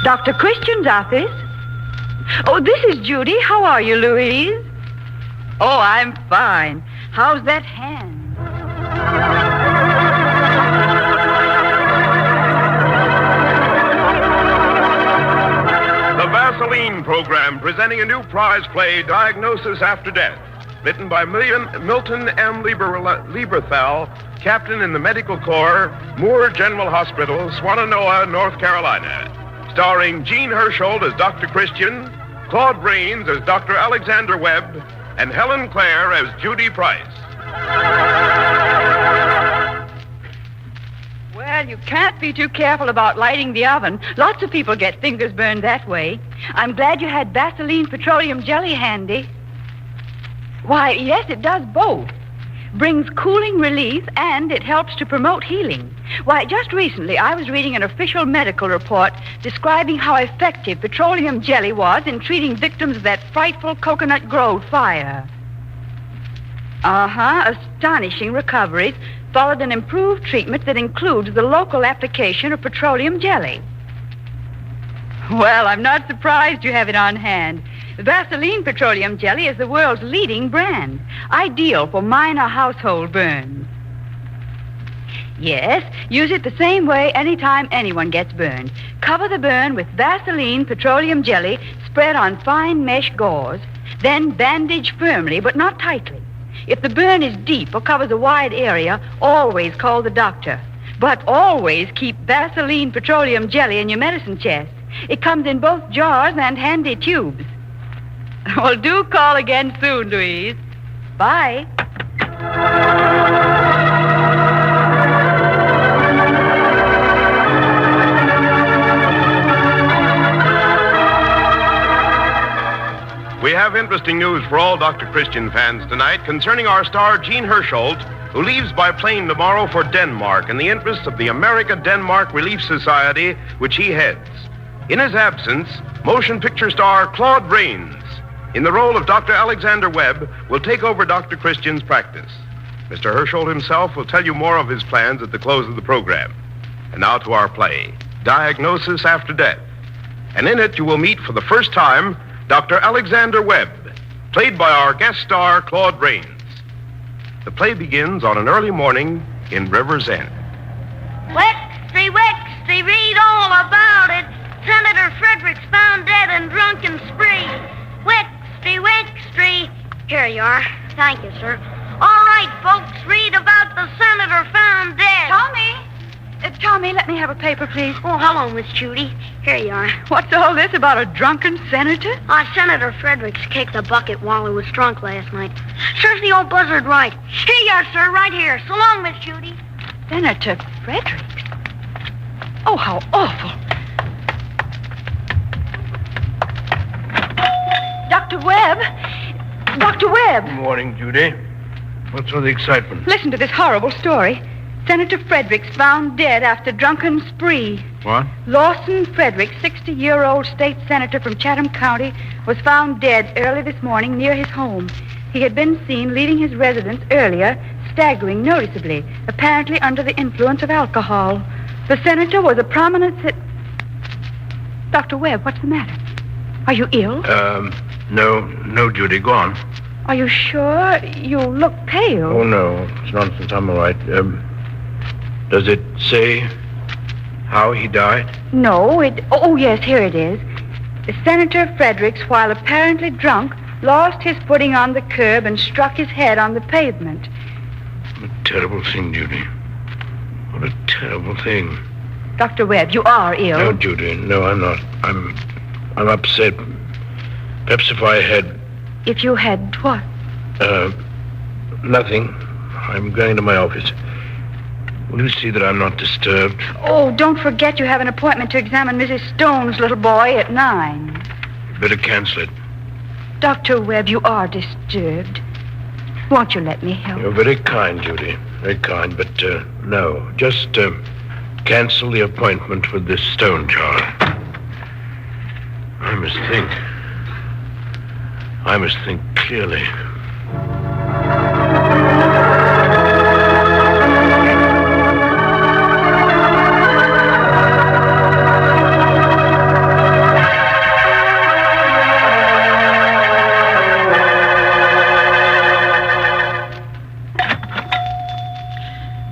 Dr. Christian's office? Oh, this is Judy. How are you, Louise? Oh, I'm fine. How's that hand? The Vaseline program presenting a new prize play, Diagnosis After Death. Written by Milton M. Lieberthal, captain in the Medical Corps, Moore General Hospital, Swannanoa, North Carolina. Starring Jean Hersholt as Dr. Christian, Claude Rains as Dr. Alexander Webb, and Helen Clare as Judy Price. Well, you can't be too careful about lighting the oven. Lots of people get fingers burned that way. I'm glad you had Vaseline petroleum jelly handy. Why, yes, it does both. Brings cooling relief, and it helps to promote healing. Why, just recently, I was reading an official medical report describing how effective petroleum jelly was in treating victims of that frightful Coconut Grove fire. Astonishing recoveries followed an improved treatment that includes the local application of petroleum jelly. Well, I'm not surprised you have it on hand. Vaseline petroleum jelly is the world's leading brand, ideal for minor household burns. Yes, use it the same way anytime anyone gets burned. Cover the burn with Vaseline petroleum jelly spread on fine mesh gauze, then bandage firmly but not tightly. If the burn is deep or covers a wide area, always call the doctor. But always keep Vaseline petroleum jelly in your medicine chest. It comes in both jars and handy tubes. Well, do call again soon, Louise. Bye. We have interesting news for all Dr. Christian fans tonight concerning our star, Jean Hersholt, who leaves by plane tomorrow for Denmark in the interests of the America-Denmark Relief Society, which he heads. In his absence, motion picture star Claude Rains, in the role of Dr. Alexander Webb, will take over Dr. Christian's practice. Mr. Hersholt himself will tell you more of his plans at the close of the program. And now to our play, Diagnosis After Death. And in it, you will meet for the first time Dr. Alexander Webb, played by our guest star, Claude Rains. The play begins on an early morning in River's End. Wexty, read all about it. Senator Frederick's found dead and drunken spree. Wexty. Here you are. Thank you, sir. All right, folks, read about the senator found dead. Tommy, let me have a paper, please. Oh, hello, Miss Judy. Here you are. What's all this about a drunken senator? Senator Fredericks kicked the bucket while he was drunk last night. Serves the old buzzard right. Here you are, sir, right here. So long, Miss Judy. Senator Fredericks? Oh, how awful. Dr. Webb? Dr. Webb! Good morning, Judy. What's all the excitement? Listen to this horrible story. Senator Fredericks found dead after drunken spree. What? Lawson Fredericks, 60-year-old state senator from Chatham County, was found dead early this morning near his home. He had been seen leaving his residence earlier, staggering noticeably, apparently under the influence of alcohol. The senator was a prominent Dr. Webb, what's the matter? Are you ill? No, Judy, go on. Are you sure? You look pale. Oh, no, it's nonsense. I'm all right. Does it say how he died? No, Oh, yes, here it is. Senator Fredericks, while apparently drunk, lost his footing on the curb and struck his head on the pavement. What a terrible thing, Judy. What a terrible thing. Dr. Webb, you are ill. No, Judy, no, I'm not. I'm upset. Perhaps if I had... If you had what? Nothing. I'm going to my office. Will you see that I'm not disturbed? Oh, don't forget you have an appointment to examine Mrs. Stone's little boy at 9. You'd better cancel it. Dr. Webb, you are disturbed. Won't you let me help? You're very kind, Judy. Very kind, but, no. Just, cancel the appointment with this stone jar. I must think clearly.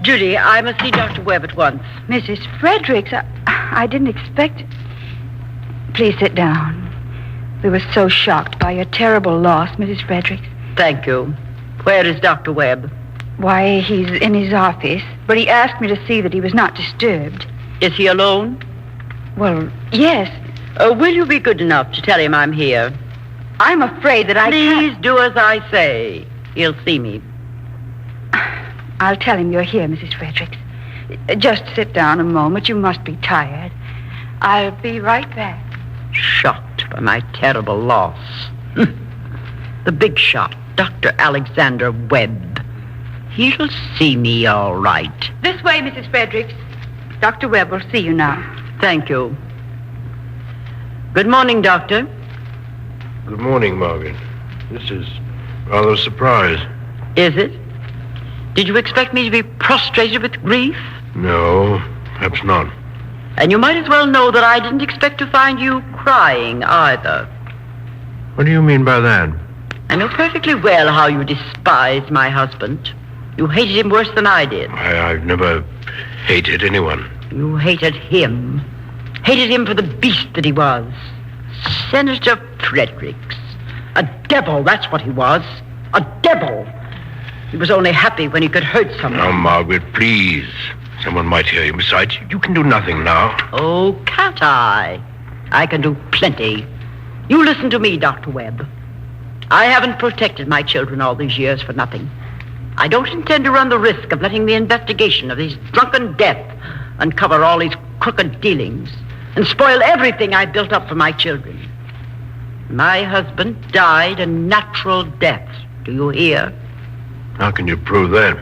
Judy, I must see Dr. Webb at once. Mrs. Fredericks, I didn't expect... Please sit down. We were so shocked by your terrible loss, Mrs. Fredericks. Thank you. Where is Dr. Webb? Why, he's in his office, but he asked me to see that he was not disturbed. Is he alone? Well, yes. Will you be good enough to tell him I'm here? I'm afraid that I Please can't... do as I say. He'll see me. I'll tell him you're here, Mrs. Fredericks. Just sit down a moment. You must be tired. I'll be right back. Shocked by my terrible loss. The big shot, Dr. Alexander Webb. He'll see me all right. This way, Mrs. Fredericks. Dr. Webb will see you now. Thank you. Good morning, Doctor. Good morning, Margaret. This is rather a surprise. Is it? Did you expect me to be prostrated with grief? No, perhaps not. And you might as well know that I didn't expect to find you crying either. What do you mean by that? I know perfectly well how you despised my husband. You hated him worse than I did. I've never hated anyone. You hated him. Hated him for the beast that he was. Senator Fredericks. A devil, that's what he was. A devil. He was only happy when he could hurt someone. Now, Margaret, please. Someone might hear you. Besides, you can do nothing now. Oh, can't I? I can do plenty. You listen to me, Dr. Webb. I haven't protected my children all these years for nothing. I don't intend to run the risk of letting the investigation of his drunken death uncover all his crooked dealings and spoil everything I built up for my children. My husband died a natural death. Do you hear? How can you prove that?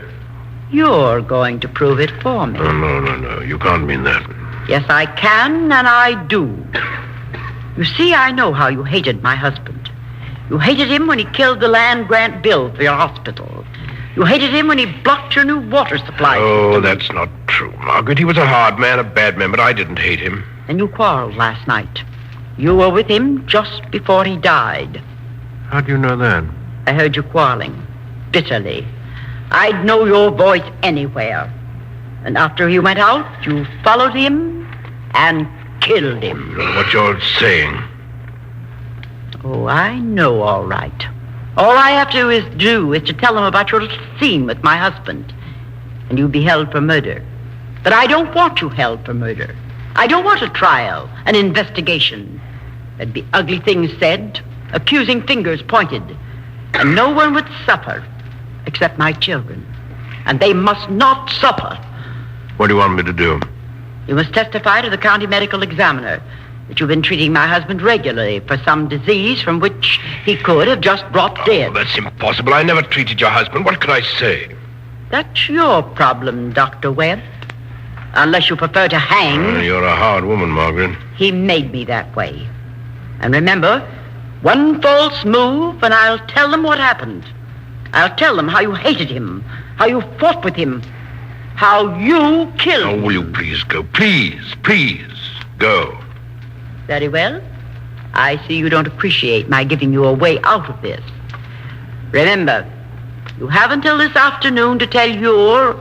You're going to prove it for me. Oh, no. You can't mean that. Yes, I can, and I do. You see, I know how you hated my husband. You hated him when he killed the land grant bill for your hospital. You hated him when he blocked your new water supply. Oh, that's not true, Margaret. He was a hard man, a bad man, but I didn't hate him. And you quarreled last night. You were with him just before he died. How do you know that? I heard you quarreling, bitterly. I'd know your voice anywhere. And after he went out, you followed him and killed him. What you're saying? Oh, I know all right. All I have to do is to tell them about your little scene with my husband. And you'll be held for murder. But I don't want you held for murder. I don't want a trial, an investigation. There'd be ugly things said, accusing fingers pointed. And no one would suffer except my children. And they must not suffer. What do you want me to do? You must testify to the county medical examiner that you've been treating my husband regularly for some disease from which he could have just dropped dead. Oh, that's impossible. I never treated your husband. What could I say? That's your problem, Dr. Webb. Unless you prefer to hang. You're a hard woman, Margaret. He made me that way. And remember, one false move and I'll tell them what happened. I'll tell them how you hated him, how you fought with him, how you killed him. Oh, will you please go? Please, go. Very well. I see you don't appreciate my giving you a way out of this. Remember, you have until this afternoon to tell your,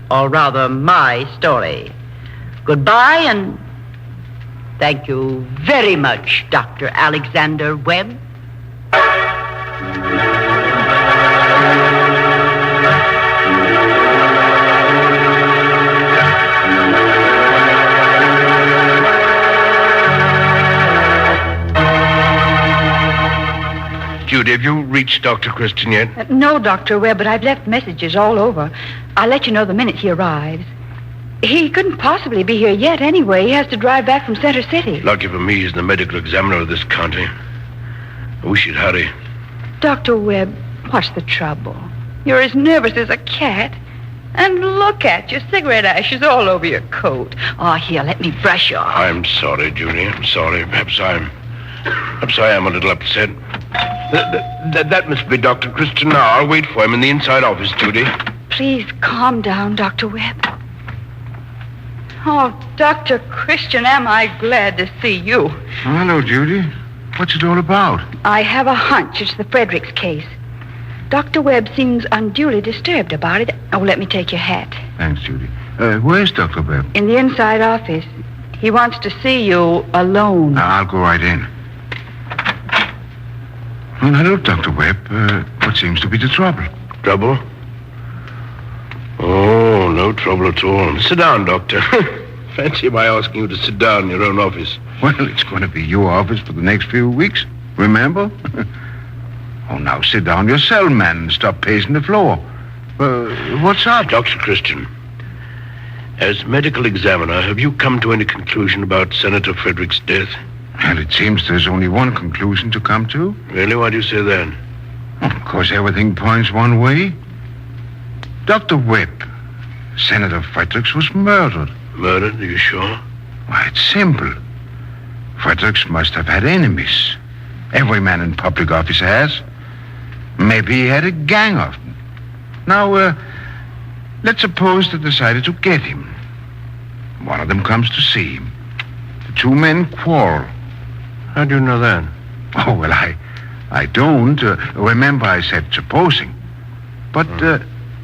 or rather my, story. Goodbye, and thank you very much, Dr. Alexander Webb. Judy, have you reached Dr. Christian yet? No, Dr. Webb, but I've left messages all over. I'll let you know the minute he arrives. He couldn't possibly be here yet anyway. He has to drive back from Center City. Lucky for me, he's the medical examiner of this county. I wish he'd hurry. Dr. Webb, what's the trouble? You're as nervous as a cat. And look at you, cigarette ashes all over your coat. Oh, here, let me brush you off. I'm sorry, Judy. I'm sorry. Perhaps I am a little upset. That must be Dr. Christian now. I'll wait for him in the inside office, Judy. Please calm down, Dr. Webb. Oh, Dr. Christian, am I glad to see you. Oh, hello, Judy. What's it all about? I have a hunch it's the Fredericks case. Dr. Webb seems unduly disturbed about it. Oh, let me take your hat. Thanks, Judy. Where's Dr. Webb? In the inside office. He wants to see you alone. I'll go right in. Well, hello, Dr. Webb. What seems to be the trouble? Trouble? Oh, no trouble at all. Sit down, Doctor. Fancy my asking you to sit down in your own office. Well, it's going to be your office for the next few weeks. Remember? Oh, now sit down yourself, man, and stop pacing the floor. What's up? Dr. Christian, as medical examiner, have you come to any conclusion about Senator Frederick's death? Well, it seems there's only one conclusion to come to. Really? Why do you say that? Of course, everything points one way. Dr. Webb, Senator Fredericks was murdered. Murdered? Are you sure? Why, it's simple. Fredericks must have had enemies. Every man in public office has. Maybe he had a gang of them. Now, let's suppose they decided to get him. One of them comes to see him. The two men quarrel. How do you know that? Oh, well, I don't. Remember, I said supposing. But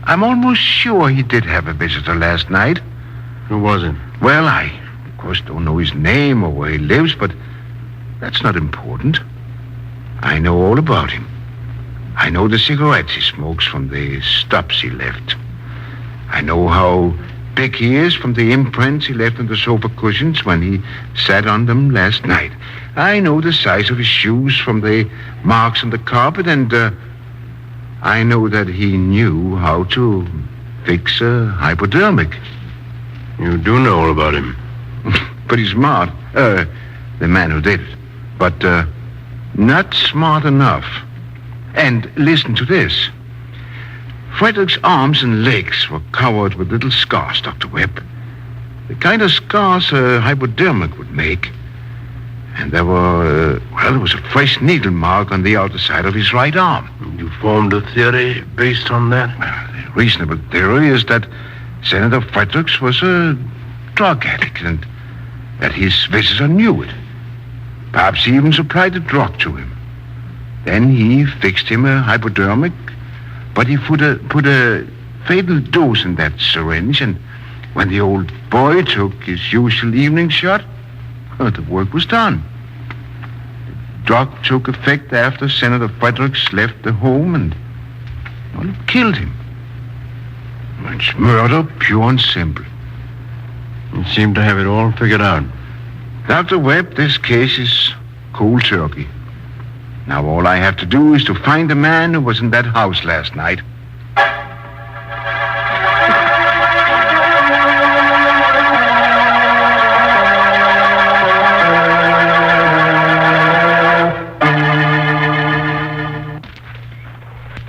I'm almost sure he did have a visitor last night. Who was it? Well, I, of course, don't know his name or where he lives, but that's not important. I know all about him. I know the cigarettes he smokes from the stubs he left. I know how big he is from the imprints he left on the sofa cushions when he sat on them last night. I know the size of his shoes from the marks on the carpet, and I know that he knew how to fix a hypodermic. You do know all about him. Pretty smart, the man who did it. But not smart enough. And listen to this. Frederick's arms and legs were covered with little scars, Dr. Webb. The kind of scars a hypodermic would make. And there was a fresh needle mark on the outer side of his right arm. You formed a theory based on that? Well, the reasonable theory is that Senator Fredericks was a drug addict and that his visitor knew it. Perhaps he even supplied the drug to him. Then he fixed him a hypodermic, but he put a fatal dose in that syringe, and when the old boy took his usual evening shot, the work was done. The drug took effect after Senator Fredericks left the home, and it killed him. It's murder, pure and simple. You seem to have it all figured out. Dr. Webb, this case is cold turkey. Now all I have to do is to find the man who was in that house last night.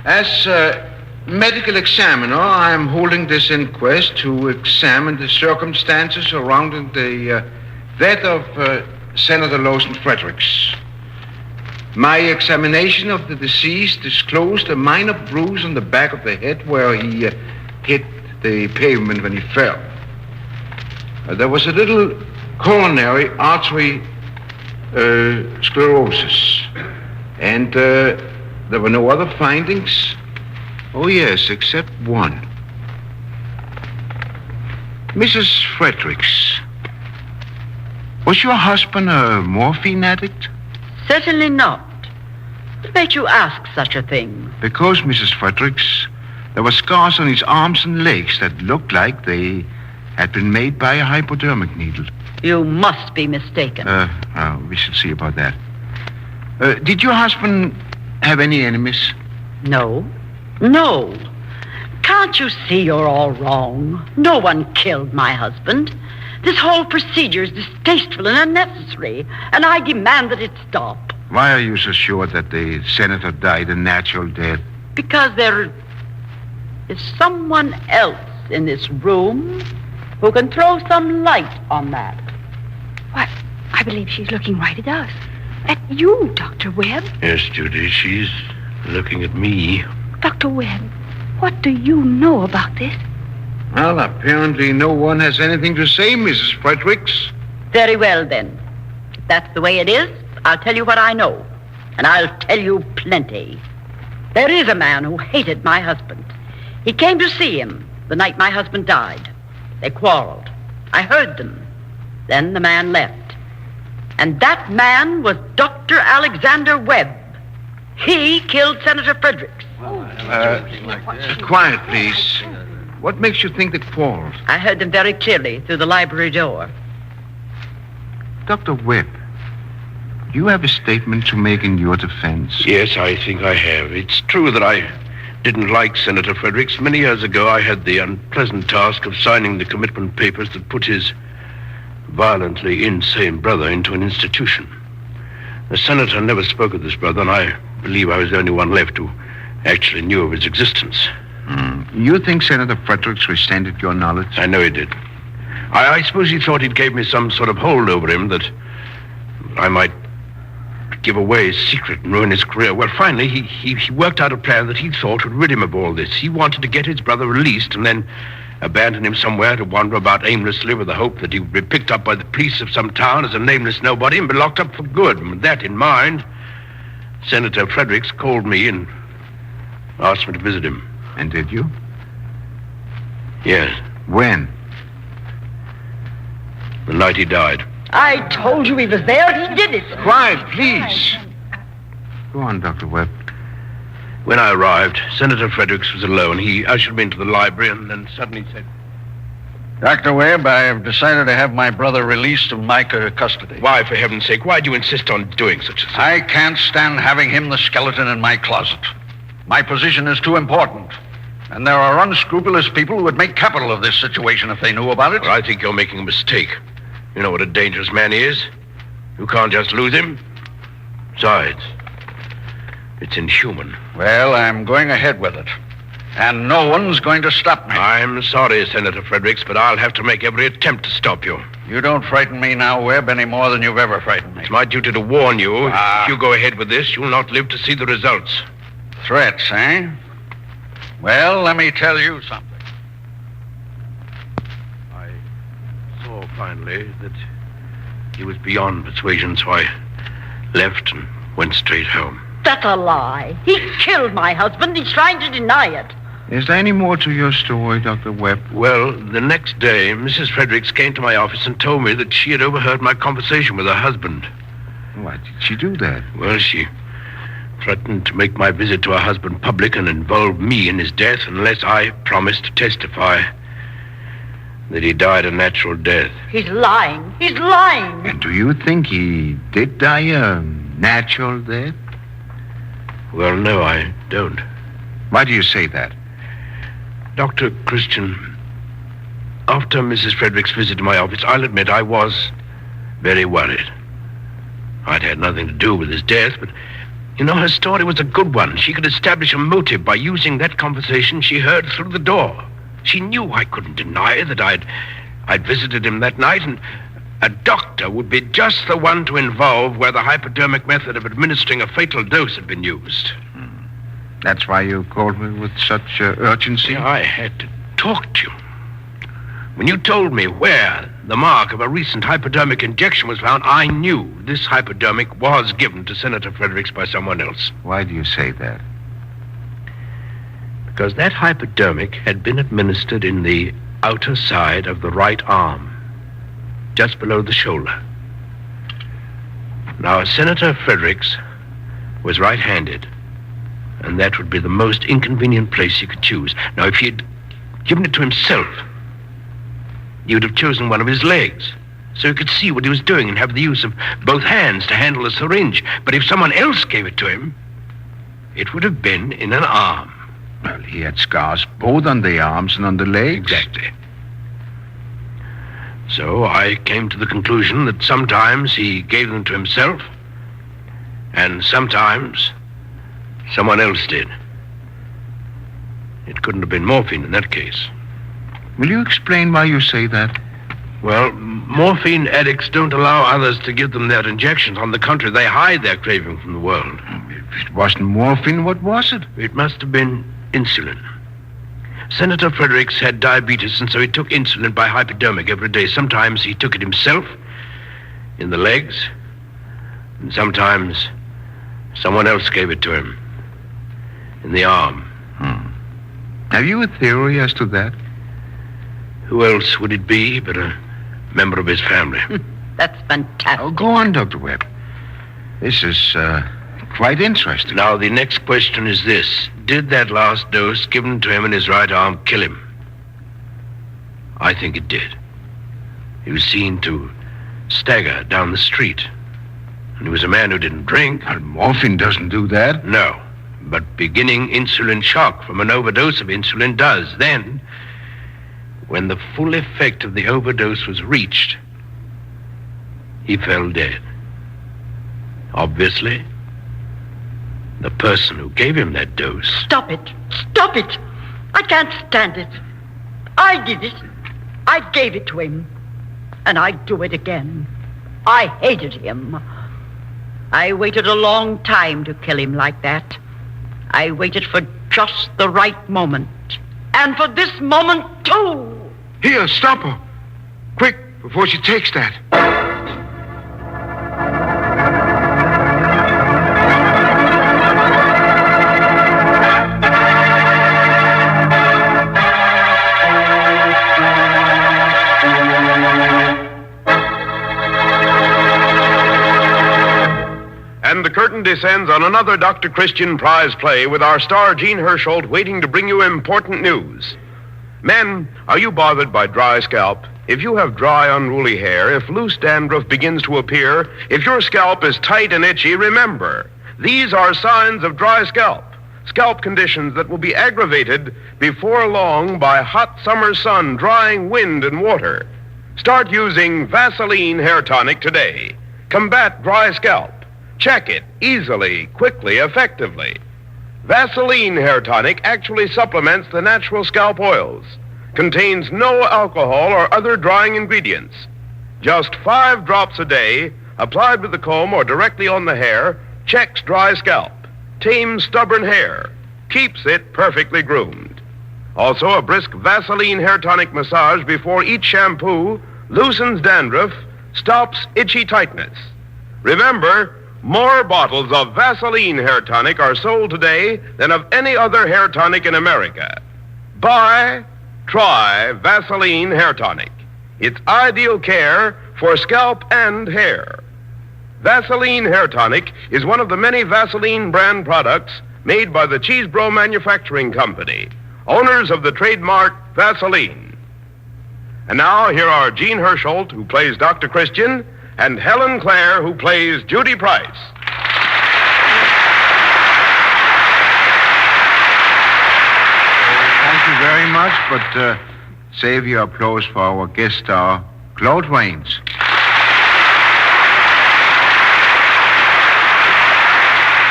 As medical examiner, I am holding this inquest to examine the circumstances surrounding the death of Senator Lawson Fredericks. My examination of the deceased disclosed a minor bruise on the back of the head where he hit the pavement when he fell. There was a little coronary artery sclerosis, and there were no other findings. Oh, yes, except one. Mrs. Fredericks, was your husband a morphine addict? Certainly not. What made you ask such a thing? Because, Mrs. Fredericks, there were scars on his arms and legs that looked like they had been made by a hypodermic needle. You must be mistaken. We shall see about that. Did your husband have any enemies? No. No. Can't you see you're all wrong? No one killed my husband. This whole procedure is distasteful and unnecessary, and I demand that it stop. Why are you so sure that the senator died a natural death? Because there is someone else in this room who can throw some light on that. Why, I believe she's looking right at us. At you, Dr. Webb. Yes, Judy, she's looking at me. Dr. Webb, what do you know about this? Well, apparently no one has anything to say, Mrs. Fredericks. Very well, then. If that's the way it is, I'll tell you what I know. And I'll tell you plenty. There is a man who hated my husband. He came to see him the night my husband died. They quarreled. I heard them. Then the man left. And that man was Dr. Alexander Webb. He killed Senator Fredericks. Quiet, please. What makes you think they quarreled? I heard them very clearly through the library door. Dr. Webb, do you have a statement to make in your defense? Yes, I think I have. It's true that I didn't like Senator Fredericks. Many years ago, I had the unpleasant task of signing the commitment papers that put his violently insane brother into an institution. The senator never spoke of this brother, and I believe I was the only one left who actually knew of his existence. You think Senator Fredericks resented your knowledge? I know he did. I suppose he thought he'd gave me some sort of hold over him that I might give away his secret and ruin his career. Well, finally, he worked out a plan that he thought would rid him of all this. He wanted to get his brother released and then abandon him somewhere to wander about aimlessly with the hope that he would be picked up by the police of some town as a nameless nobody and be locked up for good. And with that in mind, Senator Fredericks called me and asked me to visit him. And did you? Yes. When? The night he died. I told you he was there. He did it. Quiet, please. Go on, Dr. Webb. When I arrived, Senator Fredericks was alone. He ushered me into the library and then suddenly said, Dr. Webb, I have decided to have my brother released from my custody. "Why, for heaven's sake, why do you insist on doing such a thing?" I can't stand having him the skeleton in my closet. My position is too important. And there are unscrupulous people who would make capital of this situation if they knew about it. Well, I think you're making a mistake. You know what a dangerous man he is. You can't just lose him. Besides, it's inhuman. Well, I'm going ahead with it. And no one's going to stop me. I'm sorry, Senator Fredericks, but I'll have to make every attempt to stop you. You don't frighten me now, Webb, any more than you've ever frightened me. It's my duty to warn you. If you go ahead with this, you'll not live to see the results. Threats, eh? Well, let me tell you something. I saw finally that he was beyond persuasion, so I left and went straight home. That's a lie. He killed my husband. He's trying to deny it. Is there any more to your story, Dr. Webb? Well, the next day, Mrs. Fredericks came to my office and told me that she had overheard my conversation with her husband. Why did she do that? Well, she threatened to make my visit to her husband public and involve me in his death unless I promised to testify that he died a natural death. He's lying. He's lying. And do you think he did die a natural death? Well, no, I don't. Why do you say that? Dr. Christian, after Mrs. Fredericks' visit to my office, I'll admit I was very worried. I'd had nothing to do with his death, but, you know, her story was a good one. She could establish a motive by using that conversation she heard through the door. She knew I couldn't deny that I'd visited him that night, and a doctor would be just the one to involve where the hypodermic method of administering a fatal dose had been used. That's why you called me with such urgency? Yeah, I had to talk to you. When you told me where the mark of a recent hypodermic injection was found, I knew this hypodermic was given to Senator Fredericks by someone else. Why do you say that? Because that hypodermic had been administered in the outer side of the right arm, just below the shoulder. Now, Senator Fredericks was right-handed, and that would be the most inconvenient place he could choose. Now, if he'd given it to himself, he would have chosen one of his legs, so he could see what he was doing and have the use of both hands to handle a syringe. But if someone else gave it to him, it would have been in an arm. Well, he had scars both on the arms and on the legs. Exactly. So I came to the conclusion that sometimes he gave them to himself, and sometimes someone else did. It couldn't have been morphine in that case. Will you explain why you say that? Well, morphine addicts don't allow others to give them their injections. On the contrary, they hide their craving from the world. If it wasn't morphine, what was it? It must have been insulin. Senator Fredericks had diabetes, and so he took insulin by hypodermic every day. Sometimes he took it himself in the legs, and sometimes someone else gave it to him. in the arm. Have you a theory as to that? Who else would it be but a member of his family? That's fantastic. Oh, go on, Dr. Webb. This is quite interesting. Now, the next question is this. Did that last dose given to him in his right arm kill him? I think it did. He was seen to stagger down the street. And he was a man who didn't drink. Well, morphine doesn't do that. No. But beginning insulin shock from an overdose of insulin does. Then, when the full effect of the overdose was reached, he fell dead. Obviously, the person who gave him that dose... Stop it. Stop it. I can't stand it. I did it. I gave it to him. And I'd do it again. I hated him. I waited a long time to kill him like that. I waited for just the right moment. And for this moment, too. Here, stop her. Quick, before she takes that. And the curtain descends on another Dr. Christian prize play with our star Gene Hersholt waiting to bring you important news. Men, are you bothered by dry scalp? If you have dry, unruly hair, if loose dandruff begins to appear, if your scalp is tight and itchy, remember, these are signs of dry scalp. Scalp conditions that will be aggravated before long by hot summer sun, drying wind, and water. Start using Vaseline Hair Tonic today. Combat dry scalp. Check it easily, quickly, effectively. Vaseline Hair Tonic actually supplements the natural scalp oils. Contains no alcohol or other drying ingredients. Just 5 drops a day, applied with the comb or directly on the hair, checks dry scalp, tames stubborn hair, keeps it perfectly groomed. Also, a brisk Vaseline Hair Tonic massage before each shampoo loosens dandruff, stops itchy tightness. Remember, more bottles of Vaseline Hair Tonic are sold today than of any other hair tonic in America. Try Vaseline Hair Tonic. It's ideal care for scalp and hair. Vaseline Hair Tonic is one of the many Vaseline brand products made by the Cheesebro Manufacturing Company, owners of the trademark Vaseline. And now, here are Gene Hersholt, who plays Dr. Christian, and Helen Clare, who plays Judy Price. Thank you very much, but save your applause for our guest star, Claude Rains.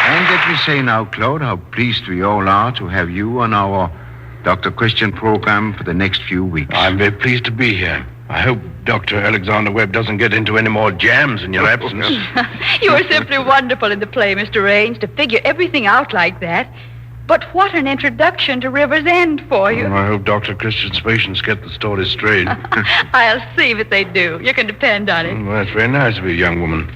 And let me say now, Claude, how pleased we all are to have you on our Dr. Christian program for the next few weeks. I'm very pleased to be here. I hope Dr. Alexander Webb doesn't get into any more jams in your absence. You were simply wonderful in the play, Mr. Raines, to figure everything out like that. But what an introduction to River's End for you. I hope Dr. Christian's patients get the story straight. I'll see that they do. You can depend on it. Well, that's very nice of you, young woman.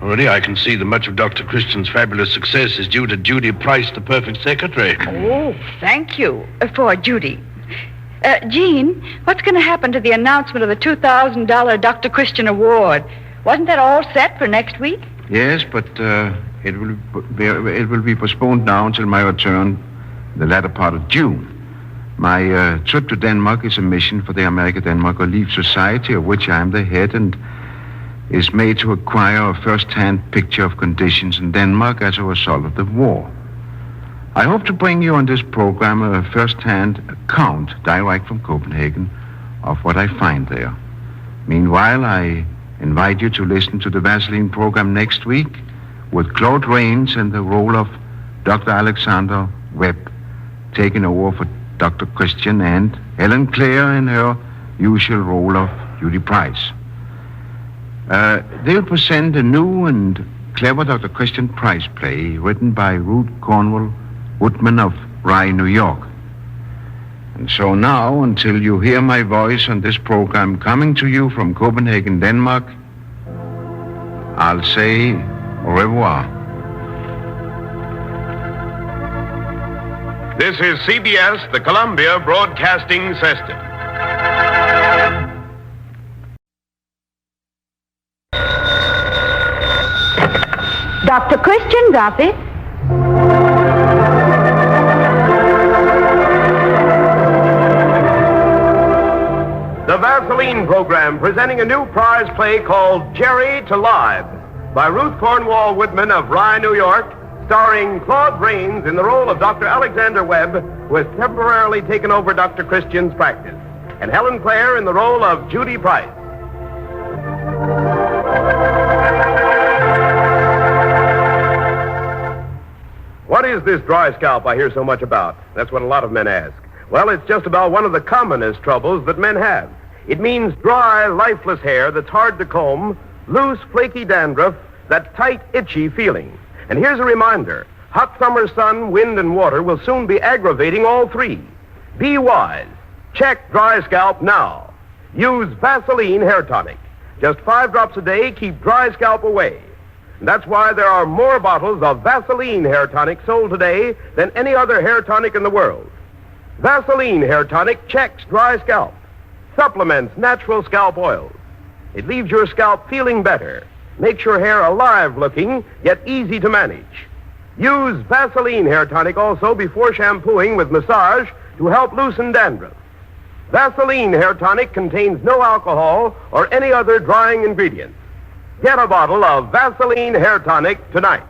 Already I can see that much of Dr. Christian's fabulous success is due to Judy Price, the perfect secretary. Oh, thank you for Judy. Gene, what's going to happen to the announcement of the $2,000 Dr. Christian Award? Wasn't that all set for next week? Yes, but it will be postponed now until my return the latter part of June. My trip to Denmark is a mission for the America-Denmark Relief Society, of which I am the head, and is made to acquire a first-hand picture of conditions in Denmark as a result of the war. I hope to bring you on this program a first-hand account direct from Copenhagen of what I find there. Meanwhile, I invite you to listen to the Vaseline program next week with Claude Rains in the role of Dr. Alexander Webb, taking over for Dr. Christian, and Helen Clare in her usual role of Judy Price. They'll present a new and clever Dr. Christian Price play written by Ruth Cornwell Woodman of Rye, New York. And so now, until you hear my voice on this program coming to you from Copenhagen, Denmark, I'll say au revoir. This is CBS, the Columbia Broadcasting System. Dr. Christian's office. The Vaseline program presenting a new prize play called Jere to Libe by Ruth Cornwall Woodman of Rye, New York, starring Claude Rains in the role of Dr. Alexander Webb, who has temporarily taken over Dr. Christian's practice, and Helen Clare in the role of Judy Price. What is this dry scalp I hear so much about? That's what a lot of men ask. Well, it's just about one of the commonest troubles that men have. It means dry, lifeless hair that's hard to comb, loose, flaky dandruff, that tight, itchy feeling. And here's a reminder. Hot summer sun, wind, and water will soon be aggravating all three. Be wise. Check dry scalp now. Use Vaseline hair tonic. Just 5 drops a day keep dry scalp away. And that's why there are more bottles of Vaseline hair tonic sold today than any other hair tonic in the world. Vaseline hair tonic checks dry scalp, supplements natural scalp oils. It leaves your scalp feeling better, makes your hair alive looking, yet easy to manage. Use Vaseline hair tonic also before shampooing with massage to help loosen dandruff. Vaseline hair tonic contains no alcohol or any other drying ingredients. Get a bottle of Vaseline hair tonic tonight.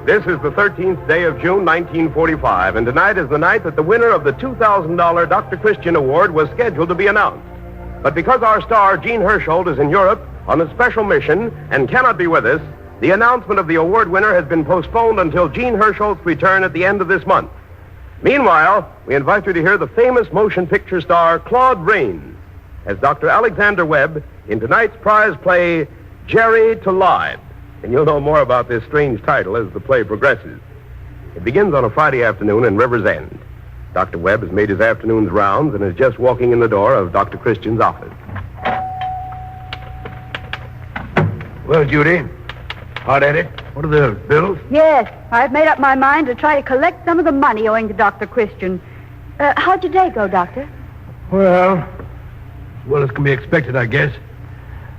This is the 13th day of June, 1945, and tonight is the night that the winner of the $2,000 Dr. Christian Award was scheduled to be announced. But because our star, Jean Hersholt, is in Europe on a special mission and cannot be with us, the announcement of the award winner has been postponed until Jean Hersholt's return at the end of this month. Meanwhile, we invite you to hear the famous motion picture star Claude Rains as Dr. Alexander Webb in tonight's prize play, Jere to Libe. And you'll know more about this strange title as the play progresses. It begins on a Friday afternoon in River's End. Dr. Webb has made his afternoon's rounds and is just walking in the door of Dr. Christian's office. Well, Judy, hard at it? What are those, bills? Yes, I've made up my mind to try to collect some of the money owing to Dr. Christian. How'd your day go, Doctor? Well, as well as can be expected, I guess.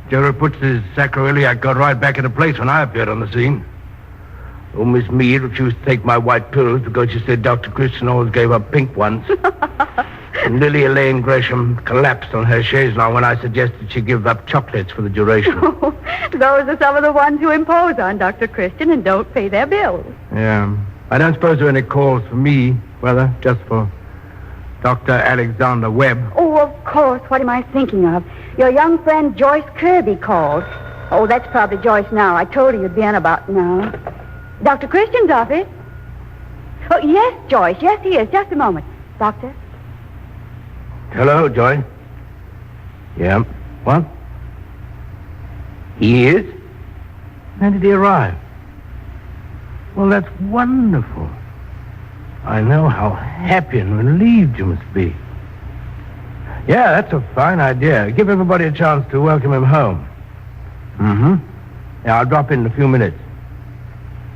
Jere puts his sacroiliac got right back into place when I appeared on the scene. Oh, Miss Mead refused to take my white pills because she said Dr. Christian always gave up pink ones. And Lily Elaine Gresham collapsed on her chaise now when I suggested she give up chocolates for the duration. Those are some of the ones who impose on Dr. Christian and don't pay their bills. Yeah. I don't suppose there are any calls for me, rather, just for Dr. Alexander Webb. Oh, of course. What am I thinking of? Your young friend Joyce Kirby called. Oh, that's probably Joyce now. I told her you'd be in about now. Dr. Christian's office? Oh, yes, Joyce. Yes, he is. Just a moment. Doctor? Hello, Joyce. Yeah. What? He is? When did he arrive? Well, that's wonderful. I know how happy and relieved you must be. Yeah, that's a fine idea. Give everybody a chance to welcome him home. Mm-hmm. Yeah, I'll drop in a few minutes.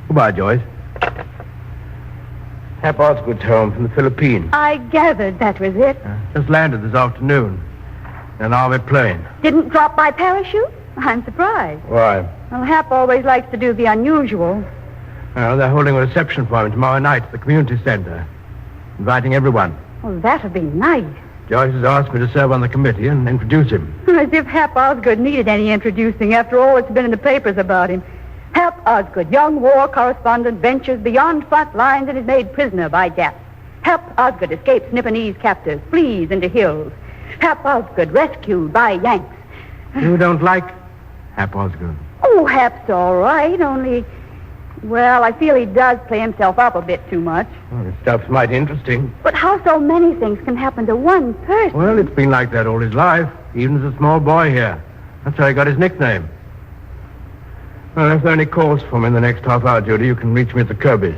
Goodbye, Joyce. Hap Osgood's home from the Philippines. I gathered that was it. Just landed this afternoon. In an army plane. Didn't drop by parachute? I'm surprised. Why? Well, Hap always likes to do the unusual. Well, they're holding a reception for him tomorrow night at the community center. Inviting everyone. Well, that'd be nice. Joyce has asked me to serve on the committee and introduce him. As if Hap Osgood needed any introducing after all that's been in the papers about him. Hap Osgood, young war correspondent, ventures beyond front lines and is made prisoner by Japs. Hap Osgood escapes Nipponese captors, flees into hills. Hap Osgood rescued by Yanks. You don't like Hap Osgood? Oh, Hap's all right, only... Well, I feel he does play himself up a bit too much. Well, the stuff's mighty interesting. But how so many things can happen to one person? Well, it's been like that all his life, even as a small boy here. That's how he got his nickname. Well, if there are any calls for me in the next half hour, Judy, you can reach me at the Kirby's.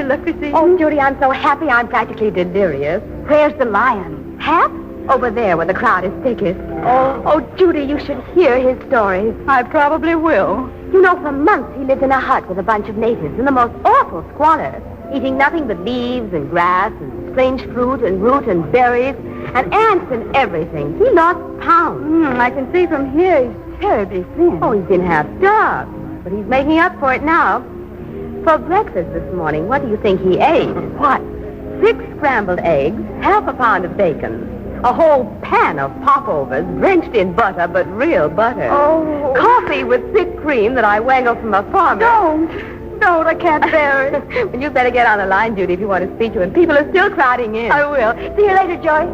leprosy. Oh, Judy, I'm so happy I'm practically delirious. Where's the lion? Hap? Over there where the crowd is thickest. Oh, Judy, you should hear his stories. I probably will. You know, for months he lived in a hut with a bunch of natives in the most awful squalor, eating nothing but leaves and grass and strange fruit and root and berries and ants and everything. He lost pounds. I can see from here he's terribly thin. Oh, he's been half starved, but he's making up for it now. For breakfast this morning, what do you think he ate? What? 6 scrambled eggs, half a pound of bacon, a whole pan of popovers drenched in butter, but real butter. Oh. Coffee with thick cream that I wangled from a farmer. Don't, I can't bear it. Well, you better get on the line, Judy, if you want to speak to him. People are still crowding in. I will. See you later, Joyce.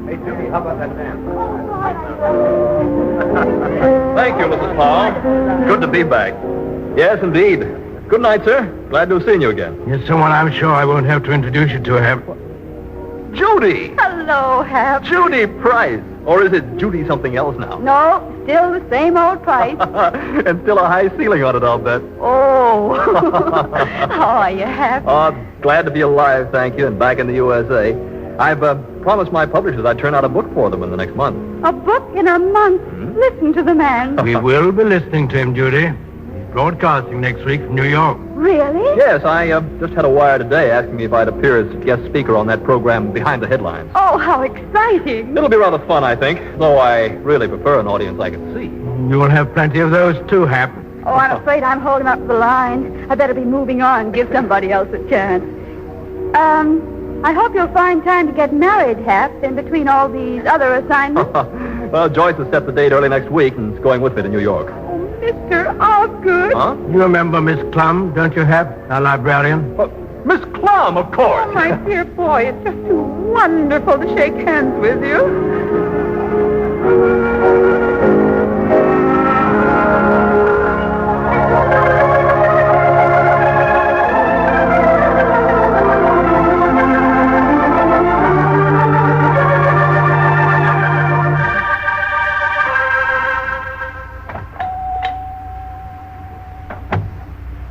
Hey, Judy, how about that man? Thank you, Mrs. Powell. Good to be back. Yes, indeed. Good night, sir. Glad to have seen you again. You're someone I'm sure I won't have to introduce you to, Hap. Judy! Hello, Hap. Judy Price. Or is it Judy something else now? No, still the same old price. And still a high ceiling on it, I'll bet. Oh. How are you, Hap? Glad to be alive, thank you, and back in the USA. I've promised my publishers I'd turn out a book for them in the next month. A book in a month? Listen to the man. We will be listening to him, Judy. He's broadcasting next week from New York. Really? Yes, I just had a wire today asking me if I'd appear as guest speaker on that program Behind the Headlines. Oh, how exciting. It'll be rather fun, I think, though I really prefer an audience I can see. You'll have plenty of those too, Hap. Oh, I'm afraid I'm holding up the line. I better be moving on, give somebody else a chance. I hope you'll find time to get married, Hap, in between all these other assignments. Well, Joyce has set the date early next week and is going with me to New York. Mr. Osgood. Huh? You remember Miss Clum, don't you, Hap, our librarian? Miss Clum, of course. Oh, my dear boy, it's just too wonderful to shake hands with you.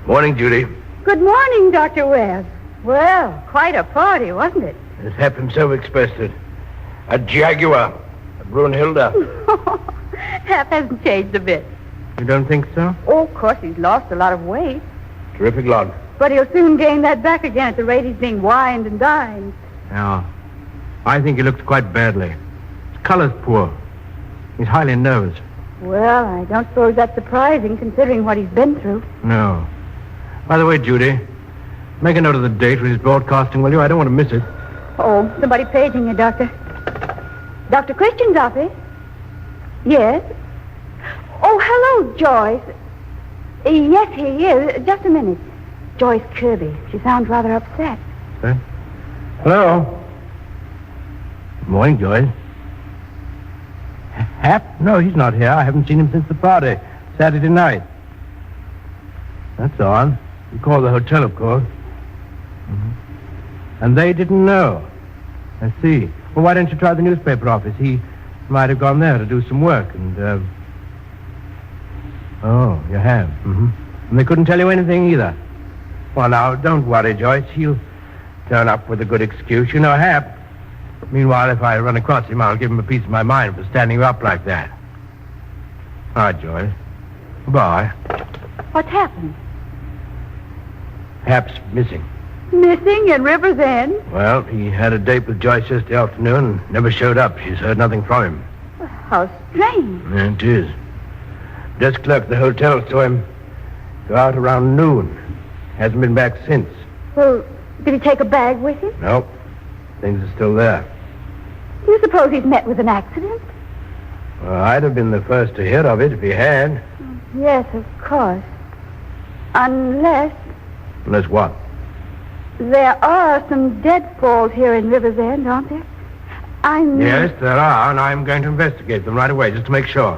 Morning, Judy. Good morning, Dr. Webb. Well, quite a party, wasn't it? As Hap himself expressed it. A jaguar. A Brunhilde. Hap hasn't changed a bit. You don't think so? Oh, of course, he's lost a lot of weight. Terrific lot. But he'll soon gain that back again at the rate he's being wined and dined. Yeah. I think he looks quite badly. His color's poor. He's highly nervous. Well, I don't suppose that's surprising, considering what he's been through. No. By the way, Judy, make a note of the date when he's broadcasting, will you? I don't want to miss it. Oh, somebody paging you, Doctor. Dr. Christian's office? Yes? Oh, hello, Joyce. Yes, he is. Just a minute. Joyce Kirby. She sounds rather upset. Huh? Hello? Good morning, Joyce. Hap? No, he's not here. I haven't seen him since the party, Saturday night. That's odd. You called the hotel, of course. And they didn't know. I see. Well, why don't you try the newspaper office? He might have gone there to do some work, and, Oh, you have? And they couldn't tell you anything either? Well, now, don't worry, Joyce. He'll turn up with a good excuse. You know, Hap. Meanwhile, if I run across him, I'll give him a piece of my mind for standing you up like that. All right, Joyce. Goodbye. What's happened? Hap's missing. Missing in River's End? Well, he had a date with Joyce yesterday afternoon and never showed up. She's heard nothing from him. How strange. Yeah, it is. Desk clerk at the hotel saw him go out around noon. Hasn't been back since. Well, did he take a bag with him? Nope. Things are still there. Do you suppose he's met with an accident? Well, I'd have been the first to hear of it if he had. Yes, of course. Unless Unless what? there are some deadfalls here in River's End, aren't there? Yes, there are, and I'm going to investigate them right away, just to make sure.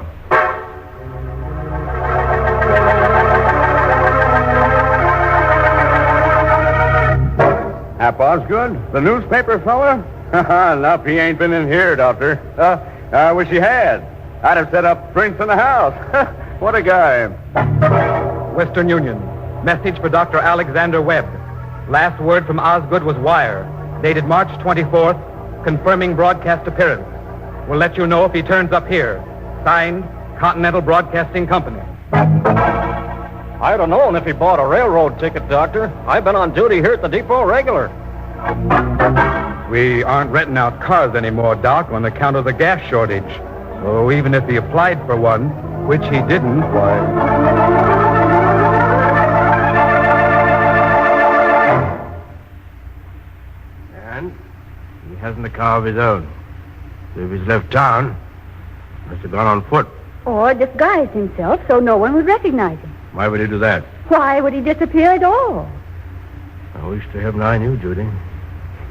Hap Osgood, the newspaper fella? Nope, he ain't been in here, Doctor. I wish he had. I'd have set up prints in the house. What a guy. Western Union. Message for Dr. Alexander Webb. Last word from Osgood was wire, dated March 24th, confirming broadcast appearance. We'll let you know if he turns up here. Signed, Continental Broadcasting Company. I'd have known if he bought a railroad ticket, Doctor. I've been on duty here at the depot regular. We aren't renting out cars anymore, Doc, on account of the gas shortage. So even if he applied for one, which he didn't, why... And he hasn't a car of his own. So if he's left town, must have gone on foot. Or disguised himself so no one would recognize him. Why would he do that? Why would he disappear at all? I wish to heaven I knew, Judy.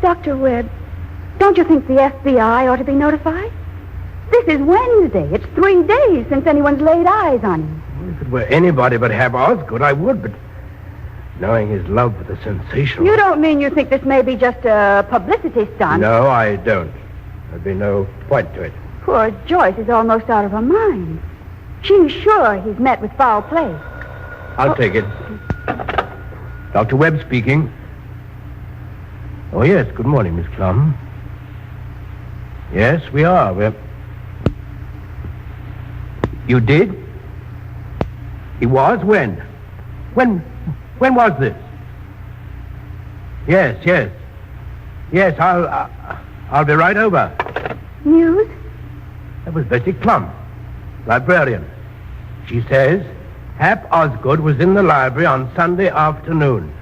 Dr. Webb, don't you think the FBI ought to be notified? This is Wednesday. It's 3 days since anyone's laid eyes on him. Well, if it were anybody but Hap Osgood, I would, but knowing his love for the sensational... You don't mean you think this may be just a publicity stunt? No, I don't. There'd be no point to it. Poor Joyce is almost out of her mind. She's sure he's met with foul play. I'll take it. Dr. Webb speaking. Oh, yes. Good morning, Miss Clum. Yes, we are. You did? He was? When? When was this? Yes. Yes, I'll be right over. News? That was Bessie Clum, librarian. She says Hap Osgood was in the library on Sunday afternoon.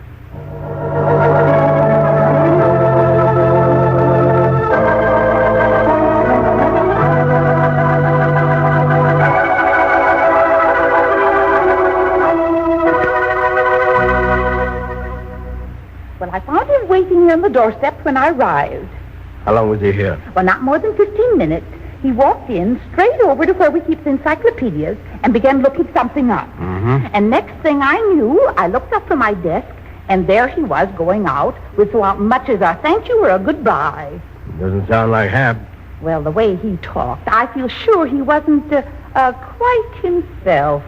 Well, I found him waiting here on the doorstep when I arrived. How long was he here? Well, not more than 15 minutes. He walked in straight over to where we keep the encyclopedias and began looking something up. Mm-hmm. And next thing I knew, I looked up from my desk, and there he was going out with so much as a thank you or a goodbye. Doesn't sound like Hap. Well, the way he talked, I feel sure he wasn't quite himself.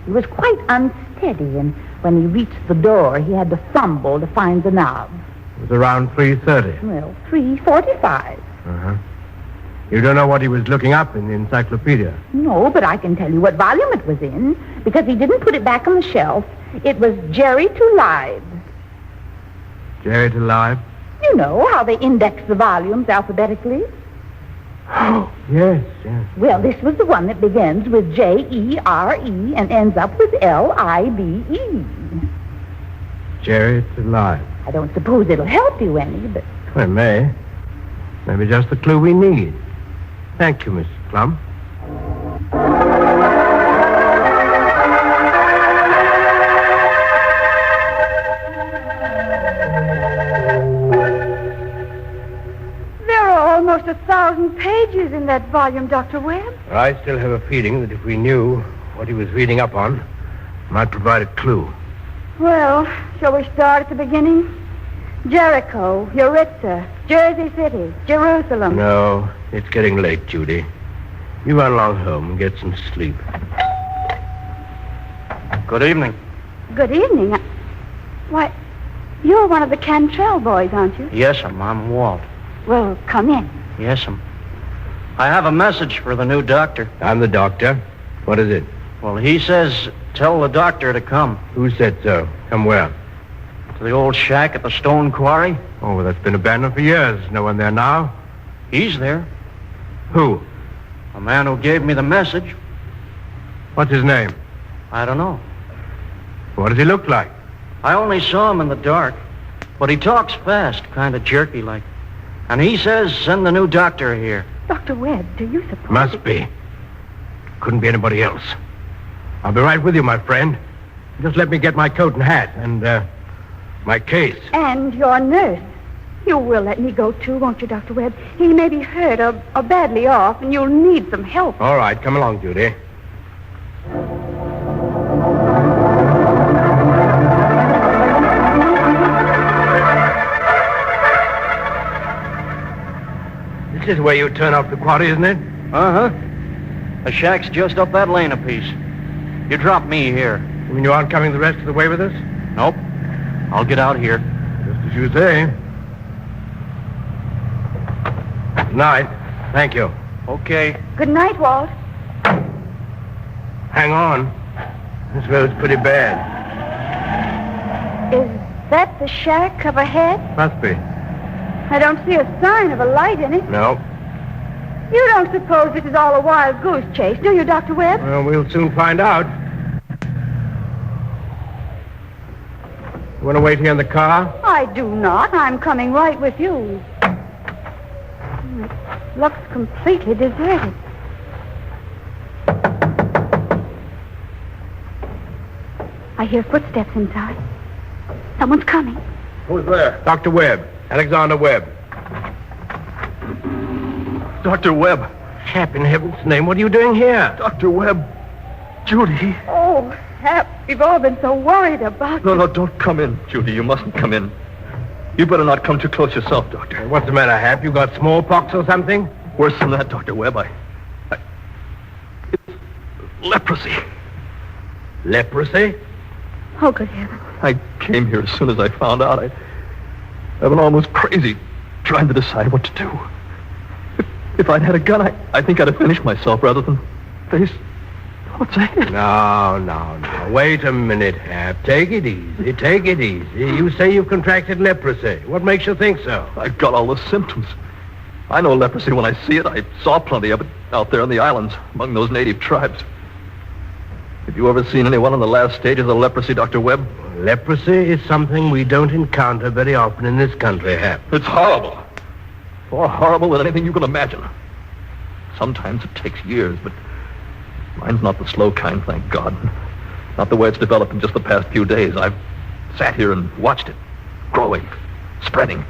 He was quite unsteady, and when he reached the door, he had to fumble to find the knob. It was around 3:30. Well, 3:45. Uh-huh. You don't know what he was looking up in the encyclopedia? No, but I can tell you what volume it was in, because he didn't put it back on the shelf. It was Jere to Libe. Jere to Libe? You know how they index the volumes alphabetically? Oh, yes. Well, this was the one that begins with Jere and ends up with Libe. Jere to Libe. I don't suppose it'll help you any, but... Well, it may. Maybe just the clue we need. Thank you, Miss Clum. There are almost 1,000 pages in that volume, Dr. Webb. I still have a feeling that if we knew what he was reading up on, it might provide a clue. Well, shall we start at the beginning? Jericho, Yuritsa, Jersey City, Jerusalem. No, it's getting late, Judy. You run along home and get some sleep. Good evening. Good evening. Why, you're one of the Cantrell boys, aren't you? Yes'm, I'm Walt. Well, come in. Yes'm. I have a message for the new doctor. I'm the doctor. What is it? Well, he says tell the doctor to come. Who said so? Come where? To the old shack at the stone quarry. Oh, well, that's been abandoned for years. No one there now? He's there. Who? A man who gave me the message. What's his name? I don't know. What does he look like? I only saw him in the dark. But he talks fast, kind of jerky like. And he says send the new doctor here. Dr. Webb, do you suppose... Must be. Couldn't be anybody else. I'll be right with you, my friend. Just let me get my coat and hat and, my case. And your nurse. You will let me go, too, won't you, Dr. Webb? He may be hurt or badly off, and you'll need some help. All right, come along, Judy. This is where you turn off the quarry, isn't it? Uh-huh. The shack's just up that lane a piece. You drop me here. You mean you aren't coming the rest of the way with us? Nope. I'll get out here. Just you say. Night. Thank you. Okay. Good night, Walt. Hang on. This road's pretty bad. Is that the shack up ahead? Must be. I don't see a sign of a light in it. No. You don't suppose this is all a wild goose chase, do you, Dr. Webb? Well, we'll soon find out. You want to wait here in the car? I do not. I'm coming right with you. It looks completely deserted. I hear footsteps inside. Someone's coming. Who's there? Dr. Webb. Alexander Webb. Dr. Webb. Hap, in heaven's name, what are you doing here? Dr. Webb. Judy. Oh, Hap, we've all been so worried about you. No, don't come in, Judy. You mustn't come in. You better not come too close yourself, Doctor. What's the matter, Hap? You got smallpox or something? Worse than that, Dr. Webb. It's leprosy. Leprosy? Oh, good heavens. I came here as soon as I found out. I've been almost crazy trying to decide what to do. If I'd had a gun, I think I'd have finished myself rather than face what's ahead. No. Wait a minute, Hap. Take it easy. You say you've contracted leprosy. What makes you think so? I've got all the symptoms. I know leprosy when I see it. I saw plenty of it out there in the islands among those native tribes. Have you ever seen anyone in the last stages of leprosy, Dr. Webb? Leprosy is something we don't encounter very often in this country, Hap. It's horrible. More horrible than anything you can imagine. Sometimes it takes years, but mine's not the slow kind, thank God. Not the way it's developed in just the past few days. I've sat here and watched it, growing, spreading.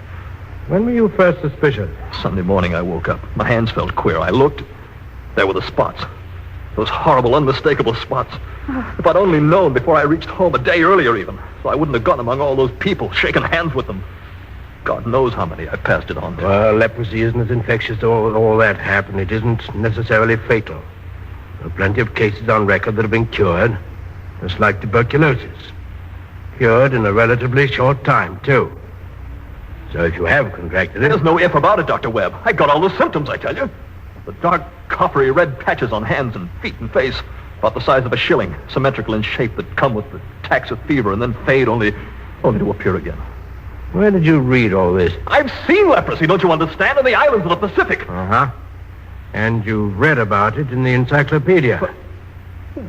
When were you first suspicious? Sunday morning I woke up. My hands felt queer. I looked. There were the spots. Those horrible, unmistakable spots. If I'd only known before I reached home a day earlier even, so I wouldn't have gone among all those people, shaking hands with them. God knows how many I passed it on to. Well, leprosy isn't as infectious as all that happened. It isn't necessarily fatal. There are plenty of cases on record that have been cured, just like tuberculosis. Cured in a relatively short time, too. So if you have contracted it... There's no if about it, Dr. Webb. I got all the symptoms, I tell you. The dark, coppery red patches on hands and feet and face, about the size of a shilling, symmetrical in shape, that come with the attacks of fever and then fade only to appear again. Where did you read all this? I've seen leprosy, don't you understand? In the islands of the Pacific. Uh-huh. And you read about it in the encyclopedia.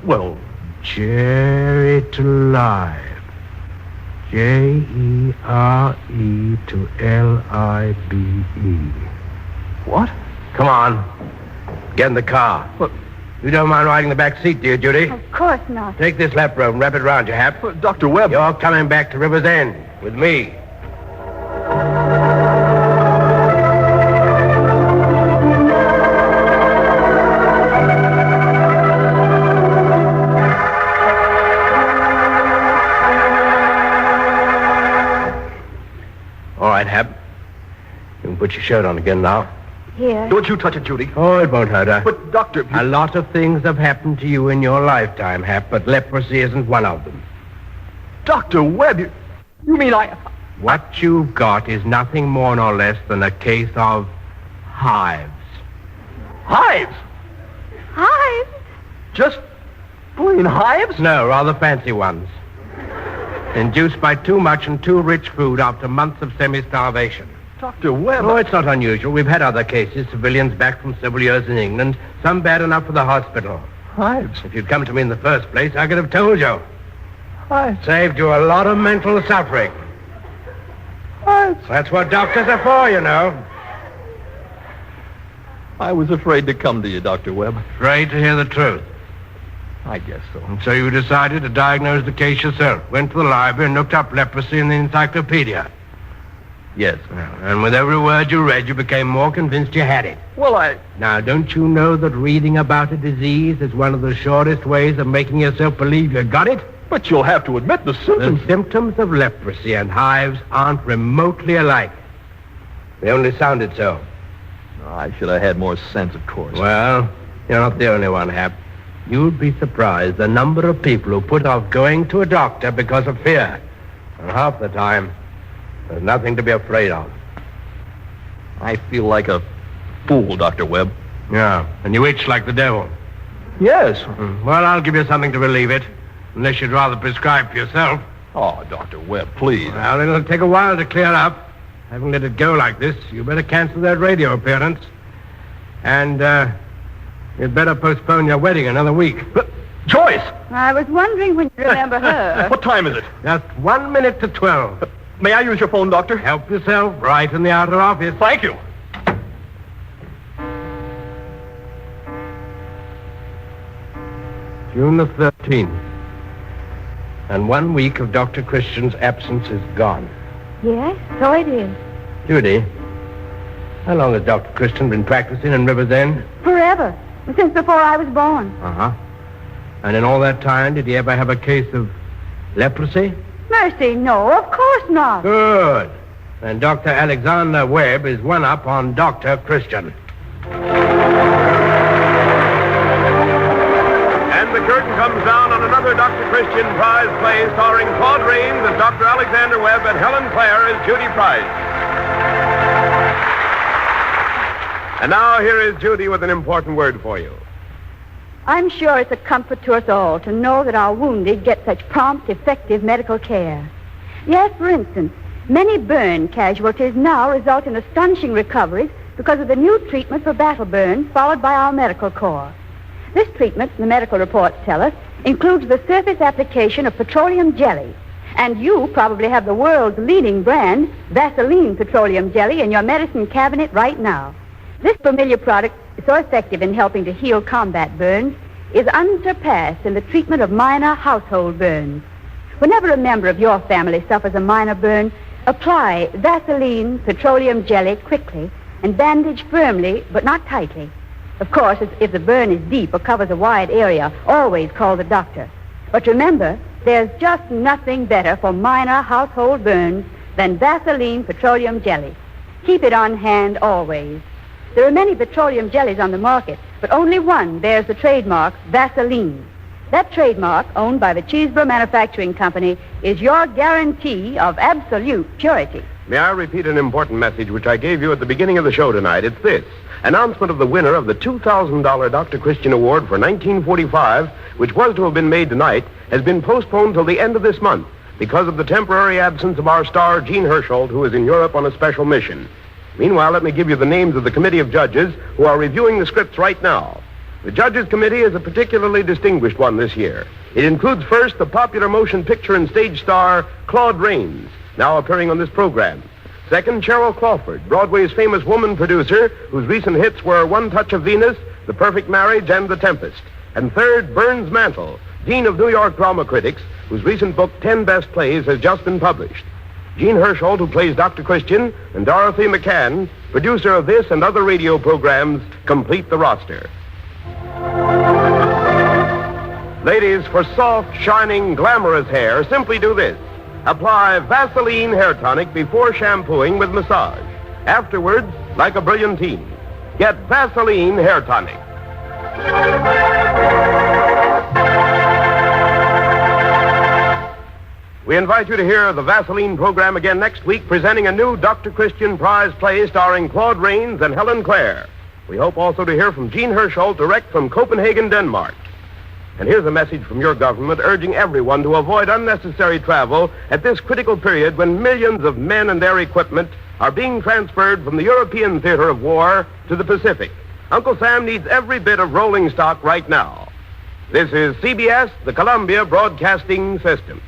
Well... Jere to live. Jere to Libe. What? Come on. Get in the car. What? You don't mind riding the back seat, do you, Judy? Of course not. Take this lap robe and wrap it around you, Hap. Dr. Webb... You're coming back to River's End with me. All right, Hap. You can put your shirt on again now. Here. Don't you touch it, Judy. Oh, it won't hurt her. But, Doctor... A lot of things have happened to you in your lifetime, Hap, but leprosy isn't one of them. Dr. Webb, you mean I... What you've got is nothing more nor less than a case of hives. Hives? Hives? Just plain hives? No, rather fancy ones. Induced by too much and too rich food after months of semi-starvation. Dr. Webb... Oh, it's not unusual. We've had other cases, civilians back from several years in England, some bad enough for the hospital. Hives? If you'd come to me in the first place, I could have told you. Hives? Saved you a lot of mental suffering. Hives? That's what doctors are for, you know. I was afraid to come to you, Dr. Webb. Afraid to hear the truth. I guess so. And so you decided to diagnose the case yourself. Went to the library and looked up leprosy in the encyclopedia. Yes. Well, and with every word you read, you became more convinced you had it. Well, Now, don't you know that reading about a disease is one of the shortest ways of making yourself believe you got it? But you'll have to admit the symptoms... The symptoms of leprosy and hives aren't remotely alike. They only sounded so. I should have had more sense, of course. Well, you're not the only one, Hap. You'd be surprised the number of people who put off going to a doctor because of fear. And half the time, There's nothing to be afraid of. I feel like a fool, Dr. Webb. Yeah, and you itch like the devil. Yes. Well, I'll give you something to relieve it, unless you'd rather prescribe for yourself. Oh, Dr. Webb, please. Well, it'll take a while to clear up. Having let it go like this, you better cancel that radio appearance. And, you'd better postpone your wedding another week. Joyce! I was wondering when you remember her. What time is it? Just 1 minute to 12. May I use your phone, Doctor? Help yourself, right in the outer office. Thank you. June the 13th. And 1 week of Dr. Christian's absence is gone. Yes, so it is. Judy, how long has Dr. Christian been practicing in River's End? Forever. Since before I was born. Uh-huh. And in all that time, did he ever have a case of leprosy? Mercy, no, of course not. Good. And Dr. Alexander Webb is one up on Dr. Christian. And the curtain comes down on another Dr. Christian prize play starring Claude Rains as Dr. Alexander Webb and Helen Clare as Judy Price. And now here is Judy with an important word for you. I'm sure it's a comfort to us all to know that our wounded get such prompt, effective medical care. Yes, for instance, many burn casualties now result in astonishing recoveries because of the new treatment for battle burns followed by our medical corps. This treatment, the medical reports tell us, includes the surface application of petroleum jelly. And you probably have the world's leading brand, Vaseline petroleum jelly, in your medicine cabinet right now. This familiar product, so effective in helping to heal combat burns, is unsurpassed in the treatment of minor household burns. Whenever a member of your family suffers a minor burn, apply Vaseline petroleum jelly quickly and bandage firmly but not tightly. Of course, if the burn is deep or covers a wide area, always call the doctor. But remember, there's just nothing better for minor household burns than Vaseline petroleum jelly. Keep it on hand always. There are many petroleum jellies on the market, but only one bears the trademark Vaseline. That trademark, owned by the Cheeseborough Manufacturing Company, is your guarantee of absolute purity. May I repeat an important message which I gave you at the beginning of the show tonight? It's this. Announcement of the winner of the $2,000 Dr. Christian Award for 1945, which was to have been made tonight, has been postponed till the end of this month because of the temporary absence of our star, Jean Hersholt, who is in Europe on a special mission. Meanwhile, let me give you the names of the committee of judges who are reviewing the scripts right now. The Judges Committee is a particularly distinguished one this year. It includes first the popular motion picture and stage star Claude Rains, now appearing on this program. Second, Cheryl Crawford, Broadway's famous woman producer, whose recent hits were One Touch of Venus, The Perfect Marriage, and The Tempest. And third, Burns Mantle, Dean of New York Drama Critics, whose recent book 10 Best Plays has just been published. Jean Hersholt, who plays Dr. Christian, and Dorothy McCann, producer of this and other radio programs, complete the roster. Ladies, for soft, shining, glamorous hair, simply do this. Apply Vaseline hair tonic before shampooing with massage. Afterwards, like a brilliantine, get Vaseline hair tonic. We invite you to hear the Vaseline program again next week, presenting a new Dr. Christian prize play starring Claude Rains and Helen Clare. We hope also to hear from Jean Hersholt direct from Copenhagen, Denmark. And here's a message from your government urging everyone to avoid unnecessary travel at this critical period when millions of men and their equipment are being transferred from the European theater of war to the Pacific. Uncle Sam needs every bit of rolling stock right now. This is CBS, the Columbia Broadcasting System.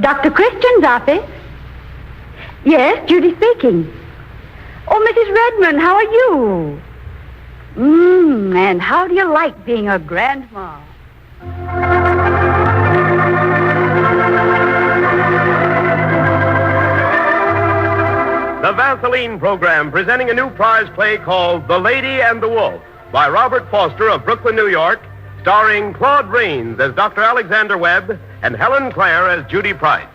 Dr. Christian's office? Yes, Judy speaking. Oh, Mrs. Redmond, how are you? And how do you like being a grandma? The Vaseline program, presenting a new prize play called The Lady and the Wolf by Robert Foster of Brooklyn, New York, starring Claude Rains as Dr. Alexander Webb and Helen Clare as Judy Price.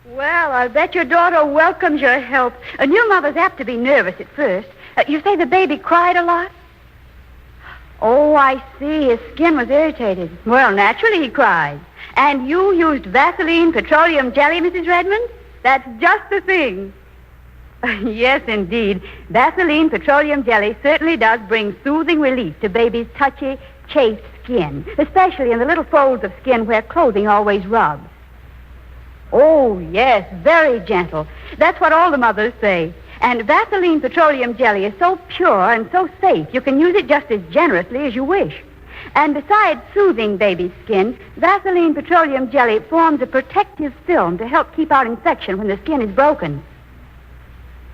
Well, I'll bet your daughter welcomes your help. New mothers apt to be nervous at first, You say the baby cried a lot? Oh, I see. His skin was irritated. Well, naturally he cried. And you used Vaseline petroleum jelly, Mrs. Redmond? That's just the thing. Yes, indeed. Vaseline petroleum jelly certainly does bring soothing relief to baby's touchy, chafed skin, especially in the little folds of skin where clothing always rubs. Oh, yes, very gentle. That's what all the mothers say. And Vaseline petroleum jelly is so pure and so safe, you can use it just as generously as you wish. And besides soothing baby's skin, Vaseline petroleum jelly forms a protective film to help keep out infection when the skin is broken.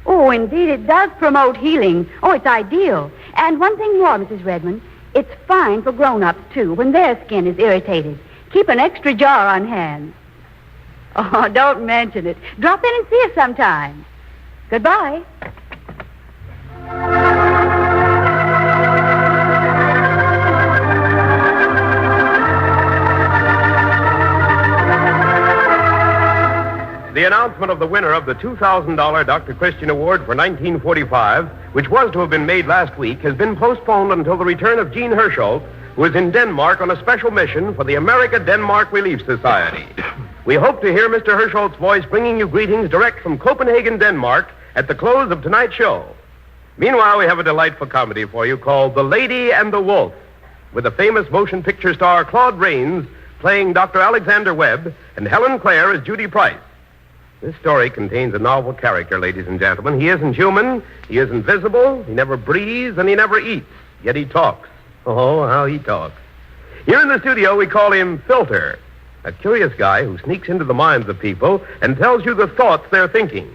Oh, indeed, it does promote healing. Oh, it's ideal. And one thing more, Mrs. Redmond, it's fine for grown-ups, too, when their skin is irritated. Keep an extra jar on hand. Oh, don't mention it. Drop in and see us sometime. Goodbye. The announcement of the winner of the $2,000 Dr. Christian Award for 1945, which was to have been made last week, has been postponed until the return of Gene Hersholt, who is in Denmark on a special mission for the America-Denmark Relief Society. We hope to hear Mr. Hersholt's voice bringing you greetings direct from Copenhagen, Denmark, at the close of tonight's show. Meanwhile, we have a delightful comedy for you called The Lady and the Wolf, with the famous motion picture star Claude Rains playing Dr. Alexander Webb and Helen Clare as Judy Price. This story contains a novel character, ladies and gentlemen. He isn't human, he isn't visible, he never breathes, and he never eats, yet he talks. Oh, how he talks. Here in the studio, we call him Filter, a curious guy who sneaks into the minds of people and tells you the thoughts they're thinking,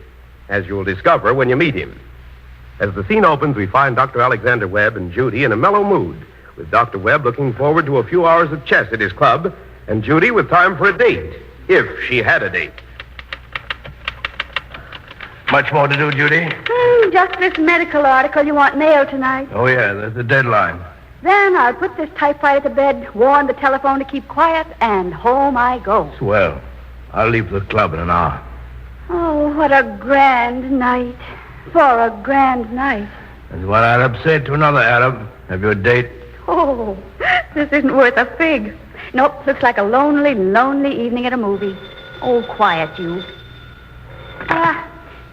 as you'll discover when you meet him. As the scene opens, we find Dr. Alexander Webb and Judy in a mellow mood, with Dr. Webb looking forward to a few hours of chess at his club, and Judy with time for a date, if she had a date. Much more to do, Judy? Just this medical article you want mailed tonight. Oh, yeah, there's the deadline. Then I'll put this typewriter to bed, warn the telephone to keep quiet, and home I go. Swell. I'll leave the club in an hour. Oh, what a grand night. For a grand night. That's what Arab said to another Arab. Have you a date? Oh, this isn't worth a fig. Nope, looks like a lonely, lonely evening at a movie. Oh, quiet, you.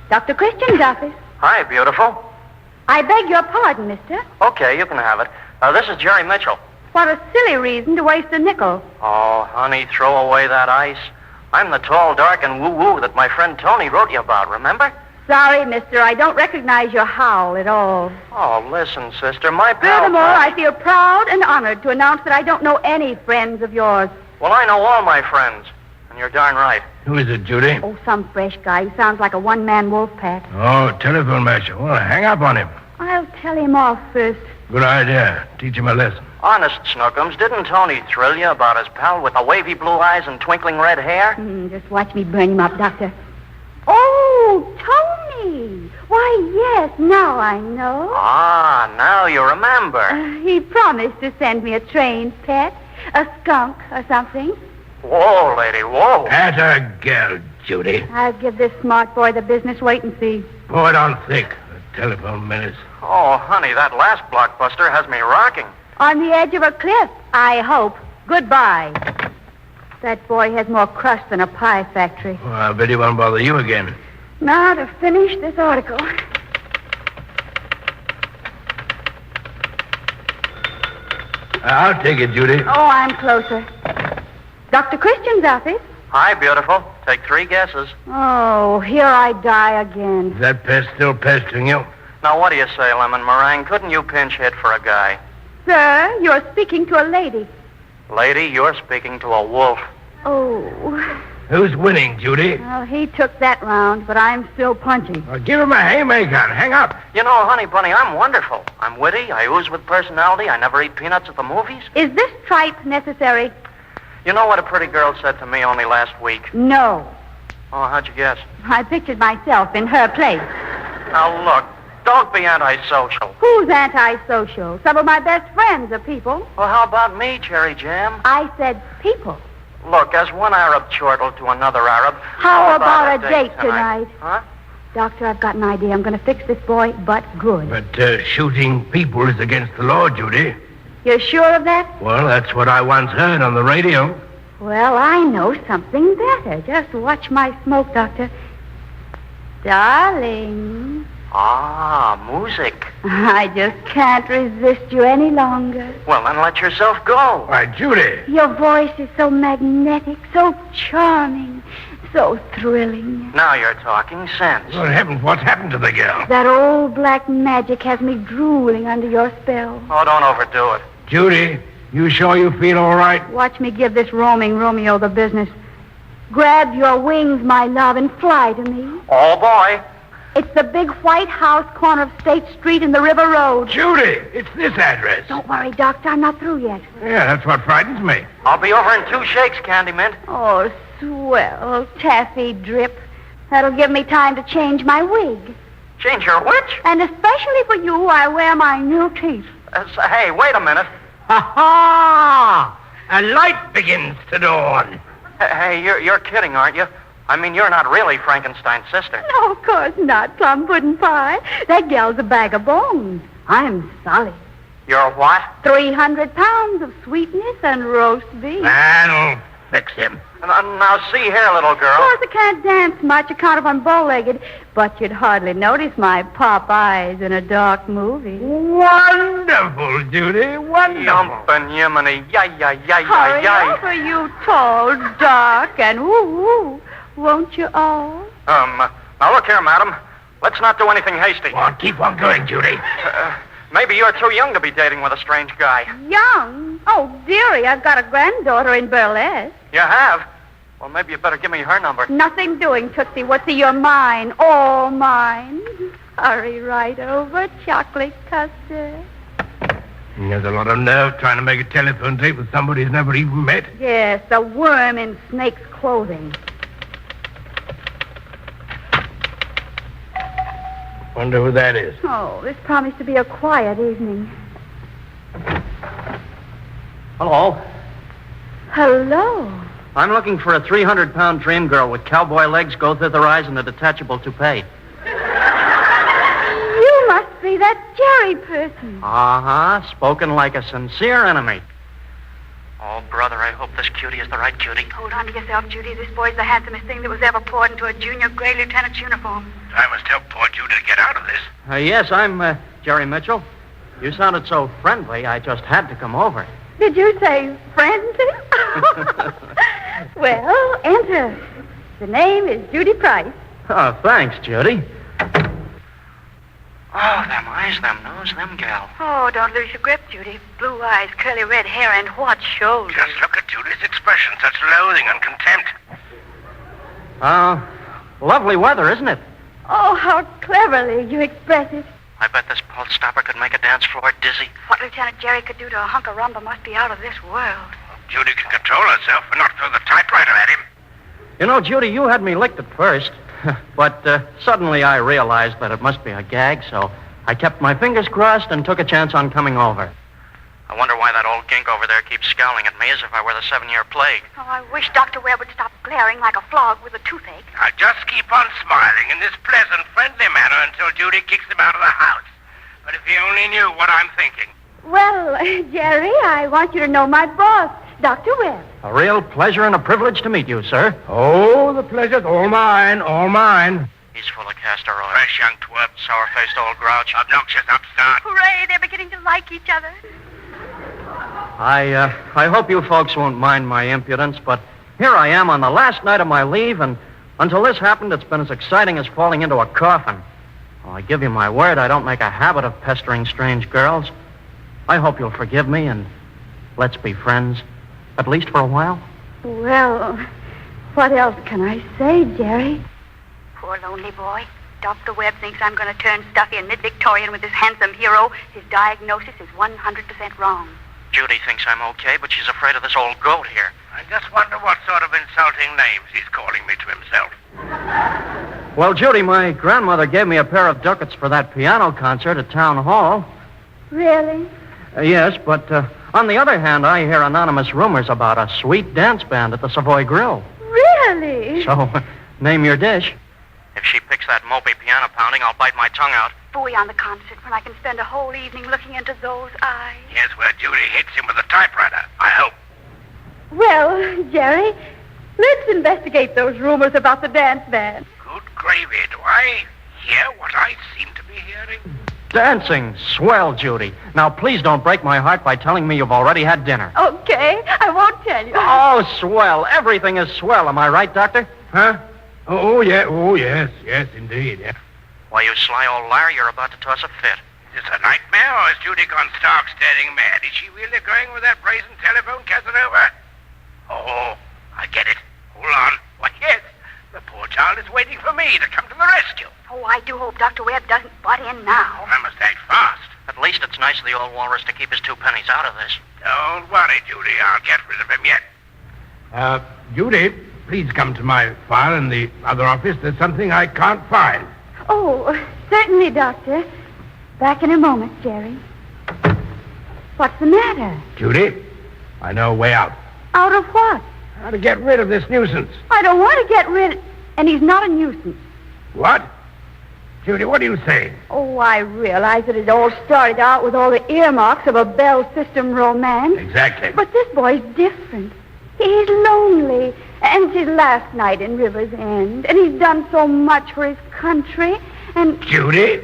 Dr. Christian's office. Hi, beautiful. I beg your pardon, mister. Okay, you can have it. This is Jerry Mitchell. What a silly reason to waste a nickel. Oh, honey, throw away that ice. I'm the tall, dark, and woo-woo that my friend Tony wrote you about, remember? Sorry, mister, I don't recognize your howl at all. Oh, listen, sister, my pal... Furthermore, I feel proud and honored to announce that I don't know any friends of yours. Well, I know all my friends, and you're darn right. Who is it, Judy? Oh, some fresh guy. He sounds like a one-man wolf pack. Oh, telephone matcher. Well, hang up on him. I'll tell him off first. Good idea. Teach him a lesson. Honest, Snookums, didn't Tony thrill you about his pal with the wavy blue eyes and twinkling red hair? Just watch me burn him up, Doctor. Oh, Tony! Why, yes, now I know. Ah, now you remember. He promised to send me a trained pet, a skunk or something. Whoa, lady, whoa. At a girl, Judy. I'll give this smart boy the business. Wait and see. Pour it on thick. The telephone menace. Oh, honey, that last blockbuster has me rocking. On the edge of a cliff, I hope. Goodbye. That boy has more crust than a pie factory. Well, I bet he won't bother you again. Now to finish this article. I'll take it, Judy. Oh, I'm closer. Dr. Christian's office. Hi, beautiful. Take 3 guesses. Oh, here I die again. Is that pest still pestering you? Now, what do you say, Lemon Meringue? Couldn't you pinch hit for a guy? Sir, you're speaking to a lady. Lady, you're speaking to a wolf. Oh. Who's winning, Judy? Well, he took that round, but I'm still punching. Well, give him a haymaker. Hang up. You know, honey bunny, I'm wonderful. I'm witty. I ooze with personality. I never eat peanuts at the movies. Is this tripe necessary? You know what a pretty girl said to me only last week? No. Oh, how'd you guess? I pictured myself in her place. Now, look, don't be antisocial. Who's antisocial? Some of my best friends are people. Well, how about me, Cherry Jam? I said people. Look, as one Arab chortled to another Arab... How about a date tonight? Huh? Doctor, I've got an idea. I'm going to fix this boy, but good. But shooting people is against the law, Judy. You're sure of that? Well, that's what I once heard on the radio. Well, I know something better. Just watch my smoke, Doctor. Darling. Ah, music. I just can't resist you any longer. Well, then let yourself go. Why, Judy. Your voice is so magnetic, so charming, so thrilling. Now you're talking sense. Good heavens, what's happened to the girl? That old black magic has me drooling under your spell. Oh, don't overdo it. Judy, you sure you feel all right? Watch me give this roaming Romeo the business. Grab your wings, my love, and fly to me. Oh, boy. It's the big white house, corner of State Street and the River Road. Judy, it's this address. Don't worry, Doctor. I'm not through yet. Yeah, that's what frightens me. I'll be over in 2 shakes, Candy Mint. Oh, swell. Taffy drip. That'll give me time to change my wig. Change your which? And especially for you, I wear my new teeth. Hey, wait a minute. Ha-ha! A light begins to dawn. Hey, you're kidding, aren't you? I mean, you're not really Frankenstein's sister. No, of course not, plum pudding pie. That gal's a bag of bones. I'm solid. You're what? 300 pounds of sweetness and roast beef. That'll fix him. Now, see here, little Of girl. course, I can't dance much account of I'm bow-legged, but you'd hardly notice my pop eyes in a dark movie. Wonderful, Judy, wonderful. Yumpin' Yiminy, yay. Hurry up, are you tall, dark, and woo-woo, won't you all? Now look here, madam. Let's not do anything hasty. Well, keep on going, Judy. Maybe you're too young to be dating with a strange guy. Young? Oh, dearie, I've got a granddaughter in burlesque. You have? Well, maybe you better give me her number. Nothing doing, Tootsie. What's you're mine, all mine. Hurry right over, chocolate custard. He has a lot of nerve trying to make a telephone tape with somebody he's never even met. Yes, a worm in snake's clothing. Wonder who that is. Oh, this promised to be a quiet evening. Hello. Hello. I'm looking for a 300-pound dream girl with cowboy legs, go thither eyes, and a detachable toupee. You must be that Jere person. Uh-huh. Spoken like a sincere enemy. Oh, brother, I hope this cutie is the right cutie. Hold on to yourself, Judy. This boy's the handsomest thing that was ever poured into a junior gray lieutenant's uniform. I must help poor Judy to get out of this. Yes, I'm Jerry Mitchell. You sounded so friendly, I just had to come over. Did you say friendly? Well, enter. The name is Judy Price. Oh, thanks, Judy. Oh, them eyes, them nose, them gal. Oh, don't lose your grip, Judy. Blue eyes, curly red hair, and what shoulders. Just look at Judy's expression, such loathing and contempt. Lovely weather, isn't it? Oh, how cleverly you express it. I bet this pulse stopper could make a dance floor dizzy. What Lieutenant Jere could do to a hunk of rumba must be out of this world. Judy can control herself and not throw the typewriter at him. You know, Judy, you had me licked at first. But suddenly I realized that it must be a gag, so I kept my fingers crossed and took a chance on coming over. I wonder why that old gink over there keeps scowling at me as if I were the 7-year plague. Oh, I wish Dr. Webb would stop glaring like a frog with a toothache. I'll just keep on smiling in this pleasant, friendly manner until Judy kicks him out of the house. But if he only knew what I'm thinking. Well, Jere, I want you to know my boss, Dr. Webb. A real pleasure and a privilege to meet you, sir. Oh, the pleasure's all mine, all mine. He's full of castor oil. Fresh young twerp. Sour-faced old grouch. Obnoxious upstart. Hooray, they're beginning to like each other. I hope you folks won't mind my impudence, but here I am on the last night of my leave, and until this happened, it's been as exciting as falling into a coffin. Well, I give you my word, I don't make a habit of pestering strange girls. I hope you'll forgive me, and let's be friends, at least for a while. Well, what else can I say, Jere? Poor lonely boy. Dr. Webb thinks I'm going to turn stuffy and mid-Victorian with this handsome hero. His diagnosis is 100% wrong. Judy thinks I'm okay, but she's afraid of this old goat here. I just wonder what sort of insulting names he's calling me to himself. Well, Judy, my grandmother gave me a pair of ducats for that piano concert at Town Hall. Really? Yes, but on the other hand, I hear anonymous rumors about a sweet dance band at the Savoy Grill. Really? So, name your dish. If she picks that mopey piano pounding, I'll bite my tongue out. Boy on the concert when I can spend a whole evening looking into those eyes. Here's where Judy hits him with a typewriter, I hope. Well, Jerry, let's investigate those rumors about the dance band. Good gravy. Do I hear what I seem to be hearing? Dancing? Swell, Judy. Now, please don't break my heart by telling me you've already had dinner. Okay, I won't tell you. Oh, swell. Everything is swell. Am I right, Doctor? Huh? Oh, yeah. Oh, yes, indeed. Yeah. Why, you sly old liar, you're about to toss a fit. Is this a nightmare, or has Judy gone stark staring mad? Is she really going with that brazen telephone Casanova? Oh, I get it. Hold on. Why, yes. The poor child is waiting for me to come to the rescue. Oh, I do hope Dr. Webb doesn't butt in now. I must act fast. At least it's nice of the old walrus to keep his 2 pennies out of this. Don't worry, Judy. I'll get rid of him yet. Judy, please come to my file in the other office. There's something I can't find. Oh, certainly, Doctor. Back in a moment, Jerry. What's the matter? Judy, I know a way out. Out of what? How to get rid of this nuisance. I don't want to get rid... And he's not a nuisance. What? Judy, what are you saying? Oh, I realize that it all started out with all the earmarks of a Bell System romance. Exactly. But this boy's different. He's lonely. And it's his last night in River's End. And he's done so much for his country. And... Judy,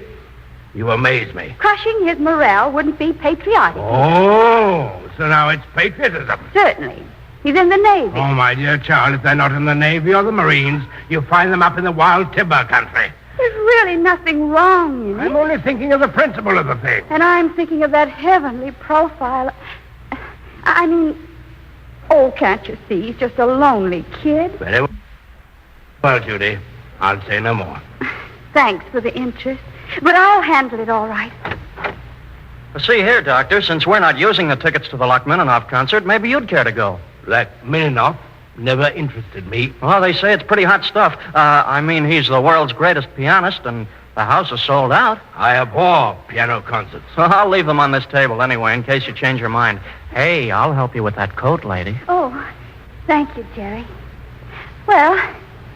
you amaze me. Crushing his morale wouldn't be patriotic. Oh, so now it's patriotism. Certainly. He's in the Navy. Oh, my dear child, if they're not in the Navy or the Marines, you find them up in the wild timber country. There's really nothing wrong in it. I'm only thinking of the principle of the thing. And I'm thinking of that heavenly profile. I mean, oh, can't you see? He's just a lonely kid. Very well, Judy. I'll say no more. Thanks for the interest. But I'll handle it all right. See here, Doctor, since we're not using the tickets to the Rachmaninoff concert, maybe you'd care to go. Rachmaninoff never interested me. Well, they say it's pretty hot stuff. I mean, he's the world's greatest pianist, and the house is sold out. I abhor piano concerts. Well, I'll leave them on this table anyway, in case you change your mind. Hey, I'll help you with that coat, lady. Oh, thank you, Jerry. Well,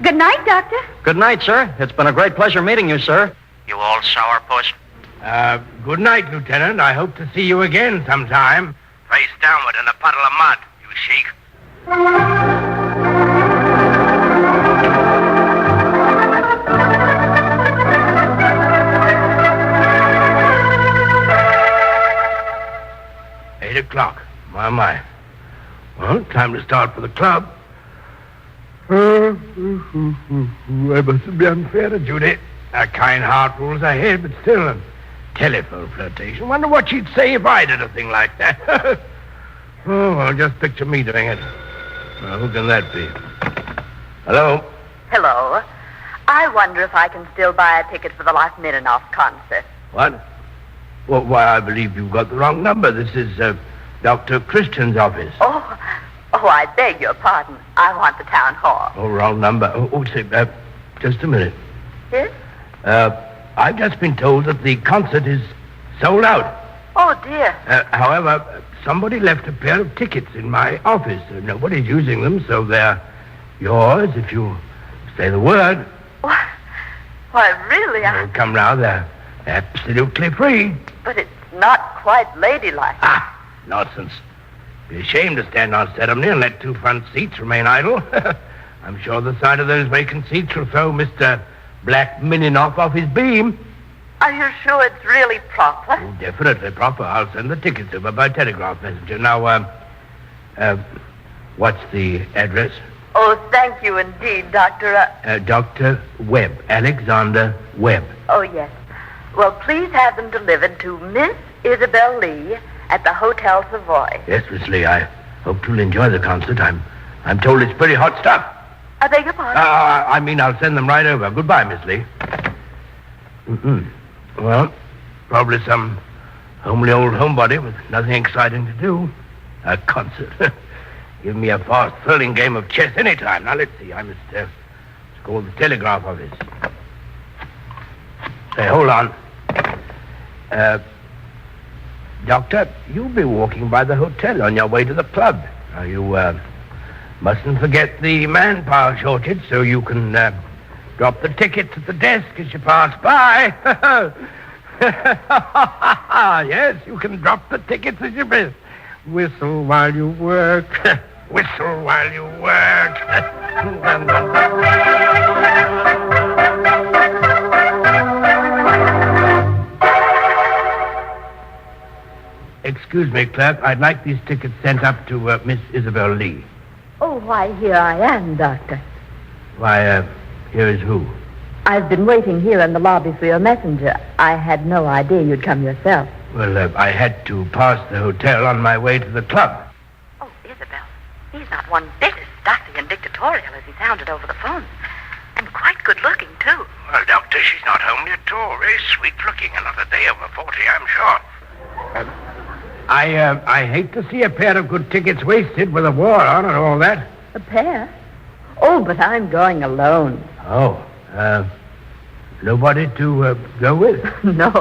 good night, Doctor. Good night, sir. It's been a great pleasure meeting you, sir. You old sourpuss. Good night, Lieutenant. I hope to see you again sometime. Face downward in a puddle of mud, you sheik. Eight o'clock. My. Well, time to start for the club. I mustn't be unfair to Judy. Her kind heart rules her head, but still, a telephone flirtation. Wonder what she'd say if I did a thing like that. Oh, well, just picture me doing it. Well, who can that be? Hello? Hello. I wonder if I can still buy a ticket for the Rachmaninoff concert. What? Well, why, I believe you've got the wrong number. This is Dr. Christian's office. Oh, I beg your pardon. I want the town hall. Oh, wrong number. Say, just a minute. Yes? I've just been told that the concert is sold out. Oh, dear. However, somebody left a pair of tickets in my office. Nobody's using them, so they're yours if you say the word. Why, really? Come now, they're absolutely free. But it's not quite ladylike. Nonsense. Be ashamed to stand on ceremony and let 2 front seats remain idle. I'm sure the sight of those vacant seats will throw Mr. Rachmaninoff off his beam. Are you sure it's really proper? Oh, definitely proper. I'll send the tickets over by telegraph messenger. Now, what's the address? Oh, thank you indeed, Doctor. Dr. Webb, Alexander Webb. Oh, yes. Well, please have them delivered to Miss Isabel Lee at the Hotel Savoy. Yes, Miss Lee, I hope you'll enjoy the concert. I'm told it's pretty hot stuff. I beg your pardon? I mean, I'll send them right over. Goodbye, Miss Lee. Well, probably some homely old homebody with nothing exciting to do. A concert. Give me a fast, thrilling game of chess any time. Now, let's see. I must call the telegraph office. Say, hold on. Doctor, you'll be walking by the hotel on your way to the club. Now, you mustn't forget the manpower shortage, so you can Drop the tickets at the desk as you pass by. Yes, you can drop the tickets as you pass. Whistle while you work. Whistle while you work. Excuse me, clerk. I'd like these tickets sent up to Miss Isabel Lee. Oh, why, here I am, Doctor. Why, here is who? I've been waiting here in the lobby for your messenger. I had no idea you'd come yourself. Well, I had to pass the hotel on my way to the club. Oh, Isabel, he's not one bit as stuffy and dictatorial as he sounded over the phone. And quite good-looking, too. Well, Doctor, she's not homely at all. Very sweet-looking. Another day over 40, I'm sure. I hate to see a pair of good tickets wasted with a war on and all that. A pair? Oh, but I'm going alone. Oh, nobody to go with? No,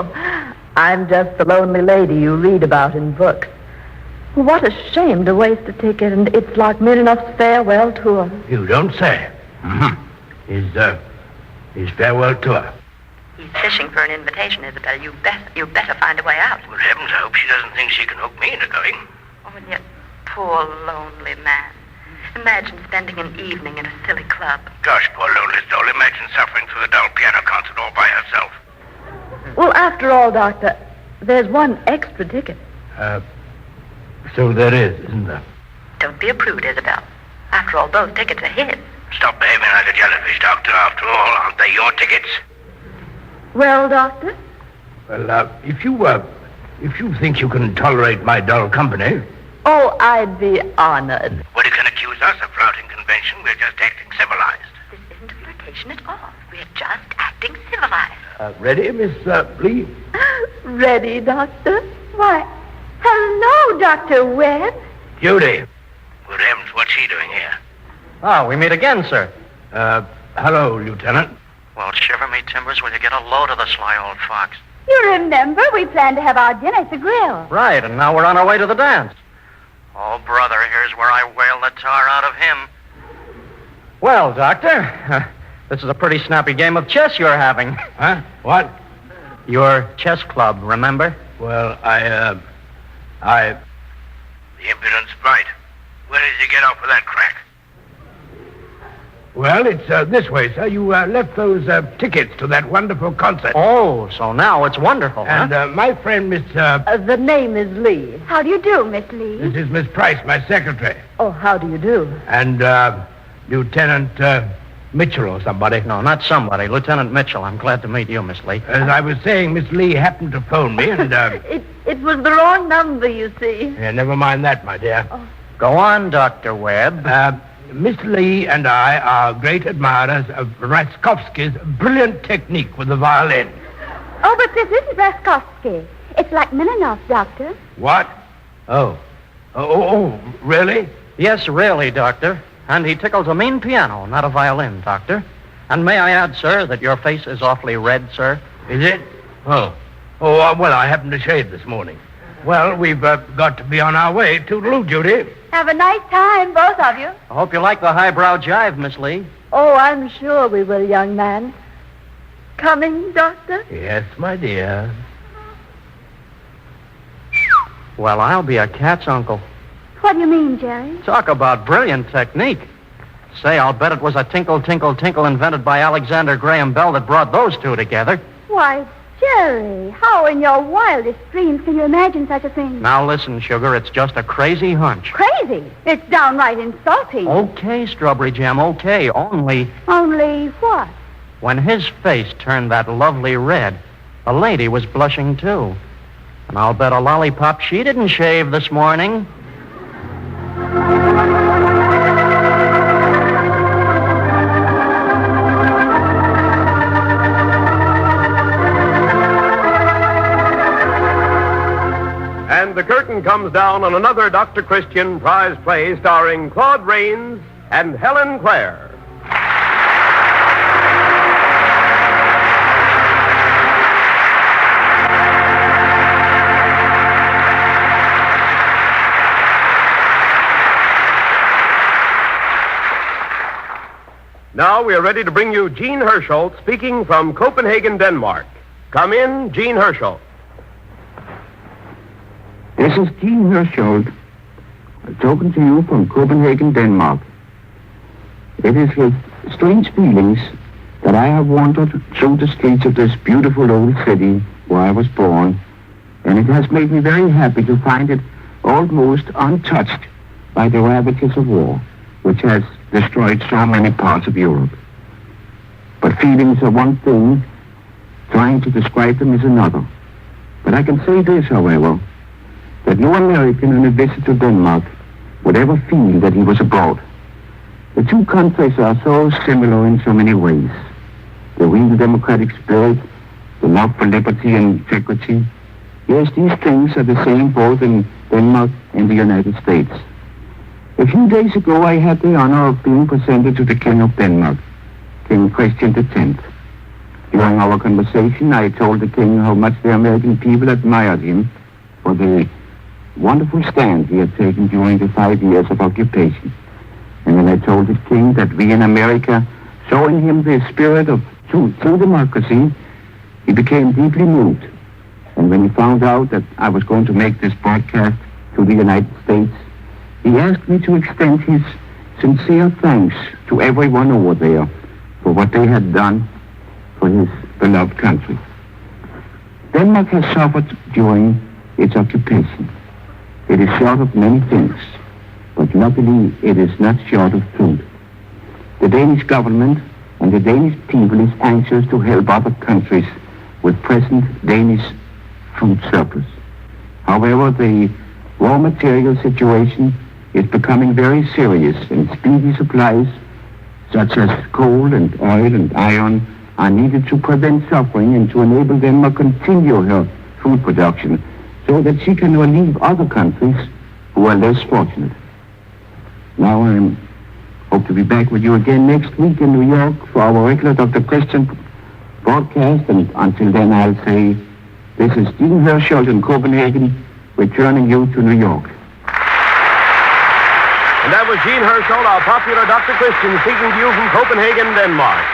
I'm just the lonely lady you read about in books. What a shame to waste a ticket, and it's like Mironeff's farewell tour. You don't say. Mm-hmm. His farewell tour. He's fishing for an invitation, Isabel. You better find a way out. Good heavens, I hope she doesn't think she can hook me into going. Oh, and yet, poor lonely man. Imagine spending an evening in a silly club. Gosh, poor lonely soul. Imagine suffering through the dull piano concert all by herself. Well, after all, Doctor, there's one extra ticket. So there is, isn't there? Don't be a prude, Isabel. After all, those tickets are his. Stop behaving like a jellyfish, Doctor. After all, aren't they your tickets? Well, Doctor? Well, if you think you can tolerate my dull company... Oh, I'd be honored. Well, you can accuse us of flouting convention. We're just acting civilized. This isn't a flirtation at all. We're just acting civilized. Ready, Miss Lee? Ready, Doctor? Why, hello, Dr. Webb. Judy. Good heavens, what's she doing here? Oh, we meet again, sir. Hello, Lieutenant. Well, shiver me timbers, will you get a load of the sly old fox? You remember, we planned to have our dinner at the grill. Right, and now we're on our way to the dance. Oh, brother, here's where I wail the tar out of him. Well, Doctor, this is a pretty snappy game of chess you're having. Huh? What? Your chess club, remember? Well, The impudence bite. Where did you get off with that crack? Well, it's this way, sir. You left those tickets to that wonderful concert. Oh, so now it's wonderful, And my friend, Miss... The name is Lee. How do you do, Miss Lee? This is Miss Price, my secretary. Oh, how do you do? And Lieutenant Mitchell or somebody. No, not somebody. Lieutenant Mitchell. I'm glad to meet you, Miss Lee. As I was saying, Miss Lee happened to phone me and... It was the wrong number, you see. Yeah, never mind that, my dear. Oh. Go on, Dr. Webb. Miss Lee and I are great admirers of Raskowski's brilliant technique with the violin. Oh, but this isn't Raskowski. It's like Mironov, Doctor. What? Oh, really? Yes, really, Doctor. And he tickles a mean piano, not a violin, Doctor. And may I add, sir, that your face is awfully red, sir? Is it? Oh, well, I happened to shave this morning. Well, we've got to be on our way. Toodaloo, Judy. Have a nice time, both of you. I hope you like the highbrow jive, Miss Lee. Oh, I'm sure we will, young man. Coming, Doctor? Yes, my dear. Well, I'll be a cat's uncle. What do you mean, Jerry? Talk about brilliant technique. Say, I'll bet it was a tinkle, tinkle, tinkle invented by Alexander Graham Bell that brought those two together. Why, Jerry, how in your wildest dreams can you imagine such a thing? Now listen, Sugar, it's just a crazy hunch. Crazy. It's downright insulting. Okay, Strawberry Jam, okay. Only what? when his face turned that lovely red, the lady was blushing too. And I'll bet a lollipop she didn't shave this morning. And the curtain comes down on another Dr. Christian prize play starring Claude Rains and Helen Clare. Now we are ready to bring you Gene Hersholt speaking from Copenhagen, Denmark. Come in, Gene Hersholt. This is Gene Hersholt, talking to you from Copenhagen, Denmark. It is with strange feelings that I have wandered through the streets of this beautiful old city where I was born, and it has made me very happy to find it almost untouched by the ravages of war, which has destroyed so many parts of Europe. But feelings are one thing, trying to describe them is another. But I can say this, however, that no American on a visit to Denmark would ever feel that he was abroad. The two countries are so similar in so many ways. The real democratic spirit, the love for liberty and integrity. Yes, these things are the same both in Denmark and the United States. A few days ago, I had the honor of being presented to the King of Denmark, King Christian X. During our conversation, I told the King how much the American people admired him for the wonderful stand he had taken during the 5 years of occupation. And then I told the King that we in America saw in him the spirit of true democracy. He became deeply moved. And when he found out that I was going to make this broadcast to the United States, he asked me to extend his sincere thanks to everyone over there for what they had done for his beloved country. Denmark has suffered during its occupation. It is short of many things, but luckily it is not short of truth. The Danish government and the Danish people is anxious to help other countries with present Danish food surplus. However, the raw material situation is becoming very serious, and speedy supplies such as coal and oil and iron are needed to prevent suffering and to enable them to continue her food production so that she can relieve other countries who are less fortunate. Now I hope to be back with you again next week in New York for our regular Dr. Christian broadcast, and until then I'll say this is Gene Hersholt in Copenhagen, returning you to New York. And that was Gene Hersholt, our popular Dr. Christian, speaking to you from Copenhagen, Denmark.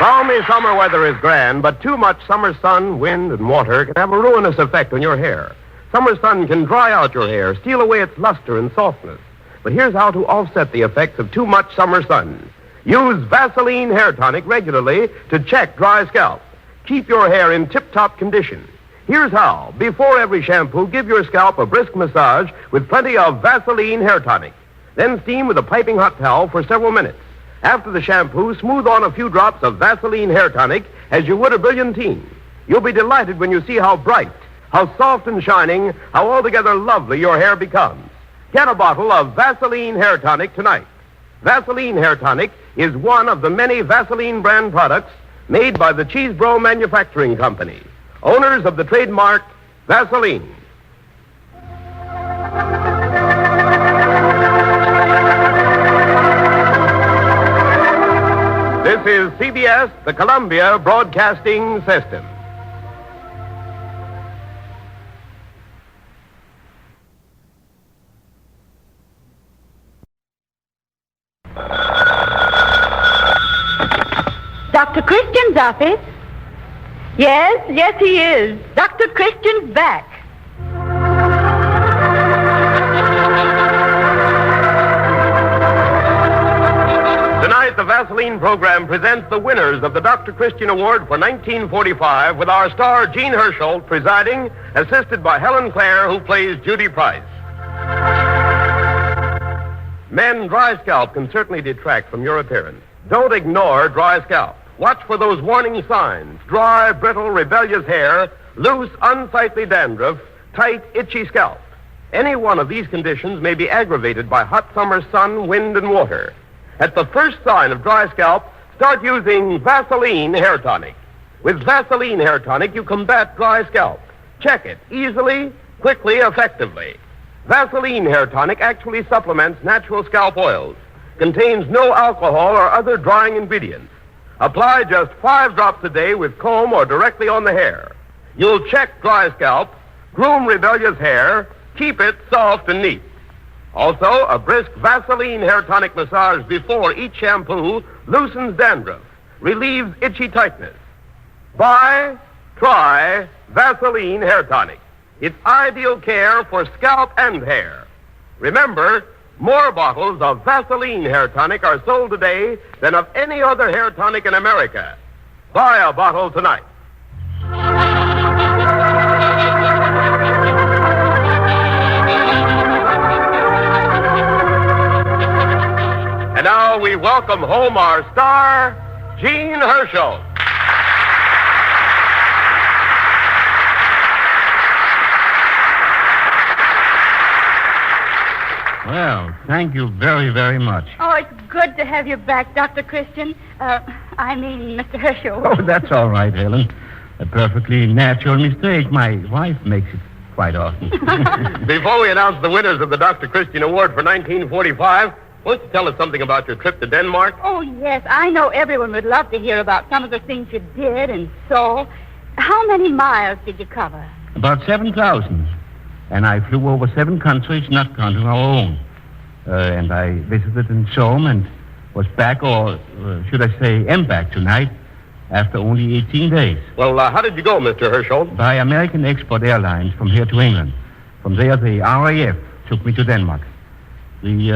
Balmy summer weather is grand, but too much summer sun, wind, and water can have a ruinous effect on your hair. Summer sun can dry out your hair, steal away its luster and softness. But here's how to offset the effects of too much summer sun. Use Vaseline hair tonic regularly to check dry scalp. Keep your hair in tip-top condition. Here's how. Before every shampoo, give your scalp a brisk massage with plenty of Vaseline hair tonic. Then steam with a piping hot towel for several minutes. After the shampoo, smooth on a few drops of Vaseline hair tonic as you would a brilliantine. You'll be delighted when you see how bright, how soft and shining, how altogether lovely your hair becomes. Get a bottle of Vaseline hair tonic tonight. Vaseline hair tonic is one of the many Vaseline brand products made by the Cheesebro Manufacturing Company, owners of the trademark Vaseline. This is CBS, the Columbia Broadcasting System. Dr. Christian's office? Yes, he is. Dr. Christian's back. Tonight, the Vaseline program presents the winners of the Dr. Christian Award for 1945 with our star Gene Hersholt presiding, assisted by Helen Clare, who plays Judy Price. Men, dry scalp can certainly detract from your appearance. Don't ignore dry scalp. Watch for those warning signs: dry, brittle, rebellious hair, loose, unsightly dandruff, tight, itchy scalp. Any one of these conditions may be aggravated by hot summer sun, wind, and water. At the first sign of dry scalp, start using Vaseline hair tonic. With Vaseline hair tonic, you combat dry scalp. Check it easily, quickly, effectively. Vaseline hair tonic actually supplements natural scalp oils, contains no alcohol or other drying ingredients. Apply just 5 drops a day with comb or directly on the hair. You'll check dry scalp, groom rebellious hair, keep it soft and neat. Also, a brisk Vaseline hair tonic massage before each shampoo loosens dandruff, relieves itchy tightness. Buy, try Vaseline Hair Tonic. It's ideal care for scalp and hair. Remember, more bottles of Vaseline Hair Tonic are sold today than of any other hair tonic in America. Buy a bottle tonight. And now we welcome home our star, Gene Herschel. Well, thank you very, very much. Oh, it's good to have you back, Dr. Christian. Mr. Herschel. Oh, that's all right, Helen. A perfectly natural mistake. My wife makes it quite often. Before we announce the winners of the Dr. Christian Award for 1945, won't you tell us something about your trip to Denmark? Oh, yes. I know everyone would love to hear about some of the things you did and saw. How many miles did you cover? About 7,000. And I flew over 7 countries, not counting our own. And I visited and saw them and was back, or should I say, am back tonight, after only 18 days. Well, how did you go, Mr. Herschel? By American Export Airlines from here to England. From there, the RAF took me to Denmark. We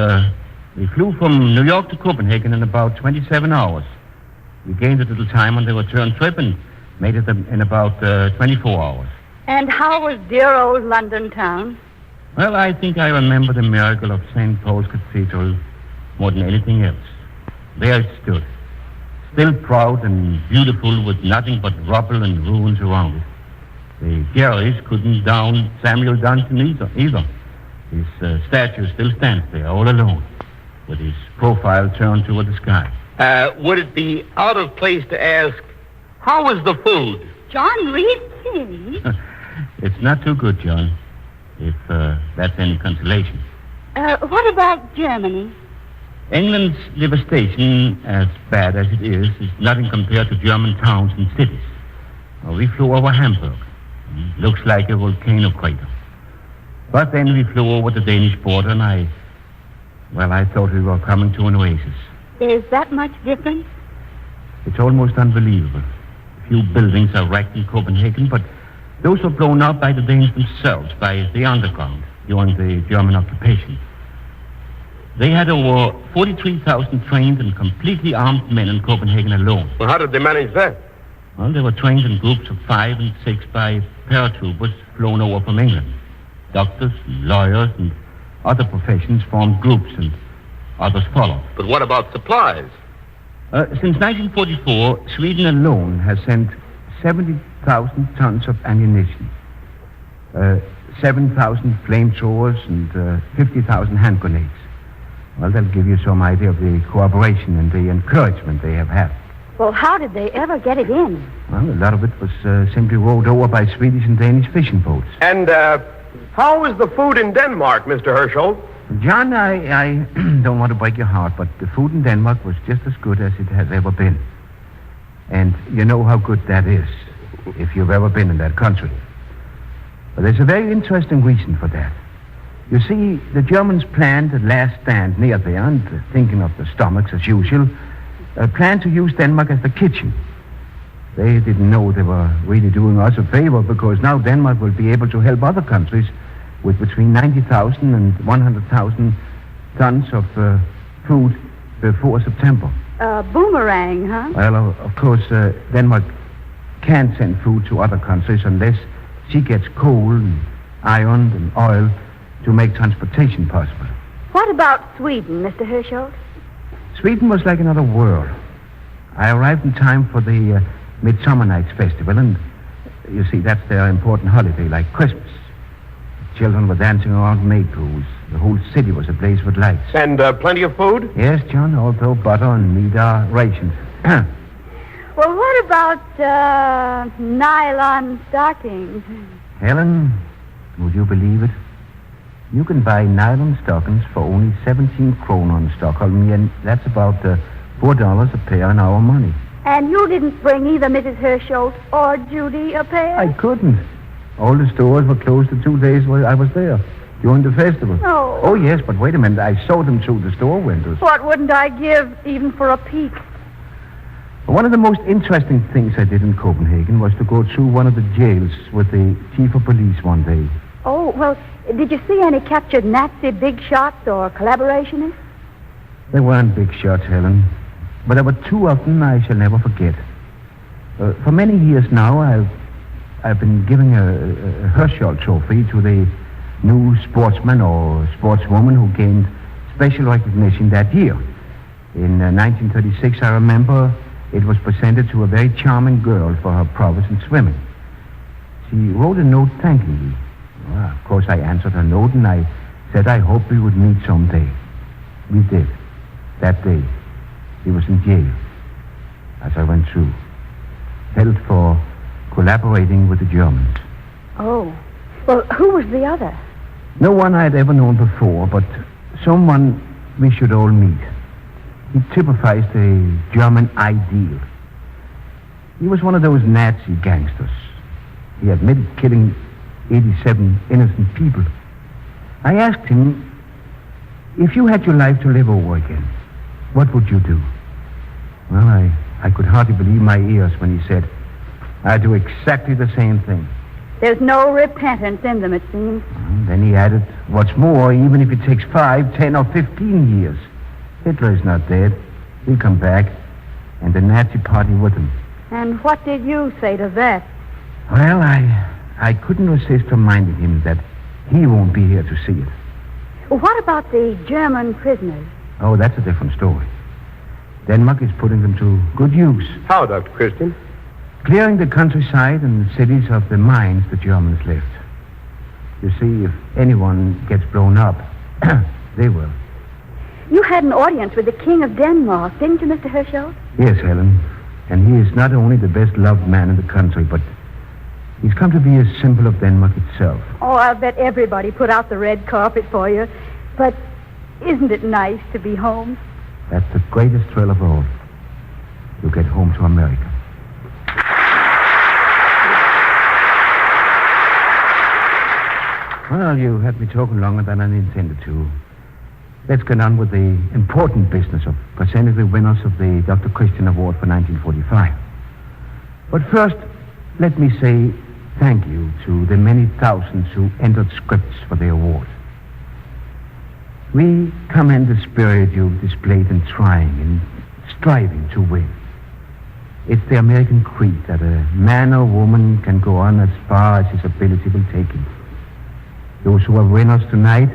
flew from New York to Copenhagen in about 27 hours. We gained a little time on the return trip and made it in about 24 hours. And how was dear old London town? Well, I think I remember the miracle of St. Paul's Cathedral more than anything else. There it stood, still proud and beautiful with nothing but rubble and ruins around it. The Jeres couldn't down Samuel Johnson either. His statue still stands there, all alone, with his profile turned toward the sky. Would it be out of place to ask, how was the food? John Reed King? It's not too good, John, if that's any consolation. What about Germany? England's devastation, as bad as it is nothing compared to German towns and cities. Well, we flew over Hamburg. It looks like a volcano crater. But then we flew over the Danish border, and I thought we were coming to an oasis. There's that much difference? It's almost unbelievable. A few buildings are wrecked in Copenhagen, but those were blown up by the Danes themselves, by the underground, during the German occupation. They had over 43,000 trained and completely armed men in Copenhagen alone. Well, how did they manage that? Well, they were trained in groups of 5 and 6 by paratroopers flown over from England. Doctors, lawyers, and other professions formed groups, and others followed. But what about supplies? Since 1944, Sweden alone has sent 70,000 tons of ammunition, 7,000 flamethrowers, and 50,000 hand grenades. Well, that'll give you some idea of the cooperation and the encouragement they have had. Well, how did they ever get it in? Well, a lot of it was simply rowed over by Swedish and Danish fishing boats. And how was the food in Denmark, Mr. Herschel? John, I don't want to break your heart, but the food in Denmark was just as good as it has ever been. And you know how good that is, if you've ever been in that country. But there's a very interesting reason for that. You see, the Germans planned a last stand near there, and thinking of the stomachs as usual, planned to use Denmark as the kitchen. They didn't know they were really doing us a favor, because now Denmark will be able to help other countries with between 90,000 and 100,000 tons of food before September. Boomerang, huh? Well, of course, Denmark can't send food to other countries unless she gets coal and iron and oil to make transportation possible. What about Sweden, Mr. Herschel? Sweden was like another world. I arrived in time for the Midsummer Nights Festival, and you see, that's their important holiday, like Christmas. Children were dancing around maypoles. The whole city was ablaze with lights. And plenty of food? Yes, John, although butter and meat are rations. Well, what about nylon stockings? Helen, would you believe it? You can buy nylon stockings for only 17 kroner in Stockholm, and that's about $4 a pair in our money. And you didn't bring either Mrs. Herschel or Judy a pair? I couldn't. All the stores were closed the 2 days while I was there, during the festival. Oh. Oh, yes, but wait a minute. I saw them through the store windows. What wouldn't I give even for a peek? One of the most interesting things I did in Copenhagen was to go through one of the jails with the chief of police one day. Oh, well, did you see any captured Nazi big shots or collaborationists? There weren't big shots, Helen, but there were two of them I shall never forget. For many years now, I've been giving a Herschel trophy to the new sportsman or sportswoman who gained special recognition that year. In 1936, I remember it was presented to a very charming girl for her prowess in swimming. She wrote a note thanking me. Well, of course, I answered her note, and I said I hoped we would meet someday. We did. That day, he was in jail as I went through, held for collaborating with the Germans. Oh. Well, who was the other? No one I had ever known before, but someone we should all meet. He typifies the German ideal. He was one of those Nazi gangsters. He admitted killing 87 innocent people. I asked him, if you had your life to live over again, what would you do? Well, I could hardly believe my ears when he said, I'd do exactly the same thing. There's no repentance in them, it seems. And then he added, what's more, even if it takes 5, 10, or 15 years, Hitler is not dead. He'll come back, and the Nazi party with him. And what did you say to that? Well, I couldn't resist reminding him that he won't be here to see it. What about the German prisoners? Oh, that's a different story. Denmark is putting them to good use. How, Dr. Christian? Clearing the countryside and cities of the mines the Germans left. You see, if anyone gets blown up, they will. You had an audience with the King of Denmark, didn't you, Mr. Herschel? Yes, Helen. And he is not only the best-loved man in the country, but he's come to be a symbol of Denmark itself. Oh, I'll bet everybody put out the red carpet for you. But isn't it nice to be home? That's the greatest thrill of all. You get home to America. Well, you had me talking longer than I intended to. Let's get on with the important business of presenting the winners of the Dr. Christian Award for 1945. But first, let me say thank you to the many thousands who entered scripts for the award. We commend the spirit you've displayed in trying and striving to win. It's the American creed that a man or woman can go on as far as his ability will take him. Those who are winners tonight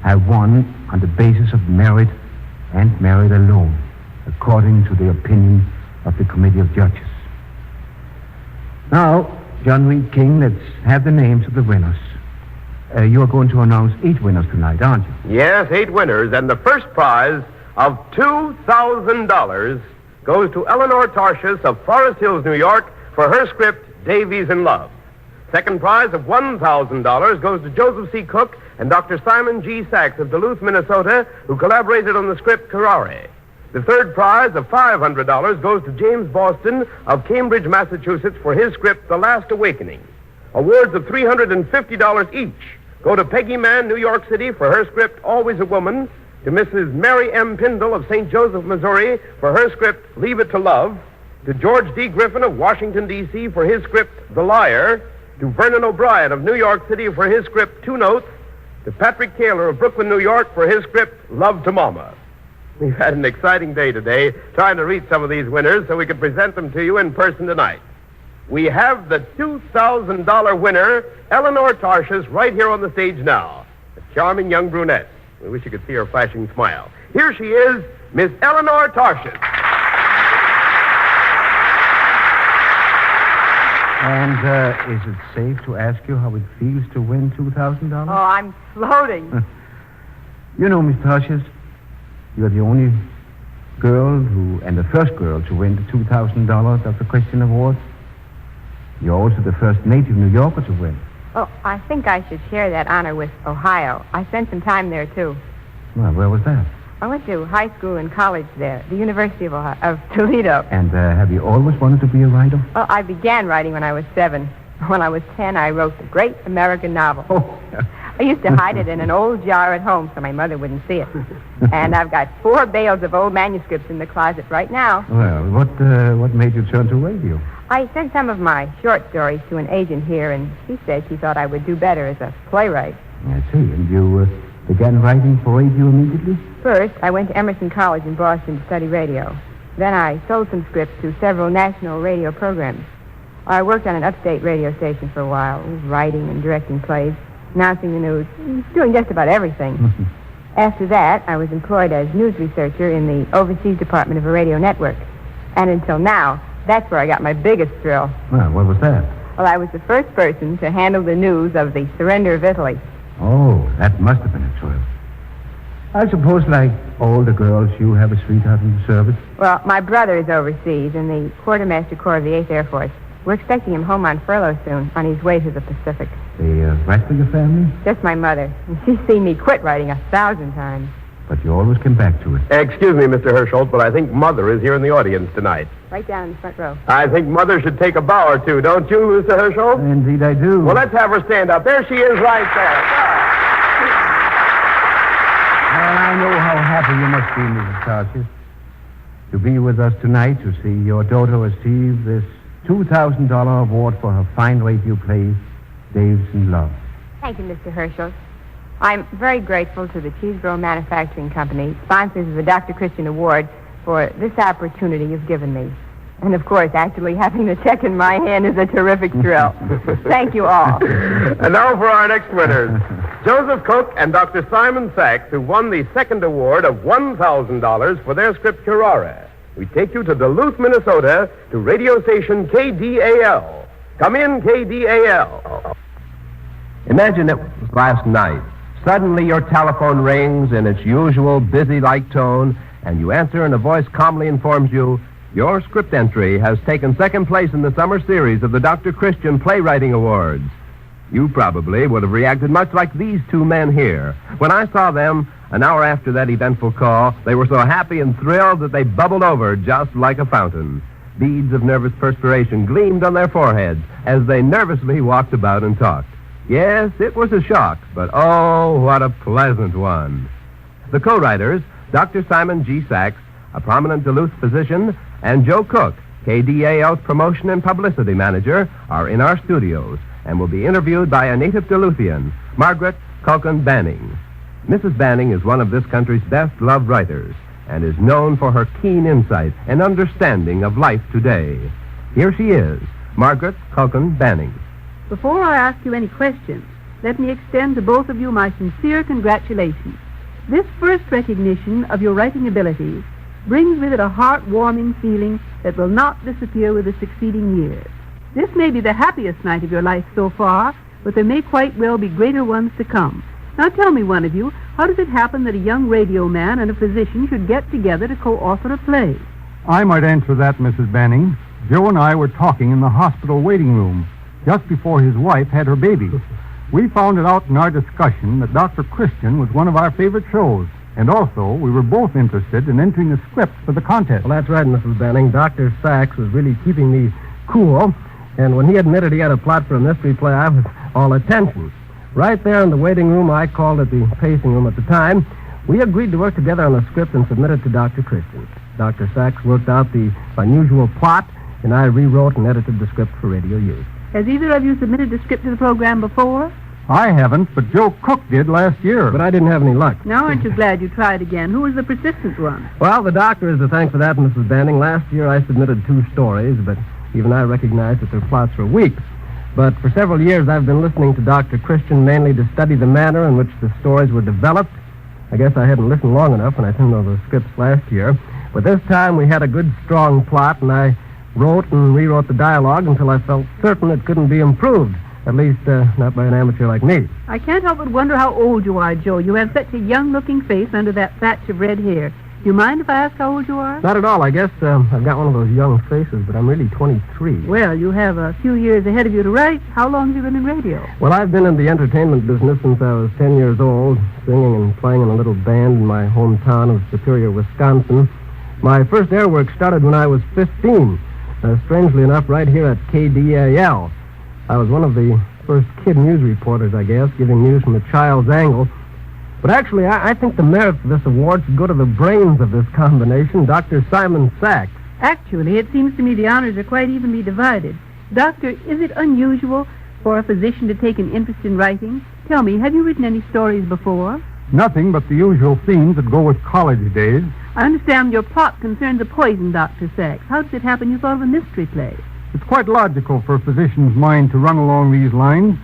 have won on the basis of merit and merit alone, according to the opinion of the Committee of Judges. Now, John Reed King, let's have the names of the winners. You are going to announce 8 winners tonight, aren't you? Yes, 8 winners, and the first prize of $2,000 goes to Eleanor Tarshis of Forest Hills, New York, for her script, Davies in Love. Second prize of $1,000 goes to Joseph C. Cook and Dr. Simon G. Sachs of Duluth, Minnesota, who collaborated on the script Curare. The third prize of $500 goes to James Boston of Cambridge, Massachusetts, for his script, The Last Awakening. Awards of $350 each go to Peggy Mann, New York City, for her script, Always a Woman, to Mrs. Mary M. Pindle of St. Joseph, Missouri, for her script, Leave It to Love, to George D. Griffin of Washington, D.C., for his script, The Liar, to Vernon O'Brien of New York City for his script, Two Notes, to Patrick Taylor of Brooklyn, New York, for his script, Love to Mama. We've had an exciting day today trying to reach some of these winners so we could present them to you in person tonight. We have the $2,000 winner, Eleanor Tarshis, right here on the stage now. A charming young brunette. We wish you could see her flashing smile. Here she is, Miss Eleanor Tarshis. And is it safe to ask you how it feels to win $2,000? Oh, I'm floating. You know, Miss Tarshis, you're the only girl and the first girl to win the $2,000 Dr. Christian Award. You're also the first native New Yorker to win. Oh, I think I should share that honor with Ohio. I spent some time there, too. Well, where was that? I went to high school and college there, the University of Toledo. And have you always wanted to be a writer? Well, I began writing when I was 7. When I was 10, I wrote the great American novel. Oh, I used to hide it in an old jar at home so my mother wouldn't see it. And I've got 4 bales of old manuscripts in the closet right now. Well, what made you turn to radio? I sent some of my short stories to an agent here, and she said she thought I would do better as a playwright. I see. And you began writing for radio immediately? First, I went to Emerson College in Boston to study radio. Then I sold some scripts to several national radio programs. I worked on an upstate radio station for a while, writing and directing plays, announcing the news, doing just about everything. After that, I was employed as news researcher in the overseas department of a radio network. And until now, that's where I got my biggest thrill. Well, what was that? Well, I was the first person to handle the news of the surrender of Italy. Oh, that must have been a thrill. I suppose, like all the girls, you have a sweetheart in the service? Well, my brother is overseas in the Quartermaster Corps of the 8th Air Force. We're expecting him home on furlough soon, on his way to the Pacific. The rest of your family? Just my mother. And she's seen me quit writing 1,000 times. But you always come back to it. Excuse me, Mr. Hirschholt, but I think Mother is here in the audience tonight. Right down in the front row. I think Mother should take a bow or two, don't you, Mr. Hirschholt? Indeed I do. Well, let's have her stand up. There she is right there. Well, I know how happy you must be, Mrs. Tarsis, to be with us tonight to see your daughter receive this $2,000 award for her fine radio play, Dave's in Love. Thank you, Mr. Hirschholt. I'm very grateful to the Cheeseboro Manufacturing Company, sponsors of the Dr. Christian Award, for this opportunity you've given me. And, of course, actually having the check in my hand is a terrific thrill. Thank you all. And now for our next winners. Joseph Cook and Dr. Simon Sachs, who won the second award of $1,000 for their script Curare. We take you to Duluth, Minnesota, to radio station KDAL. Come in, KDAL. Imagine it was last night. Suddenly your telephone rings in its usual busy-like tone, and you answer and a voice calmly informs you your script entry has taken second place in the summer series of the Dr. Christian Playwriting Awards. You probably would have reacted much like these two men here. When I saw them, an hour after that eventful call, they were so happy and thrilled that they bubbled over just like a fountain. Beads of nervous perspiration gleamed on their foreheads as they nervously walked about and talked. Yes, it was a shock, but oh, what a pleasant one. The co-writers, Dr. Simon G. Sachs, a prominent Duluth physician, and Joe Cook, KDAL's promotion and publicity manager, are in our studios and will be interviewed by a native Duluthian, Margaret Culkin Banning. Mrs. Banning is one of this country's best-loved writers and is known for her keen insight and understanding of life today. Here she is, Margaret Culkin Banning. Before I ask you any questions, let me extend to both of you my sincere congratulations. This first recognition of your writing abilities brings with it a heart-warming feeling that will not disappear with the succeeding years. This may be the happiest night of your life so far, but there may quite well be greater ones to come. Now tell me, one of you, how does it happen that a young radio man and a physician should get together to co-author a play? I might answer that, Mrs. Banning. Joe and I were talking in the hospital waiting room just before his wife had her baby. We found it out in our discussion that Dr. Christian was one of our favorite shows, and also we were both interested in entering a script for the contest. Well, that's right, Mrs. Banning. Dr. Sachs was really keeping me cool, and when he admitted he had a plot for a mystery play, I was all attention. Right there in the waiting room, I called it the pacing room at the time, we agreed to work together on a script and submit it to Dr. Christian. Dr. Sachs worked out the unusual plot, and I rewrote and edited the script for radio use. Has either of you submitted a script to the program before? I haven't, but Joe Cook did last year. But I didn't have any luck. Now, aren't you glad you tried again? Who was the persistent one? Well, the doctor is to thank for that, Mrs. Banning. Last year I submitted 2 stories, but even I recognized that their plots were weak. But for several years I've been listening to Dr. Christian mainly to study the manner in which the stories were developed. I guess I hadn't listened long enough when I turned over the scripts last year. But this time we had a good, strong plot, and I wrote and rewrote the dialogue until I felt certain it couldn't be improved. At least, not by an amateur like me. I can't help but wonder how old you are, Joe. You have such a young-looking face under that thatch of red hair. Do you mind if I ask how old you are? Not at all. I guess I've got one of those young faces, but I'm really 23. Well, you have a few years ahead of you to write. How long have you been in radio? Well, I've been in the entertainment business since I was 10 years old, singing and playing in a little band in my hometown of Superior, Wisconsin. My first air work started when I was 15. Strangely enough, right here at KDAL. I was one of the First kid news reporters, I guess, giving news from a child's angle. But actually, I think the merit for this award should go to the brains of this combination, Dr. Simon Sachs. Actually, it seems to me the honors are quite evenly divided. Doctor, is it unusual for a physician to take an interest in writing? Tell me, have you written any stories before? Nothing but the usual themes that go with college days. I understand your plot concerns a poison, Dr. Sachs. How did it happen you thought of a mystery play? It's quite logical for a physician's mind to run along these lines,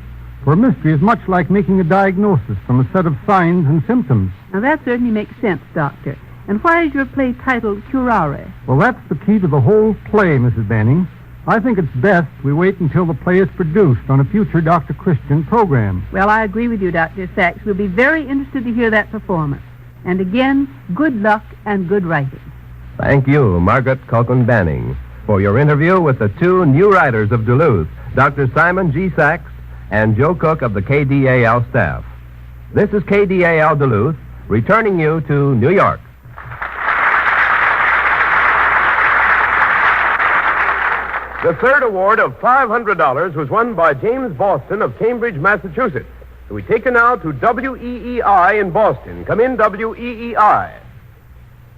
for a mystery is much like making a diagnosis from a set of signs and symptoms. Now, that certainly makes sense, Doctor. And why is your play titled Curare? Well, that's the key to the whole play, Mrs. Banning. I think it's best we wait until the play is produced on a future Dr. Christian program. Well, I agree with you, Dr. Sachs. We'll be very interested to hear that performance. And again, good luck and good writing. Thank you, Margaret Culkin Banning, for your interview with the two new writers of Duluth, Dr. Simon G. Sachs and Joe Cook of the KDAL staff. This is KDAL Duluth, returning you to New York. The third award of $500 was won by James Boston of Cambridge, Massachusetts. We take you now to WEEI in Boston. Come in, WEEI.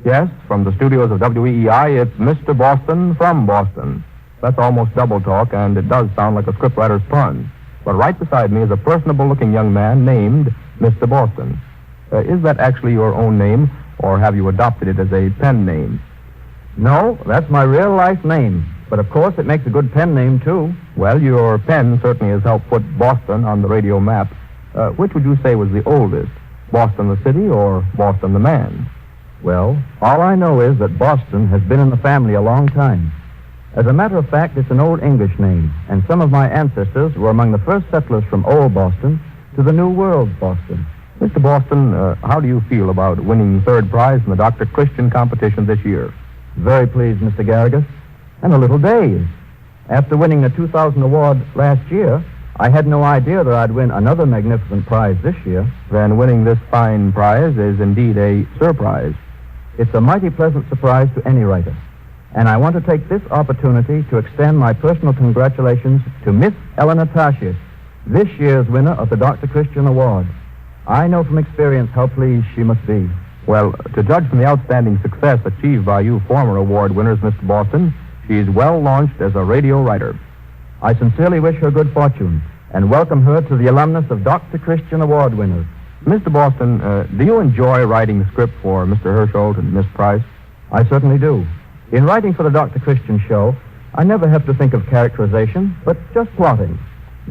Yes, from the studios of WEEI, it's Mr. Boston from Boston. That's almost double talk, and it does sound like a scriptwriter's pun. But right beside me is a personable-looking young man named Mr. Boston. Is that actually your own name, or have you adopted it as a pen name? No, that's my real-life name. But, of course, it makes a good pen name, too. Well, your pen certainly has helped put Boston on the radio map. Which would you say was the oldest, Boston the city or Boston the man? Well, all I know is that Boston has been in the family a long time. As a matter of fact, it's an old English name, and some of my ancestors were among the first settlers from Old Boston to the New World Boston. Mr. Boston, how do you feel about winning third prize in the Dr. Christian competition this year? Very pleased, Mr. Garrigus, and a little dazed. After winning the 2000 award last year, I had no idea that I'd win another magnificent prize this year. Then winning this fine prize is indeed a surprise. It's a mighty pleasant surprise to any writer. And I want to take this opportunity to extend my personal congratulations to Miss Eleanor Tashius, this year's winner of the Dr. Christian Award. I know from experience how pleased she must be. Well, to judge from the outstanding success achieved by you former award winners, Mr. Boston, she's well launched as a radio writer. I sincerely wish her good fortune and welcome her to the alumnus of Dr. Christian Award winners. Mr. Boston, do you enjoy writing the script for Mr. Hersholt and Miss Price? I certainly do. In writing for the Dr. Christian show, I never have to think of characterization, but just plotting.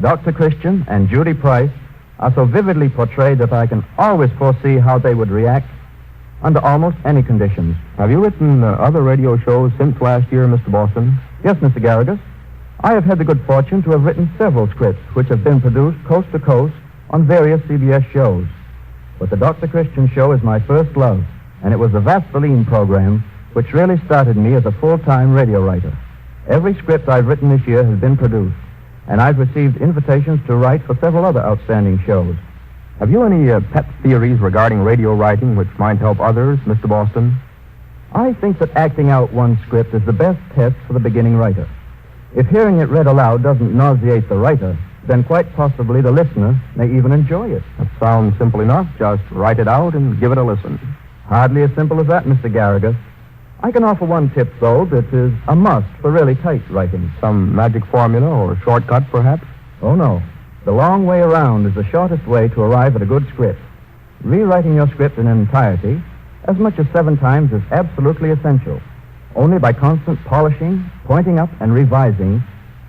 Dr. Christian and Judy Price are so vividly portrayed that I can always foresee how they would react under almost any conditions. Have you written other radio shows since last year, Mr. Boston? Yes, Mr. Garrigus. I have had the good fortune to have written several scripts which have been produced coast to coast on various CBS shows. But the Dr. Christian show is my first love, and it was the Vaseline program which really started me as a full-time radio writer. Every script I've written this year has been produced, and I've received invitations to write for several other outstanding shows. Have you any pet theories regarding radio writing which might help others, Mr. Boston? I think that acting out one script is the best test for the beginning writer. If hearing it read aloud doesn't nauseate the writer, then quite possibly the listener may even enjoy it. That sounds simple enough. Just write it out and give it a listen. Hardly as simple as that, Mr. Garrigus. I can offer one tip, though, that is a must for really tight writing. Some magic formula or shortcut, perhaps? Oh, no. The long way around is the shortest way to arrive at a good script. Rewriting your script in entirety, as much as 7 times, is absolutely essential. Only by constant polishing, pointing up, and revising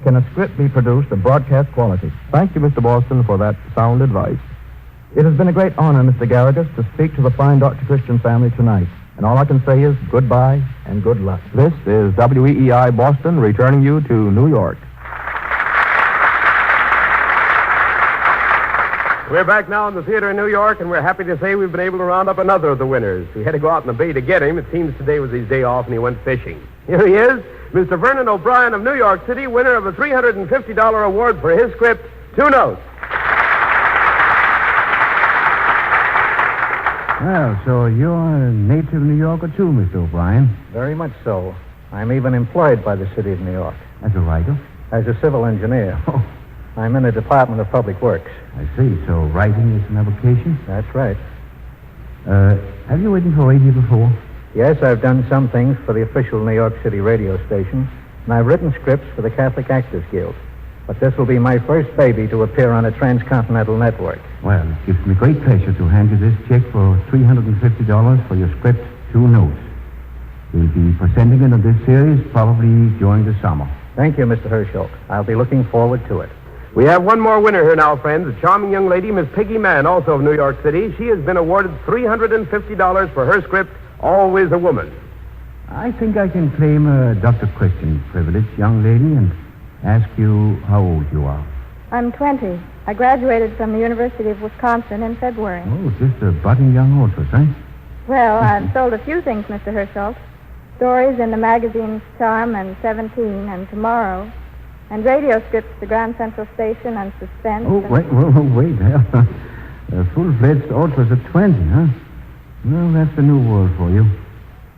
can a script be produced of broadcast quality. Thank you, Mr. Boston, for that sound advice. It has been a great honor, Mr. Garrigus, to speak to the fine Dr. Christian family tonight. And all I can say is goodbye and good luck. This is WEEI Boston returning you to New York. We're back now in the theater in New York, and we're happy to say we've been able to round up another of the winners. We had to go out in the bay to get him. It seems today was his day off, and he went fishing. Here he is, Mr. Vernon O'Brien of New York City, winner of a $350 award for his script, Two Notes. Well, so you're a native New Yorker, too, Mr. O'Brien. Very much so. I'm even employed by the city of New York. As a writer? As a civil engineer. Oh, I'm in the Department of Public Works. I see. So writing is an avocation? That's right. Have you written for radio before? Yes, I've done some things for the official New York City radio station, and I've written scripts for the Catholic Actors Guild. But this will be my first baby to appear on a transcontinental network. Well, it gives me great pleasure to hand you this check for $350 for your script, 2 notes. We'll be presenting it on this series probably during the summer. Thank you, Mr. Herschel. I'll be looking forward to it. We have one more winner here now, friends. A charming young lady, Miss Peggy Mann, also of New York City. She has been awarded $350 for her script, Always a Woman. I think I can claim a Dr. Christian privilege, young lady, and ask you how old you are. I'm 20. I graduated from the University of Wisconsin in February. Oh, just a budding young author, eh? Well, I've sold a few things, Mr. Herschel. Stories in the magazines Charm and 17 and Tomorrow, and radio scripts to Grand Central Station and Suspense. Oh, wait. A full-fledged author at 20, huh? Well, that's a new world for you.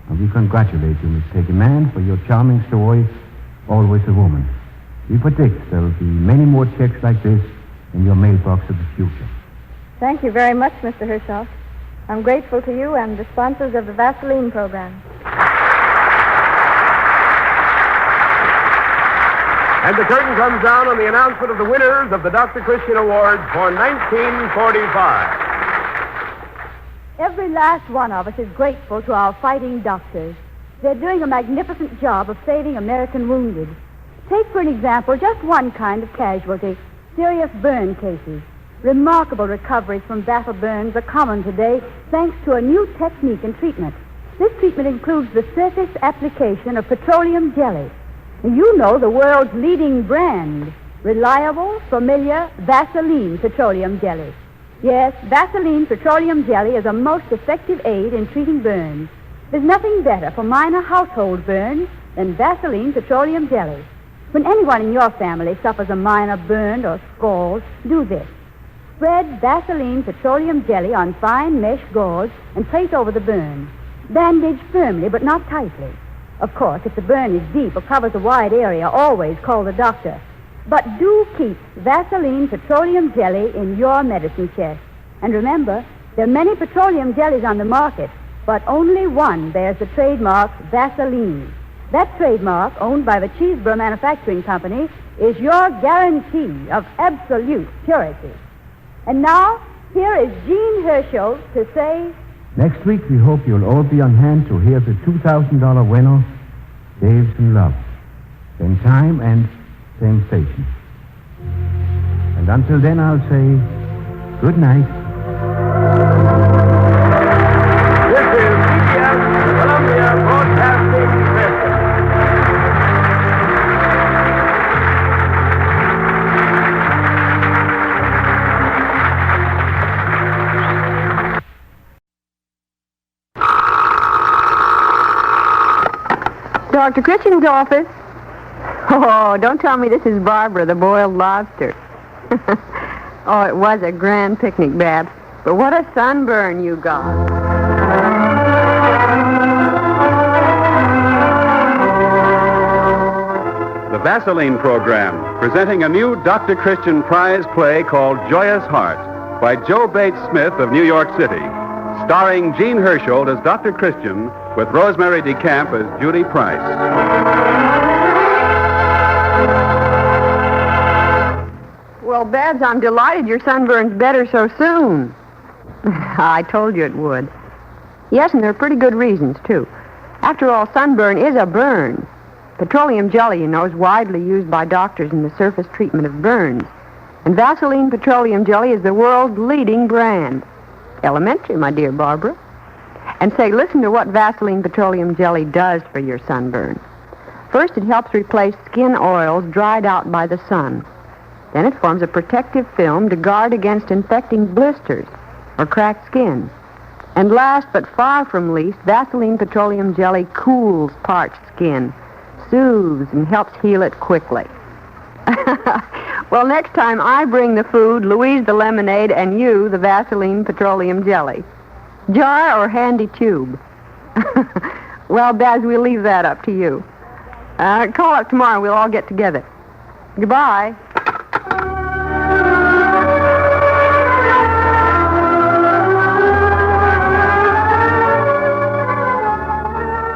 And we congratulate you, Miss Peggy Mann, for your charming story, Always a Woman. We predict there'll be many more checks like this in your mailbox of the future. Thank you very much, Mr. Herschel. I'm grateful to you and the sponsors of the Vaseline program. And the curtain comes down on the announcement of the winners of the Dr. Christian Award for 1945. Every last one of us is grateful to our fighting doctors. They're doing a magnificent job of saving American wounded. Take, for an example, just one kind of casualty, serious burn cases. Remarkable recoveries from battle burns are common today thanks to a new technique in treatment. This treatment includes the surface application of petroleum jelly. You know the world's leading brand, reliable, familiar Vaseline petroleum jelly. Yes, Vaseline petroleum jelly is a most effective aid in treating burns. There's nothing better for minor household burns than Vaseline petroleum jelly. When anyone in your family suffers a minor burn or scald, do this. Spread Vaseline petroleum jelly on fine mesh gauze and place over the burn. Bandage firmly but not tightly. Of course, if the burn is deep or covers a wide area, always call the doctor. But do keep Vaseline petroleum jelly in your medicine chest. And remember, there are many petroleum jellies on the market, but only one bears the trademark Vaseline. That trademark, owned by the Cheeseborough Manufacturing Company, is your guarantee of absolute purity. And now, here is Jean Herschel to say... Next week, we hope you'll all be on hand to hear the $2,000 winner, Dave's in Love. Same time and same station. And until then, I'll say good night. This is CBS Columbia Broadcasting System. Dr. Christian's office. Oh, don't tell me this is Barbara, the boiled lobster. Oh, it was a grand picnic, Babs. But what a sunburn you got. The Vaseline program, presenting a new Dr. Christian prize play called Joyous Heart by Joe Bates Smith of New York City, starring Jean Herschel as Dr. Christian with Rosemary DeCamp as Judy Price. Well, Babs, I'm delighted your sunburn's better so soon. I told you it would. Yes, and there are pretty good reasons, too. After all, sunburn is a burn. Petroleum jelly, you know, is widely used by doctors in the surface treatment of burns. And Vaseline petroleum jelly is the world's leading brand. Elementary, my dear Barbara. And say, listen to what Vaseline petroleum jelly does for your sunburn. First, it helps replace skin oils dried out by the sun. Then it forms a protective film to guard against infecting blisters or cracked skin. And last but far from least, Vaseline petroleum jelly cools parched skin, soothes and helps heal it quickly. Well, next time I bring the food, Louise the lemonade, and you the Vaseline petroleum jelly. Jar or handy tube? Well, Baz, we'll leave that up to you. Call up tomorrow and we'll all get together. Goodbye.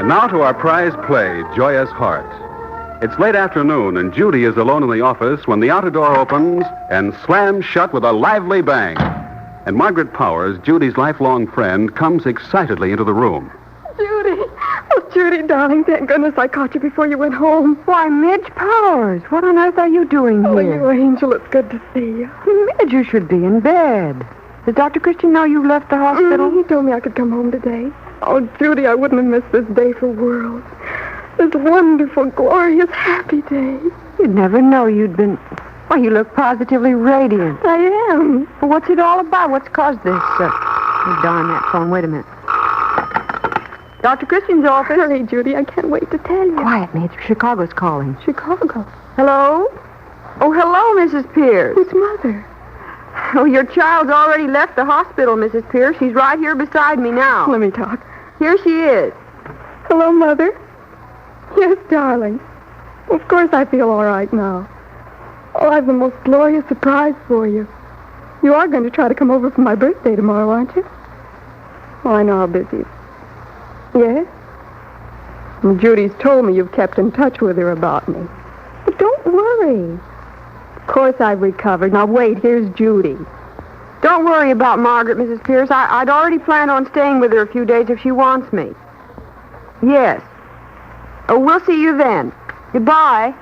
And now to our prize play, Joyous Heart. It's late afternoon, and Judy is alone in the office when the outer door opens and slams shut with a lively bang. And Margaret Powers, Judy's lifelong friend, comes excitedly into the room. Judy. Oh, Judy, darling, thank goodness I caught you before you went home. Why, Midge Powers, what on earth are you doing here? Oh, you angel, it's good to see you. Midge, you should be in bed. Does Dr. Christian know you left the hospital? He told me I could come home today. Oh, Judy, I wouldn't have missed this day for worlds. This wonderful, glorious, happy day. You'd never know you'd been... Why, you look positively radiant. I am. What's it all about? What's caused this? Oh, darn that phone. Wait a minute. Dr. Christian's office. Hurry, Judy. I can't wait to tell you. Quiet, Midge. Chicago's calling. Chicago? Hello? Oh, hello, Mrs. Pierce. Who's Mother? Oh, your child's already left the hospital, Mrs. Pierce. She's right here beside me now. Let me talk. Here she is. Hello, Mother. Yes, darling. Of course I feel all right now. Oh, I have the most glorious surprise for you. You are going to try to come over for my birthday tomorrow, aren't you? Oh, I know how busy. Yes? And Judy's told me you've kept in touch with her about me. But don't worry. Of course I've recovered. Now, wait, here's Judy. Don't worry about Margaret, Mrs. Pierce. I'd already planned on staying with her a few days if she wants me. Yes. Oh, we'll see you then. Goodbye.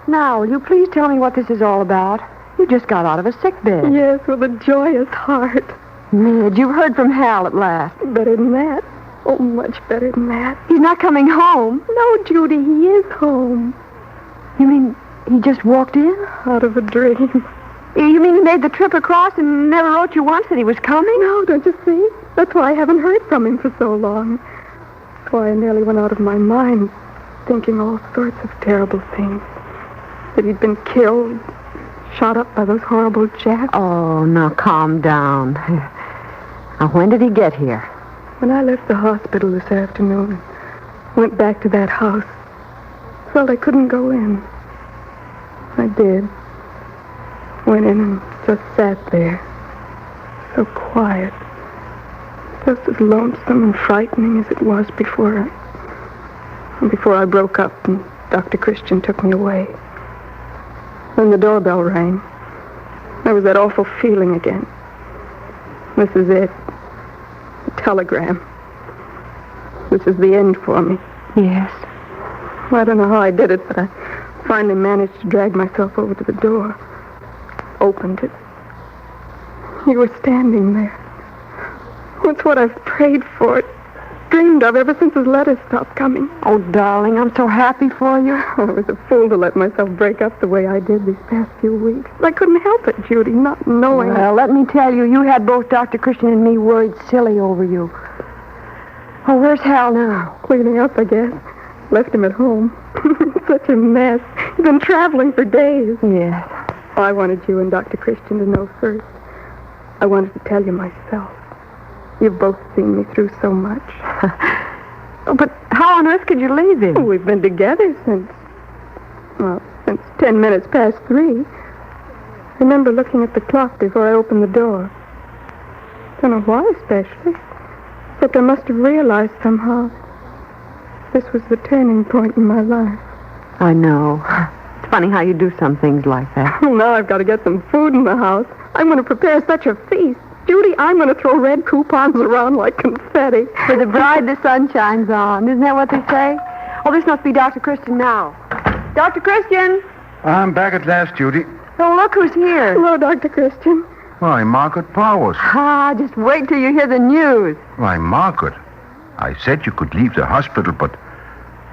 Now, will you please tell me what this is all about? You just got out of a sick bed. Yes, with a joyous heart. Midge, you've heard from Hal at last. Better than that. Oh, much better than that. He's not coming home? No, Judy, he is home. You mean he just walked in? Out of a dream. You mean he made the trip across and never wrote you once that he was coming? No, don't you see? That's why I haven't heard from him for so long. That's why I nearly went out of my mind, thinking all sorts of terrible things. That he'd been killed, shot up by those horrible Japs. Oh, now calm down. Now, when did he get here? When I left the hospital this afternoon, went back to that house, felt I couldn't go in. I did. Went in and just sat there, so quiet, just as lonesome and frightening as it was before I broke up and Dr. Christian took me away. Then the doorbell rang. There was that awful feeling again. This is it. A telegram. This is the end for me. Yes. I don't know how I did it, but I finally managed to drag myself over to the door. Opened it. You were standing there. It's what I've prayed for, dreamed of ever since his letters stopped coming. Oh, darling, I'm so happy for you. I was a fool to let myself break up the way I did these past few weeks. I couldn't help it, Judy, not knowing. Well, let me tell you, you had both Dr. Christian and me worried silly over you. Oh, where's Hal now? Cleaning up, I guess. Left him at home. Such a mess. He's been traveling for days. Yes. I wanted you and Dr. Christian to know first. I wanted to tell you myself. You've both seen me through so much. But how on earth could you leave him? We've been together since 10 minutes past 3. I remember looking at the clock before I opened the door. Don't know why especially. Except I must have realized somehow this was the turning point in my life. I know. It's funny how you do some things like that. Well, now I've got to get some food in the house. I'm going to prepare such a feast. Judy, I'm going to throw red coupons around like confetti. For the bride the sun shines on. Isn't that what they say? Oh, this must be Dr. Christian now. Dr. Christian! I'm back at last, Judy. Oh, look who's here. Hello, Dr. Christian. Why, Margaret Powers. Ah, just wait till you hear the news. Why, Margaret, I said you could leave the hospital, but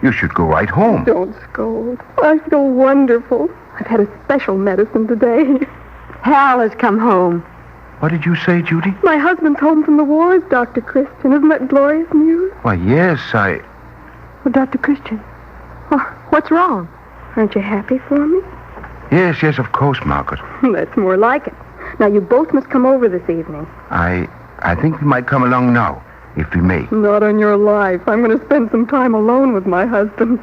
you should go right home. Don't scold. I feel wonderful. I've had a special medicine today. Hal has come home. What did you say, Judy? My husband's home from the wars, Dr. Christian. Isn't that glorious news? Why, yes, Oh, Dr. Christian. Oh, what's wrong? Aren't you happy for me? Yes, of course, Margaret. That's more like it. Now, you both must come over this evening. I think we might come along now, if we may. Not on your life. I'm going to spend some time alone with my husband.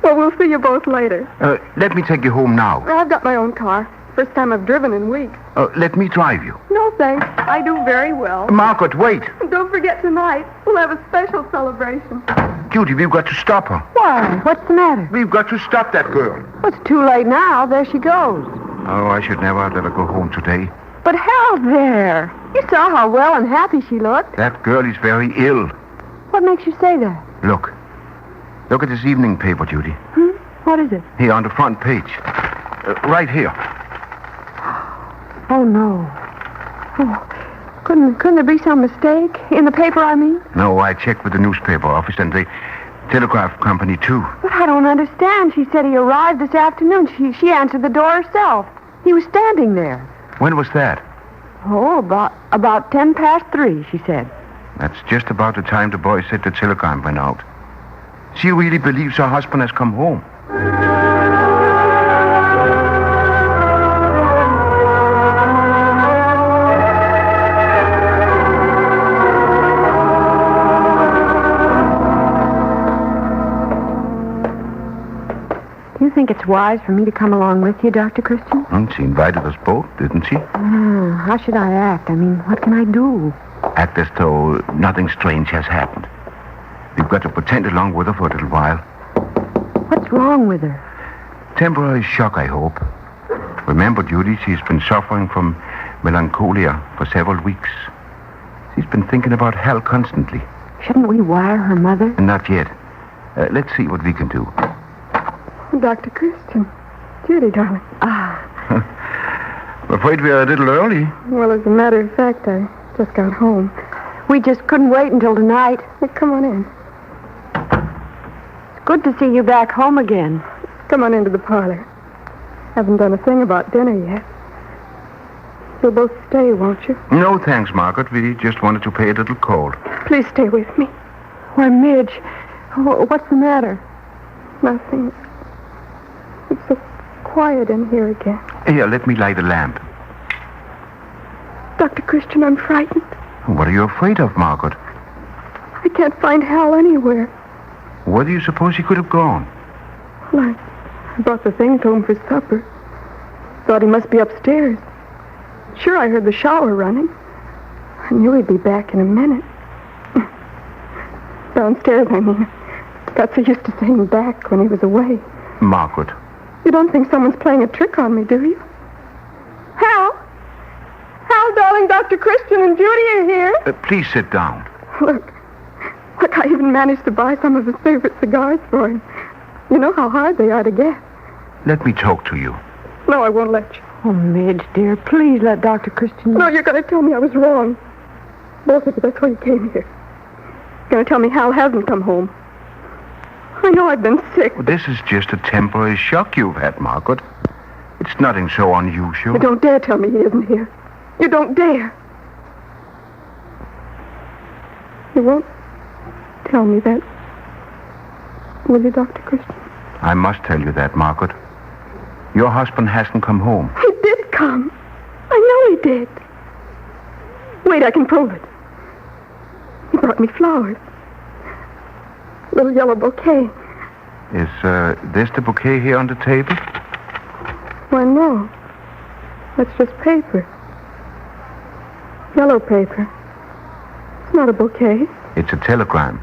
Well, we'll see you both later. Let me take you home now. I've got my own car. First time I've driven in weeks. Let me drive you. No, thanks. I do very well. Margaret, wait. And don't forget tonight. We'll have a special celebration. Judy, we've got to stop her. Why? What's the matter? We've got to stop that girl. Well, it's too late now. There she goes. Oh, I should never have let her go home today. But Hal, there. You saw how well and happy she looked. That girl is very ill. What makes you say that? Look. Look at this evening paper, Judy. What is it? Here on the front page. Right here. Oh, no. Oh, couldn't there be some mistake? In the paper, I mean? No, I checked with the newspaper office and the telegraph company, too. But I don't understand. She said he arrived this afternoon. She answered the door herself. He was standing there. When was that? Oh, about 3:10, she said. That's just about the time the boy said the telegram went out. She really believes her husband has come home. Do you think it's wise for me to come along with you, Dr. Christian? She invited us both, didn't she? How should I act? I mean, what can I do? Act as though nothing strange has happened. We've got to pretend along with her for a little while. What's wrong with her? Temporary shock, I hope. Remember, Judy, she's been suffering from melancholia for several weeks. She's been thinking about Hal constantly. Shouldn't we wire her mother? Not yet. Let's see what we can do. Dr. Christian. Judy, darling. I'm afraid we are a little early. Well, as a matter of fact, I just got home. We just couldn't wait until tonight. Well, come on in. It's good to see you back home again. Come on into the parlor. Haven't done a thing about dinner yet. You'll both stay, won't you? No, thanks, Margaret. We just wanted to pay a little call. Please stay with me. Why, Midge, what's the matter? Nothing. It's so quiet in here again. Here, let me light a lamp. Dr. Christian, I'm frightened. What are you afraid of, Margaret? I can't find Hal anywhere. Where do you suppose he could have gone? Well, I brought the things home for supper. Thought he must be upstairs. Sure, I heard the shower running. I knew he'd be back in a minute. Downstairs, I mean. Got so used to saying back when he was away. Margaret. You don't think someone's playing a trick on me, do you? Hal! Hal, darling, Dr. Christian and Judy are here. Please sit down. Look, I even managed to buy some of his favorite cigars for him. You know how hard they are to get. Let me talk to you. No, I won't let you. Oh, Midge, dear, please let Dr. Christian... No, you're going to tell me I was wrong. Both of you, that's why you came here. You're going to tell me Hal hasn't come home. I know I've been sick. Well, this is just a temporary shock you've had, Margaret. It's nothing so unusual. You don't dare tell me he isn't here. You don't dare. You won't tell me that, will you, Dr. Christian? I must tell you that, Margaret. Your husband hasn't come home. He did come. I know he did. Wait, I can prove it. He brought me flowers. A little yellow bouquet. Is this the bouquet here on the table? Why, no. That's just paper. Yellow paper. It's not a bouquet. It's a telegram.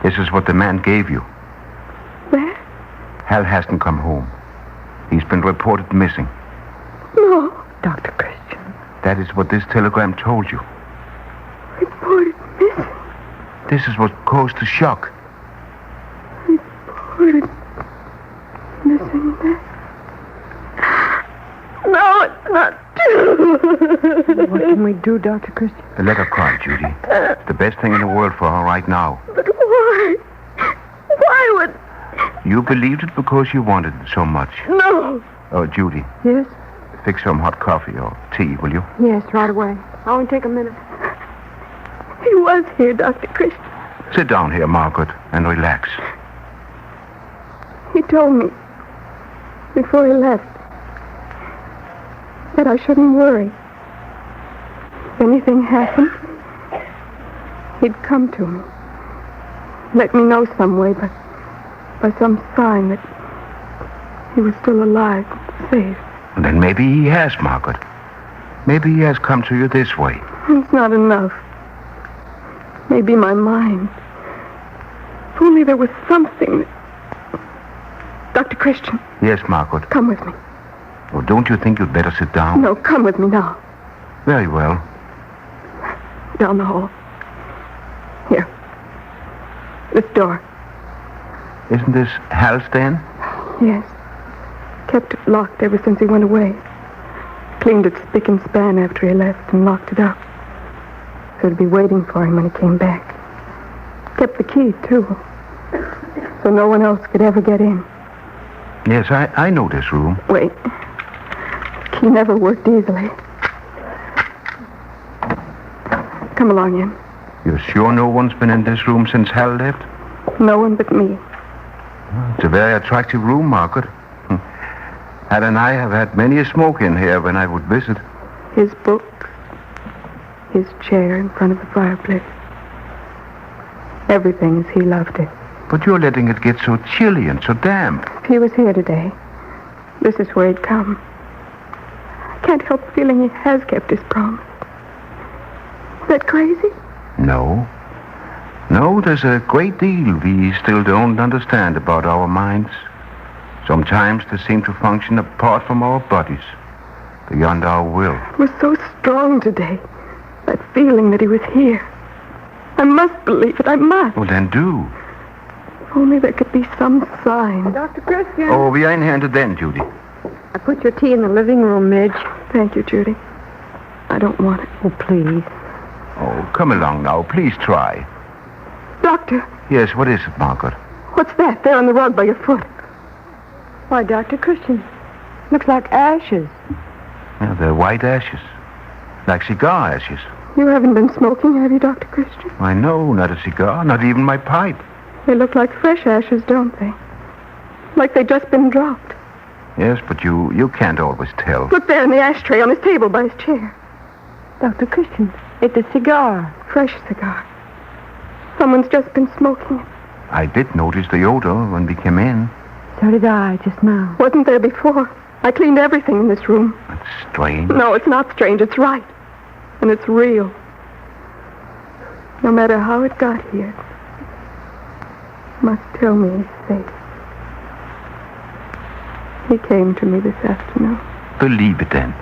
This is what the man gave you. Where? Hal hasn't come home. He's been reported missing. No. Dr. Christian. That is what this telegram told you. Reported missing? This is what caused the shock. Reported missing there? No, it's not true. What can we do, Dr. Christian? Let her cry, Judy. It's the best thing in the world for her right now. But why? Why would... You believed it because you wanted it so much. No. Oh, Judy. Yes? Fix some hot coffee or tea, will you? Yes, right away. I'll only take a minute. He was here, Dr. Christian. Sit down here, Margaret, and relax. He told me before he left that I shouldn't worry. If anything happened, he'd come to me. Let me know some way, by some sign that he was still alive, safe. Then maybe he has, Margaret. Maybe he has come to you this way. It's not enough. Maybe my mind. If only there was something. Dr. Christian. Yes, Margaret. Come with me. Oh, don't you think you'd better sit down? No, come with me now. Very well. Down the hall. Here. This door. Isn't this Hal's den? Yes. Kept it locked ever since he went away. Cleaned it spick and span after he left and locked it up. So it'd be waiting for him when he came back. Kept the key, too. So no one else could ever get in. Yes, I know this room. Wait. The key never worked easily. Come along in. You're sure no one's been in this room since Hal left? No one but me. It's a very attractive room, Margaret. Hal and I have had many a smoke in here when I would visit. His books. His chair in front of the fireplace. Everything as he loved it. But you're letting it get so chilly and so damp. If he was here today, this is where he'd come. I can't help feeling he has kept his promise. Is that crazy? No. No, there's a great deal we still don't understand about our minds. Sometimes they seem to function apart from our bodies, beyond our will. It was so strong today. That feeling that he was here. I must believe it. I must. Well, then do. If only there could be some sign. Dr. Christian. Oh, we are in here in the den, Judy. I put your tea in the living room, Midge. Thank you, Judy. I don't want it. Oh, please. Oh, come along now. Please try. Doctor. Yes, what is it, Margaret? What's that there on the rug by your foot? Why, Dr. Christian, looks like ashes. Yeah, they're white ashes. Like cigar ashes. You haven't been smoking, have you, Dr. Christian? I know, not a cigar, not even my pipe. They look like fresh ashes, don't they? Like they've just been dropped. Yes, but you can't always tell. Look there in the ashtray on his table by his chair. Dr. Christian, it's a cigar. Fresh cigar. Someone's just been smoking it. I did notice the odor when we came in. So did I, just now. Wasn't there before. I cleaned everything in this room. That's strange. No, it's not strange. It's right. And it's real. No matter how it got here, it must tell me he's safe. He came to me this afternoon. Believe it, then.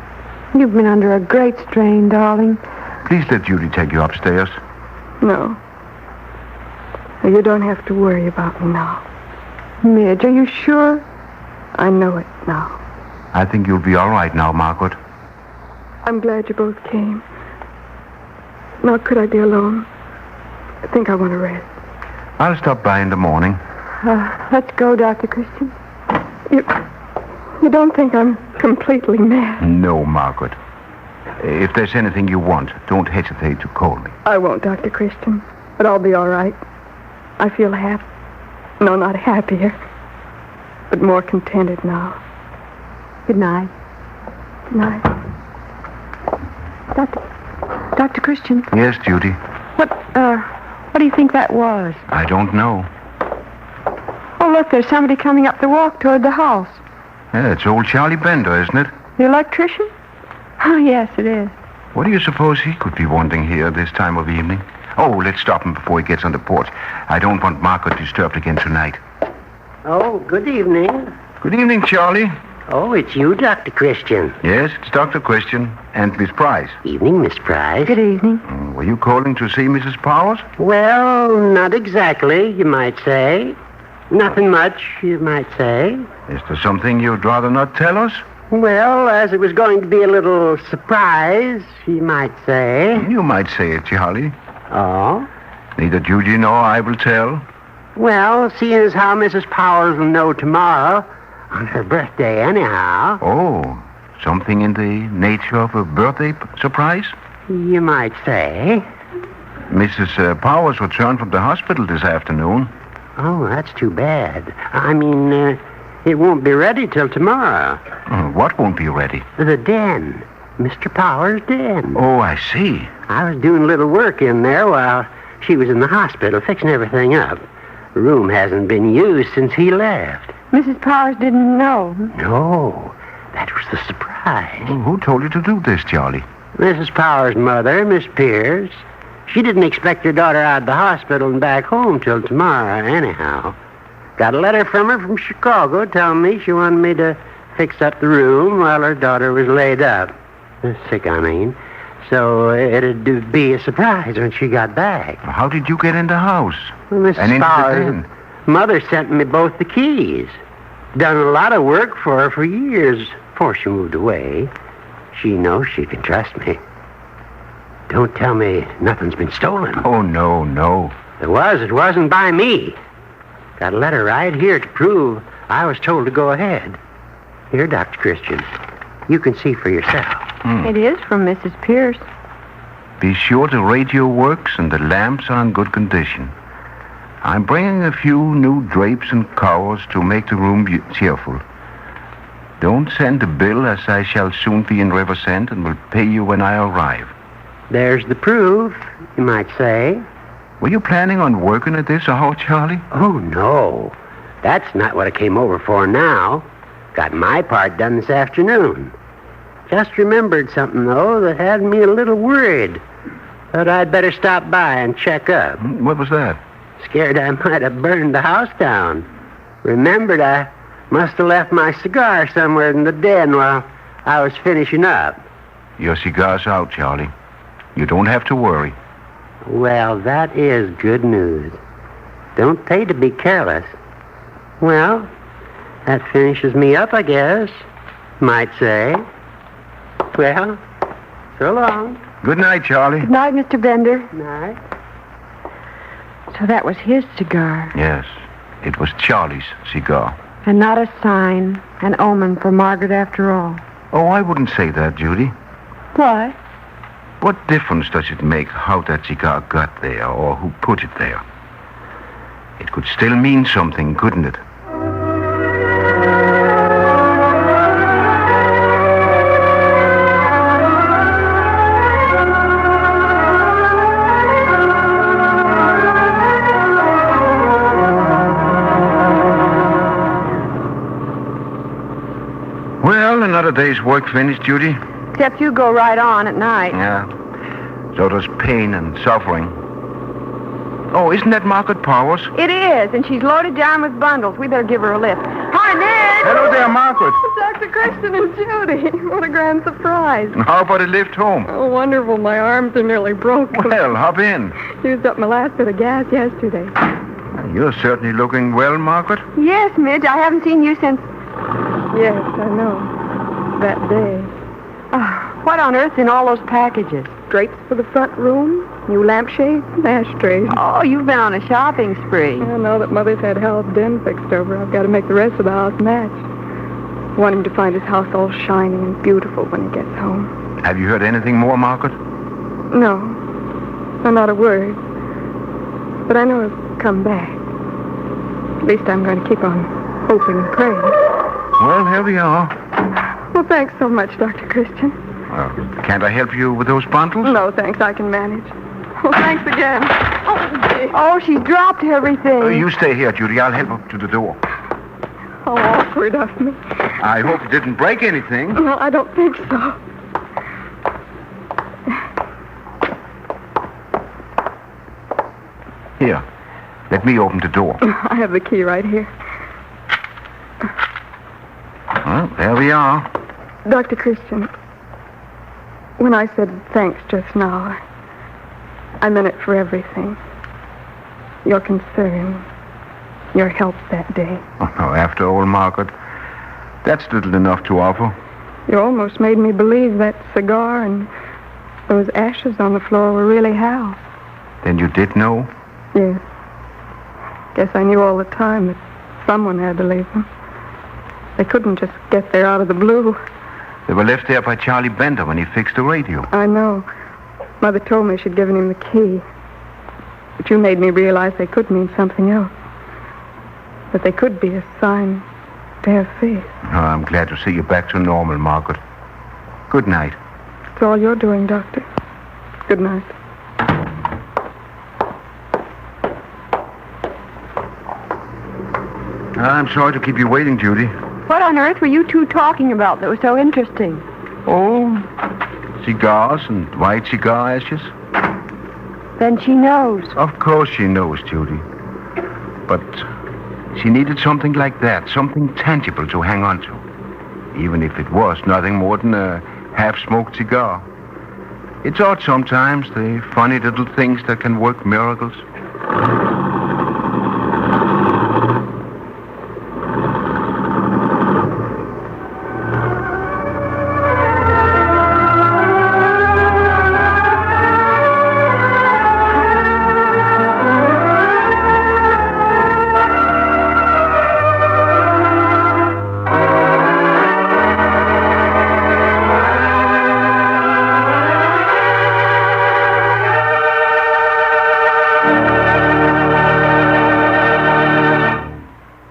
You've been under a great strain, darling. Please let Judy take you upstairs. No. You don't have to worry about me now. Midge, are you sure? I know it now. I think you'll be all right now, Margaret. I'm glad you both came. Now, could I be alone? I think I want to rest. I'll stop by in the morning. Let's go, Dr. Christian. You don't think I'm completely mad? No, Margaret. If there's anything you want, don't hesitate to call me. I won't, Dr. Christian. But I'll be all right. I feel happy. No, not happier. But more contented now. Good night. Good night. Dr. Christian. Yes, Judy. What do you think that was? I don't know. Oh, look, there's somebody coming up the walk toward the house. Yeah, it's old Charlie Bender, isn't it? The electrician? Oh, yes, it is. What do you suppose he could be wanting here this time of evening? Oh, let's stop him before he gets on the porch. I don't want Margaret disturbed again tonight. Oh, good evening. Good evening, Charlie. Oh, it's you, Dr. Christian. Yes, it's Dr. Christian and Miss Price. Evening, Miss Price. Good evening. Were you calling to see Mrs. Powers? Well, not exactly, you might say. Nothing much, you might say. Is there something you'd rather not tell us? Well, as it was going to be a little surprise, you might say. You might say it, Charlie. Oh? Neither Judy nor I will tell. Well, seeing as how Mrs. Powers will know tomorrow, on her birthday anyhow. Oh, something in the nature of a birthday surprise? You might say. Mrs. Powers returned from the hospital this afternoon. Oh, that's too bad. I mean, it won't be ready till tomorrow. What won't be ready? The den. Mr. Powers' den. Oh, I see. I was doing a little work in there while she was in the hospital, fixing everything up. The room hasn't been used since he left. Mrs. Powers didn't know. No. That was the surprise. Oh, who told you to do this, Charlie? Mrs. Powers' mother, Miss Pierce. She didn't expect her daughter out of the hospital and back home till tomorrow, anyhow. Got a letter from her from Chicago telling me she wanted me to fix up the room while her daughter was laid up. Sick, I mean. So it'd be a surprise when she got back. How did you get in the house? Well, Mrs. Powers' mother sent me both the keys. Done a lot of work for her for years before she moved away. She knows she can trust me. Don't tell me nothing's been stolen. Oh, no. It wasn't by me. Got a letter right here to prove I was told to go ahead. Here, Dr. Christian. You can see for yourself. It is from Mrs. Pierce. Be sure the radio works and the lamps are in good condition. I'm bringing a few new drapes and covers to make the room cheerful. Don't send a bill, as I shall soon be in Riverside and will pay you when I arrive. There's the proof, you might say. Were you planning on working at this or, Charlie? Oh, no. That's not what I came over for now. Got my part done this afternoon. Just remembered something, though, that had me a little worried. Thought I'd better stop by and check up. What was that? Scared I might have burned the house down. Remembered I must have left my cigar somewhere in the den while I was finishing up. Your cigar's out, Charlie. You don't have to worry. Well, that is good news. Don't pay to be careless. Well, that finishes me up, I guess. Might say. Well, so long. Good night, Charlie. Good night, Mr. Bender. Night. So that was his cigar. Yes, it was Charlie's cigar. And not a sign, an omen for Margaret after all. Oh, I wouldn't say that, Judy. Why? What difference does it make how that cigar got there or who put it there? It could still mean something, couldn't it? Well, another day's work finished, Judy. Except you go right on at night. Yeah. So there's pain and suffering. Oh, isn't that Margaret Powers? It is, and she's loaded down with bundles. We better give her a lift. Hi, Ned! Hello there, Margaret. Dr. Christian and Judy. What a grand surprise. How about a lift home? Oh, wonderful. My arms are nearly broken. Well, hop in. Used up my last bit of gas yesterday. You're certainly looking well, Margaret. Yes, Midge. I haven't seen you since... Yes, I know. That day. What on earth's in all those packages? Drapes for the front room, new lampshades, and ashtrays. Oh, you've been on a shopping spree. I know that Mother's had Hal's den fixed over. I've got to make the rest of the house match. Want him to find his house all shining and beautiful when he gets home. Have you heard anything more, Margaret? No. Not a word. But I know he'll come back. At least I'm going to keep on hoping and praying. Well, here we are. Well, thanks so much, Dr. Christian. Can't I help you with those bundles? No, thanks. I can manage. Well, thanks again. Oh, she's dropped everything. You stay here, Judy. I'll help up to the door. How awkward of me. I hope you didn't break anything. No, I don't think so. Here, let me open the door. I have the key right here. Well, there we are. Dr. Christian, when I said thanks just now, I meant it for everything. Your concern, your help that day. Oh, no, after all, Margaret, that's little enough to offer. You almost made me believe that cigar and those ashes on the floor were really Hal. Then you did know? Yes. Guess I knew all the time that someone had to leave them. They couldn't just get there out of the blue. They were left there by Charlie Bender when he fixed the radio. I know. Mother told me she'd given him the key. But you made me realize they could mean something else. That they could be a sign to have faith. Oh, I'm glad to see you back to normal, Margaret. Good night. It's all you're doing, Doctor. Good night. I'm sorry to keep you waiting, Judy. What on earth were you two talking about that was so interesting? Oh, cigars and white cigar ashes. Then she knows. Of course she knows, Judy. But she needed something like that, something tangible to hang on to, even if it was nothing more than a half-smoked cigar. It's odd sometimes, the funny little things that can work miracles.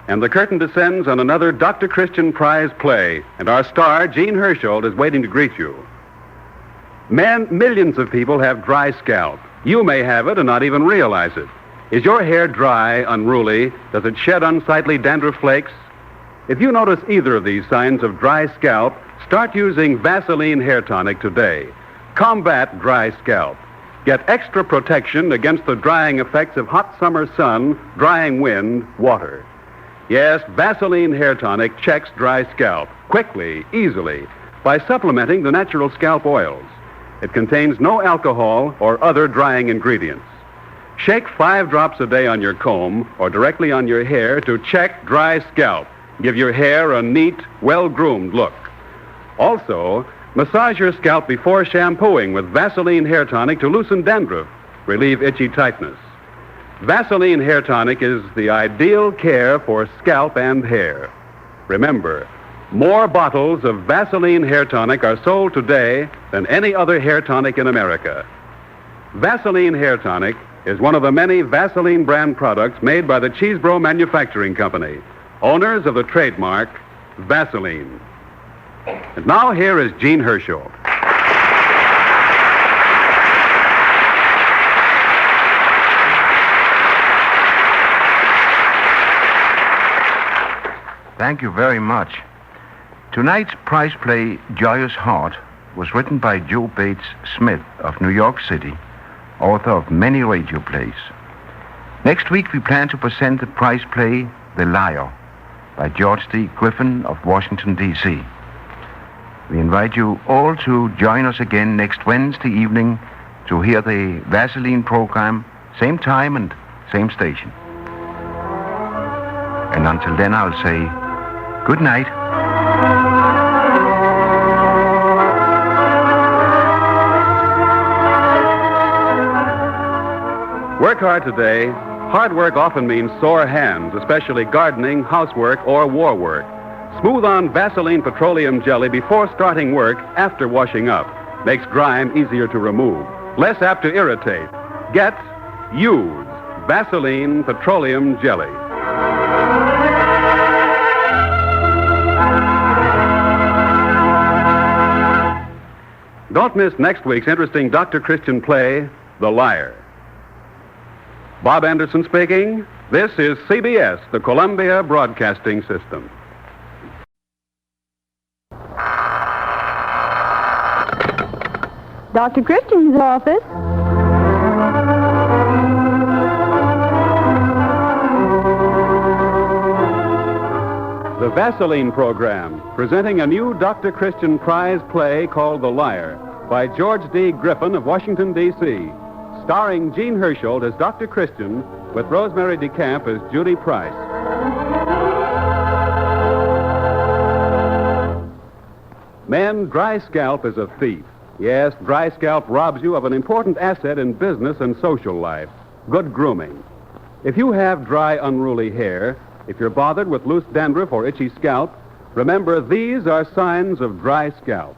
And the curtain descends on another Dr. Christian Prize play, and our star, Gene Hersholt, is waiting to greet you. Millions of people have dry scalp. You may have it and not even realize it. Is your hair dry, unruly? Does it shed unsightly dandruff flakes? If you notice either of these signs of dry scalp, start using Vaseline Hair Tonic today. Combat dry scalp. Get extra protection against the drying effects of hot summer sun, drying wind, water. Yes, Vaseline Hair Tonic checks dry scalp quickly, easily, by supplementing the natural scalp oils. It contains no alcohol or other drying ingredients. Shake 5 drops a day on your comb or directly on your hair to check dry scalp. Give your hair a neat, well-groomed look. Also, massage your scalp before shampooing with Vaseline Hair Tonic to loosen dandruff, relieve itchy tightness. Vaseline Hair Tonic is the ideal care for scalp and hair. Remember, more bottles of Vaseline Hair Tonic are sold today than any other hair tonic in America. Vaseline Hair Tonic is one of the many Vaseline brand products made by the Cheesebro Manufacturing Company, owners of the trademark Vaseline. And now here is Gene Hersholt. Thank you very much. Tonight's prize play, Joyous Heart, was written by Joe Bates Smith of New York City, author of many radio plays. Next week, we plan to present the prize play, The Liar, by George D. Griffin of Washington, D.C. We invite you all to join us again next Wednesday evening to hear the Vaseline program, same time and same station. And until then, I'll say good night. Work hard today. Hard work often means sore hands, especially gardening, housework, or war work. Smooth on Vaseline petroleum jelly before starting work after washing up. Makes grime easier to remove, less apt to irritate. Use Vaseline petroleum jelly. Don't miss next week's interesting Dr. Christian play, The Liar. Bob Anderson speaking. This is CBS, the Columbia Broadcasting System. Dr. Christian's office. The Vaseline Program, presenting a new Dr. Christian Prize play called The Liar by George D. Griffin of Washington, D.C., starring Gene Hersholt as Dr. Christian with Rosemary DeCamp as Judy Price. Men, dry scalp is a thief. Yes, dry scalp robs you of an important asset in business and social life, good grooming. If you have dry, unruly hair, if you're bothered with loose dandruff or itchy scalp, remember these are signs of dry scalp.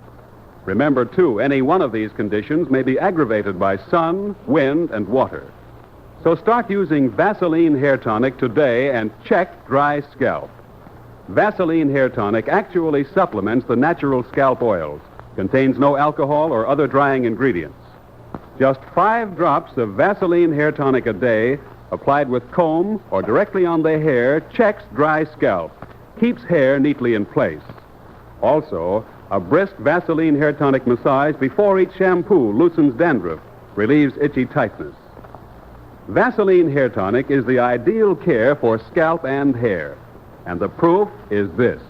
Remember, too, any one of these conditions may be aggravated by sun, wind, and water. So start using Vaseline Hair Tonic today and check dry scalp. Vaseline Hair Tonic actually supplements the natural scalp oils, contains no alcohol or other drying ingredients. Just 5 drops of Vaseline Hair Tonic a day, applied with comb or directly on the hair, checks dry scalp. keeps hair neatly in place. Also, a brisk Vaseline hair tonic massage before each shampoo loosens dandruff, relieves itchy tightness. Vaseline hair tonic is the ideal care for scalp and hair. And the proof is this.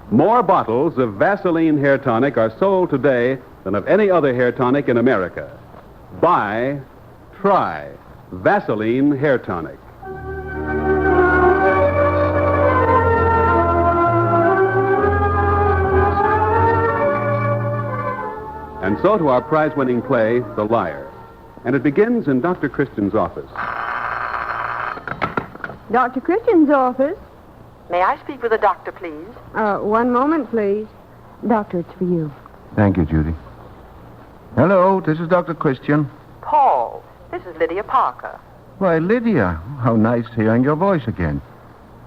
More bottles of Vaseline hair tonic are sold today than of any other hair tonic in America. Buy, try Vaseline hair tonic. And so to our prize-winning play, The Liar. And it begins in Dr. Christian's office. Dr. Christian's office? May I speak with the doctor, please? One moment, please. Doctor, it's for you. Thank you, Judy. Hello, this is Dr. Christian. Paul, this is Lydia Parker. Why, Lydia, how nice hearing your voice again.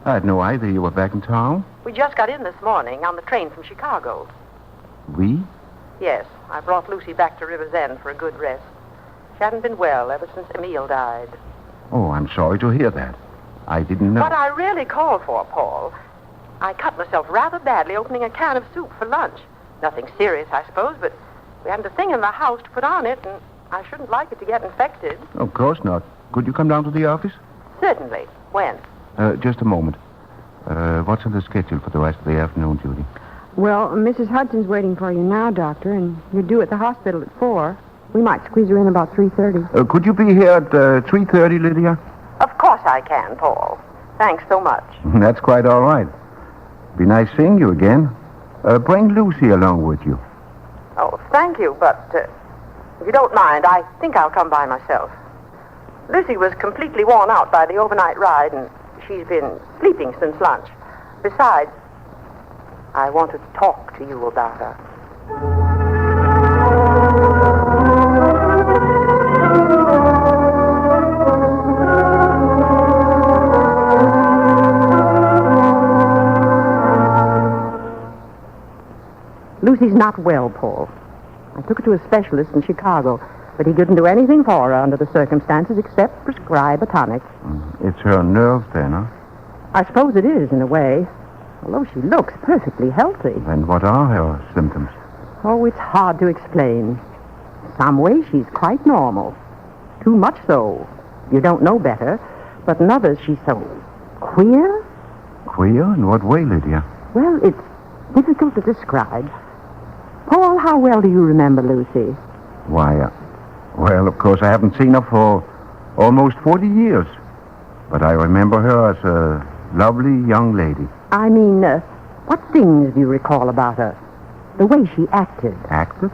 I had no idea you were back in town. We just got in this morning on the train from Chicago. We? Yes, I brought Lucy back to River's End for a good rest. She hadn't been well ever since Emile died. Oh, I'm sorry to hear that. I didn't know. What I really called for, Paul, I cut myself rather badly opening a can of soup for lunch. Nothing serious, I suppose, but we hadn't a thing in the house to put on it, and I shouldn't like it to get infected. Of course not. Could you come down to the office? Certainly. When? Just a moment. What's on the schedule for the rest of the afternoon, Judy? Well, Mrs. Hudson's waiting for you now, Doctor, and you're due at the hospital at 4. We might squeeze her in about 3:30. Could you be here at 3:30, Lydia? Of course I can, Paul. Thanks so much. That's quite all right. Be nice seeing you again. Bring Lucy along with you. Oh, thank you, but if you don't mind, I think I'll come by myself. Lucy was completely worn out by the overnight ride, and she's been sleeping since lunch. Besides, I want to talk to you about her. Lucy's not well, Paul. I took her to a specialist in Chicago, but he couldn't do anything for her under the circumstances except prescribe a tonic. It's her nerves then, huh? I suppose it is, in a way, although she looks perfectly healthy. And what are her symptoms? Oh, it's hard to explain. Some ways she's quite normal. Too much so. You don't know better. But in others, she's so queer. Queer? In what way, Lydia? Well, it's difficult to describe. Paul, how well do you remember Lucy? Why, well, of course, I haven't seen her for almost 40 years. But I remember her as a lovely young lady. I mean, what things do you recall about her? The way she acted. Acted?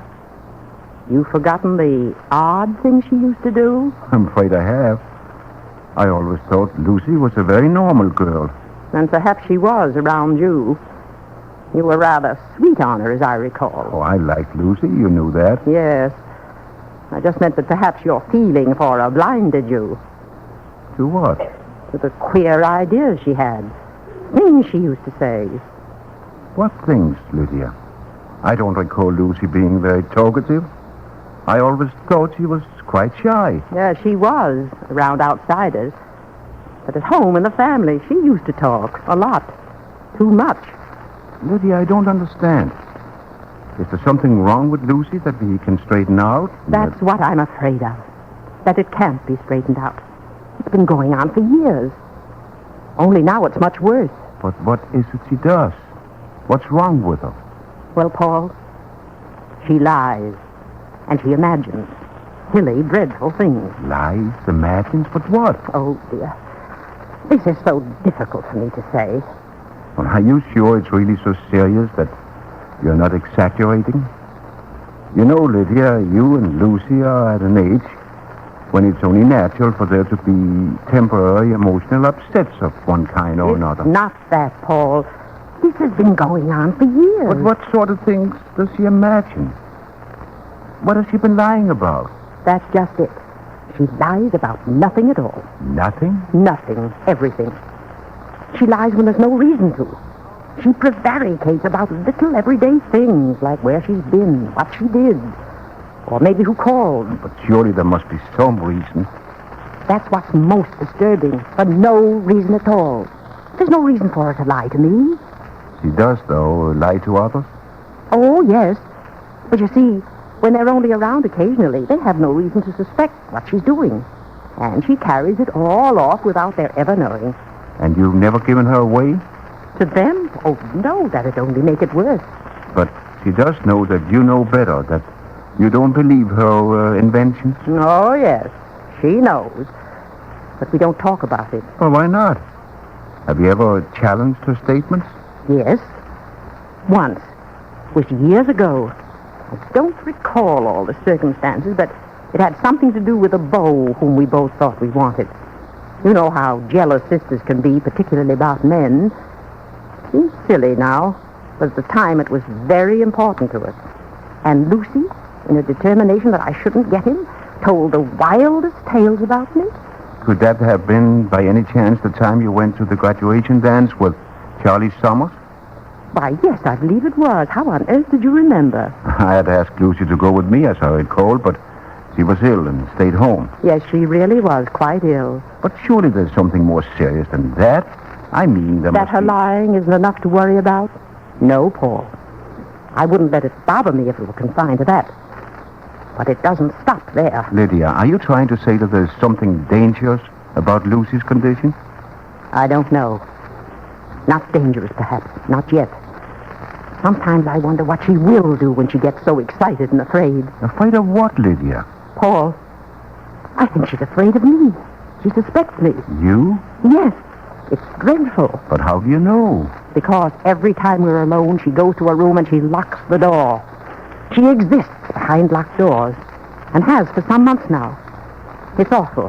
You've forgotten the odd things she used to do? I'm afraid I have. I always thought Lucy was a very normal girl. And perhaps she was around you. You were rather sweet on her, as I recall. Oh, I liked Lucy. You knew that. Yes. I just meant that perhaps your feeling for her blinded you. To what? To the queer ideas she had. Things she used to say. What things, Lydia? I don't recall Lucy being very talkative. I always thought she was quite shy. Yeah, she was, around outsiders. But at home in the family, she used to talk. A lot. Too much. Lydia, I don't understand. Is there something wrong with Lucy that we can straighten out? That's what I'm afraid of. That it can't be straightened out. It's been going on for years. Only now it's much worse. But what is it she does? What's wrong with her? Well, Paul, she lies. And she imagines silly, dreadful things. Lies, imagines, but what? Oh, dear. This is so difficult for me to say. Well, are you sure it's really so serious that you're not exaggerating? You know, Lydia, you and Lucy are at an age when it's only natural for there to be temporary emotional upsets of one kind or another. Not that, Paul. This has been going on for years. But what sort of things does she imagine? What has she been lying about? That's just it. She lies about nothing at all. Nothing? Nothing. Everything. She lies when there's no reason to. She prevaricates about little everyday things, like where she's been, what she did, or maybe who called. But surely there must be some reason. That's what's most disturbing, for no reason at all. There's no reason for her to lie to me, She does, though, lie to others? Oh, yes. But you see, when they're only around occasionally, they have no reason to suspect what she's doing. And she carries it all off without their ever knowing. And you've never given her away? To them? Oh, no, that'd only make it worse. But she does know that you know better, that you don't believe her inventions? Oh, yes. She knows. But we don't talk about it. Well, why not? Have you ever challenged her statements? Yes. Once. It was years ago. I don't recall all the circumstances, but it had something to do with a beau whom we both thought we wanted. You know how jealous sisters can be, particularly about men. Seems silly now, but at the time it was very important to us. And Lucy, in a determination that I shouldn't get him, told the wildest tales about me. Could that have been, by any chance, the time you went to the graduation dance with Charlie Summers? Why, yes, I believe it was. How on earth did you remember? I had asked Lucy to go with me, as I recalled, but she was ill and stayed home. Yes, she really was quite ill. But surely there's something more serious than that. I mean, that her lying isn't enough to worry about? No, Paul. I wouldn't let it bother me if it were confined to that. But it doesn't stop there. Lydia, are you trying to say that there's something dangerous about Lucy's condition? I don't know. Not dangerous, perhaps. Not yet. Sometimes I wonder what she will do when she gets so excited and afraid. Afraid of what, Lydia? Paul, I think she's afraid of me. She suspects me. You? Yes. It's dreadful. But how do you know? Because every time we're alone, she goes to her room and she locks the door. She exists behind locked doors, and has for some months now. It's awful.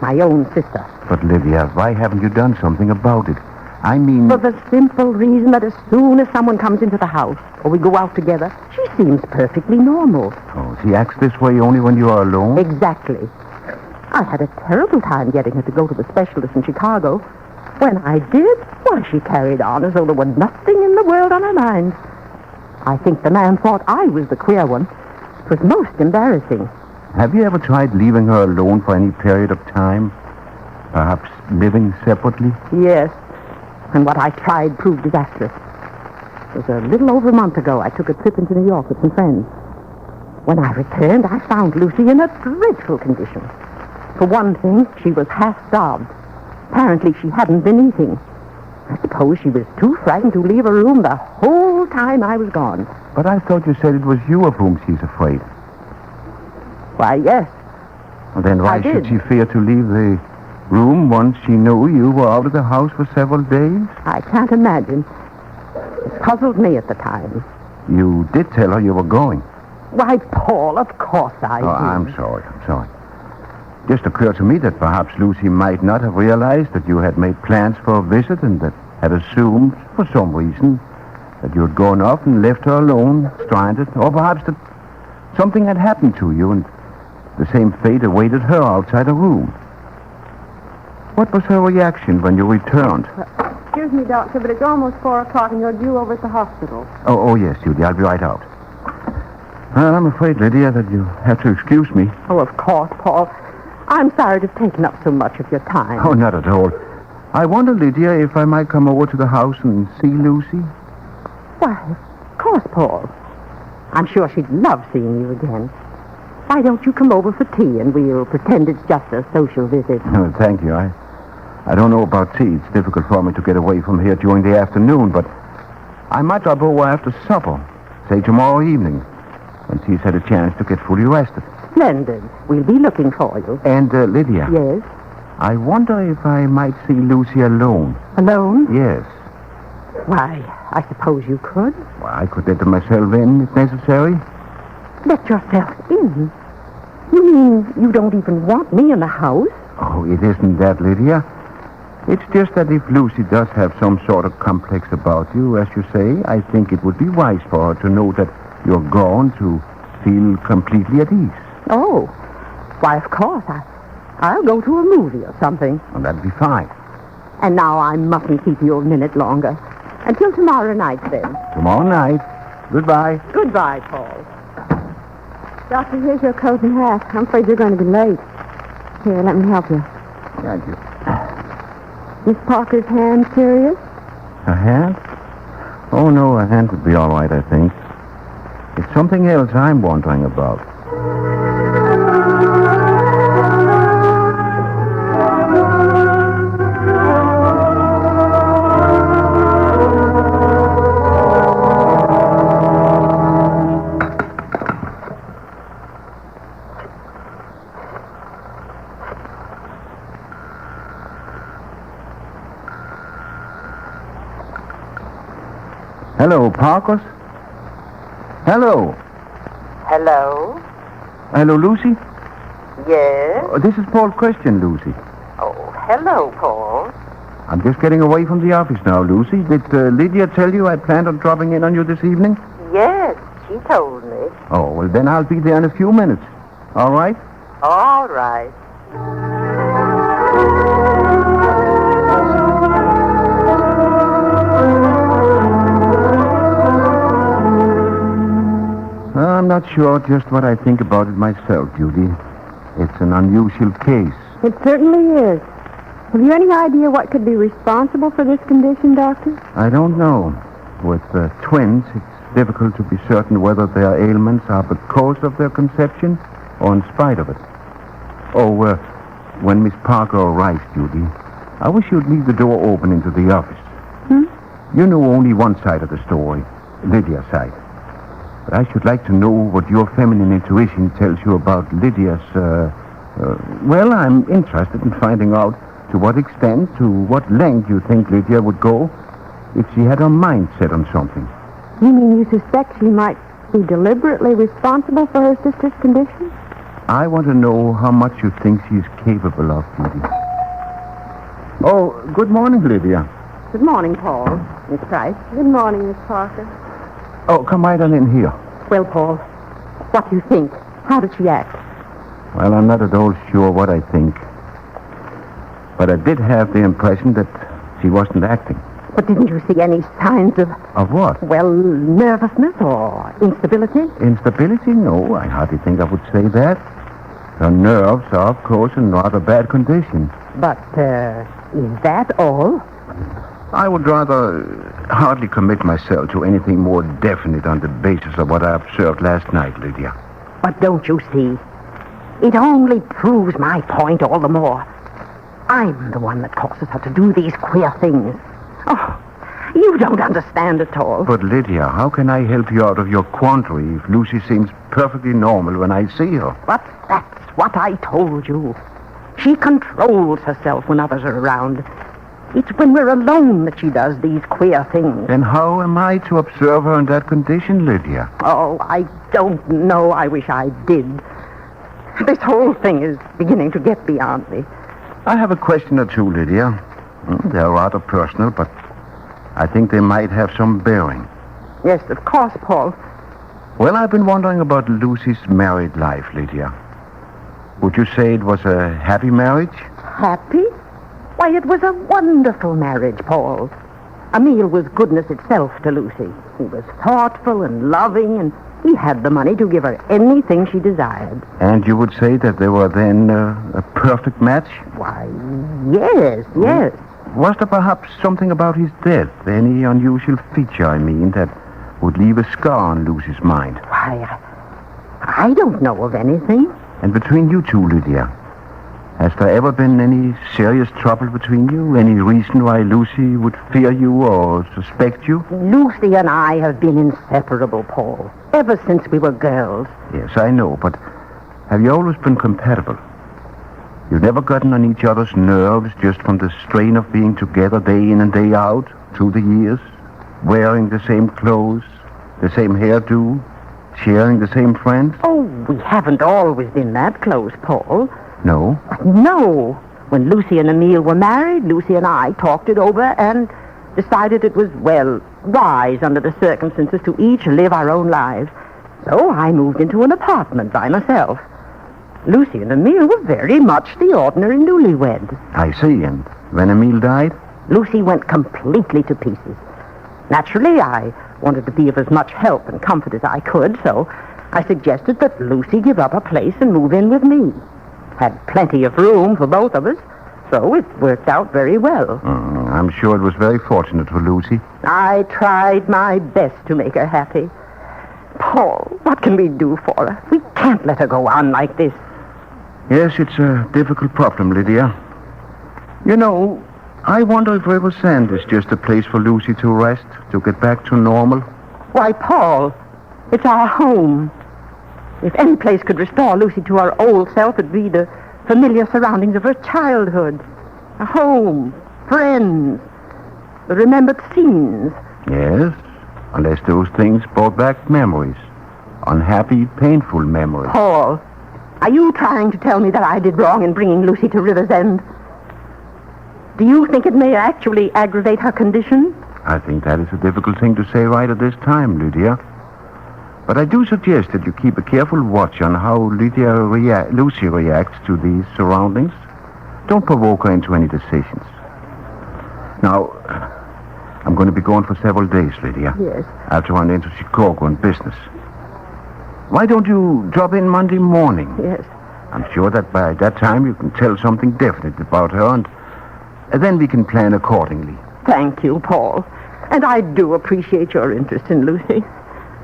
My own sister. But, Lydia, why haven't you done something about it? I mean... For the simple reason that as soon as someone comes into the house, or we go out together, she seems perfectly normal. Oh, she acts this way only when you are alone? Exactly. I had a terrible time getting her to go to the specialist in Chicago. When I did, why, she carried on as though there was nothing in the world on her mind. I think the man thought I was the queer one. It was most embarrassing. Have you ever tried leaving her alone for any period of time? Perhaps living separately? Yes. And what I tried proved disastrous. It was a little over a month ago I took a trip into New York with some friends. When I returned, I found Lucy in a dreadful condition. For one thing, she was half-starved. Apparently, she hadn't been eating. I suppose she was too frightened to leave her room the whole time I was gone. But I thought you said it was you of whom she's afraid. Why, yes. Well, then why should she fear to leave the room once she knew you were out of the house for several days? I can't imagine. It puzzled me at the time. You did tell her you were going. Why, Paul, of course I did. I'm sorry. It just occurred to me that perhaps Lucy might not have realized that you had made plans for a visit and that had assumed, for some reason, that you had gone off and left her alone, stranded, or perhaps that something had happened to you and the same fate awaited her outside her room. What was her reaction when you returned? Excuse me, Doctor, but it's almost 4 o'clock and you're due over at the hospital. Oh, yes, Judy. I'll be right out. Well, I'm afraid, Lydia, that you have to excuse me. Oh, of course, Paul. I'm sorry to have taken up so much of your time. Oh, not at all. I wonder, Lydia, if I might come over to the house and see Lucy? Why, of course, Paul. I'm sure she'd love seeing you again. Why don't you come over for tea and we'll pretend it's just a social visit? Oh, thank you. I don't know about tea. It's difficult for me to get away from here during the afternoon, but I might drop over after supper, say tomorrow evening, when she's had a chance to get fully rested. Splendid. We'll be looking for you. And, Lydia. Yes? I wonder if I might see Lucy alone. Alone? Yes. Why, I suppose you could. Well, I could let myself in if necessary. Let yourself in? You mean you don't even want me in the house? Oh, it isn't that, Lydia. It's just that if Lucy does have some sort of complex about you, as you say, I think it would be wise for her to know that you're gone to feel completely at ease. Oh, why, of course. I'll go to a movie or something. Well, that'd be fine. And now I mustn't keep you a minute longer. Until tomorrow night, then. Tomorrow night. Goodbye. Goodbye, Paul. Doctor, here's your coat and hat. I'm afraid you're going to be late. Here, let me help you. Thank you. Miss Parker's hand serious? Her hand? Oh, no, a hand would be all right, I think. It's something else I'm wondering about. Hello, Parkers? Hello. Hello? Hello, Lucy? Yes? This is Paul Christian, Lucy. Oh, hello, Paul. I'm just getting away from the office now, Lucy. Did Lydia tell you I planned on dropping in on you this evening? Yes, she told me. Oh, well, then I'll be there in a few minutes. All right? All right. I'm not sure just what I think about it myself, Judy. It's an unusual case. It certainly is. Have you any idea what could be responsible for this condition, Doctor? I don't know. With twins, it's difficult to be certain whether their ailments are because of their conception or in spite of it. Oh, when Miss Parker arrives, Judy, I wish you'd leave the door open into the office. You know only one side of the story, Lydia's side. But I should like to know what your feminine intuition tells you about Lydia's, well, I'm interested in finding out to what extent, to what length you think Lydia would go if she had her mind set on something. You mean you suspect she might be deliberately responsible for her sister's condition? I want to know how much you think she's capable of, Judy. Oh, good morning, Lydia. Good morning, Paul. Miss Price. Good morning, Miss Parker. Oh, come right on in here. Well, Paul, what do you think? How did she act? Well, I'm not at all sure what I think. But I did have the impression that she wasn't acting. But didn't you see any signs of... Of what? Well, nervousness or instability? Instability? No, I hardly think I would say that. Her nerves are, of course, in rather bad condition. But, is that all? I would rather hardly commit myself to anything more definite on the basis of what I observed last night, Lydia. But don't you see? It only proves my point all the more. I'm the one that causes her to do these queer things. Oh, you don't understand at all. But, Lydia, how can I help you out of your quandary if Lucy seems perfectly normal when I see her? But that's what I told you. She controls herself when others are around. It's when we're alone that she does these queer things. Then how am I to observe her in that condition, Lydia? Oh, I don't know. I wish I did. This whole thing is beginning to get beyond me. I have a question or two, Lydia. They're rather personal, but I think they might have some bearing. Yes, of course, Paul. Well, I've been wondering about Lucy's married life, Lydia. Would you say it was a happy marriage? Happy? Why, it was a wonderful marriage, Paul. Emile was goodness itself to Lucy. He was thoughtful and loving, and he had the money to give her anything she desired. And you would say that they were then a perfect match? Why, yes. Was there perhaps something about his death, any unusual feature, I mean, that would leave a scar on Lucy's mind? Why, I don't know of anything. And between you two, Lydia, has there ever been any serious trouble between you? Any reason why Lucy would fear you or suspect you? Lucy and I have been inseparable, Paul, ever since we were girls. Yes, I know, but have you always been compatible? You've never gotten on each other's nerves just from the strain of being together day in and day out through the years, wearing the same clothes, the same hairdo, sharing the same friends? Oh, we haven't always been that close, Paul. No? No. When Lucy and Emile were married, Lucy and I talked it over and decided it was, well, wise under the circumstances to each live our own lives. So I moved into an apartment by myself. Lucy and Emile were very much the ordinary newlyweds. I see. And when Emile died? Lucy went completely to pieces. Naturally, I wanted to be of as much help and comfort as I could, so I suggested that Lucy give up her place and move in with me. Had plenty of room for both of us. So it worked out very well. I'm sure it was very fortunate for Lucy. I tried my best to make her happy. Paul, what can we do for her? We can't let her go on like this. Yes, it's a difficult problem, Lydia. You know, I wonder if Riversend is just a place for Lucy to rest, to get back to normal. Why, Paul, it's our home. If any place could restore Lucy to her old self, it'd be the familiar surroundings of her childhood. A home, friends, the remembered scenes. Yes, unless those things brought back memories. Unhappy, painful memories. Paul, are you trying to tell me that I did wrong in bringing Lucy to River's End? Do you think it may actually aggravate her condition? I think that is a difficult thing to say right at this time, Lydia. But I do suggest that you keep a careful watch on how Lucy reacts to these surroundings. Don't provoke her into any decisions. Now, I'm going to be gone for several days, Lydia. Yes. I have to run into Chicago on business. Why don't you drop in Monday morning? Yes. I'm sure that by that time you can tell something definite about her, and then we can plan accordingly. Thank you, Paul. And I do appreciate your interest in Lucy.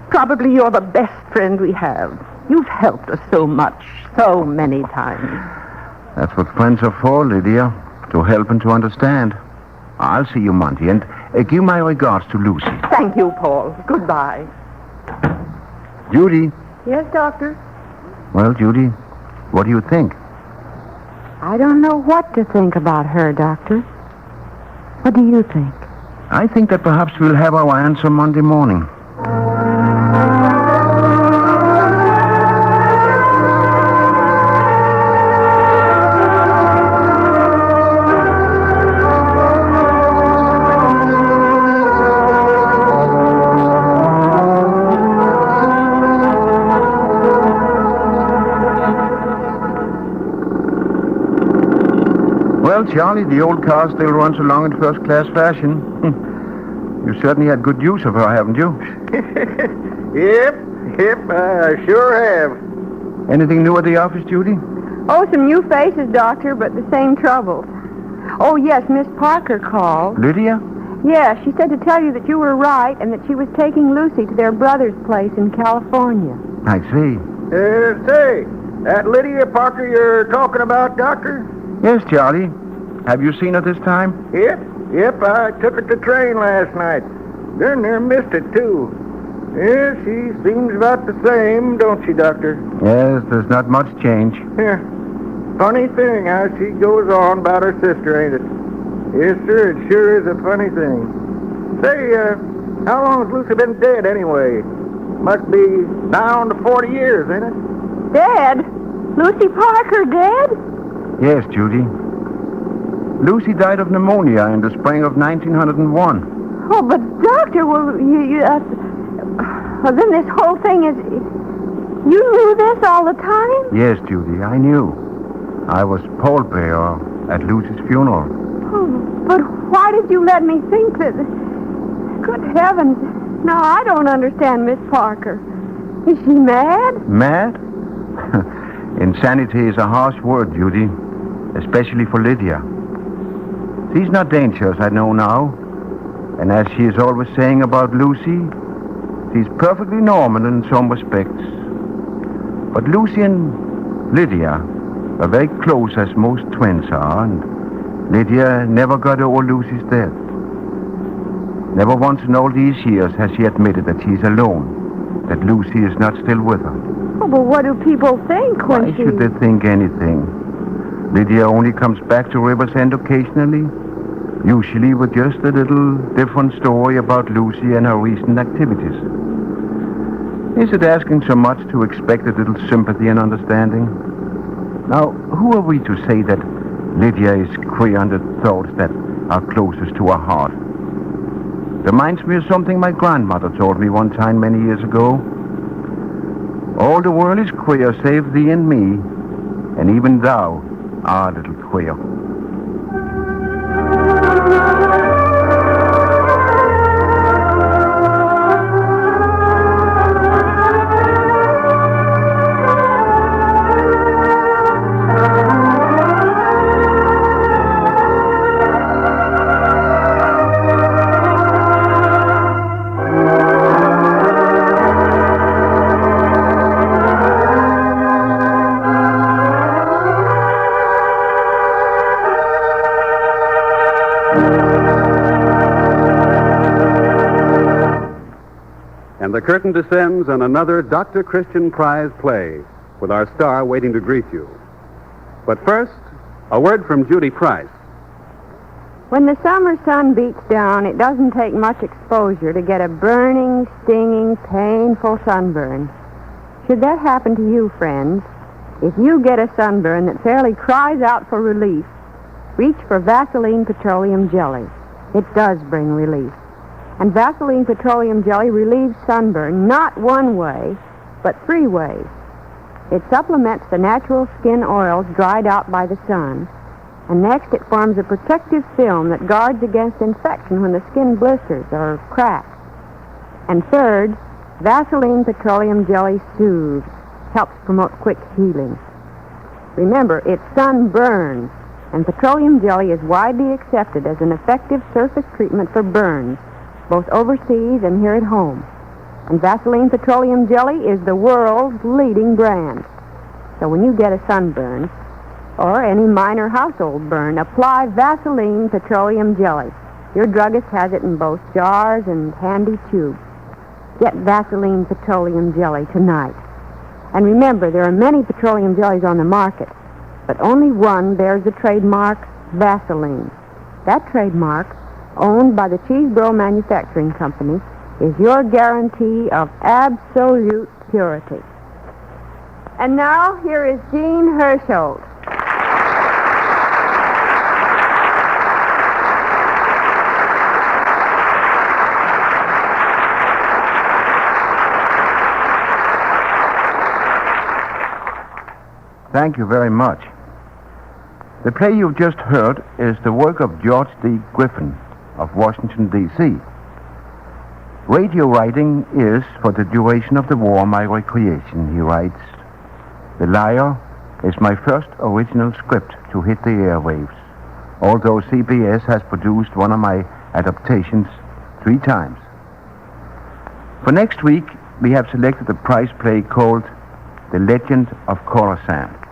Probably you're the best friend we have. You've helped us so much, so many times. That's what friends are for, Lydia. To help and to understand. I'll see you Monday, and give my regards to Lucy. Thank you, Paul. Goodbye. Judy. Yes, Doctor? Well, Judy, what do you think? I don't know what to think about her, Doctor. What do you think? I think that perhaps we'll have our answer Monday morning. Well, Charlie, the old car still runs along in first-class fashion. You certainly had good use of her, haven't you? Yep, I sure have. Anything new at the office, Judy? Oh, some new faces, Doctor, but the same troubles. Oh, yes, Miss Parker called. Lydia? Yeah, she said to tell you that you were right and that she was taking Lucy to their brother's place in California. I see. Say, that Lydia Parker you're talking about, Doctor? Yes, Charlie. Have you seen her this time? Yep, I took her to train last night. Darn near missed it, too. Yeah, she seems about the same, don't she, Doctor? Yes, there's not much change. Yeah. Funny thing how she goes on about her sister, ain't it? Yes, sir, it sure is a funny thing. Say, how long has Lucy been dead, anyway? Must be down to 40 years, ain't it? Dead? Lucy Parker dead? Yes, Judy. Lucy died of pneumonia in the spring of 1901. Oh, but Doctor, well, then this whole thing is... You knew this all the time? Yes, Judy, I knew. I was pallbearer at Lucy's funeral. Oh, but why did you let me think that... Good heavens. No, I don't understand Miss Parker. Is she mad? Mad? Insanity is a harsh word, Judy. Especially for Lydia. She's not dangerous, I know now. And as she is always saying about Lucy, she's perfectly normal in some respects. But Lucy and Lydia are very close, as most twins are, and Lydia never got over Lucy's death. Never once in all these years has she admitted that she's alone, that Lucy is not still with her. Oh, but what do people think when Why should they think anything? Lydia only comes back to River's End occasionally, usually with just a little different story about Lucy and her recent activities. Is it asking so much to expect a little sympathy and understanding? Now, who are we to say that Lydia is queer on the thoughts that are closest to her heart? Reminds me of something my grandmother told me one time many years ago. All the world is queer save thee and me, and even thou art a little queer. the curtain descends on another Dr. Christian Prize play, with our star waiting to greet you. But first, a word from Judy Price. When the summer sun beats down, it doesn't take much exposure to get a burning, stinging, painful sunburn. Should that happen to you, friends, if you get a sunburn that fairly cries out for relief, reach for Vaseline Petroleum Jelly. It does bring relief. And Vaseline Petroleum Jelly relieves sunburn not one way, but three ways. It supplements the natural skin oils dried out by the sun. And next, it forms a protective film that guards against infection when the skin blisters or cracks. And third, Vaseline Petroleum Jelly soothes, helps promote quick healing. Remember, it sunburns, and petroleum jelly is widely accepted as an effective surface treatment for burns, both overseas and here at home. And Vaseline Petroleum Jelly is the world's leading brand. So when you get a sunburn, or any minor household burn, apply Vaseline Petroleum Jelly. Your druggist has it in both jars and handy tubes. Get Vaseline Petroleum Jelly tonight. And remember, there are many petroleum jellies on the market, but only one bears the trademark Vaseline. That trademark, owned by the Cheeseboro Manufacturing Company, is your guarantee of absolute purity. And now, here is Jean Hersholt. Thank you very much. The play you've just heard is the work of George D. Griffin of Washington, D.C. Radio writing is, for the duration of the war, my recreation, he writes. The Liar is my first original script to hit the airwaves, although CBS has produced one of my adaptations 3 times. For next week, we have selected a prize play called The Legend of Khorassam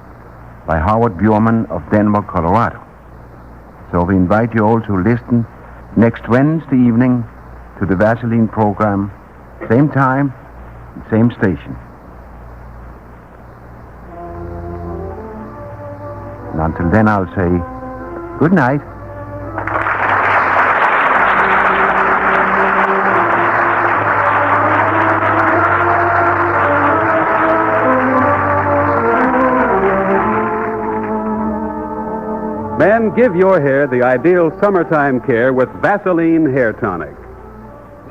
by Howard Bjorman of Denver, Colorado. So we invite you all to listen next Wednesday evening to the Vaseline program, same time, same station. And until then, I'll say good night. Men, give your hair the ideal summertime care with Vaseline Hair Tonic.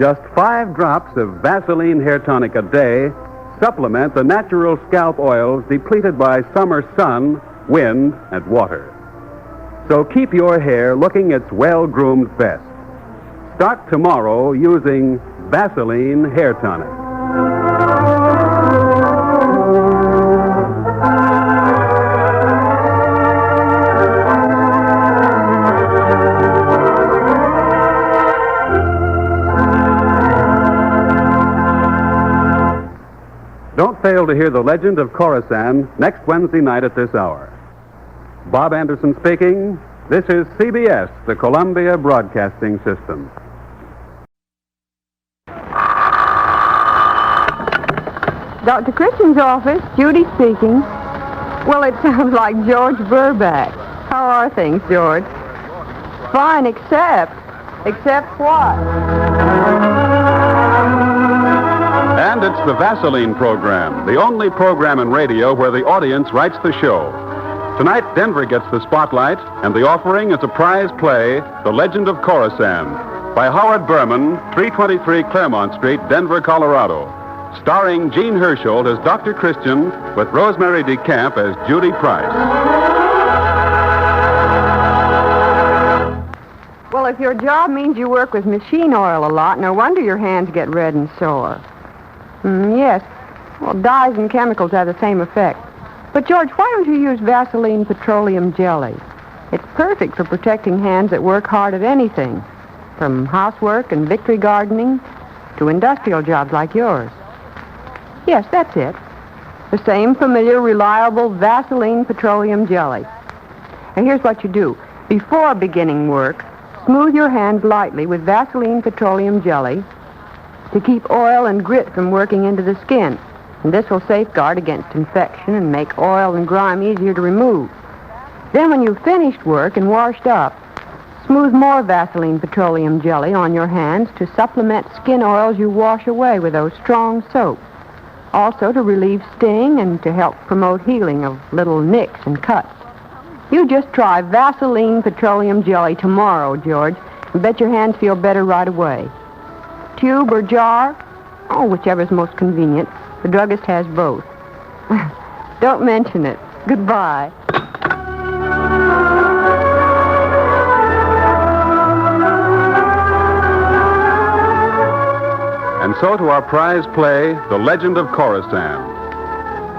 Just 5 drops of Vaseline Hair Tonic a day supplement the natural scalp oils depleted by summer sun, wind, and water. So keep your hair looking its well-groomed best. Start tomorrow using Vaseline Hair Tonic. Don't fail to hear The Legend of Khorassam next Wednesday night at this hour. Bob Anderson speaking. This is CBS, the Columbia Broadcasting System. Dr. Christian's office, Judy speaking. Well, it sounds like George Burback. How are things, George? Fine, except what? And it's the Vaseline program, the only program in radio where the audience writes the show. Tonight, Denver gets the spotlight, and the offering is a prize play, The Legend of Khorassam, by Howard Berman, 323 Claremont Street, Denver, Colorado. Starring Jean Hersholt as Dr. Christian, with Rosemary DeCamp as Judy Price. Well, if your job means you work with machine oil a lot, no wonder your hands get red and sore. Yes. Well, dyes and chemicals have the same effect. But, George, why don't you use Vaseline Petroleum Jelly? It's perfect for protecting hands that work hard at anything, from housework and victory gardening to industrial jobs like yours. Yes, that's it. The same familiar, reliable Vaseline Petroleum Jelly. And here's what you do. Before beginning work, smooth your hands lightly with Vaseline Petroleum Jelly, to keep oil and grit from working into the skin. And this will safeguard against infection and make oil and grime easier to remove. Then when you've finished work and washed up, smooth more Vaseline petroleum jelly on your hands to supplement skin oils you wash away with those strong soaps. Also to relieve sting and to help promote healing of little nicks and cuts. You just try Vaseline petroleum jelly tomorrow, George, and bet your hands feel better right away. Tube or jar? Oh, whichever's most convenient. The druggist has both. Don't mention it. Goodbye. And so to our prize play, The Legend of Khorassam.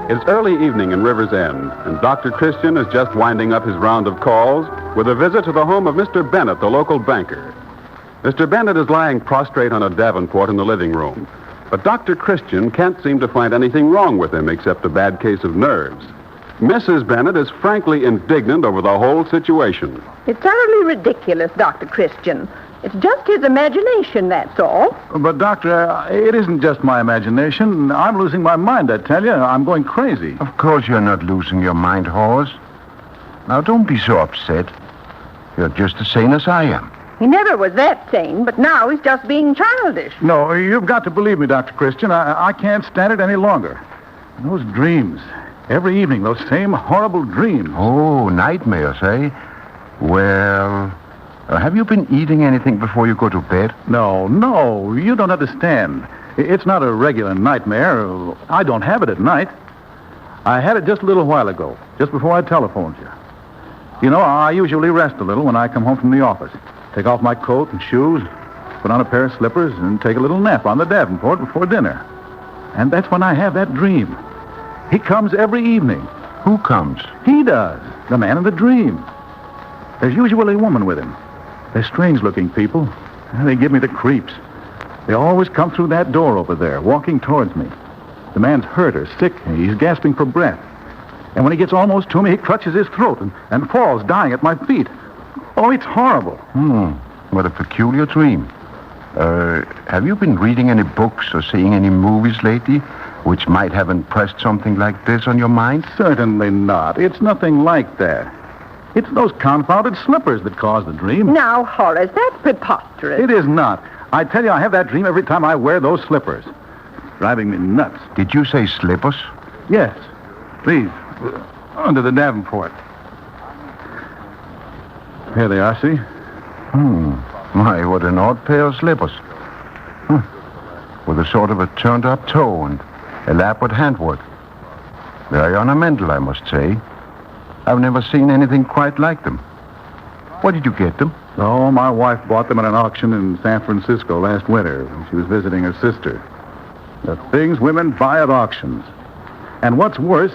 It's early evening in River's End, and Dr. Christian is just winding up his round of calls with a visit to the home of Mr. Bennett, the local banker. Mr. Bennett is lying prostrate on a Davenport in the living room, but Dr. Christian can't seem to find anything wrong with him except a bad case of nerves. Mrs. Bennett is frankly indignant over the whole situation. It's utterly ridiculous, Dr. Christian. It's just his imagination, that's all. But, Doctor, it isn't just my imagination. I'm losing my mind, I tell you. I'm going crazy. Of course you're not losing your mind, Horace. Now, don't be so upset. You're just as sane as I am. He never was that sane, but now he's just being childish. No, you've got to believe me, Dr. Christian. I can't stand it any longer. Those dreams. Every evening, those same horrible dreams. Oh, nightmares, eh? Well, have you been eating anything before you go to bed? No, you don't understand. It's not a regular nightmare. I don't have it at night. I had it just a little while ago, just before I telephoned you. You know, I usually rest a little when I come home from the office. Take off my coat and shoes, put on a pair of slippers, and take a little nap on the Davenport before dinner. And that's when I have that dream. He comes every evening. Who comes? He does. The man in the dream. There's usually a woman with him. They're strange-looking people. They give me the creeps. They always come through that door over there, walking towards me. The man's hurt or sick. He's gasping for breath. And when he gets almost to me, he clutches his throat and falls, dying at my feet. Oh, it's horrible. What a peculiar dream. Have you been reading any books or seeing any movies lately which might have impressed something like this on your mind? Certainly not. It's nothing like that. It's those confounded slippers that cause the dream. Now, Horace, that's preposterous. It is not. I tell you, I have that dream every time I wear those slippers. Driving me nuts. Did you say slippers? Yes. Please, under the Davenport. Here they are, see? My, what an odd pair of slippers. With a sort of a turned-up toe and elaborate handwork. Very ornamental, I must say. I've never seen anything quite like them. Where did you get them? Oh, my wife bought them at an auction in San Francisco last winter when she was visiting her sister. The things women buy at auctions. And what's worse,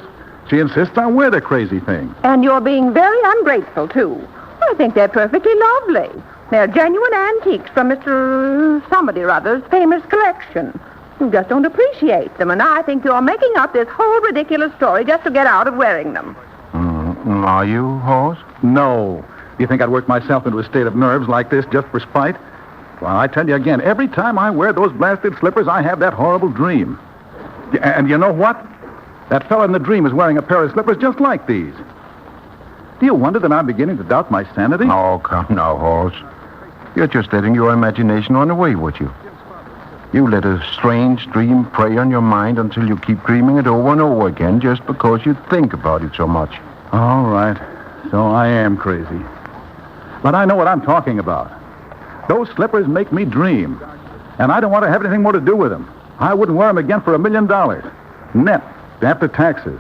she insists I wear the crazy thing. And you're being very ungrateful, too. I think they're perfectly lovely. They're genuine antiques from Mr. Somebody or other's famous collection. You just don't appreciate them, and I think you're making up this whole ridiculous story just to get out of wearing them. Are you, Horace? No. You think I'd work myself into a state of nerves like this just for spite? Well, I tell you again, every time I wear those blasted slippers, I have that horrible dream. And you know what? That fellow in the dream is wearing a pair of slippers just like these. Do you wonder that I'm beginning to doubt my sanity? Oh, come now, Horace. You're just letting your imagination run away with you. You let a strange dream prey on your mind until you keep dreaming it over and over again just because you think about it so much. All right. So I am crazy. But I know what I'm talking about. Those slippers make me dream. And I don't want to have anything more to do with them. I wouldn't wear them again for $1 million. Net, after taxes.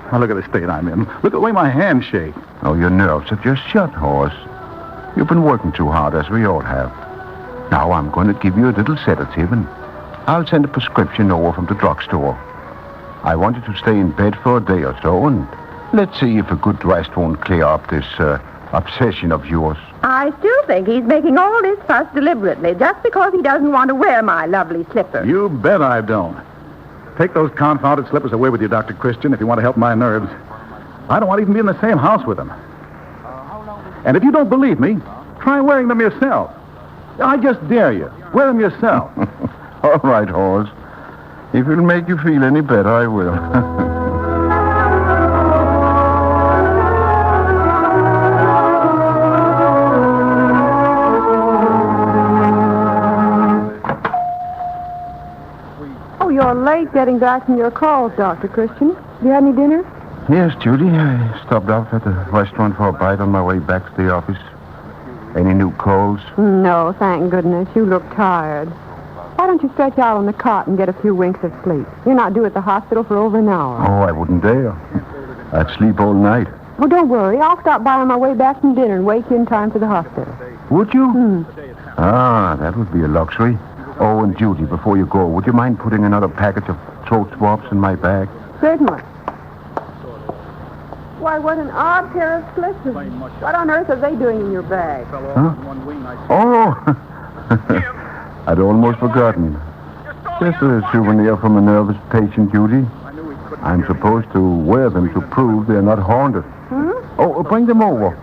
Now, look at the state I'm in. Look at the way my hands shake. Oh, your nerves are just shut, Horace. You've been working too hard, as we all have. Now I'm going to give you a little sedative, and I'll send a prescription over from the drugstore. I want you to stay in bed for a day or so, and let's see if a good rest won't clear up this obsession of yours. I still think he's making all this fuss deliberately, just because he doesn't want to wear my lovely slippers. You bet I don't. Take those confounded slippers away with you, Dr. Christian, if you want to help my nerves. I don't want to even be in the same house with them. And if you don't believe me, try wearing them yourself. I just dare you. Wear them yourself. All right, Horace. If it'll make you feel any better, I will. Oh, you're late getting back from your calls, Dr. Christian. Have you had any dinner? Yes, Judy. I stopped off at the restaurant for a bite on my way back to the office. Any new calls? No, thank goodness. You look tired. Why don't you stretch out on the cot and get a few winks of sleep? You're not due at the hospital for over an hour. Oh, I wouldn't dare. I'd sleep all night. Well, don't worry. I'll stop by on my way back from dinner and wake you in time for the hospital. Would you? Ah, that would be a luxury. Oh, and Judy, before you go, would you mind putting another package of throat swabs in my bag? Certainly. Why, what an odd pair of slippers. What on earth are they doing in your bag? Huh? Oh, I'd almost forgotten. Just a souvenir from a nervous patient, Judy. I'm supposed to wear them to prove they're not haunted. Oh, bring them over.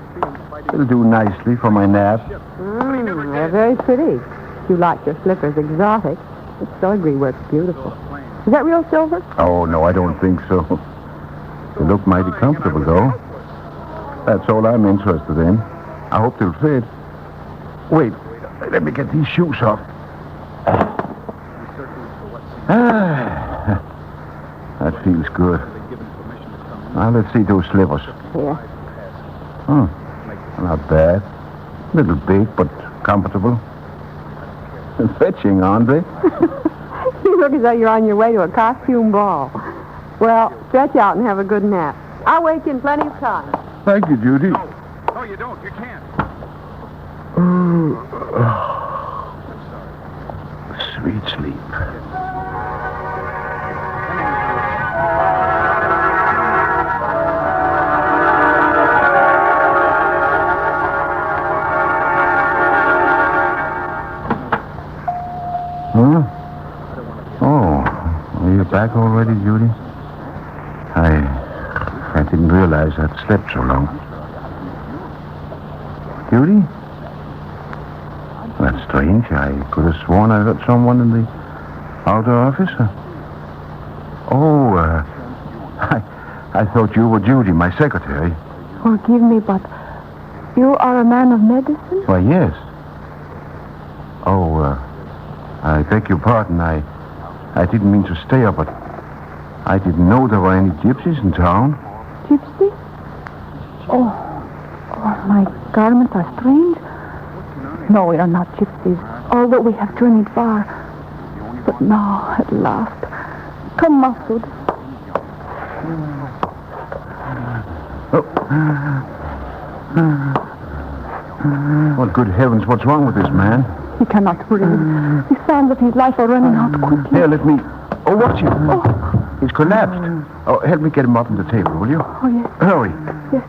It'll do nicely for my nap. They're very pretty. If you like your slippers exotic, this filigree works beautiful. Is that real silver? Oh, no, I don't think so. They look mighty comfortable, though. That's all I'm interested in. I hope they'll fit. Wait, let me get these shoes off. That feels good. Now, let's see those slivers. Here. Oh, not bad. Little big, but comfortable. Fetching, aren't they? You look as though you're on your way to a costume ball. Well, stretch out and have a good nap. I'll wake you in plenty of time. Thank you, Judy. No, you don't. You can't. Sweet sleep. Huh? Oh, are you back already, Judy? I didn't realize I'd slept so long. Judy? That's strange. I could have sworn I heard someone in the outer office. I thought you were Judy, my secretary. Forgive me, but you are a man of medicine? Why, yes. Oh, I beg your pardon. I didn't mean to stare, but I didn't know there were any gypsies in town. Gypsies? Oh, my garments are strange. No, we are not gypsies, although we have journeyed far. But now, at last, come, Masood. Well, good heavens, what's wrong with this man? He cannot breathe. The signs of his life are running out quickly. Here, let me... Oh, watch him. Oh. He's collapsed. Oh, help me get him up on the table, will you? Oh, yes. Hurry. Yes.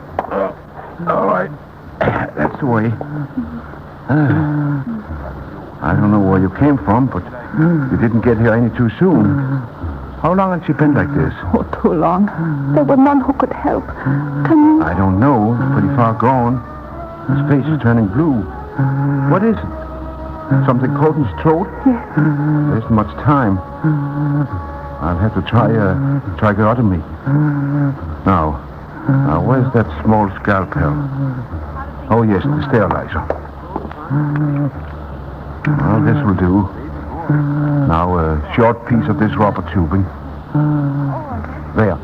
All right. That's the way. I don't know where you came from, but you didn't get here any too soon. How long had she been like this? Oh, too long. There was none who could help. Can you... I don't know. It's pretty far gone. His face is turning blue. What is it? Something caught in his throat? Yes. There isn't much time. I'll have to try tracheotomy. Now, where's that small scalpel? Oh, yes, the sterilizer. Well, this will do. Now, a short piece of this rubber tubing. There.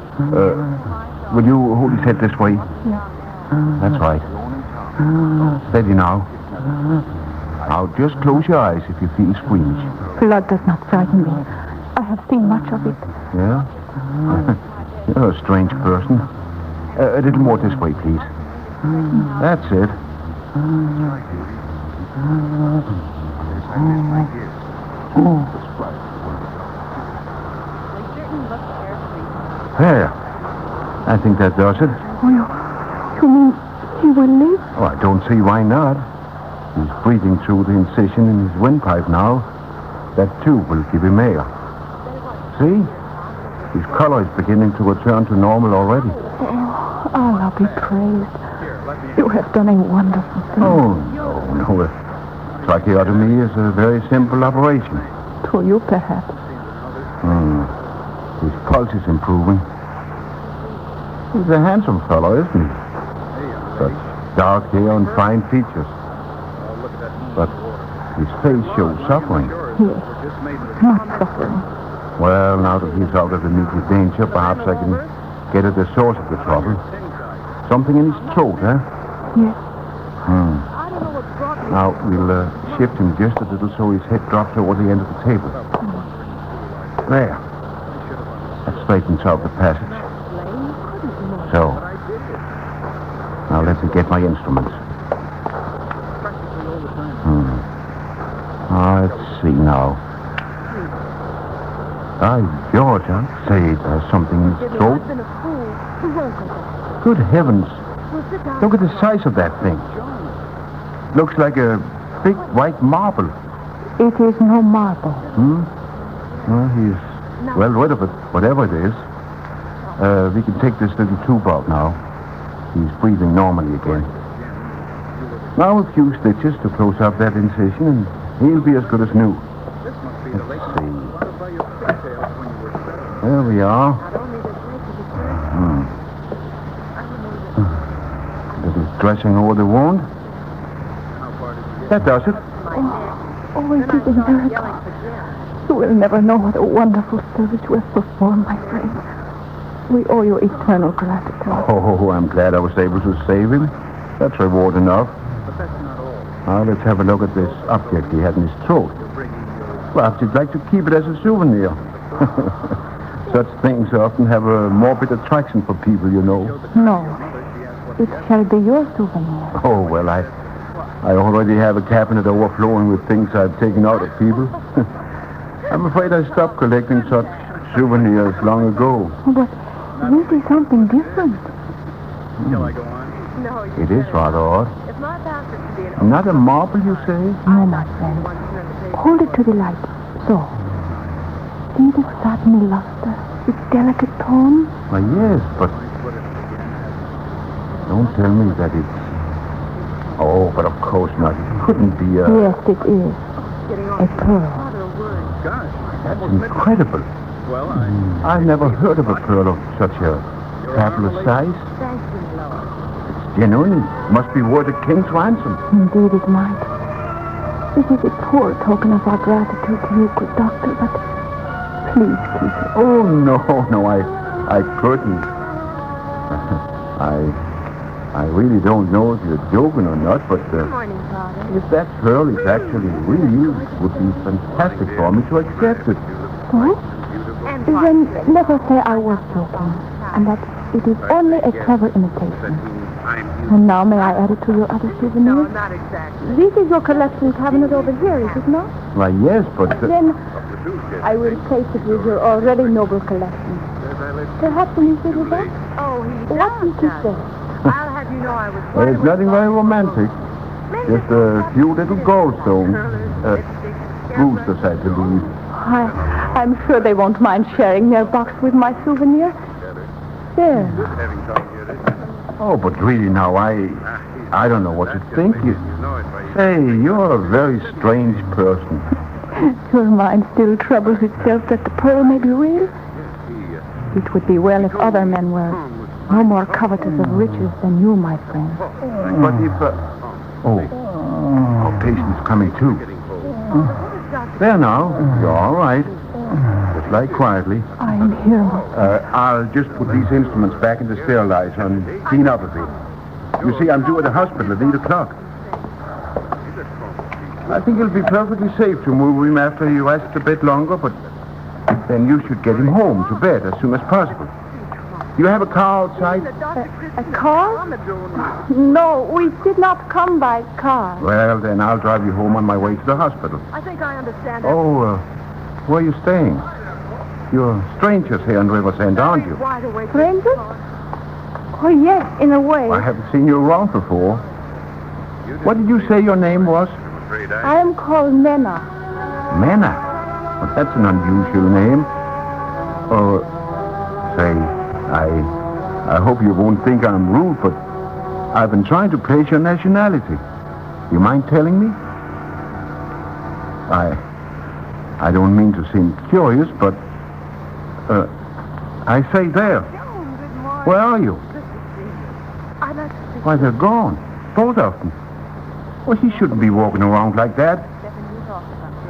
Will you hold his head this way? Yeah. That's right. Steady now. Now, just close your eyes if you feel squeamish. Blood does not frighten me. I have seen much of it. Yeah? You're a strange person. A little more this way, please. That's it. There. I think that does it. Oh, you mean he will live? Oh, I don't see why not. He's breathing through the incision in his windpipe now. That tube will give him air. See? His color is beginning to return to normal already. Oh, Allah be praised. You have done a wonderful thing. Oh, no. Tracheotomy is a very simple operation. To you, perhaps. His pulse is improving. He's a handsome fellow, isn't he? Such dark hair and fine features. But his face shows suffering. Yes, much suffering. Well, now that he's out of immediate danger, perhaps I can get at the source of the trouble. Something in his throat, huh? Yes. Now, we'll shift him just a little so his head drops over the end of the table. There. That straightens out the passage. So. Now, let me get my instruments. Let's see now. George, I'd say there's something in his throat. Good heavens. Look at the size of that thing. Looks like a big white marble. It is no marble. Well, he's well rid of it, whatever it is. We can take this little tube out now. He's breathing normally again. Now a few stitches to close up that incision, and he'll be as good as new. Let's see. There we are. A little dressing over the wound. That does it. Oh, it is a miracle. You will never know what a wonderful service you have performed, my friend. We owe you eternal gratitude. Oh, I'm glad I was able to save him. That's reward enough. Now, let's have a look at this object he had in his throat. Perhaps you'd like to keep it as a souvenir. Such things often have a morbid attraction for people, you know. No. It shall be your souvenir. Oh, well, I already have a cabinet overflowing with things I've taken out of people. I'm afraid I stopped collecting such souvenirs long ago. But this is something different. It is rather odd. Not a marble, you say? No, my friend. Hold it to the light. So. See the satiny luster, its delicate tone? Why, yes, but don't tell me that it's... Oh, but of course not. It couldn't be a... Yes, it is. A pearl. That's incredible. I've never heard of a pearl of such a fabulous size. It's genuine. It must be worth a king's ransom. Indeed it might. This is a poor token of our gratitude to you, good doctor, but please keep it. Oh, no, I couldn't. I really don't know if you're joking or not, but if that pearl is actually real, it would be fantastic for me to accept it. What? Then never say I was joking, and that it is only a clever imitation. And now may I add it to your other souvenirs? Not exactly. This is your collection cabinet over here, is it not? Why, yes, but... Then I will place it with your already noble collection. Perhaps when you sit with us? Oh, he What do you say? I'll have you know I was... Well, it's nothing very romantic. Just a few little gallstones. Roosters, I believe. I'm sure they won't mind sharing their box with my souvenir. There. Oh, but really now, I don't know what to think. Say, you're a very strange person. Your mind still troubles itself that the pearl may be real? It would be well if other men were no more covetous of riches than you, my friend. But if... Oh, our patient's coming too. There now, you're all right. Just lie quietly. I am here. I'll just put these instruments back in the sterilizer and clean up a bit. You see, I'm due at the hospital at 8 o'clock. I think it'll be perfectly safe to move him after he rests a bit longer, but then you should get him home to bed as soon as possible. Do you have a car outside? A car? No, we did not come by car. Well, then I'll drive you home on my way to the hospital. I think I understand. Oh, where are you staying? You're strangers here in Riversend, aren't you? Strangers? Oh, yes, in a way. I haven't seen you around before. What did you say your name was? I am called Mena. Mena? Well, that's an unusual name. Oh, say, I hope you won't think I'm rude, but I've been trying to place your nationality. You mind telling me? I don't mean to seem curious, but... I say there. Where are you? Why, they're gone. Both of them. Well, he shouldn't be walking around like that.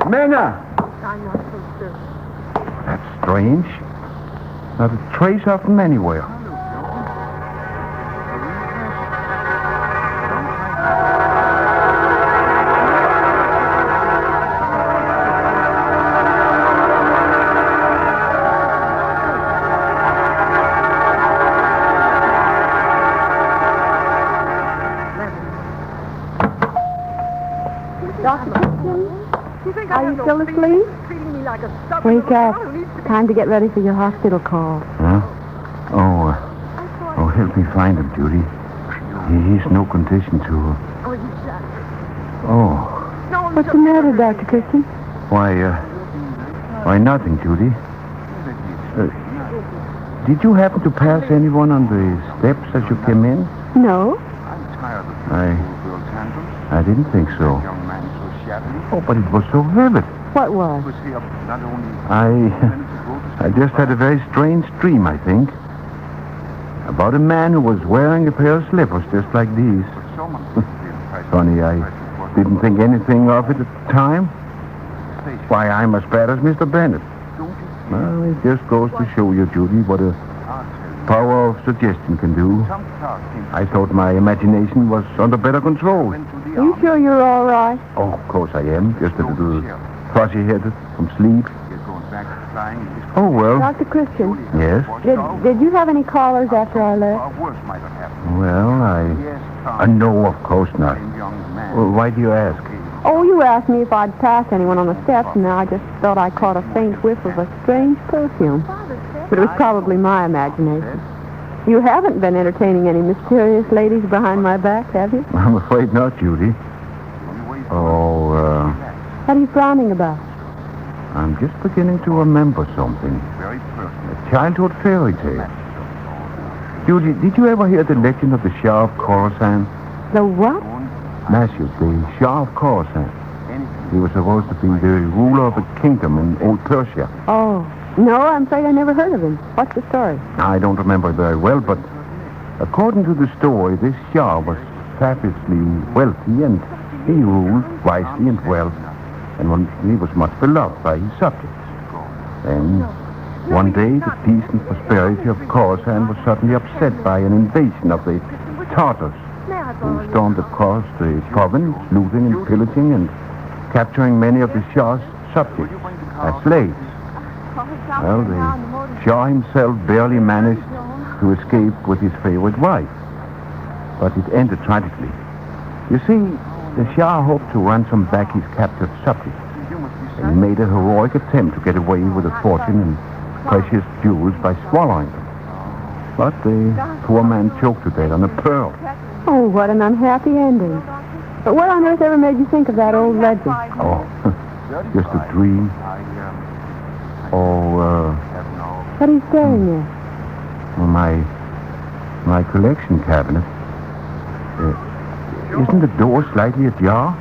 Mena! That's strange. Not a trace of them anywhere. Are you still asleep? Wake up. Time to get ready for your hospital call. Huh? Oh, help me find him, Judy. He's no condition to... Oh. What's the matter, Dr. Christian? Why, nothing, Judy. Did you happen to pass anyone on the steps as you came in? No. I didn't think so. Oh, but it was so vivid. What was? I just had a very strange dream, I think. About a man who was wearing a pair of slippers just like these. Funny, I didn't think anything of it at the time. Why, I'm as bad as Mr. Bennett. Well, it just goes to show you, Judy, what a power of suggestion can do. I thought my imagination was under better control. Are you sure you're all right? Oh, of course I am. Just a little fuzzy-headed from sleep. Oh, well. Dr. Christian. Yes? Did you have any callers after I left? Well, no, of course not. Well, why do you ask? Oh, you asked me if I'd passed anyone on the steps, and I just thought I caught a faint whiff of a strange perfume. But it was probably my imagination. You haven't been entertaining any mysterious ladies behind my back, have you? I'm afraid not, Judy. Oh, What are you frowning about? I'm just beginning to remember something. A childhood fairy tale. Judy, did you ever hear the legend of the Shah of Khorassam? The what? Matthew, the Shah of Khorassam. He was supposed to be the ruler of a kingdom in old Persia. Oh, no, I'm afraid I never heard of him. What's the story? I don't remember it very well, but according to the story, this Shah was fabulously wealthy, and he ruled wisely and well, and he was much beloved by his subjects. Then, one day, the peace and prosperity of Khorasan was suddenly upset by an invasion of the Tartars, who stormed across the province, looting and pillaging and capturing many of the Shah's subjects as slaves. Well, the Shah himself barely managed to escape with his favorite wife. But it ended tragically. You see, the Shah hoped to ransom back his captured subjects, and he made a heroic attempt to get away with a fortune and precious jewels by swallowing them. But the poor man choked to death on a pearl. Oh, what an unhappy ending. But what on earth ever made you think of that old legend? Oh, just a dream. What are you staring at? Well, my collection cabinet. Isn't the door slightly ajar?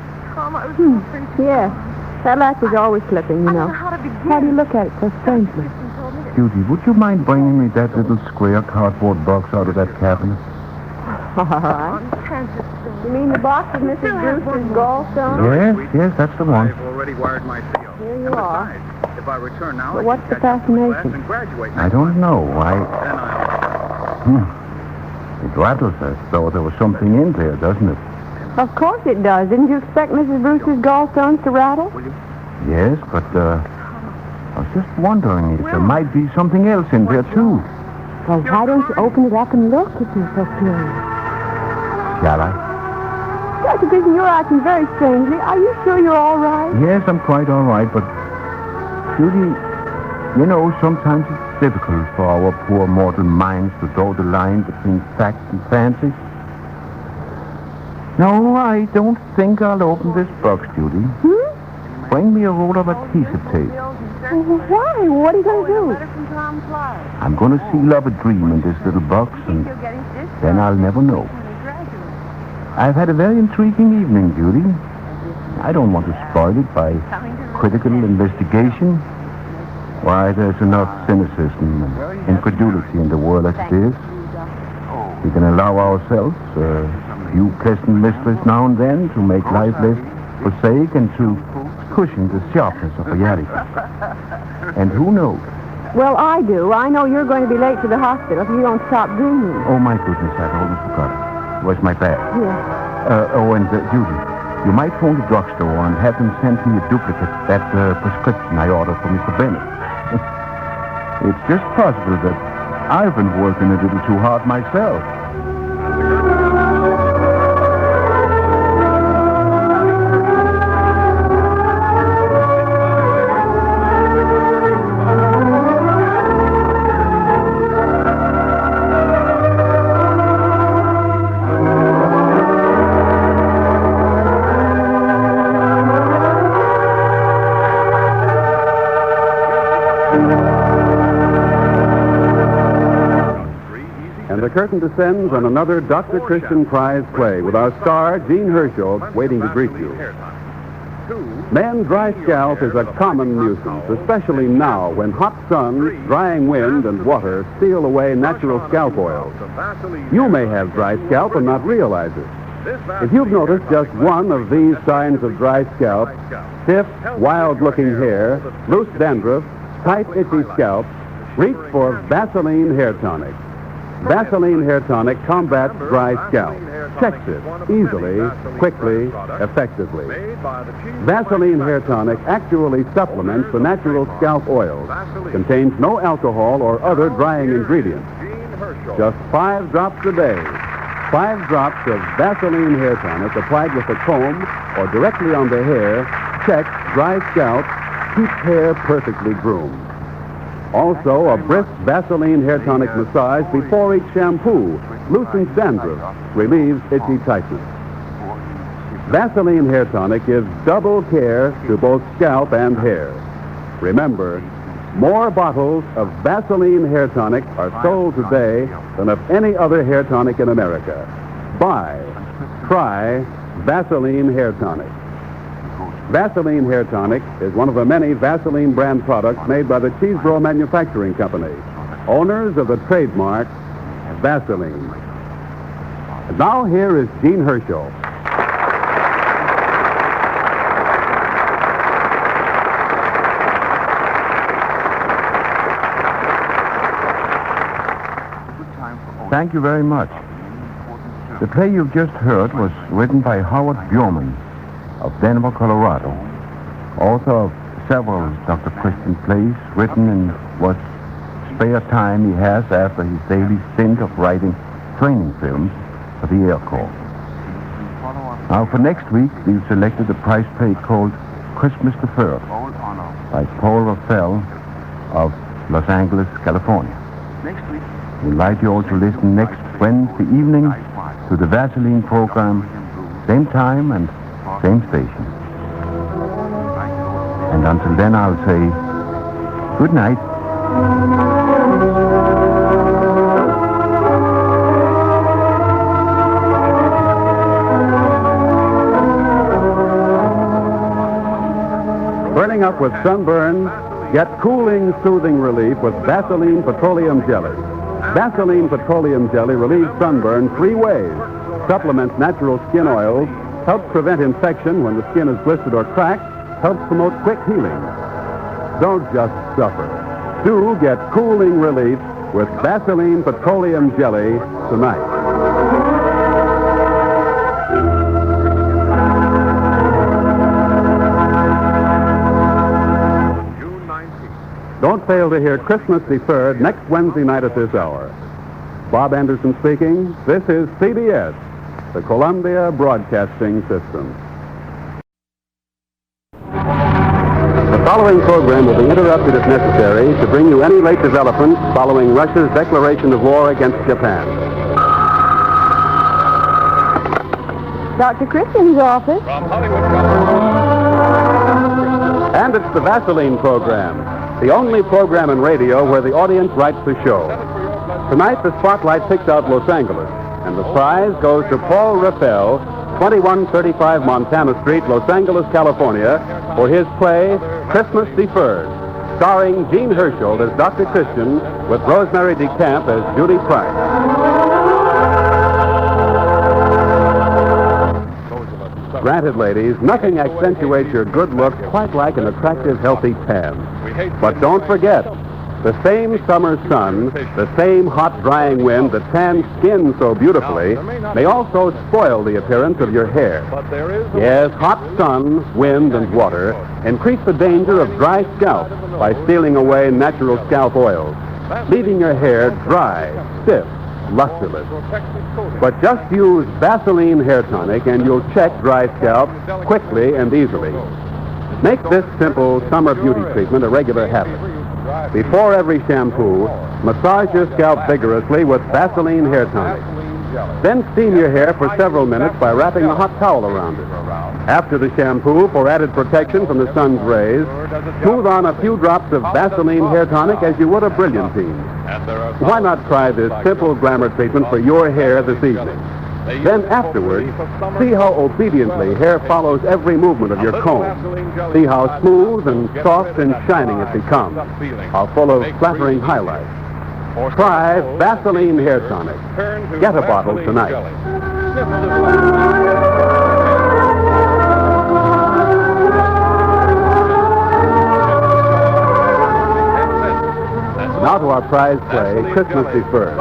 Yes. That latch is always slipping, you know. How do you look at it so strangely? Judy, would you mind bringing me that little square cardboard box out of that cabinet? All right. You mean the box of Mrs. Brewster's gallstones? Yes, that's the one. I've already wired my CO. Here you are. If I return now, But what's the fascination? I don't know. It rattles us, though there was something in there, doesn't it? Of course it does. Didn't you expect Mrs. Brewster's gallstones to rattle? Yes, but I was just wondering if there might be something else in there, too. Well, why don't you open it up and look if you're so curious? Shall I? Dr. Christian, you're acting very strangely. Are you sure you're all right? Yes, I'm quite all right, but... Judy, you know, sometimes it's difficult for our poor mortal minds to draw the line between fact and fancy. No, I don't think I'll open this box, Judy. Bring me a roll of adhesive tape. Why? What are you going to do? I'm going to seal up a dream in this little box, and then I'll never know. I've had a very intriguing evening, Judy. I don't want to spoil it by critical investigation, why, there's enough cynicism and incredulity in the world as it is. We can allow ourselves a few pleasant mysteries now and then to make life less prosaic and to cushion the sharpness of reality. And who knows? Well, I do. I know you're going to be late to the hospital if you don't stop dreaming. Oh, my goodness, I'd almost forgot it. Where's my bag? Yes. Judy, you might phone the drugstore and have them send me a duplicate, that prescription I ordered for Mr. Bennett. It's just possible that I've been working a little too hard myself. The curtain descends on another Dr. Christian Prize play with our star, Gene Herschel, waiting to greet you. Man's dry scalp is a common nuisance, especially now when hot sun, drying wind, and water steal away natural scalp oils. You may have dry scalp and not realize it. If you've noticed just one of these signs of dry scalp, stiff, wild-looking hair, loose dandruff, tight, itchy scalp, reach for Vaseline Hair Tonic. Vaseline Hair Tonic combats dry scalp. Checks it easily, quickly, effectively. Vaseline Hair Tonic actually supplements the natural scalp oils. Contains no alcohol or other drying ingredients. Just 5 drops a day. 5 drops of Vaseline Hair Tonic applied with a comb or directly on the hair checks dry scalp, keeps hair perfectly groomed. Also, a brisk Vaseline Hair Tonic massage before each shampoo loosens dandruff, relieves itchy tightness. Vaseline Hair Tonic gives double care to both scalp and hair. Remember, more bottles of Vaseline Hair Tonic are sold today than of any other hair tonic in America. Try Vaseline Hair Tonic. Vaseline Hair Tonic is one of the many Vaseline brand products made by the Cheeseboro Manufacturing Company, owners of the trademark Vaseline. And now here is Gene Herschel. Thank you very much. The play you've just heard was written by Howard Bjorman of Denver, Colorado, author of several Dr. Christian plays written in what spare time he has after his daily stint of writing training films for the Air Corps. Now, for next week, we've selected a prize play called Christmas Deferred by Paul Raphael of Los Angeles, California. We invite you all to listen next Wednesday evening to the Vaseline program, same time and same station. And until then, I'll say good night. Burning up with sunburn, get cooling, soothing relief with Vaseline Petroleum Jelly. Vaseline Petroleum Jelly relieves sunburn 3 ways. Supplements natural skin oils, helps prevent infection when the skin is blistered or cracked, helps promote quick healing. Don't just suffer. Do get cooling relief with Vaseline Petroleum Jelly tonight. Don't fail to hear Christmas Deferred next Wednesday night at this hour. Bob Anderson speaking. This is CBS, the Columbia Broadcasting System. The following program will be interrupted if necessary to bring you any late developments following Russia's declaration of war against Japan. Dr. Christian's office. And it's the Vaseline program, the only program in radio where the audience writes the show. Tonight, the spotlight picks out Los Angeles, and the prize goes to Paul Raphael, 2135 Montana Street, Los Angeles, California, for his play Christmas Deferred, starring Gene Herschel as Dr. Christian with Rosemary DeCamp as Judy Price. Granted, ladies, nothing accentuates your good looks quite like an attractive, healthy tan. But don't forget, the same summer sun, the same hot, drying wind that tans skin so beautifully may also spoil the appearance of your hair. Yes, hot sun, wind, and water increase the danger of dry scalp by stealing away natural scalp oils, leaving your hair dry, stiff, lusterless. But just use Vaseline hair tonic and you'll check dry scalp quickly and easily. Make this simple summer beauty treatment a regular habit. Before every shampoo, massage your scalp vigorously with Vaseline hair tonic. Then steam your hair for several minutes by wrapping a hot towel around it. After the shampoo, for added protection from the sun's rays, smooth on a few drops of Vaseline hair tonic as you would a Brilliantine. Why not try this simple glamour treatment for your hair this evening? Then afterward, see how obediently hair follows every movement of your comb. See how smooth and soft and shining it becomes, how full of flattering highlights. Try Vaseline hair tonic. Get a bottle tonight. Now to our prize play, Christmas Deferred.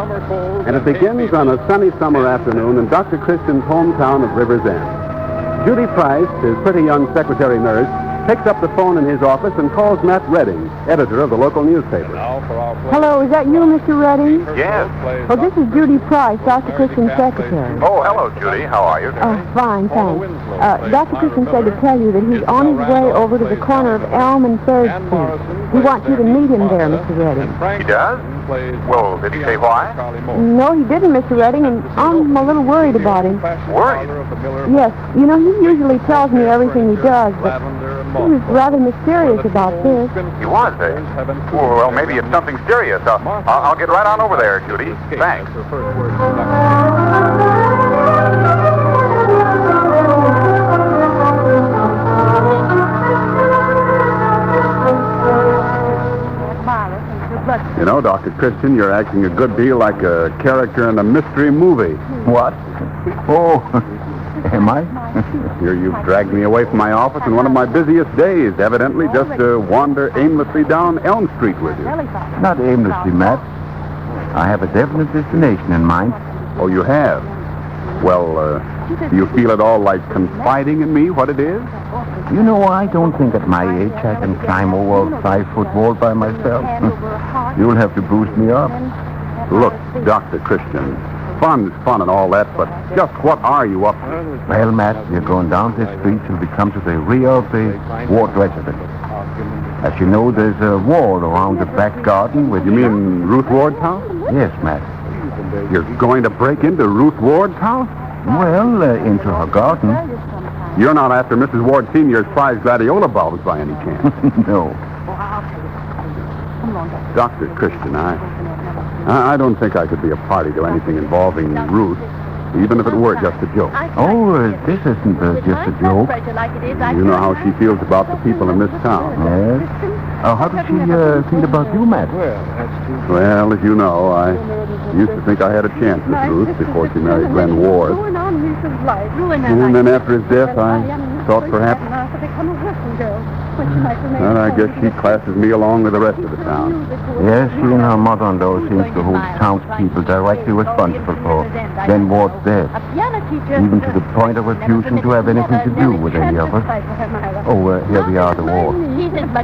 And it begins on a sunny summer afternoon in Dr. Christian's hometown of River's End. Judy Price, his pretty young secretary nurse, picks up the phone in his office and calls Matt Redding, editor of the local newspaper. Hello, is that you, Mr. Redding? Yes. Oh, this is Judy Price, Dr. Christian's secretary. Oh, hello, Judy. How are you? Oh, fine, thanks. Dr. Christian said to tell you that he's on his way over to the corner of Elm and 3rd Street. He wants you to meet him there, Mr. Redding. He does? Well, did he say why? No, he didn't, Mr. Redding, and I'm a little worried about him. Worried? Yes. You know, he usually tells me everything he does, but he was rather mysterious about this. He was, eh? Well, maybe it's something serious. I'll get right on over there, Judy. Thanks. You know, Dr. Christian, you're acting a good deal like a character in a mystery movie. What? Oh, am I? Here you've dragged me away from my office in one of my busiest days, evidently just to wander aimlessly down Elm Street with you. Not aimlessly, Matt. I have a definite destination in mind. Oh, you have? Well, do you feel at all like confiding in me what it is? You know, I don't think at my age I can climb over a 5-foot wall by myself. You'll have to boost me up. Look, Dr. Christian, fun's fun and all that, but just what are you up to? Well, Matt, you're going down this street till we come to the rear of the Ward residence. As you know, there's a wall around the back garden with... You mean Ruth Ward's house? Yes, Matt. You're going to break into Ruth Ward's house? Well, into her garden. You're not after Mrs. Ward Sr.'s prize gladiola bulbs by any chance? No. Dr. Christian, I don't think I could be a party to anything involving Ruth, even if it were just a joke. Oh, this isn't just a joke. You know how she feels about the people in this town. Yes? How does she feel about you, Matt? Well, as you know, I used to think I had a chance with Ruth before she married Glenn Ward. And then after his death, I thought perhaps... Well, I guess she classes me along with the rest of the town. Yes, she and her mother-in-law seems to hold townspeople directly responsible for Glenn Ward's death, even to the point of refusing to have anything to do with any of us. Oh, here we are, the ward.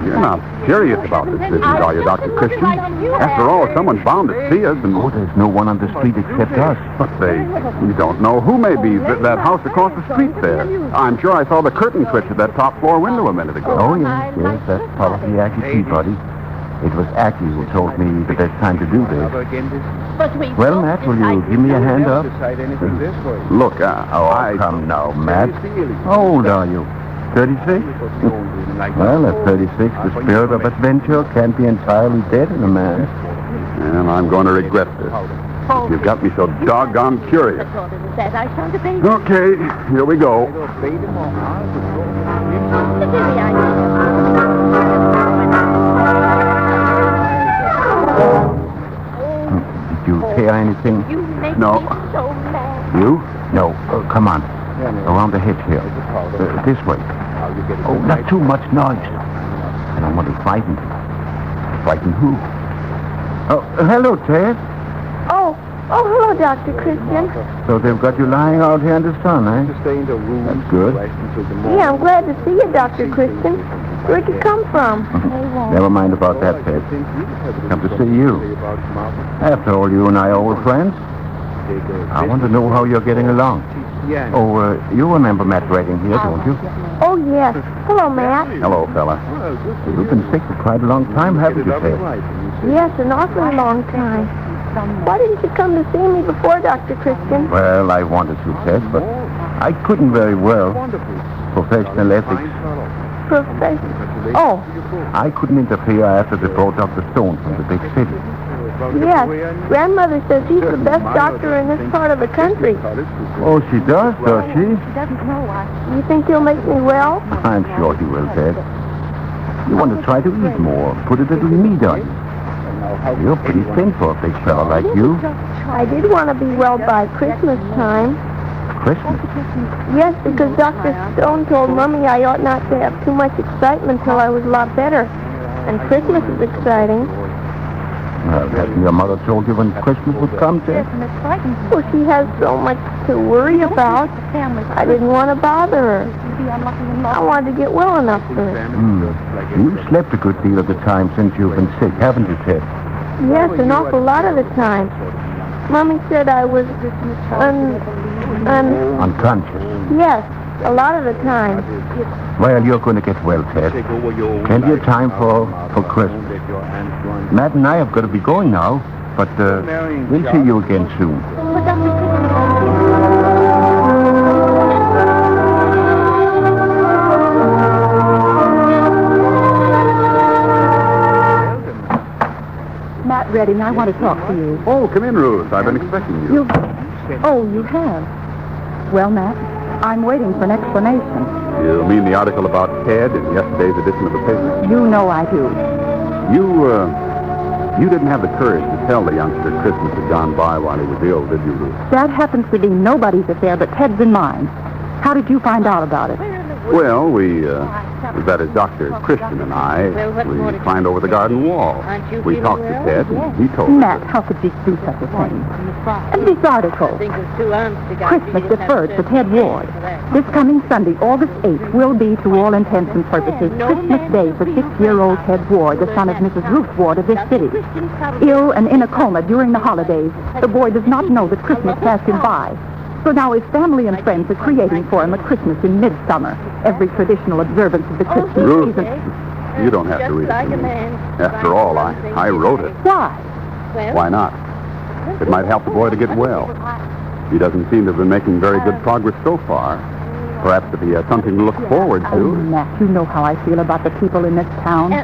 You're not serious about this business, are you, Dr. Christian? After all, someone's bound to see us, and... Oh, there's no one on the street except us. But you don't know who may be that house across the street there. I'm sure I saw the curtain twitch at that top floor window a minute ago. Oh, yes, that's probably Aki Peabody. It was Aki who told me the best time to do this. Well, Matt, will you give me a hand up? Look, come now, Matt. How old are you? 36? Well, at 36, the spirit of adventure can't be entirely dead in a man. And I'm going to regret this. You've got me so doggone curious. Okay, here we go. Did you hear anything? No. You? No. Come on. Around the hedge here. This way. Oh, not too much noise. I don't want to frighten you. Frighten who? Oh, hello, Ted. Oh, hello, Dr. Christian. So they've got you lying out here in the sun, eh? That's good. Yeah, I'm glad to see you, Dr. Christian. Where'd you come from? Never mind about that, Ted. Come to see you. After all, you and I are old friends. I want to know how you're getting along. Oh, you remember Matt Redding here, don't you? Oh, yes. Hello, Matt. Hello, fella. You've been sick for quite a long time, haven't you, Ted? Yes, an awfully long time. Why didn't you come to see me before, Dr. Christian? Well, I wanted to, Ted, but I couldn't very well. Professional ethics. Oh. I couldn't interfere after they brought Dr. Stone from the big city. Yes. Grandmother says he's the best doctor in this part of the country. Oh, she does she? You think he'll make me well? I'm sure he will, Ted. You want to try to eat more. Put a little meat on you. You're pretty thin for a big fellow like you. I did want to be well by Christmas time. Christmas? Yes, because Dr. Stone told Mummy I ought not to have too much excitement till I was a lot better. And Christmas is exciting. Well, hasn't your mother told you when Christmas would come, Ted? Well, she has so much to worry about. I didn't want to bother her. I wanted to get well enough for her. You slept a good deal of the time since you've been sick, haven't you, Ted? Yes, an awful lot of the time. Mommy said I was unconscious. Yes, a lot of the time. Well, you're going to get well, Ted. Plenty of time for Christmas. Matt and I have got to be going now, but we'll see you again soon. Matt Redding, I want to talk to you. Oh, come in, Ruth. I've been expecting you. You have? Well, Matt, I'm waiting for an explanation. You mean the article about Ted in yesterday's edition of the paper? You know I do. You didn't have the courage to tell the youngster Christmas had gone by while he was ill, did you, Ruth? That happens to be nobody's affair but Ted's and mine. How did you find out about it? Well, that is Dr. Christian and I, we climbed over the garden wall. We talked to Ted, and he told us. Matt, how could you do such a thing? And this article, Christmas Deferred for Ted Ward. This coming Sunday, August 8th, will be, to all intents and purposes, Christmas Day for 6-year-old Ted Ward, the son of Mrs. Ruth Ward of this city. Ill and in a coma during the holidays, the boy does not know that Christmas passed him by. So now his family and friends are creating for him a Christmas in midsummer, every traditional observance of the Christmas season. You don't have to read it to me. After all, I wrote it. Why? Why not? It might help the boy to get well. He doesn't seem to have been making very good progress so far. Perhaps if he has something to look forward to. Oh, Matt, you know how I feel about the people in this town. I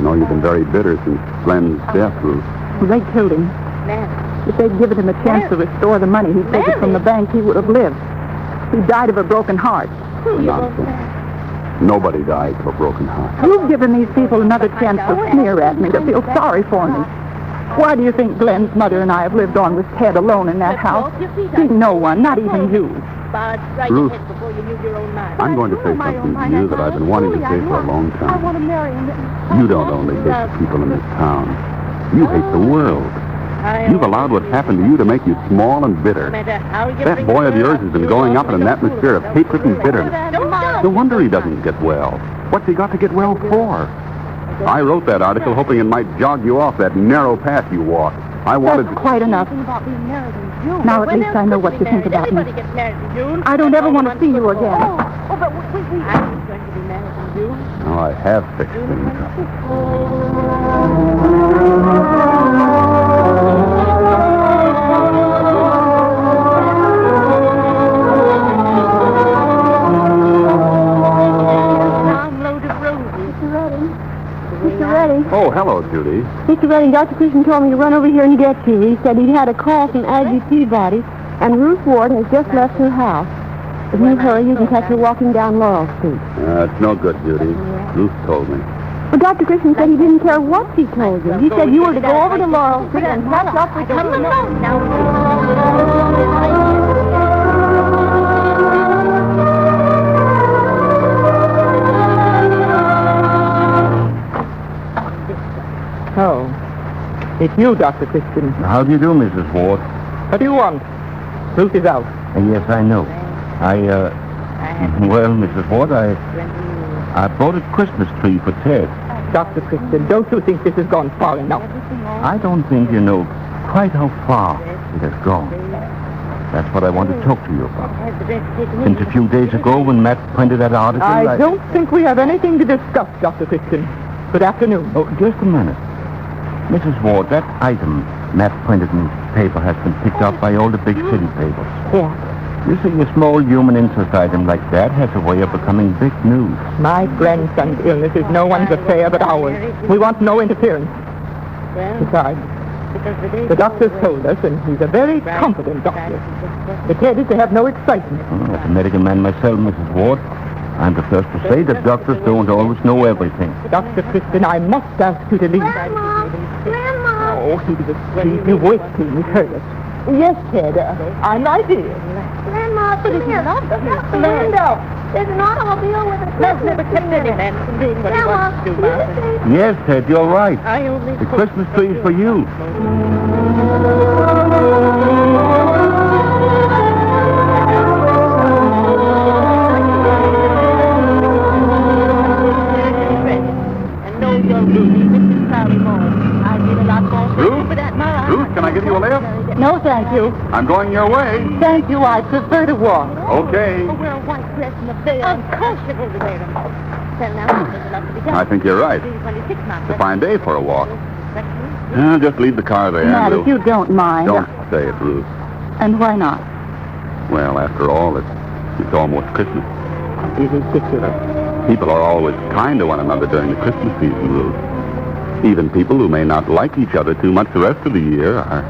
know you've been very bitter since Glenn's death, Ruth. They killed him. If they'd given him a chance to restore the money he'd taken from the bank, he would have lived. He died of a broken heart. Nonsense. Nobody dies of a broken heart. You've given these people another chance to sneer at me, to feel sorry for me. Why do you think Glenn's mother and I have lived on with Ted alone in that house? Seeing no one, not even you. Ruth, I'm going to say something to you that I've been wanting to say for a long time. You don't only hate the people in this town. You hate the world. You've allowed what happened to you to make you small and bitter. That boy of yours has been growing up in an atmosphere of hatred and bitterness. No wonder he doesn't get well. What's he got to get well for? I wrote that article hoping it might jog you off that narrow path you walk. I wanted That's quite enough. Now at least I know what you think about me. I don't ever want to see you again. Now I have fixed things. Oh, hello, Judy. Mr. Redding, Dr. Christian told me to run over here and get you. He said he'd had a call from Aggie Peabody, and Ruth Ward has just left her house. If you hurry, you can catch her walking down Laurel Street. It's no good, Judy. Ruth told me. But Dr. Christian said he didn't care what she told you. He said you were to go over to Laurel Street and catch up with her. Oh, it's you, Dr. Christian. How do you do, Mrs. Ward? What do you want? Ruth is out. Yes, I know. Well, Mrs. Ward, I bought a Christmas tree for Ted. Dr. Christian, don't you think this has gone far enough? I don't think you know quite how far it has gone. That's what I want to talk to you about. Since a few days ago when Matt printed that article... I don't think we have anything to discuss, Dr. Christian. Good afternoon. Oh, just a minute. Mrs. Ward, that item Matt printed in the paper has been picked up by all the big city papers. Yeah. You see, a small human interest item like that has a way of becoming big news. My grandson's illness is no one's affair but ours. We want no interference. Besides, the doctor's told us, and he's a very competent doctor, the Ted is to have no excitement. As a medical man myself, Mrs. Ward, I'm the first to say that doctors don't always know everything. Dr. Christian, I must ask you to leave. Grandma! Oh, he was asleep. He waked me. He heard us. Yes, Ted, I'm right here. Grandma, But it's here. not Look out the Stand window. up. There's an automobile with a Matt never kept any man from doing what he wants to do, Martha. Yes, Ted, you're right. I only... The Christmas tree is for you. Ruth, can I give you a lift? No, thank you. I'm going your way. Thank you. I prefer to walk. Okay. Wear a white dress and a veil. Of course you're going to wear them. Well, now, there's enough to be done. I think you're right. 26 miles. It's a fine day for a walk. Just leave the car there. Matt, and if you don't mind. Don't say it, Ruth. And why not? Well, after all, it's almost Christmas. It's ridiculous. People are always kind to one another during the Christmas season, Ruth. Even people who may not like each other too much the rest of the year are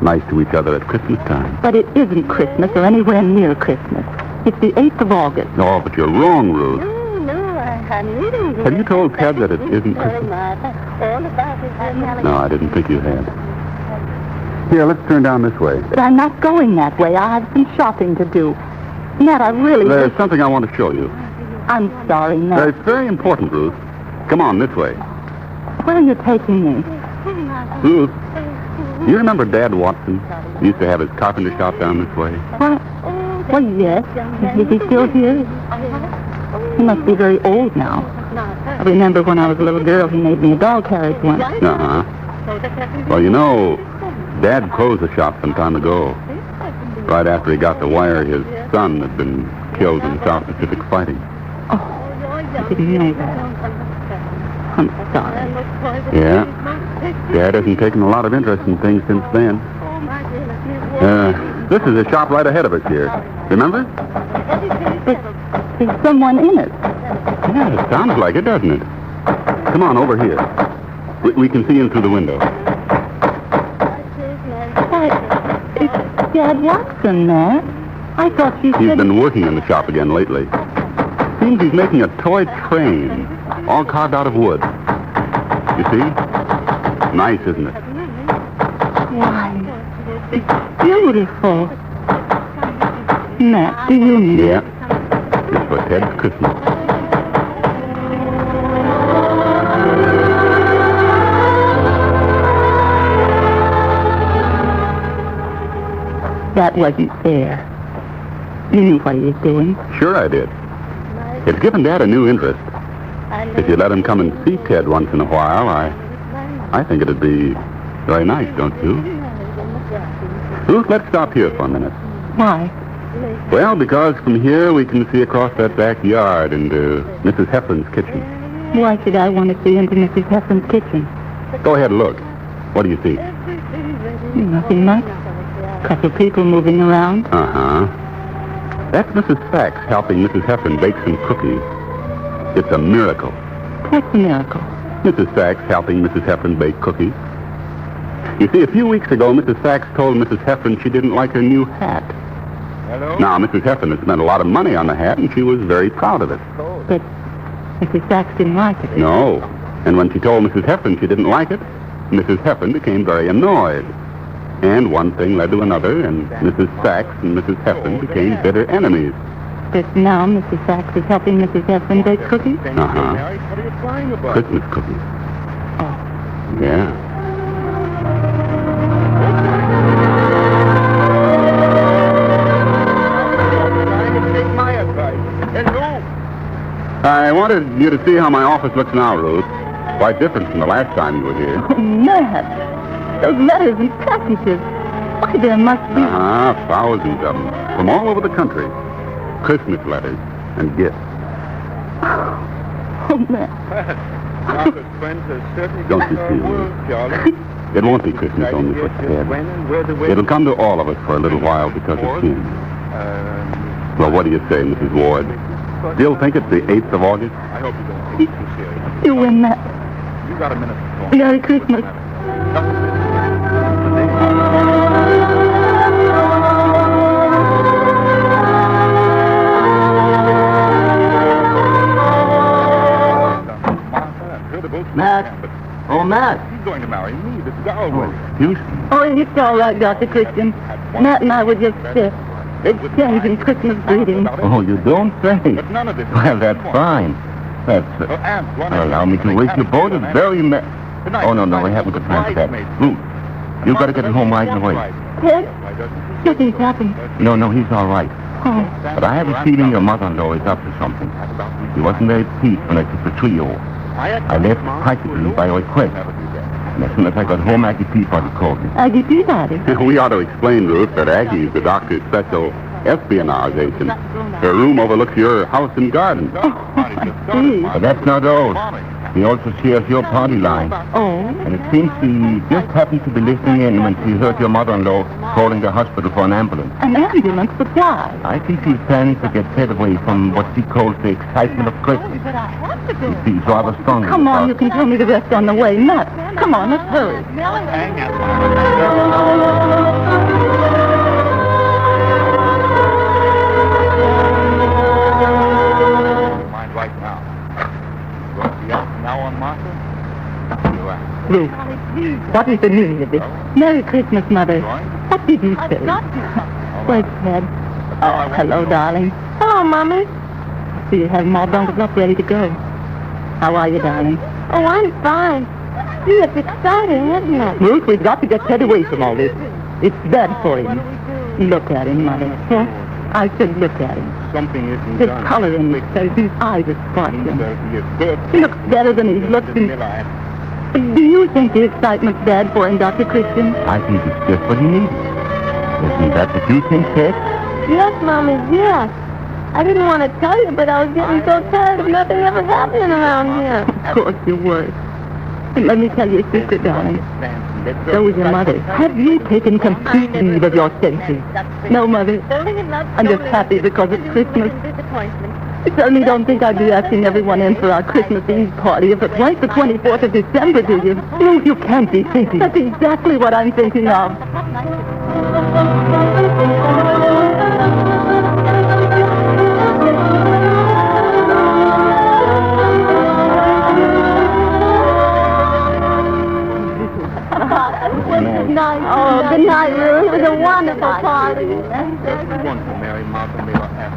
nice to each other at Christmas time. But it isn't Christmas or anywhere near Christmas. It's the 8th of August. Oh, but you're wrong, Ruth. No, Have you told Ted that it isn't Christmas? No, I didn't think you had. Here, let's turn down this way. But I'm not going that way. I have some shopping to do. Matt, I really... There's something I want to show you. I'm sorry, Matt. It's very important, Ruth. Come on, this way. Where are you taking me? Ruth, do you remember Dad Watson? He used to have his carpenter shop down this way. What? Well, yes. Is he still here? He must be very old now. I remember when I was a little girl, he made me a doll carriage once. Uh-huh. Well, you know, Dad closed the shop some time ago. Right after he got the wire his son had been killed in the South Pacific fighting. Oh, I didn't know that. I'm sorry. Yeah. Dad hasn't taken a lot of interest in things since then. This is a shop right ahead of us here. Remember? There's someone in it. Yeah, it sounds like it, doesn't it? Come on, over here. We can see in through the window. Why, it's Dad Watson, Matt. I thought you said... He's been working in the shop again lately. Seems he's making a toy train, all carved out of wood. You see? Nice, isn't it? Why, it's beautiful. Matt, do you mean... Yeah. It's for Ted's Christmas. That wasn't fair. You knew what he was doing. Sure I did. It's given Dad a new interest. If you let him come and see Ted once in a while, I think it'd be very nice, don't you? Ruth, let's stop here for a minute. Why? Well, because from here we can see across that backyard into Mrs. Heffern's kitchen. Why should I want to see into Mrs. Heffern's kitchen? Go ahead and look. What do you see? Nothing much. Couple people moving around. Uh-huh. That's Mrs. Sachs helping Mrs. Heffern bake some cookies. It's a miracle. What's a miracle? Mrs. Sachs helping Mrs. Heffern bake cookies. You see, a few weeks ago, Mrs. Sachs told Mrs. Heffern she didn't like her new hat. Hello? Now, Mrs. Heffern had spent a lot of money on the hat, and she was very proud of it. But Mrs. Sachs didn't like it. No. And when she told Mrs. Heffern she didn't like it, Mrs. Heffern became very annoyed. And one thing led to another, and Mrs. Sachs and Mrs. Heffern became bitter enemies. But now Mrs. Sachs is helping Mrs. Heffern bake cookies? Uh-huh. Christmas cookies. Oh. Yeah. I wanted you to see how my office looks now, Ruth. Quite different from the last time you were here. Oh, Matt. Those letters and packages. Why, there must be... Thousands of them. From all over the country. Christmas letters and gifts. Oh, Matt. Don't you see, Ruth? It won't be Christmas only for Ted. It'll come to all of us for a little while because of him. Well, what do you say, Mrs. Ward? Still think it's the 8th of August? I hope you don't take it too serious. You win, Matt. You got a minute to talk. Merry Christmas. Matt. Oh, Matt. He's going to marry me. This is our wedding. Houston. Oh, it's all right, Dr. Christian. Matt and I were just exchanging Christmas greetings. Oh, you don't say. But none of this. Well, that's fine. That's... allow me to wish you both a very Oh, no, I haven't the time for that. Ruth, you've got to get home right away. Ted? Nothing's happened. No, he's all right. Oh. But I have a feeling your mother-in-law is up to something. She wasn't very pleased when I took the trio. I left practically by request. And as soon as I got home, Aggie Peabody called me. Aggie Peabody? We ought to explain, Ruth, that Aggie is the doctor's special espionage agent. Her room overlooks your house and garden. Oh, I see. But that's not all. He also shares your party line. Oh? And it seems she just happened to be listening in when she heard your mother-in-law calling the hospital for an ambulance. An ambulance? But why? I think she's planning to get Ted away from what she calls the excitement of Christmas. But I have to do it. She's rather strong. Come on, you can tell me the rest on the way. Matt, come on, let's hurry. Mind right now. Now on Martha? Ruth, what is the meaning of this? Merry Christmas, Mother. What did you say? Where's Ted? Oh, hello, darling. Hello, Mommy. So you have them all bundled up, ready to go. How are you, darling? Oh, I'm fine. Gee, it's exciting, isn't it? Ruth, we've got to get Ted away from all this. It's bad for him. Look at him, Mother. Huh? I said look at him. Something isn't His done. color in his face, his eyes are sparkling. He He looks better than he's looked in... Do you think the excitement's bad for him, Dr. Christian? I think it's just what he needs. Isn't that what you think, Ted? Yes, Mommy, yes. I didn't want to tell you, but I was getting so tired of nothing ever happening around here. Of course you were. And let me tell your sister, darling. So is your mother. Have you taken complete leave of your senses? No, Mother. I'm just happy because it's Christmas. You certainly don't think I'd be asking everyone in for our Christmas Eve party if it weren't the 24th of December, do you? No, you can't be thinking. That's exactly what I'm thinking of. Good night. Oh, good night, Ruth. It was a wonderful party. Mary Martha may not have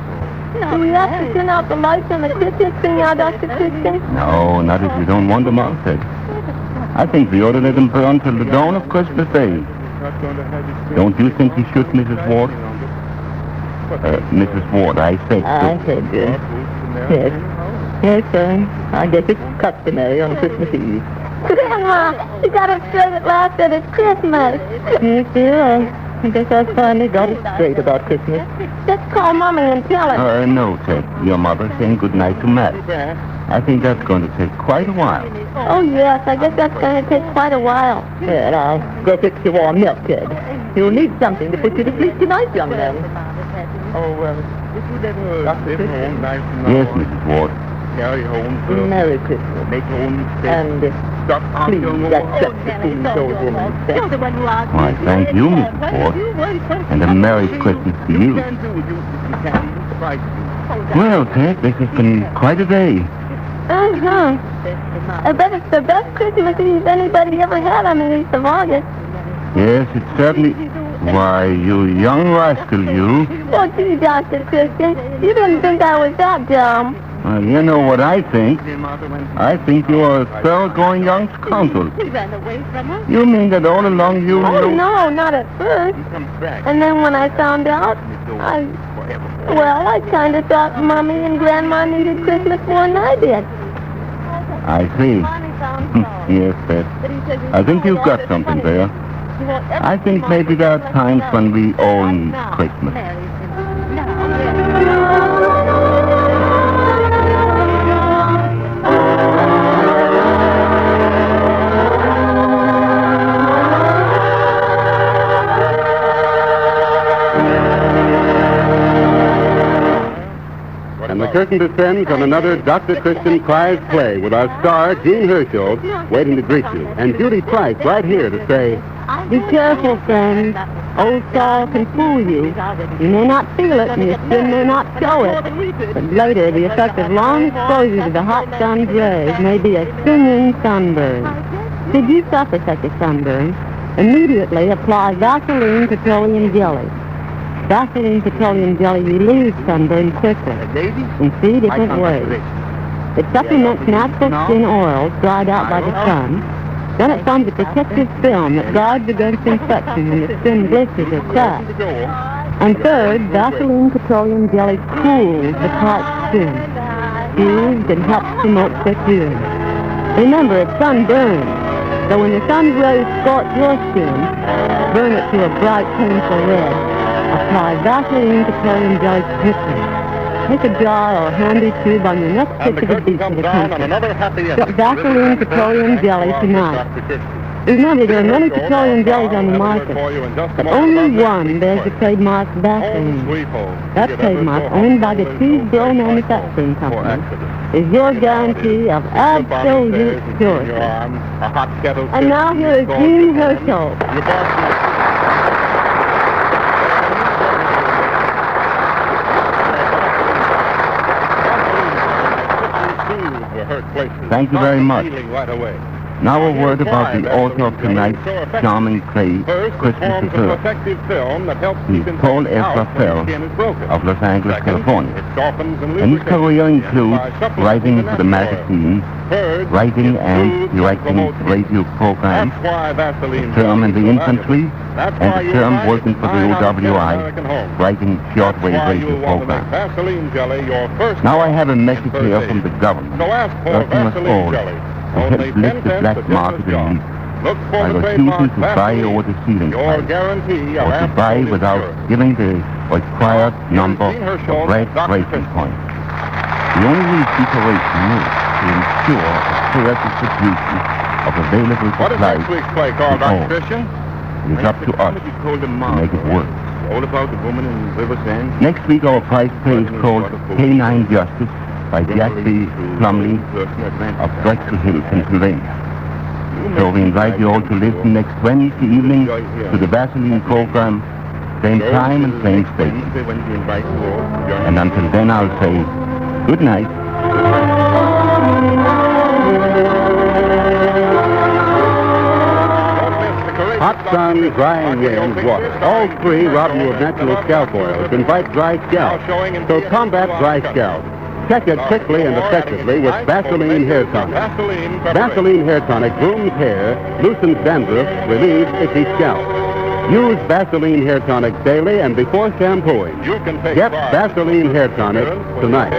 Do we have to turn out the lights on the Christmas tree now, Dr. Christian? No, not if you don't want them out, Ted. I think we ought to let them burn till the dawn of Christmas Day. Don't you think we should, Mrs. Ward? Mrs. Ward, I said I so. said yes. Yes, sir. I guess it's customary on Christmas Eve. Grandma, you got it straight at last that it's Christmas. Yes, dear. I guess I finally got it straight about Christmas. Just call Mommy and tell her. No, Ted. Your mother saying good night to Matt. I think that's going to take quite a while. Oh, yes, I guess that's going to take quite a while. Well, I'll go fix you warm milk, Ted. You'll need something to put you to sleep tonight, young man. Yes, Yes, Mrs. Ward. Carry home for Merry Christmas. make home And please accept the food those women sent. Why, thank you, Mrs. Ford. And a Merry Christmas to you. Well, Ted, this has been quite a day. Uh-huh. I bet it's the best Christmas Eve anybody ever had on the 8th of August. Yes, it certainly... Why, you young rascal, you. Oh, gee, Dr. Christian, you didn't think I was that dumb. Well, you know what I think. I think you're a thoroughgoing young scoundrel. He ran away from us. You mean that all along you... Oh, no, not at first. And then when I found out, I kind of thought Mommy and Grandma needed Christmas more than I did. I see. Yes, Beth. I think you've got something there. I think maybe there are times when we all need Christmas. And the curtain descends on another Dr. Christian prize play with our star, Jean Herschel, waiting to greet you. And Judy Price right here to say, Be careful, friends. Old sorrow can fool you. You may not feel it, and your skin may not show it. But later, the effect of long exposure to the hot sun's rays may be a stinging sunburn. Should you suffer such a sunburn, immediately apply Vaseline petroleum jelly. Vaseline petroleum jelly relieves sunburn quickly in 3 different ways. It supplements natural skin oils dried out by the sun. Then it forms a protective film that guards against infection when the skin blisters or cracks. And third, Vaseline petroleum jelly cools the tight skin, soothes and helps promote thick healing. Remember, it's sunburn, so when the sun's rays scorch your skin, burn it to a bright, painful red. Apply Vaseline petroleum jelly quickly. Take a jar or a handy tube on your next trip to the beach of the country. Get Vaseline petroleum jelly tonight. Remember, there are many petroleum jellies on the market, but only one bears the trademark Vaseline. That trademark, owned by the Teesville Manufacturing Company, is your guarantee of absolute purity. And now here is Jean Herschel. Thank you very much. Now a word about the author of tonight's charming play, Christmas Deferred. He's Paul F. Raphael of Los Angeles, California. And his career includes writing for the magazine, writing and directing radio programs, a term in the infantry, and a term working for the OWI, writing shortwave radio programs. Now I have a message here from the government, urging us all to help lift the black market in meat by refusing to buy over the ceiling price, or to buy without giving the required number of red breaking points. The only recuperation is to ensure a fair distribution of available supplies to all. It is up to us to make it work. Next week our prize play is called Canine Justice by Jack B. Plumley of Drexel Hill, Pennsylvania. So we invite you all to listen next Wednesday evening to the Vaseline program, same time and same station. And until then I'll say good night. hot sun, drying wind, water. All three rob you of natural scalp oils. Invite dry scalp. So combat dry scalp. Check it quickly and effectively with Vaseline Hair Tonic. Vaseline Hair Tonic grooms hair, loosens dandruff, relieves itchy scalp. Use Vaseline Hair Tonic daily and before shampooing. Get Vaseline Hair Tonic tonight.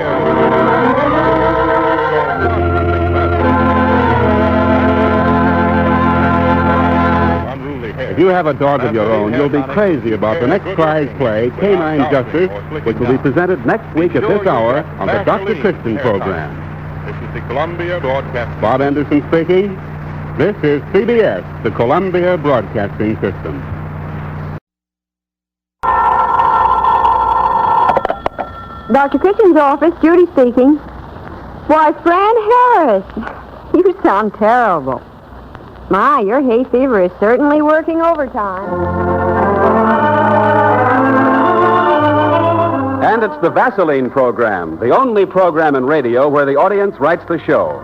If you have a dog of your own, you'll be crazy about the next prize play, Canine Justice, which will be presented next week at this hour on the Dr. Christian program. This is the Columbia Broadcasting. Bob Anderson speaking. This is CBS, the Columbia Broadcasting System. Dr. Christian's office, Judy speaking. Why, Fran Harris, you sound terrible. My, your hay fever is certainly working overtime. And it's the Vaseline program, the only program in radio where the audience writes the show.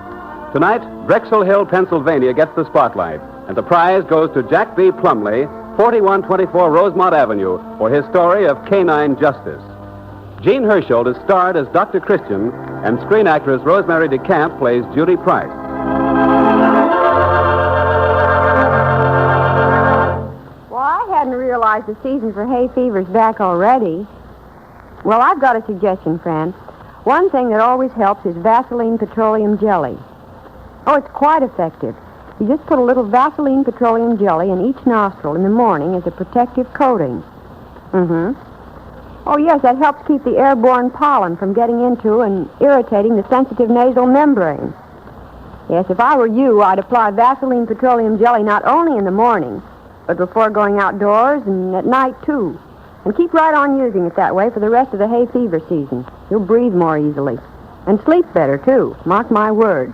Tonight, Drexel Hill, Pennsylvania gets the spotlight, and the prize goes to Jack B. Plumley, 4124 Rosemont Avenue, for his story of Canine Justice. Jean Hersholt is starred as Dr. Christian, and screen actress Rosemary DeCamp plays Judy Price. Well, I hadn't realized the season for hay fever's back already. Well, I've got a suggestion, Fran. One thing that always helps is Vaseline petroleum jelly. Oh, it's quite effective. You just put a little Vaseline petroleum jelly in each nostril in the morning as a protective coating. Oh, yes, that helps keep the airborne pollen from getting into and irritating the sensitive nasal membrane. Yes, if I were you, I'd apply Vaseline petroleum jelly not only in the morning, but before going outdoors and at night, too. And keep right on using it that way for the rest of the hay fever season. You'll breathe more easily. And sleep better, too. Mark my words.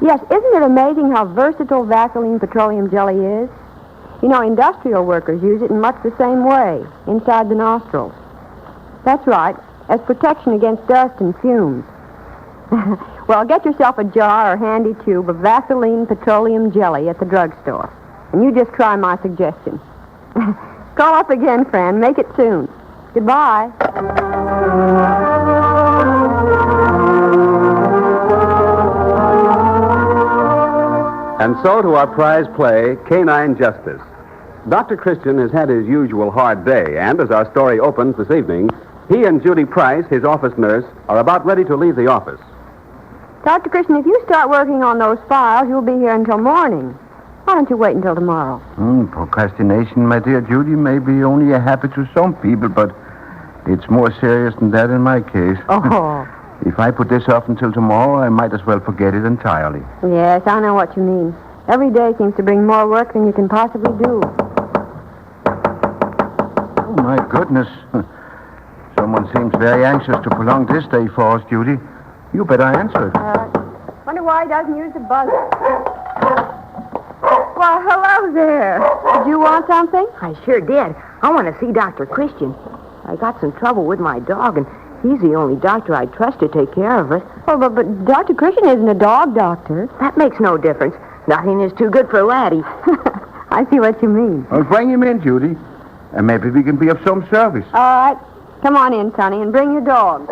Yes, isn't it amazing how versatile Vaseline petroleum jelly is? You know, industrial workers use it in much the same way, inside the nostrils. That's right, as protection against dust and fumes. Well, get yourself a jar or handy tube of Vaseline petroleum jelly at the drugstore. And you just try my suggestion. Call up again, Fran. Make it soon. Goodbye. And so to our prize play, Canine Justice. Dr. Christian has had his usual hard day, and as our story opens this evening, he and Judy Price, his office nurse, are about ready to leave the office. Dr. Christian, if you start working on those files, you'll be here until morning. Why don't you wait until tomorrow? Procrastination, my dear Judy, may be only a habit to some people, but it's more serious than that in my case. Oh. If I put this off until tomorrow, I might as well forget it entirely. Yes, I know what you mean. Every day seems to bring more work than you can possibly do. Oh, my goodness. Someone seems very anxious to prolong this day for us, Judy. You better answer it. Wonder why he doesn't use the buzzer. Well, hello there. Did you want something? I sure did. I want to see Dr. Christian. I got some trouble with my dog, and he's the only doctor I trust to take care of it. Oh, but Dr. Christian isn't a dog doctor. That makes no difference. Nothing is too good for Laddie. I see what you mean. Well, bring him in, Judy. And maybe we can be of some service. All right. Come on in, Sonny, and bring your dog.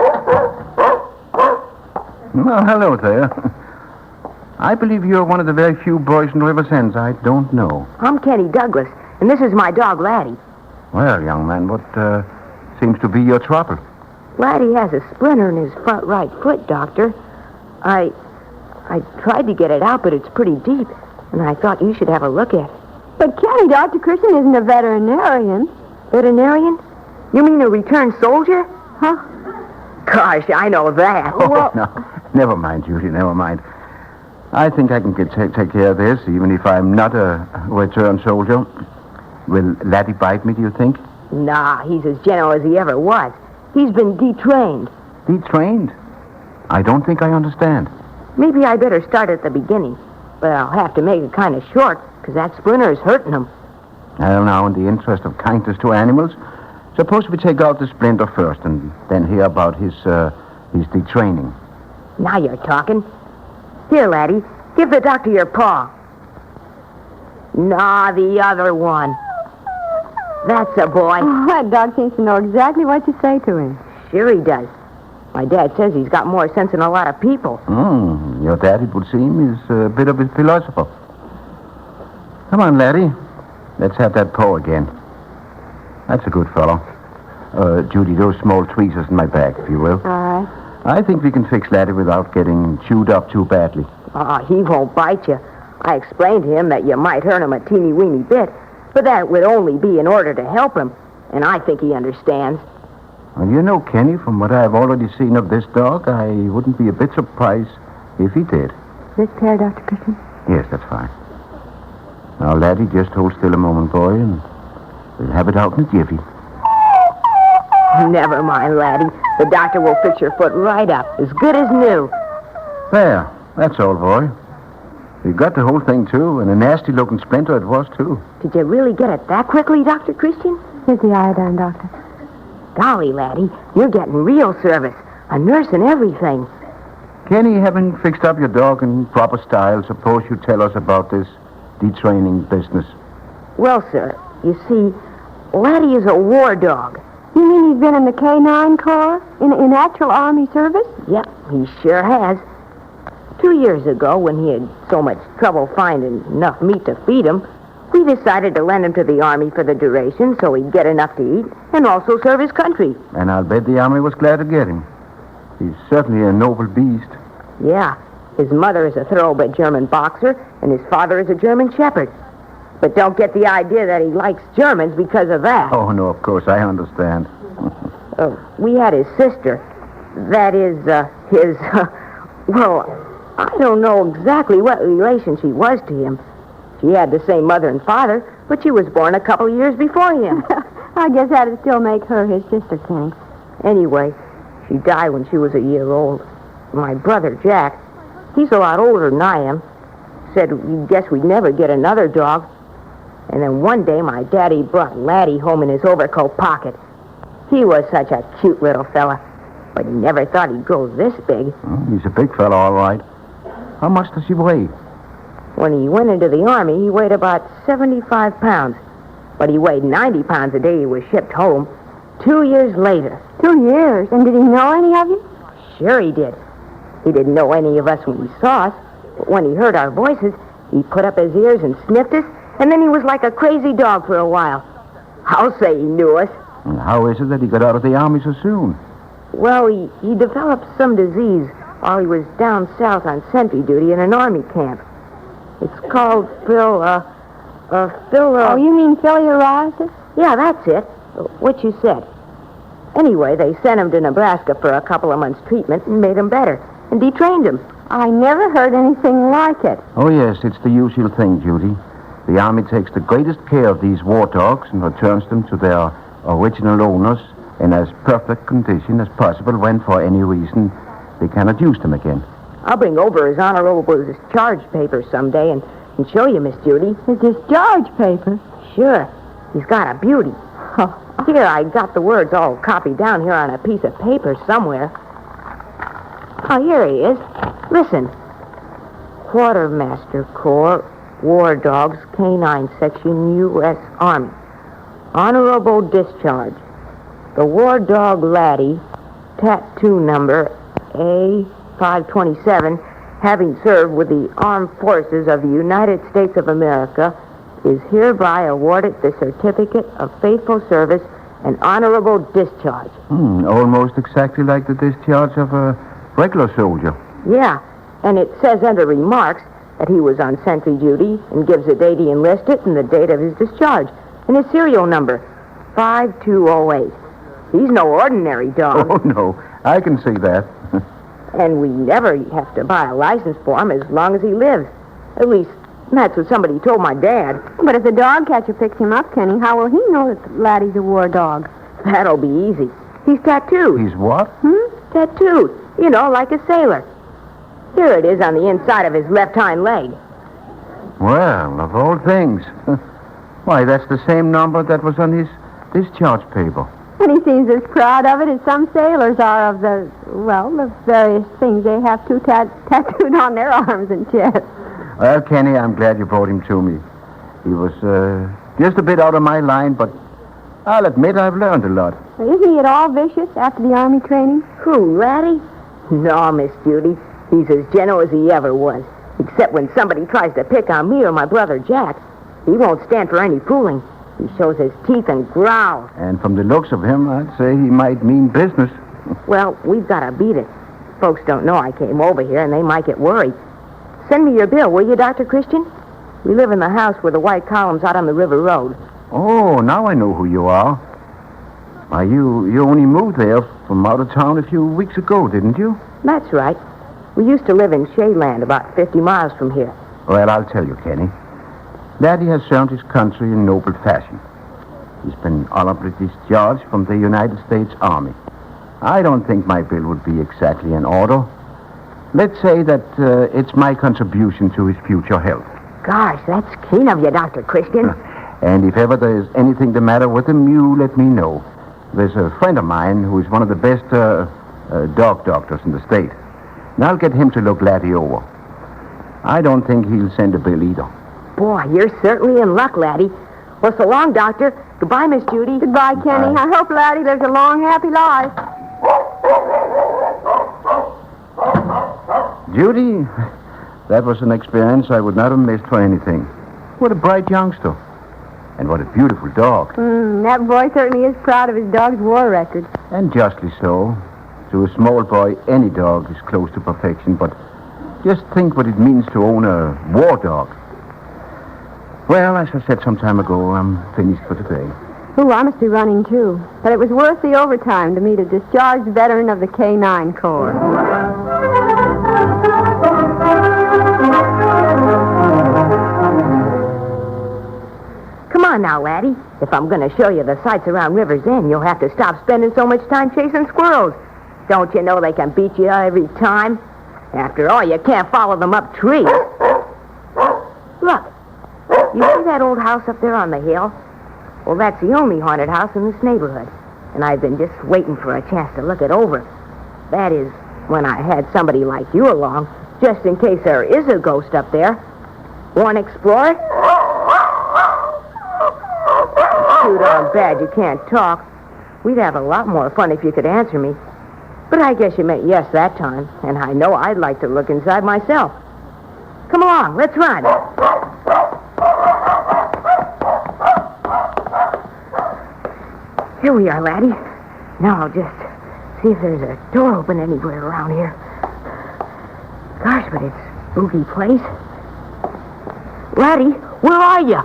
Well, hello there. I believe you're one of the very few boys in Riversend I don't know. I'm Kenny Douglas, and this is my dog, Laddie. Well, young man, what seems to be your trouble? Laddie has a splinter in his front right foot, Doctor. I tried to get it out, but it's pretty deep, and I thought you should have a look at it. But Kenny, Dr. Christian isn't a veterinarian. Veterinarian? You mean a returned soldier? Huh? Gosh, I know that. Oh, no. Never mind, Judy, never mind. I think I can take care of this, even if I'm not a returned soldier. Will Laddie bite me, do you think? Nah, he's as gentle as he ever was. He's been detrained. Detrained? I don't think I understand. Maybe I better start at the beginning, but I'll have to make it kind of short, because that splinter is hurting him. Well, now, in the interest of kindness to animals, suppose we take out the splinter first and then hear about his detraining. Now you're talking. Here, Laddie, give the doctor your paw. Nah, the other one. That's a boy. Oh, that dog seems to know exactly what you say to him. Sure he does. My dad says he's got more sense than a lot of people. Your dad, it would seem, is a bit of a philosopher. Come on, Laddie. Let's have that paw again. That's a good fellow. Judy, those small tweezers in my bag, if you will. All right. I think we can fix Laddie without getting chewed up too badly. He won't bite you. I explained to him that you might hurt him a teeny-weeny bit, but that would only be in order to help him, and I think he understands. Well, you know, Kenny, from what I've already seen of this dog, I wouldn't be a bit surprised if he did. This pair, Dr. Christian? Yes, that's fine. Now, Laddie, just hold still a moment, boy, and we'll have it out in a jiffy. Never mind, Laddie. The doctor will fix your foot right up, as good as new. There, that's all, boy. You got the whole thing, too, and a nasty-looking splinter it was, too. Did you really get it that quickly, Dr. Christian? Here's the iodine, Doctor. Golly, laddie, you're getting real service. A nurse and everything. Kenny, having fixed up your dog in proper style, suppose you tell us about this detraining business. Well, sir, you see, Laddie is a war dog. You mean he's been in the Canine Corps? In actual Army service? Yep, he sure has. 2 years ago, when he had so much trouble finding enough meat to feed him, we decided to lend him to the Army for the duration so he'd get enough to eat and also serve his country. And I'll bet the Army was glad to get him. He's certainly a noble beast. Yeah, his mother is a thoroughbred German boxer, and his father is a German shepherd. But don't get the idea that he likes Germans because of that. Oh, no, of course, I understand. We had his sister. That is, his... well, I don't know exactly what relation she was to him. She had the same mother and father, but she was born a couple years before him. I guess that'd still make her his sister, Kenny. Anyway, she died when she was a year old. My brother, Jack, he's a lot older than I am, said he guessed we'd never get another dog. And then one day, my daddy brought Laddie home in his overcoat pocket. He was such a cute little fella, but he never thought he'd grow this big. Oh, he's a big fella, all right. How much does he weigh? When he went into the Army, he weighed about 75 pounds. But he weighed 90 pounds the day he was shipped home. 2 years later. 2 years? And did he know any of you? Sure he did. He didn't know any of us when he saw us, but when he heard our voices, he put up his ears and sniffed us, and then he was like a crazy dog for a while. I'll say he knew us. And how is it that he got out of the Army so soon? Well, he developed some disease while he was down south on sentry duty in an Army camp. It's called Oh, you mean filariasis? Yeah, that's it. What you said. Anyway, they sent him to Nebraska for a couple of months' treatment and made him better, and detrained him. I never heard anything like it. Oh, yes, it's the usual thing, Judy. The Army takes the greatest care of these war dogs and returns them to their original owners in as perfect condition as possible when, for any reason, they cannot use them again. I'll bring over his honorable discharge paper someday and show you, Miss Judy. His discharge paper? Sure. He's got a beauty. Here, I got the words all copied down here on a piece of paper somewhere. Oh, here he is. Listen. Quartermaster Corps, War Dogs, Canine Section, U.S. Army. Honorable discharge. The War Dog Laddie, tattoo number A527, having served with the Armed Forces of the United States of America, is hereby awarded the Certificate of Faithful Service and Honorable Discharge. Almost exactly like the discharge of a regular soldier. Yeah, and it says under remarks that he was on sentry duty and gives the date he enlisted and the date of his discharge and his serial number, 5208. He's no ordinary dog. Oh, no, I can see that. And we never have to buy a license for him as long as he lives. At least, that's what somebody told my dad. But if the dog catcher picks him up, Kenny, how will he know that Laddie's a war dog? That'll be easy. He's tattooed. He's what? Tattooed. You know, like a sailor. Here it is on the inside of his left hind leg. Well, of all things. Why, that's the same number that was on his discharge paper. And he seems as proud of it as some sailors are of the various things they have tattooed on their arms and chests. Well, Kenny, I'm glad you brought him to me. He was just a bit out of my line, but I'll admit I've learned a lot. Isn't he at all vicious after the Army training? Who, Laddie? No, Miss Judy. He's as gentle as he ever was. Except when somebody tries to pick on me or my brother Jack. He won't stand for any fooling. He shows his teeth and growls. And from the looks of him, I'd say he might mean business. Well, we've got to beat it. Folks don't know I came over here, and they might get worried. Send me your bill, will you, Dr. Christian? We live in the house with the white columns out on the river road. Oh, now I know who you are. Why, you only moved there from out of town a few weeks ago, didn't you? That's right. We used to live in Shadeland, about 50 miles from here. Well, I'll tell you, Kenny. Laddie has served his country in noble fashion. He's been honorably discharged from the United States Army. I don't think my bill would be exactly in order, Let's say that it's my contribution to his future health. Gosh, that's keen of you, Dr. Christian. And if ever there's anything the matter with him, you let me know. There's a friend of mine who's one of the best dog doctors in the state. And I'll get him to look Laddie over. I don't think he'll send a bill either. Boy, you're certainly in luck, Laddie. Well, so long, Doctor. Goodbye, Miss Judy. Goodbye, Kenny. I hope Laddie lives a long, happy life. Judy, that was an experience I would not have missed for anything. What a bright youngster. And what a beautiful dog. That boy certainly is proud of his dog's war record. And justly so. To a small boy, any dog is close to perfection, but just think what it means to own a war dog. Well, as I said some time ago, I'm finished for today. Ooh, I must be running, too. But it was worth the overtime to meet a discharged veteran of the Canine Corps. Come on now, Laddie. If I'm going to show you the sights around River's End, you'll have to stop spending so much time chasing squirrels. Don't you know they can beat you every time? After all, you can't follow them up trees. Look. You see that old house up there on the hill? Well, that's the only haunted house in this neighborhood. And I've been just waiting for a chance to look it over. That is, when I had somebody like you along, just in case there is a ghost up there. Want to explore it? Too darn bad you can't talk. We'd have a lot more fun if you could answer me. But I guess you meant yes that time, and I know I'd like to look inside myself. Come along, let's run. Here we are, Laddie. Now I'll just see if there's a door open anywhere around here. Gosh, but it's a spooky place. Laddie, where are you?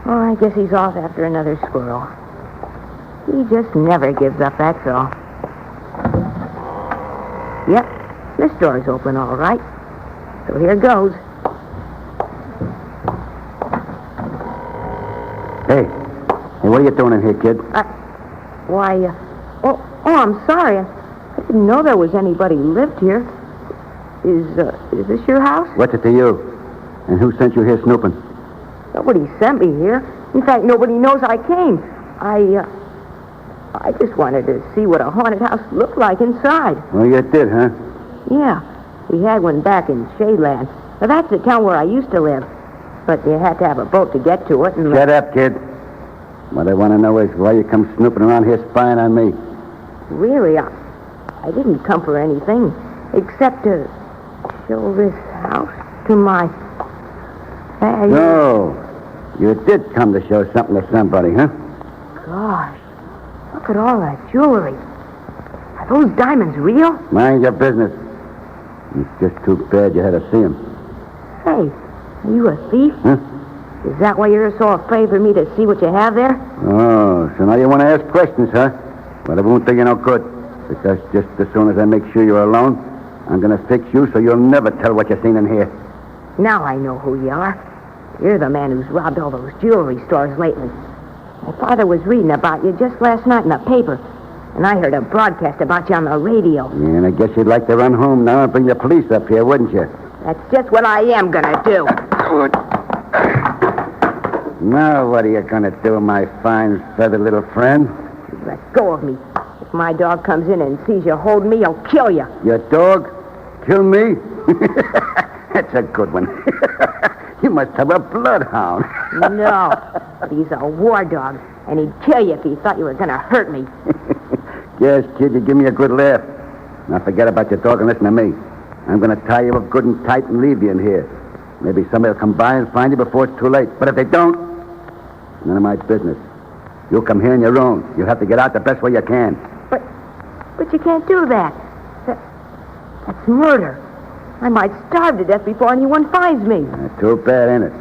Oh, I guess he's off after another squirrel. He just never gives up, that's all. Yep, this door's open all right. So here goes. Hey, what are you doing in here, kid? Oh, I'm sorry. I didn't know there was anybody who lived here. Is this your house? What's it to you? And who sent you here snooping? Nobody sent me here. In fact, nobody knows I came. I just wanted to see what a haunted house looked like inside. Well, you did, huh? Yeah. We had one back in Shadeland. Now, that's the town where I used to live. But you had to have a boat to get to it. And Shut up, kid. What I want to know is why you come snooping around here spying on me. Really, I didn't come for anything except to show this house to my... No. You did come to show something to somebody, huh? Gosh. Look at all that jewelry. Are those diamonds real? Mind your business. It's just too bad you had to see them. Hey, are you a thief? Huh? Is that why you're so afraid for me to see what you have there? Oh, so now you want to ask questions, huh? Well, it won't do you no good. Because just as soon as I make sure you're alone, I'm going to fix you so you'll never tell what you've seen in here. Now I know who you are. You're the man who's robbed all those jewelry stores lately. My father was reading about you just last night in the paper, and I heard a broadcast about you on the radio. Yeah, and I guess you'd like to run home now and bring the police up here, wouldn't you? That's just what I am going to do. Good. Now what are you going to do, my fine, feathered little friend? Let go of me. If my dog comes in and sees you holding me, he'll kill you. Your dog? Kill me? That's a good one. You must have a bloodhound. No, he's a war dog, and he'd kill you if he thought you were going to hurt me. Yes, kid, you give me a good laugh. Now forget about your dog and listen to me. I'm going to tie you up good and tight and leave you in here. Maybe somebody will come by and find you before it's too late. But if they don't, none of my business. You'll come here on your own. You'll have to get out the best way you can. But you can't do that. That's murder. I might starve to death before anyone finds me. Too bad, ain't it?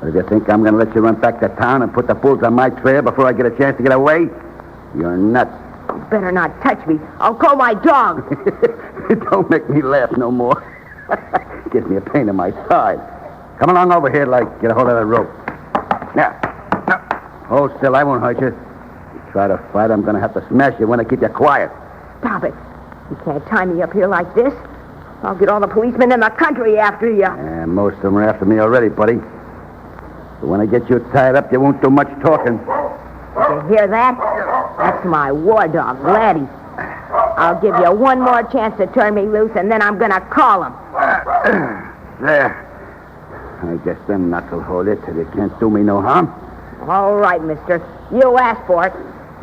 But if you think I'm going to let you run back to town and put the fools on my trail before I get a chance to get away, you're nuts. You better not touch me. I'll call my dog. Don't make me laugh no more. Gives me a pain in my side. Come along over here, get a hold of that rope. Now, hold still. I won't hurt you. You try to fight, I'm going to have to smash you when I keep you quiet. Stop it. You can't tie me up here like this. I'll get all the policemen in the country after you. Yeah, most of them are after me already, buddy. But when I get you tied up, you won't do much talking. You hear that? That's my war dog, Laddie. I'll give you one more chance to turn me loose, and then I'm going to call him. There. I guess them nuts will hold it till you can't do me no harm. All right, mister. You asked for it.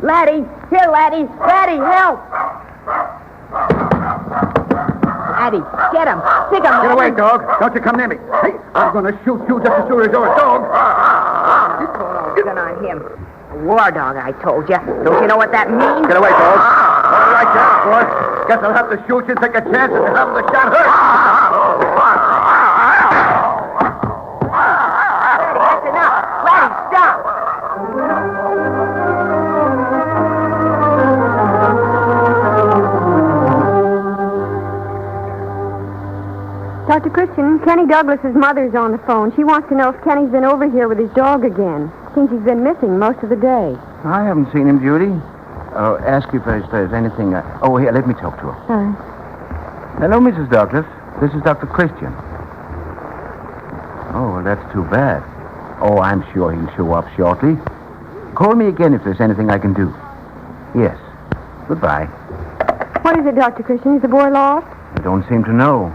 Laddie! Here, Laddie! Laddie, help! Laddie, get him! Stick him, Get away, Laddie. dog. Don't you come near me. Hey, I'm going to shoot you just as sure as you're a dog. Gun on him. War dog, I told you. Don't you know what that means? Get away, dog. All right, yeah, boy. Guess I'll have to shoot you and take a chance at having the shot hurt. Laddie, that's enough. Laddie, stop. Dr. Christian, Kenny Douglas's mother's on the phone. She wants to know if Kenny's been over here with his dog again. Seems he's been missing most of the day. I haven't seen him, Judy. Ask if there's anything... Oh, here, let me talk to her. All right. Hello, Mrs. Douglas. This is Dr. Christian. Oh, well, that's too bad. Oh, I'm sure he'll show up shortly. Call me again if there's anything I can do. Yes. Goodbye. What is it, Dr. Christian? Is the boy lost? I don't seem to know.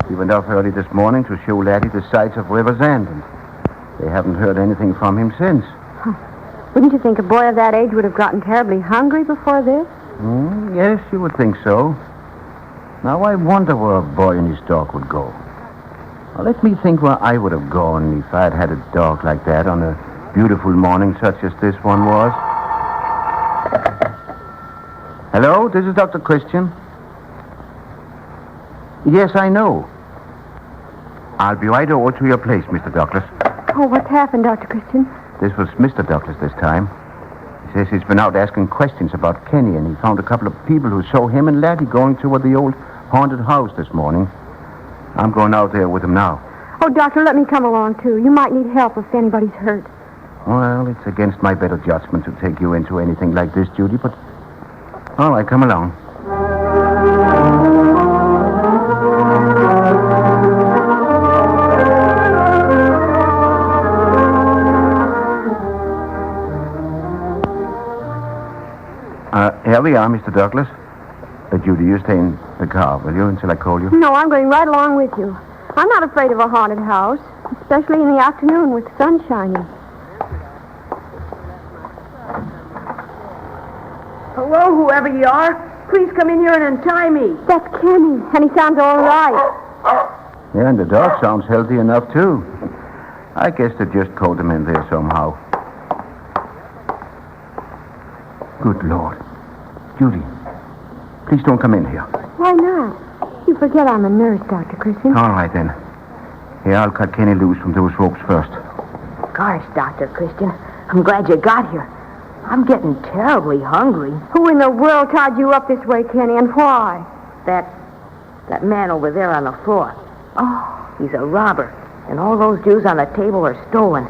He went off early this morning to show Laddie the sights of River's End, and they haven't heard anything from him since. Wouldn't you think a boy of that age would have gotten terribly hungry before this? Yes, you would think so. Now, I wonder where a boy and his dog would go. Now, let me think where I would have gone if I'd had a dog like that on a beautiful morning such as this one was. Hello, this is Dr. Christian. Yes, I know. I'll be right over to your place, Mr. Douglas. Oh, what's happened, Dr. Christian? This was Mr. Douglas this time. He says he's been out asking questions about Kenny, and he found a couple of people who saw him and Laddie going toward the old haunted house this morning. I'm going out there with him now. Oh, Doctor, let me come along, too. You might need help if anybody's hurt. Well, it's against my better judgment to take you into anything like this, Judy, but... All right, come along. Here we are, Mr. Douglas. Judy, you stay in the car, will you, until I call you? No, I'm going right along with you. I'm not afraid of a haunted house, especially in the afternoon with the sun shining. Hello, whoever you are. Please come in here and untie me. That's Kenny, and he sounds all right. Yeah, and the dog sounds healthy enough, too. I guess they just caught him in there somehow. Good Lord. Judy, please don't come in here. Why not? You forget I'm a nurse, Dr. Christian. All right, then. Here, I'll cut Kenny loose from those ropes first. Gosh, Dr. Christian, I'm glad you got here. I'm getting terribly hungry. Who in the world tied you up this way, Kenny, and why? That man over there on the floor. Oh, he's a robber, and all those Jews on the table are stolen.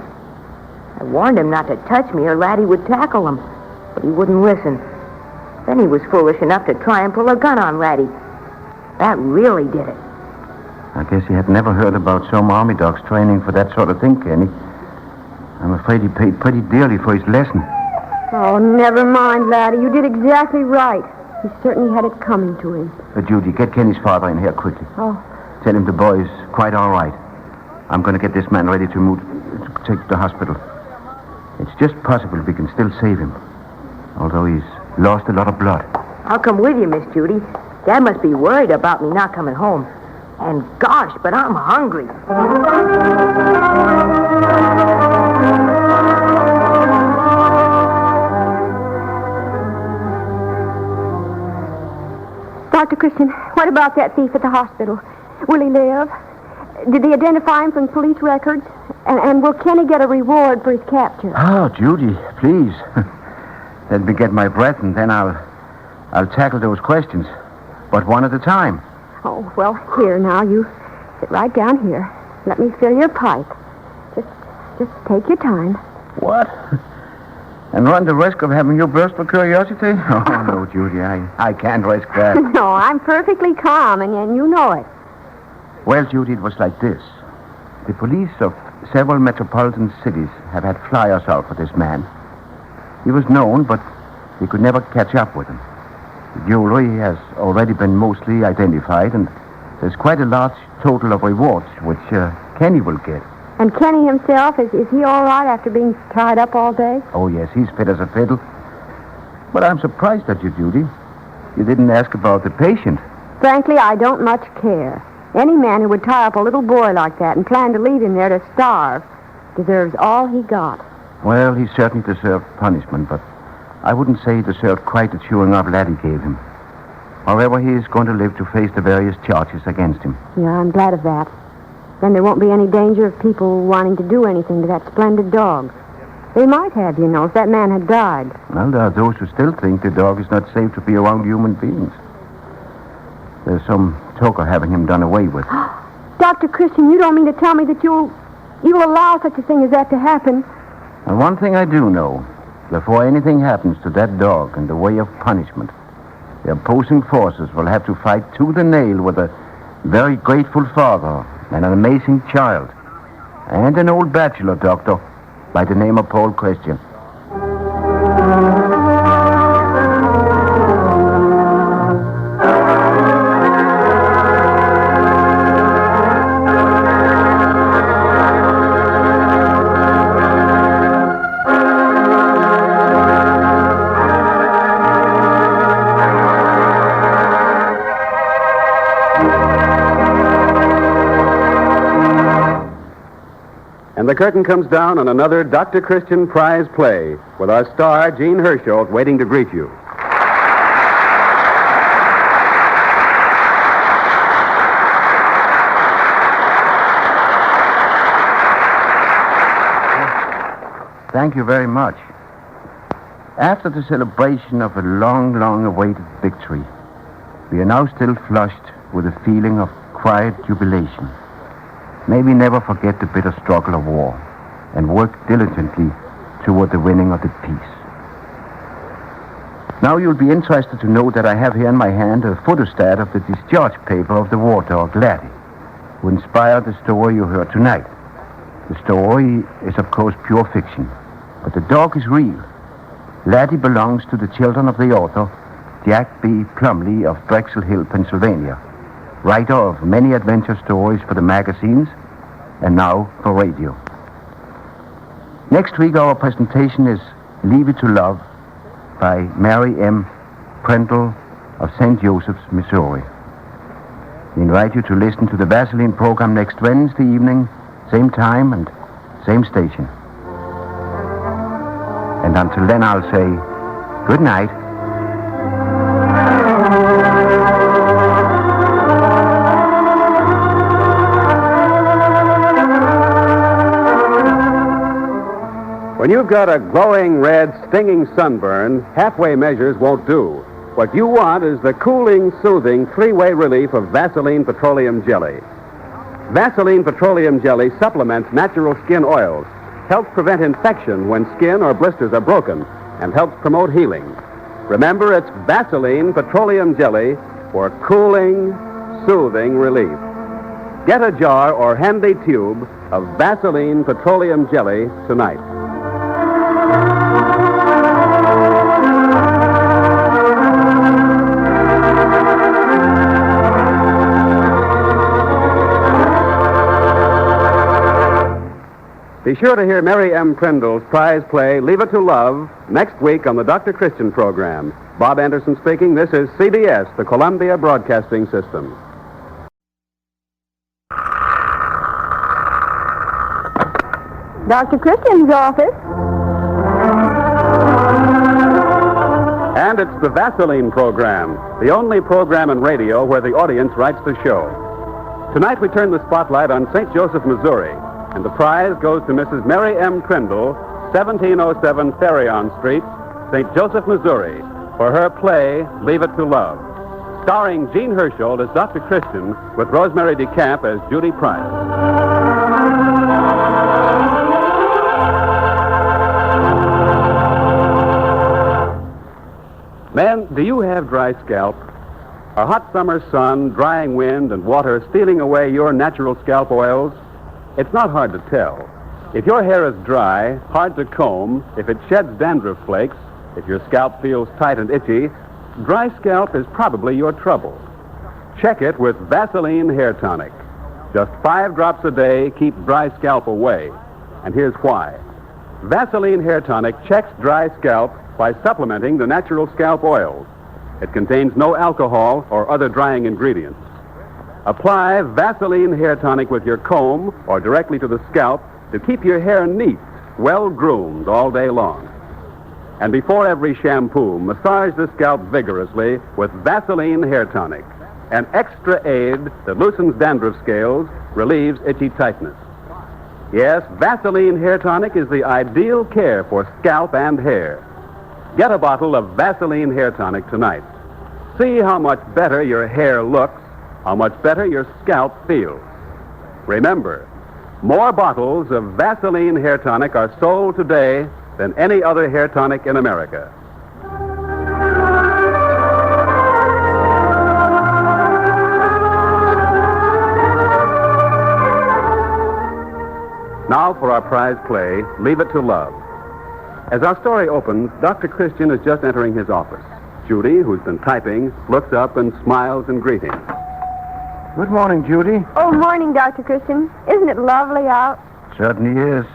I warned him not to touch me or Laddie would tackle him, but he wouldn't listen. Then he was foolish enough to try and pull a gun on Laddie. That really did it. I guess he had never heard about some army dogs training for that sort of thing, Kenny. I'm afraid he paid pretty dearly for his lesson. Oh, never mind, Laddie. You did exactly right. He certainly had it coming to him. Judy, get Kenny's father in here quickly. Oh. Tell him the boy's quite all right. I'm going to get this man ready to take to the hospital. It's just possible we can still save him, although he's lost a lot of blood. I'll come with you, Miss Judy. Dad must be worried about me not coming home. And gosh, but I'm hungry. Dr. Christian, what about that thief at the hospital? Will he live? Did they identify him from police records? And will Kenny get a reward for his capture? Oh, Judy, please. Let me get my breath, and then I'll tackle those questions. But one at a time. Oh, well, here now. You sit right down here. Let me fill your pipe. Just take your time. What? And run the risk of having you burst for curiosity? Oh, no, Judy, I can't risk that. No, I'm perfectly calm, and you know it. Well, Judy, it was like this. The police of several metropolitan cities have had flyers out for this man. He was known, but they could never catch up with him. The jewelry has already been mostly identified, and there's quite a large total of rewards, which Kenny will get. And Kenny himself, is he all right after being tied up all day? Oh, yes, he's fit as a fiddle. But I'm surprised at you, Judy. You didn't ask about the patient. Frankly, I don't much care. Any man who would tie up a little boy like that and plan to leave him there to starve deserves all he got. Well, he certainly deserved punishment, but I wouldn't say he deserved quite the chewing up Laddie gave him. However, he is going to live to face the various charges against him. Yeah, I'm glad of that. Then there won't be any danger of people wanting to do anything to that splendid dog. They might have, you know, if that man had died. Well, there are those who still think the dog is not safe to be around human beings. There's some talk of having him done away with. Dr. Christian, you don't mean to tell me that you'll allow such a thing as that to happen? And one thing I do know, before anything happens to that dog in the way of punishment, the opposing forces will have to fight tooth and nail with a very grateful father and an amazing child, and an old bachelor doctor by the name of Paul Christian. The curtain comes down on another Dr. Christian prize play with our star, Gene Hersholt, waiting to greet you. Thank you very much. After the celebration of a long, long-awaited victory, we are now still flushed with a feeling of quiet jubilation. May we never forget the bitter struggle of war and work diligently toward the winning of the peace. Now you'll be interested to know that I have here in my hand a photostat of the discharge paper of the war dog, Laddie, who inspired the story you heard tonight. The story is, of course, pure fiction, but the dog is real. Laddie belongs to the children of the author, Jack B. Plumley of Drexel Hill, Pennsylvania, writer of many adventure stories for the magazines and now for radio. Next week, our presentation is Liebe to Love by Mary M. Prendle of St. Joseph's, Missouri. We invite you to listen to the Vaseline program next Wednesday evening, same time and same station. And until then, I'll say good night. When you've got a glowing red, stinging sunburn, halfway measures won't do. What you want is the cooling, soothing, three-way relief of Vaseline Petroleum Jelly. Vaseline Petroleum Jelly supplements natural skin oils, helps prevent infection when skin or blisters are broken, and helps promote healing. Remember, it's Vaseline Petroleum Jelly for cooling, soothing relief. Get a jar or handy tube of Vaseline Petroleum Jelly tonight. Be sure to hear Mary M. Prendle's prize play, Leave It to Love, next week on the Dr. Christian program. Bob Anderson speaking. This is CBS, the Columbia Broadcasting System. Dr. Christian's office. And it's the Vaseline program, the only program in radio where the audience writes the show. Tonight we turn the spotlight on St. Joseph, Missouri, and the prize goes to Mrs. Mary M. Prendle, 1707 Therion Street, St. Joseph, Missouri, for her play, Leave It to Love, starring Gene Hersholt as Dr. Christian with Rosemary DeCamp as Judy Price. do you have dry scalp? A hot summer sun, drying wind, and water stealing away your natural scalp oils? It's not hard to tell. If your hair is dry, hard to comb, if it sheds dandruff flakes, if your scalp feels tight and itchy, dry scalp is probably your trouble. Check it with Vaseline Hair Tonic. Just 5 drops a day keep dry scalp away. And here's why. Vaseline Hair Tonic checks dry scalp by supplementing the natural scalp oils. It contains no alcohol or other drying ingredients. Apply Vaseline Hair Tonic with your comb or directly to the scalp to keep your hair neat, well-groomed all day long. And before every shampoo, massage the scalp vigorously with Vaseline Hair Tonic, an extra aid that loosens dandruff scales, relieves itchy tightness. Yes, Vaseline Hair Tonic is the ideal care for scalp and hair. Get a bottle of Vaseline Hair Tonic tonight. See how much better your hair looks, how much better your scalp feels. Remember, more bottles of Vaseline Hair Tonic are sold today than any other hair tonic in America. Now for our prize play, Leave It to Love. As our story opens, Dr. Christian is just entering his office. Judy, who's been typing, looks up and smiles in greeting. Good morning, Judy. Oh, morning, Dr. Christian. Isn't it lovely out? Certainly is.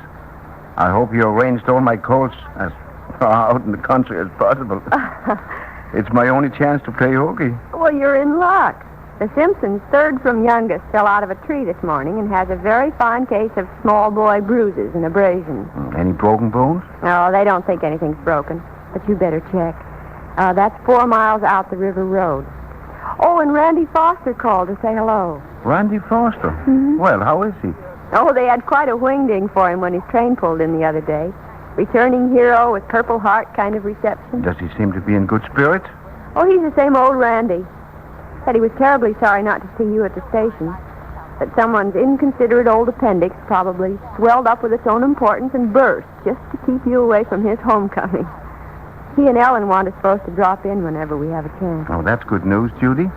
I hope you arranged all my coats as far out in the country as possible. It's my only chance to play hooky. Well, you're in luck. The Simpsons' third from youngest fell out of a tree this morning and has a very fine case of small boy bruises and abrasions. Any broken bones? No, they don't think anything's broken, but you better check. That's 4 miles out the river road. Oh, and Randy Foster called to say hello. Randy Foster? Mm-hmm. Well, how is he? Oh, they had quite a wing-ding for him when his train pulled in the other day. Returning hero with Purple Heart kind of reception. Does he seem to be in good spirits? Oh, he's the same old Randy. Said he was terribly sorry not to see you at the station. That someone's inconsiderate old appendix probably swelled up with its own importance and burst just to keep you away from his homecoming. He and Ellen want us both to drop in whenever we have a chance. Oh, that's good news, Judy.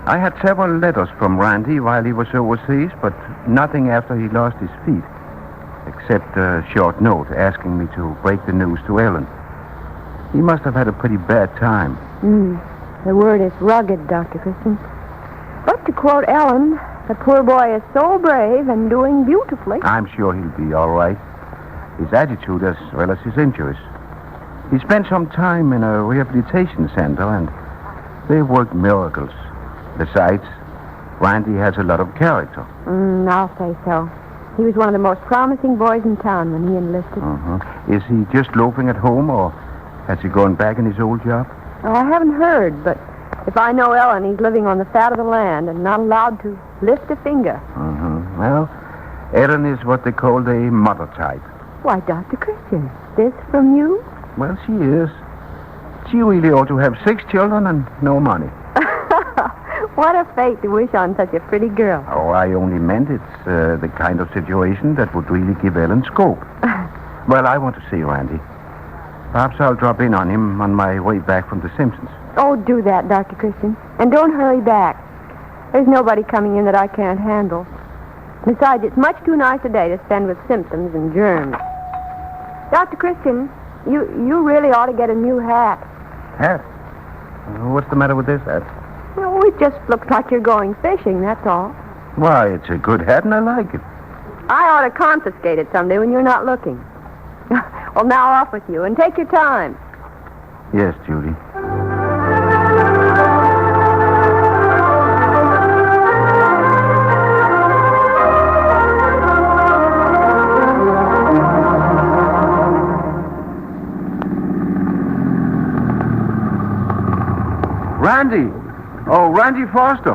I had several letters from Randy while he was overseas, but nothing after he lost his feet, except a short note asking me to break the news to Ellen. He must have had a pretty bad time. The word is rugged, Dr. Christian. But to quote Ellen, the poor boy is so brave and doing beautifully. I'm sure he'll be all right. His attitude as well as his injuries. He spent some time in a rehabilitation center, and they worked miracles. Besides, Randy has a lot of character. I'll say so. He was one of the most promising boys in town when he enlisted. Is he just loafing at home, or has he gone back in his old job? Oh, I haven't heard, but if I know Ellen, he's living on the fat of the land and not allowed to lift a finger. Well, Ellen is what they call the mother type. Why, Dr. Christian, this from you? Well, she is. She really ought to have 6 children and no money. What a fate to wish on such a pretty girl. Oh, I only meant it's the kind of situation that would really give Ellen scope. Well, I want to see Randy. Perhaps I'll drop in on him on my way back from the Simpsons. Oh, do that, Dr. Christian. And don't hurry back. There's nobody coming in that I can't handle. Besides, it's much too nice a day to spend with symptoms and germs. Dr. Christian, you really ought to get a new hat. Hat? What's the matter with this hat? Oh, it just looks like you're going fishing, that's all. Why, it's a good hat and I like it. I ought to confiscate it someday when you're not looking. Well, now off with you, and take your time. Yes, Judy. Randy! Oh, Randy Foster.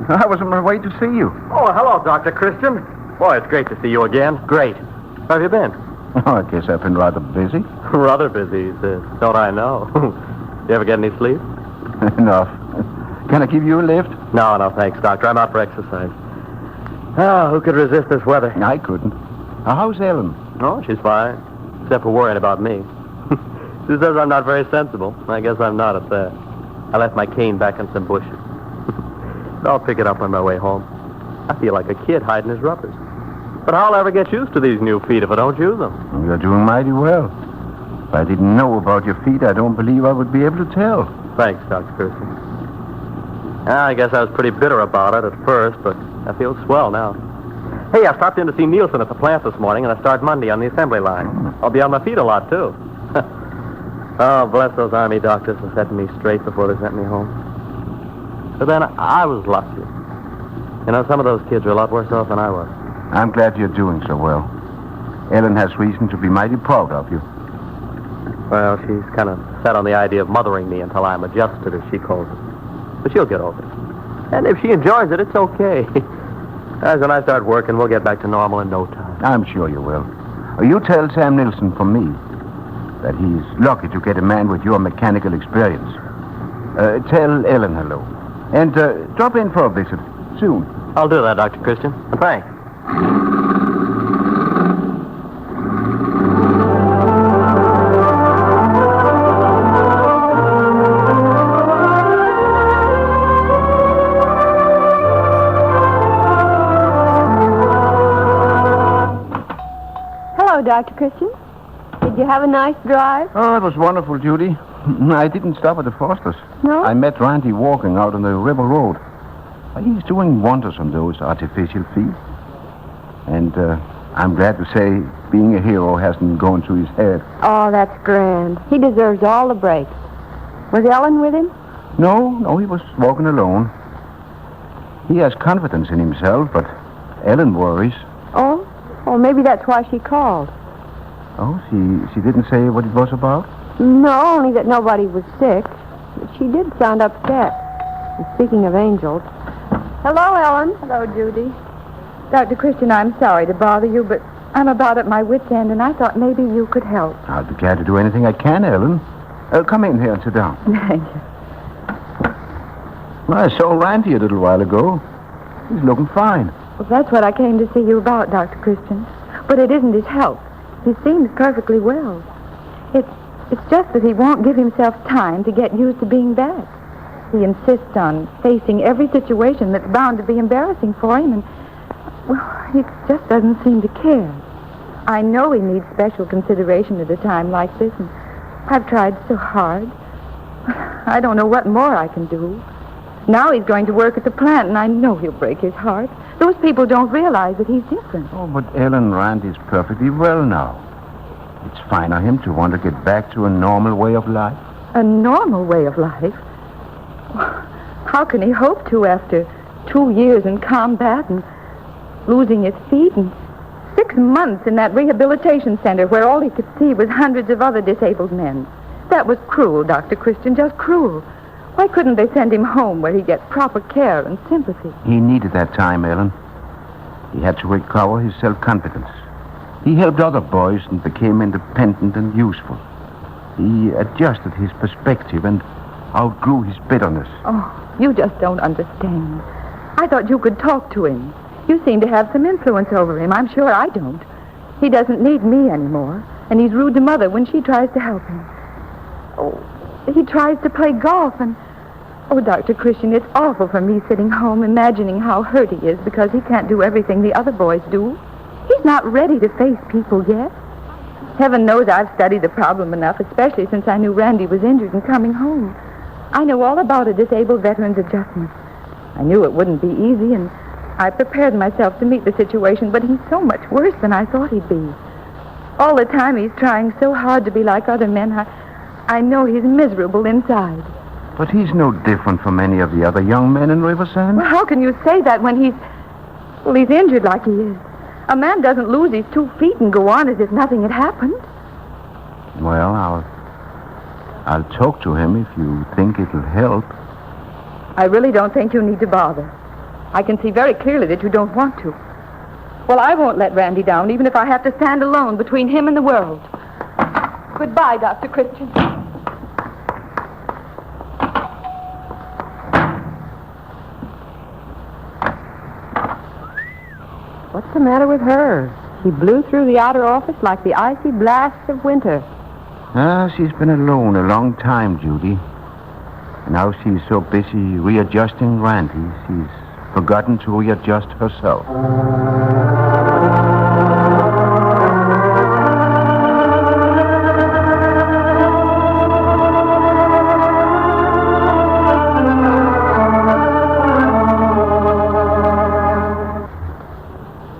I was on my way to see you. Oh, hello, Dr. Christian. Boy, it's great to see you again. Great. How have you been? Oh, I guess I've been rather busy. Rather busy, don't I know? You ever get any sleep? Enough. Can I give you a lift? No, thanks, Doctor. I'm out for exercise. Oh, who could resist this weather? I couldn't. How's Ellen? Oh, she's fine, except for worrying about me. Sue says I'm not very sensible. I guess I'm not at that. I left my cane back in some bushes. I'll pick it up on my way home. I feel like a kid hiding his rubbers. But I'll ever get used to these new feet if I don't use them. You're doing mighty well. If I didn't know about your feet, I don't believe I would be able to tell. Thanks, Dr. Christian. I guess I was pretty bitter about it at first, but I feel swell now. Hey, I stopped in to see Nielsen at the plant this morning, and I start Monday on the assembly line. I'll be on my feet a lot, too. Oh, bless those Army doctors for setting me straight before they sent me home. But then I was lucky. You know, some of those kids are a lot worse off than I was. I'm glad you're doing so well. Ellen has reason to be mighty proud of you. Well, she's kind of set on the idea of mothering me until I'm adjusted, as she calls it. But she'll get over it. And if she enjoys it, it's okay. As when I start working, we'll get back to normal in no time. I'm sure you will. You tell Sam Nilsson from me that he's lucky to get a man with your mechanical experience. Tell Ellen hello. And drop in for a visit soon. I'll do that, Dr. Christian. Thanks. Hello, Dr. Christian. Did you have a nice drive? Oh, it was wonderful, Judy. I didn't stop at the Fosters. No? I met Randy walking out on the river road. He's doing wonders on those artificial feet. And I'm glad to say being a hero hasn't gone to his head. Oh, that's grand. He deserves all the breaks. Was Ellen with him? No, he was walking alone. He has confidence in himself, but Ellen worries. Oh? Oh, maybe that's why she called. Oh, she didn't say what it was about? No, only that nobody was sick. But she did sound upset. And speaking of angels... Hello, Ellen. Hello, Judy. Dr. Christian, I'm sorry to bother you, but I'm about at my wit's end, and I thought maybe you could help. I'll be glad to do anything I can, Ellen. Come in here and sit down. Thank you. Well, I saw Randy a little while ago. He's looking fine. Well, that's what I came to see you about, Dr. Christian. But it isn't his health. He seems perfectly well. It's just that he won't give himself time to get used to being back. He insists on facing every situation that's bound to be embarrassing for him, and, well, he just doesn't seem to care. I know he needs special consideration at a time like this, and I've tried so hard. I don't know what more I can do. Now he's going to work at the plant, and I know he'll break his heart. Those people don't realize that he's different. Oh, but Ellen Randy's perfectly well now. It's fine of him to want to get back to a normal way of life. A normal way of life? How can he hope to after 2 years in combat and losing his feet and 6 months in that rehabilitation center where all he could see was hundreds of other disabled men? That was cruel, Dr. Christian, just cruel. Why couldn't they send him home where he'd get proper care and sympathy? He needed that time, Ellen. He had to recover his self-confidence. He helped other boys and became independent and useful. He adjusted his perspective and outgrew his bitterness. Oh, you just don't understand. I thought you could talk to him. You seem to have some influence over him. I'm sure I don't. He doesn't need me anymore, and he's rude to Mother when she tries to help him. Oh, he tries to play golf, and... Oh, Dr. Christian, it's awful for me sitting home imagining how hurt he is because he can't do everything the other boys do. He's not ready to face people yet. Heaven knows I've studied the problem enough, especially since I knew Randy was injured and coming home. I know all about a disabled veteran's adjustment. I knew it wouldn't be easy, and I prepared myself to meet the situation, but he's so much worse than I thought he'd be. All the time he's trying so hard to be like other men, I know he's miserable inside. But he's no different from any of the other young men in Riverside. Well, how can you say that when he's injured like he is? A man doesn't lose his 2 feet and go on as if nothing had happened. Well, I'll talk to him if you think it'll help. I really don't think you need to bother. I can see very clearly that you don't want to. Well, I won't let Randy down, even if I have to stand alone between him and the world. Goodbye, Dr. Christian. What's the matter with her? She blew through the outer office like the icy blasts of winter. She's been alone a long time, Judy. Now she's so busy readjusting Randy, she's forgotten to readjust herself.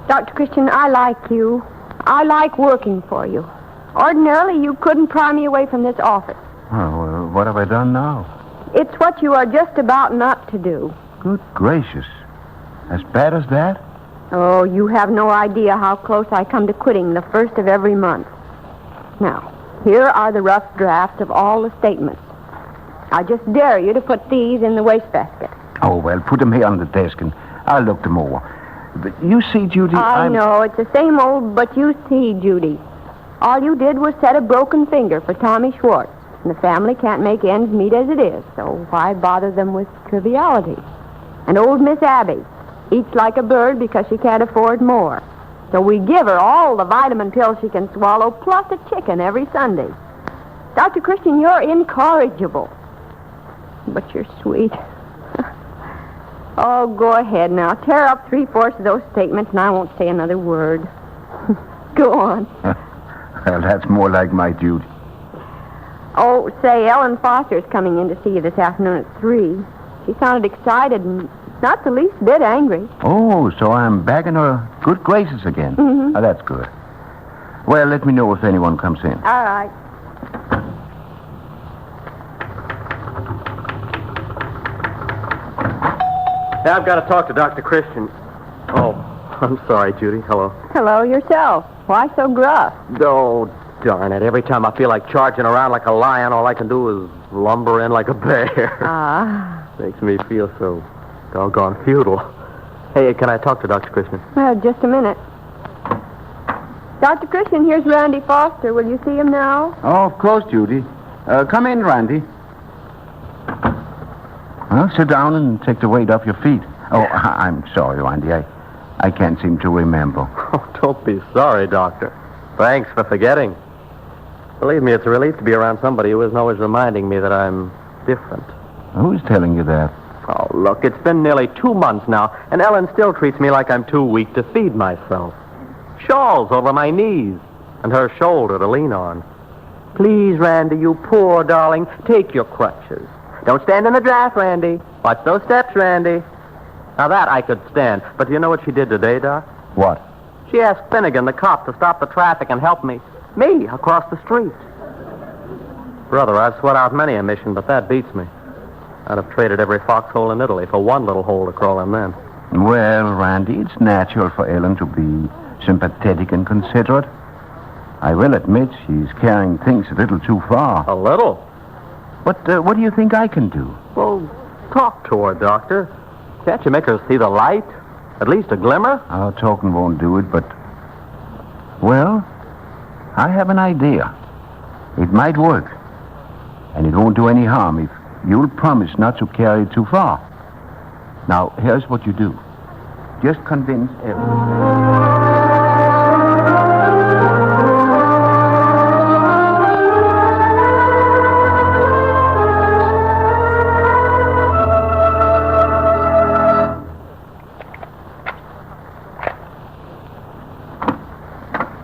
Dr. Christian, I like you. I like working for you. Ordinarily, you couldn't pry me away from this office. Oh, well, what have I done now? It's what you are just about not to do. Good gracious. As bad as that? Oh, you have no idea how close I come to quitting the first of every month. Now, here are the rough drafts of all the statements. I just dare you to put these in the wastebasket. Oh, well, put them here on the desk and I'll look them over. But you see, Judy, I know, it's the same old, but you see, Judy. All you did was set a broken finger for Tommy Schwartz. And the family can't make ends meet as it is, so why bother them with triviality? And old Miss Abby eats like a bird because she can't afford more. So we give her all the vitamin pills she can swallow, plus a chicken every Sunday. Dr. Christian, you're incorrigible. But you're sweet. Oh, go ahead now. Tear up 3/4 of those statements, and I won't say another word. Go on. Well, that's more like my duty. Oh, say, Ellen Foster's coming in to see you this afternoon at 3. She sounded excited and not the least bit angry. Oh, so I'm back in her good graces again. Mm-hmm. Oh, that's good. Well, let me know if anyone comes in. All right. Yeah, I've got to talk to Dr. Christian. Oh, I'm sorry, Judy. Hello. Hello, yourself. Why so gruff? Oh, darn it. Every time I feel like charging around like a lion, all I can do is lumber in like a bear. Ah. Makes me feel so doggone futile. Hey, can I talk to Dr. Christian? Well, just a minute. Dr. Christian, here's Randy Foster. Will you see him now? Oh, of course, Judy. Come in, Randy. Well, sit down and take the weight off your feet. Oh, I'm sorry, Randy. I can't seem to remember. Oh, don't be sorry, Doctor. Thanks for forgetting. Believe me, it's a relief to be around somebody who isn't always reminding me that I'm different. Who's telling you that? Oh, look, it's been nearly 2 months now, and Ellen still treats me like I'm too weak to feed myself. Shawls over my knees, and her shoulder to lean on. Please, Randy, you poor darling, take your crutches. Don't stand in the draft, Randy. Watch those steps, Randy. Now that I could stand, but do you know what she did today, Doc? What? She asked Finnegan, the cop, to stop the traffic and help me across the street. Brother, I've sweat out many a mission, but that beats me. I'd have traded every foxhole in Italy for one little hole to crawl in then. Well, Randy, it's natural for Ellen to be sympathetic and considerate. I will admit she's carrying things a little too far. A little? What do you think I can do? Well, talk to her, Doctor. Can't you make her see the light? At least a glimmer? Our talking won't do it, but... Well, I have an idea. It might work. And it won't do any harm if you'll promise not to carry it too far. Now, here's what you do. Just convince Ellen.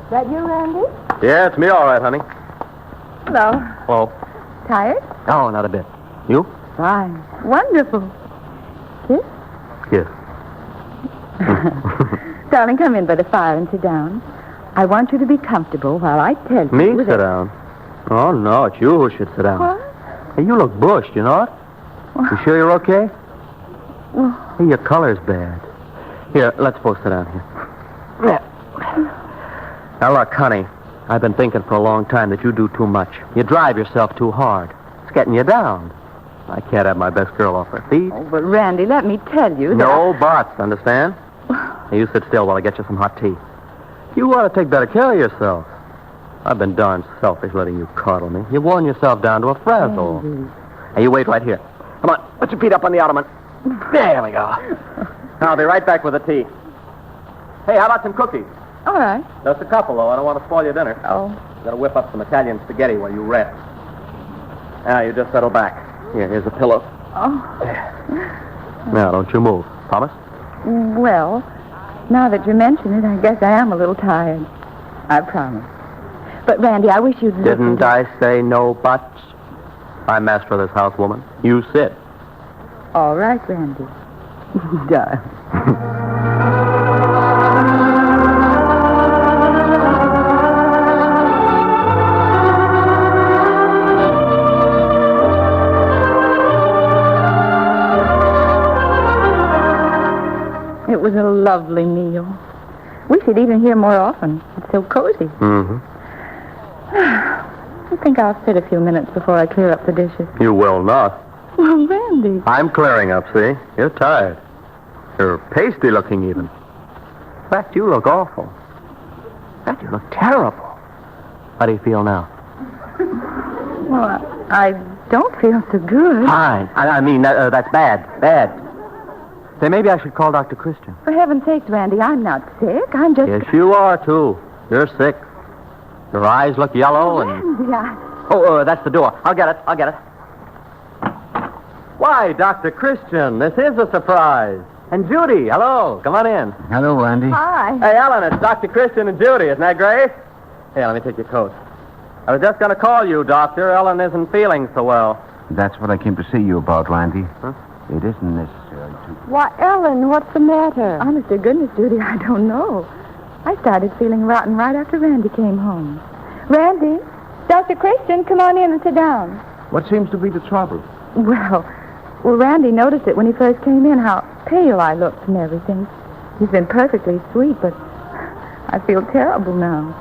That you, Randy? Yeah, it's me all right, honey. Hello. Hello. Tired? Oh, not a bit. You? Fine. Wonderful. Kiss? Yes. Darling, come in by the fire and sit down. I want you to be comfortable while I tell you. Me sit down? Oh, no, it's you who should sit down. What? Hey, you look bushed, you know it? You sure you're okay? Well, Hey, your color's bad. Here, let's both sit down here. Yeah. Now, look, honey, I've been thinking for a long time that you do too much. You drive yourself too hard. It's getting you down. I can't have my best girl off her feet. oh, but Randy, let me tell you that... No buts, understand? Now, you sit still while I get you some hot tea. You ought to take better care of yourself. I've been darn selfish letting you coddle me. You've worn yourself down to a frazzle. Now, you wait right here. Come on, put your feet up on the ottoman. There we go. Now, I'll be right back with the tea. Hey, how about some cookies? All right. Just a couple, though. I don't want to spoil your dinner. Oh. Got to whip up some Italian spaghetti while you rest. Now, you just settle back. Here's a pillow. Oh. Now, don't you move. Promise? Well, now that you mention it, I guess I am a little tired. I promise. But, Randy, I wish you'd listen. Didn't I say no buts? I'm master of this house, woman. You sit. All right, Randy. Darling. It was a lovely meal. We should eat in here more often. It's so cozy. Mm-hmm. I think I'll sit a few minutes before I clear up the dishes. You will not. Well, Randy. I'm clearing up, see? You're tired. You're pasty looking even. In fact, you look awful. In fact, you look terrible. How do you feel now? Well, I don't feel so good. Fine. I mean, that's bad. Bad. Say, maybe I should call Dr. Christian. For heaven's sakes, Randy, I'm not sick. I'm just... Yes, you are, too. You're sick. Your eyes look yellow and... Randy, Oh, that's the door. I'll get it. Why, Dr. Christian, this is a surprise. And Judy, hello. Come on in. Hello, Randy. Hi. Hey, Ellen, it's Dr. Christian and Judy. Isn't that great? Hey, let me take your coat. I was just going to call you, Doctor. Ellen isn't feeling so well. That's what I came to see you about, Randy. Huh? It isn't necessary to... Why, Ellen, what's the matter? Honest to goodness, Judy, I don't know. I started feeling rotten right after Randy came home. Randy, Dr. Christian, come on in and sit down. What seems to be the trouble? Well, Randy noticed it when he first came in, how pale I looked and everything. He's been perfectly sweet, but I feel terrible now.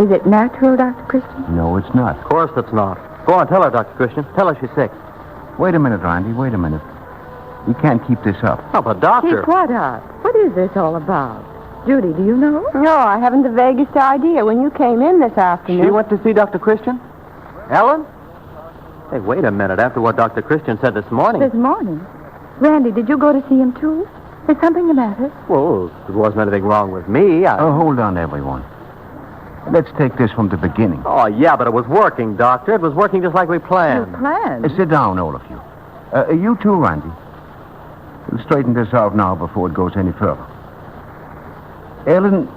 Is it natural, Dr. Christian? No, it's not. Of course it's not. Go on, tell her, Dr. Christian. Tell her she's sick. Wait a minute, Randy, wait a minute. You can't keep this up. Oh, but Doctor... Keep what up? What is this all about? Judy, do you know? No, I haven't the vaguest idea. When you came in this afternoon... She went to see Dr. Christian? Ellen? Hey, wait a minute. After what Dr. Christian said this morning... This morning? Randy, did you go to see him, too? Is something the matter? Well, there wasn't anything wrong with me. Oh, hold on, everyone. Let's take this from the beginning. Oh, yeah, but it was working, Doctor. It was working just like we planned. You planned? Sit down, all of you. You too, Randy. We'll straighten this out now before it goes any further. Ellen,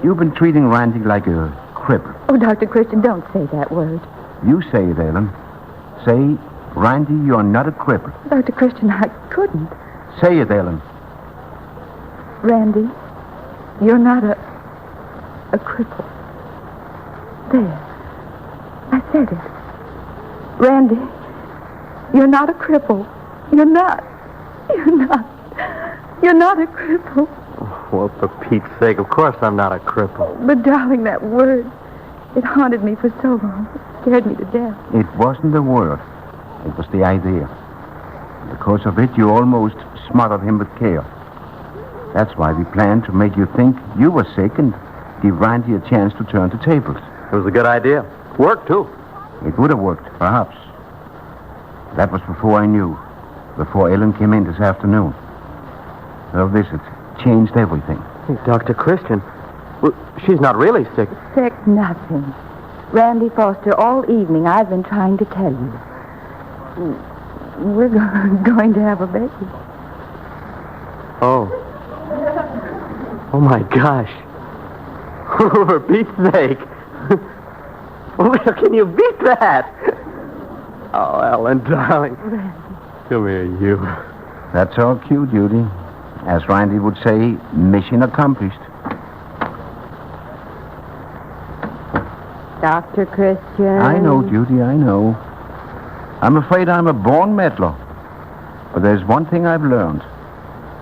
you've been treating Randy like a cripple. Oh, Dr. Christian, don't say that word. You say it, Ellen. Say, Randy, you're not a cripple. Dr. Christian, I couldn't. Say it, Ellen. Randy, you're not a cripple. There. I said it. Randy, you're not a cripple. You're not. You're not a cripple. Well, for Pete's sake, of course I'm not a cripple. But, darling, that word, it haunted me for so long. It scared me to death. It wasn't the word. It was the idea. Because of it, you almost smothered him with care. That's why we planned to make you think you were sick and give Randy a chance to turn the tables. It was a good idea. Worked, too. It would have worked, perhaps. That was before I knew. Before Ellen came in this afternoon. Her visit changed everything. Hey, Dr. Christian, well, she's not really sick. Sick nothing. Randy Foster, all evening I've been trying to tell you. We're going to have a baby. Oh. Oh, my gosh. For Pete's sake. Well, can you beat that? Oh, Ellen, darling. Randy. Come here, you. That's all cue, Judy. As Randy would say, mission accomplished. Dr. Christian. I know, Judy, I know. I'm afraid I'm a born meddler. But there's one thing I've learned.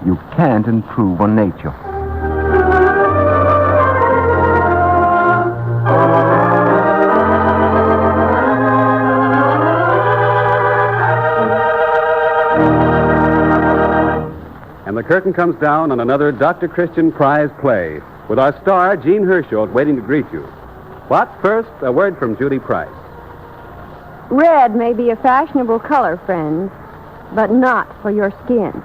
You can't improve on nature. And the curtain comes down on another Dr. Christian prize play with our star, Jean Hersholt, waiting to greet you. But first, a word from Judy Price. Red may be a fashionable color, friends, but not for your skin.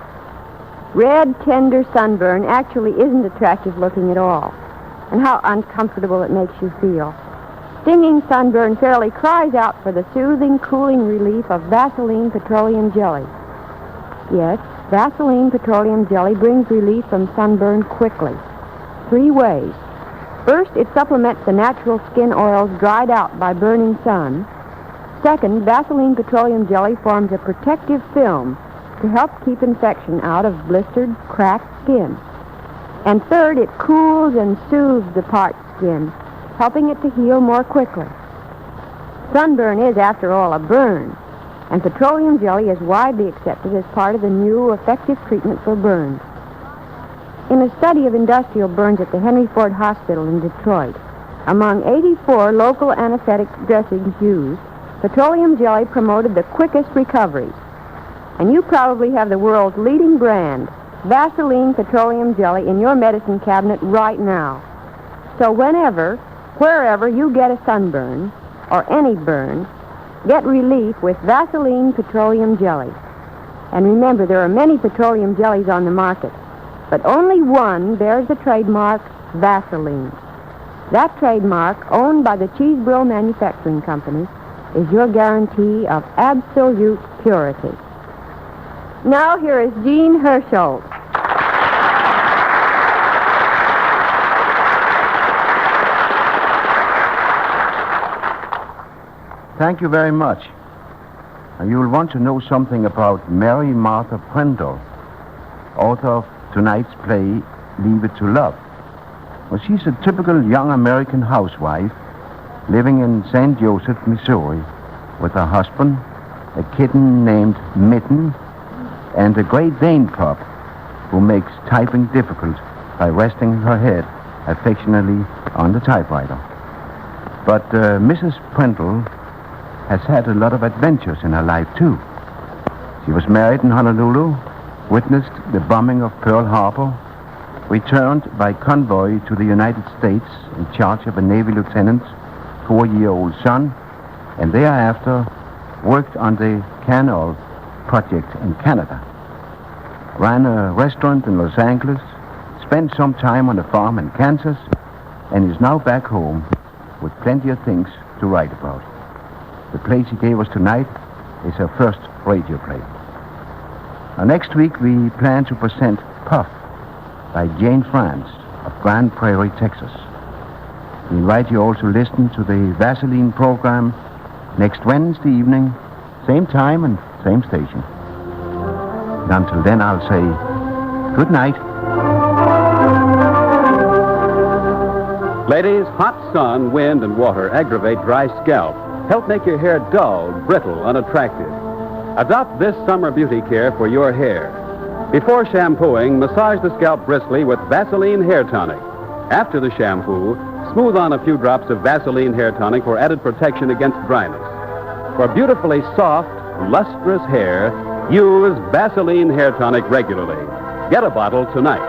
Red, tender sunburn actually isn't attractive looking at all. And how uncomfortable it makes you feel. stinging sunburn fairly cries out for the soothing, cooling relief of Vaseline petroleum jelly. Yes, Vaseline petroleum jelly brings relief from sunburn quickly. 3 ways. First, it supplements the natural skin oils dried out by burning sun. Second, Vaseline petroleum jelly forms a protective film to help keep infection out of blistered, cracked skin. And third, it cools and soothes the parched skin, helping it to heal more quickly. Sunburn is, after all, a burn, and petroleum jelly is widely accepted as part of the new effective treatment for burns. In a study of industrial burns at the Henry Ford Hospital in Detroit, among 84 local anesthetic dressings used, petroleum jelly promoted the quickest recovery. And you probably have the world's leading brand, Vaseline petroleum jelly, in your medicine cabinet right now. So whenever, wherever you get a sunburn, or any burn, get relief with Vaseline petroleum jelly. And remember, there are many petroleum jellies on the market, but only one bears the trademark Vaseline. That trademark, owned by the Cheesebrill Manufacturing Company, is your guarantee of absolute purity. Now here is Jean Hersholt. Thank you very much. And you'll want to know something about Mary Martha Prendle, author of tonight's play, Liebe to Love. Well, she's a typical young American housewife living in St. Joseph, Missouri, with her husband, a kitten named Mitten, and a Great Dane pup who makes typing difficult by resting her head affectionately on the typewriter. But Mrs. Prendle has had a lot of adventures in her life, too. She was married in Honolulu, witnessed the bombing of Pearl Harbor, returned by convoy to the United States in charge of a Navy lieutenant's 4-year-old son, and thereafter worked on the Canal project in Canada. Ran a restaurant in Los Angeles, spent some time on a farm in Kansas, and is now back home with plenty of things to write about. The play she gave us tonight is her first radio play. Next week, we plan to present Puff by Jane France of Grand Prairie, Texas. We invite you all to listen to the Vaseline program next Wednesday evening, same time and same station. And until then, I'll say good night. Ladies, hot sun, wind, and water aggravate dry scalp. Help make your hair dull, brittle, unattractive. Adopt this summer beauty care for your hair. Before shampooing, massage the scalp briskly with Vaseline Hair Tonic. After the shampoo, smooth on a few drops of Vaseline Hair Tonic for added protection against dryness. For beautifully soft, lustrous hair, use Vaseline Hair Tonic regularly. Get a bottle tonight.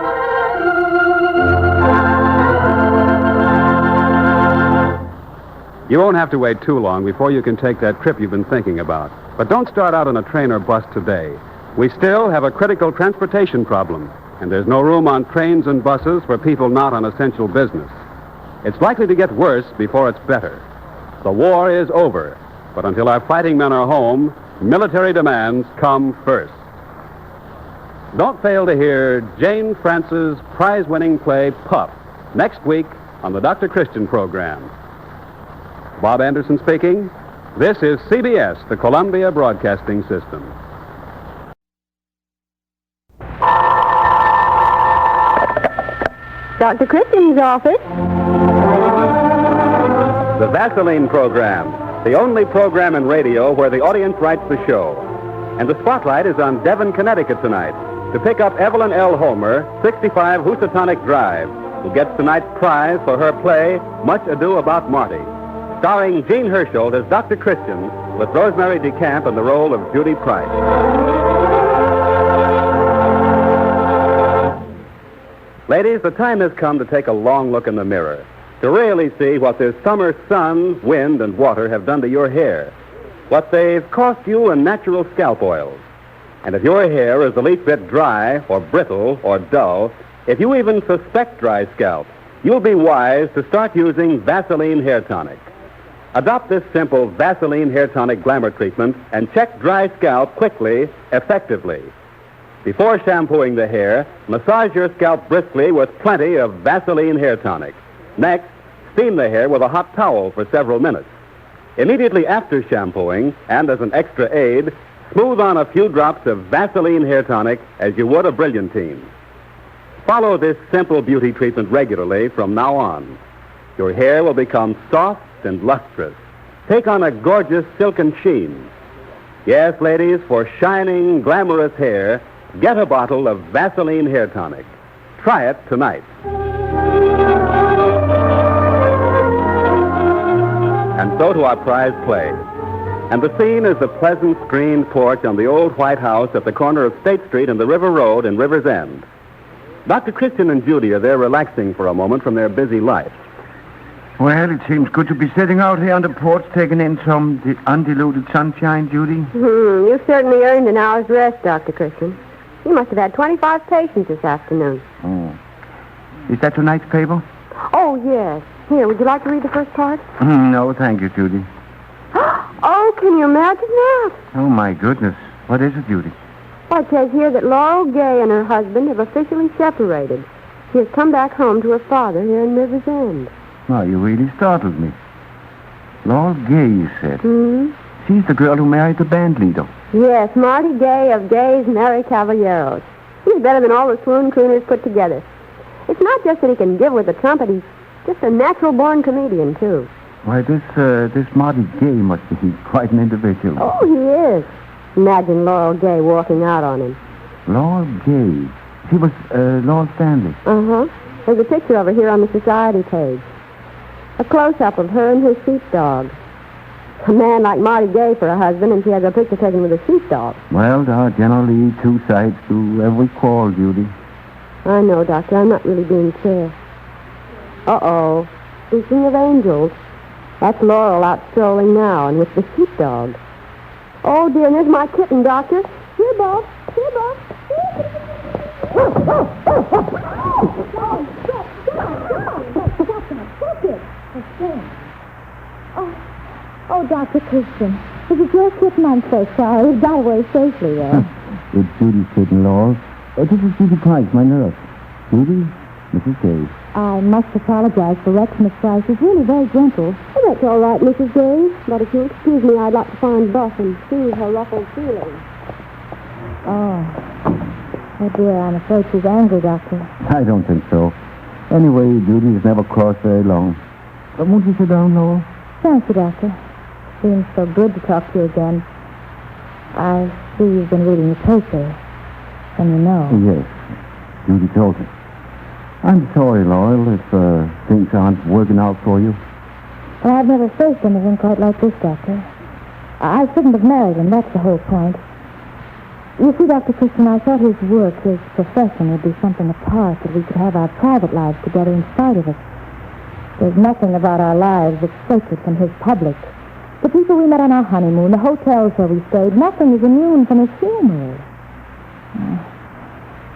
You won't have to wait too long before you can take that trip you've been thinking about. But don't start out on a train or bus today. We still have a critical transportation problem, and there's no room on trains and buses for people not on essential business. It's likely to get worse before it's better. The war is over, but until our fighting men are home, military demands come first. Don't fail to hear Jane France's prize-winning play, Pup, next week on the Dr. Christian program. Bob Anderson speaking. This is CBS, the Columbia Broadcasting System. Dr. Christian's office. The Vaseline program, the only program in radio where the audience writes the show. And the spotlight is on Devon, Connecticut tonight to pick up Evelyn L. Homer, 65 Housatonic Drive, who gets tonight's prize for her play, Much Ado About Marty, starring Jean Hersholt as Dr. Christian with Rosemary DeCamp in the role of Judy Price. Ladies, the time has come to take a long look in the mirror, to really see what this summer sun, wind, and water have done to your hair, what they've cost you in natural scalp oils. And if your hair is the least bit dry or brittle or dull, if you even suspect dry scalp, you'll be wise to start using Vaseline Hair Tonic. Adopt this simple Vaseline hair tonic glamour treatment and check dry scalp quickly, effectively. Before shampooing the hair, massage your scalp briskly with plenty of Vaseline hair tonic. Next, steam the hair with a hot towel for several minutes. Immediately after shampooing, and as an extra aid, smooth on a few drops of Vaseline hair tonic as you would a Brilliantine. Follow this simple beauty treatment regularly from now on. Your hair will become soft and lustrous. Take on a gorgeous silken sheen. Yes, ladies, for shining, glamorous hair, get a bottle of Vaseline hair tonic. Try it tonight. And so to our prize play. And the scene is the pleasant screened porch on the old White House at the corner of State Street and the River Road in River's End. Dr. Christian and Judy are there relaxing for a moment from their busy life. Well, it seems good to be sitting out here on the porch taking in some undiluted sunshine, Judy. You certainly earned an hour's rest, Dr. Christian. You must have had 25 patients this afternoon. Oh. Is that tonight's paper? Oh, yes. Here, would you like to read the first part? No, thank you, Judy. Oh, can you imagine that? Oh, my goodness. What is it, Judy? Well, it says here that Laurel Gay and her husband have officially separated. She has come back home to her father here in River's End. Oh, you really startled me. Laurel Gay, you said. Hmm? She's the girl who married the band leader. Yes, Marty Gay of Gay's Merry Caballeros. He's better than all the swoon crooners put together. It's not just that he can give with the trumpet, he's just a natural-born comedian, too. Why, this Marty Gay must be quite an individual. Oh, he is. Imagine Laurel Gay walking out on him. Laurel Gay? She was, Laurel Stanley. Uh-huh. There's a picture of her here on the society page. A close-up of her and her sheepdog. A man like Marty Gay for a husband, and she has a picture taken with a sheepdog. Well, there are generally two sides to every quarrel, Judy. I know, Doctor. I'm not really being fair. Uh-oh. Speaking of angels, that's Laurel out strolling now, and with the sheepdog. Oh, dear, and there's my kitten, Doctor. Here, Bob. Here, Bob. Oh, Dr. Christian, is it your kitten? I'm so sorry. It got away safely there. It's Judy's kitten, Laurel. This is Judy Price, my nurse. Judy, Mrs. Gay. I must apologize for Rex, Miss Price. He's really very gentle. Oh, that's all right, Mrs. Gay. But if you'll excuse me, I'd like to find Buff and soothe her ruffled feelings. Oh, dear, I'm afraid she's angry, Doctor. I don't think so. Anyway, Judy has never crossed very long. But won't you sit down, Laurel? Thank you, Doctor. Seems so good to talk to you again. I see you've been reading the paper. And you know. Yes, Judy told me. I'm sorry, Laurel, if things aren't working out for you. Well, I've never faced anything quite like this, Doctor. I shouldn't have married him, that's the whole point. You see, Dr. Christian, I thought his work, his profession, would be something apart, that we could have our private lives together in spite of it. There's nothing about our lives that's sacred from his public. The people we met on our honeymoon, the hotels where we stayed, nothing is immune from his humor.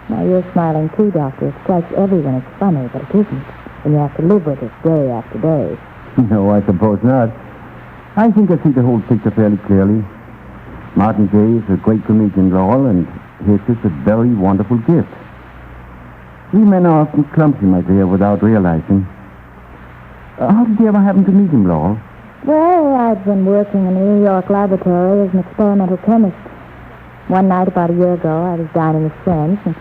Now, you're smiling too, Doctor. It strikes everyone as funny, but it isn't. And you have to live with it day after day. No, I suppose not. I think I see the whole picture fairly clearly. Martin Gay is a great comedian, Laurel, and his is a very wonderful gift. We men are often clumsy, my dear, without realizing. How did you ever happen to meet him, Laurel? Well, I'd been working in a New York laboratory as an experimental chemist. One night about a year ago, I was dining with friends, and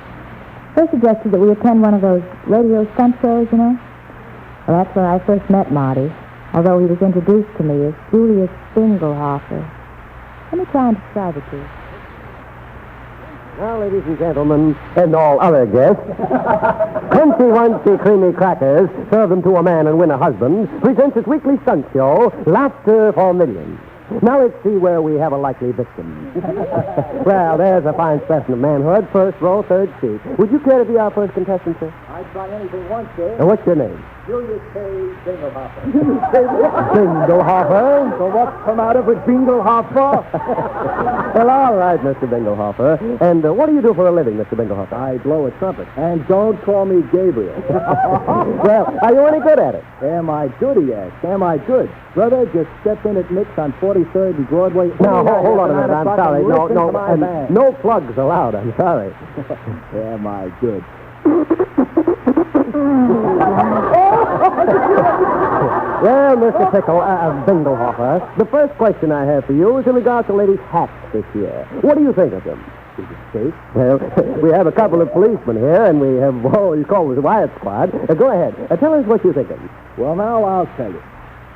they suggested that we attend one of those radio stunt shows, you know. Well, that's where I first met Marty, although he was introduced to me as Julius Fingelhofer. Let me try and describe it to you. Now, ladies and gentlemen, and all other guests, Crunchy Wunchy Creamy Crackers, serve them to a man and win a husband, presents its weekly stunt show, Laughter for Millions. Now let's see where we have a likely victim. Well, there's a fine specimen of manhood, first row, third seat. Would you care to be our first contestant, sir? I'd try anything once, sir. What's your name? Julius K. Dinglehopper. Dinglehopper? So what's come out of it, Dinglehopper? Well, all right, Mr. Dinglehopper. And what do you do for a living, Mr. Dinglehopper? I blow a trumpet. And don't call me Gabriel. Well, are you any good at it? Am I good, he asks. Am I good? Brother, just step in at Nick's on 43rd and Broadway. Now, hold on a minute. I'm sorry. No plugs allowed. I'm sorry. Am I good? Well, Mr. Pickle, Dinglehopper, the first question I have for you is in regard to ladies' hats this year. What do you think of them? Well, we have a couple of policemen here, and we have what you call the riot squad. Go ahead. Tell us what you think of them. Well, now, I'll tell you.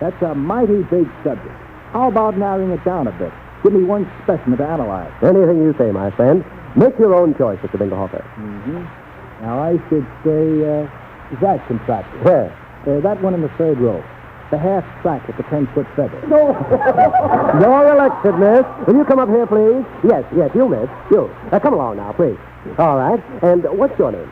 That's a mighty big subject. How about narrowing it down a bit? Give me one specimen to analyze. Anything you say, my friend. Make your own choice, Mr. Dinglehopper. Mm-hmm. Now, I should say, that contractor. Where? That one in the third row. The half track with the 10-foot feather. No. You're elected, miss. Will you come up here, please? Yes, you, miss. You. Come along now, please. All right. And what's your name?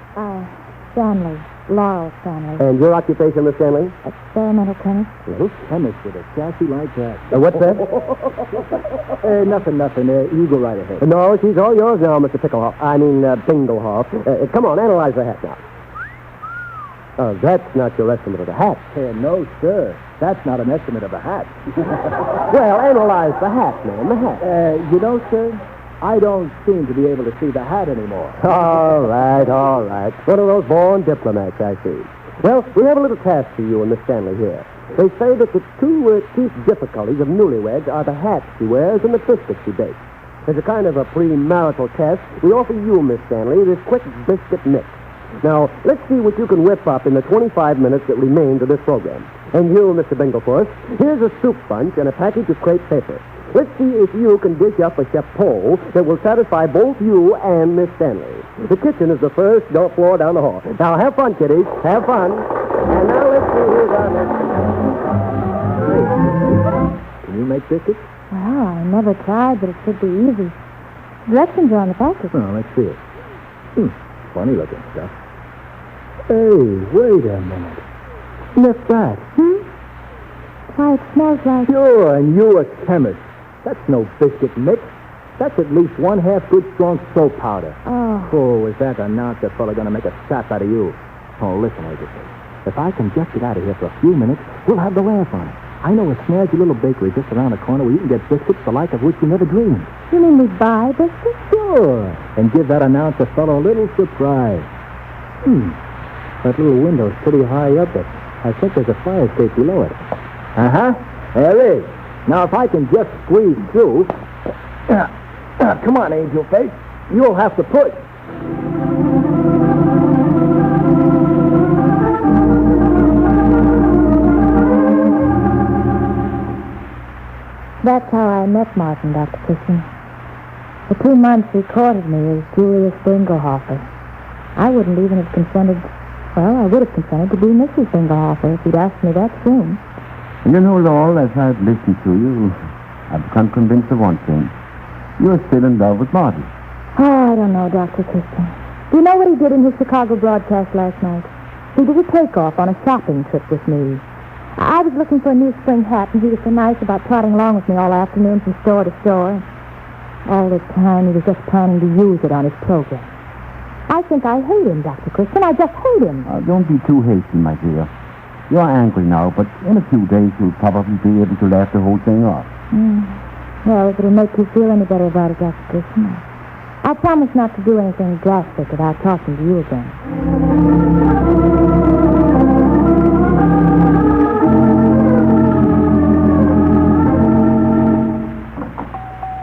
Stanley. Laurel Stanley. And your occupation, Miss Stanley? Experimental chemist. Mm-hmm. Chemist with a chassis like that. What's that? Nothing. You go right ahead. No, she's all yours now, Mr. Dinglehopper. Come on, analyze the hat now. That's not your estimate of the hat. No, sir. That's not an estimate of a hat. Well, analyze the hat, man, the hat. You know, sir, I don't seem to be able to see the hat anymore. All right. One of those born diplomats, I see. Well, we have a little task for you and Miss Stanley here. They say that the two chief difficulties of newlyweds are the hats she wears and the biscuits she bakes. As a kind of a premarital test, we offer you, Miss Stanley, this quick biscuit mix. Now, let's see what you can whip up in the 25 minutes that remain to this program. And you, Mr. Bingleforth, here's a soup bunch and a package of crepe paper. Let's see if you can dish up a chapeau that will satisfy both you and Miss Stanley. The kitchen is the first floor down the hall. Now, have fun, kiddies. Have fun. And now let's see who's on next. Can you make biscuits? Well, I never tried, but it should be easy. Directions are on the package. Well, let's see it. Funny looking stuff. Hey, wait a minute. Sniff that. Why, it smells like... Sure, and you a chemist. That's no biscuit mix. That's at least 1/2 good strong soap powder. Oh, is that announcer fella going to make a sap out of you? Oh, listen, Agatha. If I can just get out of here for a few minutes, we'll have the laugh on it. I know a snazzy little bakery just around the corner where you can get biscuits the like of which you never dreamed. You mean we buy biscuits? Sure. And give that announcer fellow a little surprise. That little window's pretty high up there. I think there's a fire escape below it. There is. Now, if I can just squeeze through... come on, Angel Face. You'll have to push. That's how I met Martin, Dr. Christian. For 2 months, he courted me as Julius Dinglehopper. I wouldn't even have consented... Well, I would have consented to be Mrs. Dinglehopper if he'd asked me that soon. You know, Laurel, as I've listened to you, I've become convinced of one thing. You're still in love with Marty. Oh, I don't know, Dr. Christian. Do you know what he did in his Chicago broadcast last night? He did a takeoff on a shopping trip with me. I was looking for a new spring hat, and he was so nice about trotting along with me all afternoon from store to store. All this time, he was just planning to use it on his program. I think I hate him, Dr. Christian. I just hate him. Don't be too hasty, my dear. You're angry now, but in a few days you'll probably be able to laugh the whole thing off. Well, if it'll make you feel any better about it, Dr. Christian, I'll promise not to do anything drastic without talking to you again.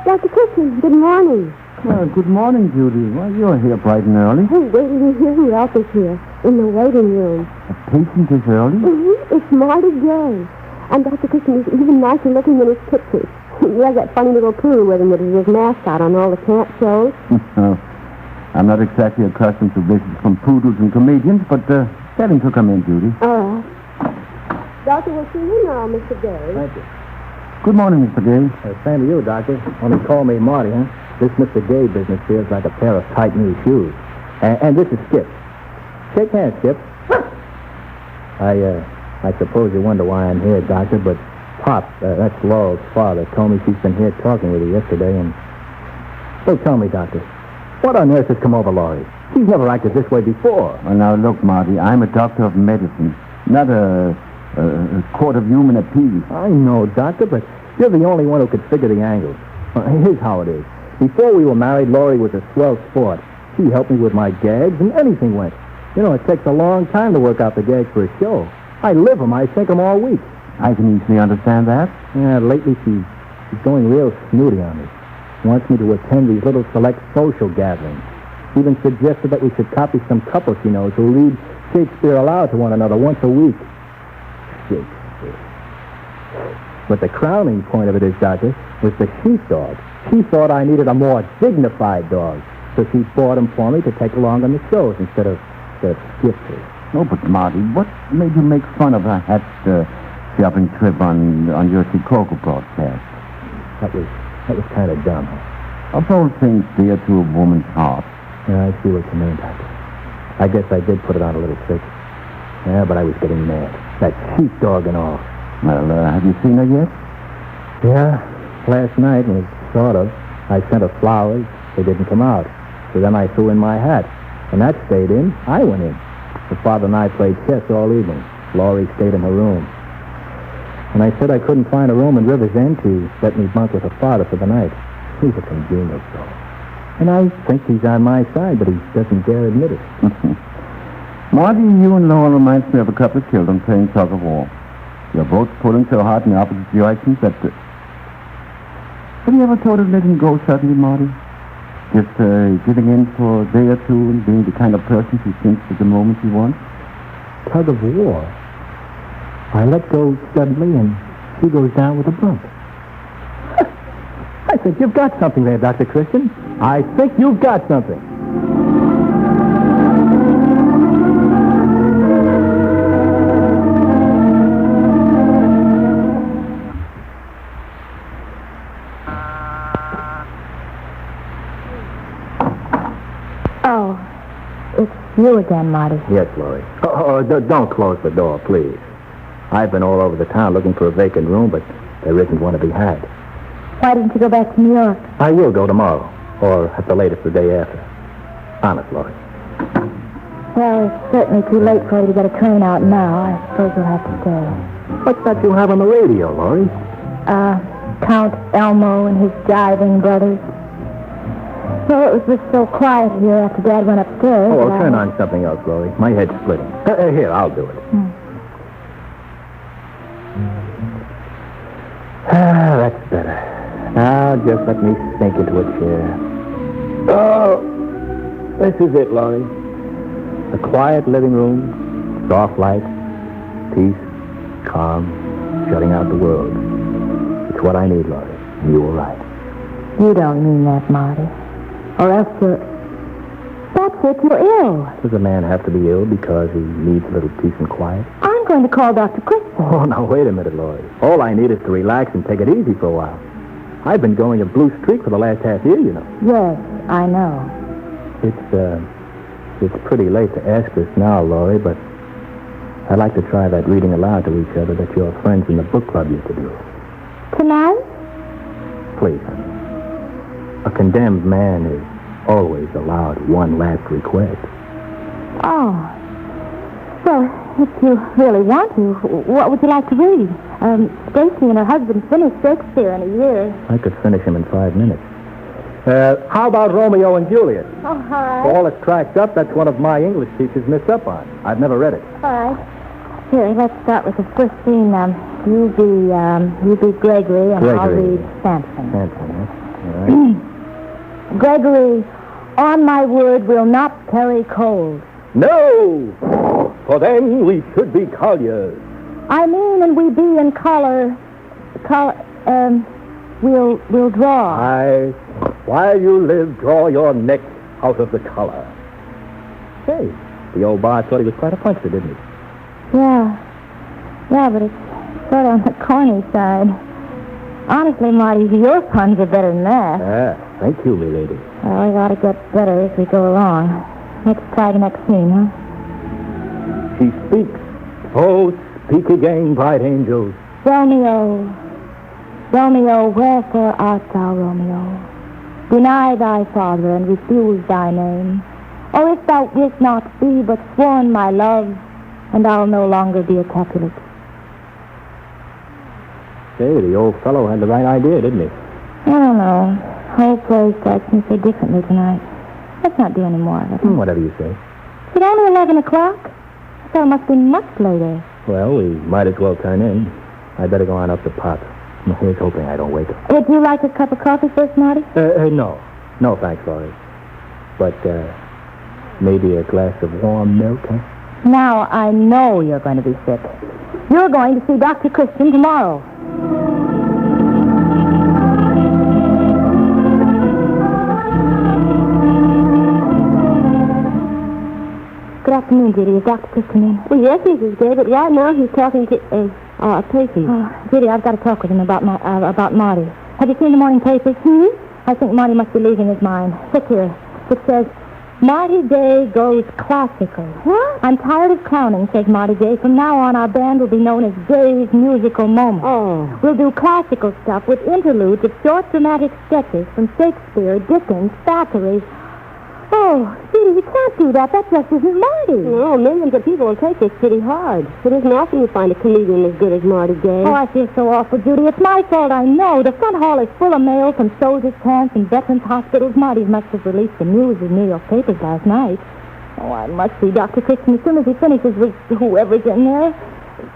Dr. Christian, good morning. Well, good morning, Judy. Well, you're here bright and early. Hey, wait till you hear who else is here in the waiting room. A patient is early? It's Marty Jere. And Dr. Christian is even nicer looking than his pictures. He has that funny little poodle with him that is his mascot on all the camp shows. I'm not exactly accustomed to visits from poodles and comedians, but tell him to come in, Judy. All right. Doctor, we'll see you now, Mr. Gay. Thank you. Good morning, Mr. Gay. Same to you, Doctor. Only call me Marty, huh? This Mr. Gay business feels like a pair of tight new shoes. And this is Skip. Shake hands, Skip. I suppose you wonder why I'm here, Doctor, but Pop, that's Laurel's father, told me she's been here talking with you yesterday, and... So tell me, Doctor, what on earth has come over Laurie? She's never acted this way before. Well, now, look, Marty, I'm a doctor of medicine, not a court of human appeal. I know, Doctor, but you're the only one who could figure the angles. Here's how it is. Before we were married, Laurie was a swell sport. She helped me with my gags, and anything went. You know, it takes a long time to work out the gags for a show. I live them. I think them all week. I can easily understand that. Yeah, lately she's going real snooty on me. Wants me to attend these little select social gatherings. Even suggested that we should copy some couple she knows who read Shakespeare aloud to one another once a week. Shakespeare. But the crowning point of it is, Doctor, was the sheepdog. She thought I needed a more dignified dog, so she bought him for me to take along on the shows instead of the Skipper. Oh, but Marty, what made you make fun of her hat shopping trip on your Chicago broadcast? That was kind of dumb. Of all things dear to a woman's heart. Yeah, I see what you mean, Doctor. I guess I did put it on a little thick. Yeah, but I was getting mad. That sheepdog and all. Well, have you seen her yet? Yeah, last night, sort of. I sent her flowers. They didn't come out. So then I threw in my hat. And that stayed in. I went in. Her father and I played chess all evening. Laurie stayed in her room. When I said I couldn't find a room in River's End, she let me bunk with her father for the night. He's a congenial soul. And I think he's on my side, but he doesn't dare admit it. Marty, you and Laurel reminds me of a couple of children playing tug of war. You're both pulling so hard in the opposite directions that... Have you ever thought of letting go suddenly, Marty? Just giving in for a day or two and being the kind of person she thinks at the moment she wants? Tug of war? I let go suddenly and she goes down with a bump. I think you've got something there, Dr. Christian. I think you've got something. Oh, it's you again, Marty. Yes, Laurie. Don't close the door, please. I've been all over the town looking for a vacant room, but there isn't one to be had. Why didn't you go back to New York? I will go tomorrow, or at the latest the day after. Honest, Laurie. Well, it's certainly too late for you to get a train out now. I suppose you'll have to stay. What's that you have on the radio, Laurie? Count Elmo and his jiving brothers. Well, it was just so quiet here after Dad went upstairs. Oh, I'll turn on something else, Laurie. My head's splitting. Here, I'll do it. That's better. Now, just let me sink into a chair. Oh, this is it, Laurie. A quiet living room, soft light, peace, calm, shutting out the world. It's what I need, Laurie. You were right. You don't mean that, Marty. Or else you're... That's it, you're ill. Does a man have to be ill because he needs a little peace and quiet? I'm going to call Dr. Christmas. Oh, now, wait a minute, Laurie. All I need is to relax and take it easy for a while. I've been going a blue streak for the last half year, you know. Yes, I know. It's pretty late to ask this now, Laurie, but I'd like to try that reading aloud to each other that your friends in the book club used to do. Tonight? Please, honey. A condemned man is always allowed one last request. Oh. Well, if you really want to, what would you like to read? Stacy and her husband finished Shakespeare in a year. I could finish him in 5 minutes. How about Romeo and Juliet? Oh, all right. All it's cracked up, that's one of my English teachers missed up on. I've never read it. All right. Here, let's start with the first scene. You be Gregory, and I'll read Samson. Samson, huh? All right. Gregory, on my word, will not carry cold. No! For then we should be colliers. I mean, and we be in collar. We'll draw. While you live, draw your neck out of the collar. Hey, the old bar thought he was quite a puncher, didn't he? Yeah, but it's sort of on the corny side. Honestly, Marty, your puns are better than that. Thank you, me lady. Well, we ought to get better as we go along. Let's try the next scene, huh? She speaks. Oh, speak again, bright angels. Romeo, Romeo, wherefore art thou, Romeo? Deny thy father and refuse thy name. Or if thou wilt not be but sworn my love, and I'll no longer be a Capulet. Say, the old fellow had the right idea, didn't he? I don't know. Whole play strikes me so differently tonight. Let's not do any more of it. Whatever you say. Is it only 11 o'clock? I thought it must be much later. Well, we might as well turn in. I'd better go on up the pot. Here's hoping I don't wake up. Would you like a cup of coffee first, Marty? No. No, thanks, Laurie. But, maybe a glass of warm milk, huh? Now I know you're going to be sick. You're going to see Dr. Christian tomorrow. Good afternoon, Judy. Is Dr. Christian in? Well, yes, Mrs. Gay, but right now he's talking to, Pacey. Judy, I've got to talk with him about Marty. Have you seen the morning papers? I think Marty must be losing his mind. Look here. It says, Marty Day goes classical. What? I'm tired of clowning, says Marty Day. From now on, our band will be known as Day's Musical Moment. Oh. We'll do classical stuff with interludes of short dramatic sketches from Shakespeare, Dickens, Thackeray. Oh, Judy, you can't do that. That just isn't Marty. No, millions of people will take this pretty hard. It isn't often you find a comedian as good as Marty Day. Oh, I feel so awful, Judy. It's my fault, I know. The front hall is full of mail from soldiers' camps and veterans' hospitals. Marty must have released the news in New York papers last night. Oh, I must see Dr. Christian as soon as he finishes with whoever's in there.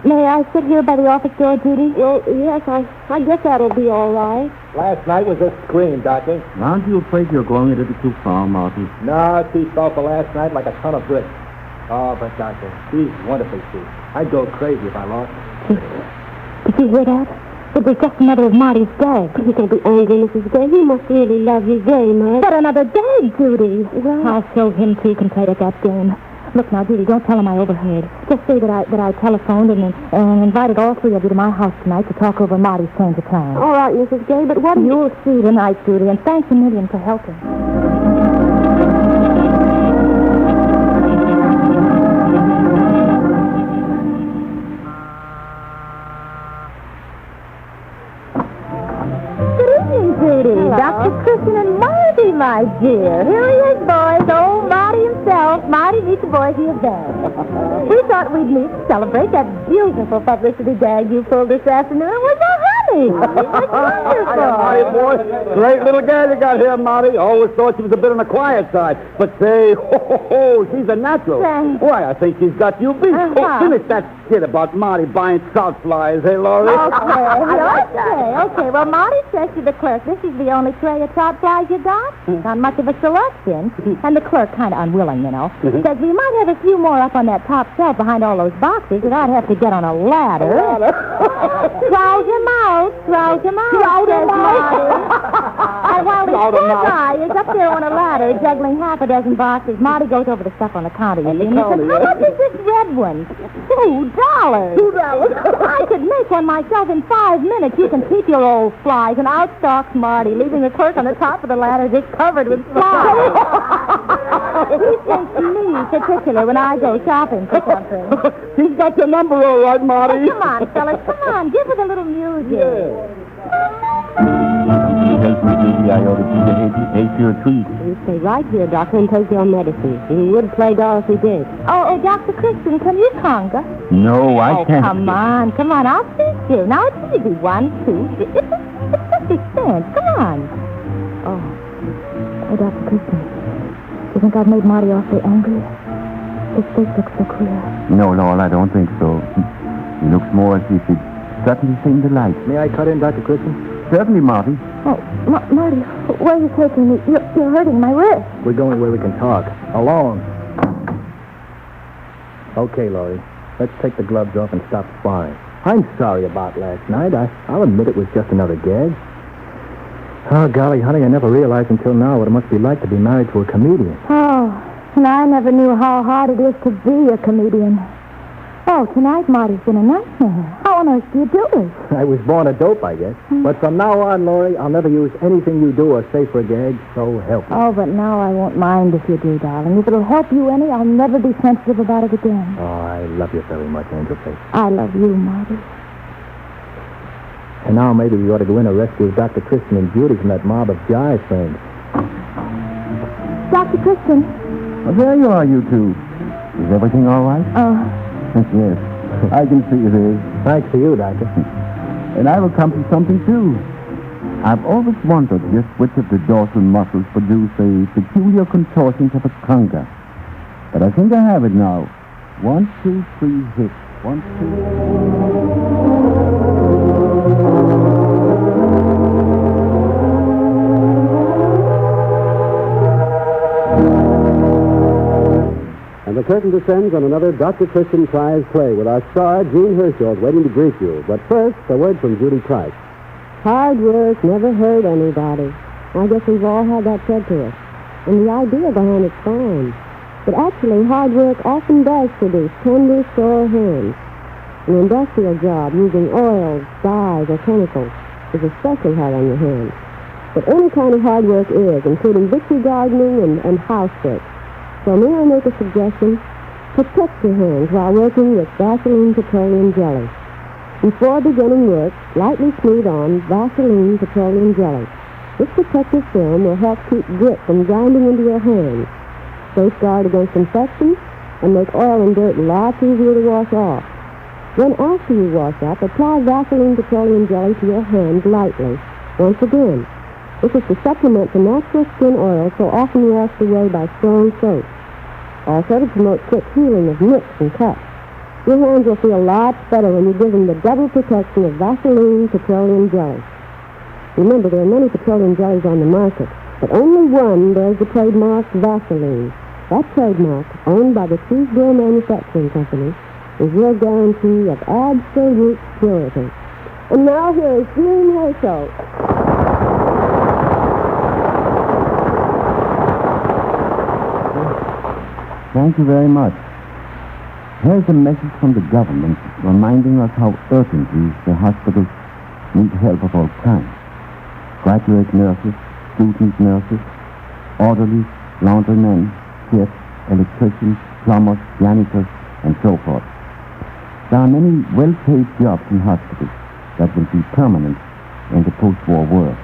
May I sit here by the office door, Judy? Well, yes, I guess that'll be all right. Last night was a scream, Doctor. Aren't you afraid you're going a little too far, Marty? No, she fell for last night like a ton of bricks. Oh, but Doctor, she's wonderfully sweet. I'd go crazy if I lost her. Did you hear that? It was just another of Marty's gags. You don't be angry, Mrs. Gay. He must really love you very much. But another gag, Judy. Well, I'll show him too can play at that game. Look now, Judy, don't tell him I overheard. Just say that I telephoned and invited all three of you to my house tonight to talk over Marty's change of plans. All right, Mrs. Gay, but what... You'll see tonight, Judy, and thanks a million for helping. Good evening, Judy. Hello. Dr. Christian and Marty, my dear. Here he is, boys. Oh, Marty himself. Marty meets the boys he has done. We thought we'd meet to celebrate that beautiful publicity gag you pulled this afternoon with your honey. It's wonderful. Marty, boy. Great little girl you got here, Marty. Always thought she was a bit on the quiet side. But say, she's a natural. Thanks. Why, I think she's got you beat. Finish that shit about Marty buying salt flies, hey, Laurie? Okay. Well, Marty says to the clerk, this is the only tray of trout flies you got. Not much of a selection. And the clerk, kind of unwilling, you know, says we might have a few more up on that top shelf behind all those boxes, but I'd have to get on a ladder. Crowd him out, says Marty. And while the guy is up there on a ladder juggling half a dozen boxes, Marty goes over the stuff on the counter. And he says, how much is this red one? $2. I could make one myself in 5 minutes. You can keep your old flies. And out stalks Marty, leaving the clerk on the top of the ladder just covered with flies. He thinks me particular when I go shopping for something. She's got your number all right, Marty. Oh, come on, fellas, come on. Give it a little music. Help me, Judy. I ought to be the your treat. You stay right here, Doctor, and take your medicine. You would play Dorothy Dick. Oh, Dr. Christian, can you conga? No, I can't. Come on. I'll teach you. Now it's easy. 1, 2, 3. It's 50 cents. Come on. Oh, Dr. Christian, do you think I've made Marty awfully angry? His face looks so queer. No, Lord, I don't think so. He looks more as if he'd certainly seen the light. May I cut in, Dr. Christian? Certainly, Marty. Oh, Marty, where are you taking me? You're hurting my wrist. We're going where we can talk. Alone. Okay, Laurie. Let's take the gloves off and stop sparring. I'm sorry about last night. I'll admit it was just another gag. Oh, golly, honey, I never realized until now what it must be like to be married to a comedian. Oh, and I never knew how hard it is to be a comedian. Oh, tonight Marty's been a nightmare. How on earth do you do it? I was born a dope, I guess. But from now on, Laurie, I'll never use anything you do or say for a gag, so help me. Oh, but now I won't mind if you do, darling. If it'll help you any, I'll never be sensitive about it again. Oh, I love you very much, Angel Face. I love you, Marty. And now maybe we ought to go in and rescue Dr. Christian and Judy from that mob of Jai friends. Dr. Christian. Well, there you are, you two. Is everything all right? Yes, I can see it is. Thanks to you, Doctor. And I will come to something, too. I've always wondered just which of the dorsal muscles produce the peculiar contortions of a conga. But I think I have it now. 1, 2, 3, hit. 1, 2... And the curtain descends on another Dr. Christian Prize play with our star, Jean Herschel, waiting to greet you. But first, a word from Judy Price. Hard work never hurt anybody. I guess we've all had that said to us. And the idea behind it's fine. But actually, hard work often does produce tender, sore hands. An industrial job using oils, dyes, or chemicals is especially hard on your hands. But any kind of hard work is, including victory gardening and housework. So may I make a suggestion? Protect your hands while working with Vaseline Petroleum Jelly. Before beginning work, lightly smooth on Vaseline Petroleum Jelly. This protective film will help keep grit from grinding into your hands, safeguard against infection, and make oil and dirt lots easier to wash off. Then after you wash up, apply Vaseline Petroleum Jelly to your hands lightly. Once again, this is to supplement the natural skin oil so often washed away by strong soap. Also to promote quick healing of nicks and cuts. Your hands will feel lots better when you give them the double protection of Vaseline Petroleum Jelly. Remember, there are many petroleum jellies on the market, but only one bears the trademark Vaseline. That trademark, owned by the Cheeseville Manufacturing Company, is your guarantee of absolute purity. And now here is Jean Herschel. Thank you very much. Here's a message from the government reminding us how urgently the hospitals need help of all kinds. Graduate nurses, student nurses, orderlies, laundrymen, chefs, electricians, plumbers, janitors, and so forth. There are many well-paid jobs in hospitals that will be permanent in the post-war world.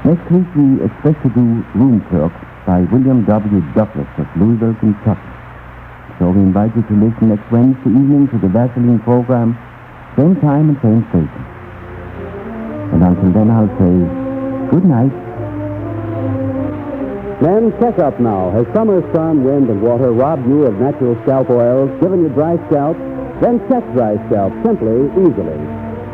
Next week we expect to do Room Clerk by William W. Douglas of Louisville, Kentucky. So we invite you to listen next Wednesday evening to the Vaseline program, same time and same station. And until then I'll say good night. Men, check up now. Has summer sun, wind, and water robbed you of natural scalp oils, given you dry scalp? Then check dry scalp simply, easily.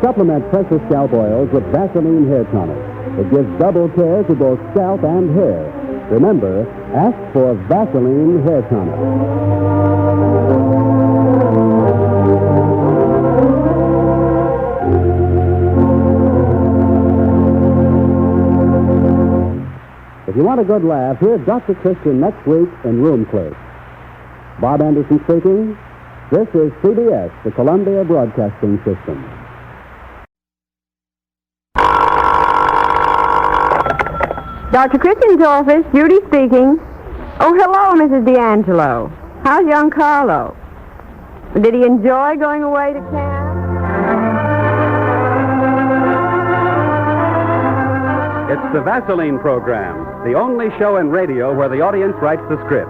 Supplement precious scalp oils with Vaseline Hair Tonic. It gives double care to both scalp and hair. Remember, ask for Vaseline Hair Tonic. If you want a good laugh, here's Dr. Christian next week in Room Clerk. Bob Anderson speaking. This is CBS, the Columbia Broadcasting System. Dr. Christian's office, Judy speaking. Oh, hello, Mrs. D'Angelo. How's young Carlo? Did he enjoy going away to camp? It's the Vaseline program, the only show in radio where the audience writes the script.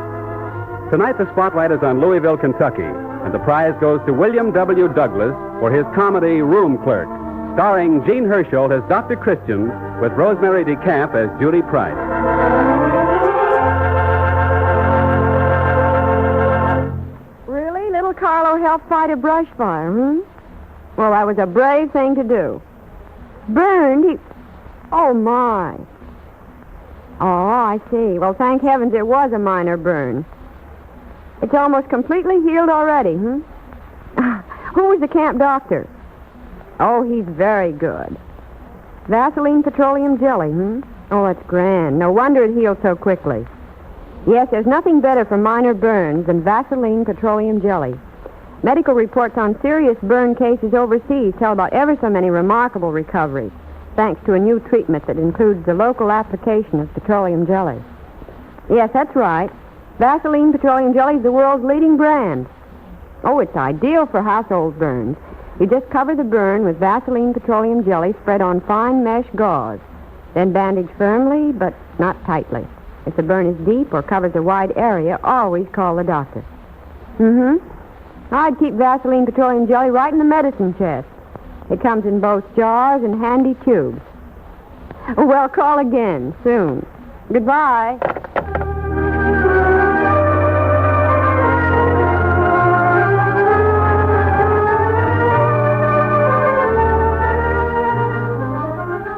Tonight the spotlight is on Louisville, Kentucky, and the prize goes to William W. Douglas for his comedy Room Clerk, starring Jean Herschel as Dr. Christian with Rosemary DeCamp as Judy Price. Really? Little Carlo helped fight a brush fire, Well, that was a brave thing to do. Burned? He... Oh, my. Oh, I see. Well, thank heavens it was a minor burn. It's almost completely healed already, Who was the camp doctor? Oh, he's very good. Vaseline Petroleum Jelly, Oh, that's grand. No wonder it healed so quickly. Yes, there's nothing better for minor burns than Vaseline Petroleum Jelly. Medical reports on serious burn cases overseas tell about ever so many remarkable recoveries, thanks to a new treatment that includes the local application of petroleum jelly. Yes, that's right. Vaseline Petroleum Jelly is the world's leading brand. Oh, it's ideal for household burns. You just cover the burn with Vaseline Petroleum Jelly spread on fine mesh gauze. Then bandage firmly, but not tightly. If the burn is deep or covers a wide area, always call the doctor. I'd keep Vaseline Petroleum Jelly right in the medicine chest. It comes in both jars and handy tubes. Well, call again soon. Goodbye.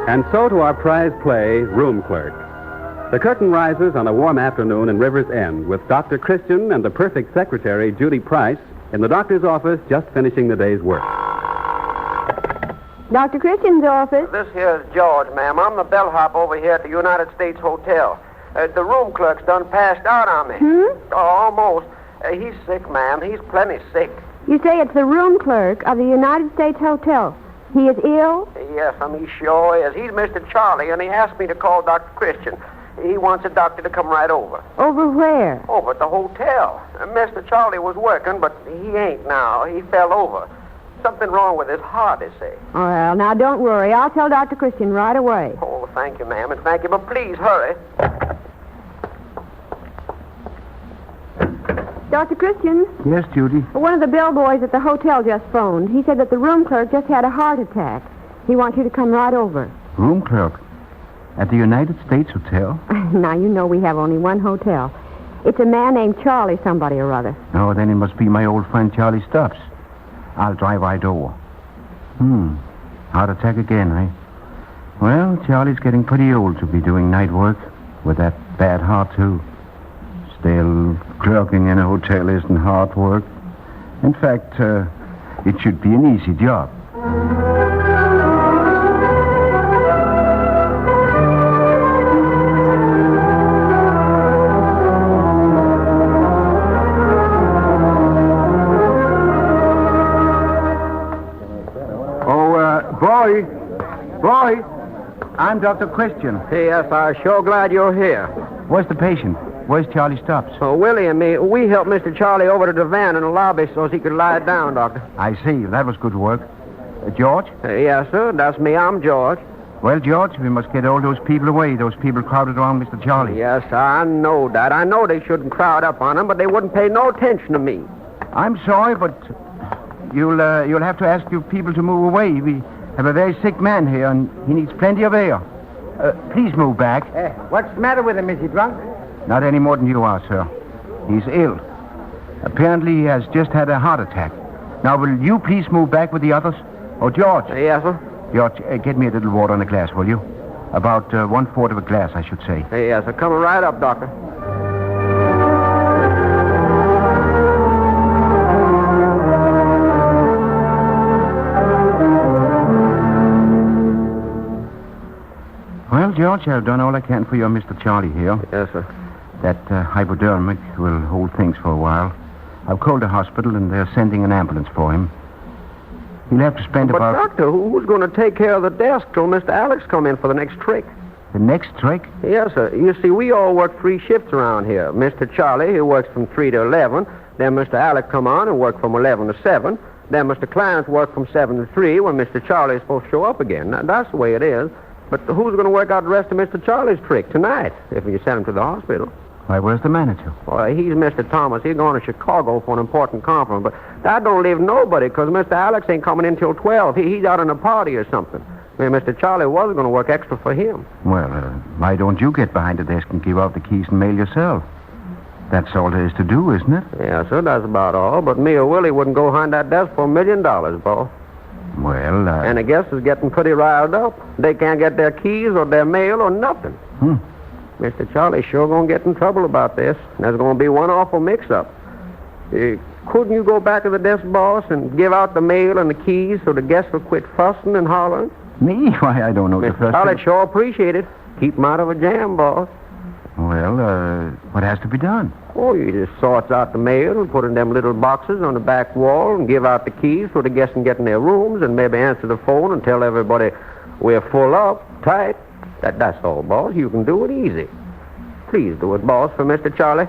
And so to our prize play, Room Clerk. The curtain rises on a warm afternoon in River's End with Dr. Christian and the perfect secretary, Judy Price, in the doctor's office just finishing the day's work. Dr. Christian's office. This here's George, ma'am. I'm the bellhop over here at the United States Hotel. The room clerk's done passed out on me. Almost. He's sick, ma'am. He's plenty sick. You say it's the room clerk of the United States Hotel. He is ill? Yes, he sure is. He's Mr. Charlie, and he asked me to call Dr. Christian. He wants a doctor to come right over. Over where? Over at the hotel. Mr. Charlie was working, but he ain't now. He fell over. Something wrong with his heart, they say. Well, now, don't worry. I'll tell Dr. Christian right away. Oh, thank you, ma'am, and thank you, but please hurry. Dr. Christian? Yes, Judy? One of the bellboys at the hotel just phoned. He said that the room clerk just had a heart attack. He wants you to come right over. Room clerk? At the United States Hotel? Now, you know we have only one hotel. It's a man named Charlie somebody or other. Oh, then it must be my old friend Charlie Stubbs. I'll drive right over. Heart attack again, eh? Well, Charlie's getting pretty old to be doing night work with that bad heart, too. Still, clerking in a hotel isn't hard work. In fact, it should be an easy job. Boy, I'm Dr. Christian. Yes, I'm sure glad you're here. Where's the patient? Where's Charlie Stubbs? So Willie and me, we helped Mr. Charlie over to the van in the lobby so he could lie down, Doctor. I see. That was good work. George? Yes, sir. That's me. I'm George. Well, George, we must get all those people away. Those people crowded around Mr. Charlie. Yes, I know that. I know they shouldn't crowd up on him, but they wouldn't pay no attention to me. I'm sorry, but you'll have to ask your people to move away. We have a very sick man here, and he needs plenty of air. Please move back. What's the matter with him? Is he drunk? Not any more than you are, sir. He's ill. Apparently, he has just had a heart attack. Now, will you please move back with the others? Oh, George. Yes, sir? George, get me a little water in a glass, will you? About 1/4 of a glass, I should say. Yes, sir. Coming right up, Doctor. Well, George, I've done all I can for your Mr. Charlie here. Yes, sir. That hypodermic will hold things for a while. I've called the hospital, and they're sending an ambulance for him. He'll have to spend but about... Doctor, who's going to take care of the desk till Mr. Alex come in for the next trick? The next trick? Yes, sir. You see, we all work 3 shifts around here. Mr. Charlie, he works from 3 to 11. Then Mr. Alex come on and work from 11 to 7. Then Mr. Clarence work from 7 to 3 when Mr. Charlie is supposed to show up again. Now, that's the way it is. But who's going to work out the rest of Mr. Charlie's trick tonight if you send him to the hospital? Why, where's the manager? Well, he's Mr. Thomas. He's going to Chicago for an important conference. But that don't leave nobody because Mr. Alex ain't coming in till 12. He's out on a party or something. I mean, Mr. Charlie was going to work extra for him. Well, why don't you get behind the desk and give out the keys and mail yourself? That's all there is to do, isn't it? Yeah, sir, that's about all. But me or Willie wouldn't go behind that desk for $1 million, Bo. Well, And the guests is getting pretty riled up. They can't get their keys or their mail or nothing. Mr. Charlie's sure going to get in trouble about this. There's going to be one awful mix-up. Couldn't you go back to the desk, boss, and give out the mail and the keys so the guests will quit fussing and hollering? Me? Why, I don't know the first Charlie thing. sure appreciate it. Keep 'em out of a jam, boss. Well, what has to be done? Oh, you just sorts out the mail and put in them little boxes on the back wall and give out the keys so the guests can get in their rooms and maybe answer the phone and tell everybody we're full up, tight. That's all, boss. You can do it easy. Please do it, boss, for Mr. Charlie.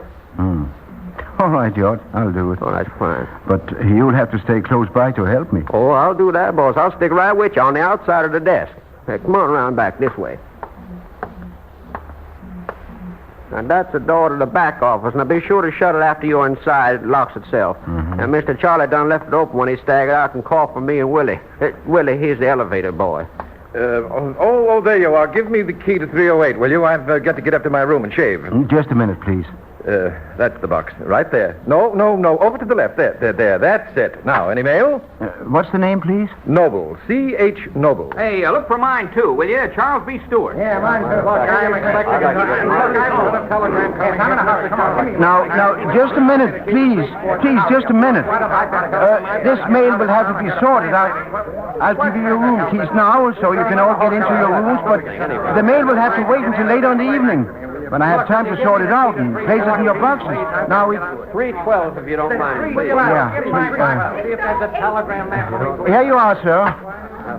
All right, George. I'll do it. Oh, that's fine. But you'll have to stay close by to help me. Oh, I'll do that, boss. I'll stick right with you on the outside of the desk. Hey, come on around back this way. Now, that's the door to the back office. Now, be sure to shut it after you're inside. It locks itself. And Mr. Charlie done left it open when he staggered out and called for me and Willie. Willie, he's the elevator boy. There you are. Give me the key to 308, will you? I've got to get up to my room and shave. Just a minute, please. That's the box. Right there. No. Over to the left. There. That's it. Now, any mail? What's the name, please? Noble. C.H. Noble. Hey, look for mine, too, will you? Charles B. Stewart. Yeah, mine, too. Look, I'm expecting a telegram coming. I'm in a hurry. Come on. Now, just a minute, please. Please, just a minute. This mail will have to be sorted out. I'll give you your room keys now so you can all get into your rooms, but the mail will have to wait until late on the evening when I have time to sort it out and place it in your boxes. Now, 312, if you don't mind. Yeah. See if there's a telegram there. Here you are, sir.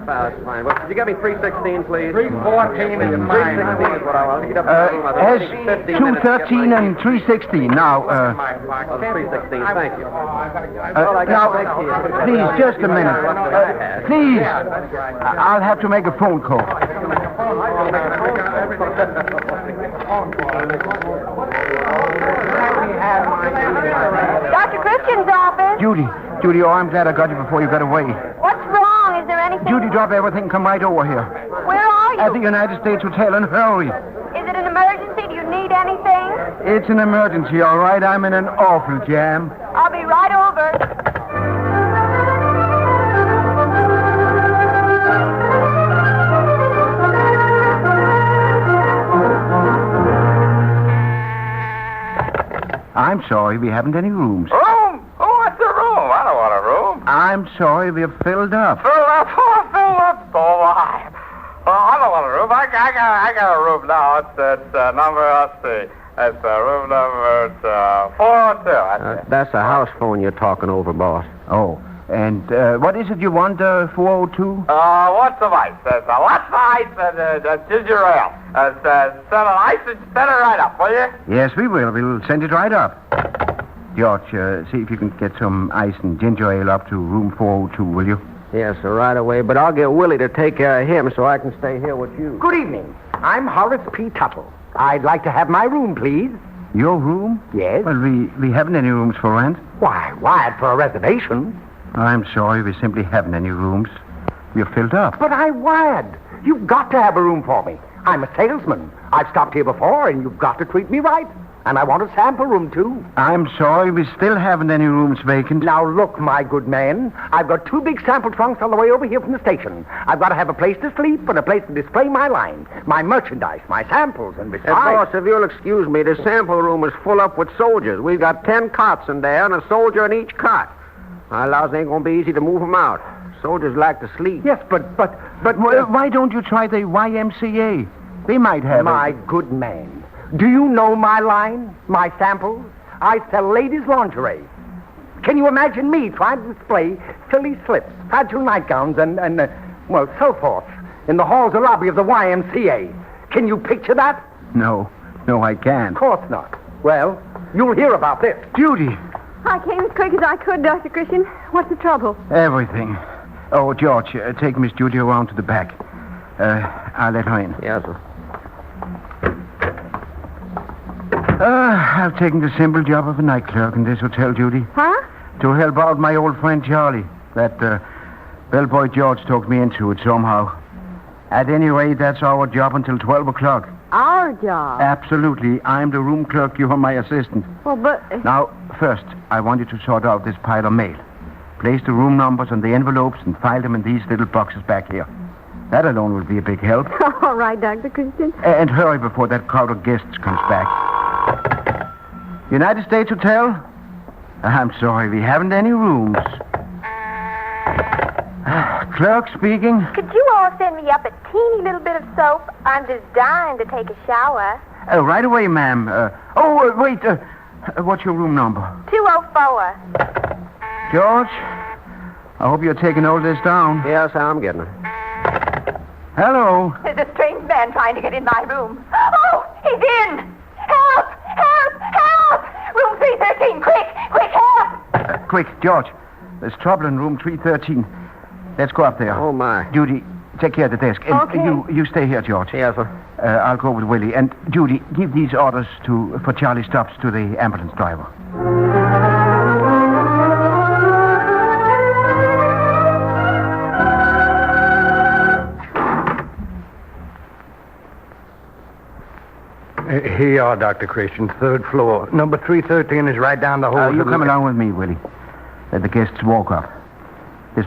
That's fine. Well, could you get me 316, please? 314 is mine. 316 is what I want. Get up in the room. S 213 and 316. Now, 316, thank you. now, please, just a minute. Please, I'll have to make a phone call. Dr. Christian's office. Judy, oh, I'm glad I got you before you got away. What's wrong? Is there anything? Judy, drop everything. Come right over here. Where are you? At the United States Hotel, and hurry. Is it an emergency? Do you need anything? It's an emergency, all right? I'm in an awful jam. I'll be right over. I'm sorry we haven't any rooms. Room? Who wants a room? I don't want a room. I'm sorry we're filled up. Filled up? Filled up? Oh, my. Oh, I don't want a room. I got a room now. It's number, let's see. It's room number 402. That's a house phone you're talking over, boss. Oh, and what is it you want, 402? What's the ice? There's a lot of ice and ginger ale. Send it ice and send it right up, will you? Yes, we will. We'll send it right up. George, see if you can get some ice and ginger ale up to room 402, will you? Yes, sir, right away. But I'll get Willie to take care of him so I can stay here with you. Good evening. I'm Horace P. Tuttle. I'd like to have my room, please. Your room? Yes. Well, we haven't any rooms for rent. Why, wired for a reservation. I'm sorry, we simply haven't any rooms. We're filled up. But I wired. You've got to have a room for me. I'm a salesman. I've stopped here before, and you've got to treat me right. And I want a sample room, too. I'm sorry, we still haven't any rooms vacant. Now, look, my good man. I've got 2 big sample trunks on the way over here from the station. I've got to have a place to sleep and a place to display my line, my merchandise, my samples, and besides... boss, if you'll excuse me, the sample room is full up with soldiers. We've got 10 cots in there and a soldier in each cot. My laws ain't going to be easy to move them out. Soldiers like to sleep. Yes, but why don't you try the YMCA? They might have My good man, do you know my line, my samples? I sell ladies' lingerie. Can you imagine me trying to display silly slips, fragile nightgowns, and so forth in the halls or lobby of the YMCA? Can you picture that? No, I can't. Of course not. Well, you'll hear about this. Judy. I came as quick as I could, Dr. Christian. What's the trouble? Everything. Oh, George, take Miss Judy around to the back. I'll let her in. Yes, sir. I've taken the simple job of a night clerk in this hotel, Judy. Huh? To help out my old friend Charlie. That bellboy George talked me into it somehow. At any rate, that's our job until 12 o'clock. Our job? Absolutely. I'm the room clerk. You're my assistant. Well, but... Now, first, I want you to sort out this pile of mail. Place the room numbers on the envelopes and file them in these little boxes back here. That alone will be a big help. All right, Dr. Christian. And hurry before that crowd of guests comes back. United States Hotel? I'm sorry, we haven't any rooms. Clerk speaking. Could you all send me up a teeny little bit of soap? I'm just dying to take a shower. Right away, ma'am. Wait. What's your room number? 204. George, I hope you're taking all this down. Yes, I'm getting it. Hello. There's a strange man trying to get in my room. Oh, he's in! Help! Help! Help! Room 313, quick! Quick, help! Quick, George. There's trouble in room 313. Let's go up there. Oh, my. Judy, take care of the desk. And Okay. you stay here, George. Yes, sir. I'll go with Willie. And Judy, give these orders for Charlie Stubbs to the ambulance driver. Here you are, Dr. Christian, 3rd floor. Number 313 is right down the hall. You come along with me, Willie. Let the guests walk up. They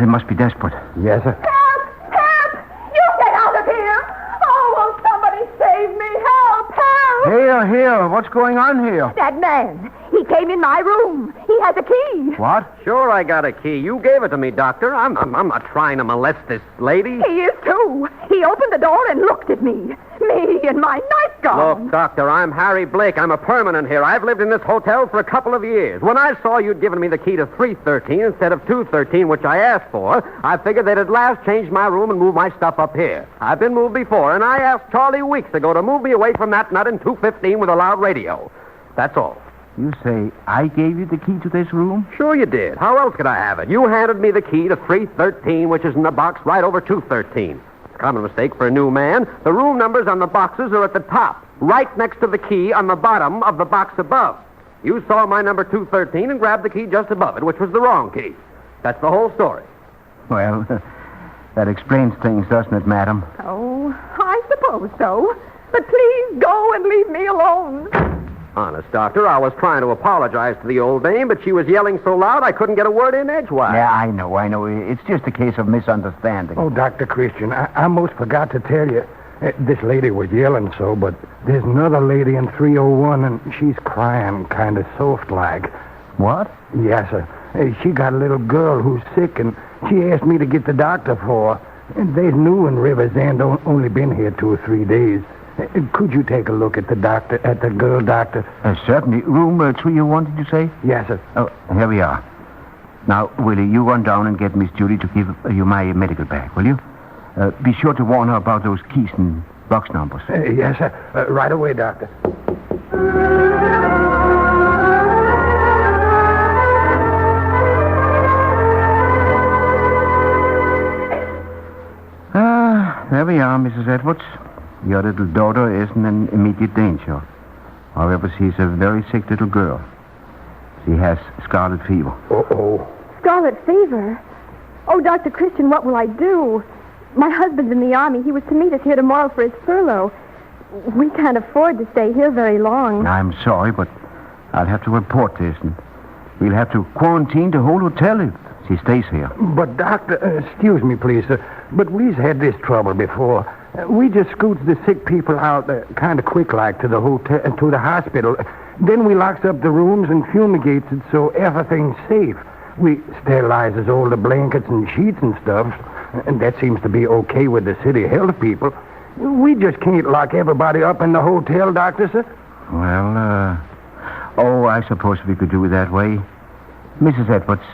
must be desperate. Yes, sir. Help! Help! You get out of here! Oh, will somebody save me? Help! Help! Here. What's going on here? That man, he came in my room. He has a key. What? Sure, I got a key. You gave it to me, Doctor. I'm not trying to molest this lady. He is, too. He opened the door and looked at me. Me in my nightgown. Look, Doctor, I'm Harry Blake. I'm a permanent here. I've lived in this hotel for a couple of years. When I saw you'd given me the key to 313 instead of 213, which I asked for, I figured they'd at last change my room and move my stuff up here. I've been moved before, and I asked Charlie weeks ago to move me away from that nut in 215 with a loud radio. That's all. You say I gave you the key to this room? Sure you did. How else could I have it? You handed me the key to 313, which is in the box right over 213. It's a common mistake for a new man. The room numbers on the boxes are at the top, right next to the key on the bottom of the box above. You saw my number 213 and grabbed the key just above it, which was the wrong key. That's the whole story. Well, that explains things, doesn't it, madam? Oh, I suppose so. But please go and leave me alone. Honest, Doctor, I was trying to apologize to the old dame, but she was yelling so loud I couldn't get a word in edgewise. Yeah, I know. It's just a case of misunderstanding. Oh, Dr. Christian, I almost forgot to tell you. This lady was yelling so, but there's another lady in 301, and she's crying kind of soft-like. What? Yes, sir. She got a little girl who's sick, and she asked me to get the doctor for her. And they's new in River's End, only been here 2 or 3 days. Could you take a look at the girl doctor? Certainly. Room 301, did you say? Yes, sir. Oh, here we are. Now, Willie, you run down and get Miss Judy to give you my medical bag, will you? Be sure to warn her about those keys and box numbers. Yes, sir. Right away, doctor. There we are, Mrs. Edwards. Your little daughter isn't in immediate danger. However, she's a very sick little girl. She has scarlet fever. Uh-oh. Scarlet fever? Oh, Dr. Christian, what will I do? My husband's in the Army. He was to meet us here tomorrow for his furlough. We can't afford to stay here very long. I'm sorry, but I'll have to report this, and we'll have to quarantine the whole hotel if she stays here. But, doctor, excuse me, please, sir, but we've had this trouble before. We just scoots the sick people out kind of quick-like to the hotel, to the hospital. Then we locks up the rooms and fumigates it so everything's safe. We sterilizes all the blankets and sheets and stuff, and that seems to be okay with the city health people. We just can't lock everybody up in the hotel, doctor, sir. Well, I suppose we could do it that way. Mrs. Edwards,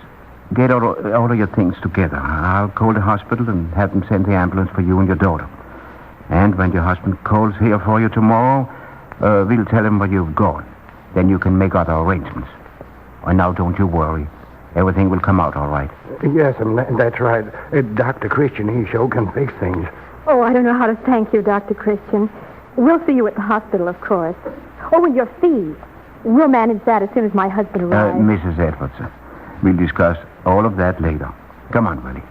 get all of your things together. I'll call the hospital and have them send the ambulance for you and your daughter. And when your husband calls here for you tomorrow, we'll tell him where you've gone. Then you can make other arrangements. And now don't you worry. Everything will come out all right. Yes, that's right. Dr. Christian, he sure can fix things. Oh, I don't know how to thank you, Dr. Christian. We'll see you at the hospital, of course. Oh, and your fee. We'll manage that as soon as my husband arrives. Mrs. Edwards, we'll discuss all of that later. Come on, Willie.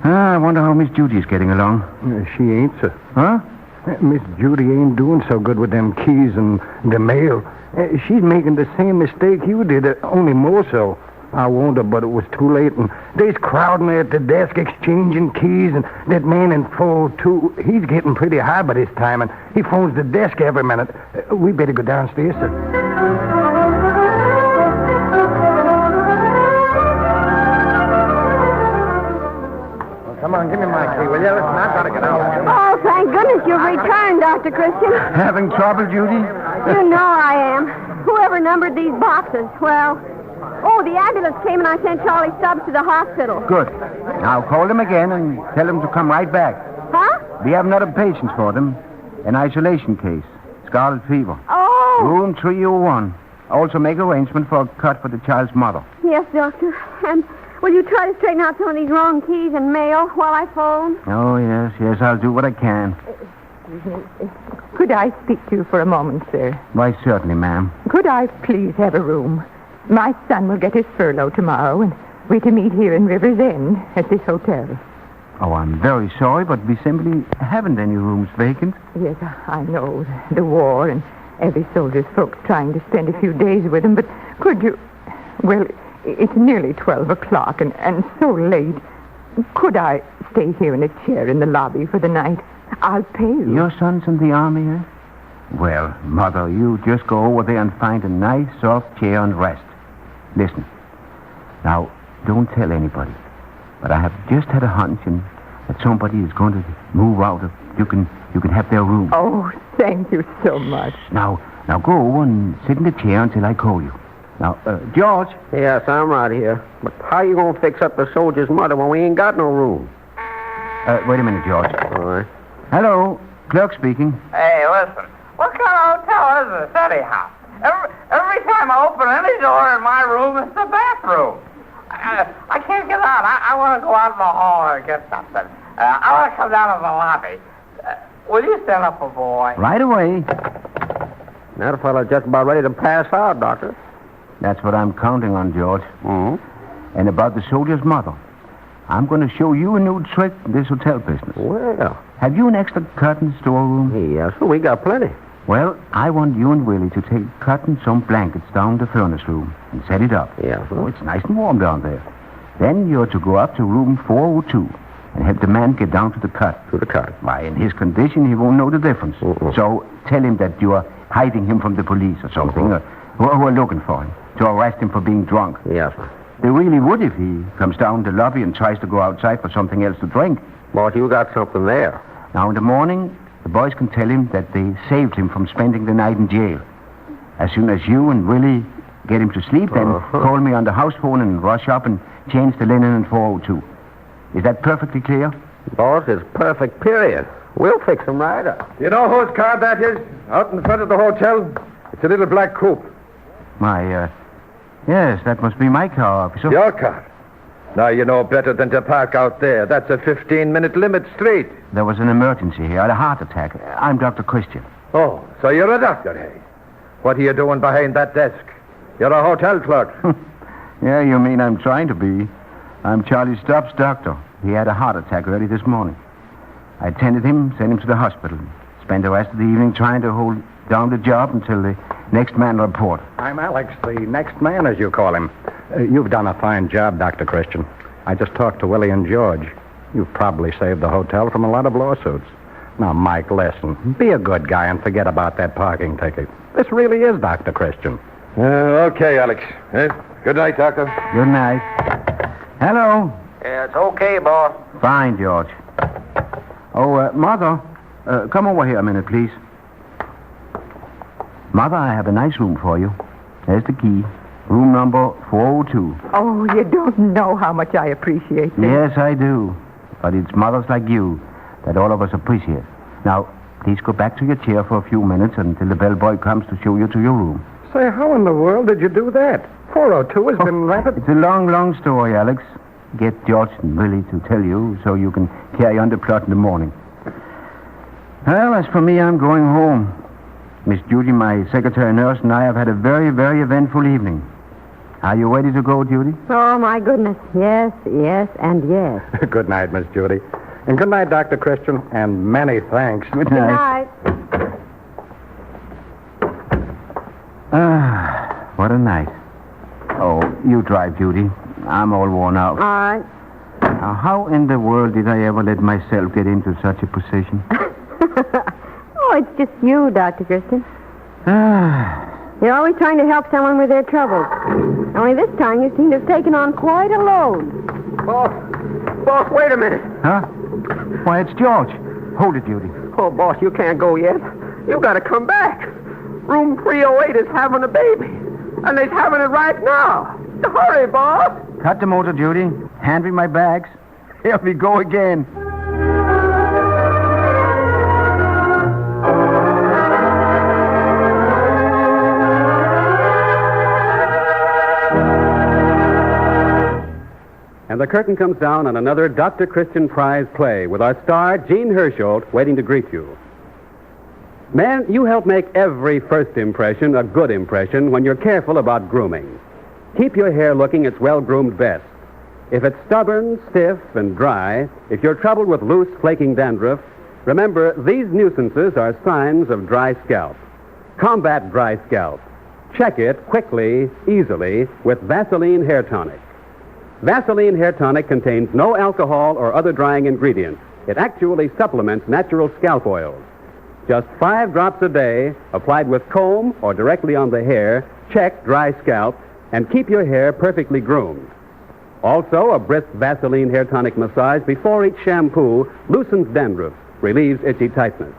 I wonder how Miss Judy's getting along. She ain't, sir. Huh? Miss Judy ain't doing so good with them keys and the mail. She's making the same mistake you did, only more so. I warned her, but it was too late, and they's crowding there at the desk exchanging keys, and that man in 402, he's getting pretty high by this time, and he phones the desk every minute. We better go downstairs, sir. Come on, give me my key, will you? Listen, I've got to get out. Oh, thank goodness you've returned, Dr. Christian. Having trouble, Judy? You know I am. Whoever numbered these boxes, well... Oh, the ambulance came and I sent Charlie Stubbs to the hospital. Good. Now call them again and tell them to come right back. Huh? We have another patient for them. An isolation case. Scarlet fever. Oh! Room 301. Also make arrangement for a cut for the child's mother. Yes, Doctor. And will you try to straighten out some of these wrong keys and mail while I phone? Oh, yes, I'll do what I can. Could I speak to you for a moment, sir? Why, certainly, ma'am. Could I please have a room? My son will get his furlough tomorrow, and we're to meet here in River's End at this hotel. Oh, I'm very sorry, but we simply haven't any rooms vacant. Yes, I know. The war and every soldier's folks trying to spend a few days with him, but could you... Well, it's nearly 12 o'clock and so late. Could I stay here in a chair in the lobby for the night? I'll pay you. Your son's in the army, eh? Well, Mother, you just go over there and find a nice, soft chair and rest. Listen. Now, don't tell anybody. But I have just had a hunch that somebody is going to move out of... You can have their room. Oh, thank you so much. Now go over and sit in the chair until I call you. Now, George. Yes, I'm right here. But how you going to fix up the soldier's mother when we ain't got no room? Wait a minute, George. All right. Hello, Clerk speaking. Hey, listen. What kind of hotel is this, anyhow? Every time I open any door in my room, it's the bathroom. I can't get out. I want to go out in the hall and get something. I want to come down to the lobby. Will you send up a boy? Right away. That fellow's just about ready to pass out, Doctor. That's what I'm counting on, George. Mm-hmm. And about the soldier's mother. I'm going to show you a new trick in this hotel business. Well. Have you an extra curtain storeroom? Yes, we got plenty. Well, I want you and Willie to take a cut and some blankets down to the furnace room and set it up. Yeah. Oh, it's nice and warm down there. Then you're to go up to room 402 and have the man get down to the cut. To the cut? Why, in his condition, he won't know the difference. Mm-mm. So tell him that you are hiding him from the police or something, or who are looking for him, to arrest him for being drunk. Yes. They really would if he comes down the lobby and tries to go outside for something else to drink. But you got something there. Now, in the morning, the boys can tell him that they saved him from spending the night in jail. As soon as you and Willie get him to sleep, then call me on the house phone and rush up and change the linen in 402. Is that perfectly clear? Boss, it's perfect, period. We'll fix him right up. You know whose car that is? Out in front of the hotel? It's a little black coupe. Yes, that must be my car, officer. Your car? Now, you know better than to park out there. That's a 15-minute limit street. There was an emergency here. I had a heart attack. I'm Dr. Christian. Oh, so you're a doctor, hey? What are you doing behind that desk? You're a hotel clerk. Yeah, you mean I'm trying to be. I'm Charlie Stubbs' doctor. He had a heart attack early this morning. I attended him, sent him to the hospital. Spent the rest of the evening trying to hold down the job until the next man report. I'm Alex, the next man, as you call him. You've done a fine job, Dr. Christian. I just talked to Willie and George. You've probably saved the hotel from a lot of lawsuits. Now, Mike, listen. Be a good guy and forget about that parking ticket. This really is Dr. Christian. Okay, Alex. Good night, Doctor. Good night. Hello. Yeah, it's okay, boss. Fine, George. Oh, Mother, come over here a minute, please. Mother, I have a nice room for you. There's the key. Room number 402. Oh, you don't know how much I appreciate this. Yes, I do. But it's mothers like you that all of us appreciate. Now, please go back to your chair for a few minutes until the bellboy comes to show you to your room. Say, how in the world did you do that? 402 has been rapid. It's a long, long story, Alex. Get George and Willie to tell you so you can carry on the plot in the morning. Well, as for me, I'm going home. Miss Judy, my secretary nurse, and I have had a very, very eventful evening. Are you ready to go, Judy? Oh, my goodness. Yes, yes, and yes. Good night, Miss Judy. And good night, Dr. Christian, and many thanks. Good Good night. night. What a night. Oh, you drive, Judy. I'm all worn out. All right. Now, how in the world did I ever let myself get into such a position? Oh, it's just you, Dr. Christian. You're always trying to help someone with their troubles. Only this time you seem to have taken on quite a load. Boss, wait a minute. Huh? Why, it's George. Hold it, Judy. Oh, boss, you can't go yet. You got to come back. Room 308 is having a baby. And they're having it right now. Hurry, Bob. Cut the motor, Judy. Hand me my bags. Here we go again. And the curtain comes down on another Dr. Christian Prize play with our star, Gene Herschel, waiting to greet you. Man, you help make every first impression a good impression when you're careful about grooming. Keep your hair looking its well-groomed best. If it's stubborn, stiff, and dry, if you're troubled with loose, flaking dandruff, remember these nuisances are signs of dry scalp. Combat dry scalp. Check it quickly, easily, with Vaseline Hair Tonic. Vaseline Hair Tonic contains no alcohol or other drying ingredients. It actually supplements natural scalp oils. Just 5 drops a day, applied with comb or directly on the hair, check dry scalp, and keep your hair perfectly groomed. Also, a brisk Vaseline Hair Tonic massage before each shampoo loosens dandruff, relieves itchy tightness.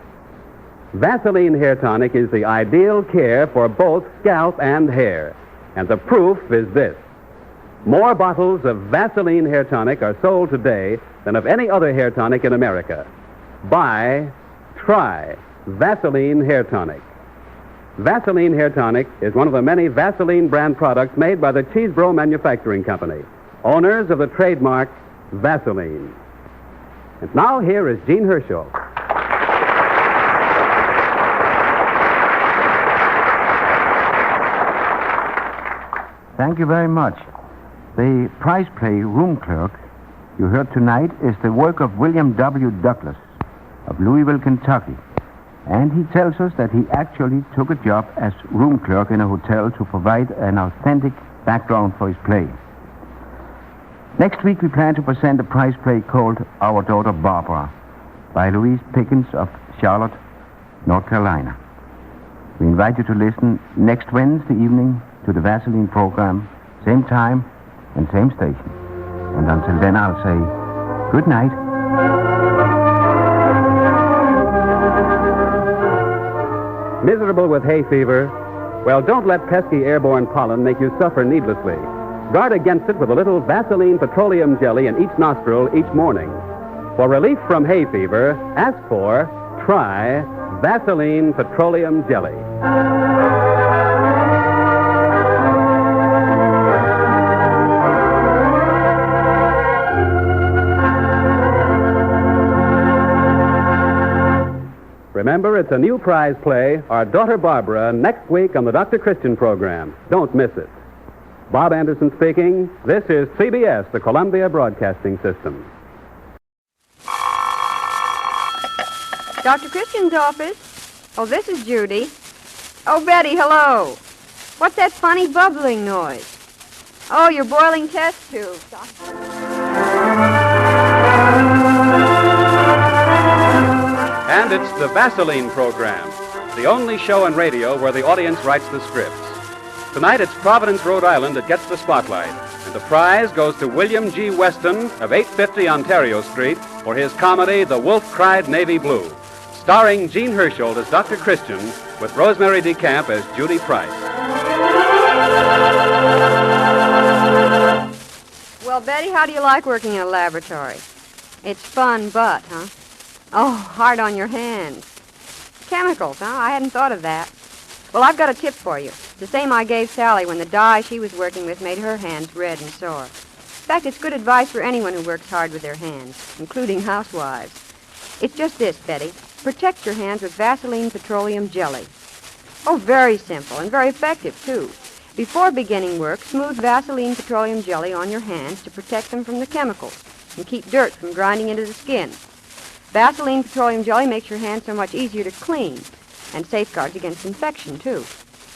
Vaseline Hair Tonic is the ideal care for both scalp and hair. And the proof is this. More bottles of Vaseline Hair Tonic are sold today than of any other hair tonic in America. Buy, try Vaseline Hair Tonic. Vaseline Hair Tonic is one of the many Vaseline brand products made by the Cheesebro Manufacturing Company, owners of the trademark Vaseline. And now here is Gene Herschel. Thank you very much. The prize play, Room Clerk, you heard tonight, is the work of William W. Douglas of Louisville, Kentucky. And he tells us that he actually took a job as room clerk in a hotel to provide an authentic background for his play. Next week, we plan to present a prize play called Our Daughter Barbara by Louise Pickens of Charlotte, North Carolina. We invite you to listen next Wednesday evening to the Vaseline program, same time and same station. And until then, I'll say good night. Miserable with hay fever? Well, don't let pesky airborne pollen make you suffer needlessly. Guard against it with a little Vaseline petroleum jelly in each nostril each morning. For relief from hay fever, ask for, try Vaseline petroleum jelly. Remember, it's a new prize play, Our Daughter Barbara, next week on the Dr. Christian program. Don't miss it. Bob Anderson speaking. This is CBS, the Columbia Broadcasting System. Dr. Christian's office. Oh, this is Judy. Oh, Betty, hello. What's that funny bubbling noise? Oh, you're boiling test tubes. And it's the Vaseline program, the only show on radio where the audience writes the scripts. Tonight, it's Providence, Rhode Island that gets the spotlight. And the prize goes to William G. Weston of 850 Ontario Street for his comedy, The Wolf Cried Navy Blue, starring Gene Herschel as Dr. Christian with Rosemary DeCamp as Judy Price. Well, Betty, how do you like working in a laboratory? It's fun, but, huh? Oh, hard on your hands. Chemicals, huh? I hadn't thought of that. Well, I've got a tip for you. The same I gave Sally when the dye she was working with made her hands red and sore. In fact, it's good advice for anyone who works hard with their hands, including housewives. It's just this, Betty. Protect your hands with Vaseline petroleum jelly. Oh, very simple and very effective, too. Before beginning work, smooth Vaseline petroleum jelly on your hands to protect them from the chemicals and keep dirt from grinding into the skin. Vaseline petroleum jelly makes your hands so much easier to clean and safeguards against infection, too.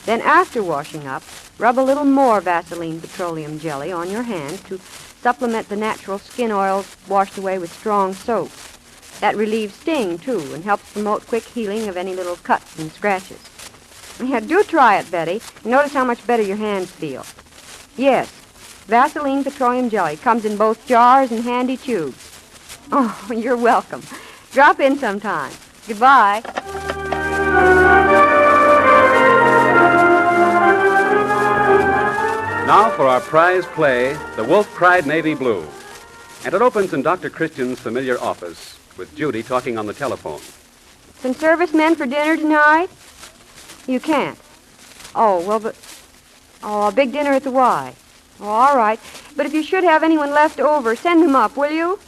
Then after washing up, rub a little more Vaseline petroleum jelly on your hands to supplement the natural skin oils washed away with strong soap. That relieves sting, too, and helps promote quick healing of any little cuts and scratches. Yeah, do try it, Betty, and notice how much better your hands feel. Yes, Vaseline petroleum jelly comes in both jars and handy tubes. Oh, you're welcome. Drop in sometime. Goodbye. Now for our prize play, The Wolf Cried Navy Blue. And it opens in Dr. Christian's familiar office with Judy talking on the telephone. Some servicemen for dinner tonight? You can't. Oh, well, but... Oh, a big dinner at the Y. Oh, all right. But if you should have anyone left over, send them up, will you?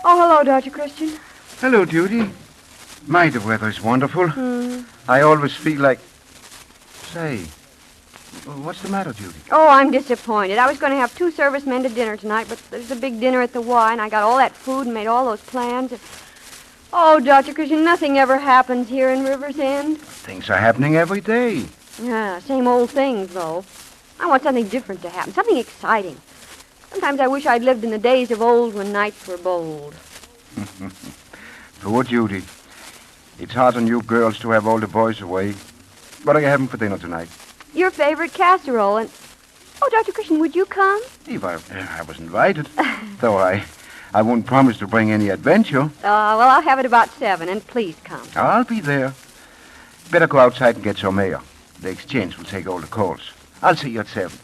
Oh, hello, Dr. Christian. Hello, Judy. My, the weather's wonderful. I always feel like... Say, what's the matter, Judy? Oh, I'm disappointed. I was going to have 2 servicemen to dinner tonight, but there's a big dinner at the Y, and I got all that food and made all those plans. Oh, Dr. Christian, nothing ever happens here in River's End. Things are happening every day. Yeah, same old things, though. I want something different to happen, something exciting. Sometimes I wish I'd lived in the days of old when nights were bold. Poor Judy. It's hard on you girls to have all the boys away. What are you having for dinner tonight? Your favorite casserole and... Oh, Dr. Christian, would you come? Eve, I was invited. Though I won't promise to bring any adventure. Well, I'll have it about 7, and please come. I'll be there. Better go outside and get some air. The exchange will take all the calls. I'll see you at 7.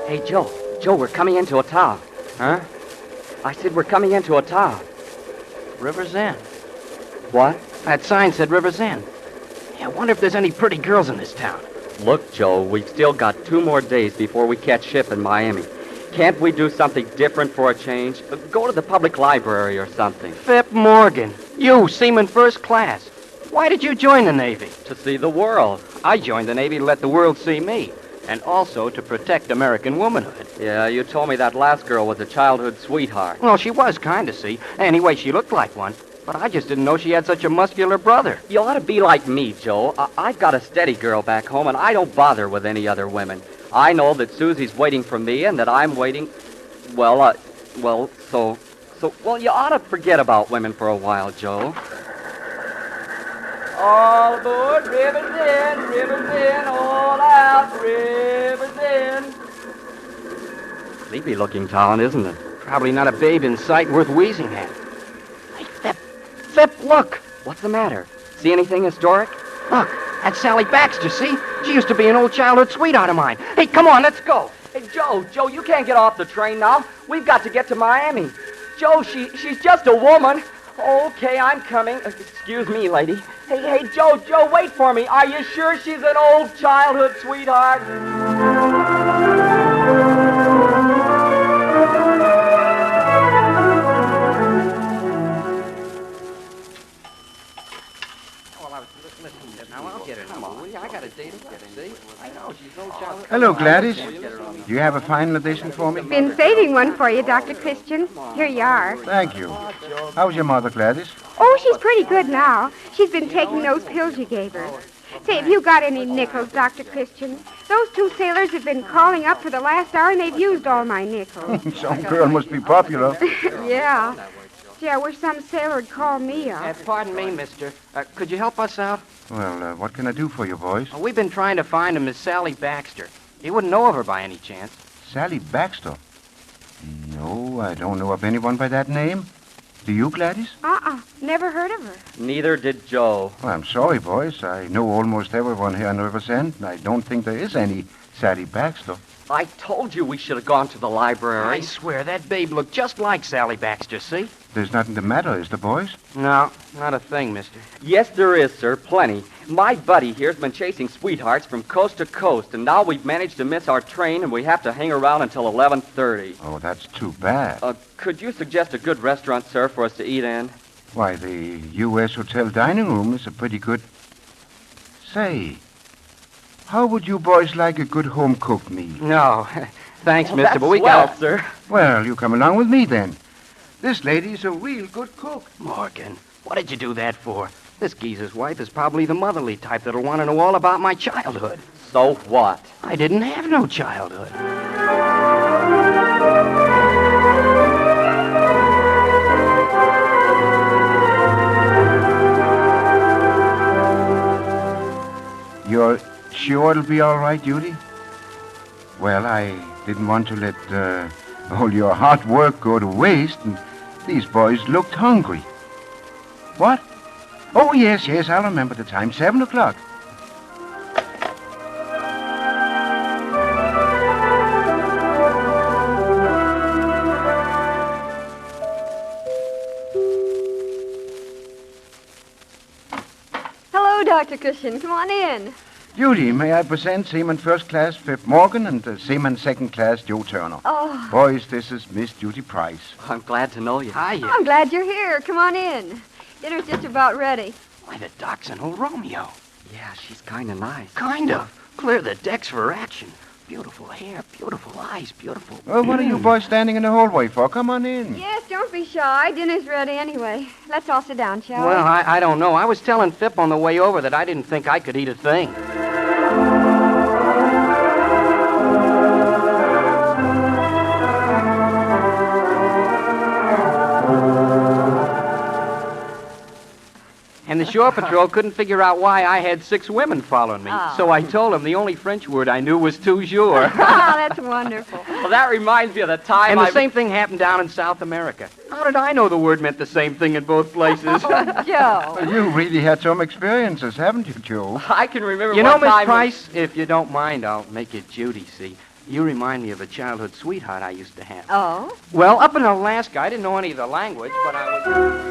Hey, Joe. Joe, we're coming into a town. Huh? I said we're coming into a town. River's End. What? That sign said River's End. Yeah, I wonder if there's any pretty girls in this town. Look, Joe, we've still got 2 more days before we catch ship in Miami. Can't we do something different for a change? Go to the public library or something. Fip Morgan. You, seaman first class. Why did you join the Navy? To see the world. I joined the Navy to let the world see me. And also to protect American womanhood. Yeah, you told me that last girl was a childhood sweetheart. Well, she was kind of, see. Anyway, she looked like one. But I just didn't know she had such a muscular brother. You ought to be like me, Joe. I've got a steady girl back home, and I don't bother with any other women. I know that Susie's waiting for me, and that I'm waiting... Well, you ought to forget about women for a while, Joe. All aboard, River's in, all out, River's in. Sleepy-looking town, isn't it? Probably not a babe in sight worth wheezing at. Hey, Fip, look. What's the matter? See anything historic? Look, that's Sally Baxter, see? She used to be an old childhood sweetheart of mine. Hey, come on, let's go. Hey, Joe, you can't get off the train now. We've got to get to Miami. Joe, she's just a woman. Okay, I'm coming. Excuse me, lady. Hey, Joe, wait for me. Are you sure she's an old childhood sweetheart? Hello, Gladys. Do you have a final edition for me? Been saving one for you, Dr. Christian. Here you are. Thank you. How's your mother, Gladys? Oh, she's pretty good now. She's been taking those pills you gave her. Say, have you got any nickels, Dr. Christian? Those 2 sailors have been calling up for the last hour, and they've used all my nickels. Some girl must be popular. Yeah. Gee, I wish some sailor would call me up. Pardon me, mister. Could you help us out? Well, what can I do for you, boys? We've been trying to find a Miss Sally Baxter. You wouldn't know of her by any chance. Sally Baxter? No, I don't know of anyone by that name. Do you, Gladys? Never heard of her. Neither did Joe. Well, I'm sorry, boys. I know almost everyone here in River's End. I don't think there is any Sally Baxter. I told you we should have gone to the library. I swear, that babe looked just like Sally Baxter, see? There's nothing the matter, is there, boys? No, not a thing, mister. Yes, there is, sir. Plenty. My buddy here's been chasing sweethearts from coast to coast, and now we've managed to miss our train, and we have to hang around until 11:30. Oh, that's too bad. Could you suggest a good restaurant, sir, for us to eat in? Why, the U.S. Hotel dining room is a pretty good... Say, how would you boys like a good home-cooked meal? No, thanks, mister, that's but we swell, got... sir. Well, you come along with me, then. This lady's a real good cook. Morgan, what did you do that for? This geezer's wife is probably the motherly type that'll want to know all about my childhood. So what? I didn't have no childhood. You're sure it'll be all right, Judy? Well, I didn't want to let All your hard work go to waste, and these boys looked hungry. What? Oh, yes, I'll remember the time. 7 o'clock. Hello, Dr. Christian. Come on in. Judy, may I present Seaman First Class Phip Morgan and Seaman Second Class Joe Turner. Oh. Boys, this is Miss Judy Price. I'm glad to know you. Hiya. I'm glad you're here. Come on in. Dinner's just about ready. Why, the doc's an old Romeo. Yeah, she's kind of nice. Kind of. Clear the decks for action. Beautiful hair, beautiful eyes, beautiful... Well, what are you boys standing in the hallway for? Come on in. Yes, don't be shy. Dinner's ready anyway. Let's all sit down, shall Well, we? I don't know. I was telling Phip on the way over that I didn't think I could eat a thing. And the shore patrol couldn't figure out why I had 6 women following me. Oh. So I told them the only French word I knew was toujours. That's wonderful. Well, that reminds me of the time And the same thing happened down in South America. How did I know the word meant the same thing in both places? Oh, Joe. Well, you really had some experiences, haven't you, Joe? I can remember You know, one Miss time... Price, if you don't mind, I'll make it Judy, see. You remind me of a childhood sweetheart I used to have. Oh? Well, up in Alaska, I didn't know any of the language, but I was...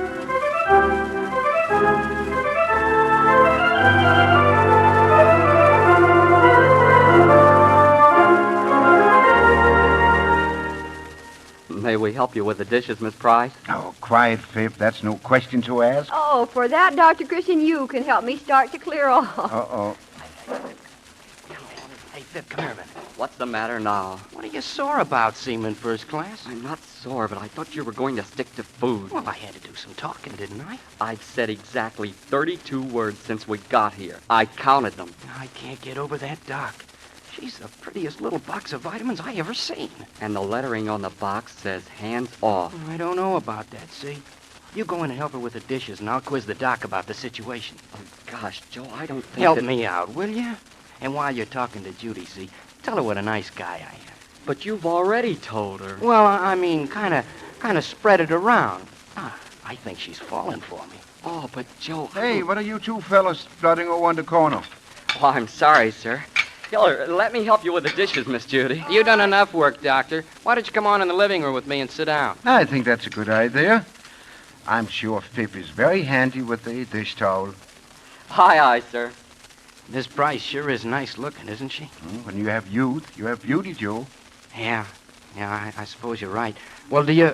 May we help you with the dishes, Miss Price? Oh, quiet, Phip. That's no question to ask. Oh, for that, Dr. Christian, you can help me start to clear off. Uh-oh. Hey, Phip, come here a minute. What's the matter now? What are you sore about, Seaman First Class? I'm not sore, but I thought you were going to stick to food. Well, I had to do some talking, didn't I? I've said exactly 32 words since we got here. I counted them. I can't get over that doc. She's the prettiest little box of vitamins I ever seen. And the lettering on the box says hands off. I don't know about that, see? You go in and help her with the dishes, and I'll quiz the doc about the situation. Oh, gosh, Joe, I don't think Help that... me out, will you? And while you're talking to Judy, see, tell her what a nice guy I am. But you've already told her. Well, I mean, kind of spread it around. I think she's falling for me. Oh, but Joe... Hey, what are you two fellas plodding over in the corner? Oh, I'm sorry, sir. Here, let me help you with the dishes, Miss Judy. You done enough work, Doctor. Why don't you come on in the living room with me and sit down? I think that's a good idea. I'm sure Phip is very handy with the dish towel. Aye, sir. Miss Price sure is nice looking, isn't she? When you have youth, you have beauty, Joe. Yeah, I suppose you're right. Well, do you...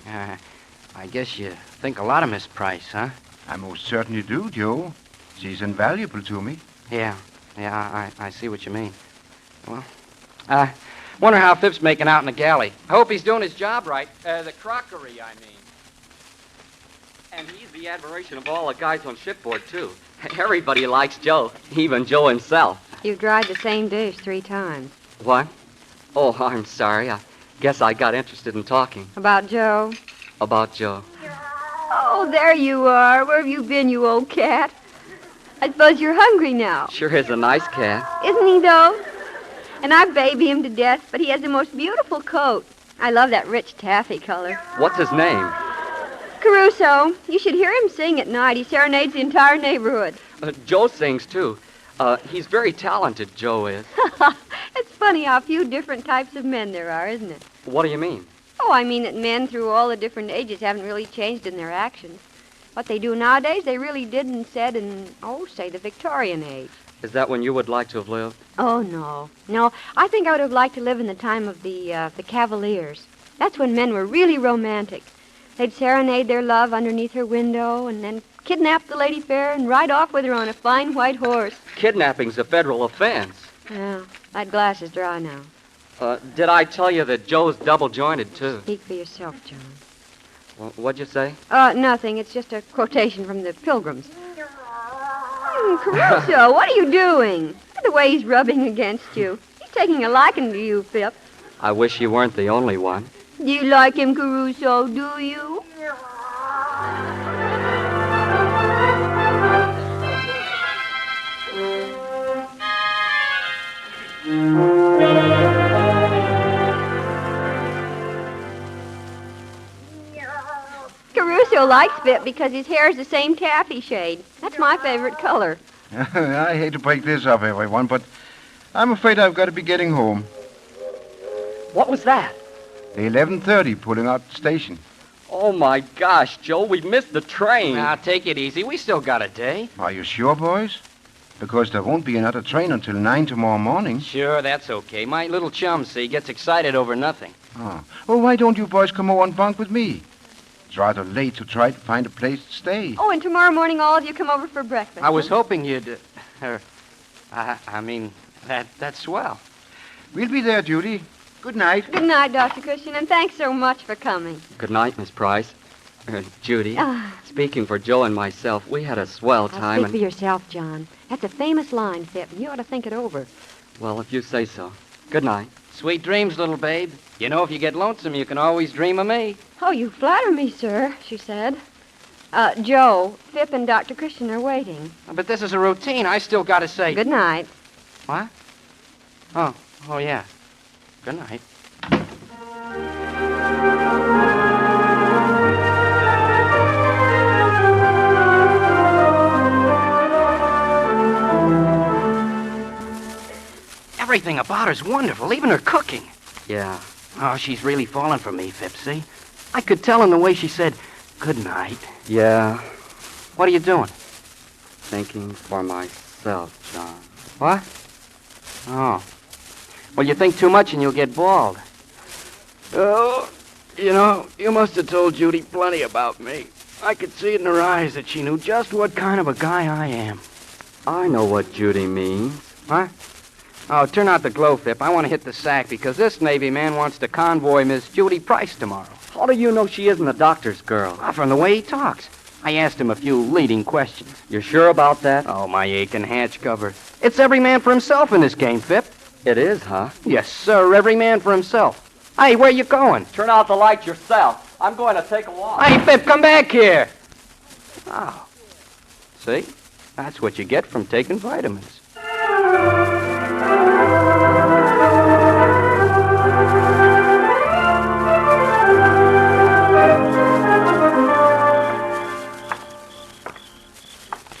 I guess you think a lot of Miss Price, huh? I most certainly do, Joe. She's invaluable to me. Yeah, I see what you mean. Well, I wonder how Phip's making out in the galley. I hope he's doing his job right. The crockery, I mean. And he's the admiration of all the guys on shipboard, too. Everybody likes Joe, even Joe himself. You've dried the same dish 3 times. What? Oh, I'm sorry. I guess I got interested in talking. About Joe? About Joe. Oh, there you are. Where have you been, you old cat? I suppose you're hungry now. Sure is a nice cat. Isn't he, though? And I baby him to death, but he has the most beautiful coat. I love that rich taffy color. What's his name? Caruso. You should hear him sing at night. He serenades the entire neighborhood. Joe sings, too. He's very talented, Joe is. It's funny how few different types of men there are, isn't it? What do you mean? Oh, I mean that men through all the different ages haven't really changed in their actions. What they do nowadays, they really did and said in, say, the Victorian age. Is that when you would like to have lived? Oh, no. No, I think I would have liked to live in the time of the Cavaliers. That's when men were really romantic. They'd serenade their love underneath her window and then kidnap the lady fair and ride off with her on a fine white horse. Kidnapping's a federal offense. Yeah, that glass is dry now. Did I tell you that Joe's double-jointed, too? Speak for yourself, John. Well, what'd you say? Nothing. It's just a quotation from the Pilgrims. Caruso, what are you doing? Look at the way he's rubbing against you. He's taking a liking to you, Phip. I wish you weren't the only one. Do you like him, Caruso, do you? Joe likes Pip because his hair is the same taffy shade. That's my favorite color. I hate to break this up, everyone, but I'm afraid I've got to be getting home. What was that? The 11:30 pulling out the station. Oh, my gosh, Joe, we missed the train. Now, take it easy. We still got a day. Are you sure, boys? Because there won't be another train until 9 tomorrow morning. Sure, that's okay. My little chum, see, gets excited over nothing. Oh. Well, why don't you boys come over and bunk with me? It's rather late to try to find a place to stay. Oh, and tomorrow morning all of you come over for breakfast. I was hoping you'd... that's swell. We'll be there, Judy. Good night. Good night, Dr. Christian, and thanks so much for coming. Good night, Miss Price. Judy, speaking for Joe and myself, we had a swell time. Speak for yourself, John. That's a famous line, Pip. You ought to think it over. Well, if you say so. Good night. Sweet dreams, little babe. You know, if you get lonesome, you can always dream of me. Oh, you flatter me, sir, she said. Joe, Pip and Dr. Christian are waiting. But this is a routine. I still got to say... Good night. What? Oh, yeah. Good night. Everything about her's wonderful, even her cooking. Yeah. Oh, she's really falling for me, Fipsy. I could tell in the way she said, good night. Yeah. What are you doing? Thinking for myself, John. What? Oh. Well, you think too much and you'll get bald. Oh, you know, you must have told Judy plenty about me. I could see it in her eyes that she knew just what kind of a guy I am. I know what Judy means. What? Oh, turn out the glow, Fip. I want to hit the sack because this Navy man wants to convoy Miss Judy Price tomorrow. How do you know she isn't the doctor's girl? From the way he talks. I asked him a few leading questions. You're sure about that? Oh, my aching hatch cover. It's every man for himself in this game, Fip. It is, huh? Yes, sir. Every man for himself. Hey, where you going? Turn out the lights yourself. I'm going to take a walk. Hey, Fip, come back here. Oh. See? That's what you get from taking vitamins.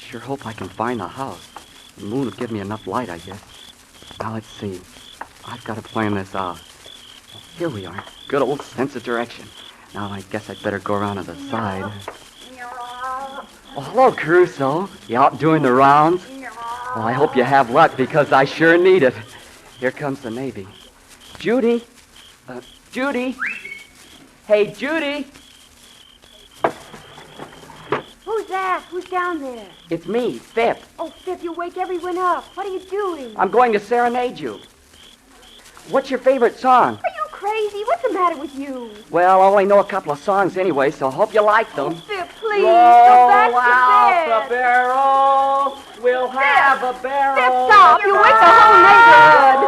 Sure hope I can find the house. The moon will give me enough light, I guess. Now, let's see. I've got to plan this out. Here we are. Good old sense of direction. Now, I guess I'd better go around to the side. Oh, hello, Crusoe. You out doing the rounds? Well, I hope you have luck, because I sure need it. Here comes the Navy. Judy? Judy? Hey, Judy? Who's that? Who's down there? It's me, Fip. Oh, Pip, you wake everyone up. What are you doing? I'm going to serenade you. What's your favorite song? Are you crazy? What's the matter with you? Well, I only know a couple of songs anyway, so I hope you like them. Oh, Pip, please, Roll go back to out bed. the barrel. We'll have a barrel. Pip, stop. You wake the whole neighborhood.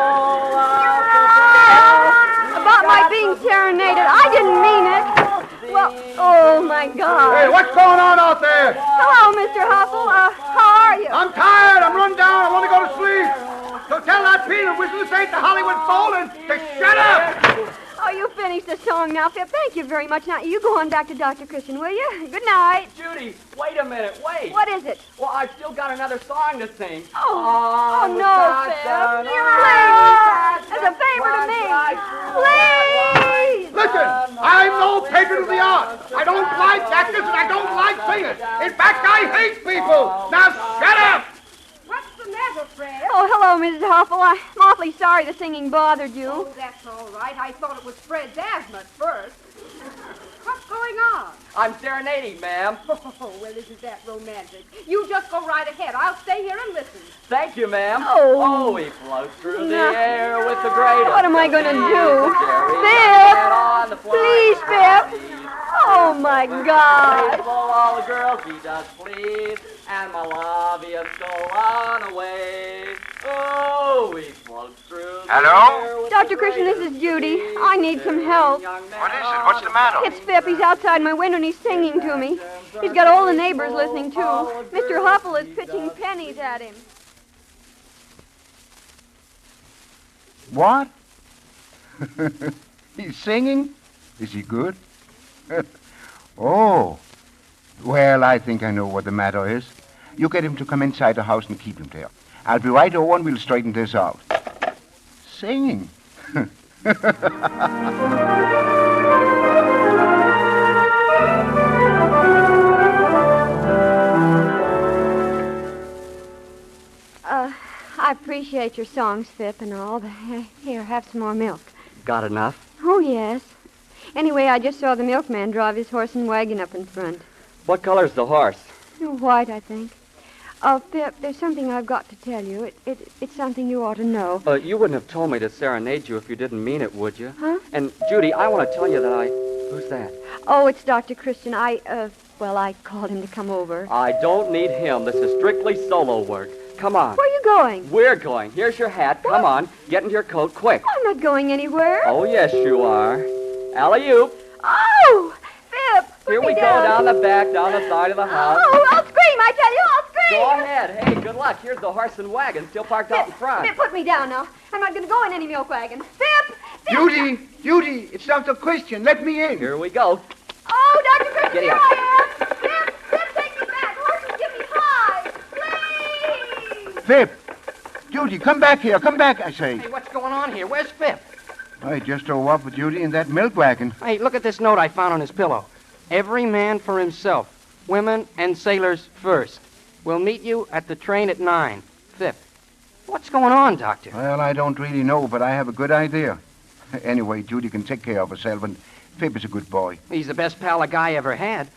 Pip, about my being serenaded. I didn't mean it. Well, oh, my God. Hey, what's going on out there? Hello, Mr. Huffle. How are you? I'm tired. I'm run down. I want to go to sleep. So tell that Peter whistle this ain't the Hollywood Bowl and to shut up. Oh, you finished the song now, Pip. Thank you very much. Now, you go on back to Dr. Christian, will you? Good night. Judy, wait a minute. Wait. What is it? Well, I've still got another song to sing. Oh, no, Pip. Please. As a favor to me. Please. Listen, I'm no patron of the arts. I don't like actors and I don't like singers. In fact, I hate people. Now, shut up. What's the matter, Fred? Oh, hello, Mrs. Huffle. I'm awfully sorry the singing bothered you. Oh, that's all right. I thought it was Fred's asthma at first. What's going on? I'm serenading, ma'am. Oh, well, isn't that romantic? You just go right ahead. I'll stay here and listen. Thank you, ma'am. Oh. We float through the air with the greatest. What am I going to do? Pip! Please, Pip! Oh, my God. All the girls he does please, and my love is go on away. Oh, we float through the Hello? air. Dr. Christian, this is Judy. I need some help. What is it? What's the matter? It's Pip. He's outside my window and he's singing to me. He's got all the neighbors listening, too. Mr. Huffle is pitching pennies at him. What? He's singing? Is he good? Oh, Well, I think I know what the matter is. You get him to come inside the house and keep him there. I'll be right over and we'll straighten this out. Singing. I appreciate your songs, Phip, and all, but here, have some more milk. Got enough? Oh, yes. Anyway, I just saw the milkman drive his horse and wagon up in front. What color's the horse? White, I think. Oh, Phip, there's something I've got to tell you. It's something you ought to know. You wouldn't have told me to serenade you if you didn't mean it, would you? Huh? And, Judy, I want to tell you that Who's that? Oh, it's Dr. Christian. I called him to come over. I don't need him. This is strictly solo work. Come on. Where are you going? We're going. Here's your hat. Come on. Get into your coat, quick. I'm not going anywhere. Oh, yes, you are. Alley-oop. Oh, Phip, Here we go, down the back, down the side of the house. Oh, I'll scream, I tell you, I'll scream. Go ahead. Hey, good luck. Here's the horse and wagon still parked out in front. Phip, put me down now. I'm not going to go in any milk wagon. Phip! Judy, it's Dr. Christian. Let me in. Here we go. Oh, Dr. Christian, Giddy here up. I am. Phip, take me back. Horses give me hives. Please. Phip! Judy, come back here. Come back, I say. Hey, what's going on here? Where's Phip? I just drove up with Judy in that milk wagon. Hey, look at this note I found on his pillow. Every man for himself. Women and sailors first. We'll meet you at the train at 9. Phip. What's going on, Doctor? Well, I don't really know, but I have a good idea. Anyway, Judy can take care of herself, and Phip is a good boy. He's the best pal a guy ever had.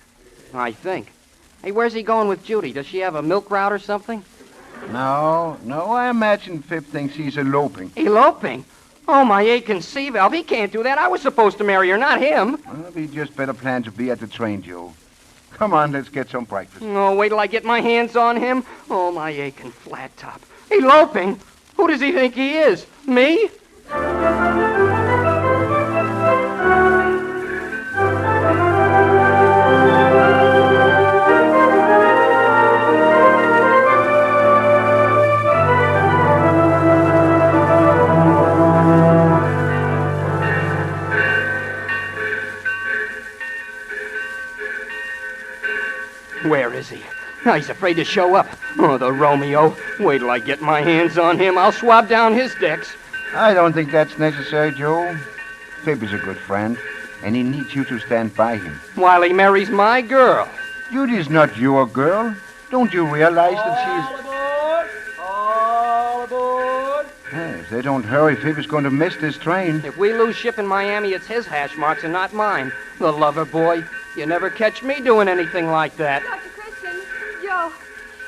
I think. Hey, where's he going with Judy? Does she have a milk route or something? No, I imagine Phip thinks he's eloping. Eloping? Oh, my aching C-valve. He can't do that. I was supposed to marry her, not him. Well, we just better plan to be at the train, Joe. Come on, let's get some breakfast. Oh, wait till I get my hands on him. Oh, my aching flat top. Eloping? Who does he think he is? Me? Where is he? Now he's afraid to show up. Oh, the Romeo. Wait till I get my hands on him. I'll swab down his decks. I don't think that's necessary, Joe. Phip is a good friend, and he needs you to stand by him. While he marries my girl. Judy's not your girl. Don't you realize that she's... All aboard! If they don't hurry, Phip is going to miss this train. If we lose ship in Miami, it's his hash marks and not mine. The lover boy. You never catch me doing anything like that. Dr. Christian, Joe,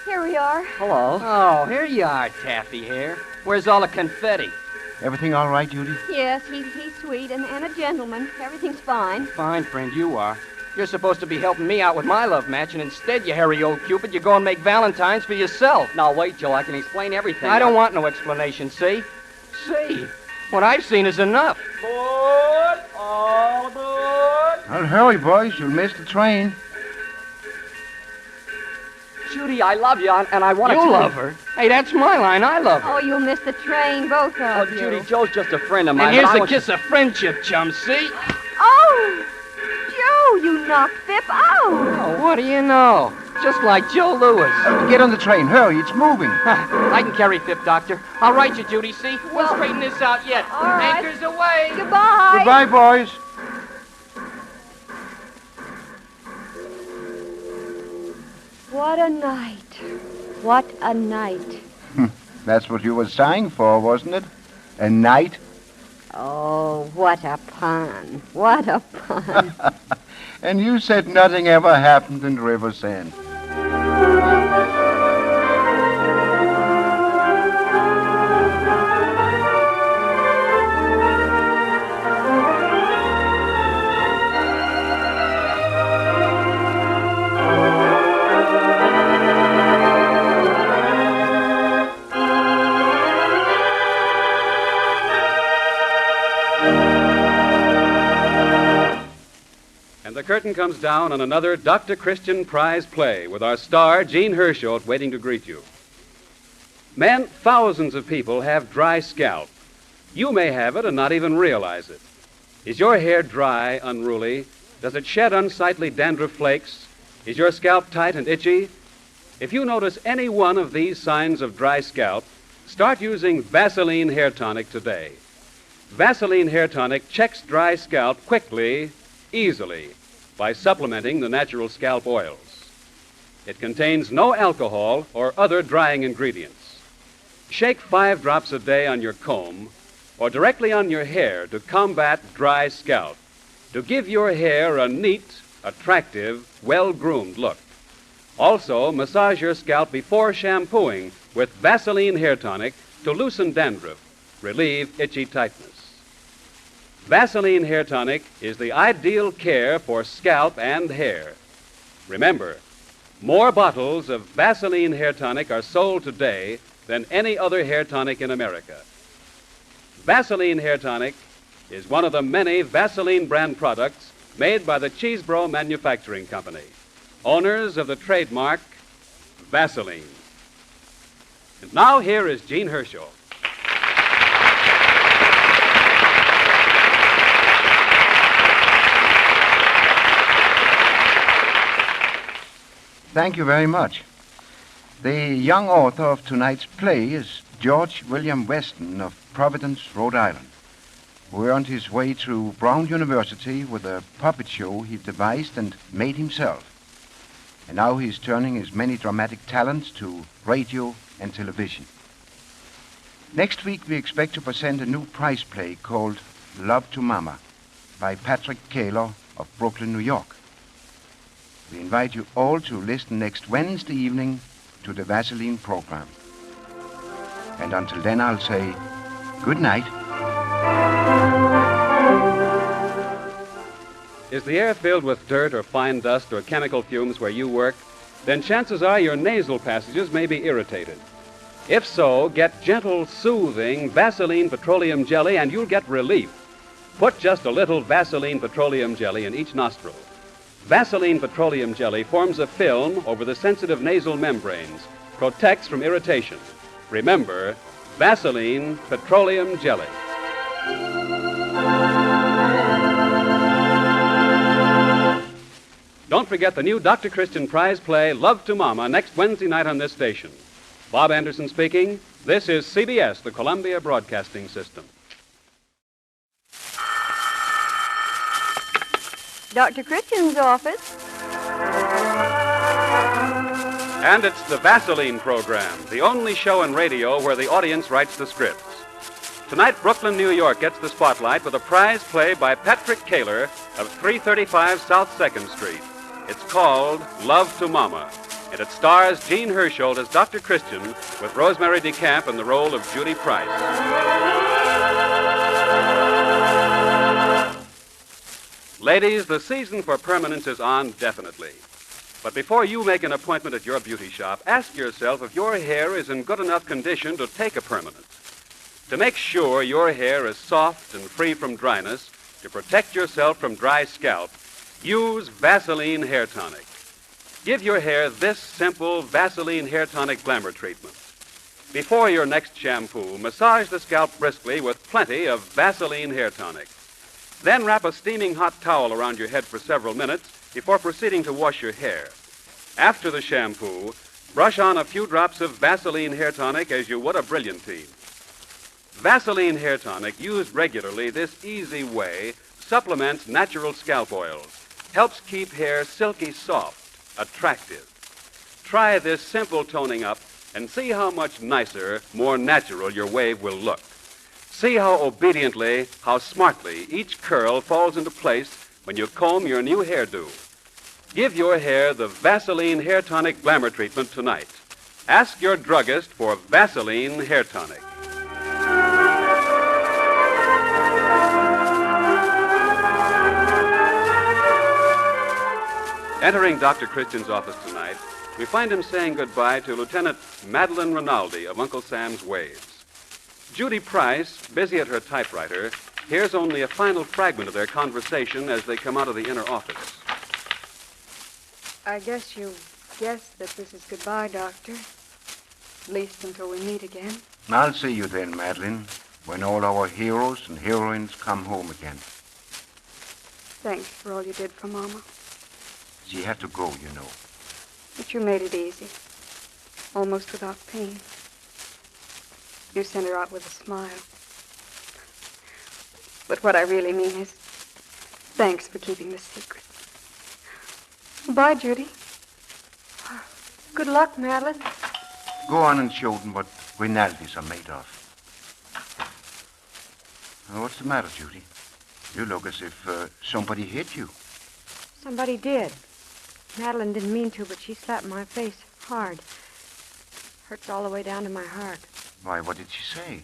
here we are. Hello. Oh, here you are, Taffy hair. Where's all the confetti? Everything all right, Judy? Yes, he's sweet and a gentleman. Everything's fine. Fine, friend, you are. You're supposed to be helping me out with my love match, and instead, you hairy old Cupid, you go and make Valentines for yourself. Now, wait, Joe. I can explain everything. I don't want no explanation, see? See? What I've seen is enough. Aboard! All aboard! Well, hurry, boys. You'll miss the train. Judy, I love you, and I want to... You love her? Hey, that's my line. I love her. Oh, you'll miss the train, both of you. Judy, Joe's just a friend of mine. And here's but I the want kiss of friendship, chum, see? Oh! Joe, you knocked Phip out. Oh, what do you know? Just like Joe Lewis. Get on the train. Hurry, it's moving. I can carry Phip, Doctor. I'll write you, Judy, see? We'll straighten this out yet. All right. Anchors away. Goodbye. Goodbye, boys. What a night. What a night. That's what you were sighing for, wasn't it? A night? Oh, what a pun. What a pun. And you said nothing ever happened in Riversend. The curtain comes down on another Dr. Christian prize play with our star, Gene Herschel, waiting to greet you. Men, thousands of people have dry scalp. You may have it and not even realize it. Is your hair dry, unruly? Does it shed unsightly dandruff flakes? Is your scalp tight and itchy? If you notice any one of these signs of dry scalp, start using Vaseline Hair Tonic today. Vaseline Hair Tonic checks dry scalp quickly, easily, by supplementing the natural scalp oils. It contains no alcohol or other drying ingredients. Shake 5 drops a day on your comb or directly on your hair to combat dry scalp, to give your hair a neat, attractive, well-groomed look. Also, massage your scalp before shampooing with Vaseline Hair Tonic to loosen dandruff, relieve itchy tightness. Vaseline Hair Tonic is the ideal care for scalp and hair. Remember, more bottles of Vaseline Hair Tonic are sold today than any other hair tonic in America. Vaseline Hair Tonic is one of the many Vaseline brand products made by the Cheesebro Manufacturing Company, owners of the trademark Vaseline. And now here is Gene Herschel. Thank you very much. The young author of tonight's play is George William Weston of Providence, Rhode Island, who earned his way through Brown University with a puppet show he devised and made himself. And now he's turning his many dramatic talents to radio and television. Next week we expect to present a new prize play called Love to Mama by Patrick Kaler of Brooklyn, New York. We invite you all to listen next Wednesday evening to the Vaseline program. And until then, I'll say good night. Is the air filled with dirt or fine dust or chemical fumes where you work? Then chances are your nasal passages may be irritated. If so, get gentle, soothing Vaseline petroleum jelly and you'll get relief. Put just a little Vaseline petroleum jelly in each nostril. Vaseline petroleum jelly forms a film over the sensitive nasal membranes, protects from irritation. Remember, Vaseline petroleum jelly. Don't forget the new Dr. Christian prize play, Love to Mama, next Wednesday night on this station. Bob Anderson speaking. This is CBS, the Columbia Broadcasting System. Dr. Christian's office. And it's the Vaseline program, the only show in radio where the audience writes the scripts. Tonight, Brooklyn, New York gets the spotlight with a prize play by Patrick Kaler of 335 South 2nd Street. It's called Love to Mama, and it stars Gene Herschel as Dr. Christian with Rosemary DeCamp in the role of Judy Price. Ladies, the season for permanence is on definitely. But before you make an appointment at your beauty shop, ask yourself if your hair is in good enough condition to take a permanent. To make sure your hair is soft and free from dryness, to protect yourself from dry scalp, use Vaseline Hair Tonic. Give your hair this simple Vaseline Hair Tonic glamour treatment. Before your next shampoo, massage the scalp briskly with plenty of Vaseline Hair Tonic. Then wrap a steaming hot towel around your head for several minutes before proceeding to wash your hair. After the shampoo, brush on a few drops of Vaseline Hair Tonic as you would a brilliantine. Vaseline Hair Tonic, used regularly this easy way, supplements natural scalp oils, helps keep hair silky soft, attractive. Try this simple toning up and see how much nicer, more natural your wave will look. See how obediently, how smartly each curl falls into place when you comb your new hairdo. Give your hair the Vaseline Hair Tonic glamour treatment tonight. Ask your druggist for Vaseline Hair Tonic. Entering Dr. Christian's office tonight, we find him saying goodbye to Lieutenant Madeline Rinaldi of Uncle Sam's Waves. Judy Price, busy at her typewriter, hears only a final fragment of their conversation as they come out of the inner office. I guess you guessed that this is goodbye, Doctor. At least until we meet again. I'll see you then, Madeline, when all our heroes and heroines come home again. Thanks for all you did for Mama. She had to go, you know. But you made it easy. Almost without pain. You sent her out with a smile. But what I really mean is, thanks for keeping the secret. Bye, Judy. Good luck, Madeline. Go on and show them what Rinaldi's are made of. What's the matter, Judy? You look as if somebody hit you. Somebody did. Madeline didn't mean to, but she slapped my face hard. Hurts all the way down to my heart. Why, what did she say?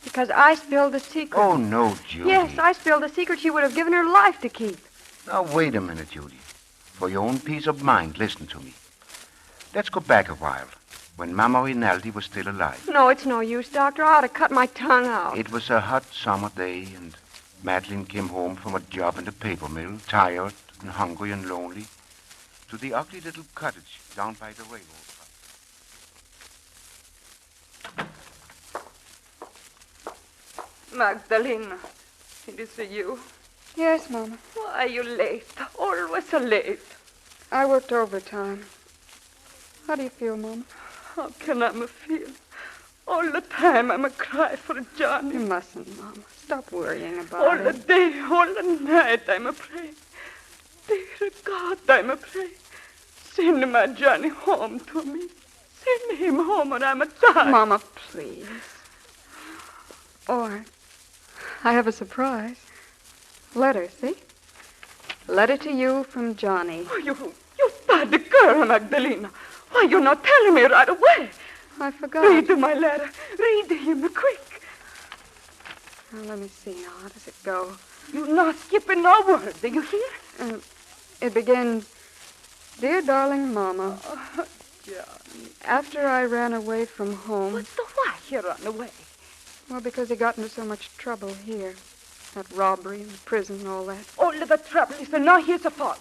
Because I spilled the secret. Oh, no, Judy. Yes, I spilled the secret she would have given her life to keep. Now, wait a minute, Judy. For your own peace of mind, listen to me. Let's go back a while, when Mama Rinaldi was still alive. No, it's no use, Doctor. I ought to cut my tongue out. It was a hot summer day, and Madeline came home from a job in the paper mill, tired and hungry and lonely, to the ugly little cottage down by the railroad. Magdalena, it is you. Yes, Mama. Why are you late? Always so late. I worked overtime. How do you feel, Mama? How can I feel? All the time I'm a cry for Johnny. You mustn't, Mama. Stop worrying about all it. All the day, all the night I'm a pray. Dear God, I'm a pray. Send my Johnny home to me. Send him home or I'm a die. Mama, please. Or I have a surprise. Letter, see? Letter to you from Johnny. Oh, you bad girl, Magdalena. Why you not telling me right away? I forgot. Read my letter. Read him quick. Now, let me see now. How does it go? You're not skipping no word. Do you hear? It begins, Dear darling Mama. Johnny. After I ran away from home... What's the why he ran away? Well, because he got into so much trouble here. That robbery and prison and all that. All of the trouble is not his fault.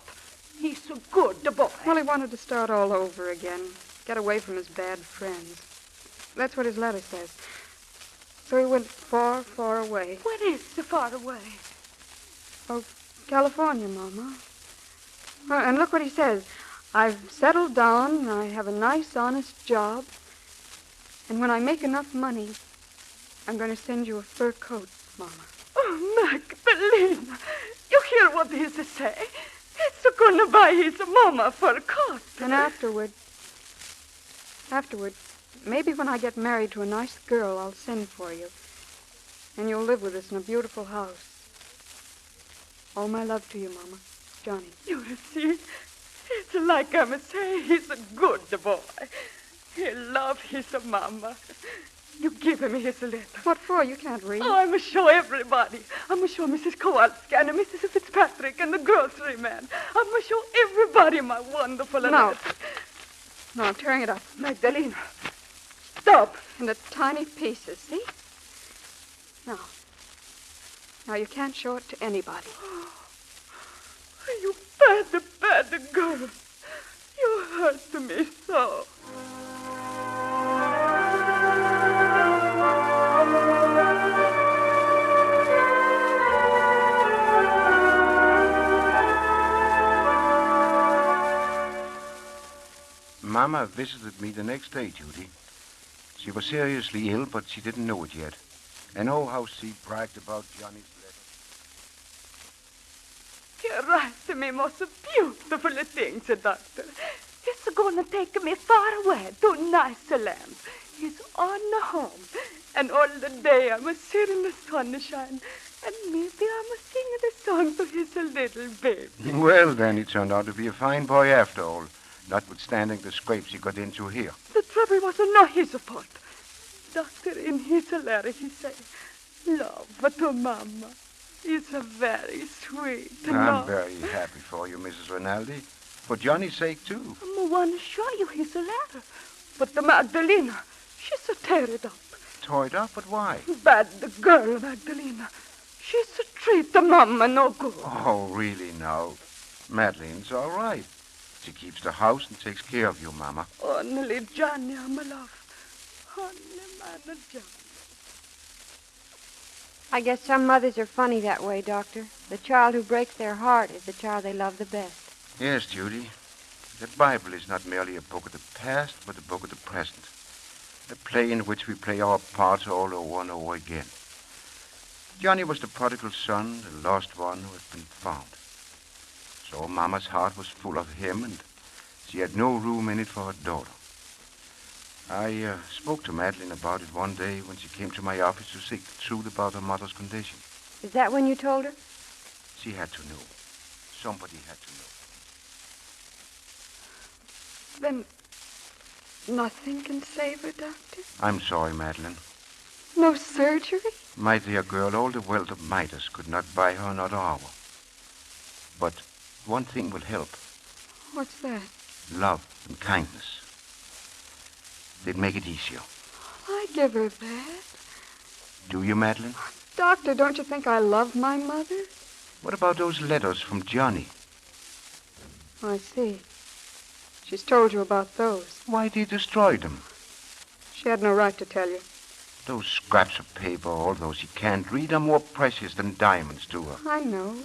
He's so good, the boy. Well, he wanted to start all over again. Get away from his bad friends. That's what his letter says. So he went far, far away. Where is the far away? Oh, California, Mama. Well, and look what he says. I've settled down. I have a nice, honest job. And when I make enough money, I'm going to send you a fur coat, Mama. Oh, Magdalena. You hear what he say? He's going to buy his mama fur coat. And afterward, maybe when I get married to a nice girl, I'll send for you. And you'll live with us in a beautiful house. All my love to you, Mama. Johnny. You see, it's like I'm saying, he's a good boy. He loves his mama. You give him his letter. What for? You can't read. Oh, I'm going to show everybody. I'm going to show Mrs. Kowalski and Mrs. Fitzpatrick and the grocery man. I'm going to show everybody my wonderful letter. No, I'm tearing it up. Magdalena, stop. Into tiny pieces, see? Now, you can't show it to anybody. You bad girl. You hurt me so. Mama visited me the next day, Judy. She was seriously ill, but she didn't know it yet. And oh, how she bragged about Johnny's letter. You write to me most beautiful things, Doctor. He's going to take me far away to a nice land. He's on the home. And all the day I'm sitting in the sunshine. And maybe I'm singing a song to his little baby. Well, then, he turned out to be a fine boy after all, notwithstanding the scrapes he got into here. The trouble was not his fault. Doctor, in his letter, he said, love to Mama is very sweet. I'm very happy for you, Mrs. Rinaldi. For Johnny's sake, too. I want to show you his letter. But the Magdalena, she's so teared up. Teared up? But why? Bad girl, Magdalena. She's so treat the Mama no good. Oh, really, now? Madeline's all right. She keeps the house and takes care of you, Mama. Only Johnny, my love. Only my Johnny. I guess some mothers are funny that way, Doctor. The child who breaks their heart is the child they love the best. Yes, Judy. The Bible is not merely a book of the past, but a book of the present. A play in which we play our parts all over and over again. Johnny was the prodigal son, the lost one who had been found. So Mama's heart was full of him, and she had no room in it for her daughter. I spoke to Madeline about it one day when she came to my office to seek the truth about her mother's condition. Is that when you told her? She had to know. Somebody had to know. Then nothing can save her, Doctor? I'm sorry, Madeline. No surgery? My dear girl, all the wealth of Midas could not buy her another hour. But one thing will help. What's that? Love and kindness. They'd make it easier. I give her that. Do you, Madeline? Doctor, don't you think I love my mother? What about those letters from Johnny? I see. She's told you about those. Why did he destroy them? She had no right to tell you. Those scraps of paper, although she can't read, are more precious than diamonds to her. I know.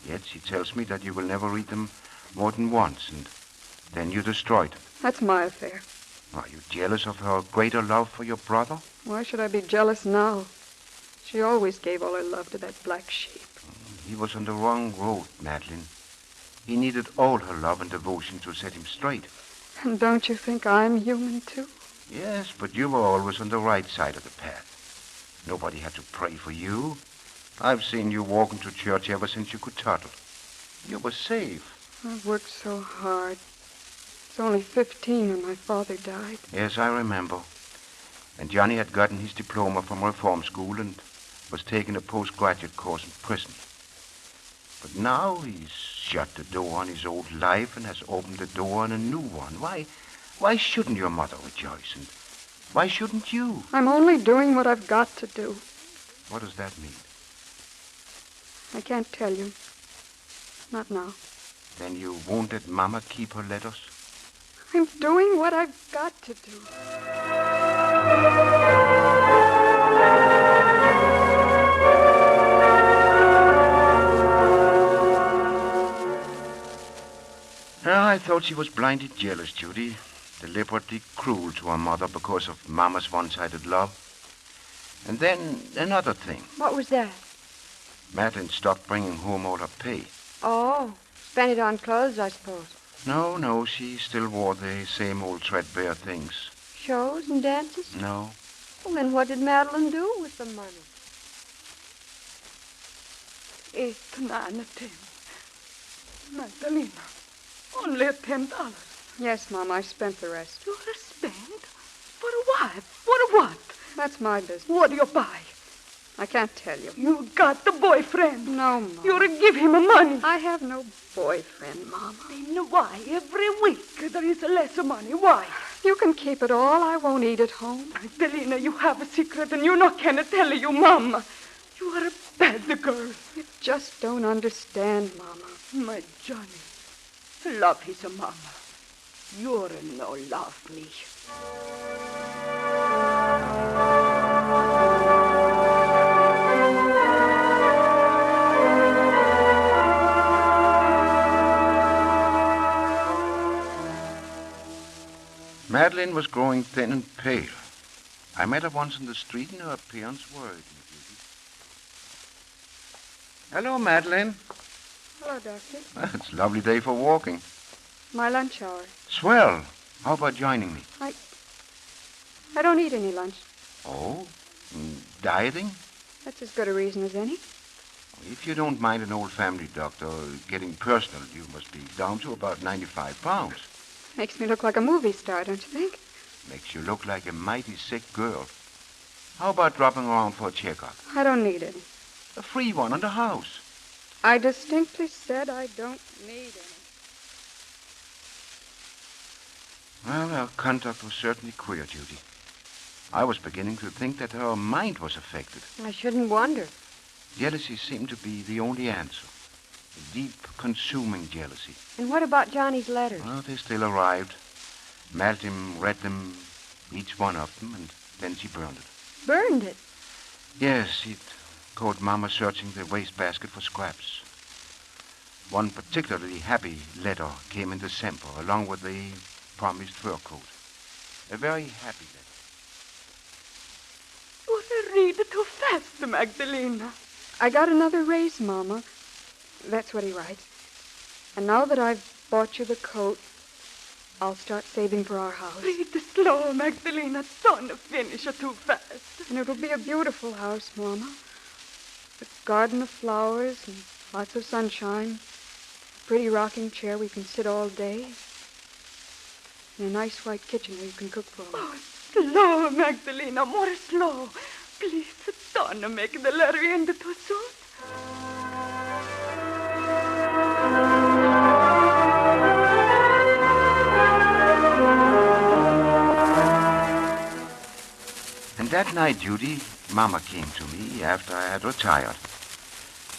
Yet she tells me that you will never read them more than once, and then you destroyed them. That's my affair. Are you jealous of her greater love for your brother? Why should I be jealous now? She always gave all her love to that black sheep. He was on the wrong road, Madeline. He needed all her love and devotion to set him straight. And don't you think I'm human, too? Yes, but you were always on the right side of the path. Nobody had to pray for you. I've seen you walking to church ever since you could toddle. You were safe. I've worked so hard. I was only 15 when my father died. Yes, I remember. And Johnny had gotten his diploma from reform school and was taking a postgraduate course in prison. But now he's shut the door on his old life and has opened the door on a new one. Why shouldn't your mother rejoice? And why shouldn't you? I'm only doing what I've got to do. What does that mean? I can't tell you. Not now. Then you won't let Mama keep her letters? I'm doing what I've got to do. I thought she was blindly jealous, Judy. Deliberately cruel to her mother because of Mama's one-sided love. And then another thing. What was that? Madeline stopped bringing home all her pay. Oh, spent it on clothes, I suppose. No, she still wore the same old threadbare things. Shows and dances? No. Well, then what did Madeline do with the money? 8, 9, 10. Magdalena, only $10. Yes, Mom, I spent the rest. You spent? For what? For what? That's my business. What do you buy? I can't tell you. You got the boyfriend. No, Mom. You give him money. I have no boyfriend, Mama. Then why? Every week there is less money. Why? You can keep it all. I won't eat at home. Magdalena, you have a secret and you not can tell you, Mama. You are a bad girl. You just don't understand, Mama. My Johnny, love his mama. You're no love me. Madeline was growing thin and pale. I met her once in the street and her appearance worried me. Hello, Madeline. Hello, Doctor. Well, it's a lovely day for walking. My lunch hour. Swell. How about joining me? I don't eat any lunch. Oh? Dieting? That's as good a reason as any. If you don't mind an old family doctor getting personal, you must be down to about 95 pounds. Makes me look like a movie star, don't you think? Makes you look like a mighty sick girl. How about dropping around for a checkup? I don't need any. A free one on the house. I distinctly said I don't need any. Well, her conduct was certainly queer, Judy. I was beginning to think that her mind was affected. I shouldn't wonder. Jealousy seemed to be the only answer. A deep, consuming jealousy. And what about Johnny's letters? Well, they still arrived. Madeline read them, each one of them, and then she burned it. Burned it? Yes, it caught Mama searching the wastebasket for scraps. One particularly happy letter came in December, along with the promised fur coat. A very happy letter. You read it too fast, Magdalena. I got another raise, Mama. That's what he writes. And now that I've bought you the coat, I'll start saving for our house. Read it slow, Magdalena. Don't finish it too fast. And it'll be a beautiful house, Mama. A garden of flowers and lots of sunshine. A pretty rocking chair where you can sit all day. And a nice white kitchen where you can cook for me. Oh, slow, Magdalena. More slow. Please, don't make the letter end too soon. And that night, Judy, Mama came to me after I had retired.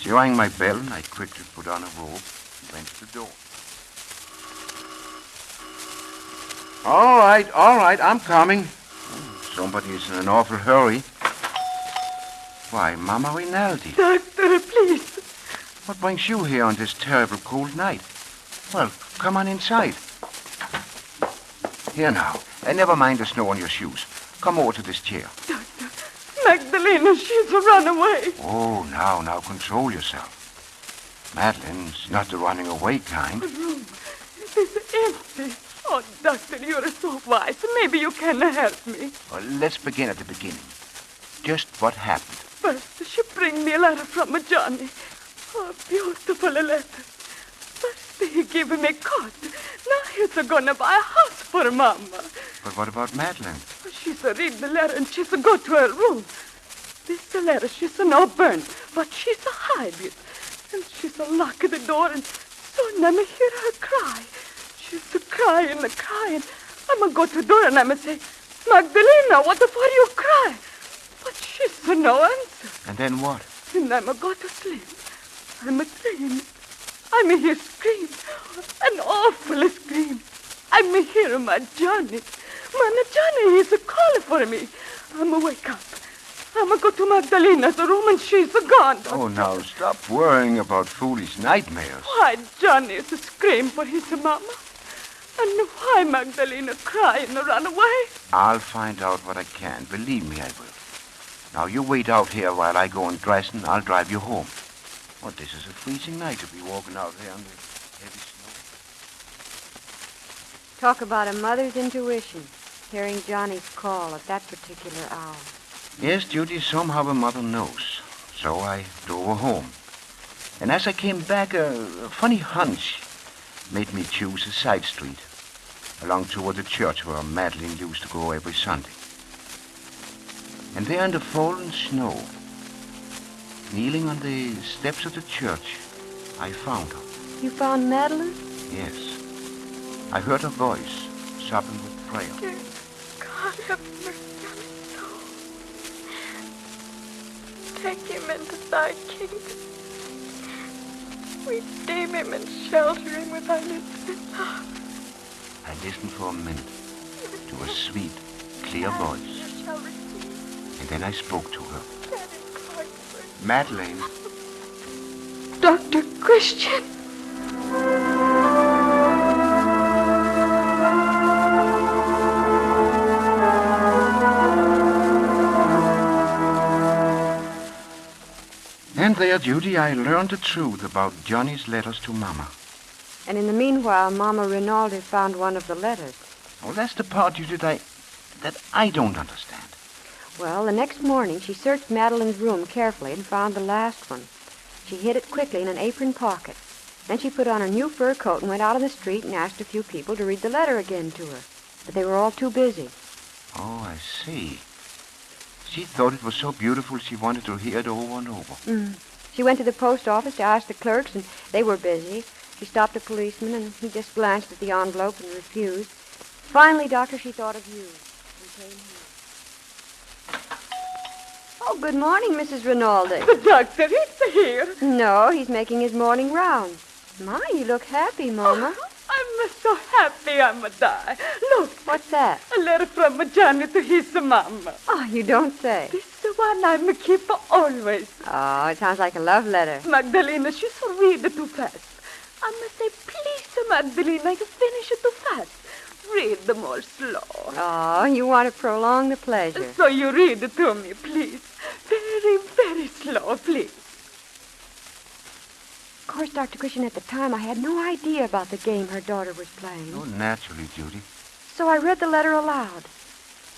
She rang my bell, and I quickly put on a robe and went to the door. All right, I'm coming. Somebody's in an awful hurry. Why, Mama Rinaldi. Doctor, please. What brings you here on this terrible cold night? Well, come on inside. Here now, and never mind the snow on your shoes. Come over to this chair. Doctor, Magdalena, she's run away. Oh, now, control yourself. Madeline's not the running away kind. The room is empty. Oh, Doctor, you're so wise. Maybe you can help me. Well, let's begin at the beginning. Just what happened. First, she bring me a letter from Johnny. Oh, beautiful letter. First, he gave me a coat. Now he's gonna buy a house for Mama. But what about Madeline? She's read the letter and she's go to her room. This letter, she's no burn, but she's hide it. And she's lock the door, and soon I'm hear her cry. She's crying. I'm go to the door and I'm say, Magdalena, what for you cry? But she's no answer. And then what? And I'm go to sleep. I'm dreaming. I'm hear scream, an awful scream. I'm hear my Johnny. My Johnny is calling for me. I'm wake up. I'm go to Magdalena's room and she's gone. Oh, now stop worrying about foolish nightmares. Why Johnny is scream for his mama? And why Magdalena cry and run away? I'll find out what I can. Believe me, I will. Now, you wait out here while I go and dress, and I'll drive you home. Well, this is a freezing night to be walking out here in the heavy snow. Talk about a mother's intuition, hearing Johnny's call at that particular hour. Yes, Judy, somehow a mother knows. So I drove her home. And as I came back, a funny hunch made me choose a side street, along toward the church where Madeline used to go every Sunday. And there in the fallen snow, kneeling on the steps of the church, I found her. You found Madeline? Yes. I heard her voice, sobbing with prayer. Dear God, have mercy on his soul. Take him into thy kingdom. Redeem him and shelter him with thy infinite love. I listened for a minute to a sweet, clear voice. And then I spoke to her. Madeline. Dr. Christian. And there, Judy, I learned the truth about Johnny's letters to Mama. And in the meanwhile, Mama Rinaldi found one of the letters. Oh, that's the part, Judy, that I don't understand. Well, the next morning, she searched Madeline's room carefully and found the last one. She hid it quickly in an apron pocket. Then she put on her new fur coat and went out on the street and asked a few people to read the letter again to her. But they were all too busy. Oh, I see. She thought it was so beautiful she wanted to hear it over and over. She went to the post office to ask the clerks, and they were busy. She stopped a policeman, and he just glanced at the envelope and refused. Finally, Doctor, she thought of you and came here. Oh, good morning, Mrs. Rinaldi. The doctor, he's here. No, he's making his morning rounds. My, you look happy, Mama. Oh, I'm so happy I'm a die. Look. What's that? A letter from Johnny to his mama. Oh, you don't say. This is the one I'm keep always. Oh, it sounds like a love letter. Magdalena, she's read it too fast. I must say, please, Magdalena, you finish it too fast. Read the more slow. Oh, you want to prolong the pleasure. So you read it to me, please. Very, very slow, please. Of course, Dr. Christian, at the time, I had no idea about the game her daughter was playing. Oh, naturally, Judy. So I read the letter aloud.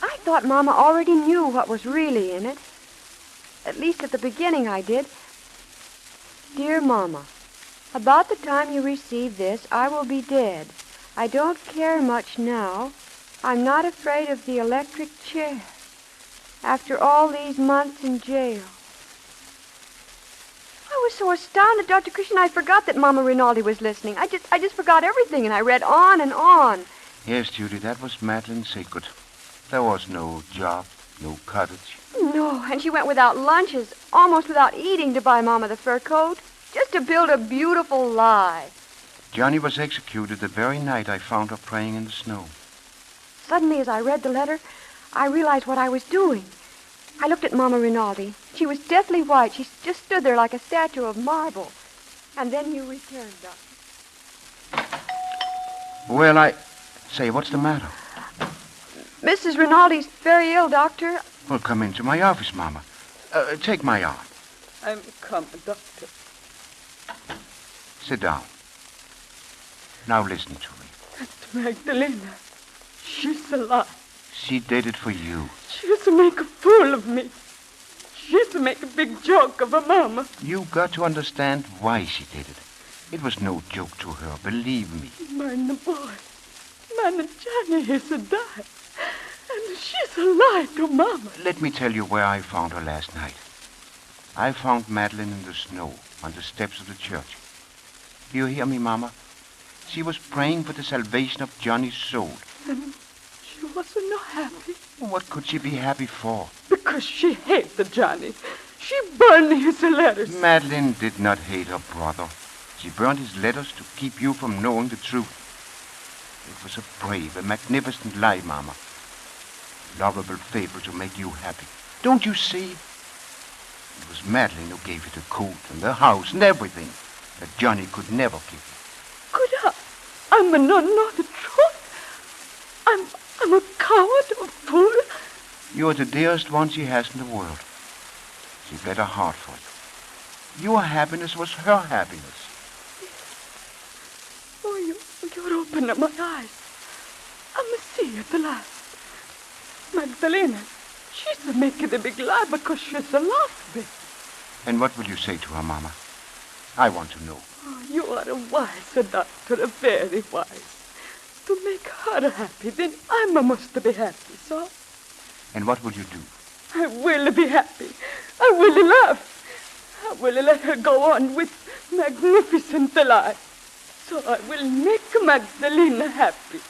I thought Mama already knew what was really in it. At least at the beginning I did. Dear Mama, about the time you receive this, I will be dead. I don't care much now. I'm not afraid of the electric chair. After all these months in jail. I was so astounded, Dr. Christian, I forgot that Mama Rinaldi was listening. I just forgot everything, and I read on and on. Yes, Judy, that was Madeline's secret. There was no job, no cottage. No, and she went without lunches, almost without eating, to buy Mama the fur coat, just to build a beautiful lie. Johnny was executed the very night I found her praying in the snow. Suddenly, as I read the letter, I realized what I was doing. I looked at Mama Rinaldi. She was deathly white. She just stood there like a statue of marble. And then you returned, Doctor. Well, Say, what's the matter? Mrs. Rinaldi's very ill, Doctor. Well, come into my office, Mama. Take my arm. I'm coming, Doctor. Sit down. Now listen to me. That's Magdalena. She's alive. She did it for you. She used to make a fool of me. She used to make a big joke of her mama. You got to understand why she did it. It was no joke to her, believe me. Mine, the boy. Mine and Johnny is a die. And she's alive to Mama. Let me tell you where I found her last night. I found Madeline in the snow on the steps of the church. Do you hear me, Mama? She was praying for the salvation of Johnny's soul. And she wasn't no happy. What could she be happy for? Because she hated Johnny. She burned his letters. Madeline did not hate her brother. She burned his letters to keep you from knowing the truth. It was a brave, a magnificent lie, Mama. Lovable fable to make you happy. Don't you see? It was Madeline who gave you the coat and the house and everything that Johnny could never give you. Could I? I'm a know the truth. I'm a coward, a fool. You're the dearest one she has in the world. She bled her heart for you. Your happiness was her happiness. Oh, you're opening my eyes. I must see at the last. Magdalena, she's making a big lie because she's a lost. And what will you say to her, Mama? I want to know. Oh, you are a wise doctor, a very wise. To make her happy, then I must be happy, so? And what will you do? I will be happy. I will laugh. I will let her go on with magnificent life. So I will make Magdalena happy.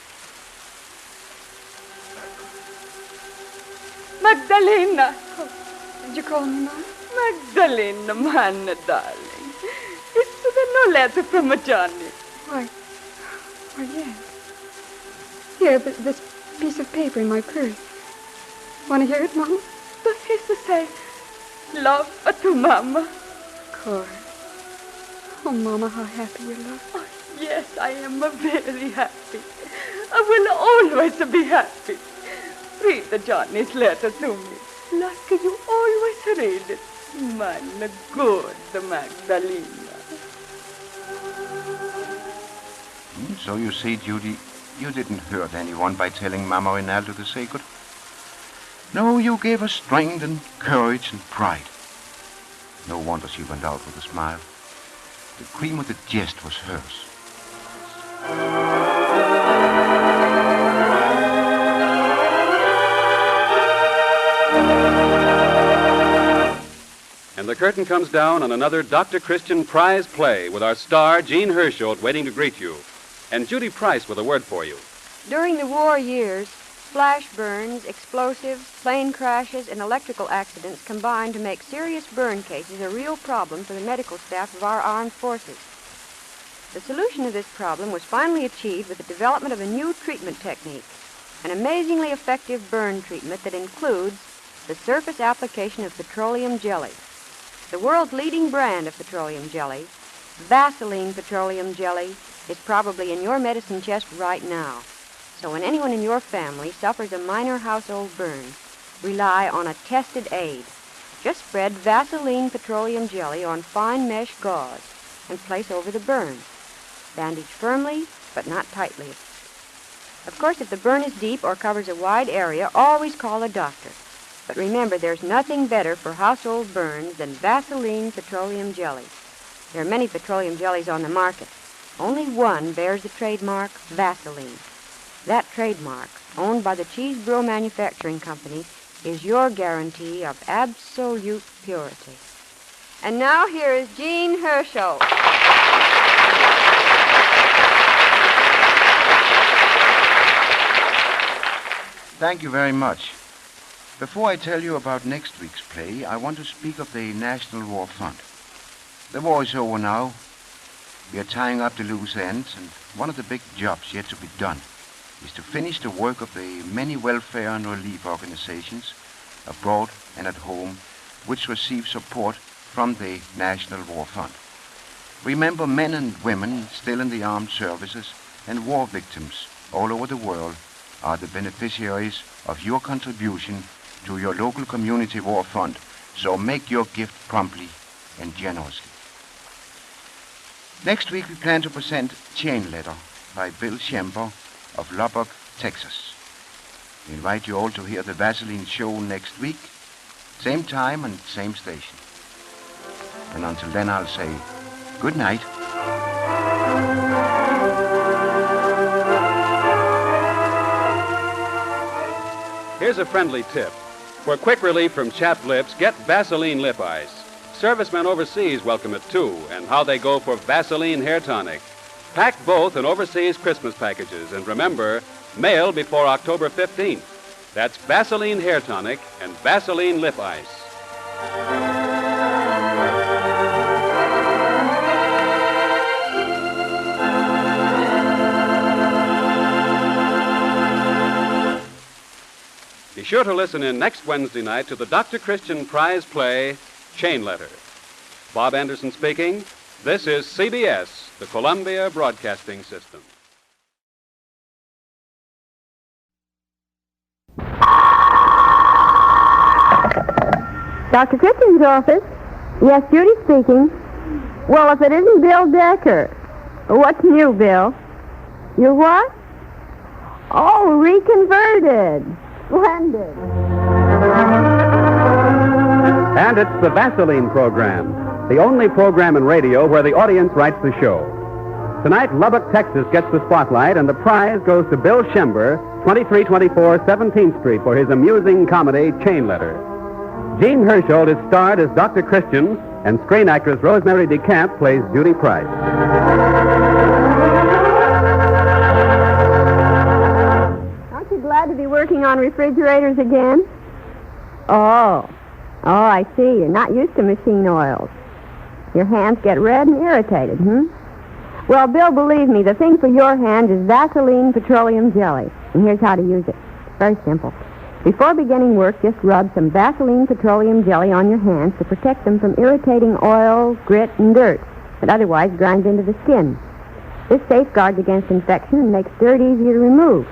Magdalena! Oh, did you call me, Mom? Magdalena, my darling. Is there no letter from Johnny? Why, yes. Here, but this piece of paper in my purse. Want to hear it, Mama? Does he say, love to Mama? Of course. Oh, Mama, how happy you look. Oh, yes, I am very happy. I will always be happy. Read Johnny's letter to me, like you always read it. My good Magdalena. So you see, Judy, you didn't hurt anyone by telling Mama Rinaldi the secret. No, you gave her strength and courage and pride. No wonder she went out with a smile. The cream of the jest was hers. And the curtain comes down on another Dr. Christian prize play with our star, Jean Hersholt, waiting to greet you. And Judy Price with a word for you. During the war years, flash burns, explosives, plane crashes, and electrical accidents combined to make serious burn cases a real problem for the medical staff of our armed forces. The solution to this problem was finally achieved with the development of a new treatment technique, an amazingly effective burn treatment that includes the surface application of petroleum jelly. The world's leading brand of petroleum jelly Vaseline petroleum jelly is probably in your medicine chest right now. So when anyone in your family suffers a minor household burn, rely on a tested aid. Just spread Vaseline petroleum jelly on fine mesh gauze and place over the burn. Bandage firmly, but not tightly. Of course, if the burn is deep or covers a wide area, always call a doctor. But remember, there's nothing better for household burns than Vaseline petroleum jelly. There are many petroleum jellies on the market. Only one bears the trademark Vaseline. That trademark, owned by the Cheese Brew Manufacturing Company, is your guarantee of absolute purity. And now here is Jean Herschel. Thank you very much. Before I tell you about next week's play, I want to speak of the National War Fund. The war is over now. We are tying up the loose ends, and one of the big jobs yet to be done is to finish the work of the many welfare and relief organizations abroad and at home which receive support from the National War Fund. Remember, men and women still in the armed services and war victims all over the world are the beneficiaries of your contribution to your local community war fund, so make your gift promptly and generously. Next week we plan to present Chain Letter by Bill Schemper of Lubbock, Texas. We invite you all to hear the Vaseline show next week, same time and same station. And until then I'll say good night. Here's a friendly tip. For quick relief from chapped lips, get Vaseline Lip Ice. Servicemen overseas welcome it too, and how they go for Vaseline Hair Tonic. Pack both in overseas Christmas packages, and remember, mail before October 15th. That's Vaseline Hair Tonic and Vaseline Lip Ice. Be sure to listen in next Wednesday night to the Dr. Christian prize play, Chain Letter. Bob Anderson speaking. This is CBS, the Columbia Broadcasting System. Dr. Christian's office? Yes, Judy speaking. Well, if it isn't Bill Decker. What's new, Bill? You what? Oh, reconverted. Splendid. And it's the Vaseline program, the only program in radio where the audience writes the show. Tonight, Lubbock, Texas gets the spotlight, and the prize goes to Bill Schember, 2324 17th Street, for his amusing comedy, Chain Letter. Jean Herschel is starred as Dr. Christian, and screen actress Rosemary DeCamp plays Judy Price. Aren't you glad to be working on refrigerators again? Oh, I see. You're not used to machine oils. Your hands get red and irritated, Well, Bill, believe me, the thing for your hand is Vaseline petroleum jelly. And here's how to use it. Very simple. Before beginning work, just rub some Vaseline petroleum jelly on your hands to protect them from irritating oil, grit, and dirt that otherwise grinds into the skin. This safeguards against infection and makes dirt easier to remove.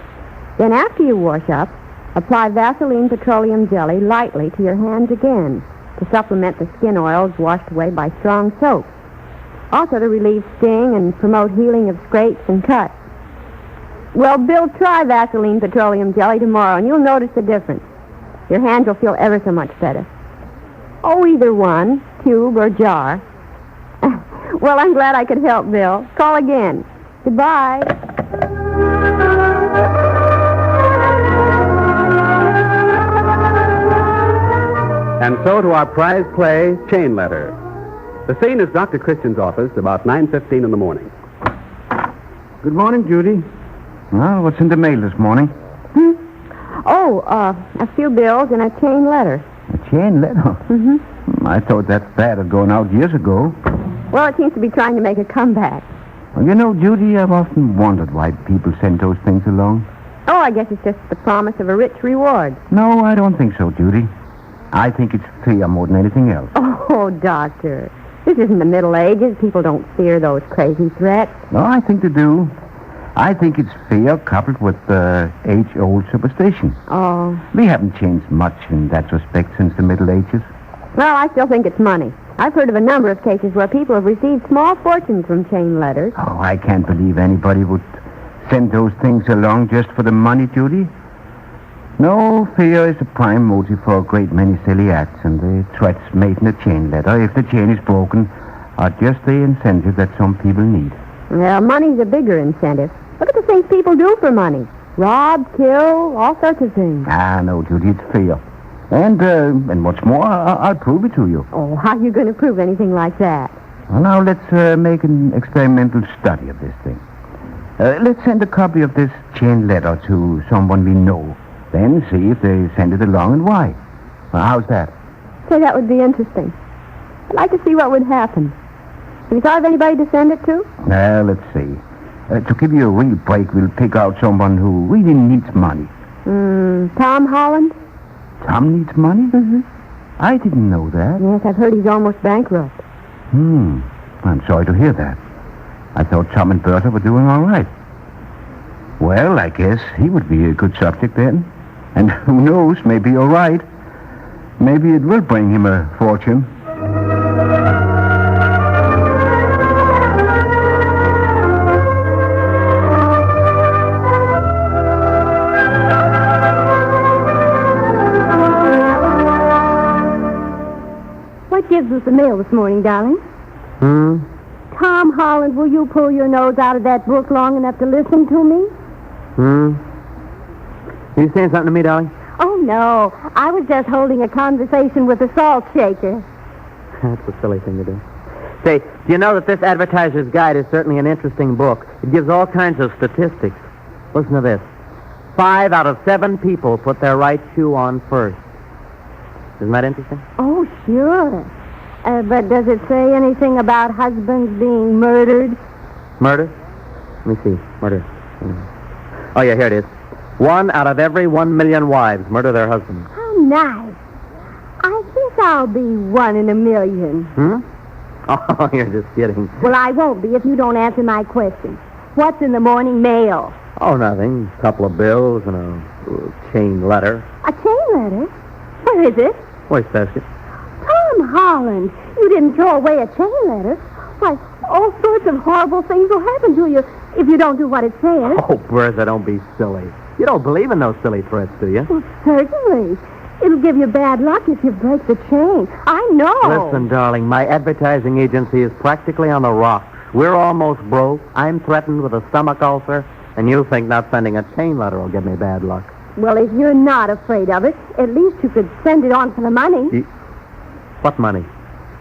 Then after you wash up, apply Vaseline petroleum jelly lightly to your hands again to supplement the skin oils washed away by strong soap. Also to relieve sting and promote healing of scrapes and cuts. Well, Bill, try Vaseline petroleum jelly tomorrow, and you'll notice the difference. Your hands will feel ever so much better. Oh, either one, tube or jar. Well, I'm glad I could help, Bill. Call again. Goodbye. And so to our prize play, Chain Letter. The scene is Dr. Christian's office, about 9:15 in the morning. Good morning, Judy. Well, what's in the mail this morning? Oh, a few bills and a chain letter. A chain letter? I thought that bad had gone out years ago. Well, it seems to be trying to make a comeback. Well, you know, Judy, I've often wondered why people send those things along. Oh, I guess it's just the promise of a rich reward. No, I don't think so, Judy. I think it's fear more than anything else. Oh, Doctor. This This isn't the Middle Ages. People don't fear those crazy threats. No, I think they do. I think it's fear coupled with age-old superstition. Oh. We haven't changed much in that respect since the Middle Ages. Well, I still think it's money. I've heard of a number of cases where people have received small fortunes from chain letters. Oh, I can't believe anybody would send those things along just for the money, Judy. No, fear is the prime motive for a great many silly acts, and the threats made in a chain letter, if the chain is broken, are just the incentive that some people need. Well, money's a bigger incentive. Look at the things people do for money. Rob, kill, all sorts of things. Ah, no, Judy, it's fear. And what's more, I'll prove it to you. Oh, how are you going to prove anything like that? Well, now, let's make an experimental study of this thing. Let's send a copy of this chain letter to someone we know. Then see if they send it along and why. Well, how's that? Say, that would be interesting. I'd like to see what would happen. Have you thought of anybody to send it to? Let's see. To give you a real break, we'll pick out someone who really needs money. Tom Holland? Tom needs money? Mm-hmm. I didn't know that. Yes, I've heard he's almost bankrupt. I'm sorry to hear that. I thought Tom and Bertha were doing all right. Well, I guess he would be a good subject then. And who knows, maybe you're right. Maybe it will bring him a fortune. What gives us the mail this morning, darling? Tom Holland, will you pull your nose out of that book long enough to listen to me? You saying something to me, darling? Oh, no. I was just holding a conversation with a salt shaker. That's a silly thing to do. Say, do you know that this Advertiser's Guide is certainly an interesting book? It gives all kinds of statistics. Listen to this. 5 out of 7 people put their right shoe on first. Isn't that interesting? Oh, sure. But does it say anything about husbands being murdered? Murder? Let me see. Murder. Oh, yeah, here it is. 1 out of every 1 million wives murder their husbands. How nice. I think I'll be 1 in a million. Oh, you're just kidding. Well, I won't be if you don't answer my question. What's in the morning mail? Oh, nothing. A couple of bills and a chain letter. A chain letter? Where is it? Wastebasket. Tom Holland, you didn't throw away a chain letter. Why, all sorts of horrible things will happen to you if you don't do what it says. Oh, Bertha, don't be silly. You don't believe in those silly threats, do you? Well, certainly. It'll give you bad luck if you break the chain. I know. Listen, darling, my advertising agency is practically on the rocks. We're almost broke. I'm threatened with a stomach ulcer, and you think not sending a chain letter will give me bad luck. Well, if you're not afraid of it, at least you could send it on for the money. What money?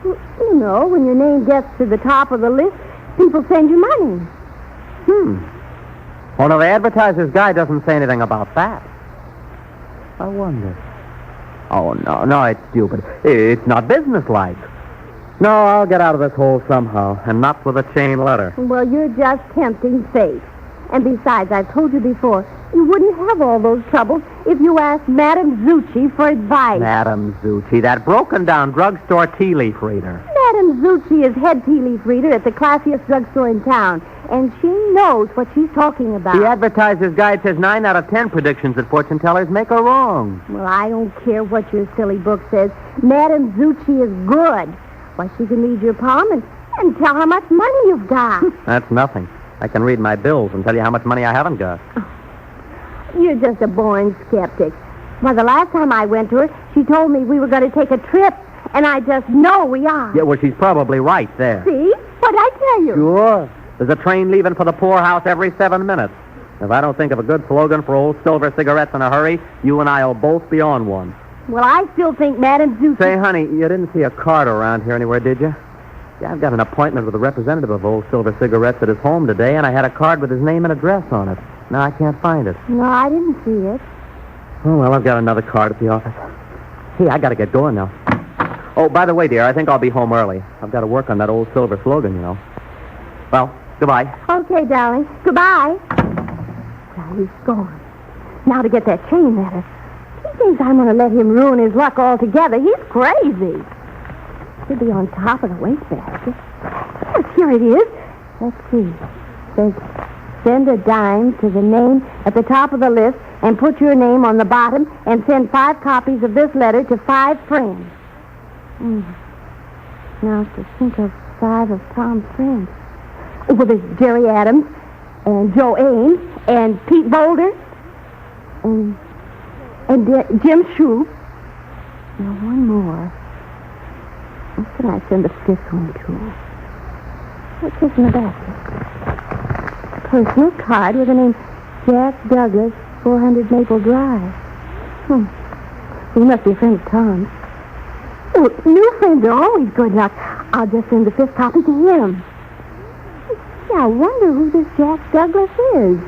Well, you know, when your name gets to the top of the list, people send you money. Oh, no, the Advertiser's Guide doesn't say anything about that. I wonder. Oh, no, it's stupid. It's not businesslike. No, I'll get out of this hole somehow, and not with a chain letter. Well, you're just tempting fate. And besides, I've told you before, you wouldn't have all those troubles if you asked Madame Zucchi for advice. Madame Zucchi, that broken-down drugstore tea leaf reader. Madame Zucchi is head tea leaf reader at the classiest drugstore in town, and she knows what she's talking about. The Advertiser's Guide says 9 out of 10 predictions that fortune tellers make are wrong. Well, I don't care what your silly book says. Madame Zucchi is good. Why, she can read your palm and tell how much money you've got. That's nothing. I can read my bills and tell you how much money I haven't got. You're just a born skeptic. Why, the last time I went to her, she told me we were going to take a trip, and I just know we are. Yeah, well, she's probably right there. See? What'd I tell you? Sure. There's a train leaving for the poorhouse every 7 minutes. If I don't think of a good slogan for old silver cigarettes in a hurry, you and I will both be on one. Well, I still think Madame Zucchi... Say, honey, you didn't see a card around here anywhere, did you? Yeah, I've got an appointment with a representative of Old Silver Cigarettes at his home today, and I had a card with his name and address on it. Now I can't find it. No, I didn't see it. Oh, well, I've got another card at the office. Hey, I got to get going now. Oh, by the way, dear, I think I'll be home early. I've got to work on that Old Silver slogan, you know. Well, goodbye. Okay, darling. Goodbye. Well, he's gone. Now to get that chain letter. He thinks I'm going to let him ruin his luck altogether. He's crazy. Should be on top of the wastebasket. Oh, here it is. Let's see. It says, send a dime to the name at the top of the list and put your name on the bottom and send 5 copies of this letter to 5 friends. Now, to think of 5 of Tom's friends. Oh, well, there's Jerry Adams and Joe Ames and Pete Boulder and Jim Shrew. Now, one more. What can I send the 5th one to? What's this in the basket? Personal card with the name Jack Douglas, 400 Maple Drive. He must be a friend of Tom's. Oh, new friends are always good luck. I'll just send the 5th copy to him. Yeah, I wonder who this Jack Douglas is.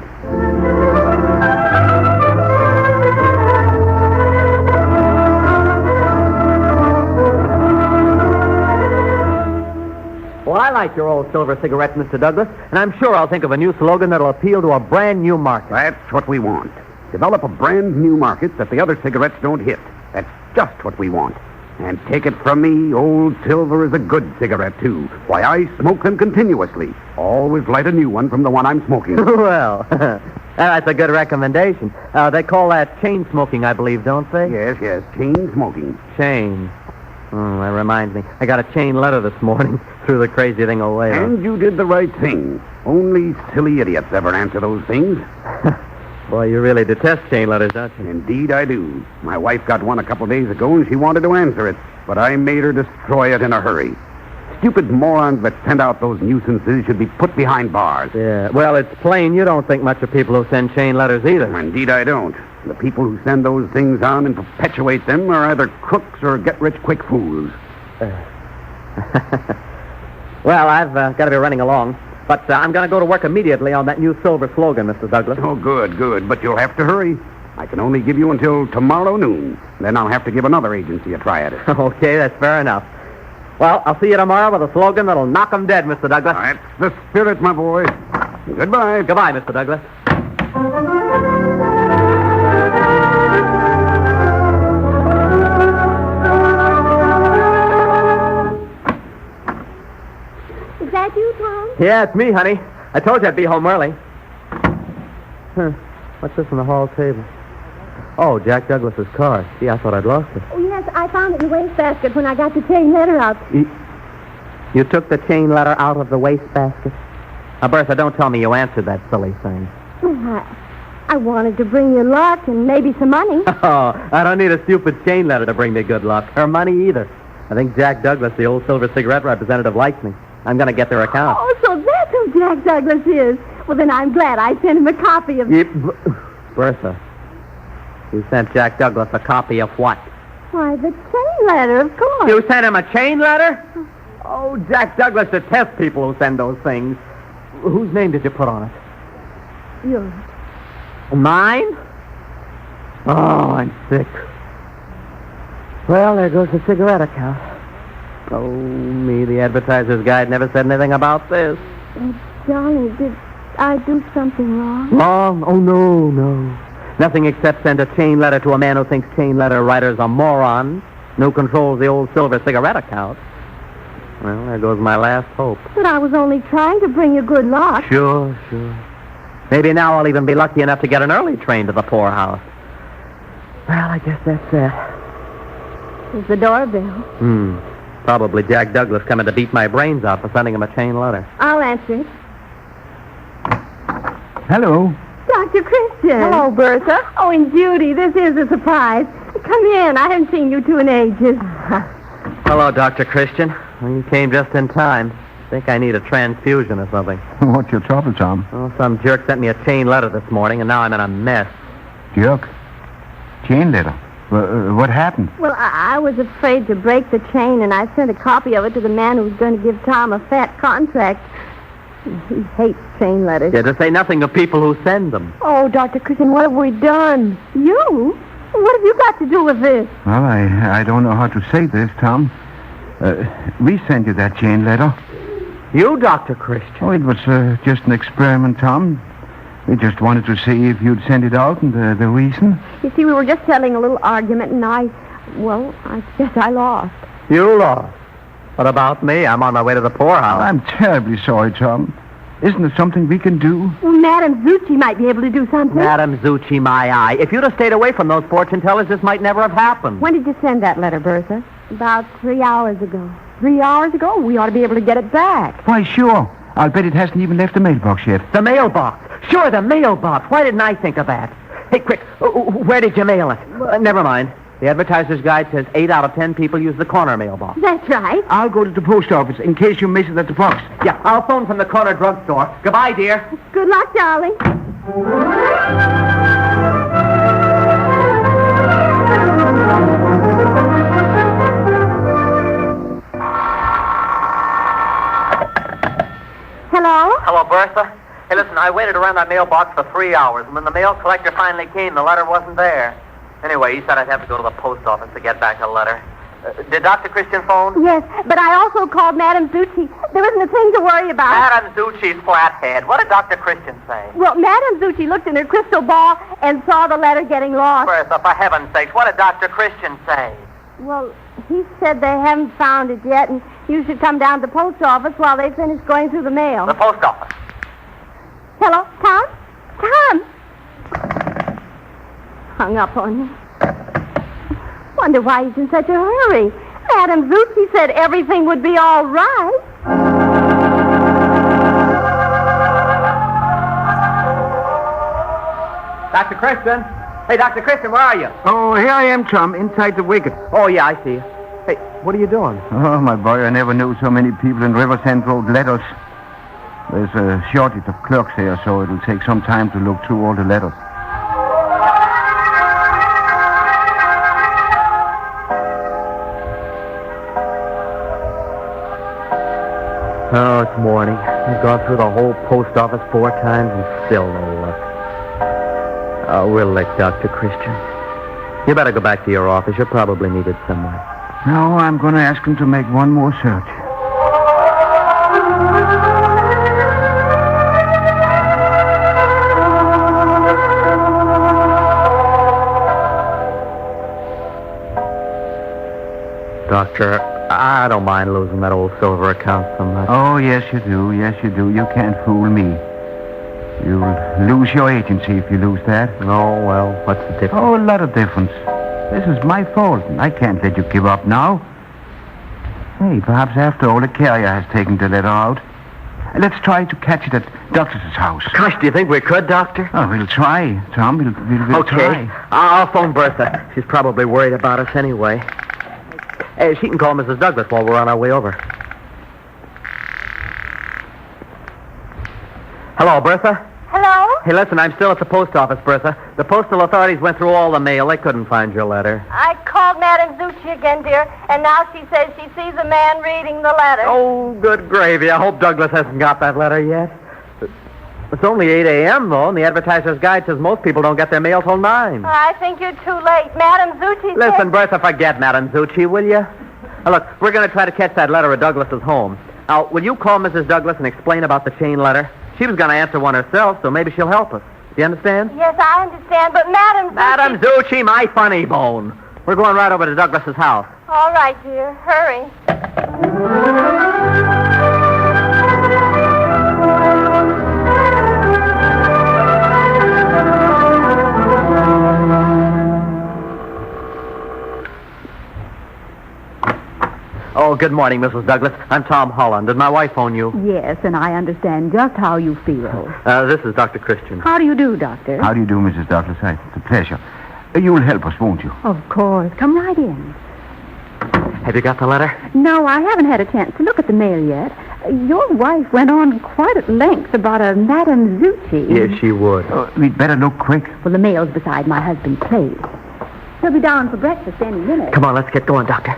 Well, I like your old silver cigarettes, Mr. Douglas, and I'm sure I'll think of a new slogan that'll appeal to a brand new market. That's what we want. Develop a brand new market that the other cigarettes don't hit. That's just what we want. And take it from me, old silver is a good cigarette, too. Why, I smoke them continuously. Always light a new one from the one I'm smoking. Well, that's a good recommendation. They call that chain smoking, I believe, don't they? Yes, chain smoking. Chain. Oh, that reminds me. I got a chain letter this morning. Threw the crazy thing away. And you did the right thing. Only silly idiots ever answer those things. Boy, you really detest chain letters, don't you? Indeed I do. My wife got one a couple days ago, and she wanted to answer it, but I made her destroy it in a hurry. Stupid morons that send out those nuisances should be put behind bars. Yeah, well, it's plain you don't think much of people who send chain letters either. Indeed I don't. The people who send those things on and perpetuate them are either crooks or get-rich-quick fools. Well, I've got to be running along. But I'm going to go to work immediately on that new silver slogan, Mr. Douglas. Oh, good. But you'll have to hurry. I can only give you until tomorrow noon. Then I'll have to give another agency a try at it. Okay, that's fair enough. Well, I'll see you tomorrow with a slogan that'll knock 'em dead, Mr. Douglas. That's the spirit, my boy. Goodbye. Goodbye, Mr. Douglas. Is that you, Tom? Yeah, it's me, honey. I told you I'd be home early. What's this on the hall table? Oh, Jack Douglas's car. Gee, I thought I'd lost it. Oh, yes, I found it in the wastebasket when I got the chain letter out. You took the chain letter out of the wastebasket? Now, Bertha, don't tell me you answered that silly thing. I wanted to bring you luck and maybe some money. Oh, I don't need a stupid chain letter to bring me good luck, or money either. I think Jack Douglas, the old silver cigarette representative, likes me. I'm going to get their account. Oh, so that's who Jack Douglas is. Well, then I'm glad I sent him a copy of... Bertha, you sent Jack Douglas a copy of what? Why, the chain letter, of course. You sent him a chain letter? Oh, Jack Douglas detests people who send those things. Whose name did you put on it? Yours. Mine? Oh, I'm sick. Well, there goes the cigarette account. Oh, me, the advertiser's guide never said anything about this. Johnny, did I do something wrong? Wrong? Oh, no. Nothing except send a chain letter to a man who thinks chain letter writers are morons, and who controls the old silver cigarette account. Well, there goes my last hope. But I was only trying to bring you good luck. Sure. Maybe now I'll even be lucky enough to get an early train to the poorhouse. Well, I guess that's it. There's the doorbell. Probably Jack Douglas coming to beat my brains out for sending him a chain letter. I'll answer it. Hello. Dr. Christian. Hello, Bertha. Oh, and Judy, this is a surprise. Come in. I haven't seen you two in ages. Hello, Dr. Christian. Well, you came just in time. Think I need a transfusion or something. What's your trouble, Tom? Oh, some jerk sent me a chain letter this morning, and now I'm in a mess. Jerk? Chain letter? What happened? Well, I was afraid to break the chain, and I sent a copy of it to the man who was going to give Tom a fat contract. He hates chain letters. Yeah, to say nothing of people who send them. Oh, Dr. Christian, what have we done? You? What have you got to do with this? Well, I don't know how to say this, Tom. We sent you that chain letter. You, Dr. Christian? Oh, it was just an experiment, Tom. We just wanted to see if you'd send it out and the reason. You see, we were just having a little argument, and I guess I lost. You lost? What about me? I'm on my way to the poorhouse. I'm terribly sorry, Tom. Isn't there something we can do? Well, Madame Zucchi might be able to do something. Madame Zucchi, my eye. If you'd have stayed away from those fortune tellers, this might never have happened. When did you send that letter, Bertha? About 3 hours ago. 3 hours ago? We ought to be able to get it back. Why, sure. I'll bet it hasn't even left the mailbox yet. The mailbox. Sure, the mailbox. Why didn't I think of that? Hey, quick, where did you mail it? Never mind. The advertiser's guide says 8 out of 10 people use the corner mailbox. That's right. I'll go to the post office in case you miss it at the box. Yeah, I'll phone from the corner drugstore. Goodbye, dear. Good luck, darling. Hello? Hello, Bertha. Hey, listen, I waited around that mailbox for 3 hours, and when the mail collector finally came, the letter wasn't there. Anyway, he said I'd have to go to the post office to get back a letter. Did Dr. Christian phone? Yes, but I also called Madame Zucchi. There isn't a thing to worry about. Madame Zucchi's flathead. What did Dr. Christian say? Well, Madame Zucchi looked in her crystal ball and saw the letter getting lost. Bertha, for heaven's sakes, what did Dr. Christian say? Well, he said they haven't found it yet, and you should come down to the post office while they finish going through the mail. The post office. Hello, Tom? Tom! Hung up on me. Wonder why he's in such a hurry. Madame Zucchi said everything would be all right. Dr. Christian? Hey, Dr. Christian, where are you? Oh, here I am, Tom, inside the wicket. Oh, yeah, I see you. Hey, what are you doing? Oh, my boy, I never knew so many people in Riverside wrote letters. There's a shortage of clerks here, so it'll take some time to look through all the letters. Oh, it's morning. I've gone through the whole post office 4 times and still no luck. Oh, we'll let Dr. Christian. You better go back to your office. You're probably needed somewhere. No, I'm going to ask him to make one more search. Doctor, I don't mind losing that old silver account so much. Oh, yes, you do. Yes, you do. You can't fool me. You'll lose your agency if you lose that. Oh, well, what's the difference? Oh, a lot of difference. This is my fault, and I can't let you give up now. Hey, perhaps after all, the carrier has taken the letter out. Let's try to catch it at Douglas's house. Gosh, do you think we could, Doctor? Oh, we'll try, Tom. We'll okay. try. I'll phone Bertha. She's probably worried about us anyway. Hey, she can call Mrs. Douglas while we're on our way over. Hello, Bertha? Hello? Hey, listen, I'm still at the post office, Bertha. The postal authorities went through all the mail. They couldn't find your letter. I called Madame Zucchi again, dear, and now she says she sees a man reading the letter. Oh, good gravy. I hope Douglas hasn't got that letter yet. It's only 8 a.m., though, and the advertiser's guide says most people don't get their mail till 9. I think you're too late. Madame Zucchi said... Listen, Bertha, forget Madame Zucchi, will you? Now, look, we're going to try to catch that letter at Douglas's home. Now, will you call Mrs. Douglas and explain about the chain letter? She was going to answer one herself, so maybe she'll help us. Do you understand? Yes, I understand, but Madame Zucchi... Madame Zucchi, my funny bone. We're going right over to Douglas's house. All right, dear. Hurry. Oh, good morning, Mrs. Douglas. I'm Tom Holland. Did my wife phone you? Yes, and I understand just how you feel. This is Dr. Christian. How do you do, Doctor? How do you do, Mrs. Douglas? It's a pleasure. You'll help us, won't you? Of course. Come right in. Have you got the letter? No, I haven't had a chance to look at the mail yet. Your wife went on quite at length about a Madame Zucchi. Yes, she would. We'd better look quick. Well, the mail's beside my husband's plate. He'll be down for breakfast any minute. Come on, let's get going, Doctor.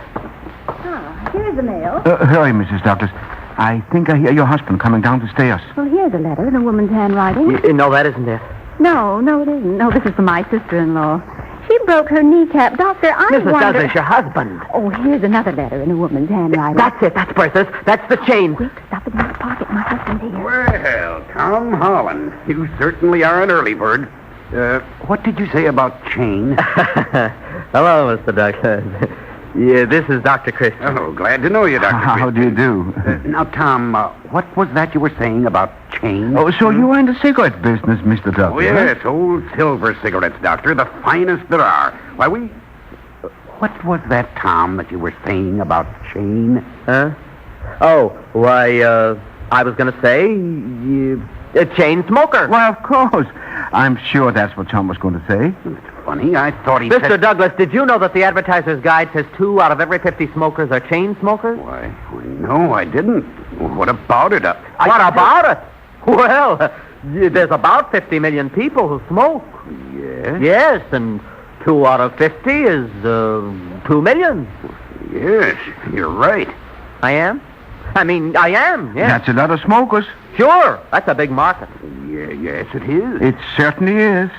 Here's the mail. Hurry, Mrs. Douglas. I think I hear your husband coming down the stairs. Well, here's a letter in a woman's handwriting. No, that isn't it. No, it isn't. No, this is for my sister-in-law. She broke her kneecap. Doctor, I Mrs. wonder... Douglas, your husband. Oh, here's another letter in a woman's handwriting. That's it. That's Bertha's. That's the chain. Quick, stuff it in his pocket. My husband's here. Well, Tom Holland, you certainly are an early bird. What did you say about chain? Hello, Mr. Douglas. Yeah, this is Dr. Christian. Oh, glad to know you, Dr. How do you do? Now, Tom, what was that you were saying about chains? Oh, so you are in the cigarette business, Mr. Douglas? Oh, yes, old silver cigarettes, Doctor, the finest there are. Why, What was that, Tom, that you were saying about chain? Huh? Oh, why, I was going to say, a chain smoker. Well, of course. I'm sure that's what Tom was going to say. Funny, I thought he Mr. said... Douglas, did you know that the advertiser's guide says 2 out of every 50 smokers are chain smokers? Why, no, I didn't. What about it? What about it? Well, there's about 50 million people who smoke. Yes? Yes, and 2 out of 50 is 2 million. Yes, you're right. I am? I am, yes. That's a lot of smokers. Sure, that's a big market. Yes, it is. It certainly is.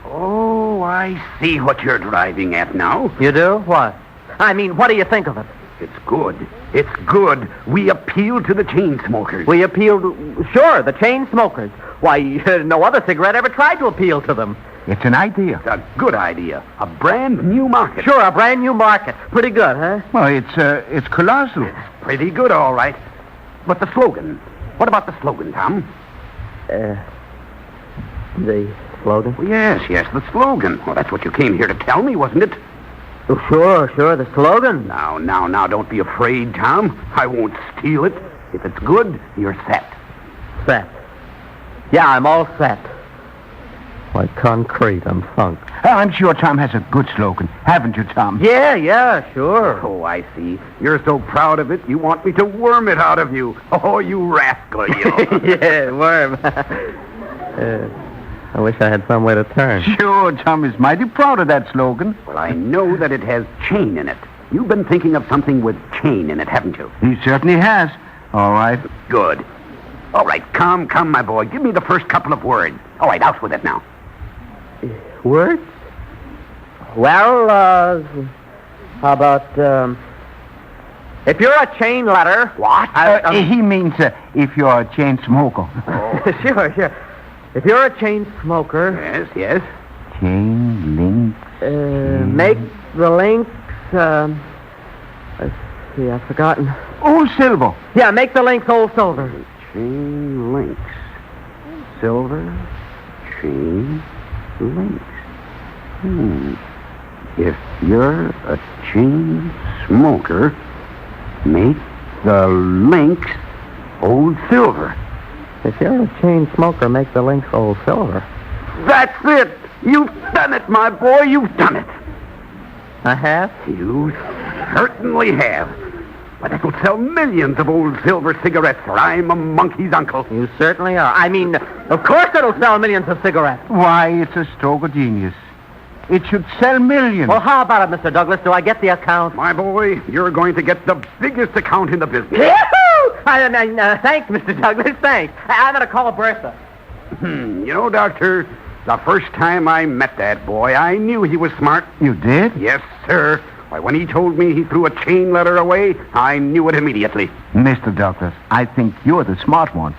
Oh, I see what you're driving at now. You do? What? What do you think of it? It's good. It's good. We appeal to the chain smokers. We appeal to... Sure, the chain smokers. Why, no other cigarette ever tried to appeal to them. It's an idea. It's a good idea. A brand new market. Sure, a brand new market. Pretty good, huh? Well, it's colossal. Pretty good, all right. But the slogan. What about the slogan, Tom? The slogan? Yes, the slogan. Well, that's what you came here to tell me, wasn't it? Oh, sure, the slogan. Now, don't be afraid, Tom. I won't steal it. If it's good, you're set. Set? Yeah, I'm all set. Like concrete, I'm sunk. I'm sure Tom has a good slogan. Haven't you, Tom? Yeah, sure. Oh, I see. You're so proud of it, you want me to worm it out of you. Oh, you rascal, you. Yeah, worm. I wish I had some way to turn. Sure, Tom is mighty proud of that slogan. Well, I know that it has chain in it. You've been thinking of something with chain in it, haven't you? He certainly has. All right. Good. All right, come, my boy. Give me the first couple of words. All right, out with it now. Words? Well, how about, if you're a chain letter... What? He means if you're a chain smoker. Oh. Sure. If you're a chain smoker... Yes. Chain links. Make the links, let's see, I've forgotten. Old silver. Yeah, make the links old silver. Chain links. Silver. Chain links. If you're a chain smoker, make the links old silver. If you're a chain smoker, make the links old silver. That's it! You've done it, my boy, you've done it! I have? You certainly have. But that will sell millions of old silver cigarettes, for I'm a monkey's uncle. You certainly are. Of course it'll sell millions of cigarettes. Why, it's a stroke of genius. It should sell millions. Well, how about it, Mr. Douglas? Do I get the account? My boy, you're going to get the biggest account in the business. Yahoo! Thanks, Mr. Douglas, thanks. I'm going to call Bertha. You know, Doctor, the first time I met that boy, I knew he was smart. You did? Yes, sir. Why, when he told me he threw a chain letter away, I knew it immediately. Mr. Douglas, I think you're the smart one.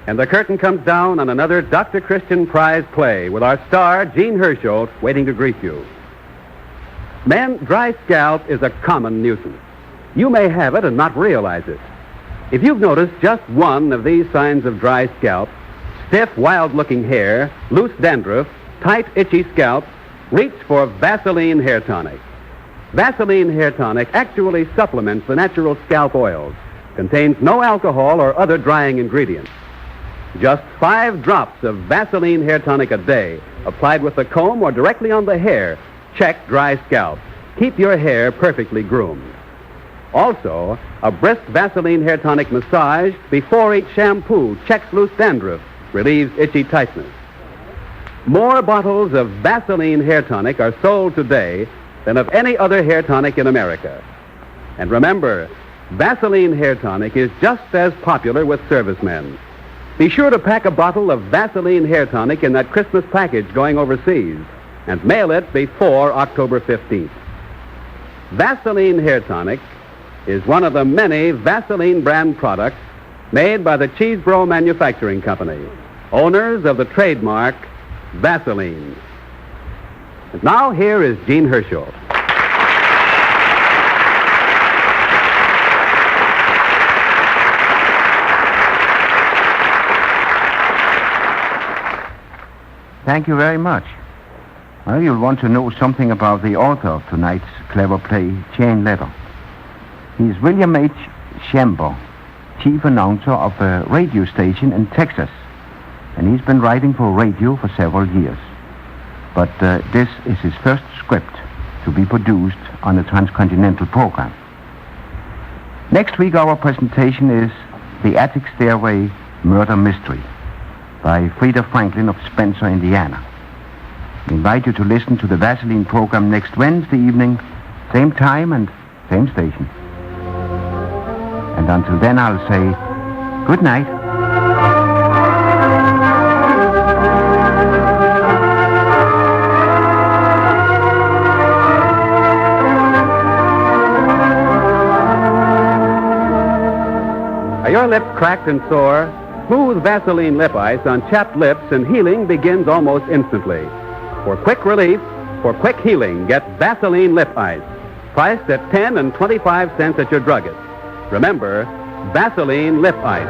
And the curtain comes down on another Dr. Christian prize play with our star, Gene Herschel, waiting to greet you. Men, dry scalp is a common nuisance. You may have it and not realize it. If you've noticed just one of these signs of dry scalp, stiff, wild-looking hair, loose dandruff, tight, itchy scalp, reach for Vaseline Hair Tonic. Vaseline Hair Tonic actually supplements the natural scalp oils, contains no alcohol or other drying ingredients. Just 5 drops of Vaseline Hair Tonic a day, applied with the comb or directly on the hair, check dry scalp. Keep your hair perfectly groomed. Also, a brisk Vaseline Hair Tonic massage before each shampoo checks loose dandruff, relieves itchy tightness. More bottles of Vaseline Hair Tonic are sold today than of any other hair tonic in America. And remember, Vaseline Hair Tonic is just as popular with servicemen. Be sure to pack a bottle of Vaseline Hair Tonic in that Christmas package going overseas. and mail it before October 15th. Vaseline Hair Tonic is one of the many Vaseline brand products made by the Cheesebro Manufacturing Company, owners of the trademark Vaseline. And now here is Gene Herschel. Thank you very much. Well, you'll want to know something about the author of tonight's clever play, Chain Letter. He's William H. Shambo, chief announcer of a radio station in Texas. And he's been writing for radio for several years. But this is his first script to be produced on a transcontinental program. Next week, our presentation is The Attic Stairway Murder Mystery by Frida Franklin of Spencer, Indiana. We invite you to listen to the Vaseline program next Wednesday evening, same time and same station. And until then, I'll say good night. Are your lips cracked and sore? Smooth Vaseline lip ice on chapped lips and healing begins almost instantly. For quick relief, for quick healing, get Vaseline lip ice, priced at 10 and 25 cents at your druggist. Remember, Vaseline lip ice.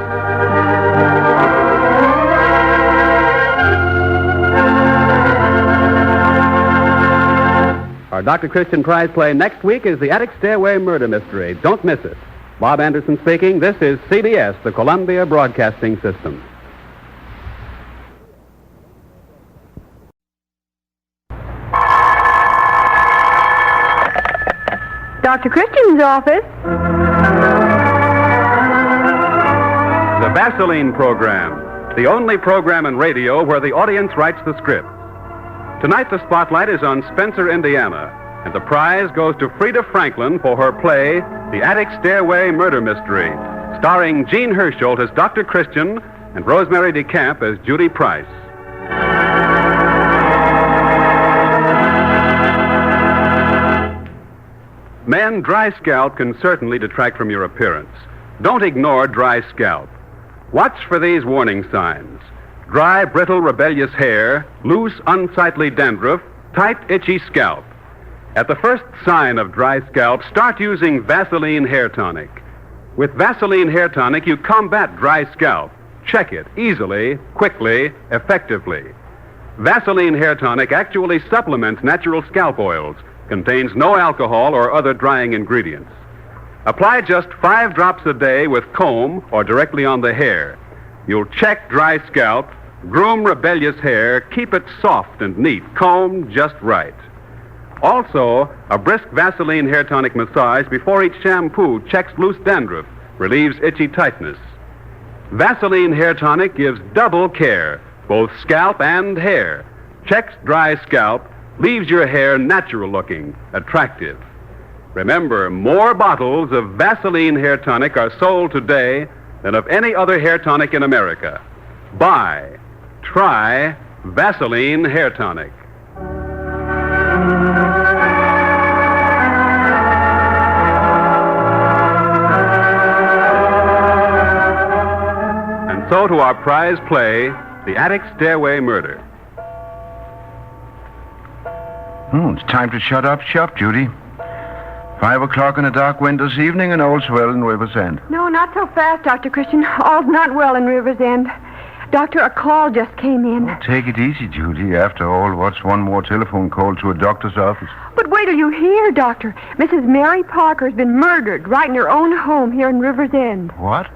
Our Dr. Christian Prize play next week is The Attic Stairway Murder Mystery. Don't miss it. Bob Anderson speaking. This is CBS, the Columbia Broadcasting System. Dr. Christian's office. The Vaseline Program, the only program in radio where the audience writes the script. Tonight, the spotlight is on Spencer, Indiana, and the prize goes to Frida Franklin for her play, The Attic Stairway Murder Mystery, starring Gene Herschel as Dr. Christian and Rosemary DeCamp as Judy Price. Men, dry scalp can certainly detract from your appearance. Don't ignore dry scalp. Watch for these warning signs: dry, brittle, rebellious hair, loose, unsightly dandruff, tight, itchy scalp. At the first sign of dry scalp, start using Vaseline Hair Tonic. With Vaseline Hair Tonic, you combat dry scalp. Check it easily, quickly, effectively. Vaseline Hair Tonic actually supplements natural scalp oils, contains no alcohol or other drying ingredients. Apply just 5 drops a day with comb or directly on the hair. You'll check dry scalp, groom rebellious hair, keep it soft and neat, combed just right. Also, a brisk Vaseline Hair Tonic massage before each shampoo checks loose dandruff, relieves itchy tightness. Vaseline Hair Tonic gives double care, both scalp and hair. Checks dry scalp, leaves your hair natural looking, attractive. Remember, more bottles of Vaseline Hair Tonic are sold today than of any other hair tonic in America. Buy, try Vaseline Hair Tonic. And so to our prize play, The Attic Stairway Murder. It's time to shut up shop, Judy. 5 o'clock on a dark winter's evening, and all's well in River's End. No, not so fast, Dr. Christian. All's not well in River's End. Doctor, a call just came in. Oh, take it easy, Judy. After all, what's one more telephone call to a doctor's office? But wait till you hear, Doctor. Mrs. Mary Parker's been murdered right in her own home here in River's End. What?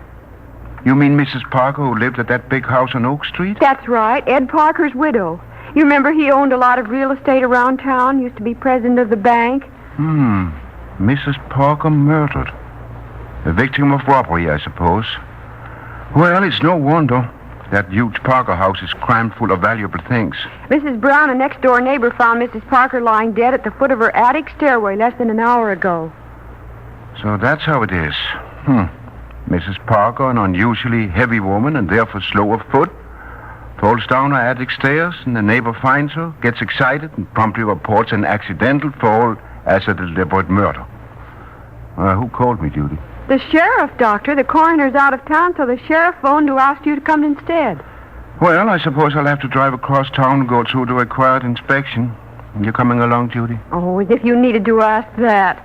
You mean Mrs. Parker, who lived at that big house on Oak Street? That's right, Ed Parker's widow. You remember he owned a lot of real estate around town, used to be president of the bank? Mrs. Parker murdered. A victim of robbery, I suppose. Well, it's no wonder. That huge Parker house is crammed full of valuable things. Mrs. Brown, a next-door neighbor, found Mrs. Parker lying dead at the foot of her attic stairway less than an hour ago. So that's how it is. Mrs. Parker, an unusually heavy woman and therefore slow of foot, falls down her attic stairs, and the neighbor finds her, gets excited, and promptly reports an accidental fall as a deliberate murder. Who called me, Judy? The sheriff, Doctor. The coroner's out of town, so the sheriff phoned to ask you to come instead. Well, I suppose I'll have to drive across town and go through the required inspection. You coming along, Judy? Oh, as if you needed to ask that.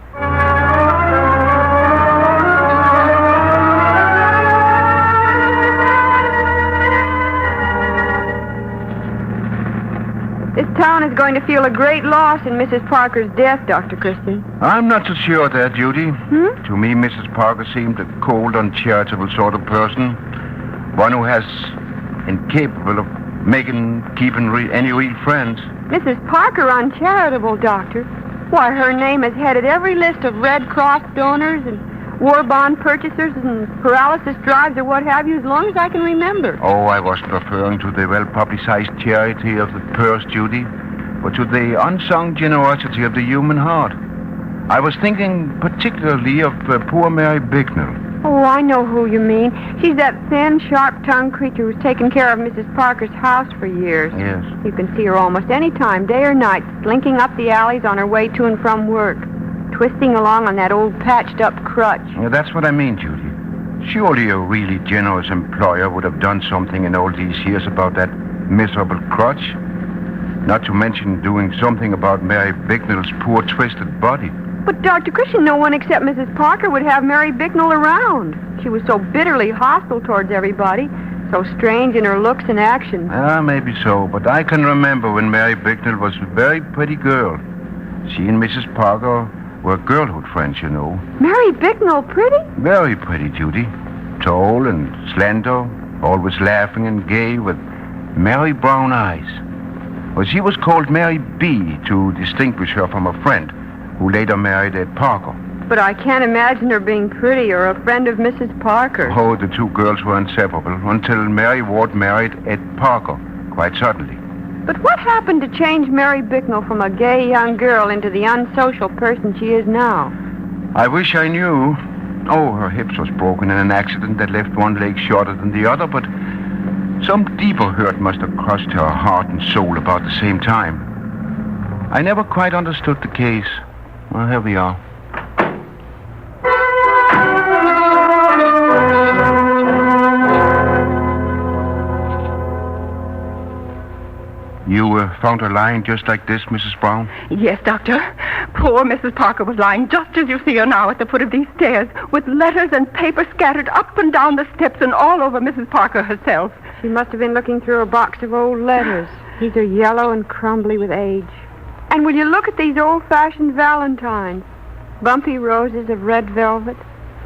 This town is going to feel a great loss in Mrs. Parker's death, Dr. Christian. I'm not so sure of that, Judy. To me, Mrs. Parker seemed a cold, uncharitable sort of person. One who has incapable of keeping any real friends. Mrs. Parker uncharitable, Doctor? Why, her name has headed every list of Red Cross donors and war bond purchasers and paralysis drives or what have you as long as I can remember. Oh, I wasn't referring to the well-publicized charity of the purse, Judy, but to the unsung generosity of the human heart. I was thinking particularly of poor Mary Bicknell. Oh, I know who you mean. She's that thin, sharp-tongued creature who's taken care of Mrs. Parker's house for years. Yes. You can see her almost any time, day or night, slinking up the alleys on her way to and from work, twisting along on that old patched-up crutch. Yeah, that's what I mean, Judy. Surely a really generous employer would have done something in all these years about that miserable crutch. Not to mention doing something about Mary Bicknell's poor, twisted body. But, Dr. Christian, no one except Mrs. Parker would have Mary Bicknell around. She was so bitterly hostile towards everybody, so strange in her looks and actions. Maybe so, but I can remember when Mary Bicknell was a very pretty girl. She and Mrs. Parker were girlhood friends, you know. Mary Bicknell pretty? Very pretty, Judy. Tall and slender, always laughing and gay with merry brown eyes. Well, she was called Mary B. to distinguish her from a friend who later married Ed Parker. But I can't imagine her being pretty or a friend of Mrs. Parker. Oh, the two girls were inseparable until Mary Ward married Ed Parker, quite suddenly. But what happened to change Mary Bicknell from a gay young girl into the unsocial person she is now? I wish I knew. Oh, her hips was broken in an accident that left one leg shorter than the other, but some deeper hurt must have crushed her heart and soul about the same time. I never quite understood the case. Well, here we are. You found her lying just like this, Mrs. Brown? Yes, Doctor. Poor Mrs. Parker was lying just as you see her now at the foot of these stairs, with letters and paper scattered up and down the steps and all over Mrs. Parker herself. She must have been looking through a box of old letters. These are yellow and crumbly with age. And will you look at these old-fashioned valentines? Bumpy roses of red velvet,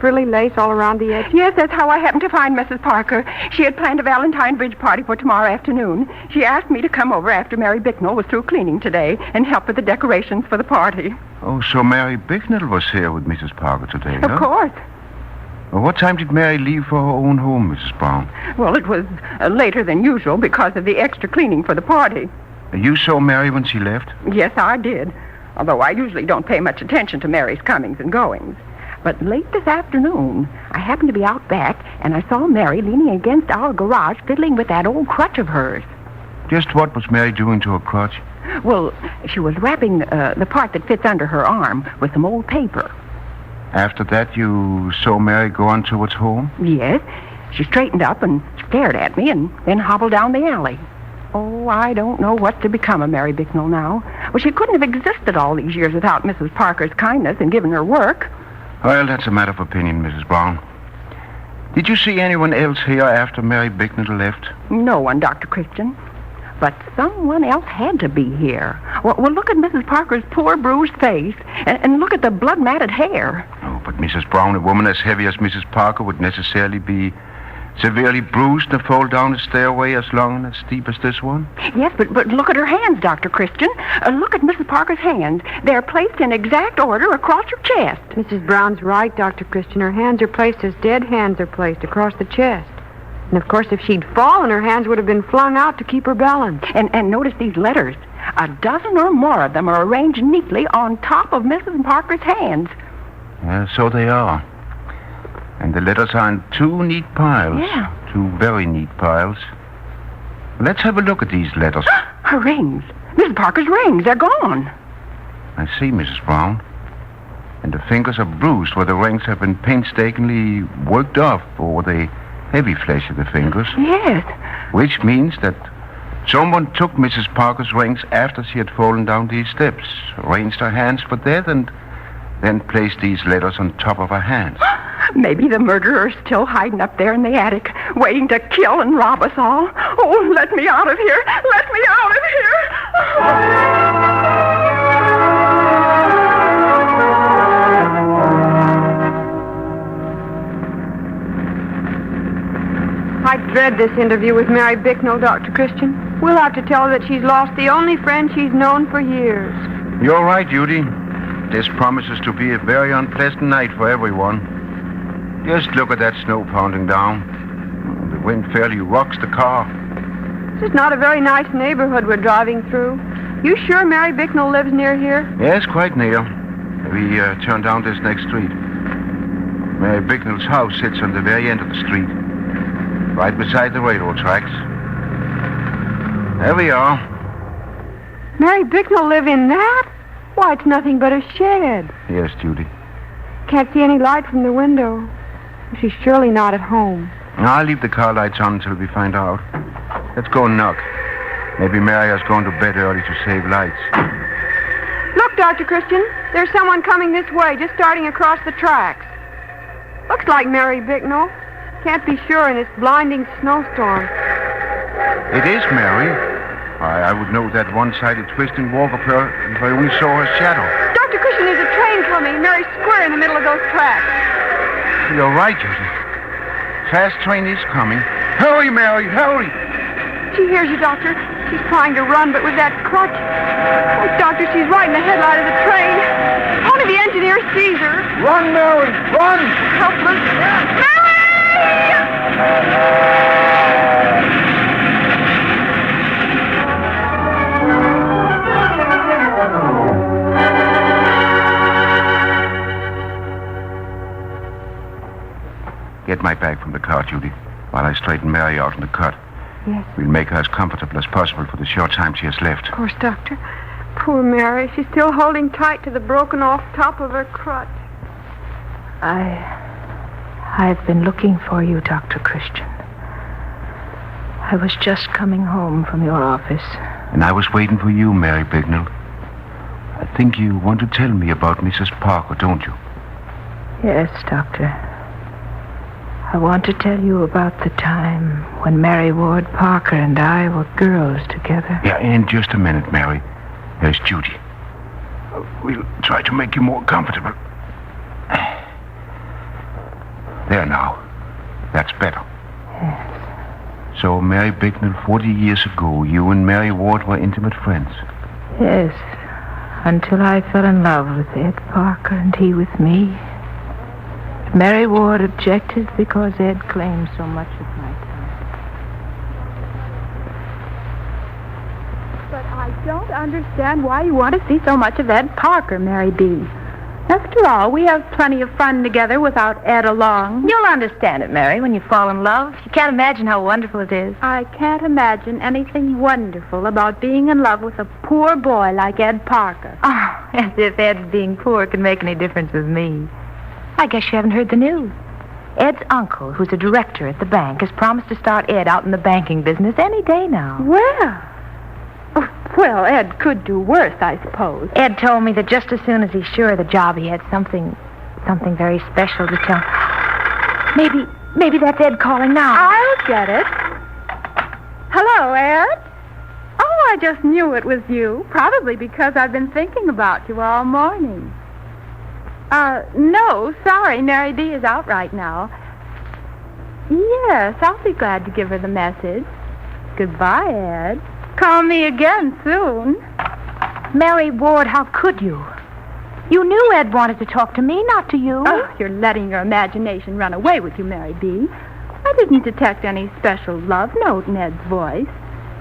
frilly lace all around the edge. Yes, that's how I happened to find Mrs. Parker. She had planned a Valentine bridge party for tomorrow afternoon. She asked me to come over after Mary Bicknell was through cleaning today and help with the decorations for the party. Oh, so Mary Bicknell was here with Mrs. Parker today, Of course. Well, what time did Mary leave for her own home, Mrs. Brown? Well, it was later than usual because of the extra cleaning for the party. You saw Mary when she left? Yes, I did. Although I usually don't pay much attention to Mary's comings and goings. But late this afternoon, I happened to be out back, and I saw Mary leaning against our garage fiddling with that old crutch of hers. Just what was Mary doing to her crutch? Well, she was wrapping the part that fits under her arm with some old paper. After that, you saw Mary go on towards home? Yes. She straightened up and stared at me and then hobbled down the alley. Oh, I don't know what to become of Mary Bicknell now. Well, she couldn't have existed all these years without Mrs. Parker's kindness in giving her work. Well, that's a matter of opinion, Mrs. Brown. Did you see anyone else here after Mary Bicknell left? No one, Dr. Christian. But someone else had to be here. Well, look at Mrs. Parker's poor bruised face, and look at the blood-matted hair. Oh, but Mrs. Brown, a woman as heavy as Mrs. Parker would necessarily be severely bruised to fall down a stairway as long and as steep as this one? Yes, but look at her hands, Dr. Christian. Look at Mrs. Parker's hands. They're placed in exact order across her chest. Mrs. Brown's right, Dr. Christian. Her hands are placed as dead hands are placed across the chest. And, of course, if she'd fallen, her hands would have been flung out to keep her balance. And notice these letters. A dozen or more of them are arranged neatly on top of Mrs. Parker's hands. So they are. And the letters are in two neat piles. Yeah. Two very neat piles. Let's have a look at these letters. Her rings. Mrs. Parker's rings. They're gone. I see, Mrs. Brown. And the fingers are bruised where the rings have been painstakingly worked off over the heavy flesh of the fingers. Yes. Which means that someone took Mrs. Parker's rings after she had fallen down these steps, arranged her hands for death, and then placed these letters on top of her hands. Maybe the murderer's still hiding up there in the attic, waiting to kill and rob us all. Oh, let me out of here. Let me out of here. I dread this interview with Mary Bicknell, Dr. Christian. We'll have to tell her that she's lost the only friend she's known for years. You're right, Judy. This promises to be a very unpleasant night for everyone. Just look at that snow pounding down. The wind fairly rocks the car. This is not a very nice neighborhood we're driving through. You sure Mary Bicknell lives near here? Yes, quite near. We turn down this next street. Mary Bicknell's house sits on the very end of the street, right beside the railroad tracks. There we are. Mary Bicknell live in that? Why, it's nothing but a shed. Yes, Judy. Can't see any light from the window. She's surely not at home. I'll leave the car lights on until we find out. Let's go and knock. Maybe Mary has gone to bed early to save lights. Look, Dr. Christian. There's someone coming this way, just starting across the tracks. Looks like Mary Bicknell. Can't be sure in this blinding snowstorm. It is Mary. I would know that one-sided twisting walk of her if I only saw her shadow. Dr. Christian, there's a train coming. Mary's square in the middle of those tracks. You're right, Judy. Fast train is coming. Hurry, Mary, hurry! She hears you, Doctor. She's trying to run, but with that crutch. Oh, Doctor, she's right in the headlight of the train. Only the engineer sees her. Run, Mary, run! Helpless. Mary! Get my bag from the car, Judy, while I straighten Mary out in the cut. Yes. We'll make her as comfortable as possible for the short time she has left. Of course, Doctor. Poor Mary. She's still holding tight to the broken-off top of her crutch. I've been looking for you, Dr. Christian. I was just coming home from your office. And I was waiting for you, Mary Bicknell. I think you want to tell me about Mrs. Parker, don't you? Yes, Doctor. I want to tell you about the time when Mary Ward Parker and I were girls together. Yeah, in just a minute, Mary. There's Judy. We'll try to make you more comfortable. There now. That's better. Yes. So, Mary Bicknell, 40 years ago, you and Mary Ward were intimate friends. Yes, until I fell in love with Ed Parker and he with me. Mary Ward objected because Ed claimed so much of my time. But I don't understand why you want to see so much of Ed Parker, Mary B. After all, we have plenty of fun together without Ed along. You'll understand it, Mary, when you fall in love. You can't imagine how wonderful it is. I can't imagine anything wonderful about being in love with a poor boy like Ed Parker. Oh, as if Ed being poor can make any difference with me. I guess you haven't heard the news. Ed's uncle, who's a director at the bank, has promised to start Ed out in the banking business any day now. Well, Ed could do worse, I suppose. Ed told me that just as soon as he's sure of the job, he had something very special to tell. Maybe that's Ed calling now. I'll get it. Hello, Ed. Oh, I just knew it was you. Probably because I've been thinking about you all morning. No, sorry. Mary B. is out right now. Yes, I'll be glad to give her the message. Goodbye, Ed. Call me again soon. Mary Ward, how could you? You knew Ed wanted to talk to me, not to you. Oh, you're letting your imagination run away with you, Mary B. I didn't detect any special love note in Ed's voice.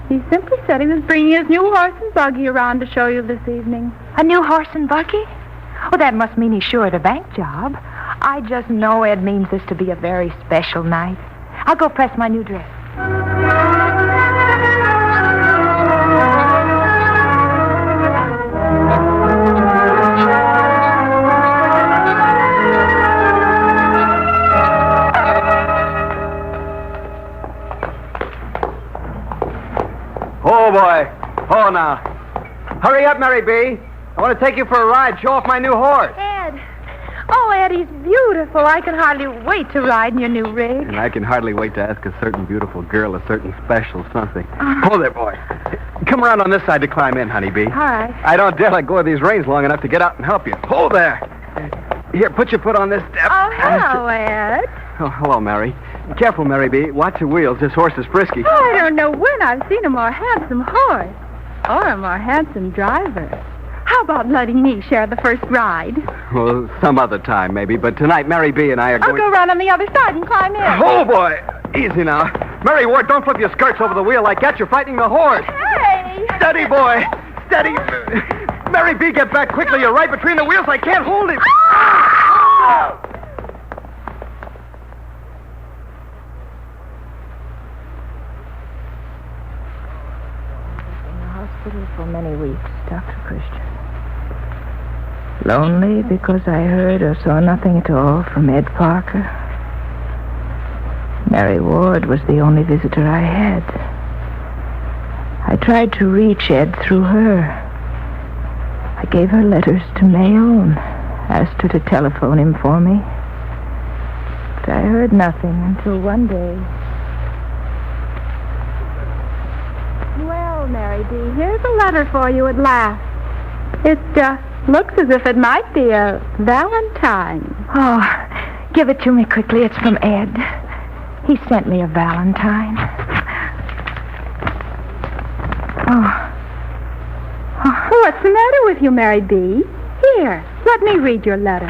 He simply said he was bringing his new horse and buggy around to show you this evening. A new horse and buggy? Oh, that must mean he's sure of the bank job. I just know Ed means this to be a very special night. I'll go press my new dress. now. Hurry up, Mary B. I want to take you for a ride. Show off my new horse. Ed. Oh, Ed, he's beautiful. I can hardly wait to ride in your new rig. And I can hardly wait to ask a certain beautiful girl a certain special something. Hold there, boy. Come around on this side to climb in, honeybee. All right. I don't dare let go of these reins long enough to get out and help you. Hold there. Here, put your foot on this step. Oh, hello, Ed. Oh, hello, Mary. Careful, Mary B. Watch your wheels. This horse is frisky. Oh, I don't know when I've seen a more handsome horse or a more handsome driver. How about letting me share the first ride? Well, some other time, maybe. But tonight, Mary B. and I are I'll going... go around on the other side and climb in. Oh, boy. Easy now. Mary Ward, don't flip your skirts over the wheel like that. You're frightening the horse. Hey! Steady, boy. Steady. Mary B., get back quickly. You're right between the wheels. I can't hold him. Ah! For many weeks, Dr. Christian. Lonely because I heard or saw nothing at all from Ed Parker. Mary Ward was the only visitor I had. I tried to reach Ed through her. I gave her letters to mail and asked her to telephone him for me. But I heard nothing until one day. Well, Mary B., here's a letter for you at last. It looks as if it might be a Valentine. Oh, give it to me quickly. It's from Ed. He sent me a Valentine. What's the matter with you, Mary B.? Here, let me read your letter.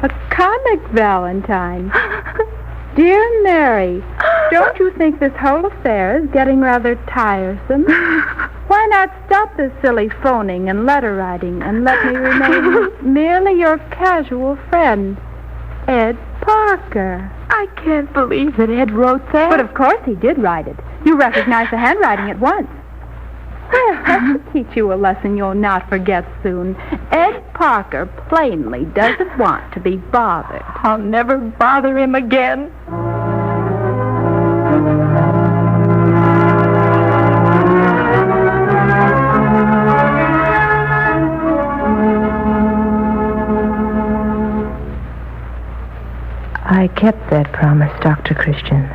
A comic Valentine. Dear Mary, don't you think this whole affair is getting rather tiresome? Why not stop this silly phoning and letter writing and let me remain merely your casual friend, Ed Parker? I can't believe that Ed wrote that. But of course he did write it. You recognize the handwriting at once. Well, that should teach you a lesson you'll not forget soon. Ed Parker plainly doesn't want to be bothered. I'll never bother him again. I kept that promise, Dr. Christian.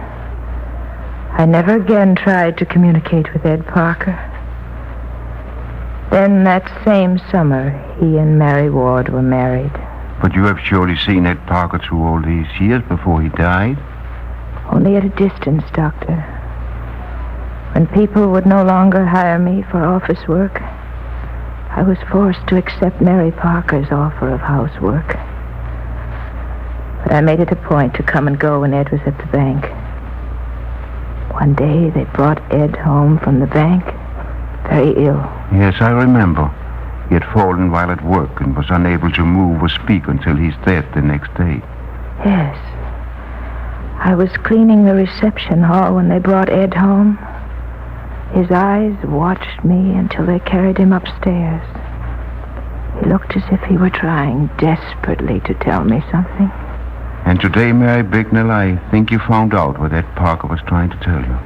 I never again tried to communicate with Ed Parker. Then that same summer, he and Mary Ward were married. But you have surely seen Ed Parker through all these years before he died? Only at a distance, Doctor. When people would no longer hire me for office work, I was forced to accept Mary Parker's offer of housework. But I made it a point to come and go when Ed was at the bank. One day, they brought Ed home from the bank, very ill. Yes, I remember. He had fallen while at work and was unable to move or speak until his death the next day. Yes. I was cleaning the reception hall when they brought Ed home. His eyes watched me until they carried him upstairs. He looked as if he were trying desperately to tell me something. And today, Mary Bicknell, I think you found out what Ed Parker was trying to tell you.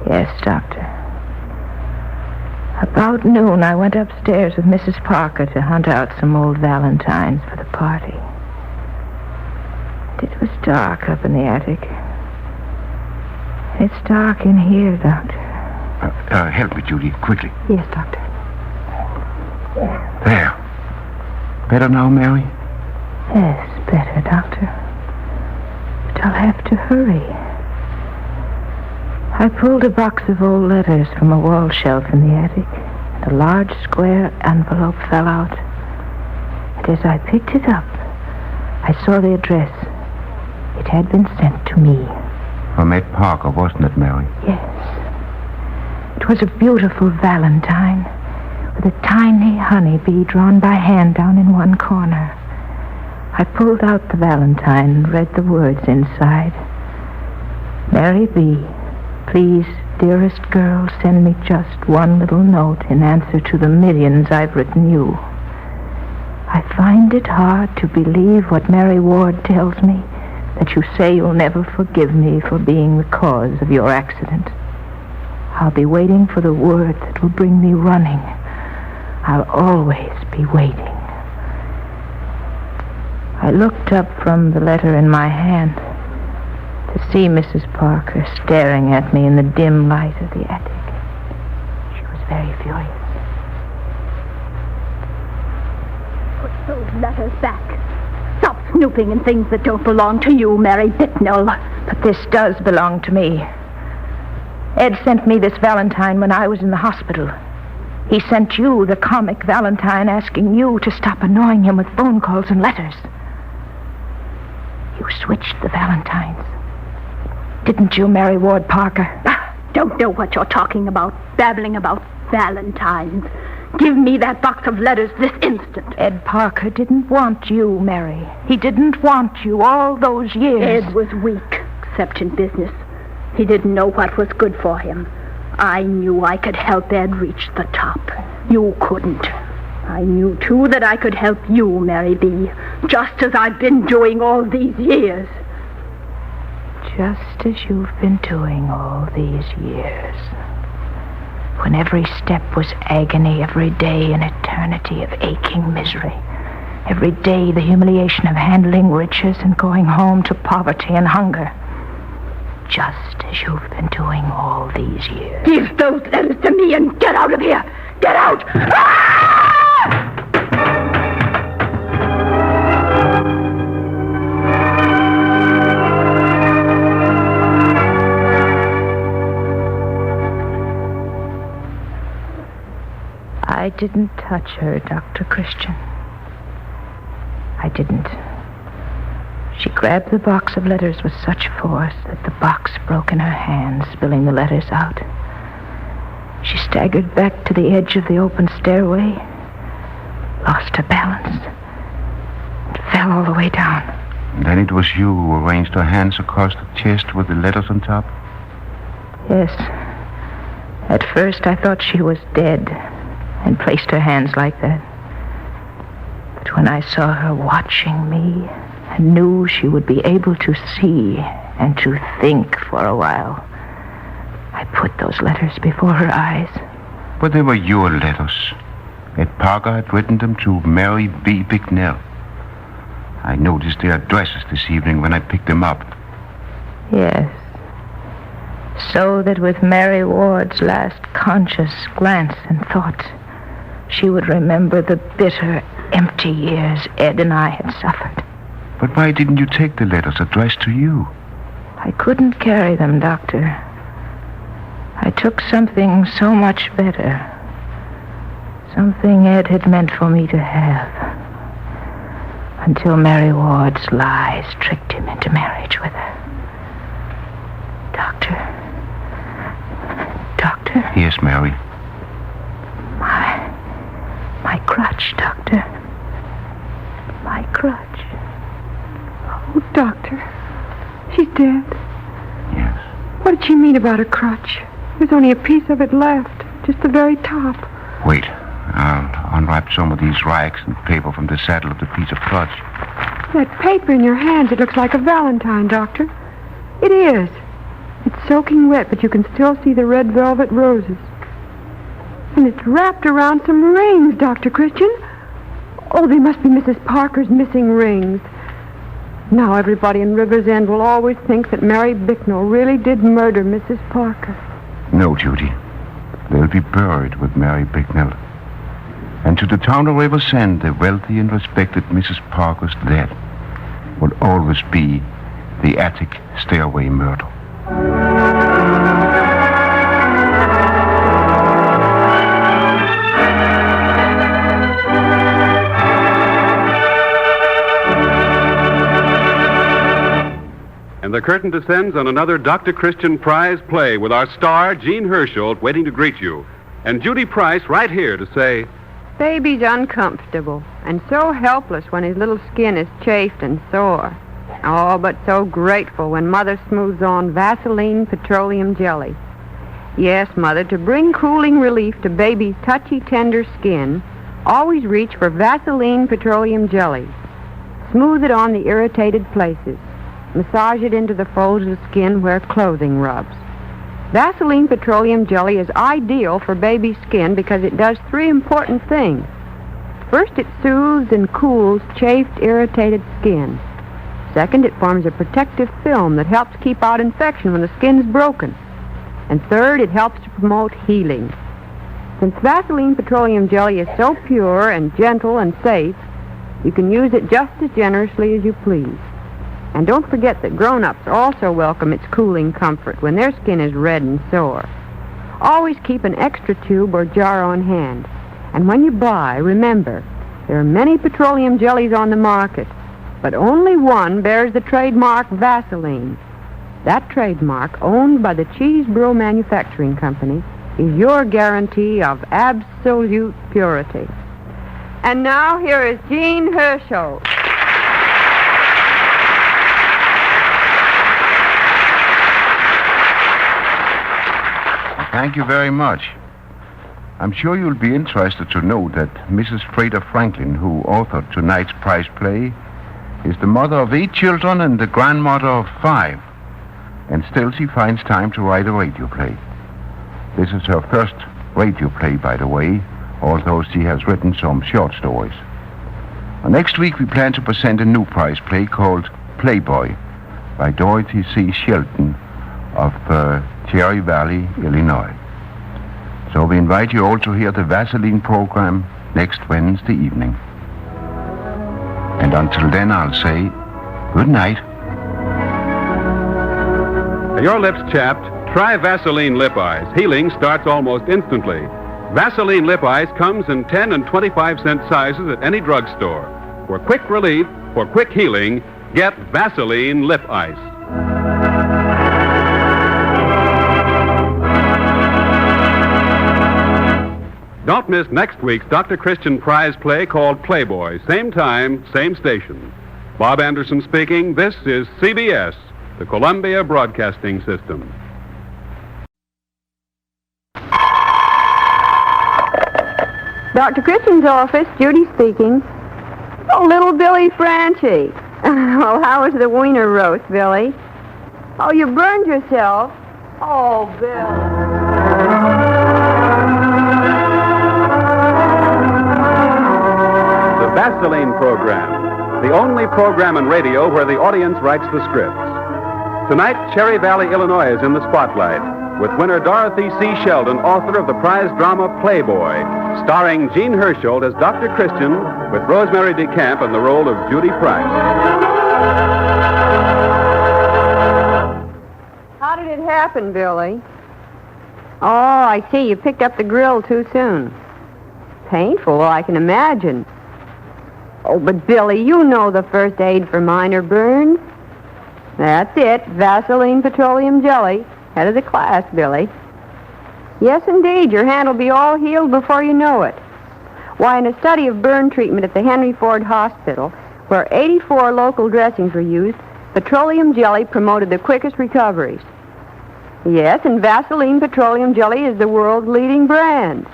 Yes, Doctor. About noon, I went upstairs with Mrs. Parker to hunt out some old Valentines for the party. It was dark up in the attic. It's dark in here, Doctor. Help me, Judy, quickly. Yes, Doctor. There. Better now, Mary? Yes, better, Doctor. But I'll have to hurry. I pulled a box of old letters from a wall shelf in the attic, and a large square envelope fell out. And as I picked it up, I saw the address. It had been sent to me. From Ed Parker, wasn't it, Mary? Yes. It was a beautiful Valentine with a tiny honeybee drawn by hand down in one corner. I pulled out the Valentine and read the words inside. Mary B., please, dearest girl, send me just one little note in answer to the millions I've written you. I find it hard to believe what Mary Ward tells me, that you say you'll never forgive me for being the cause of your accident. I'll be waiting for the word that will bring me running. I'll always be waiting. I looked up from the letter in my hand to see Mrs. Parker staring at me in the dim light of the attic. She was very furious. Put those letters back. Stop snooping in things that don't belong to you, Mary Bicknell. But this does belong to me. Ed sent me this Valentine when I was in the hospital. He sent you the comic Valentine asking you to stop annoying him with phone calls and letters. You switched the Valentines. Didn't you, Mary Ward Parker? Don't know what you're talking about, babbling about Valentines. Give me that box of letters this instant. Ed Parker didn't want you, Mary. He didn't want you all those years. Ed was weak, except in business. He didn't know what was good for him. I knew I could help Ed reach the top. You couldn't. I knew, too, that I could help you, Mary B., just as I've been doing all these years. Just as you've been doing all these years. When every step was agony, every day an eternity of aching misery. Every day the humiliation of handling riches and going home to poverty and hunger. Just as you've been doing all these years. Give those letters to me and get out of here! Get out! I didn't touch her, Dr. Christian. I didn't. She grabbed the box of letters with such force that the box broke in her hand, spilling the letters out. She staggered back to the edge of the open stairway, lost her balance, and fell all the way down. And then it was you who arranged her hands across the chest with the letters on top? Yes. At first I thought she was dead and placed her hands like that. But when I saw her watching me and knew she would be able to see and to think for a while, I put those letters before her eyes. But they were your letters. Ed Parker had written them to Mary B. Bicknell. I noticed their addresses this evening when I picked them up. Yes. So that with Mary Ward's last conscious glance and thought, she would remember the bitter, empty years Ed and I had suffered. But why didn't you take the letters addressed to you? I couldn't carry them, Doctor. I took something so much better. Something Ed had meant for me to have. Until Mary Ward's lies tricked him into marriage with her. Doctor. Yes, Mary. My crutch, Doctor. My crutch. Oh, Doctor. She's dead. Yes. What did she mean about her crutch? There's only a piece of it left, just the very top. Wait. I'll unwrap some of these rags and paper from the saddle of the piece of crutch. That paper in your hands, it looks like a valentine, Doctor. It is. It's soaking wet, but you can still see the red velvet roses. And it's wrapped around some rings, Dr. Christian. Oh, they must be Mrs. Parker's missing rings. Now everybody in River's End will always think that Mary Bicknell really did murder Mrs. Parker. No, Judy. They'll be buried with Mary Bicknell. And to the town of River's End, the wealthy and respected Mrs. Parker's death will always be the attic stairway murder. And the curtain descends on another Dr. Christian Prize play with our star, Jean Hersholt, waiting to greet you. And Judy Price right here to say... Baby's uncomfortable and so helpless when his little skin is chafed and sore. Oh, but so grateful when Mother smooths on Vaseline petroleum jelly. Yes, Mother, to bring cooling relief to baby's touchy, tender skin, always reach for Vaseline petroleum jelly. Smooth it on the irritated places. Massage it into the folds of skin where clothing rubs. Vaseline Petroleum Jelly is ideal for baby skin because it does 3 important things. First, it soothes and cools chafed, irritated skin. Second, it forms a protective film that helps keep out infection when the skin's broken. And third, it helps to promote healing. Since Vaseline Petroleum Jelly is so pure and gentle and safe, you can use it just as generously as you please. And don't forget that grown-ups also welcome its cooling comfort when their skin is red and sore. Always keep an extra tube or jar on hand. And when you buy, remember, there are many petroleum jellies on the market, but only one bears the trademark Vaseline. That trademark, owned by the Cheese Brew Manufacturing Company, is your guarantee of absolute purity. And now here is Jean Herschel. Thank you very much. I'm sure you'll be interested to know that Mrs. Frater Franklin, who authored tonight's prize play, is the mother of 8 children and the grandmother of 5. And still she finds time to write a radio play. This is her first radio play, by the way, although she has written some short stories. Next week we plan to present a new prize play called Playboy by Dorothy C. Shelton of Cherry Valley, Illinois. So we invite you all to hear the Vaseline program next Wednesday evening. And until then, I'll say good night. Are your lips chapped? Try Vaseline Lip Eyes. Healing starts almost instantly. Vaseline Lip Eyes comes in 10 and 25-cent sizes at any drugstore. For quick relief, for quick healing, get Vaseline Lip Ice. Don't miss next week's Dr. Christian prize play called Playboy. Same time, same station. Bob Anderson speaking. This is CBS, the Columbia Broadcasting System. Dr. Christian's office, Judy speaking. Oh, little Billy Franchi. Well, how was the wiener roast, Billy? Oh, you burned yourself. Oh, Bill. Vaseline program, the only program in radio where the audience writes the scripts. Tonight, Cherry Valley, Illinois is in the spotlight with winner Dorothy C. Sheldon, author of the prize drama Playboy, starring Jean Herschel as Dr. Christian with Rosemary DeCamp in the role of Judy Price. How did it happen, Billy? Oh, I see. You picked up the grill too soon. Painful, I can imagine. Oh, but Billy, you know the first aid for minor burns. That's it, Vaseline Petroleum Jelly. Head of the class, Billy. Yes, indeed, your hand will be all healed before you know it. Why, in a study of burn treatment at the Henry Ford Hospital, where 84 local dressings were used, petroleum jelly promoted the quickest recoveries. Yes, and Vaseline Petroleum Jelly is the world's leading brand.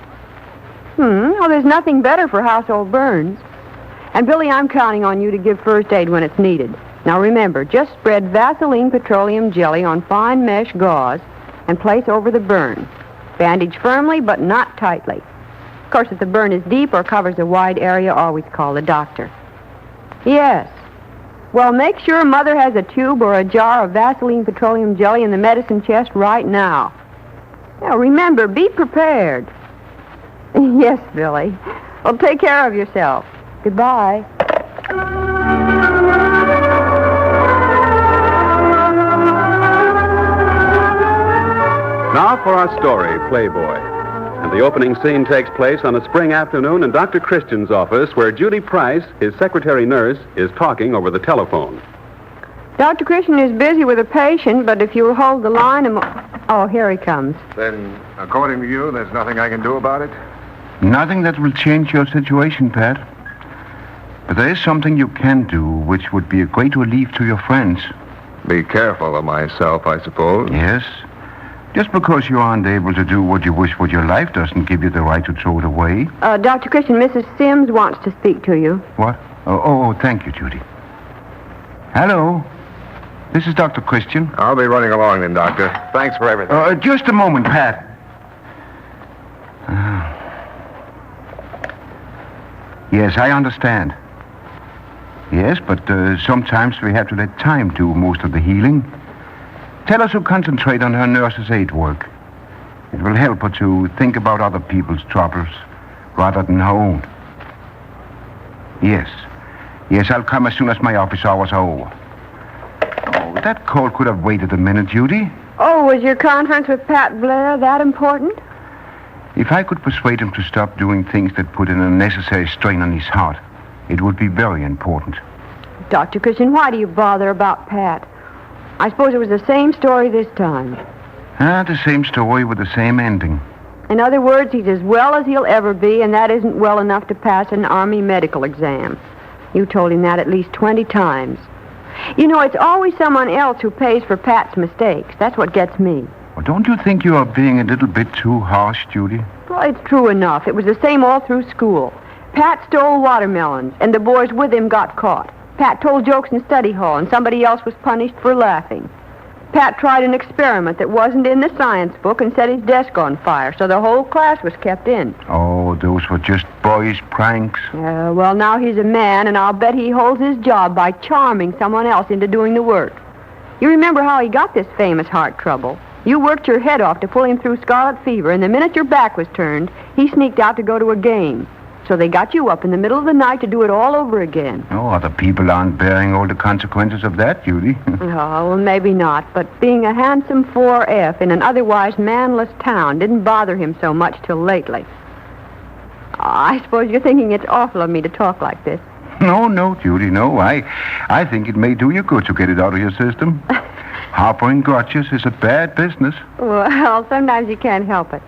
Well, there's nothing better for household burns. And, Billy, I'm counting on you to give first aid when it's needed. Now, remember, just spread Vaseline Petroleum Jelly on fine mesh gauze and place over the burn. Bandage firmly, but not tightly. Of course, if the burn is deep or covers a wide area, always call the doctor. Yes. Well, make sure Mother has a tube or a jar of Vaseline Petroleum Jelly in the medicine chest right now. Now, remember, be prepared. Yes, Billy. Well, take care of yourself. Goodbye. Now for our story, Playboy. And the opening scene takes place on a spring afternoon in Dr. Christian's office where Judy Price, his secretary nurse, is talking over the telephone. Dr. Christian is busy with a patient, but if you'll hold the line Oh, here he comes. Then, according to you, there's nothing I can do about it? Nothing that will change your situation, Pat. But there is something you can do which would be a great relief to your friends. Be careful of myself, I suppose. Yes. Just because you aren't able to do what you wish with your life doesn't give you the right to throw it away. Dr. Christian, Mrs. Sims wants to speak to you. What? Oh, thank you, Judy. Hello? This is Dr. Christian. I'll be running along then, Doctor. Thanks for everything. Just a moment, Pat. Yes, I understand. Yes, but sometimes we have to let time do most of the healing. Tell her to concentrate on her nurse's aid work. It will help her to think about other people's troubles rather than her own. Yes. Yes, I'll come as soon as my office hours are over. Oh, that call could have waited a minute, Judy. Oh, was your conference with Pat Blair that important? If I could persuade him to stop doing things that put an unnecessary strain on his heart, it would be very important. Dr. Christian, why do you bother about Pat? I suppose it was the same story this time. The same story with the same ending. In other words, he's as well as he'll ever be, and that isn't well enough to pass an Army medical exam. You told him that at least 20 times. You know, it's always someone else who pays for Pat's mistakes. That's what gets me. Well, don't you think you are being a little bit too harsh, Judy? Well, it's true enough. It was the same all through school. Pat stole watermelons, and the boys with him got caught. Pat told jokes in study hall, and somebody else was punished for laughing. Pat tried an experiment that wasn't in the science book and set his desk on fire, so the whole class was kept in. Oh, those were just boys' pranks. Well, now he's a man, and I'll bet he holds his job by charming someone else into doing the work. You remember how he got this famous heart trouble? You worked your head off to pull him through scarlet fever, and the minute your back was turned, he sneaked out to go to a game. So they got you up in the middle of the night to do it all over again. Oh, other people aren't bearing all the consequences of that, Judy. Oh, well, maybe not. But being a handsome 4F in an otherwise manless town didn't bother him so much till lately. I suppose you're thinking it's awful of me to talk like this. No, Judy, no. I think it may do you good to get it out of your system. Harboring grudges is a bad business. Well, sometimes you can't help it.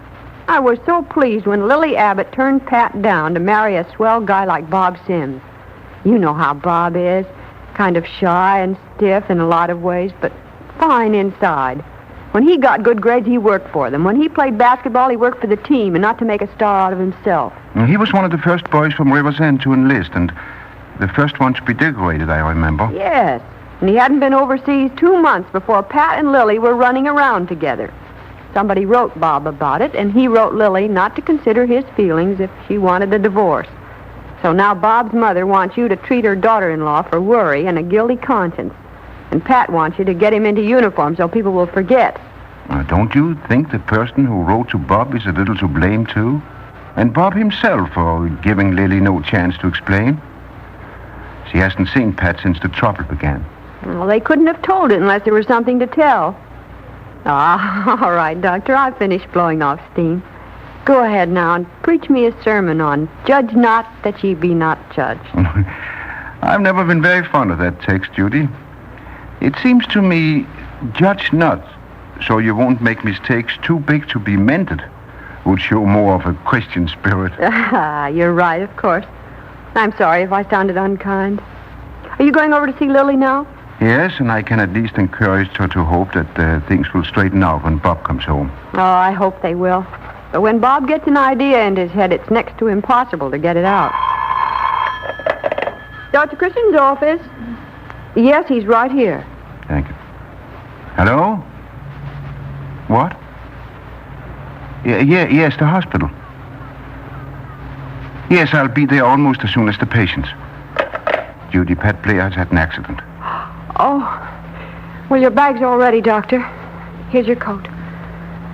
I was so pleased when Lily Abbott turned Pat down to marry a swell guy like Bob Sims. You know how Bob is. Kind of shy and stiff in a lot of ways, but fine inside. When he got good grades, he worked for them. When he played basketball, he worked for the team and not to make a star out of himself. He was one of the first boys from River's End to enlist, and the first one to be decorated, I remember. Yes, and he hadn't been overseas 2 months before Pat and Lily were running around together. Somebody wrote Bob about it, and he wrote Lily not to consider his feelings if she wanted a divorce. So now Bob's mother wants you to treat her daughter-in-law for worry and a guilty conscience. And Pat wants you to get him into uniform so people will forget. Don't you think the person who wrote to Bob is a little to blame, too? And Bob himself for giving Lily no chance to explain? She hasn't seen Pat since the trouble began. Well, they couldn't have told it unless there was something to tell. All right, Doctor, I've finished blowing off steam. Go ahead now and preach me a sermon on judge not that ye be not judged. I've never been very fond of that text, Judy. It seems to me, judge not, so you won't make mistakes too big to be mended, would show more of a Christian spirit. You're right, of course. I'm sorry if I sounded unkind. Are you going over to see Lily now? Yes, and I can at least encourage her to hope that things will straighten out when Bob comes home. Oh, I hope they will. But when Bob gets an idea in his head, it's next to impossible to get it out. Dr. Christian's office? Yes, he's right here. Thank you. Hello? What? Yes, the hospital. Yes, I'll be there almost as soon as the patients. Judy, Pat Blair has had an accident. Oh, well, your bag's all ready, Doctor. Here's your coat.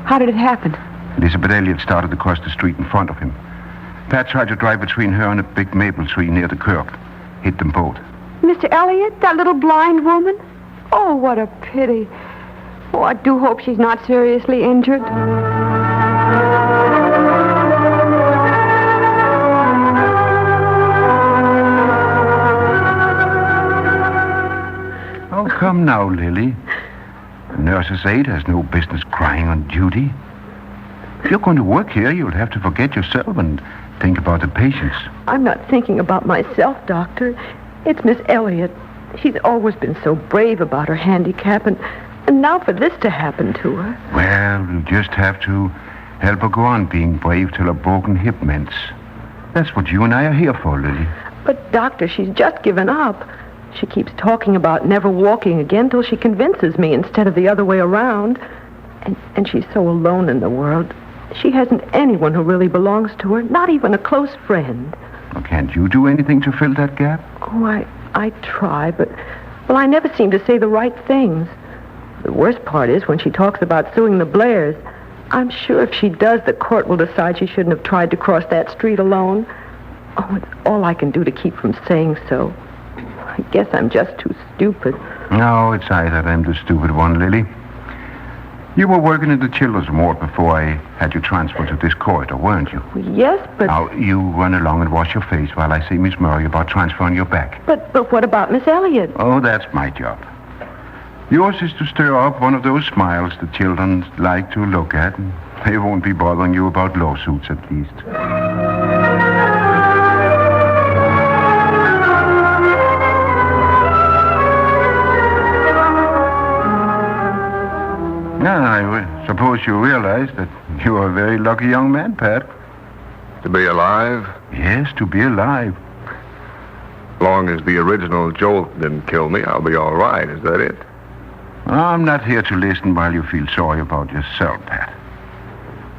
How did it happen? Elizabeth Elliott started across the street in front of him. Pat tried to drive between her and a big maple tree near the curb. Hit them both. Mr. Elliott, that little blind woman? Oh, what a pity. Oh, I do hope she's not seriously injured. Oh, come now, Lily. The nurse's aide has no business crying on duty. If you're going to work here, you'll have to forget yourself and think about the patients. I'm not thinking about myself, Doctor. It's Miss Elliott. She's always been so brave about her handicap, and now for this to happen to her. Well, you'll just have to help her go on being brave till her broken hip mends. That's what you and I are here for, Lily. But, Doctor, she's just given up. She keeps talking about never walking again till she convinces me instead of the other way around. And she's so alone in the world. She hasn't anyone who really belongs to her, not even a close friend. Well, can't you do anything to fill that gap? Oh, I try, but, well, I never seem to say the right things. The worst part is when she talks about suing the Blairs. I'm sure if she does, the court will decide she shouldn't have tried to cross that street alone. Oh, it's all I can do to keep from saying so. I guess I'm just too stupid. No, it's I that am the stupid one, Lily. You were working in the children's ward before I had you transferred to this corridor, weren't you? Yes, but... Now, you run along and wash your face while I see Miss Murray about transferring you back. But what about Miss Elliott? Oh, that's my job. Yours is to stir up one of those smiles the children like to look at, and they won't be bothering you about lawsuits, at least. Now, I suppose you realize that you are a very lucky young man, Pat. To be alive? Yes, to be alive. Long as the original jolt didn't kill me, I'll be all right. Is that it? I'm not here to listen while you feel sorry about yourself, Pat.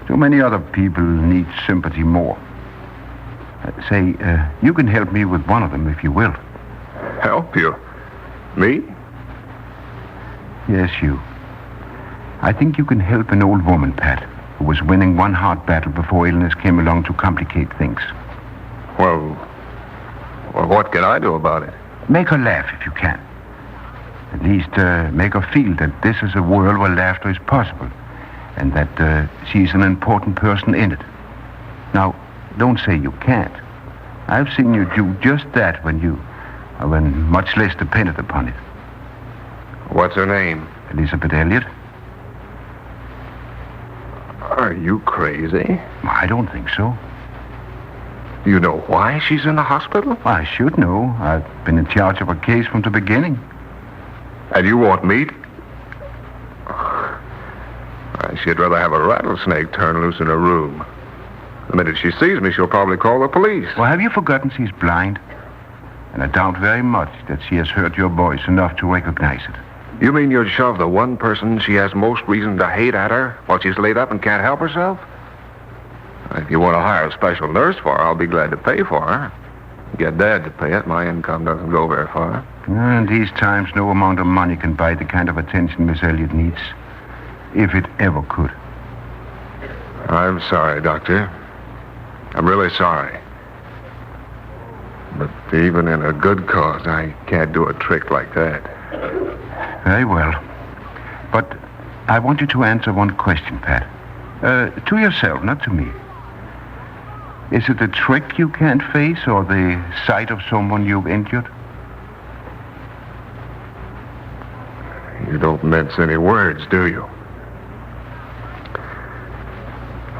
Too many other people need sympathy more. Say, you can help me with one of them if you will. Help you? Me? Yes, you. I think you can help an old woman, Pat, who was winning one hard battle before illness came along to complicate things. Well, what can I do about it? Make her laugh if you can. At least make her feel that this is a world where laughter is possible and that she's an important person in it. Now, don't say you can't. I've seen you do just that when much less depended upon it. What's her name? Elizabeth Elliott. Are you crazy? I don't think so. You know why she's in the hospital? I should know. I've been in charge of her case from the beginning. And you won't meet? She'd rather have a rattlesnake turned loose in her room. The minute she sees me, she'll probably call the police. Well, have you forgotten she's blind? And I doubt very much that she has heard your voice enough to recognize it. You mean you'd shove the one person she has most reason to hate at her while she's laid up and can't help herself? If you want to hire a special nurse for her, I'll be glad to pay for her. Get Dad to pay it. My income doesn't go very far. In these times, no amount of money can buy the kind of attention Miss Elliott needs. If it ever could. I'm sorry, Doctor. I'm really sorry. But even in a good cause, I can't do a trick like that. Very well. But I want you to answer one question, Pat. To yourself, not to me. Is it the trick you can't face or the sight of someone you've injured? You don't mince any words, do you?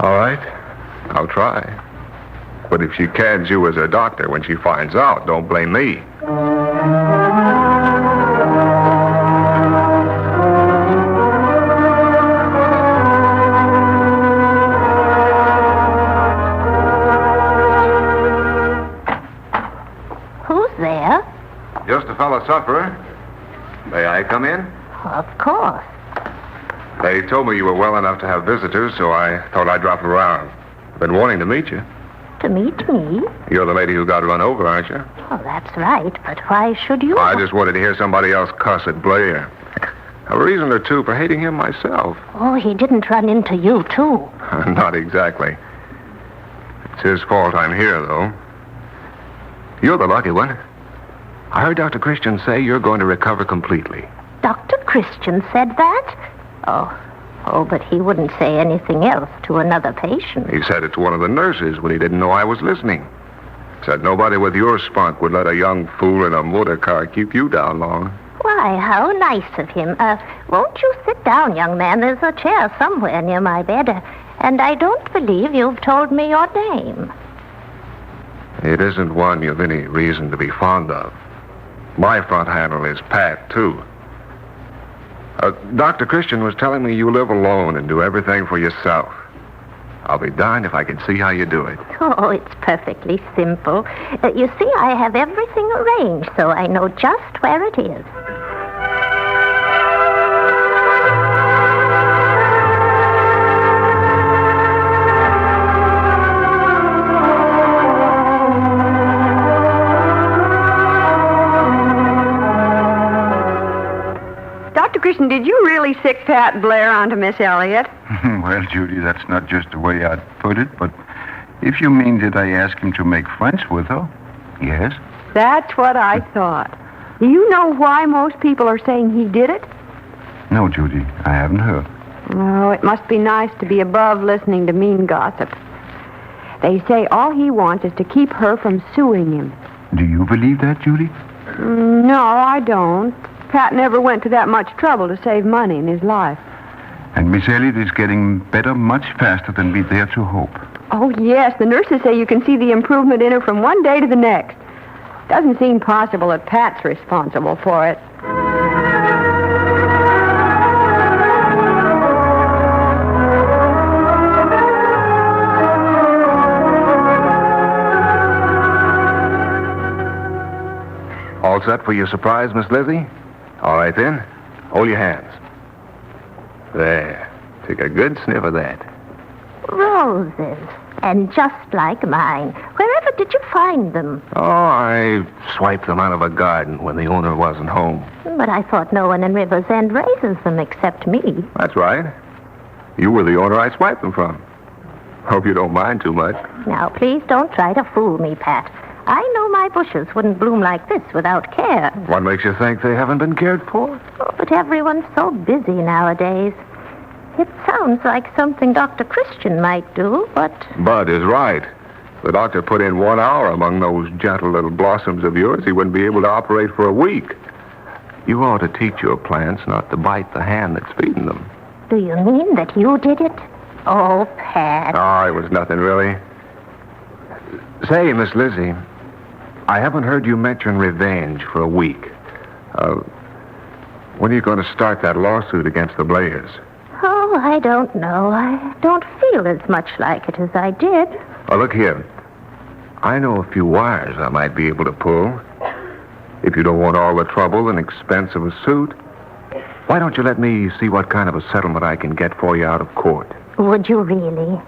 All right, I'll try. But if she cans you as a doctor when she finds out, don't blame me. Who's there? Just a fellow sufferer. May I come in? Of course. They told me you were well enough to have visitors, so I thought I'd drop around. Been wanting to meet you. To meet me? You're the lady who got run over, aren't you? Oh, that's right. But why should you? I just wanted to hear somebody else cuss at Blair. A reason or two for hating him myself. Oh, he didn't run into you, too. Not exactly. It's his fault I'm here, though. You're the lucky one. I heard Dr. Christian say you're going to recover completely. Dr. Christian said that? Oh, but he wouldn't say anything else to another patient. He said it to one of the nurses when he didn't know I was listening. Said nobody with your spunk would let a young fool in a motor car keep you down long. Why, how nice of him. Won't you sit down, young man? There's a chair somewhere near my bed. And I don't believe you've told me your name. It isn't one you've any reason to be fond of. My front handle is Pat, too. Dr. Christian was telling me you live alone and do everything for yourself. I'll be darned if I can see how you do it. Oh, it's perfectly simple. You see, I have everything arranged, so I know just where it is. Dr. Christian, did you really sick Pat Blair onto Miss Elliott? Well, Judy, that's not just the way I'd put it, but if you mean did I ask him to make friends with her, yes. That's what I thought. Do you know why most people are saying he did it? No, Judy, I haven't heard. Oh, it must be nice to be above listening to mean gossip. They say all he wants is to keep her from suing him. Do you believe that, Judy? No, I don't. Pat never went to that much trouble to save money in his life. And Miss Elliott is getting better much faster than we dare to hope. Oh, yes. The nurses say you can see the improvement in her from one day to the next. Doesn't seem possible that Pat's responsible for it. All set for your surprise, Miss Lizzie? All right, then. Hold your hands. There. Take a good sniff of that. Roses. And just like mine. Wherever did you find them? Oh, I swiped them out of a garden when the owner wasn't home. But I thought no one in River's End raises them except me. That's right. You were the owner I swiped them from. Hope you don't mind too much. Now, please don't try to fool me, Pat. I know my bushes wouldn't bloom like this without care. What makes you think they haven't been cared for? Oh, but everyone's so busy nowadays. It sounds like something Dr. Christian might do, but... Bud is right. The doctor put in 1 hour among those gentle little blossoms of yours. He wouldn't be able to operate for a week. You ought to teach your plants not to bite the hand that's feeding them. Do you mean that you did it? Oh, Pat. Oh, it was nothing, really. Say, Miss Lizzie, I haven't heard you mention revenge for a week. When are you going to start that lawsuit against the Blairs? Oh, I don't know. I don't feel as much like it as I did. Oh, look here. I know a few wires I might be able to pull. If you don't want all the trouble and expense of a suit, why don't you let me see what kind of a settlement I can get for you out of court? Would you really?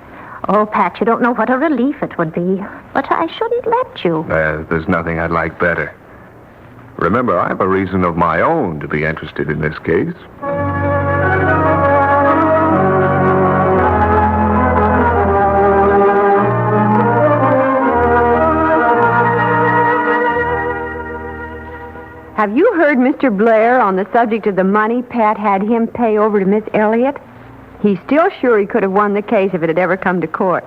Oh, Pat, you don't know what a relief it would be. But I shouldn't let you. There's nothing I'd like better. Remember, I have a reason of my own to be interested in this case. Have you heard Mr. Blair on the subject of the money Pat had him pay over to Miss Elliott? He's still sure he could have won the case if it had ever come to court.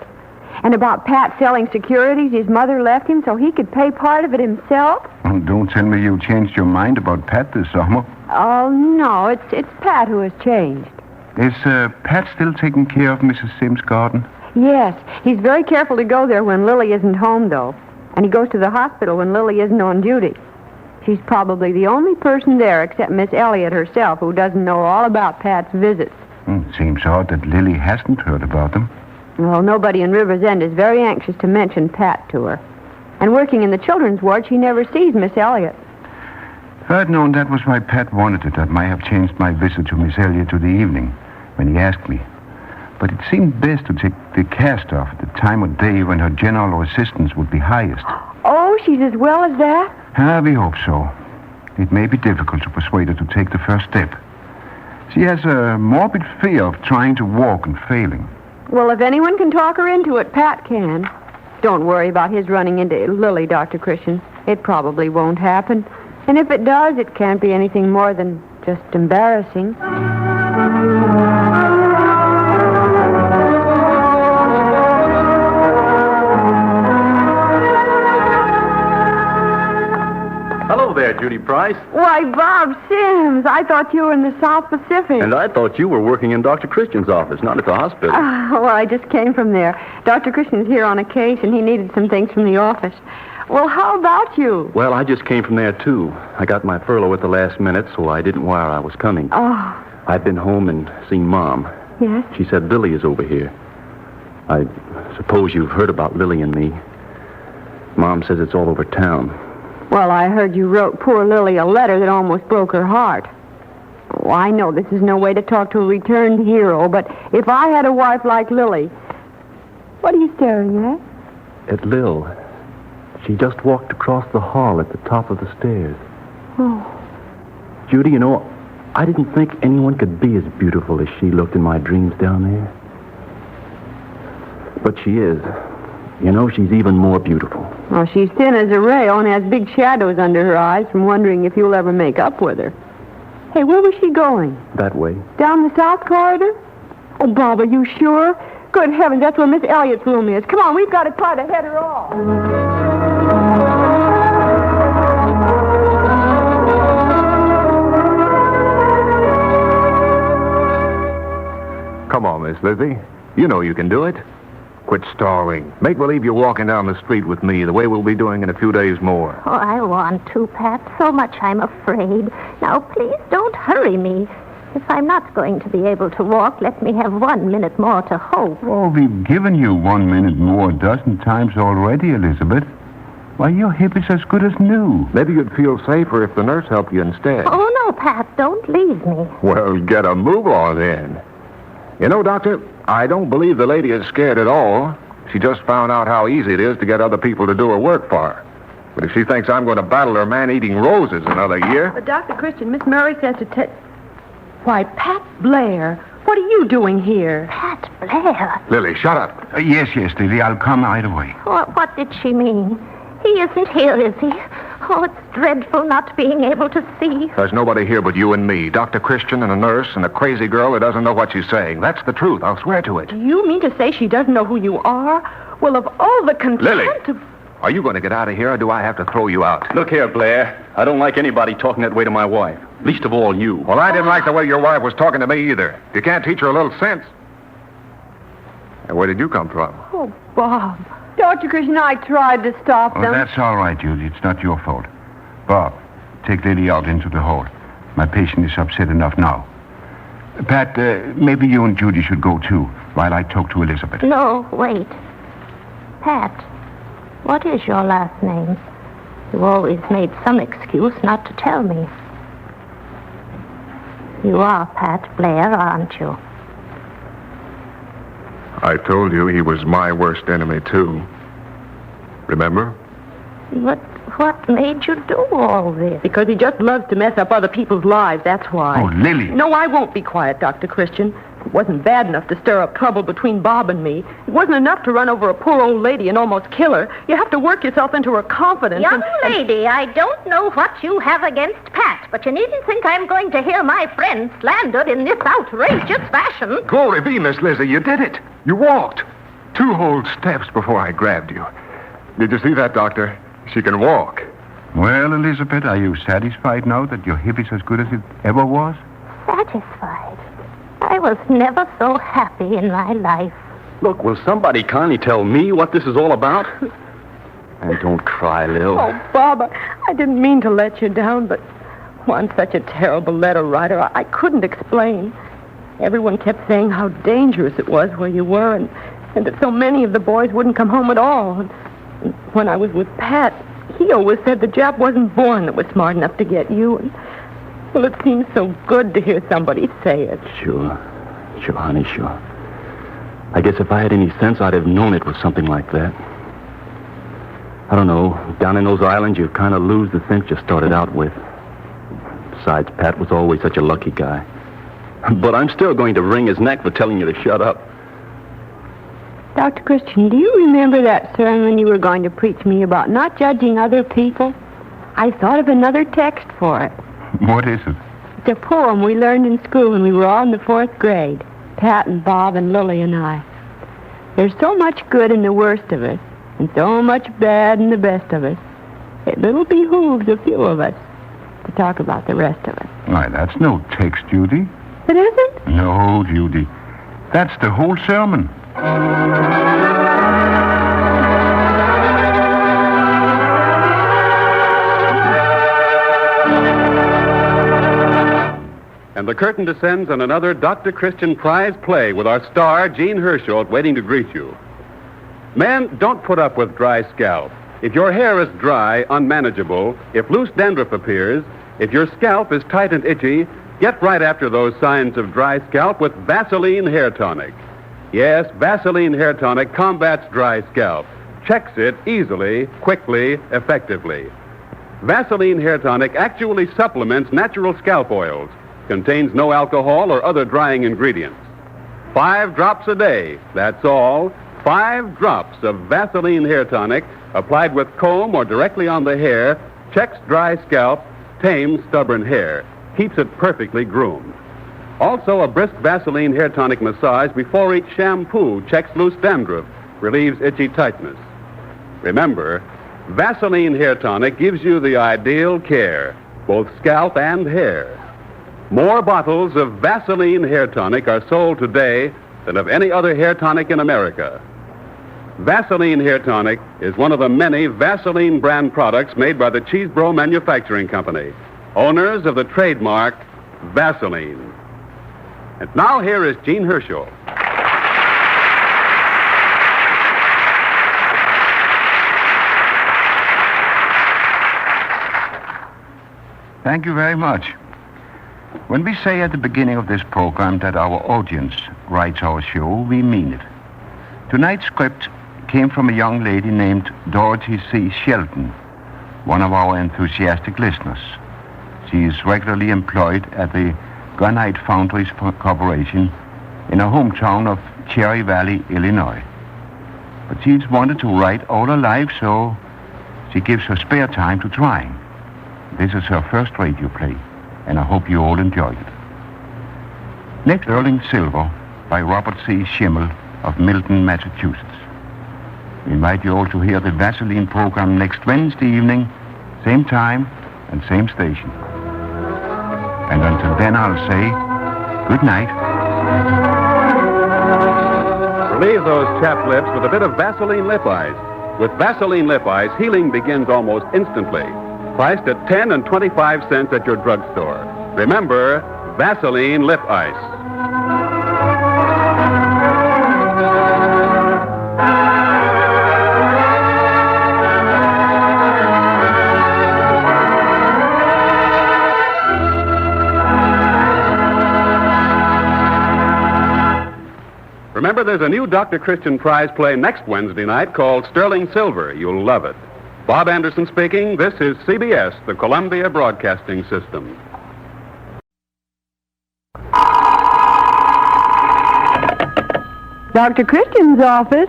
And about Pat selling securities his mother left him so he could pay part of it himself? Oh, don't tell me you changed your mind about Pat this summer. Oh, no, it's Pat who has changed. Is Pat still taking care of Mrs. Sims' garden? Yes, he's very careful to go there when Lily isn't home, though. And he goes to the hospital when Lily isn't on duty. She's probably the only person there except Miss Elliott herself who doesn't know all about Pat's visits. It seems odd that Lily hasn't heard about them. Well, nobody in River's End is very anxious to mention Pat to her. And working in the children's ward, she never sees Miss Elliott. If I'd known that was why Pat wanted it, I might have changed my visit to Miss Elliott to the evening when he asked me. But it seemed best to take the cast off at the time of day when her general assistance would be highest. Oh, she's as well as that? We hope so. It may be difficult to persuade her to take the first step. She has a morbid fear of trying to walk and failing. Well, if anyone can talk her into it, Pat can. Don't worry about his running into Lily, Dr. Christian. It probably won't happen. And if it does, it can't be anything more than just embarrassing. Hello there, Judy Price. Why, Bob Sims, I thought you were in the South Pacific. And I thought you were working in Dr. Christian's office, not at the hospital. Well, I just came from there. Dr. Christian's here on a case, and he needed some things from the office. Well, how about you? Well, I just came from there, too. I got my furlough at the last minute, so I didn't wire I was coming. Oh. I've been home and seen Mom. Yes? She said Billy is over here. I suppose you've heard about Lily and me. Mom says it's all over town. Well, I heard you wrote poor Lily a letter that almost broke her heart. Oh, I know this is no way to talk to a returned hero, but if I had a wife like Lily... What are you staring at? At Lil. She just walked across the hall at the top of the stairs. Oh. Judy, you know, I didn't think anyone could be as beautiful as she looked in my dreams down there. But she is. You know, she's even more beautiful. Well, she's thin as a rail and has big shadows under her eyes from wondering if you'll ever make up with her. Hey, where was she going? That way. Down the south corridor? Oh, Bob, are you sure? Good heavens, that's where Miss Elliott's room is. Come on, we've got to try to head her off. Come on, Miss Lizzie. You know you can do it. Quit stalling. Make believe you're walking down the street with me, the way we'll be doing in a few days more. Oh, I want to, Pat, so much I'm afraid. Now, please don't hurry me. If I'm not going to be able to walk, let me have 1 minute more to hope. Oh, we've given you 1 minute more a dozen times already, Elizabeth. Why, your hip is as good as new. Maybe you'd feel safer if the nurse helped you instead. Oh, no, Pat, don't leave me. Well, get a move on then. You know, Doctor, I don't believe the lady is scared at all. She just found out how easy it is to get other people to do her work for her. But if she thinks I'm going to battle her man-eating roses another year... But, Dr. Christian, Miss Murray says to Why, Pat Blair, what are you doing here? Pat Blair? Lily, shut up. Yes, Lily, I'll come right away. What did she mean? He isn't here, is he? Oh, it's dreadful not being able to see. There's nobody here but you and me. Dr. Christian and a nurse and a crazy girl who doesn't know what she's saying. That's the truth. I'll swear to it. Do you mean to say she doesn't know who you are? Well, of all the contempt Lily, of... are you going to get out of here or do I have to throw you out? Look here, Blair. I don't like anybody talking that way to my wife. Least of all you. Well, I didn't like the way your wife was talking to me either. You can't teach her a little sense. And where did you come from? Oh, Bob. Dr. Christian, I tried to stop them. Oh, that's all right, Judy. It's not your fault. Bob, take Lily out into the hall. My patient is upset enough now. Pat, maybe you and Judy should go, too, while I talk to Elizabeth. No, wait. Pat, what is your last name? You always made some excuse not to tell me. You are Pat Blair, aren't you? I told you he was my worst enemy, too. Remember? But what made you do all this? Because he just loves to mess up other people's lives, that's why. Oh, Lily. No, I won't be quiet, Dr. Christian. It wasn't bad enough to stir up trouble between Bob and me. It wasn't enough to run over a poor old lady and almost kill her. You have to work yourself into her confidence. Young lady, I don't know what you have against Pat, but you needn't think I'm going to hear my friend slandered in this outrageous fashion. Glory be, Miss Lizzie, you did it. You walked 2 whole steps before I grabbed you. Did you see that, Doctor? She can walk. Well, Elizabeth, are you satisfied now that your hip is as good as it ever was? Satisfied? I was never so happy in my life. Look, will somebody kindly tell me what this is all about? And don't cry, Lil. Oh, Bob, I didn't mean to let you down, but I'm such a terrible letter writer. I couldn't explain. Everyone kept saying how dangerous it was where you were, and that so many of the boys wouldn't come home at all. And when I was with Pat, he always said the Jap wasn't born that was smart enough to get you. And, well, it seems so good to hear somebody say it. Sure, honey, sure. I guess if I had any sense, I'd have known it was something like that. I don't know. Down in those islands, you kind of lose the sense you started out with. Besides, Pat was always such a lucky guy. But I'm still going to wring his neck for telling you to shut up. Dr. Christian, do you remember that sermon you were going to preach me about not judging other people? I thought of another text for it. What is it? It's a poem we learned in school when we were all in the 4th grade. Pat and Bob and Lily and I. There's so much good in the worst of us, and so much bad in the best of us. It little behooves a few of us to talk about the rest of us. Why, that's no text, Judy. It isn't? No, Judy. That's the whole sermon. and the curtain descends on another Dr. Christian prize play with our star, Gene Herschel, waiting to greet you. Men, don't put up with dry scalp. If your hair is dry, unmanageable, if loose dandruff appears, if your scalp is tight and itchy, get right after those signs of dry scalp with Vaseline Hair Tonic. Yes, Vaseline Hair Tonic combats dry scalp, checks it easily, quickly, effectively. Vaseline Hair Tonic actually supplements natural scalp oils, contains no alcohol or other drying ingredients. 5 drops a day, that's all. 5 drops of Vaseline Hair Tonic applied with comb or directly on the hair checks dry scalp, tames stubborn hair, keeps it perfectly groomed. Also, a brisk Vaseline Hair Tonic massage before each shampoo checks loose dandruff, relieves itchy tightness. Remember, Vaseline Hair Tonic gives you the ideal care, both scalp and hair. More bottles of Vaseline Hair Tonic are sold today than of any other hair tonic in America. Vaseline Hair Tonic is one of the many Vaseline brand products made by the Cheesebro Manufacturing Company, owners of the trademark Vaseline. And now here is Gene Herschel. Thank you very much. When we say at the beginning of this program that our audience writes our show, we mean it. Tonight's script came from a young lady named Dorothy C. Shelton, one of our enthusiastic listeners. She is regularly employed at the Granite Foundries Corporation in her hometown of Cherry Valley, Illinois. But she's wanted to write all her life, so she gives her spare time to trying. This is her first radio play, and I hope you all enjoyed it. Next, Sterling Silver by Robert C. Schimmel of Milton, Massachusetts. We invite you all to hear the Vaseline program next Wednesday evening, same time and same station. And until then, I'll say good night. Relieve those chapped lips with a bit of Vaseline Lip Ice. With Vaseline Lip Ice, healing begins almost instantly. Priced at 10 and 25 cents at your drugstore. Remember, Vaseline Lip Ice. Remember, there's a new Dr. Christian prize play next Wednesday night called Sterling Silver. You'll love it. Bob Anderson speaking. This is CBS, the Columbia Broadcasting System. Dr. Christian's office.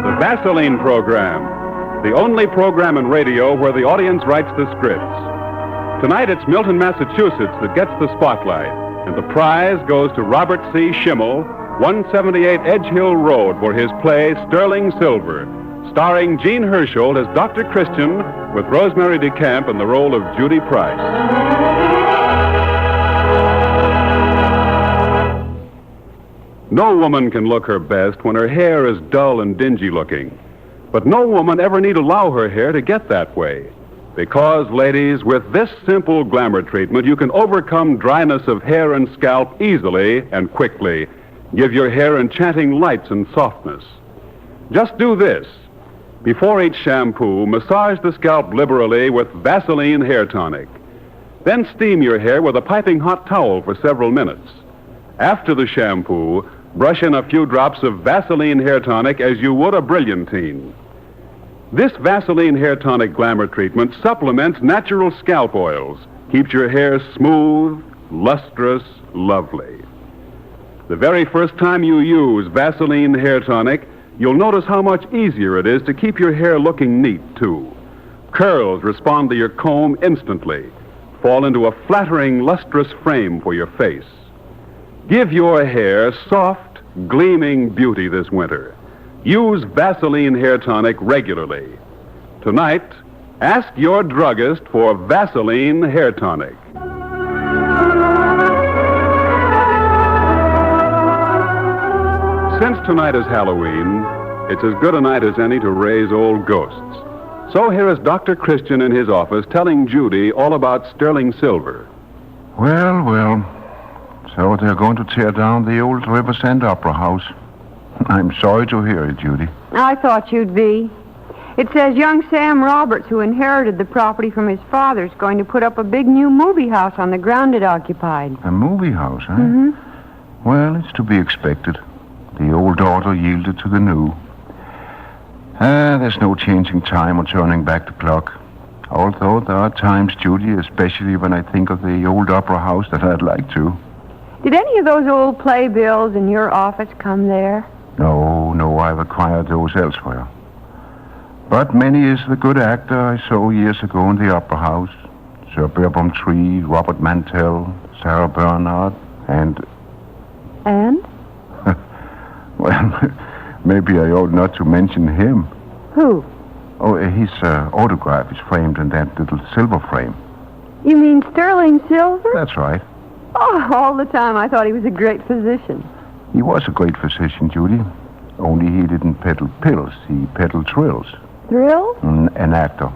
The Vaseline program, the only program in radio where the audience writes the scripts. Tonight it's Milton, Massachusetts that gets the spotlight, and the prize goes to Robert C. Schimmel, 178 Edge Hill Road, for his play Sterling Silver, starring Gene Herschel as Dr. Christian with Rosemary DeCamp in the role of Judy Price. No woman can look her best when her hair is dull and dingy looking. But no woman ever need allow her hair to get that way. Because, ladies, with this simple glamour treatment, you can overcome dryness of hair and scalp easily and quickly. Give your hair enchanting lights and softness. Just do this. Before each shampoo, massage the scalp liberally with Vaseline Hair Tonic. Then steam your hair with a piping hot towel for several minutes. After the shampoo, brush in a few drops of Vaseline Hair Tonic as you would a Brilliantine. This Vaseline Hair Tonic glamour treatment supplements natural scalp oils, keeps your hair smooth, lustrous, lovely. The very first time you use Vaseline Hair Tonic, you'll notice how much easier it is to keep your hair looking neat, too. Curls respond to your comb instantly, fall into a flattering, lustrous frame for your face. Give your hair soft, gleaming beauty this winter. Use Vaseline Hair Tonic regularly. Tonight, ask your druggist for Vaseline Hair Tonic. Since tonight is Halloween, it's as good a night as any to raise old ghosts. So here is Dr. Christian in his office telling Judy all about sterling silver. Well, well. So they're going to tear down the old Riverside Opera House. I'm sorry to hear it, Judy. I thought you'd be. It says young Sam Roberts, who inherited the property from his father, is going to put up a big new movie house on the ground it occupied. A movie house, huh? Mm-hmm. Well, it's to be expected. The old order yielded to the new. There's no changing time or turning back the clock. Although there are times, Judy, especially when I think of the old opera house, that I'd like to. Did any of those old playbills in your office come there? No, I've acquired those elsewhere. But many is the good actor I saw years ago in the opera house. Sir Tree, Robert Mantell, Sarah Bernhardt, and... And? Well, maybe I ought not to mention him. Who? Oh, his autograph is framed in that little silver frame. You mean sterling silver? That's right. Oh, all the time I thought he was a great physician. He was a great physician, Judy. Only he didn't peddle pills. He peddled thrills. Thrills? An actor.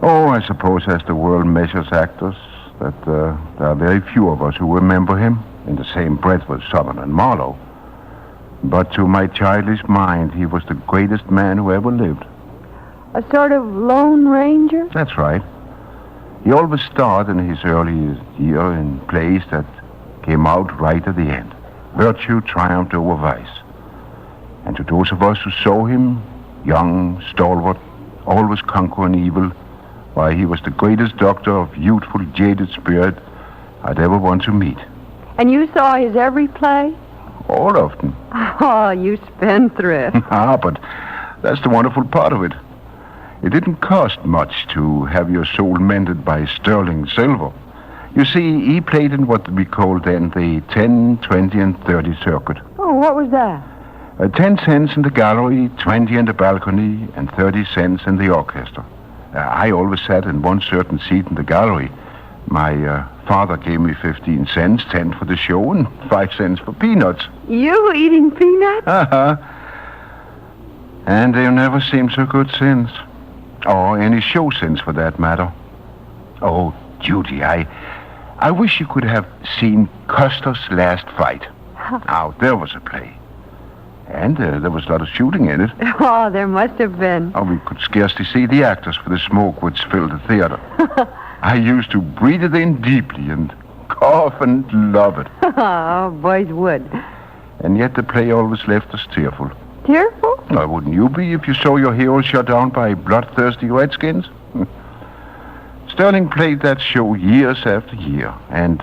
Oh, I suppose as the world measures actors, that there are very few of us who remember him in the same breath with Sutherland Marlowe. But to my childish mind, he was the greatest man who ever lived. A sort of Lone Ranger? That's right. He always starred in his earliest year in plays that came out right at the end. Virtue triumphed over vice. And to those of us who saw him, young, stalwart, always conquering evil, why, he was the greatest doctor of youthful, jaded spirit I'd ever want to meet. And you saw his every play? All of them. Oh, you spendthrift. But that's the wonderful part of it. It didn't cost much to have your soul mended by sterling silver. You see, he played in what we called then the 10, 20, and 30 circuit. Oh, what was that? 10 cents in the gallery, 20 in the balcony, and 30 cents in the orchestra. I always sat in one certain seat in the gallery. My father gave me 15 cents, 10 for the show, and 5 cents for peanuts. You eating peanuts? Uh-huh. And they've never seemed so good since. Or any show since, for that matter. Oh, Judy, I wish you could have seen Custer's Last Fight. Now, there was a play. And there was a lot of shooting in it. Oh, there must have been. Oh, we could scarcely see the actors for the smoke which filled the theater. I used to breathe it in deeply and cough and love it. Oh, boys would. And yet the play always left us tearful. Tearful? Well, wouldn't you be if you saw your hero shot down by bloodthirsty redskins? Sterling played that show years after year and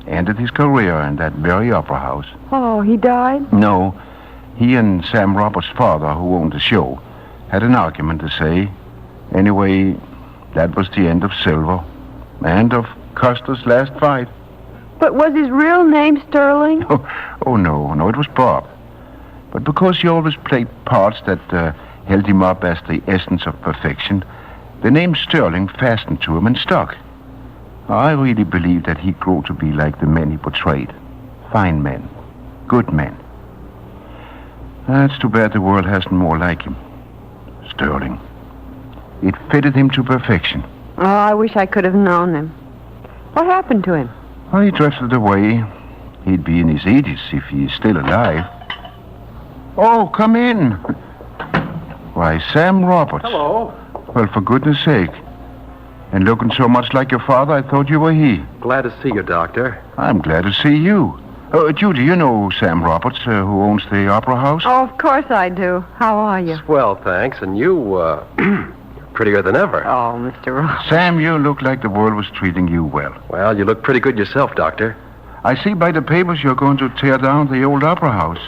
ended his career in that very opera house. Oh, he died? No. He and Sam Roberts' father, who owned the show, had an argument to say. Anyway, that was the end of Silver and of Custer's Last Fight. But was his real name Sterling? Oh, no, it was Bob. But because he always played parts that held him up as the essence of perfection, the name Sterling fastened to him and stuck. I really believe that he grew to be like the men he portrayed. Fine men. Good men. It's too bad the world hasn't more like him. Sterling. It fitted him to perfection. Oh, I wish I could have known him. What happened to him? Well, he drifted away. He'd be in his 80s if he's still alive. Oh, come in. Why, Sam Roberts. Hello. Well, for goodness sake. And looking so much like your father, I thought you were he. Glad to see you, Doctor. I'm glad to see you. Judy, you know Sam Roberts, who owns the Opera House? Oh, of course I do. How are you? Swell, thanks. And you, prettier than ever. Oh, Mr. Roberts. Sam, you look like the world was treating you well. Well, you look pretty good yourself, Doctor. I see by the papers you're going to tear down the old Opera House.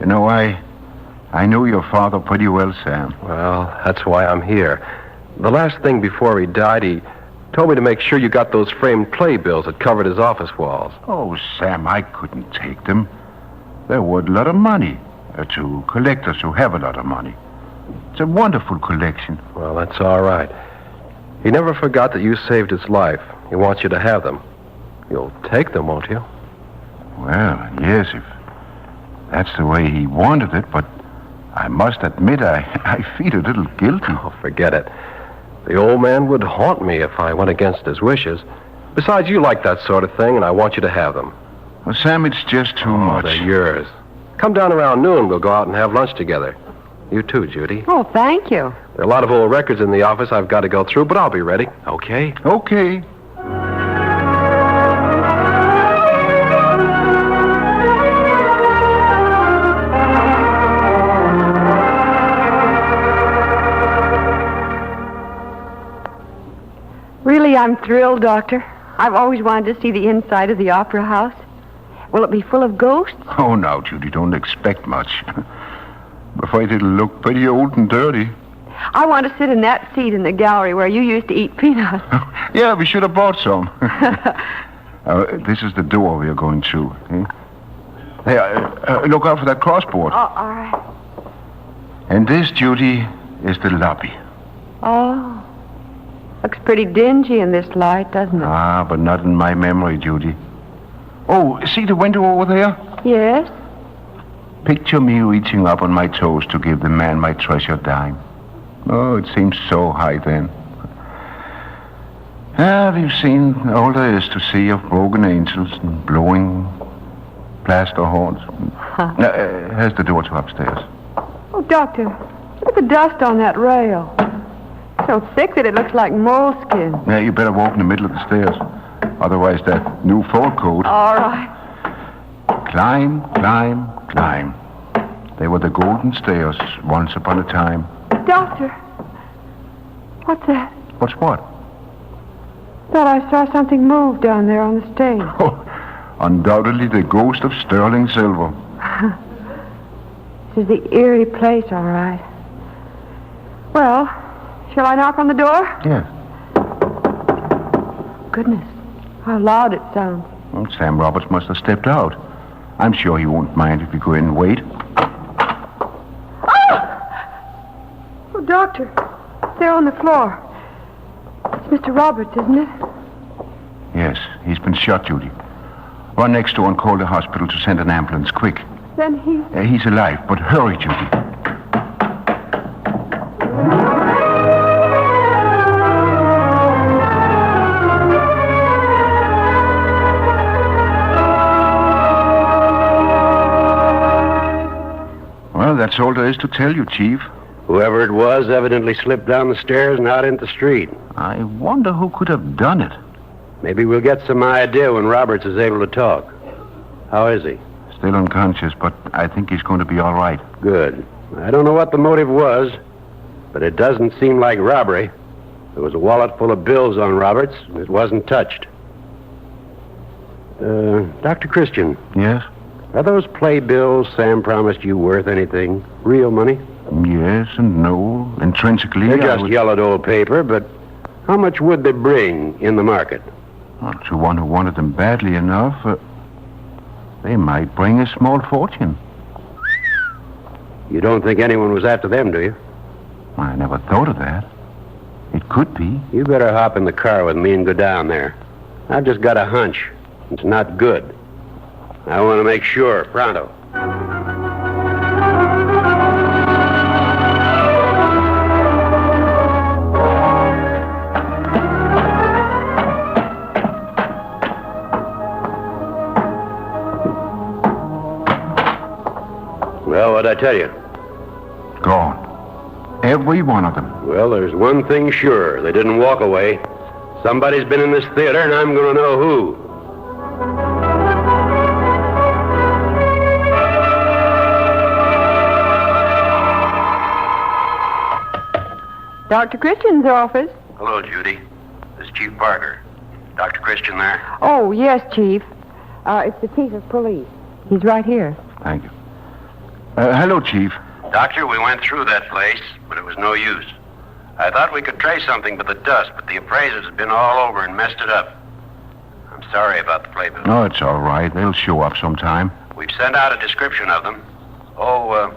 You know, I knew your father pretty well, Sam. Well, that's why I'm here. The last thing before he died, he told me to make sure you got those framed playbills that covered his office walls. Oh, Sam, I couldn't take them. They're worth a lot of money to collectors who have a lot of money. It's a wonderful collection. Well, that's all right. He never forgot that you saved his life. He wants you to have them. You'll take them, won't you? Well, yes, if that's the way he wanted it, but I must admit I feel a little guilty. Oh, forget it. The old man would haunt me if I went against his wishes. Besides, you like that sort of thing, and I want you to have them. Well, Sam, it's just too much. They're yours. Come down around noon. We'll go out and have lunch together. You too, Judy. Oh, thank you. There are a lot of old records in the office I've got to go through, but I'll be ready. Okay? Okay. Really, I'm thrilled, Doctor. I've always wanted to see the inside of the opera house. Will it be full of ghosts? Oh, now, Judy, don't expect much. I'm afraid it'll look pretty old and dirty. I want to sit in that seat in the gallery where you used to eat peanuts. Yeah, we should have bought some. This is the door we are going through. Eh? Hey, look out for that crossboard. Oh, all right. And this, Judy, is the lobby. Oh. Looks pretty dingy in this light, doesn't it? Ah, but not in my memory, Judy. Oh, see the window over there? Yes. Picture me reaching up on my toes to give the man my treasured dime. Oh, it seems so high then. We've seen all there is to see of broken angels and blowing plaster horns. Here's the door to upstairs. Oh, Doctor, look at the dust on that rail. So thick that it looks like moleskin. Yeah, you better walk in the middle of the stairs. Otherwise, that new folk coat. All right. Climb, climb, climb. They were the golden stairs once upon a time. Doctor, what's that? What's what? Thought I saw something move down there on the stage. Oh, undoubtedly the ghost of sterling silver. This is the eerie place, all right. Well, shall I knock on the door? Yeah. Goodness, how loud it sounds. Well, Sam Roberts must have stepped out. I'm sure he won't mind if we go in and wait. Oh, Doctor, there on the floor. It's Mr. Roberts, isn't it? Yes, he's been shot, Judy. Run next door and call the hospital to send an ambulance, quick. Then He's alive, but hurry, Judy. Well, that's all there is to tell you, Chief. Whoever it was evidently slipped down the stairs and out into the street. I wonder who could have done it. Maybe we'll get some idea when Roberts is able to talk. How is he? Still unconscious, but I think he's going to be all right. Good. I don't know what the motive was, but it doesn't seem like robbery. There was a wallet full of bills on Roberts, and it wasn't touched. Dr. Christian. Yes? Are those playbills Sam promised you worth anything? Real money? Yes and no. Intrinsically, They're just yellowed old paper, but how much would they bring in the market? Well, to one who wanted them badly enough, they might bring a small fortune. You don't think anyone was after them, do you? I never thought of that. It could be. You better hop in the car with me and go down there. I've just got a hunch. It's not good. I want to make sure, pronto. Well, what'd I tell you? Gone. Every one of them. Well, there's one thing sure. They didn't walk away. Somebody's been in this theater, and I'm going to know who. Dr. Christian's office. Hello, Judy. This is Chief Parker. Dr. Christian there? Oh, yes, Chief. It's the chief of police. He's right here. Thank you. Hello, Chief. Doctor, we went through that place, but it was no use. I thought we could trace something but the dust, but the appraisers have been all over and messed it up. I'm sorry about the playbill. No, it's all right. They'll show up sometime. We've sent out a description of them. Oh,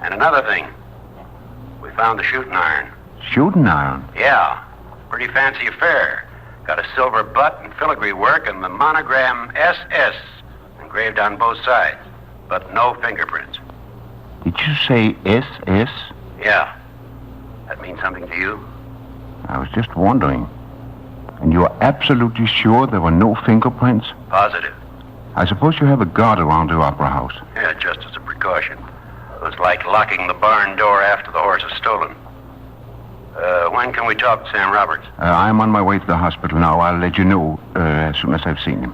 and another thing. We found the shooting iron. Shooting iron? Yeah. Pretty fancy affair. Got a silver butt and filigree work and the monogram SS engraved on both sides, but no fingerprints. Did Did you say SS? Yeah. That means something to you? I was just wondering. And you are absolutely sure there were no fingerprints? Positive. I suppose you have a guard around the opera house. Yeah, just as a precaution. It was like locking the barn door after the horse is stolen. When can we talk to Sam Roberts? I'm on my way to the hospital now. I'll let you know as soon as I've seen him.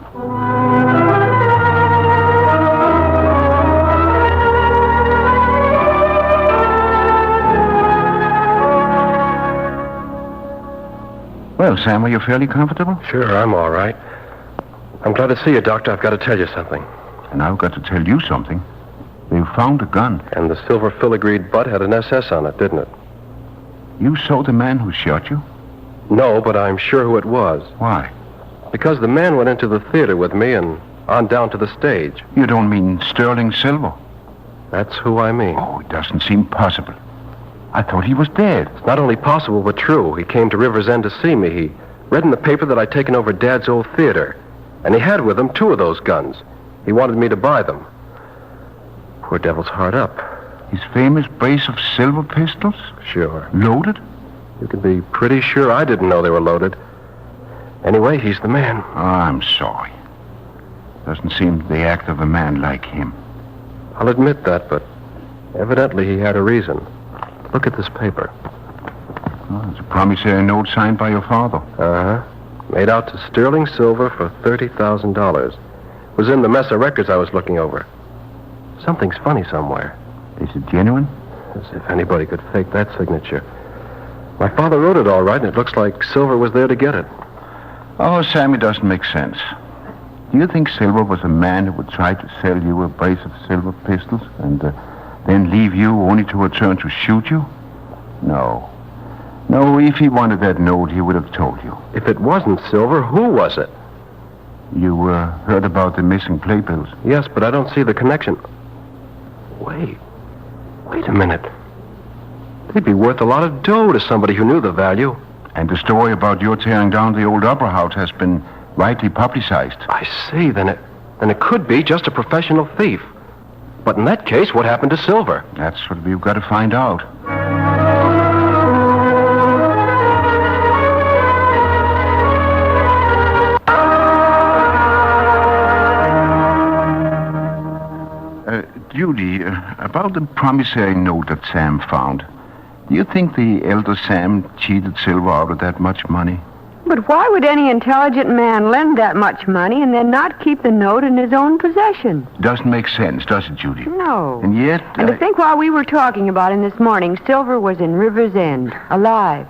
Well, Sam, are you fairly comfortable? Sure, I'm all right. I'm glad to see you, Doctor. I've got to tell you something. And I've got to tell you something. They found a gun. And the silver filigreed butt had an SS on it, didn't it? You saw the man who shot you? No, but I'm sure who it was. Why? Because the man went into the theater with me and on down to the stage. You don't mean Sterling Silver? That's who I mean. Oh, it doesn't seem possible. I thought he was dead. It's not only possible, but true. He came to River's End to see me. He read in the paper that I'd taken over Dad's old theater. And he had with him 2 of those guns. He wanted me to buy them. Poor devil's hard up. His famous brace of silver pistols? Sure. Loaded? You can be pretty sure I didn't know they were loaded. Anyway, he's the man. Oh, I'm sorry. Doesn't seem the act of a man like him. I'll admit that, but evidently he had a reason. Look at this paper. Oh, it's a promissory note signed by your father. Uh-huh. Made out to sterling silver for $30,000. Was in the mess of records I was looking over. Something's funny somewhere. Is it genuine? As if anybody could fake that signature. My father wrote it all right, and it looks like Silver was there to get it. Oh, Sam, it doesn't make sense. Do you think Silver was a man who would try to sell you a brace of silver pistols and then leave you only to return to shoot you? No. No, if he wanted that note, he would have told you. If it wasn't Silver, who was it? You heard about the missing playbills? Yes, but I don't see the connection. Wait a minute. They'd be worth a lot of dough to somebody who knew the value. And the story about your tearing down the old opera house has been widely publicized. I see. Then it could be just a professional thief. But in that case, what happened to Silver? That's what we've got to find out. Judy, about the promissory note that Sam found, do you think the elder Sam cheated Silver out of that much money? But why would any intelligent man lend that much money and then not keep the note in his own possession? Doesn't make sense, does it, Judy? No. And yet... And to think while we were talking about him this morning, Silver was in River's End, alive.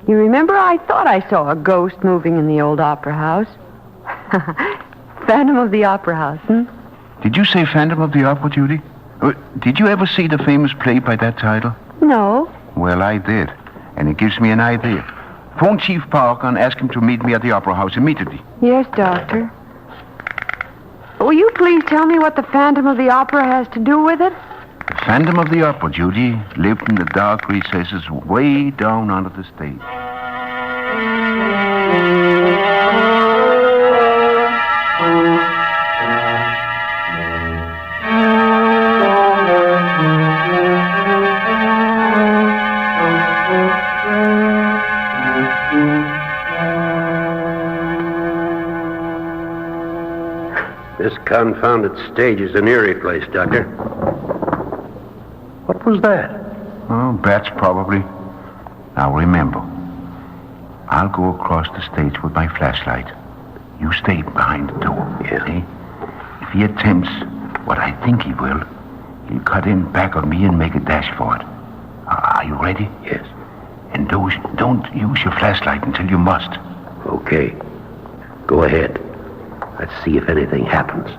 You remember, I thought I saw a ghost moving in the old opera house. Phantom of the Opera House, Did you say Phantom of the Opera, Judy? Did you ever see the famous play by that title? No. Well, I did. And it gives me an idea. Phone Chief Parker and ask him to meet me at the Opera House immediately. Yes, Doctor. Will you please tell me what the Phantom of the Opera has to do with it? The Phantom of the Opera, Judy, lived in the dark recesses way down under the stage. This confounded stage is an eerie place, Doctor. What was that? Oh, bats probably. Now remember, I'll go across the stage with my flashlight. You stay behind the door. Yeah. See? If he attempts what I think he will, he'll cut in back of me and make a dash for it. Are you ready? Yes. And don't use your flashlight until you must. Okay. Go ahead. Let's see if anything happens.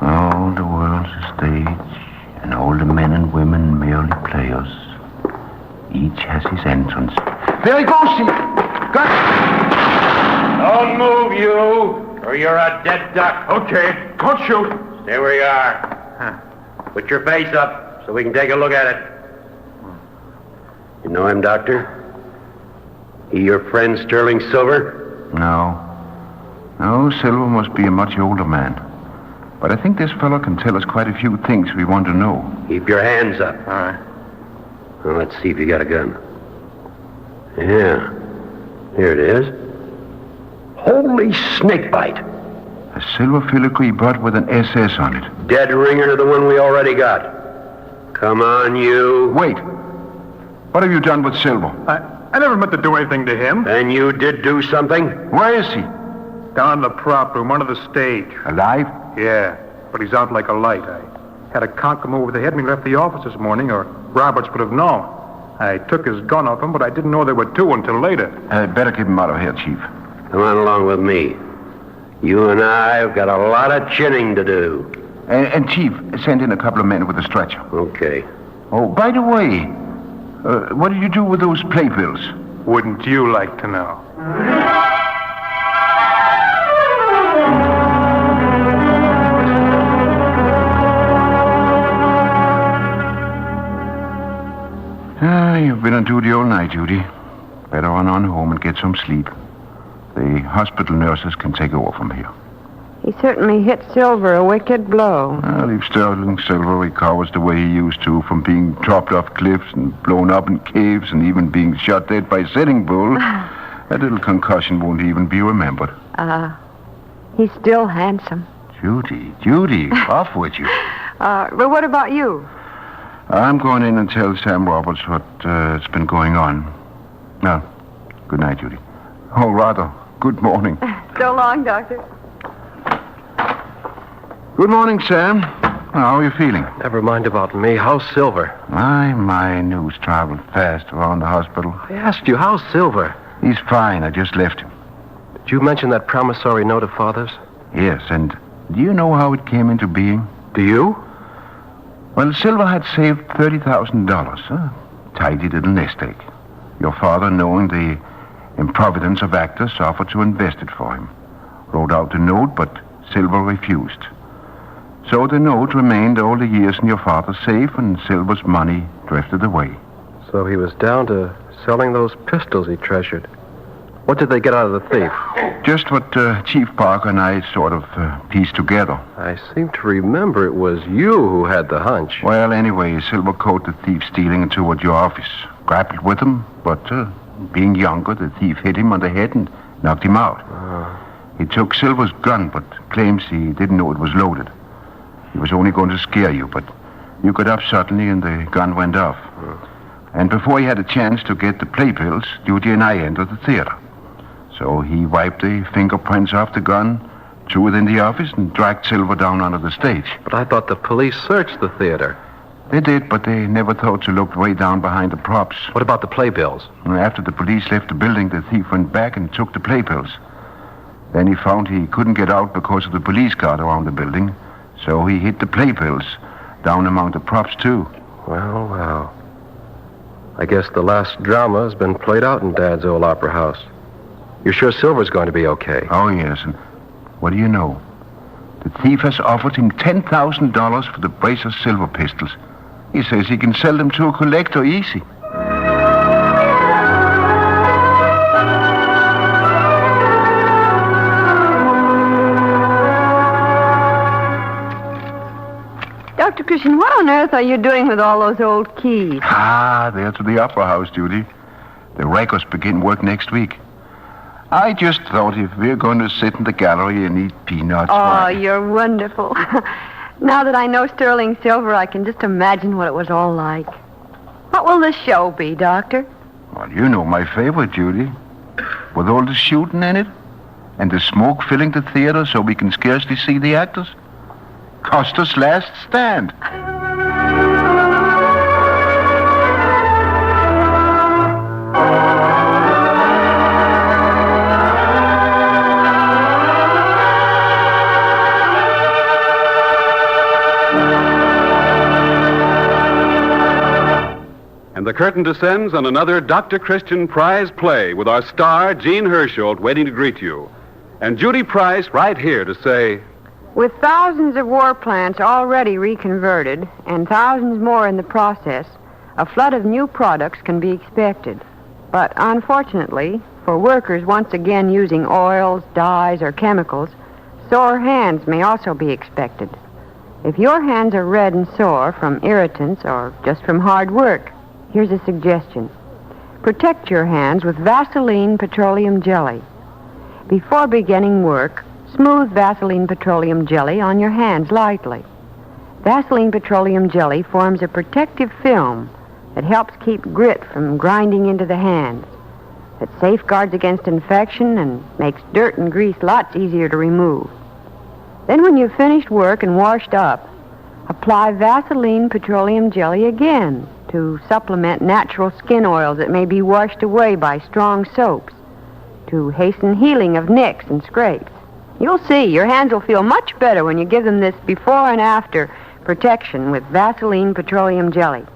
All the world's a stage, and all the men and women merely players. Each has his entrance. There he goes, Chief. Got Don't move, you, or you're a dead duck. Okay, don't shoot. Stay where you are. Put your face up so we can take a look at it. You know him, Doctor? He your friend Sterling Silver? No, Silver must be a much older man. But I think this fellow can tell us quite a few things we want to know. Keep your hands up. All right. Well, let's see if you got a gun. Yeah. Here it is. Holy snakebite. A silver filigree brought with an SS on it. Dead ringer to the one we already got. Come on, you. Wait. What have you done with Silver? I never meant to do anything to him. Then you did do something? Where is he? Down in the prop room, under the stage. Alive? Yeah, but he's out like a light. I had a conk him over the head when he left the office this morning, or Roberts would have known. I took his gun off him, but I didn't know there were two until later. Better keep him out of here, Chief. Come on along with me. You and I have got a lot of chinning to do. And Chief, send in a couple of men with a stretcher. Okay. Oh, by the way, what did you do with those playbills? Wouldn't you like to know? You've been on duty all night, Judy. Better run on home and get some sleep. The hospital nurses can take over from here. He certainly hit Silver a wicked blow. Well, if Sterling Silver recovers the way he used to from being dropped off cliffs and blown up in caves and even being shot dead by Sitting Bull, that little concussion won't even be remembered. He's still handsome. Judy, off with you. But what about you? I'm going in and tell Sam Roberts what's been going on. Well, good night, Judy. Oh, rather, good morning. So long, Doctor. Good morning, Sam. How are you feeling? Never mind about me. How's Silver? My news traveled fast around the hospital. I asked you, how's Silver? He's fine. I just left him. Did you mention that promissory note of Father's? Yes, and do you know how it came into being? Do you? Well, Silver had saved $30,000. Tidy little nest egg. Your father, knowing the improvidence of actors, offered to invest it for him. Wrote out the note, but Silver refused. So the note remained all the years in your father's safe, and Silver's money drifted away. So he was down to selling those pistols he treasured. What did they get out of the thief? Just what Chief Parker and I sort of pieced together. I seem to remember it was you who had the hunch. Well, anyway, Silver caught the thief stealing into your office. Grappled with him, but being younger, the thief hit him on the head and knocked him out. He took Silver's gun, but claims he didn't know it was loaded. He was only going to scare you, but you got up suddenly and the gun went off. And before he had a chance to get the playbills, Judy and I entered the theater. So he wiped the fingerprints off the gun, threw it in the office, and dragged Silver down onto the stage. But I thought the police searched the theater. They did, but they never thought to look way down behind the props. What about the playbills? After the police left the building, the thief went back and took the playbills. Then he found he couldn't get out because of the police guard around the building, so he hid the playbills down among the props, too. Well. I guess the last drama has been played out in Dad's old opera house. You're sure Silver's going to be okay? Oh, yes, and what do you know? The thief has offered him $10,000 for the brace of silver pistols. He says he can sell them to a collector easy. Dr. Christian, what on earth are you doing with all those old keys? They're to the opera house, Judy. The records begin work next week. I just thought if we're going to sit in the gallery and eat peanuts... You're wonderful. Now that I know Sterling Silver, I can just imagine what it was all like. What will the show be, Doctor? Well, you know my favorite, Judy. With all the shooting in it, and the smoke filling the theater so we can scarcely see the actors. Custer's Last Stand. And the curtain descends on another Dr. Christian prize play with our star, Jean Hersholt, waiting to greet you. And Judy Price right here to say... With thousands of war plants already reconverted and thousands more in the process, a flood of new products can be expected. But unfortunately, for workers once again using oils, dyes, or chemicals, Sore hands may also be expected. If your hands are red and sore from irritants or just from hard work, here's a suggestion. Protect your hands with Vaseline petroleum jelly. Before beginning work, smooth Vaseline petroleum jelly on your hands lightly. Vaseline petroleum jelly forms a protective film that helps keep grit from grinding into the hands. It safeguards against infection and makes dirt and grease lots easier to remove. Then when you've finished work and washed up, apply Vaseline petroleum jelly again to supplement natural skin oils that may be washed away by strong soaps, to hasten healing of nicks and scrapes. You'll see, your hands will feel much better when you give them this before and after protection with Vaseline petroleum jelly.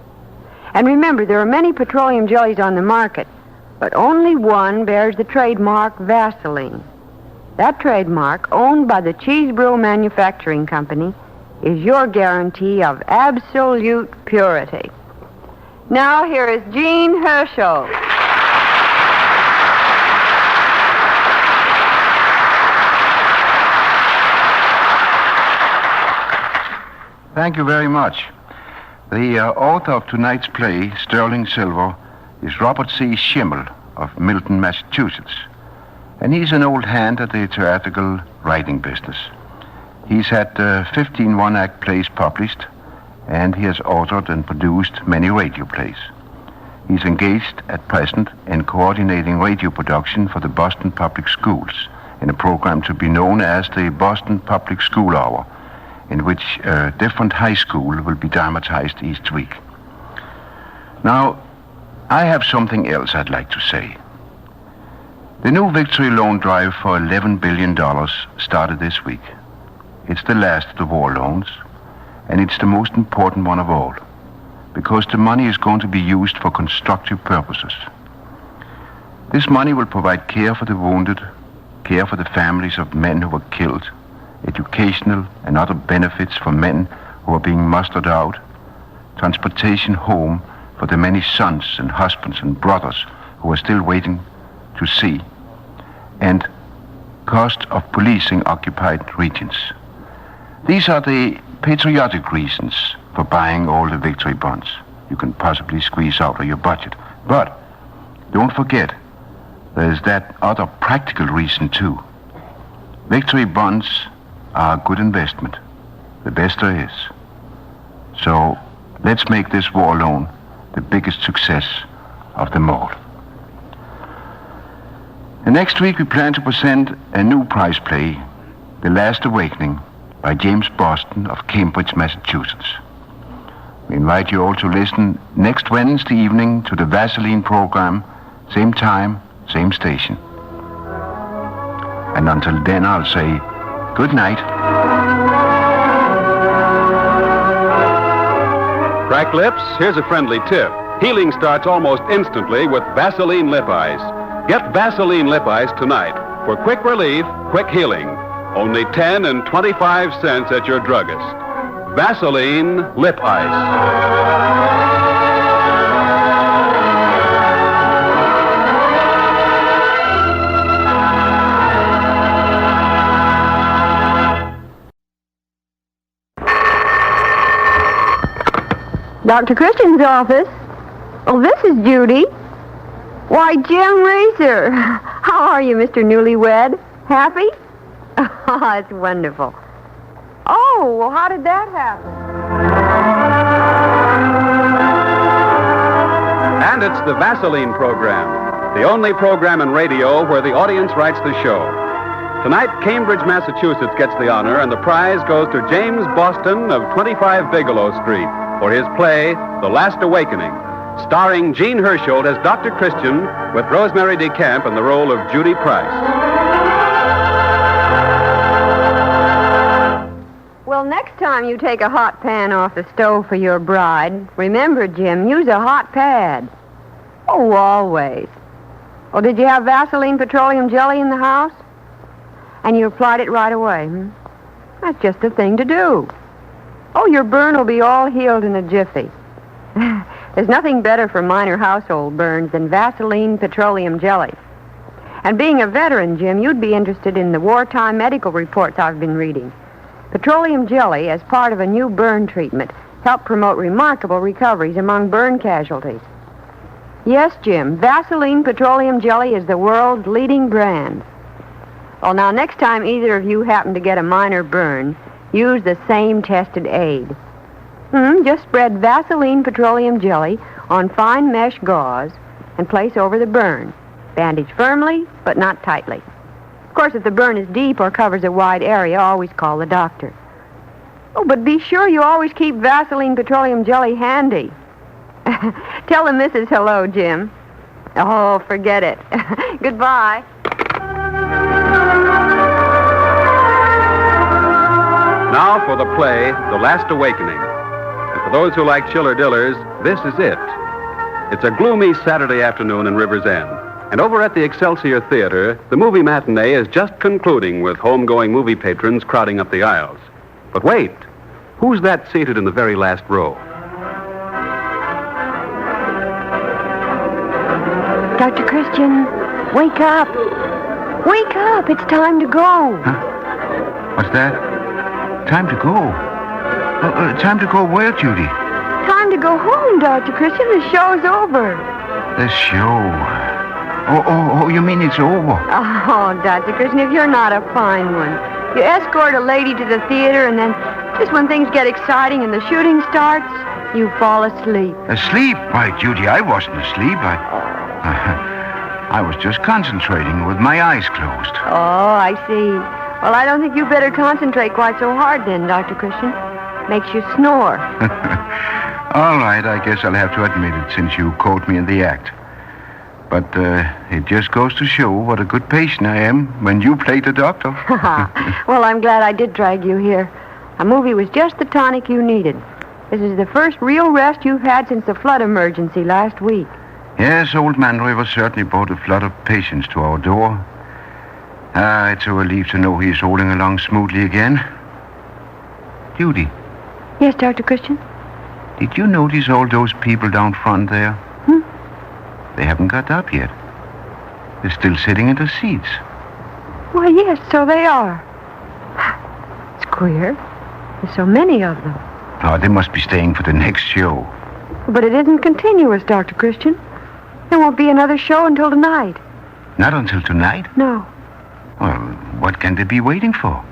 And remember, there are many petroleum jellies on the market, but only one bears the trademark Vaseline. That trademark, owned by the Cheesebro Manufacturing Company, is your guarantee of absolute purity. Now, here is Jean Herschel. Thank you very much. The author of tonight's play, Sterling Silver, is Robert C. Schimmel of Milton, Massachusetts. And he's an old hand at the theatrical writing business. He's had 15 one-act plays published, and he has authored and produced many radio plays. He's engaged at present in coordinating radio production for the Boston Public Schools in a program to be known as the Boston Public School Hour, in which a different high school will be dramatized each week. Now, I have something else I'd like to say. The new victory loan drive for $11 billion started this week. It's the last of the war loans, and it's the most important one of all, because the money is going to be used for constructive purposes. This money will provide care for the wounded, care for the families of men who were killed, educational and other benefits for men who are being mustered out, transportation home for the many sons and husbands and brothers who are still waiting to see, and cost of policing occupied regions. These are the patriotic reasons for buying all the victory bonds you can possibly squeeze out of your budget. But don't forget, there's that other practical reason too. Victory bonds are a good investment, the best there is. So let's make this war loan the biggest success of them all. And next week we plan to present a new prize play, The Last Awakening, by James Boston of Cambridge, Massachusetts. We invite you all to listen next Wednesday evening to the Vaseline program, same time, same station. And until then, I'll say good night. Cracked lips? Here's a friendly tip. Healing starts almost instantly with Vaseline Lip Ice. Get Vaseline Lip Ice tonight for quick relief, quick healing. Only 10 and 25 cents at your druggist. Vaseline Lip Ice. Dr. Christian's office. Oh, this is Judy. Why, Jim Racer. How are you, Mr. Newlywed? Happy? Oh, it's wonderful. Oh, well, how did that happen? And it's the Vaseline program, the only program in radio where the audience writes the show. Tonight, Cambridge, Massachusetts gets the honor, and the prize goes to James Boston of 25 Bigelow Street for his play, The Last Awakening, starring Jean Herschel as Dr. Christian with Rosemary DeCamp in the role of Judy Price. Well, next time you take a hot pan off the stove for your bride, remember, Jim, use a hot pad. Oh, always. Oh, did you have Vaseline petroleum jelly in the house? And you applied it right away, That's just the thing to do. Oh, your burn will be all healed in a jiffy. There's nothing better for minor household burns than Vaseline petroleum jelly. And being a veteran, Jim, you'd be interested in the wartime medical reports I've been reading. Petroleum jelly, as part of a new burn treatment, helped promote remarkable recoveries among burn casualties. Yes, Jim, Vaseline petroleum jelly is the world's leading brand. Well, now, next time either of you happen to get a minor burn, use the same tested aid. Just spread Vaseline petroleum jelly on fine mesh gauze and place over the burn. Bandage firmly, but not tightly. Of course, if the burn is deep or covers a wide area, always call the doctor. Oh, but be sure you always keep Vaseline petroleum jelly handy. Tell the missus hello, Jim. Oh, forget it. Goodbye. Now for the play, The Last Awakening. And for those who like chiller dillers, this is it. It's a gloomy Saturday afternoon in River's End. And over at the Excelsior Theater, the movie matinee is just concluding with homegoing movie patrons crowding up the aisles. But wait, who's that seated in the very last row? Dr. Christian, wake up. Wake up. It's time to go. Huh? What's that? Time to go? Time to go where, Judy? Time to go home, Dr. Christian. The show's over. The show. Oh, you mean it's over? Oh, Dr. Christian, if you're not a fine one. You escort a lady to the theater, and then just when things get exciting and the shooting starts, you fall asleep. Asleep? Why, Judy, I wasn't asleep. I was just concentrating with my eyes closed. Oh, I see. Well, I don't think you better concentrate quite so hard then, Dr. Christian. Makes you snore. All right, I guess I'll have to admit it since you caught me in the act. But it just goes to show what a good patient I am when you play the doctor. Well, I'm glad I did drag you here. A movie was just the tonic you needed. This is the first real rest you've had since the flood emergency last week. Yes, old man River certainly brought a flood of patients to our door. It's a relief to know he's rolling along smoothly again. Judy. Yes, Dr. Christian? Did you notice all those people down front there? They haven't got up yet. They're still sitting in the seats. Why, yes, so they are. It's queer. There's so many of them. Oh, they must be staying for the next show. But it isn't continuous, Dr. Christian. There won't be another show until tonight. Not until tonight? No. Well, what can they be waiting for?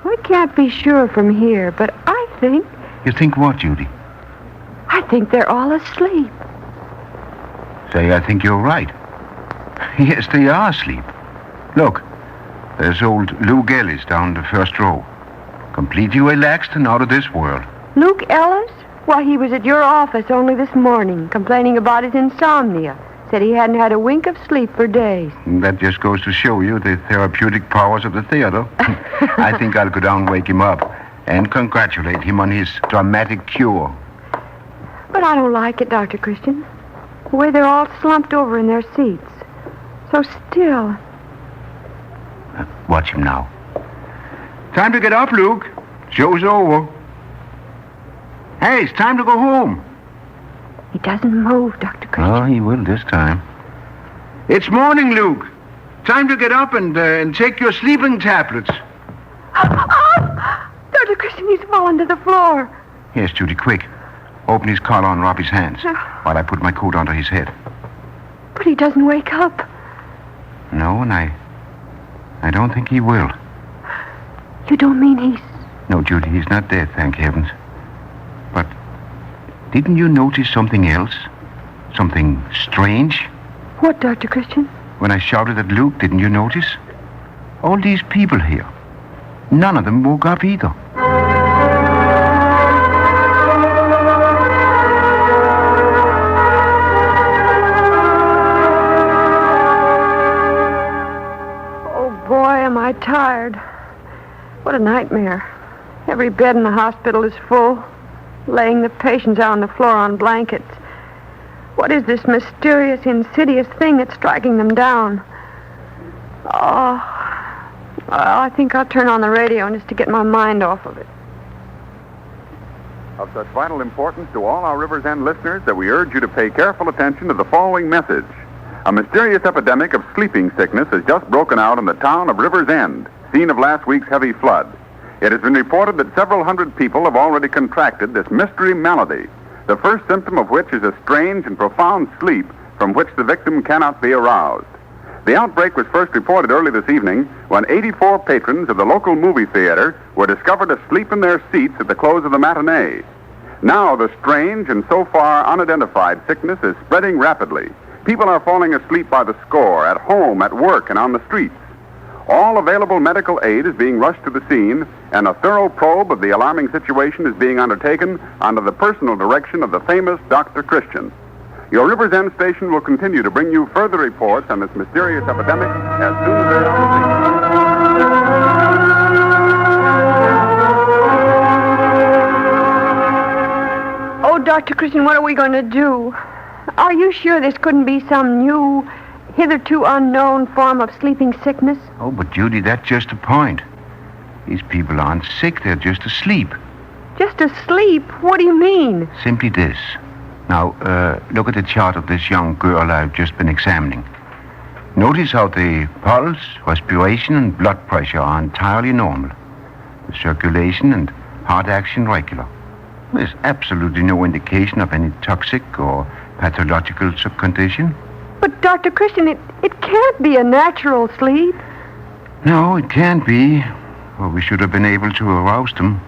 I can't be sure from here, but I think... You think what, Judy? I think they're all asleep. Say, I think you're right. Yes, they are asleep. Look, there's old Luke Ellis down the first row. Completely relaxed and out of this world. Luke Ellis? Why, he was at your office only this morning, complaining about his insomnia. Said he hadn't had a wink of sleep for days. That just goes to show you the therapeutic powers of the theater. I think I'll go down and wake him up and congratulate him on his dramatic cure. But I don't like it, Dr. Christian. The way they're all slumped over in their seats. So still. Watch him now. Time to get up, Luke. Show's over. Hey, it's time to go home. He doesn't move, Dr. Christian. Oh, he will this time. It's morning, Luke. Time to get up and take your sleeping tablets. Oh! Dr. Christian, he's fallen to the floor. Yes, Judy, quick. Open his collar and rub his hands while I put my coat under his head. But he doesn't wake up. No, and I don't think he will. You don't mean he's... No, Judy, he's not dead, thank heavens. But didn't you notice something else? Something strange? What, Dr. Christian? When I shouted at Luke, didn't you notice? All these people here. None of them woke up either. Oh, boy, am I tired. What a nightmare. Every bed in the hospital is full, laying the patients out on the floor on blankets. What is this mysterious, insidious thing that's striking them down? Oh, I think I'll turn on the radio just to get my mind off of it. Of such vital importance to all our River's End listeners that we urge you to pay careful attention to the following message. A mysterious epidemic of sleeping sickness has just broken out in the town of River's End, scene of last week's heavy flood. It has been reported that several hundred people have already contracted this mystery malady, the first symptom of which is a strange and profound sleep from which the victim cannot be aroused. The outbreak was first reported early this evening when 84 patrons of the local movie theater were discovered asleep in their seats at the close of the matinee. Now the strange and so far unidentified sickness is spreading rapidly. People are falling asleep by the score, at home, at work, and on the streets. All available medical aid is being rushed to the scene, and a thorough probe of the alarming situation is being undertaken under the personal direction of the famous Dr. Christian. Your River's End station will continue to bring you further reports on this mysterious epidemic as soon as they're on the scene. Oh, Dr. Christian, what are we going to do? Are you sure this couldn't be some new, hitherto unknown form of sleeping sickness? Oh, but Judy, that's just the point. These people aren't sick, they're just asleep. Just asleep? What do you mean? Simply this. Now, look at the chart of this young girl I've just been examining. Notice how the pulse, respiration, and blood pressure are entirely normal. The circulation and heart action regular. There's absolutely no indication of any toxic or pathological condition. But, Dr. Christian, it can't be a natural sleep. No, it can't be. Or we should have been able to arouse them.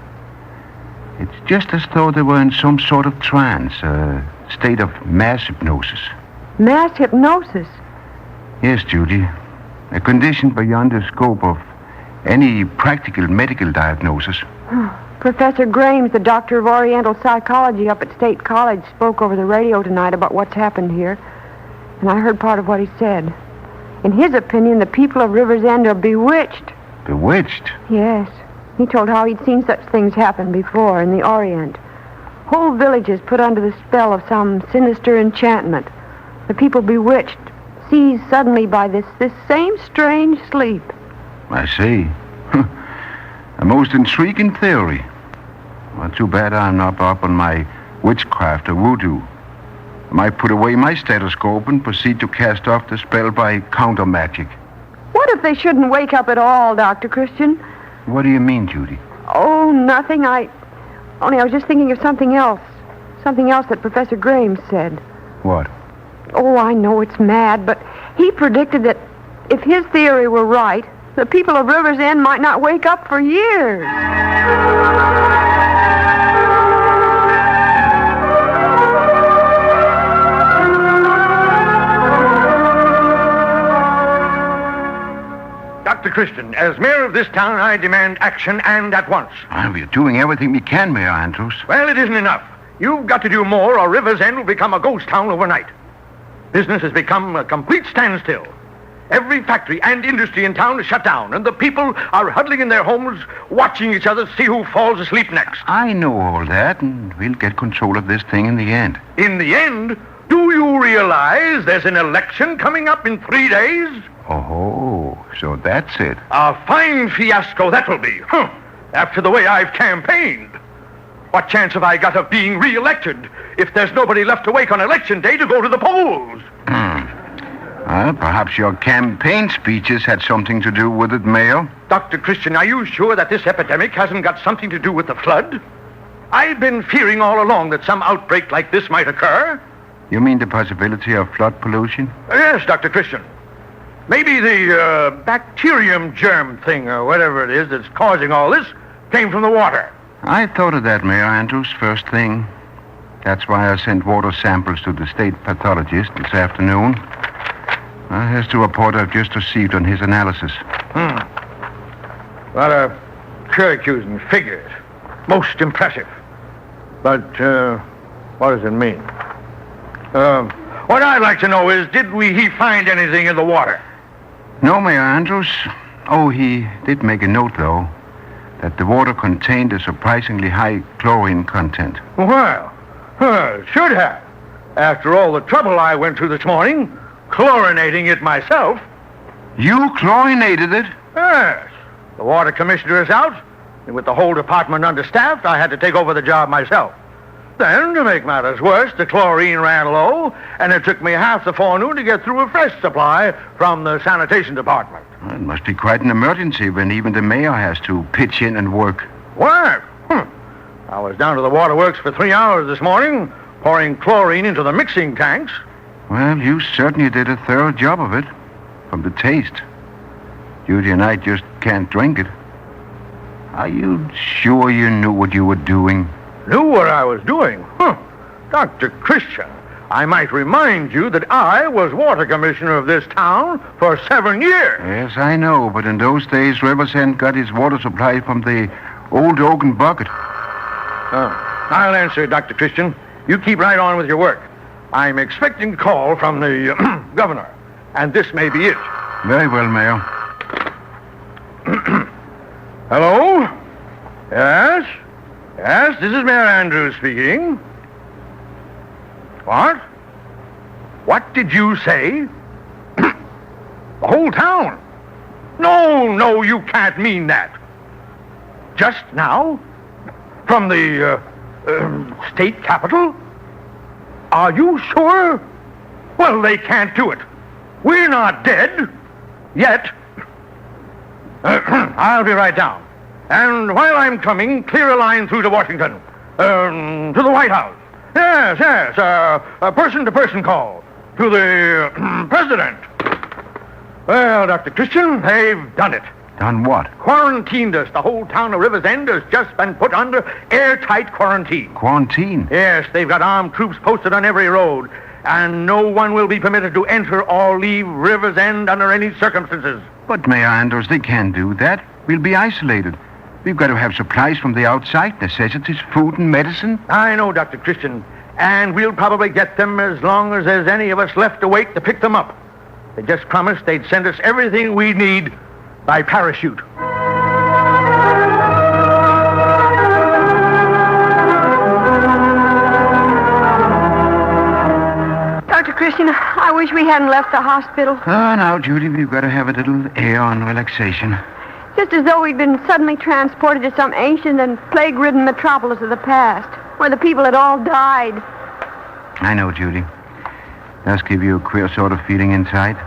It's just as though they were in some sort of trance, a state of mass hypnosis. Mass hypnosis? Yes, Judy. A condition beyond the scope of any practical medical diagnosis. Professor Grames, the doctor of Oriental Psychology up at State College, spoke over the radio tonight about what's happened here. And I heard part of what he said. In his opinion, the people of River's End are bewitched. Bewitched? Yes. He told how he'd seen such things happen before in the Orient. Whole villages put under the spell of some sinister enchantment. The people bewitched, seized suddenly by this same strange sleep. I see. A most intriguing theory. Well, too bad I'm not up on my witchcraft or voodoo. I might put away my stethoscope and proceed to cast off the spell by counter magic. What if they shouldn't wake up at all, Dr. Christian? What do you mean, Judy? Oh, nothing. I was just thinking of something else. Something else that Professor Grames said. What? Oh, I know it's mad, but he predicted that if his theory were right, the people of River's End might not wake up for years. Dr. Christian, as mayor of this town, I demand action and at once. We're doing everything we can, Mayor Andrews. Well, it isn't enough. You've got to do more or River's End will become a ghost town overnight. Business has become a complete standstill. Every factory and industry in town is shut down, and the people are huddling in their homes, watching each other see who falls asleep next. I know all that, and we'll get control of this thing in the end. In the end? Do you realize there's an election coming up in 3 days? Oh, so that's it. A fine fiasco that will be. After the way I've campaigned. What chance have I got of being re-elected if there's nobody left awake on election day to go to the polls? Well, perhaps your campaign speeches had something to do with it, Mayor. Dr. Christian, are you sure that this epidemic hasn't got something to do with the flood? I've been fearing all along that some outbreak like this might occur. You mean the possibility of flood pollution? Yes, Dr. Christian. Maybe the bacterium germ thing or whatever it is that's causing all this came from the water. I thought of that, Mayor Andrews, first thing. That's why I sent water samples to the state pathologist this afternoon. Here's the report I've just received on his analysis. A lot of curlicues and figures. Most impressive. But, what does it mean? What I'd like to know is, did he find anything in the water? No, Mayor Andrews. Oh, he did make a note, though, that the water contained a surprisingly high chlorine content. Well, it should have. After all the trouble I went through this morning, chlorinating it myself. You chlorinated it? Yes. The water commissioner is out, and with the whole department understaffed, I had to take over the job myself. Then, to make matters worse, the chlorine ran low, and it took me half the forenoon to get through a fresh supply from the sanitation department. Well, it must be quite an emergency when even the mayor has to pitch in and work. Work? I was down to the waterworks for 3 hours this morning, pouring chlorine into the mixing tanks. Well, you certainly did a thorough job of it. From the taste. Judy and I just can't drink it. Are you sure you knew what you were doing? Knew what I was doing? Dr. Christian, I might remind you that I was water commissioner of this town for 7 years. Yes, I know, but in those days, Riversend got his water supply from the old oaken bucket. I'll answer it, Dr. Christian. You keep right on with your work. I'm expecting a call from the governor, and this may be it. Very well, Mayor. Hello? Yes? Yes, this is Mayor Andrews speaking. What? What did you say? The whole town? No, you can't mean that. Just now? From the state capitol? Are you sure? Well, they can't do it. We're not dead. Yet. I'll be right down. And while I'm coming, clear a line through to Washington. To the White House. Yes. A person-to-person call. To the president. Well, Dr. Christian, they've done it. Done what? Quarantined us. The whole town of Riversend has just been put under airtight quarantine. Quarantine? Yes, they've got armed troops posted on every road. And no one will be permitted to enter or leave Riversend under any circumstances. But, Mayor Andrews, they can't do that. We'll be isolated. We've got to have supplies from the outside, necessities, food and medicine. I know, Dr. Christian. And we'll probably get them as long as there's any of us left awake to pick them up. They just promised they'd send us everything we need by parachute. Dr. Christian, I wish we hadn't left the hospital. Oh, now, Judy, we've got to have a little air and relaxation. Just as though we'd been suddenly transported to some ancient and plague-ridden metropolis of the past, where the people had all died. I know, Judy. Does give you a queer sort of feeling inside.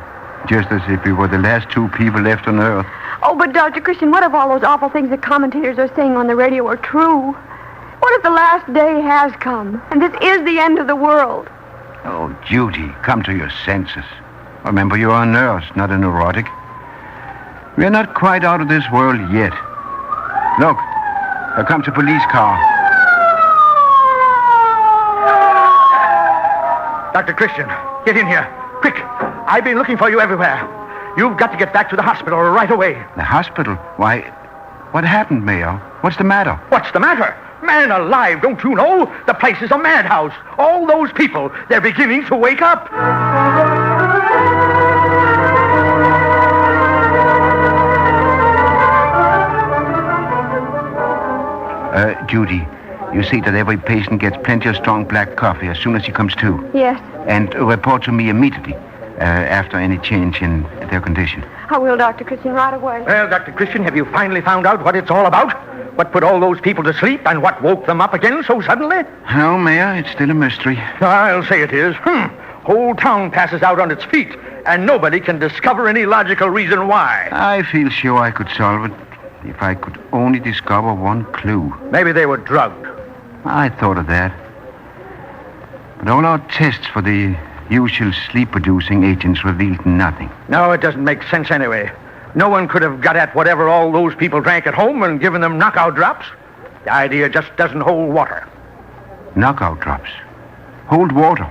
Just as if we were the last 2 people left on Earth. Oh, but Dr. Christian, what if all those awful things the commentators are saying on the radio are true? What if the last day has come, and this is the end of the world? Oh, Judy, come to your senses. Remember, you're a nurse, not a neurotic. We're not quite out of this world yet. Look, there comes a police car. Dr. Christian, get in here. Quick. I've been looking for you everywhere. You've got to get back to the hospital right away. The hospital? Why, what happened, Mayor? What's the matter? What's the matter? Man alive, don't you know? The place is a madhouse. All those people, they're beginning to wake up. Judy, you see that every patient gets plenty of strong black coffee as soon as he comes to. Yes. And report to me immediately after any change in their condition. I will, Dr. Christian, right away. Well, Dr. Christian, have you finally found out what it's all about? What put all those people to sleep and what woke them up again so suddenly? No, Mayor, it's still a mystery. I'll say it is. Whole town passes out on its feet, and nobody can discover any logical reason why. I feel sure I could solve it if I could only discover one clue. Maybe they were drugged. I thought of that. But all our tests for the usual sleep-producing agents revealed nothing. No, it doesn't make sense anyway. No one could have got at whatever all those people drank at home and given them knockout drops. The idea just doesn't hold water. Knockout drops? Hold water?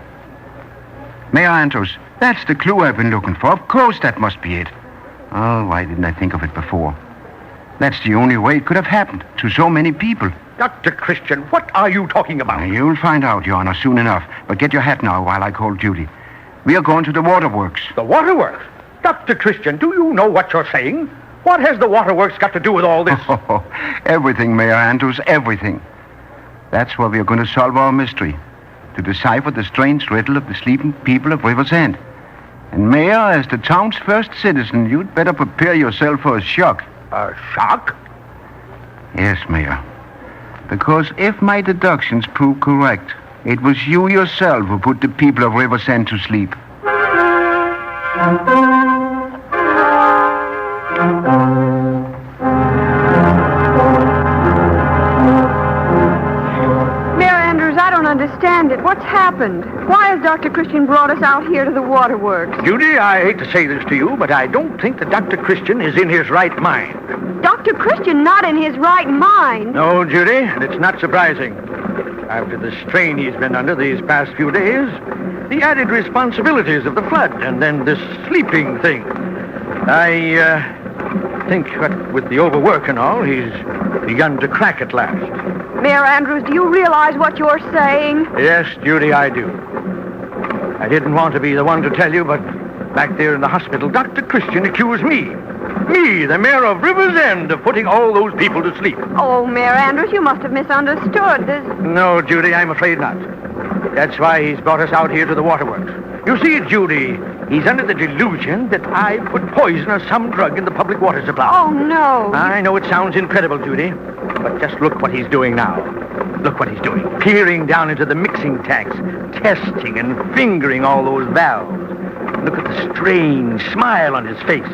Mayor Andrews, that's the clue I've been looking for. Of course that must be it. Oh, why didn't I think of it before? That's the only way it could have happened to so many people. Dr. Christian, what are you talking about? You'll find out, Your Honor, soon enough. But get your hat now while I call Judy. We are going to the waterworks. The waterworks? Dr. Christian, do you know what you're saying? What has the waterworks got to do with all this? Oh, everything, Mayor Andrews, everything. That's where we are going to solve our mystery. To decipher the strange riddle of the sleeping people of Riversend. And Mayor, as the town's first citizen, you'd better prepare yourself for a shock. A shock? Yes, Mayor. Because if my deductions prove correct, it was you yourself who put the people of Riversend to sleep. Understand it. What's happened? Why has Dr. Christian brought us out here to the waterworks? Judy, I hate to say this to you, but I don't think that Dr. Christian is in his right mind. Dr. Christian not in his right mind? No, Judy, and it's not surprising. After the strain he's been under these past few days, the added responsibilities of the flood, and then this sleeping thing. I think that with the overwork and all, he's begun to crack at last. Mayor Andrews, do you realize what you're saying? Yes, Judy, I do. I didn't want to be the one to tell you, but back there in the hospital, Dr. Christian accused me, the mayor of Riversend, of putting all those people to sleep. Oh, Mayor Andrews, you must have misunderstood. No, Judy, I'm afraid not. That's why he's brought us out here to the waterworks. You see, Judy, he's under the delusion that I put poison or some drug in the public water supply. Oh, no. I know it sounds incredible, Judy, but just look what he's doing now. Look what he's doing. Peering down into the mixing tanks, testing and fingering all those valves. Look at the strange smile on his face.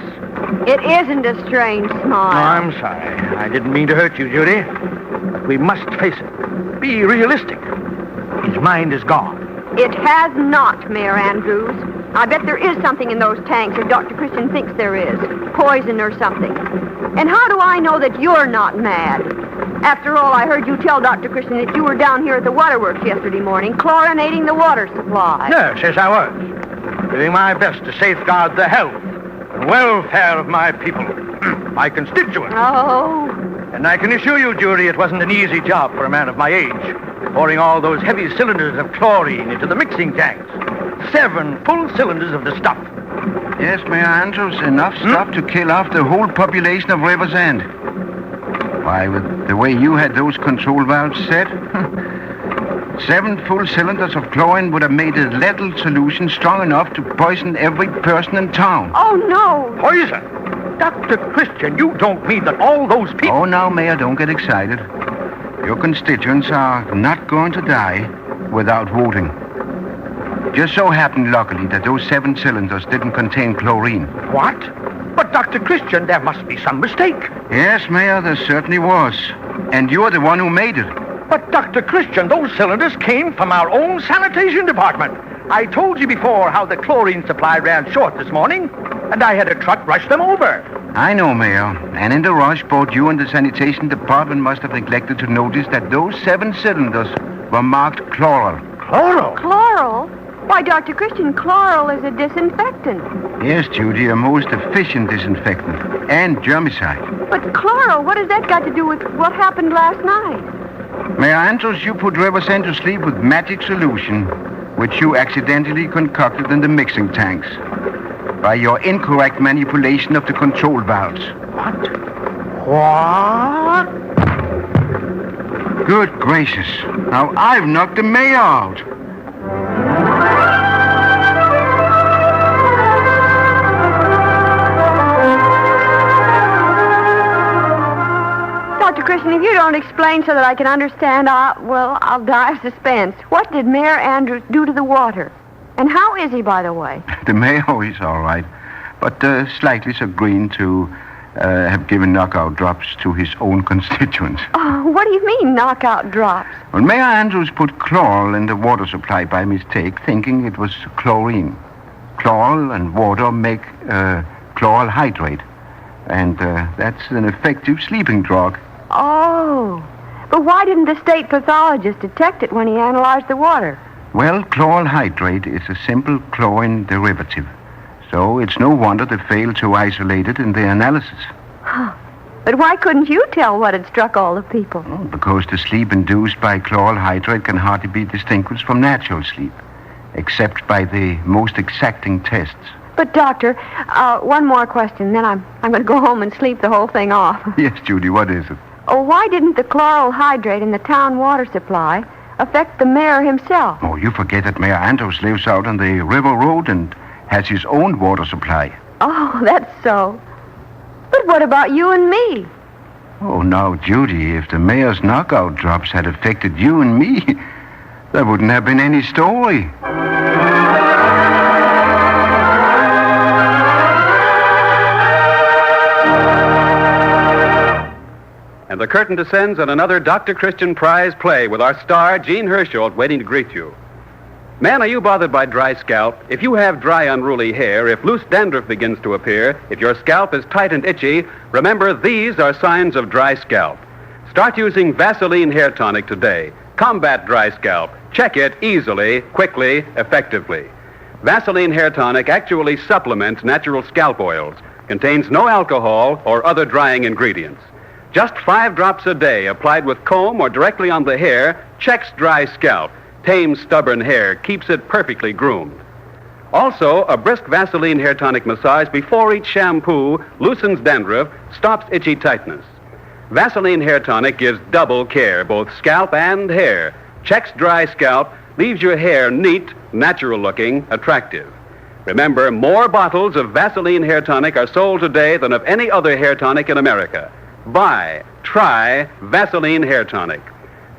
It isn't a strange smile. No, I'm sorry. I didn't mean to hurt you, Judy. But we must face it. Be realistic. His mind is gone. It has not, Mayor Andrews. I bet there is something in those tanks, or Dr. Christian thinks there is. Poison or something. And how do I know that you're not mad? After all, I heard you tell Dr. Christian that you were down here at the waterworks yesterday morning, chlorinating the water supply. Yes, I was. Doing my best to safeguard the health and welfare of my people, my constituents. Oh. And I can assure you, Judy, it wasn't an easy job for a man of my age, pouring all those heavy cylinders of chlorine into the mixing tanks. 7 full cylinders of the stuff. Yes, Mayor Andrews, enough stuff to kill off the whole population of Riversend. Why, with the way you had those control valves set, 7 full cylinders of chlorine would have made a lethal solution strong enough to poison every person in town. Oh, no. Poison? Dr. Christian, you don't mean that all those people... Oh, now, Mayor, don't get excited. Your constituents are not going to die without voting. Just so happened, luckily, that those 7 cylinders didn't contain chlorine. What? But, Dr. Christian, there must be some mistake. Yes, Mayor, there certainly was. And you're the one who made it. But, Dr. Christian, those cylinders came from our own sanitation department. I told you before how the chlorine supply ran short this morning, and I had a truck rush them over. I know, Mayor. And in the rush, both you and the sanitation department must have neglected to notice that those 7 cylinders were marked chloral. Chloral? Chloral? Why, Dr. Christian, chloral is a disinfectant. Yes, Judy, a most efficient disinfectant. And germicide. But chloral, what has that got to do with what happened last night? Mayor Andrews, you put Riversend to sleep with magic solution, which you accidentally concocted in the mixing tanks by your incorrect manipulation of the control valves. What? Good gracious. Now I've knocked the mayor out. Dr. Christian, if you don't explain so that I can understand, I'll die of suspense. What did Mayor Andrews do to the water? And how is he, by the way? The mayor is all right, but slightly chagrined to have given knockout drops to his own constituents. Oh, what do you mean, knockout drops? Well, Mayor Andrews put chloral in the water supply by mistake, thinking it was chlorine. Chloral and water make chloral hydrate, and that's an effective sleeping drug. Oh, but why didn't the state pathologist detect it when he analyzed the water? Well, chloral hydrate is a simple chlorine derivative, so it's no wonder they failed to isolate it in their analysis. But why couldn't you tell what had struck all the people? Oh, because the sleep induced by chloral hydrate can hardly be distinguished from natural sleep, except by the most exacting tests. But, Doctor, one more question, then I'm going to go home and sleep the whole thing off. Yes, Judy, what is it? Oh, why didn't the chloral hydrate in the town water supply affect the mayor himself? Oh, you forget that Mayor Andrews lives out on the river road and has his own water supply. Oh, that's so. But what about you and me? Oh, now, Judy, if the mayor's knockout drops had affected you and me, there wouldn't have been any story. And the curtain descends on another Dr. Christian Prize play with our star, Gene Hersholt, waiting to greet you. Man, are you bothered by dry scalp? If you have dry, unruly hair, if loose dandruff begins to appear, if your scalp is tight and itchy, remember these are signs of dry scalp. Start using Vaseline Hair Tonic today. Combat dry scalp. Check it easily, quickly, effectively. Vaseline Hair Tonic actually supplements natural scalp oils, contains no alcohol or other drying ingredients. Just 5 drops a day applied with comb or directly on the hair checks dry scalp, tames stubborn hair, keeps it perfectly groomed. Also, a brisk Vaseline Hair Tonic massage before each shampoo loosens dandruff, stops itchy tightness. Vaseline Hair Tonic gives double care, both scalp and hair, checks dry scalp, leaves your hair neat, natural looking, attractive. Remember, more bottles of Vaseline Hair Tonic are sold today than of any other hair tonic in America. Try Vaseline Hair Tonic.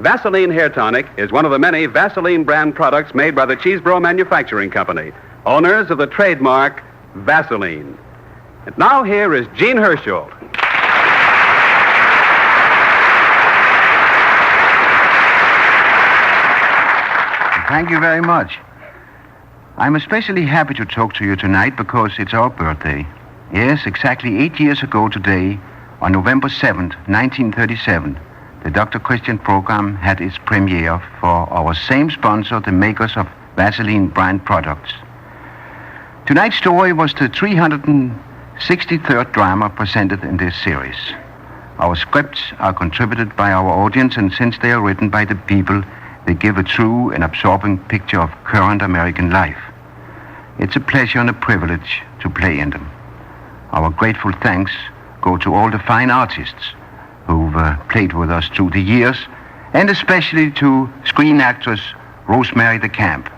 Vaseline Hair Tonic is one of the many Vaseline brand products made by the Cheeseboro Manufacturing Company, owners of the trademark Vaseline. And now here is Gene Hersholt. Thank you very much. I'm especially happy to talk to you tonight because it's our birthday. Yes, exactly 8 years ago today, on November 7th, 1937, the Dr. Christian program had its premiere for our same sponsor, the makers of Vaseline brand products. Tonight's story was the 363rd drama presented in this series. Our scripts are contributed by our audience, and since they are written by the people, they give a true and absorbing picture of current American life. It's a pleasure and a privilege to play in them. Our grateful thanks go to all the fine artists who've played with us through the years, and especially to screen actress Rosemary DeCamp,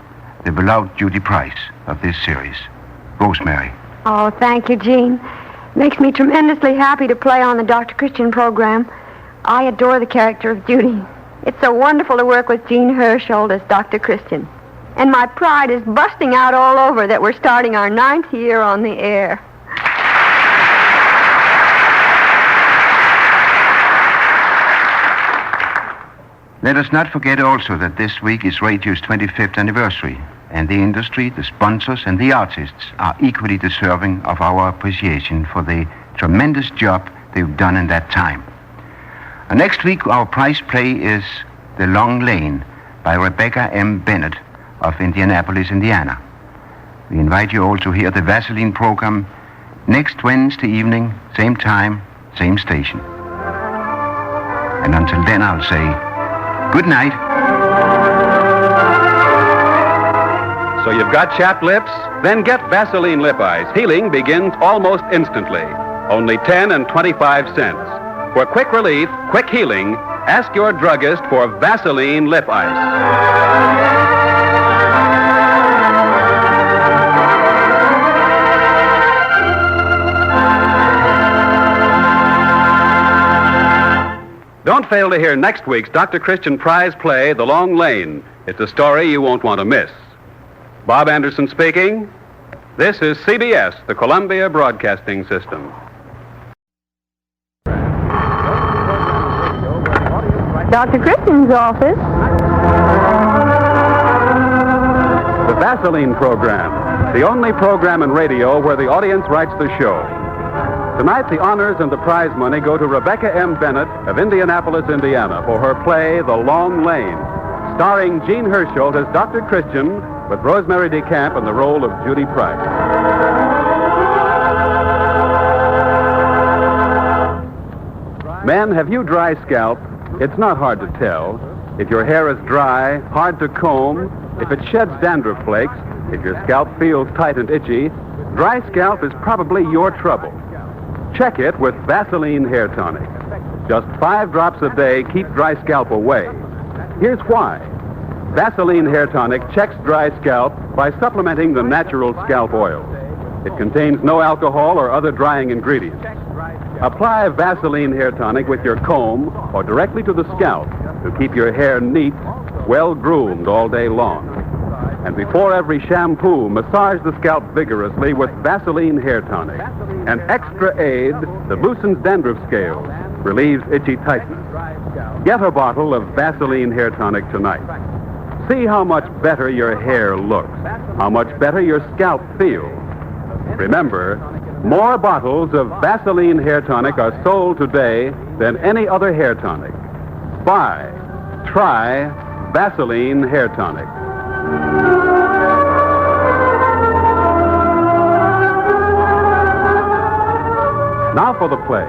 the beloved Judy Price of this series. Rosemary. Oh, thank you, Gene. Makes me tremendously happy to play on the Dr. Christian program. I adore the character of Judy. It's so wonderful to work with Gene Hersholt as Dr. Christian. And my pride is busting out all over that we're starting our 9th year on the air. Let us not forget also that this week is radio's 25th anniversary, and the industry, the sponsors, and the artists are equally deserving of our appreciation for the tremendous job they've done in that time. Next week, our prize play is The Long Lane by Rebecca M. Bennett of Indianapolis, Indiana. We invite you all to hear the Vaseline program next Wednesday evening, same time, same station. And until then, I'll say good night. So you've got chapped lips? Then get Vaseline Lip Ice. Healing begins almost instantly. Only 10 and 25 cents. For quick relief, quick healing, ask your druggist for Vaseline Lip Ice. Don't fail to hear next week's Dr. Christian Prize play, The Long Lane. It's a story you won't want to miss. Bob Anderson speaking. This is CBS, the Columbia Broadcasting System. Dr. Christian's office. The Vaseline program, the only program in radio where the audience writes the show. Tonight, the honors and the prize money go to Rebecca M. Bennett of Indianapolis, Indiana, for her play, The Long Lane, starring Gene Hersholt as Dr. Christian, with Rosemary DeCamp in the role of Judy Price. Men, have you dry scalp? It's not hard to tell. If your hair is dry, hard to comb, if it sheds dandruff flakes, if your scalp feels tight and itchy, dry scalp is probably your trouble. Check it with Vaseline Hair Tonic. Just 5 drops a day keep dry scalp away. Here's why. Vaseline Hair Tonic checks dry scalp by supplementing the natural scalp oil. It contains no alcohol or other drying ingredients. Apply Vaseline hair tonic with your comb or directly to the scalp to keep your hair neat, well-groomed all day long. And before every shampoo, massage the scalp vigorously with Vaseline hair tonic, an extra aid that loosens dandruff scales, relieves itchy tightness. Get a bottle of Vaseline hair tonic tonight. See how much better your hair looks, how much better your scalp feels. Remember, more bottles of Vaseline hair tonic are sold today than any other hair tonic. Try Vaseline hair tonic. Now for the play.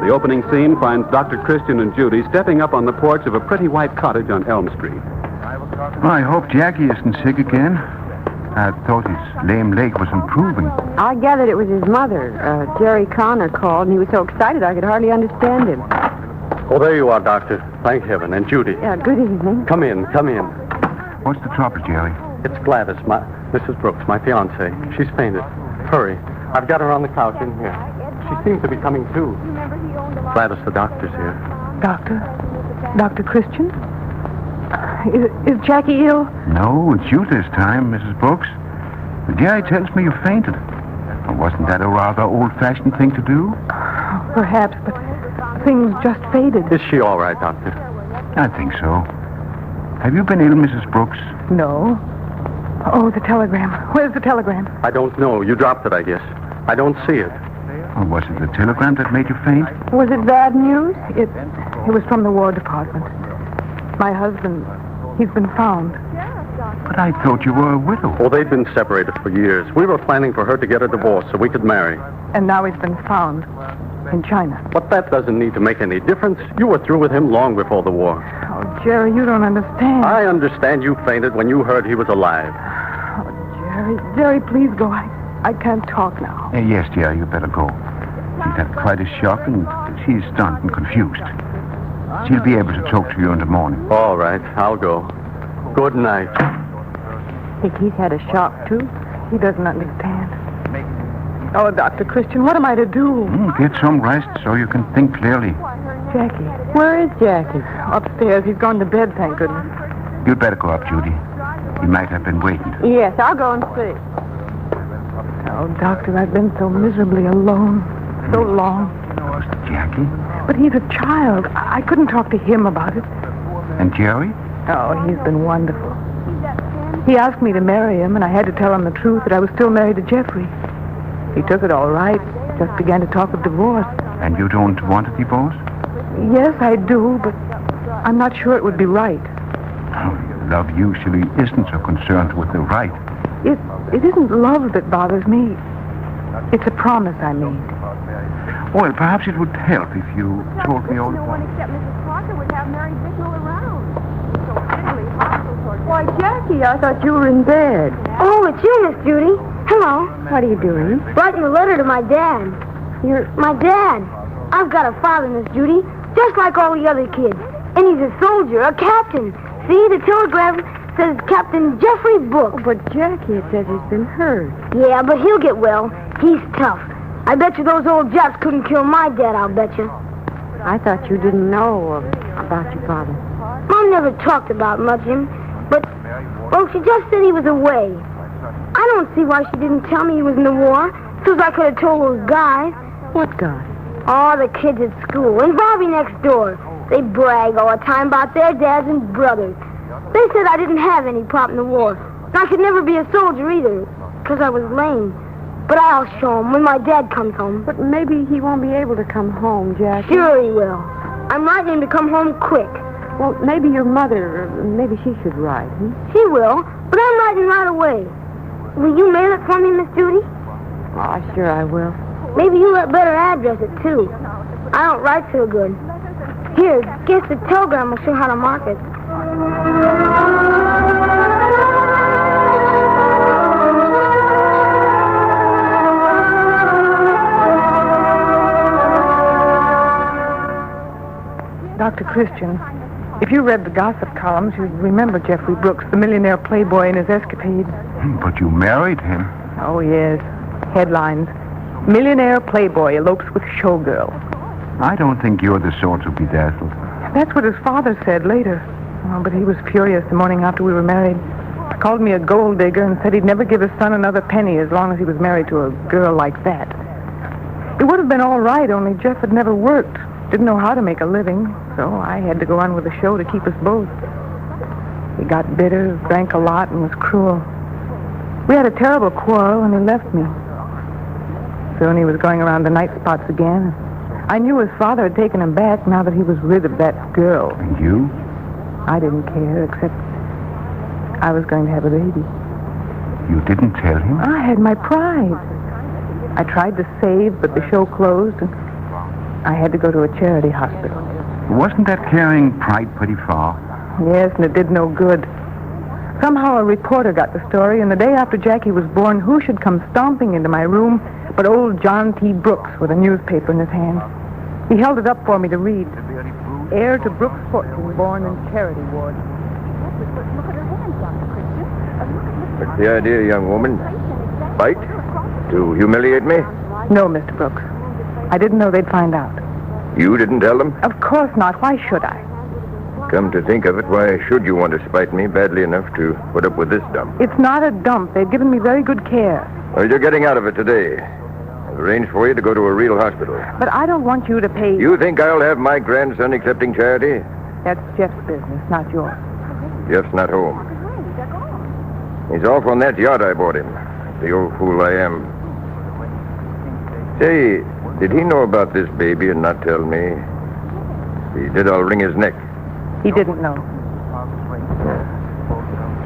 The opening scene finds Dr. Christian and Judy stepping up on the porch of a pretty white cottage on Elm Street. Well, I hope Jackie isn't sick again. I thought his lame leg was improving. I gathered it was his mother. Jerry Connor called, and he was so excited I could hardly understand him. Oh, there you are, Doctor. Thank heaven. And Judy. Yeah, good evening. Come in. What's the trouble, Jerry? It's Gladys, Mrs. Brooks, my fiancée. She's fainted. Hurry. I've got her on the couch in here. She seems to be coming to. Gladys, the doctor's here. Dr. Christian? Is Jackie ill? No, it's you this time, Mrs. Brooks. But Jerry tells me you fainted. Well, wasn't that a rather old-fashioned thing to do? Perhaps, but things just faded. Is she all right, Doctor? I think so. Have you been ill, Mrs. Brooks? No. Oh, the telegram. Where's the telegram? I don't know. You dropped it, I guess. I don't see it. Or was it the telegram that made you faint? Was it bad news? It was from the War Department. My husband, he's been found. But I thought you were a widow. Oh, they'd been separated for years. We were planning for her to get a divorce so we could marry. And now he's been found in China. But that doesn't need to make any difference. You were through with him long before the war. Oh, Jerry, you don't understand. I understand you fainted when you heard he was alive. Oh, Jerry, please go. I can't talk now. Yes, Jerry, you better go. She's had quite a shock, and she's stunned and confused. She'll be able to talk to you in the morning. All right, I'll go. Good night. Think he's had a shock, too? He doesn't understand. Oh, Dr. Christian, what am I to do? Get some rest so you can think clearly. Jackie. Where is Jackie? Upstairs. He's gone to bed, thank goodness. You'd better go up, Judy. He might have been waiting. Yes, I'll go and see. Oh, Doctor, I've been so miserably alone. So long. Was it Jackie? But he's a child. I couldn't talk to him about it. And Jerry? Oh, he's been wonderful. He asked me to marry him, and I had to tell him the truth that I was still married to Jeffrey. He took it all right. Just began to talk of divorce. And you don't want a divorce? Yes, I do, but I'm not sure it would be right. Oh, love usually isn't so concerned with the right. It isn't love that bothers me. It's a promise I made. Well, perhaps it would help if you told me all about it. Except Mrs. Parker would have Mary Bicknell around. So really hostile towards Why, Jackie, I thought you were in bed. Oh, it's you, Miss Judy. Hello. What are you doing? Writing a letter to my dad. My dad. I've got a father, Miss Judy, just like all the other kids. And he's a soldier, a captain. See, the telegram says Captain Jeffrey Brooks. But Jackie, it says he's been hurt. Yeah, but he'll get well. He's tough. I bet you those old Japs couldn't kill my dad, I'll bet you. I thought you didn't know about your father. Mom never talked about much him, but, well, she just said he was away. I don't see why she didn't tell me he was in the war, so I could have told those guys. What guys? Oh, the kids at school, and Bobby next door. They brag all the time about their dads and brothers. They said I didn't have any part in the war, and I could never be a soldier either, because I was lame. But I'll show him when my dad comes home. But maybe he won't be able to come home, Jackie. Sure he will. I'm writing him to come home quick. Well, maybe your mother, maybe she should write, She will, but I'm writing right away. Will you mail it for me, Miss Judy? Oh, sure I will. Maybe you better address it, too. I don't write so good. Here, guess the telegram will show how to mark it. Dr. Christian, if you read the gossip columns, you'd remember Jeffrey Brooks, the millionaire playboy, and his escapades. But you married him. Oh, yes. Headlines. Millionaire Playboy elopes with showgirl. I don't think you're the sort to be dazzled. That's what his father said later. Oh, but he was furious the morning after we were married. Called me a gold digger and said he'd never give his son another penny as long as he was married to a girl like that. It would have been all right, only Jeff had never worked. Didn't know how to make a living, so I had to go on with the show to keep us both. He got bitter, drank a lot, and was cruel. We had a terrible quarrel, and he left me. Soon he was going around the night spots again. I knew his father had taken him back now that he was rid of that girl. And you? I didn't care, except I was going to have a baby. You didn't tell him? I had my pride. I tried to save, but the show closed, and I had to go to a charity hospital. Wasn't that carrying pride pretty far? Yes, and it did no good. Somehow a reporter got the story, and the day after Jackie was born, who should come stomping into my room but old John T. Brooks with a newspaper in his hand. He held it up for me to read. Heir to Brooks' fortune, born in charity ward. What's the idea, young woman? Bite? To humiliate me? No, Mr. Brooks. I didn't know they'd find out. You didn't tell them? Of course not. Why should I? Come to think of it, why should you want to spite me badly enough to put up with this dump? It's not a dump. They've given me very good care. Well, you're getting out of it today. I've arranged for you to go to a real hospital. But I don't want you to pay... You think I'll have my grandson accepting charity? That's Jeff's business, not yours. Jeff's not home. He's off on that yacht I bought him. The old fool I am. Say, did he know about this baby and not tell me? If he did, I'll wring his neck. He didn't know.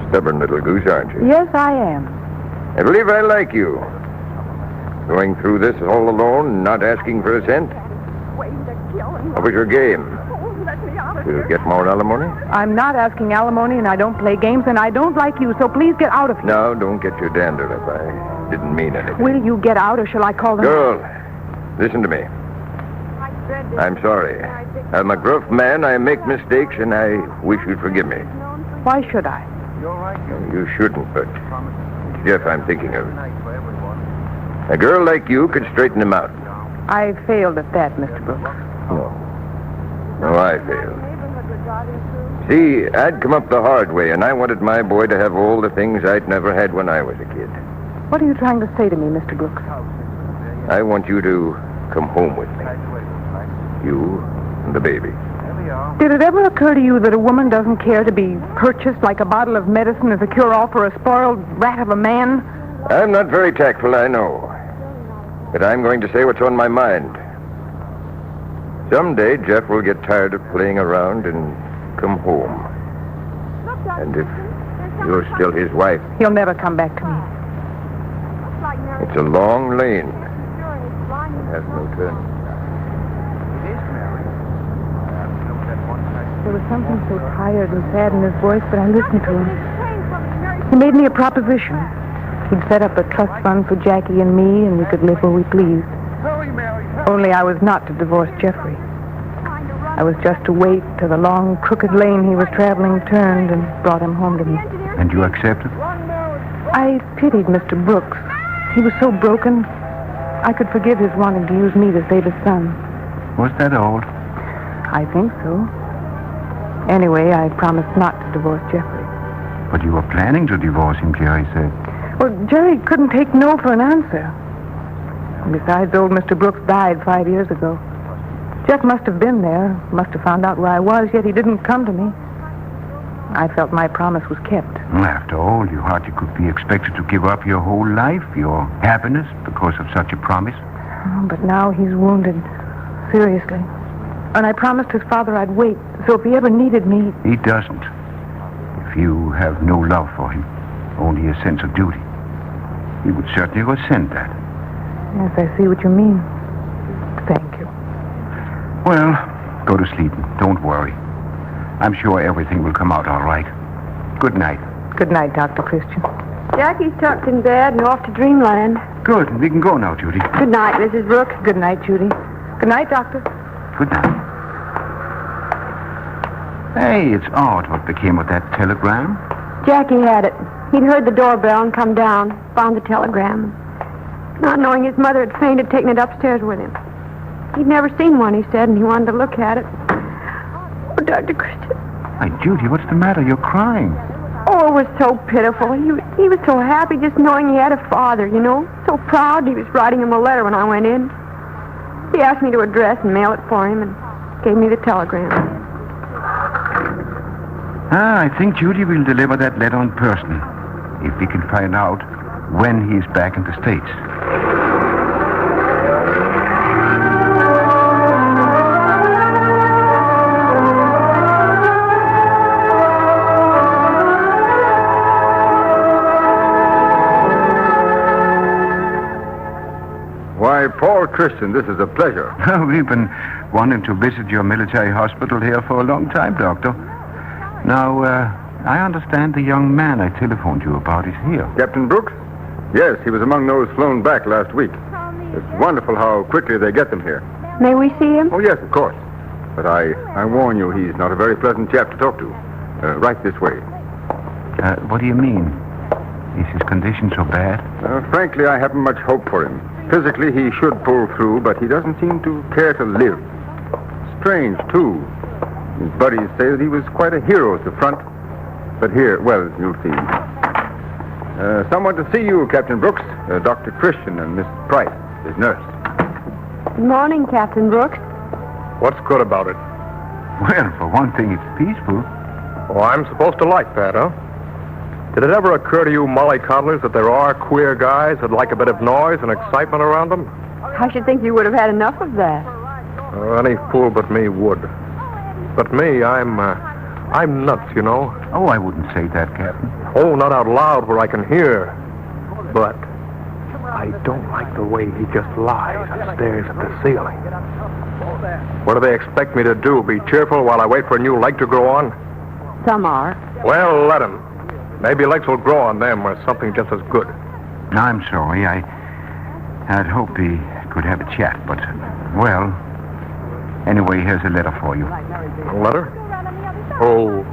Stubborn little goose, aren't you? Yes, I am. I believe I like you. Going through this all alone, not asking for a cent. What was your game? To get more alimony? I'm not asking alimony, and I don't play games, and I don't like you, so please get out of here. No, don't get your dander up. I didn't mean anything. Will you get out, or shall I call them? Girl, listen to me. I'm sorry. I'm a gruff man. I make mistakes, and I wish you'd forgive me. Why should I? You shouldn't, but it's Jeff I'm thinking of. A girl like you could straighten him out. I failed at that, Mr. Brooks. No, I failed. See, I'd come up the hard way, and I wanted my boy to have all the things I'd never had when I was a kid. What are you trying to say to me, Mr. Brooks? I want you to come home with me. You and the baby. Did it ever occur to you that a woman doesn't care to be purchased like a bottle of medicine as a cure-all for a spoiled rat of a man? I'm not very tactful, I know. But I'm going to say what's on my mind. Someday, Jeff will get tired of playing around and come home. And if you're still his wife... He'll never come back to me. It's a long lane. It has no turning. There was something so tired and sad in his voice, but I listened to him. He made me a proposition. He'd set up a trust fund for Jackie and me, and we could live where we pleased. Only I was not to divorce Jeffrey. I was just to wait till the long, crooked lane he was traveling turned and brought him home to me. And you accepted? I pitied Mr. Brooks. He was so broken. I could forgive his wanting to use me to save his son. Was that all? I think so. Anyway, I promised not to divorce Jeffrey. But you were planning to divorce him, Jerry said. Well, Jerry couldn't take no for an answer. And besides, old Mr. Brooks died 5 years ago. Jeff must have been there, must have found out where I was, yet he didn't come to me. I felt my promise was kept. Well, after all, you hardly could be expected to give up your whole life, your happiness, because of such a promise. But now he's wounded, seriously. And I promised his father I'd wait, so if he ever needed me... He doesn't. If you have no love for him, only a sense of duty, he would certainly resent that. Yes, I see what you mean. Thank you. Well, go to sleep. Don't worry. I'm sure everything will come out all right. Good night. Good night, Dr. Christian. Jackie's tucked in bed and off to dreamland. Good. We can go now, Judy. Good night, Mrs. Brooks. Good night, Judy. Good night, Doctor. Good night. Hey, it's odd what became of that telegram. Jackie had it. He'd heard the doorbell and come down, found the telegram. not knowing his mother had fainted, taking it upstairs with him. He'd never seen one, he said, and he wanted to look at it. Oh, Dr. Christian. Hey, Judy, what's the matter? You're crying. Oh, it was so pitiful. He was so happy just knowing he had a father, you know. So proud. He was writing him a letter when I went in. He asked me to address and mail it for him and gave me the telegram. I think Judy will deliver that letter in person, if we can find out when he's back in the States. Why, Paul Christian, this is a pleasure. We've been wanting to visit your military hospital here for a long time, Doctor. Now, I understand the young man I telephoned you about is here. Captain Brooks? Yes, he was among those flown back last week. It's wonderful how quickly they get them here. May we see him? Oh, yes, of course. But I warn you, he's not a very pleasant chap to talk to. Right this way. What do you mean? Is his condition so bad? Frankly, I haven't much hope for him. Physically, he should pull through, but he doesn't seem to care to live. Strange, too. His buddies say that he was quite a hero at the front. But here, well, you'll see. Someone to see you, Captain Brooks. Dr. Christian and Miss Price, his nurse. Good morning, Captain Brooks. What's good about it? Well, for one thing, it's peaceful. Oh, I'm supposed to like that, huh? Did it ever occur to you, mollycoddlers, that there are queer guys that like a bit of noise and excitement around them? I should think you would have had enough of that. Any fool but me would. But me, I'm nuts, you know. Oh, I wouldn't say that, Captain. Oh, not out loud where I can hear. But I don't like the way he just lies and stares at the ceiling. What do they expect me to do? Be cheerful while I wait for a new leg to grow on? Some are. Well, let him. Maybe legs will grow on them or something just as good. I'm sorry. I'd hoped we could have a chat, but, well, anyway, here's a letter for you. A letter? Oh,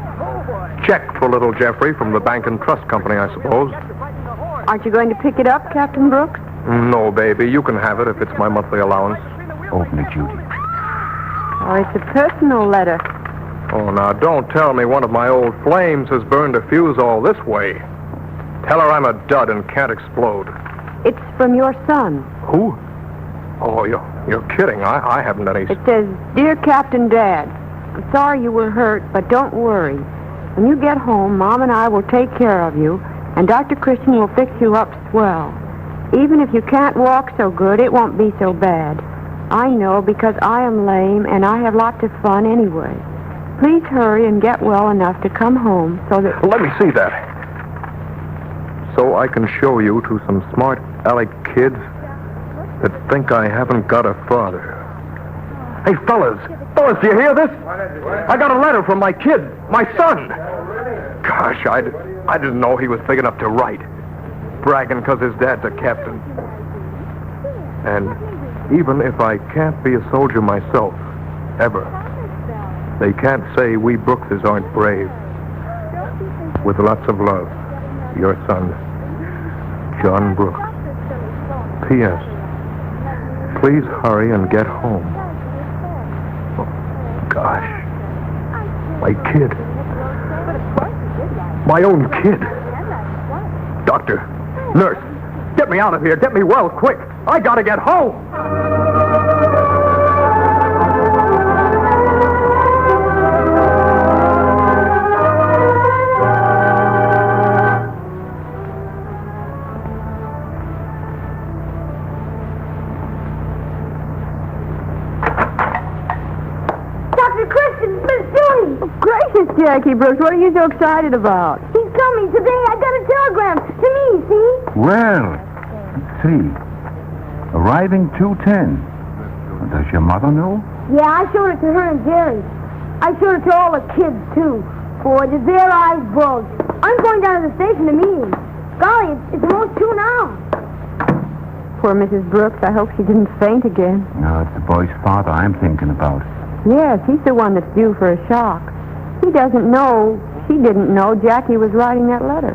check for little Jeffrey from the Bank and Trust Company, I suppose. Aren't you going to pick it up, Captain Brooks? No, baby. You can have it if it's my monthly allowance. Open it, Judy. Oh, it's a personal letter. Oh, now, don't tell me one of my old flames has burned a fuse all this way. Tell her I'm a dud and can't explode. It's from your son. Who? Oh, you're kidding. I haven't any... It says, Dear Captain Dad, I'm sorry you were hurt, but don't worry. When you get home, Mom and I will take care of you, and Dr. Christian will fix you up swell. Even if you can't walk so good, it won't be so bad. I know because I am lame, and I have lots of fun anyway. Please hurry and get well enough to come home so that... Let me see that. So I can show you to some smart aleck kids that think I haven't got a father. Hey, fellas, do you hear this? I got a letter from my kid, my son. Gosh, I didn't know he was big enough to write. Bragging because his dad's a captain. And even if I can't be a soldier myself, ever, they can't say we Brookses aren't brave. With lots of love, your son, John Brooks. P.S. Please hurry and get home. Oh, gosh. My kid. My own kid. Doctor, nurse, get me out of here. Get me well, quick. I gotta get home. Jackie Brooks, what are you so excited about? He's coming today. I got a telegram to me, see? Well, let's see. Arriving 2:10. Does your mother know? Yeah, I showed it to her and Jere. I showed it to all the kids, too. Boy, did their eyes bulge. I'm going down to the station to meet him. Golly, it's almost 2 now. Poor Mrs. Brooks, I hope she didn't faint again. No, it's the boy's father I'm thinking about. Yes, he's the one that's due for a shock. She didn't know Jackie was writing that letter.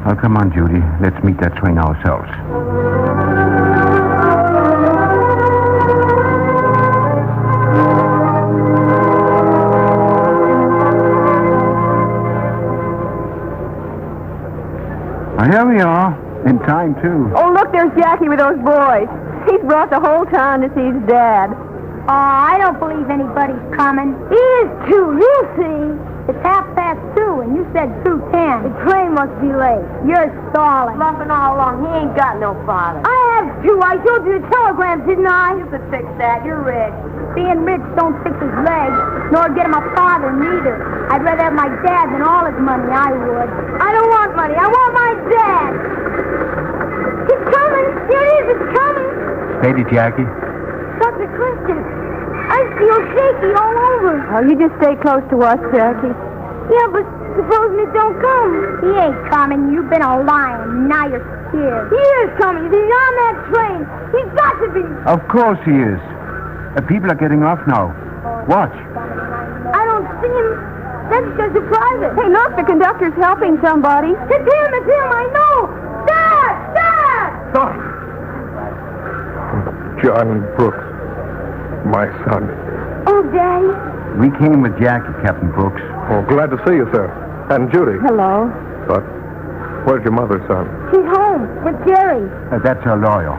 Oh, come on, Judy. Let's meet that train ourselves. Here we are. In time, too. Oh, look, there's Jackie with those boys. He's brought the whole town to see his dad. Oh, I don't believe anybody's coming. He is too. You see. It's 2:30, and you said 2:10. The train must be late. You're stalling. Bluffing all along. He ain't got no father. I have two. I showed you the telegrams, didn't I? You could fix that. You're rich. Being rich don't fix his legs, nor get him a father neither. I'd rather have my dad than all his money, I would. I don't want money. I want my dad. It's coming. Here it is. It's coming. Lady Jackie. Dr. Christian, I feel shaky all over. Oh, you just stay close to us, Jackie. Yeah, but supposing it don't come. He ain't coming. You've been a lying. Now you're scared. He is coming. He's on that train. He's got to be. Of course he is. People are getting off now. Watch. I don't see him. That's just a private. Hey, look, the conductor's helping somebody. It's him. It's him. I know. Dad! Dad! Stop! John Brooks, my son. Oh, Daddy. We came with Jackie, Captain Brooks. Oh, glad to see you, sir. And Judy. Hello. But where's your mother, son? She's home with Jere. That's our lawyer.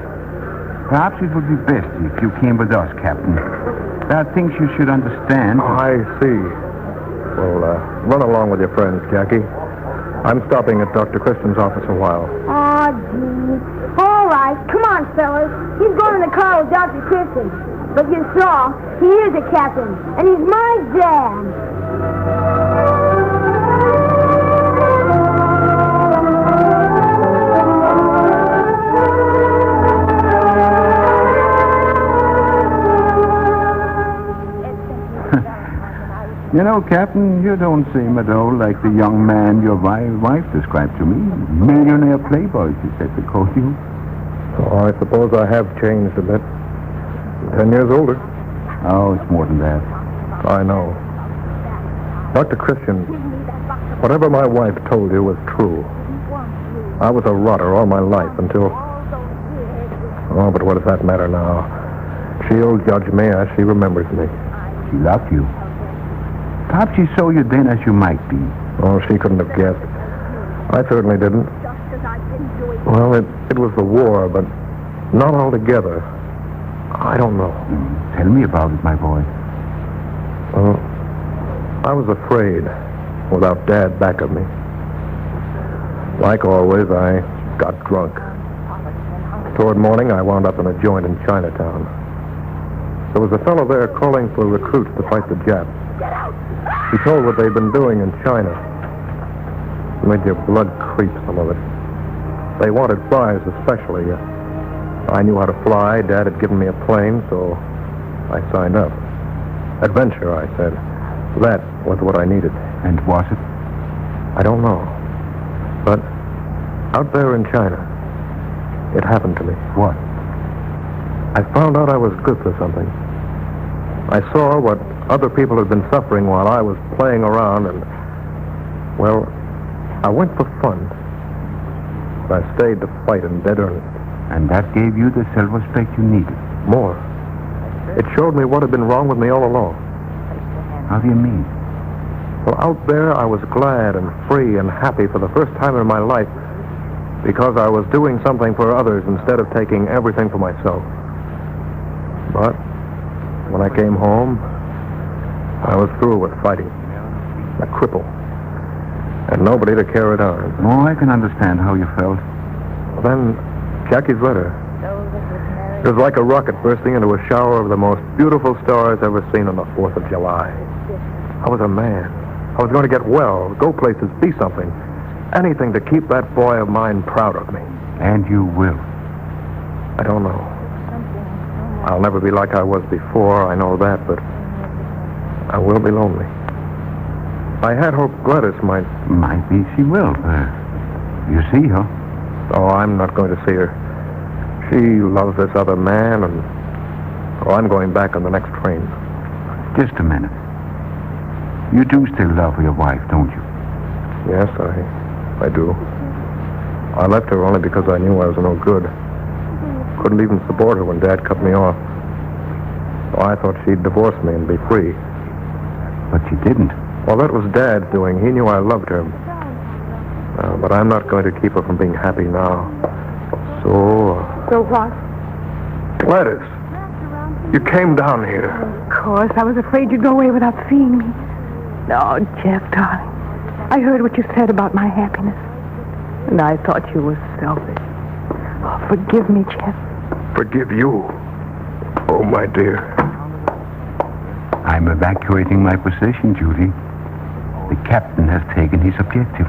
Perhaps it would be best if you came with us, Captain. There are things you should understand. I see. Well, run along with your friends, Jackie. I'm stopping at Dr. Christian's office a while. Oh, gee. All right. Come on, fellas. He's going in the car with Dr. Christian. But you saw, he is a captain, and he's my dad. You know, Captain, you don't seem at all like the young man your wife described to me. Millionaire Playboy, she said to call you. Oh, I suppose I have changed a bit. 10 years older. Oh, it's more than that. I know. Dr. Christian, whatever my wife told you was true. I was a rotter all my life until... Oh, but what does that matter now? She'll judge me as she remembers me. She loved you. Perhaps she saw you then as you might be. Oh, she couldn't have guessed. I certainly didn't. Well, it was the war, but not altogether. I don't know. Tell me about it, my boy. Well, I was afraid without Dad back of me. Like always, I got drunk. Toward morning, I wound up in a joint in Chinatown. There was a fellow there calling for recruits to fight the Japs. He told what they'd been doing in China. It made your blood creep, some of it. They wanted flies especially. I knew how to fly. Dad had given me a plane, so I signed up. Adventure, I said. That was what I needed. And was it? I don't know. But out there in China, it happened to me. What? I found out I was good for something. I saw what other people had been suffering while I was playing around, and, well, I went for fun. But I stayed to fight in dead earnest. And that gave you the self-respect you needed? More. It showed me what had been wrong with me all along. How do you mean? Well, out there, I was glad and free and happy for the first time in my life because I was doing something for others instead of taking everything for myself. But when I came home, I was through with fighting. A cripple. And nobody to carry it on. Oh, I can understand how you felt. Well, then, Jackie's letter. It was like a rocket bursting into a shower of the most beautiful stars ever seen on the 4th of July. I was a man. I was going to get well, go places, be something. Anything to keep that boy of mine proud of me. And you will. I don't know. I'll never be like I was before, I know that, but I will be lonely. I had hoped Gladys might... Might be she will. You see her? Oh, I'm not going to see her. She loves this other man, and... Oh, I'm going back on the next train. Just a minute. You do still love your wife, don't you? Yes, I do. I left her only because I knew I was no good. Couldn't even support her when Dad cut me off. So I thought she'd divorce me and be free. But she didn't. Well, that was Dad's doing. He knew I loved her. But I'm not going to keep her from being happy now. So what? Gladys, you came down here. Of course, I was afraid you'd go away without seeing me. No, Jeff, darling. I heard what you said about my happiness. And I thought you were selfish. Oh, forgive me, Jeff. Forgive you. Oh, my dear. I'm evacuating my position, Judy. The captain has taken his objective.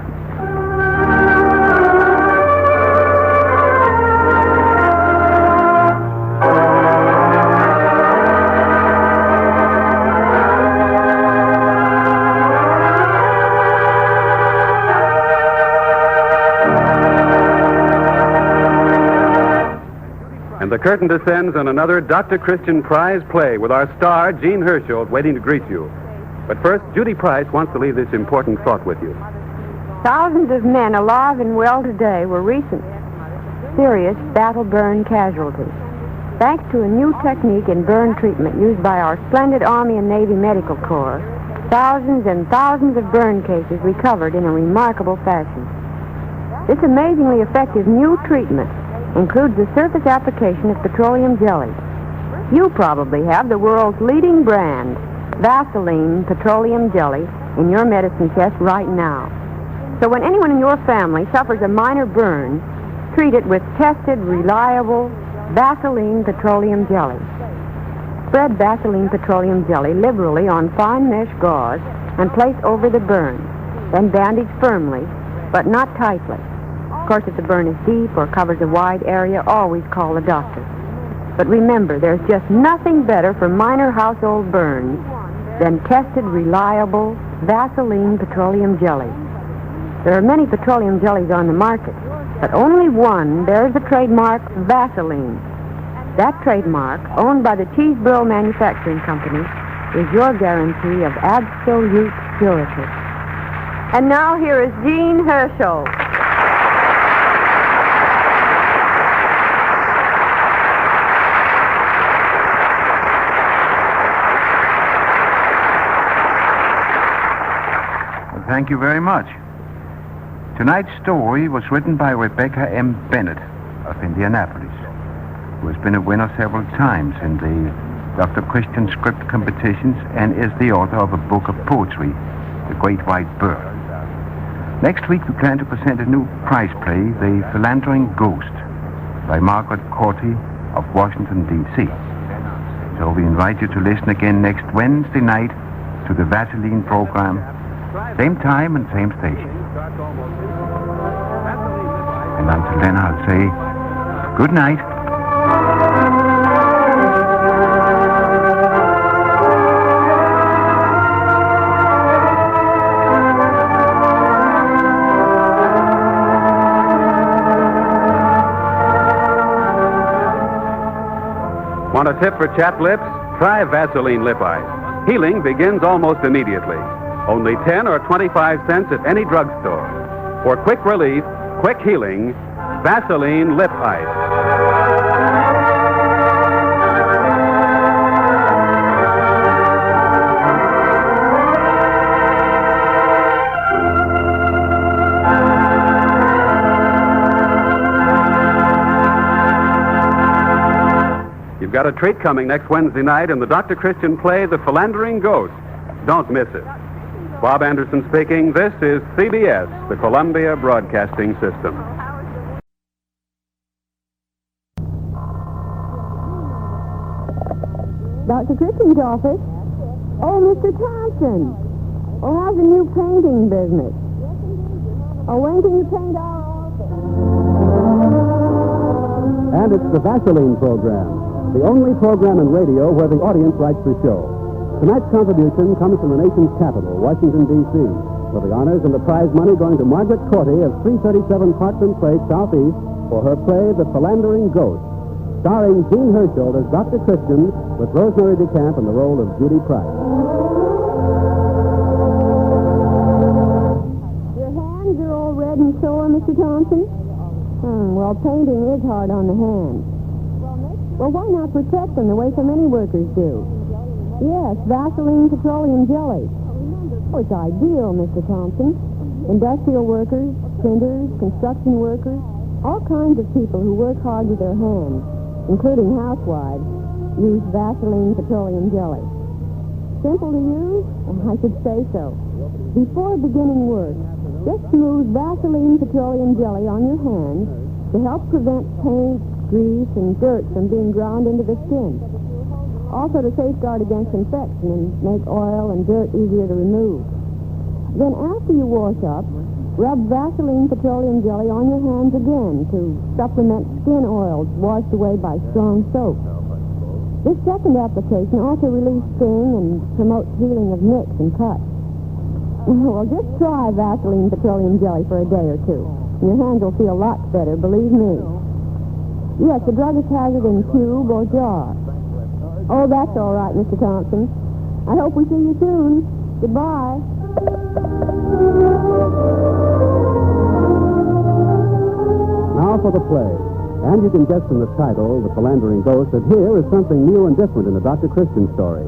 The curtain descends on another Dr. Christian Prize play with our star, Jean Herschel, waiting to greet you. But first, Judy Price wants to leave this important thought with you. Thousands of men alive and well today were recent serious battle burn casualties. Thanks to a new technique in burn treatment used by our splendid Army and Navy Medical Corps, thousands and thousands of burn cases recovered in a remarkable fashion. This amazingly effective new treatment includes the surface application of petroleum jelly. You probably have the world's leading brand, Vaseline petroleum jelly, in your medicine chest right now. So when anyone in your family suffers a minor burn, treat it with tested, reliable Vaseline petroleum jelly. Spread Vaseline petroleum jelly liberally on fine mesh gauze and place over the burn. Then bandage firmly, but not tightly. Of course, if the burn is deep or covers a wide area, always call the doctor. But remember, there's just nothing better for minor household burns than tested, reliable Vaseline petroleum jelly. There are many petroleum jellies on the market, but only one bears the trademark Vaseline. That trademark, owned by the Cheeseboro Manufacturing Company, is your guarantee of absolute purity. And now here is Jean Herschel. Thank you very much. Tonight's story was written by Rebecca M. Bennett of Indianapolis, who has been a winner several times in the Dr. Christian script competitions and is the author of a book of poetry, The Great White Bird. Next week, we plan to present a new prize play, The Philandering Ghost, by Margaret Corty of Washington, D.C. So we invite you to listen again next Wednesday night to the Vaseline program, same time and same station. And until then, I'll say good night. Want a tip for chapped lips? Try Vaseline Lip Ice. Healing begins almost immediately. Only 10 or 25 cents at any drugstore. For quick relief, quick healing, Vaseline Lip Ice. You've got a treat coming next Wednesday night in the Dr. Christian play, The Philandering Ghost. Don't miss it. Bob Anderson speaking. This is CBS, the Columbia Broadcasting System. Dr. Christian's office? Oh, Mr. Thompson. Oh, how's the new painting business? Oh, when can you paint our office? And it's the Vaseline program, the only program in radio where the audience writes the show. Tonight's contribution comes from the nation's capital, Washington, D.C., with the honors and the prize money going to Margaret Corty of 337 Parkland Place, Southeast, for her play, The Philandering Ghost, starring Jean Herschel as Dr. Christian, with Rosemary DeCamp in the role of Judy Price. Your hands are all red and sore, Mr. Thompson? Well, painting is hard on the hands. Well, why not protect them the way so many workers do? Yes, Vaseline petroleum jelly. Oh, it's ideal, Mr. Thompson. Industrial workers, printers, construction workers, all kinds of people who work hard with their hands, including housewives, use Vaseline petroleum jelly. Simple to use? I should say so. Before beginning work, just smooth Vaseline petroleum jelly on your hands to help prevent paint, grease, and dirt from being ground into the skin. Also to safeguard against infection and make oil and dirt easier to remove. Then after you wash up, rub Vaseline petroleum jelly on your hands again to supplement skin oils washed away by strong soap. This second application also relieves sting and promotes healing of nicks and cuts. Well, just try Vaseline petroleum jelly for a day or two. Your hands will feel lots better, believe me. Yes, the druggist has it in cube or jar. Oh, that's all right, Mr. Thompson. I hope we see you soon. Goodbye. Now for the play. And you can guess from the title, The Philandering Ghost, that here is something new and different in the Dr. Christian story.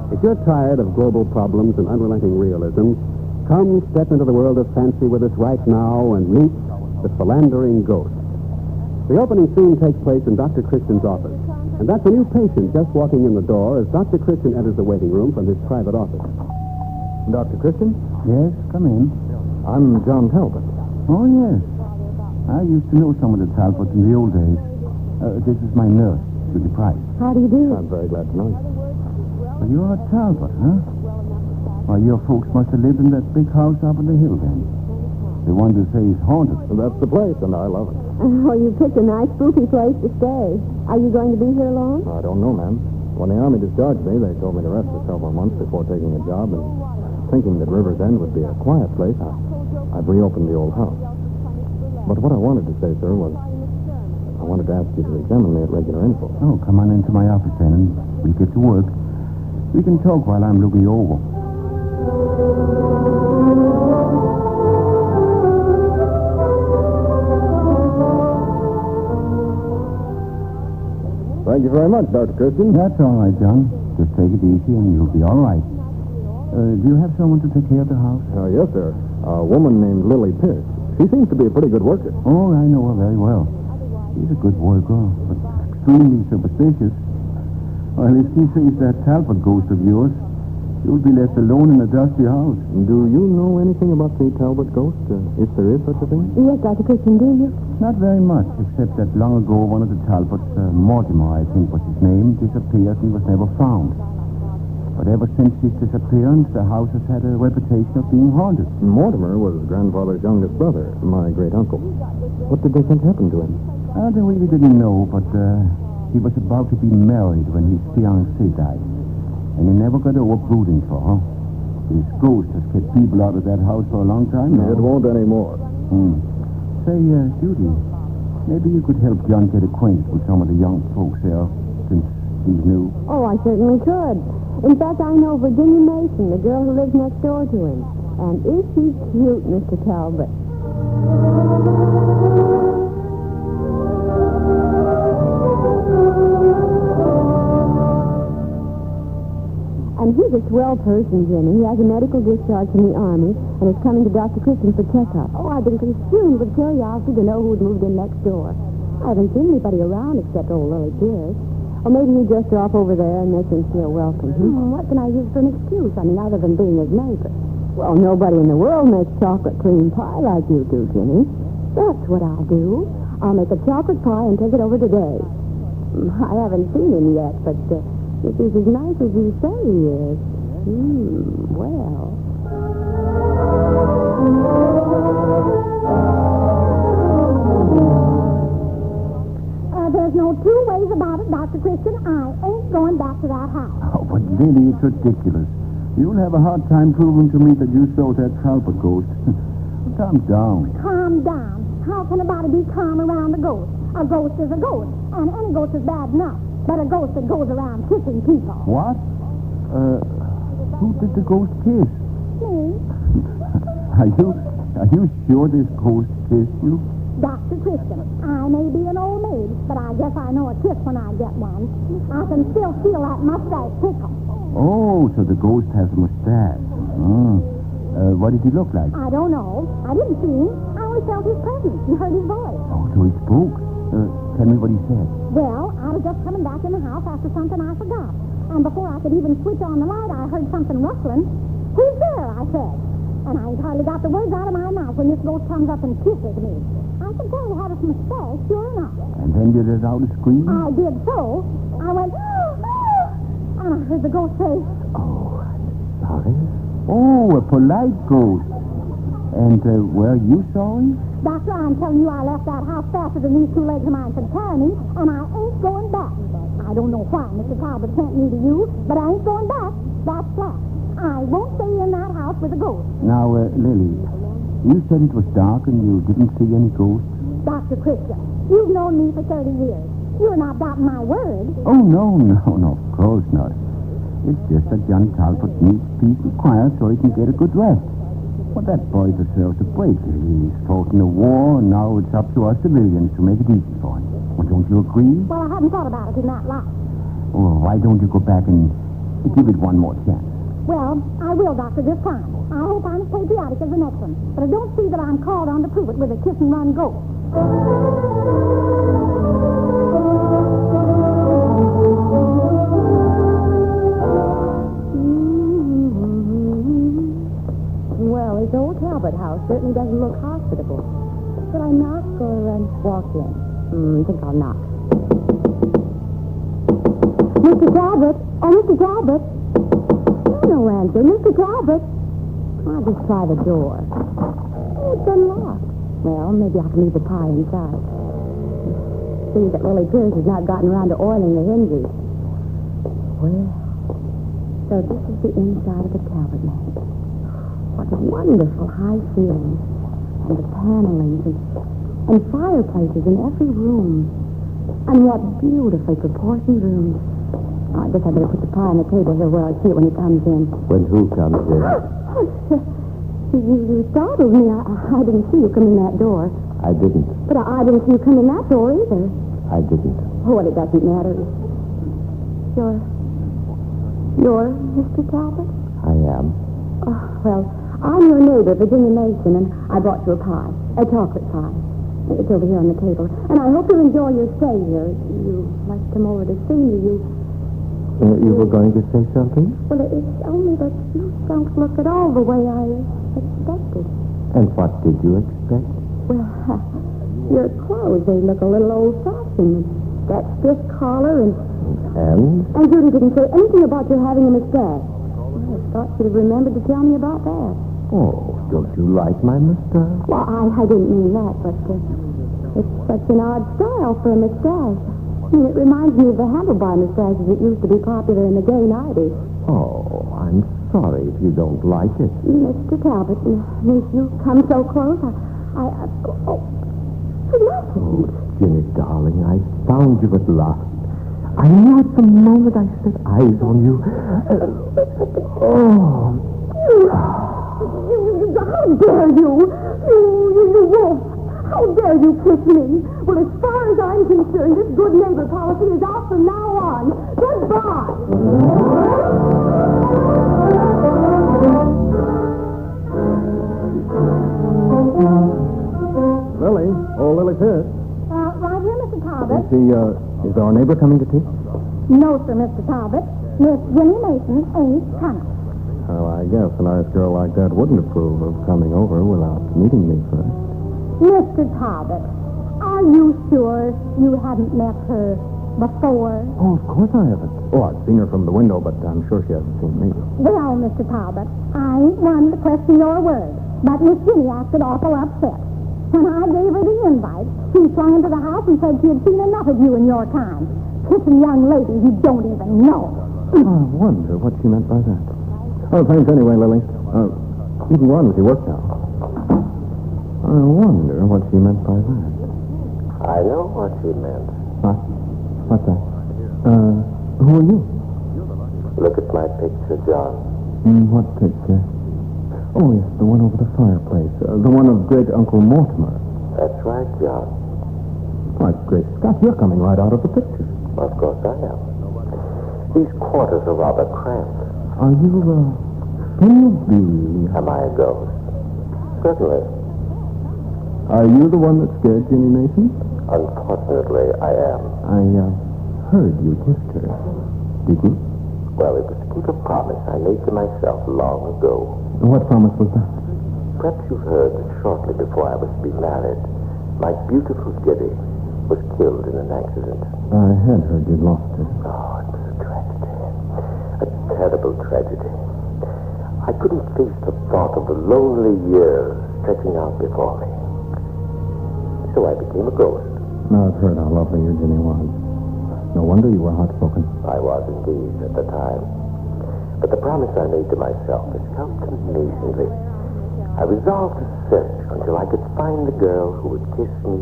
If you're tired of global problems and unrelenting realism, come step into the world of fancy with us right now and meet The Philandering Ghost. The opening scene takes place in Dr. Christian's office. And that's a new patient just walking in the door as Dr. Christian enters the waiting room from his private office. Dr. Christian? Yes, come in. I'm John Talbot. Oh, yes. I used to know some of the Talbots in the old days. This is my nurse, Judy Price. How do you do? I'm very glad to know you. Well, you're a Talbot, huh? Why, your folks must have lived in that big house up on the hill then. They wanted to say it's haunted. Well, that's the place, and I love it. Oh, you picked a nice, spooky place to stay. Are you going to be here long? I don't know, ma'am. When the Army discharged me, they told me to rest for several months before taking a job, and thinking that River's End would be a quiet place, I've reopened the old house. But what I wanted to say, sir, was I wanted to ask you to examine me at regular intervals. Oh, come on into my office then, and we'll get to work. We can talk while I'm looking you over. Thank you very much, Dr. Christian. That's all right, John. Just take it easy and you'll be all right. Do you have someone to take care of the house? Yes, sir. A woman named Lily Pierce. She seems to be a pretty good worker. Oh, I know her very well. She's a good worker, but extremely superstitious. Well, if she sees that Talbot ghost of yours, you'll be left alone in a dusty house. Do you know anything about the Talbot ghost, if there is such a thing? Yes, Dr. Christian, do you? Not very much, except that long ago one of the Talbots, Mortimer, I think was his name, disappeared and was never found. But ever since his disappearance, the house has had a reputation of being haunted. Mortimer was grandfather's youngest brother, my great-uncle. What did they think happened to him? They really didn't know, but he was about to be married when his fiancée died. And he never got over brooding for her. His ghost has kept people out of that house for a long time now. It won't anymore. Say, Judy, maybe you could help John get acquainted with some of the young folks there, since he's new. Oh, I certainly could. In fact, I know Virginia Mason, the girl who lives next door to him. And is she cute, Mr. Talbot? And he's a swell person, Jenny. He has a medical discharge from the Army and is coming to Dr. Christian for checkup. Oh, I've been consumed with curiosity to know who'd moved in next door. I haven't seen anybody around except old Lily Pierce. Or maybe he just off over there and makes him feel welcome. What can I use for an excuse, other than being his neighbor? Well, nobody in the world makes chocolate cream pie like you do, Jenny. That's what I'll do. I'll make a chocolate pie and take it over today. I haven't seen him yet, but if he's as nice as you say he is, well... There's no two ways about it, Dr. Christian. I ain't going back to that house. Oh, but Lily, it's ridiculous. You'll have a hard time proving to me that you saw that Talbot ghost. Calm down. Calm down. How can a body be calm around a ghost? A ghost is a ghost, and any ghost is bad enough. But a ghost that goes around kissing people. What? Who did the ghost kiss? Me. Are you sure this ghost kissed you? Dr. Christian, I may be an old maid, but I guess I know a kiss when I get one. I can still feel that mustache tickle. Oh, so the ghost has a mustache. What did he look like? I don't know. I didn't see him. I know he felt his presence and heard his voice. Oh, so he spoke. Tell me what he said. Well, I was just coming back in the house after something I forgot. And before I could even switch on the light, I heard something rustling. Who's there? I said. And I hardly got the words out of my mouth when this ghost comes up and kisses me. I could tell he had a mustache, sure enough. And then you let out a scream? I did so. I went, oh, and I heard the ghost say, Oh, sorry. Oh, a polite ghost. And were you sorry? Doctor, I'm telling you, I left that house faster than these two legs of mine could carry me, and I ain't going back. I don't know why Mr. Talbot sent me to you, but I ain't going back. That's flat. I won't stay in that house with a ghost. Now, Lily, you said it was dark and you didn't see any ghosts? Dr. Christian, you've known me for 30 years. You're not doubting my word. Oh, no, of course not. It's just that Johnny Talbot needs peace and quiet so he can get a good rest. Well, that boy deserves a break. He's fought in a war, and now it's up to us civilians to make it easy for him. Well, don't you agree? Well, I haven't thought about it in that light. Oh, why don't you go back and give it one more chance? Well, I will, Doctor, this time. I hope I'm as patriotic as the next one. But I don't see that I'm called on to prove it with a kiss-and-run ghost. Well, this old Talbot house certainly doesn't look hospitable. Should I knock or walk in? I think I'll knock. Mr. Talbot! Oh, Mr. Talbot! No answer. Mr. Talbot! I'll just try the door. Oh, it's unlocked. Well, maybe I can leave the pie inside. See that Lily Pierce has not gotten around to oiling the hinges. Well, so this is the inside of the Talbot mansion. What wonderful high ceilings, and the panelings, and fireplaces in every room. And what beautifully proportioned rooms. Oh, I guess I better put the pie on the table here where I see it when he comes in. When who comes in? You startled me. I didn't see you come in that door. I didn't. But I didn't see you come in that door either. I didn't. Oh, well, it doesn't matter. You're Mr. Talbot? I am. Oh, well, I'm your neighbor, Virginia Mason, and I brought you a pie. A chocolate pie. It's over here on the table. And I hope you enjoy your stay here. You must come over to see me. You were going to say something? Well, it's only that you don't look at all the way I expected. And what did you expect? Well, your clothes, they look a little old-fashioned. That stiff collar and Judy didn't say anything about your having a mustache. I thought she'd have remembered to tell me about that. Oh, don't you like my mustache? Well, I didn't mean that, but it's such an odd style for a mustache. It reminds me of the handlebar mustaches that used to be popular in the gay 90s. Oh, I'm sorry if you don't like it. Mr. Talbot, since you come so close, oh, Ginny, darling, I found you at last. I knew it the moment I set eyes on you. How dare you? You wolf! How dare you kiss me? Well, as far as I'm concerned, this good neighbor policy is out from now on. Goodbye! Lily? Oh, Lily Pierce. Right here, Mr. Talbot. Is our neighbor coming to tea? No, sir, Mr. Talbot. Miss Jenny Mason ain't coming. Well, I guess a nice girl like that wouldn't approve of coming over without meeting me first. Mr. Talbot, are you sure you haven't met her before? Oh, of course I haven't. Oh, I've seen her from the window, but I'm sure she hasn't seen me. Well, Mr. Talbot, I ain't one to question your word, but Miss Jenny acted awful upset. When I gave her the invite, she flung into the house and said she had seen enough of you in your time. Kissing young ladies you don't even know. I wonder what she meant by that. Oh, thanks anyway, Lily. You can go on with your work now. I wonder what she meant by that. I know what she meant. What? What's that? Who are you? Look at my picture, John. What picture? Oh, yes, the one over the fireplace. The one of great Uncle Mortimer. That's right, John. Why, great Scott, you're coming right out of the picture. Of course I am. These quarters are rather cramped. Are you, can you be... Am I a ghost? Certainly. Are you the one that scared Jenny Mason? Unfortunately, I am. I heard you kissed her. Did you? Well, it was to keep a promise I made to myself long ago. What promise was that? Perhaps you've heard that shortly before I was to be married, my beautiful Jere was killed in an accident. I had heard you'd lost her. Oh, it was a tragedy. A terrible tragedy. I couldn't face the thought of the lonely years stretching out before me. So I became a ghost. Now I've heard how lovely your Jenny was. No wonder you were heartbroken. I was indeed at the time. But the promise I made to myself has helped amazingly. I resolved to search until I could find the girl who would kiss me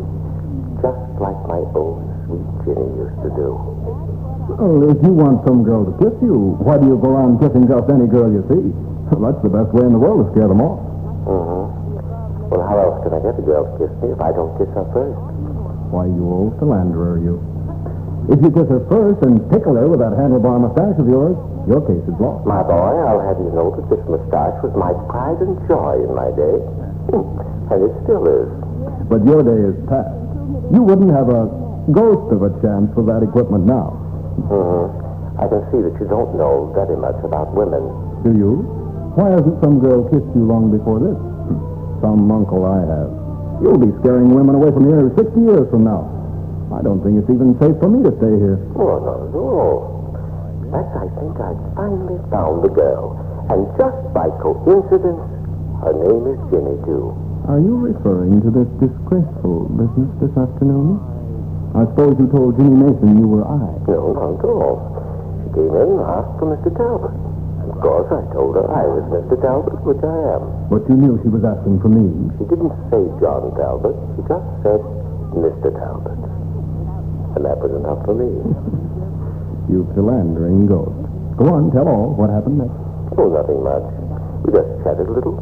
just like my own sweet Jenny used to do. Well, if you want some girl to kiss you, why do you go around kissing just any girl you see? Well, that's the best way in the world to scare them off. Well, how else can I get a girl to kiss me if I don't kiss her first? Why, you old philanderer, you. If you kiss her first and tickle her with that handlebar mustache of yours, your case is lost. My boy, I'll have you know that this mustache was my pride and joy in my day. And it still is. But your day is past. You wouldn't have a ghost of a chance with that equipment now. I can see that you don't know very much about women. Do you? Why hasn't some girl kissed you long before this? Some uncle I have. You'll be scaring women away from here 60 years from now. I don't think it's even safe for me to stay here. Oh, no. But I think I've finally found the girl. And just by coincidence, her name is Jenny, too. Are you referring to this disgraceful business this afternoon? I suppose you told Jenny Mason you were I. No, not at all. She came in and asked for Mr. Talbot. Of course, I told her I was Mr. Talbot, which I am. But you knew she was asking for me. She didn't say John Talbot. She just said Mr. Talbot. And that was enough for me. You philandering ghost. Go on, tell all. What happened next? Oh, nothing much. We just chatted a little.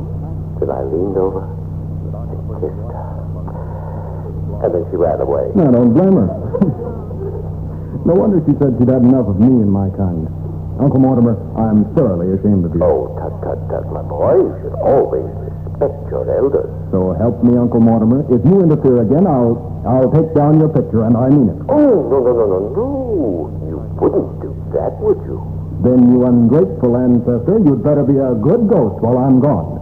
Till I leaned over and kissed her. And then she ran away. No, don't blame her. No wonder she said she'd had enough of me and my kind. Uncle Mortimer, I'm thoroughly ashamed of you. Oh, tut, my boy. You should always respect your elders. So help me, Uncle Mortimer. If you interfere again, I'll take down your picture, and I mean it. Oh, no. You wouldn't do that, would you? Then, you ungrateful ancestor, you'd better be a good ghost while I'm gone.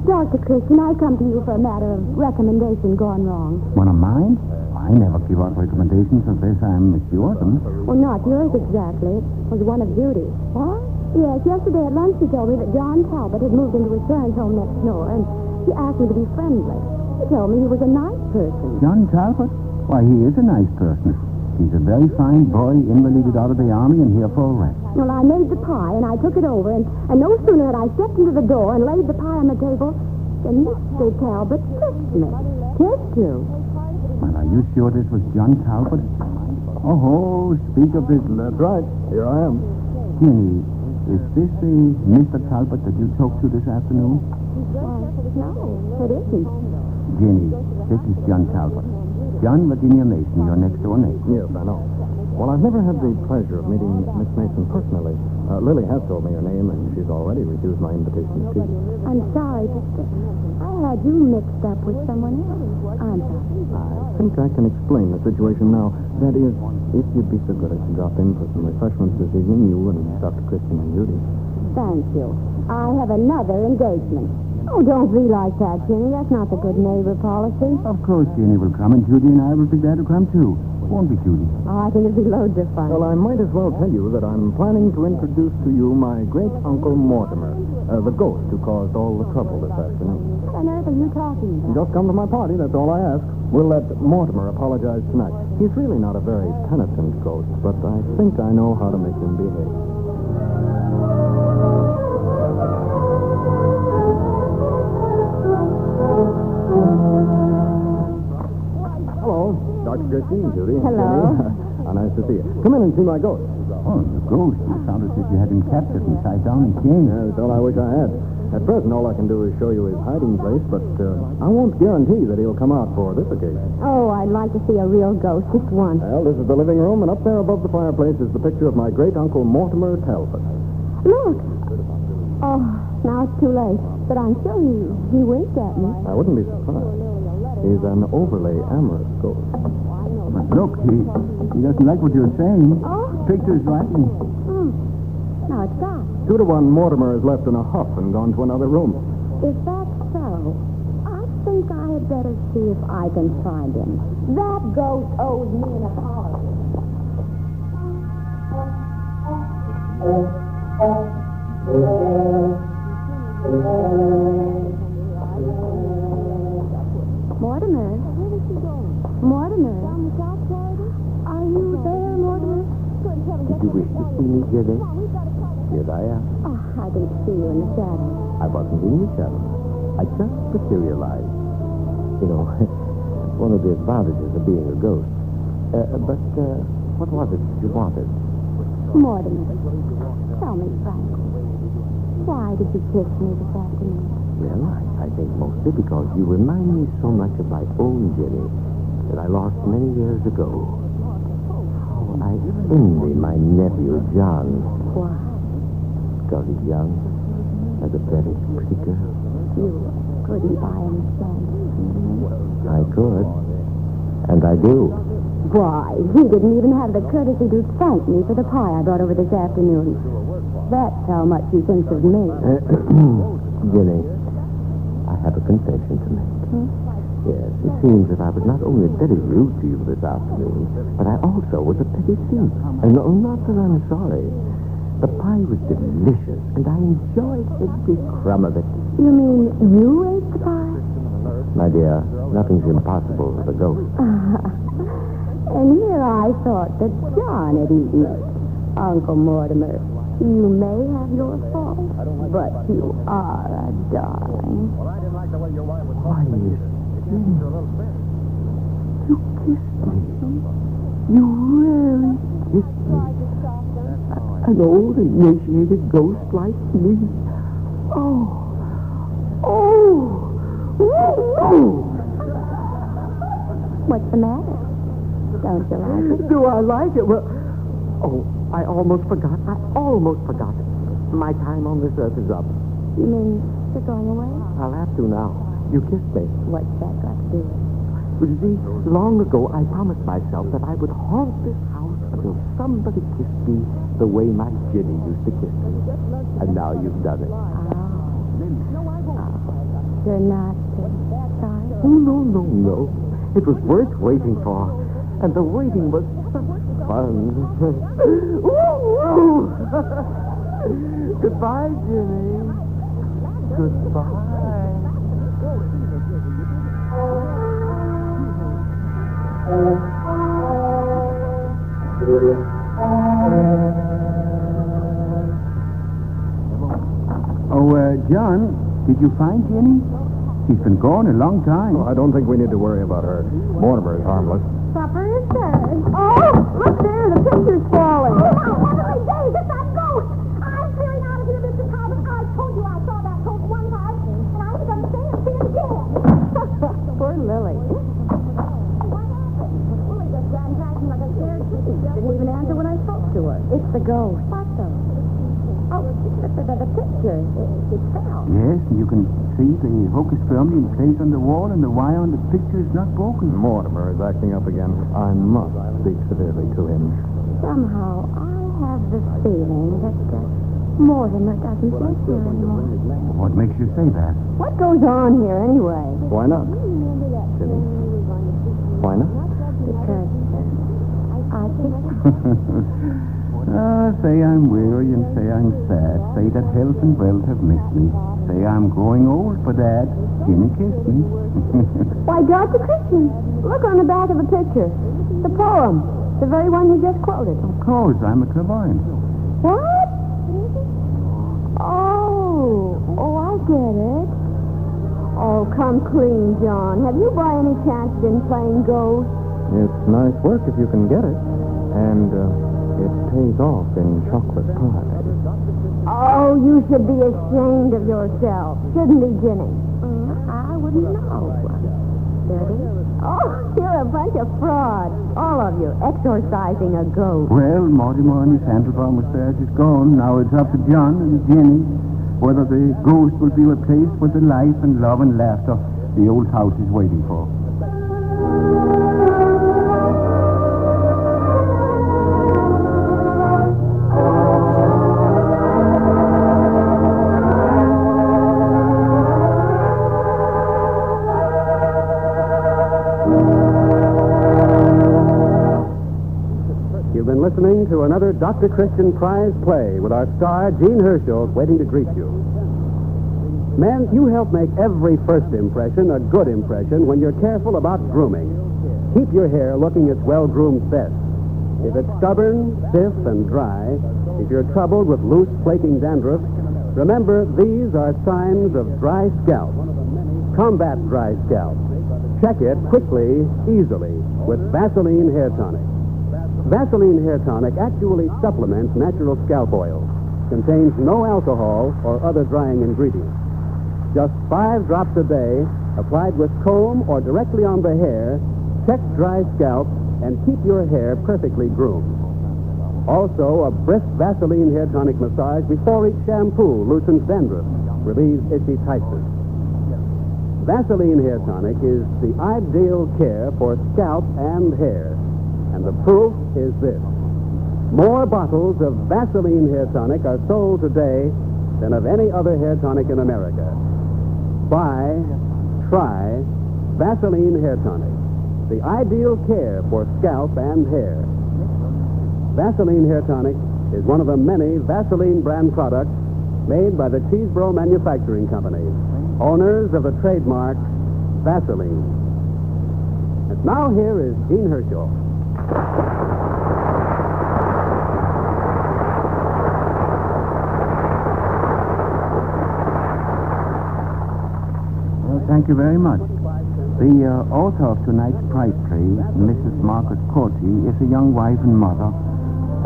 Dr. Christian, I come to you for a matter of recommendation gone wrong. One of mine? I never give out recommendations unless I'm assured them. Well, not yours exactly. It was one of Judy's. What? Yes, yesterday at lunch she told me that John Talbot had moved into his parents' home next door, and she asked me to be friendly. He told me he was a nice person. John Talbot? Why, he is a nice person. He's a very fine boy, invalided out of the army and here for a rest. Well, I made the pie, and I took it over, and no sooner had I stepped into the door and laid the pie on the table than Mr. Talbot kissed me. Kissed you? Well, are you sure this was John Talbot? Oh, speak of this. That's right. Here I am. Jenny, is this the Mr. Talbot that you talked to this afternoon? Well, no, it isn't. Jenny, this is John Talbot. John Virginia Mason, your next-door neighbor. Yes, I know. Well, I've never had the pleasure of meeting Miss Mason personally. Lily has told me her name, and she's already refused my invitation to tea. I'm sorry, but I had you mixed up with someone else. I'm sorry. I think I can explain the situation now. That is, if you'd be so good as to drop in for some refreshments this evening, you and Dr. Christian and Judy. Thank you. I have another engagement. Oh, don't be like that, Jenny. That's not the good neighbor policy. Of course, Jenny will come, and Judy and I will be glad to come, too. Won't be, Judy? Oh, I think it'd be loads of fun. Well, I might as well tell you that I'm planning to introduce to you my great-uncle Mortimer, the ghost who caused all the trouble this afternoon. What on earth are you talking about? Just come to my party, that's all I ask. We'll let Mortimer apologize tonight. He's really not a very penitent ghost, but I think I know how to make him behave. Hello, Dr. Christian, Judy. Hello. How nice to see you. Come in and see my ghost. Oh, the ghost. You sound as if you had him captured and tied down in chains. Yeah, that's all I wish I had. At present, all I can do is show you his hiding place, but I won't guarantee that he'll come out for this occasion. Oh, I'd like to see a real ghost just once. Well, this is the living room, and up there above the fireplace is the picture of my great-uncle Mortimer Talbot. Look. Oh, now it's too late. But I'm sure he winked at me. I wouldn't be surprised. He's an overly amorous ghost. But look, he doesn't like what you're saying. Oh? Picture's right. Now it's gone. 2 to 1, Mortimer is left in a huff and gone to another room. If that's so, I think I had better see if I can find him. That ghost owes me an apology. Mortimer? Mortimer? Are you there, Mortimer? Did you wish to see me, Jere? Here I am. Oh, I didn't see you in the shadow. I wasn't in the shadow. I just materialized. You know, one of the advantages of being a ghost. But what was it you wanted? Mortimer, tell me frankly, why did you kiss me this afternoon? Well, I think mostly because you remind me so much of my own Jere that I lost many years ago. How I envy my nephew, John. Why? Because he's young, has a very pretty girl. You couldn't buy him some. I could, and I do. Why, he didn't even have the courtesy to thank me for the pie I brought over this afternoon. That's how much he thinks of me. Jenny, I have a confession to make. Yes, it seems that I was not only very rude to you this afternoon, but I also was a petty thief. And not that I'm sorry. The pie was delicious, and I enjoyed every crumb of it. You mean you ate the pie? My dear, nothing's impossible with a ghost. And here I thought that John had eaten it. Uncle Mortimer, you may have your faults, but you are a darling. Why, Jenny, you kissed me. You really kissed me. An old, initiated ghost like me. Oh. What's the matter? Don't you like it? Do I like it? Well, I almost forgot. My time on this earth is up. You mean you're going away? I'll have to now. You kissed me. What's that got to do with it? Well, you see, long ago I promised myself that I would haunt this house until somebody kissed me the way my Jenny used to kiss me. And now you've done it. You're not sorry? Oh, no. It was worth waiting for. And the waiting was such fun. Goodbye, Jenny. Goodbye. John, did you find Jenny? She's been gone a long time. Oh, I don't think we need to worry about her. Mortimer is harmless. Supper is served. Oh, look there, the picture's falling. Oh, heavenly days, it's that ghost. I'm clearing out of here, Mr. Talbot. I told you I saw that ghost one time, and I was going to stay and see it again. Poor Lily. Lily just ran past me like a scared chicken. Didn't even answer when I spoke to her. It's the ghost. What the? Oh, the picture. It fell. Yes, and you can see the hocus firmly in place on the wall, and the wire on the picture is not broken. Mortimer is acting up again. I must speak severely to him. Somehow, I have the feeling that Mortimer doesn't live here anymore. What makes you say that? What goes on here anyway? Why not? Jenny? Why not? Because I kissed Say I'm weary and say I'm sad. Say that health and wealth have missed me. Say I'm growing old for that. Jenny kissed me. Why, Dr. Christian, look on the back of the picture. The poem. The very one you just quoted. Of course, I'm a clairvoyant. What? Oh, I get it. Oh, come clean, John. Have you by any chance been playing ghost? It's nice work if you can get it. And it pays off in chocolate pie. Oh, you should be ashamed of yourself, shouldn't he, Jenny? I wouldn't know. Dirty? Oh, you're a bunch of frauds, all of you, exorcising a ghost. Well, Mortimer and his handlebar mustache is gone. Now it's up to John and Jenny whether the ghost will be replaced with the life and love and laughter the old house is waiting for. You've been listening to another Dr. Christian Prize play with our star, Gene Herschel, waiting to greet you. Men, you help make every first impression a good impression when you're careful about grooming. Keep your hair looking its well-groomed best. If it's stubborn, stiff, and dry, if you're troubled with loose, flaking dandruff, remember these are signs of dry scalp. Combat dry scalp. Check it quickly, easily, with Vaseline Hair Tonic. Vaseline Hair Tonic actually supplements natural scalp oil. Contains no alcohol or other drying ingredients. Just 5 drops a day, applied with comb or directly on the hair, check dry scalp, and keep your hair perfectly groomed. Also, a brisk Vaseline Hair Tonic massage before each shampoo loosens dandruff, relieves itchy tightness. Vaseline Hair Tonic is the ideal care for scalp and hair. And the proof is this. More bottles of Vaseline Hair Tonic are sold today than of any other hair tonic in America. Try Vaseline Hair Tonic, the ideal care for scalp and hair. Vaseline Hair Tonic is one of the many Vaseline brand products made by the Cheeseboro Manufacturing Company, owners of the trademark Vaseline. And now here is Gene Herschel. Well, thank you very much. The author of tonight's prize play, Mrs. Margaret Corty, is a young wife and mother,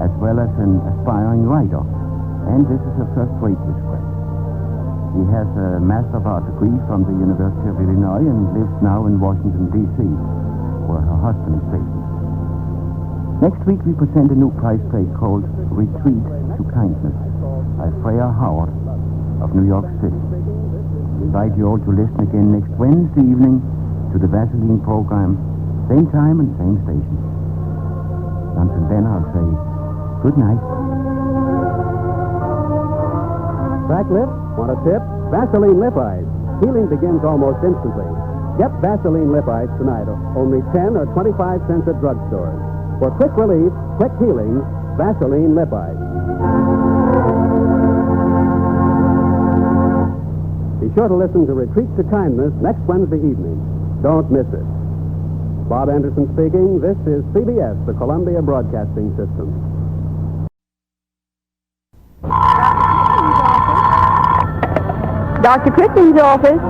as well as an aspiring writer. And this is her first waitress play. She has a Master of Arts degree from the University of Illinois and lives now in Washington, D.C., where her husband is stationed. Next week, we present a new prize play called Retreat to Kindness by Freya Howard of New York City. We invite you all to listen again next Wednesday evening to the Vaseline program, same time and same station. Until then, I'll say good night. Cracked lips? Want a tip? Vaseline Lip Ice. Healing begins almost instantly. Get Vaseline Lip Ice tonight, only 10 or 25 cents at drugstores. For quick relief, quick healing, Vaseline Lip Ice. Be sure to listen to Retreat to Kindness next Wednesday evening. Don't miss it. Bob Anderson speaking. This is CBS, the Columbia Broadcasting System. Dr. Christian's office.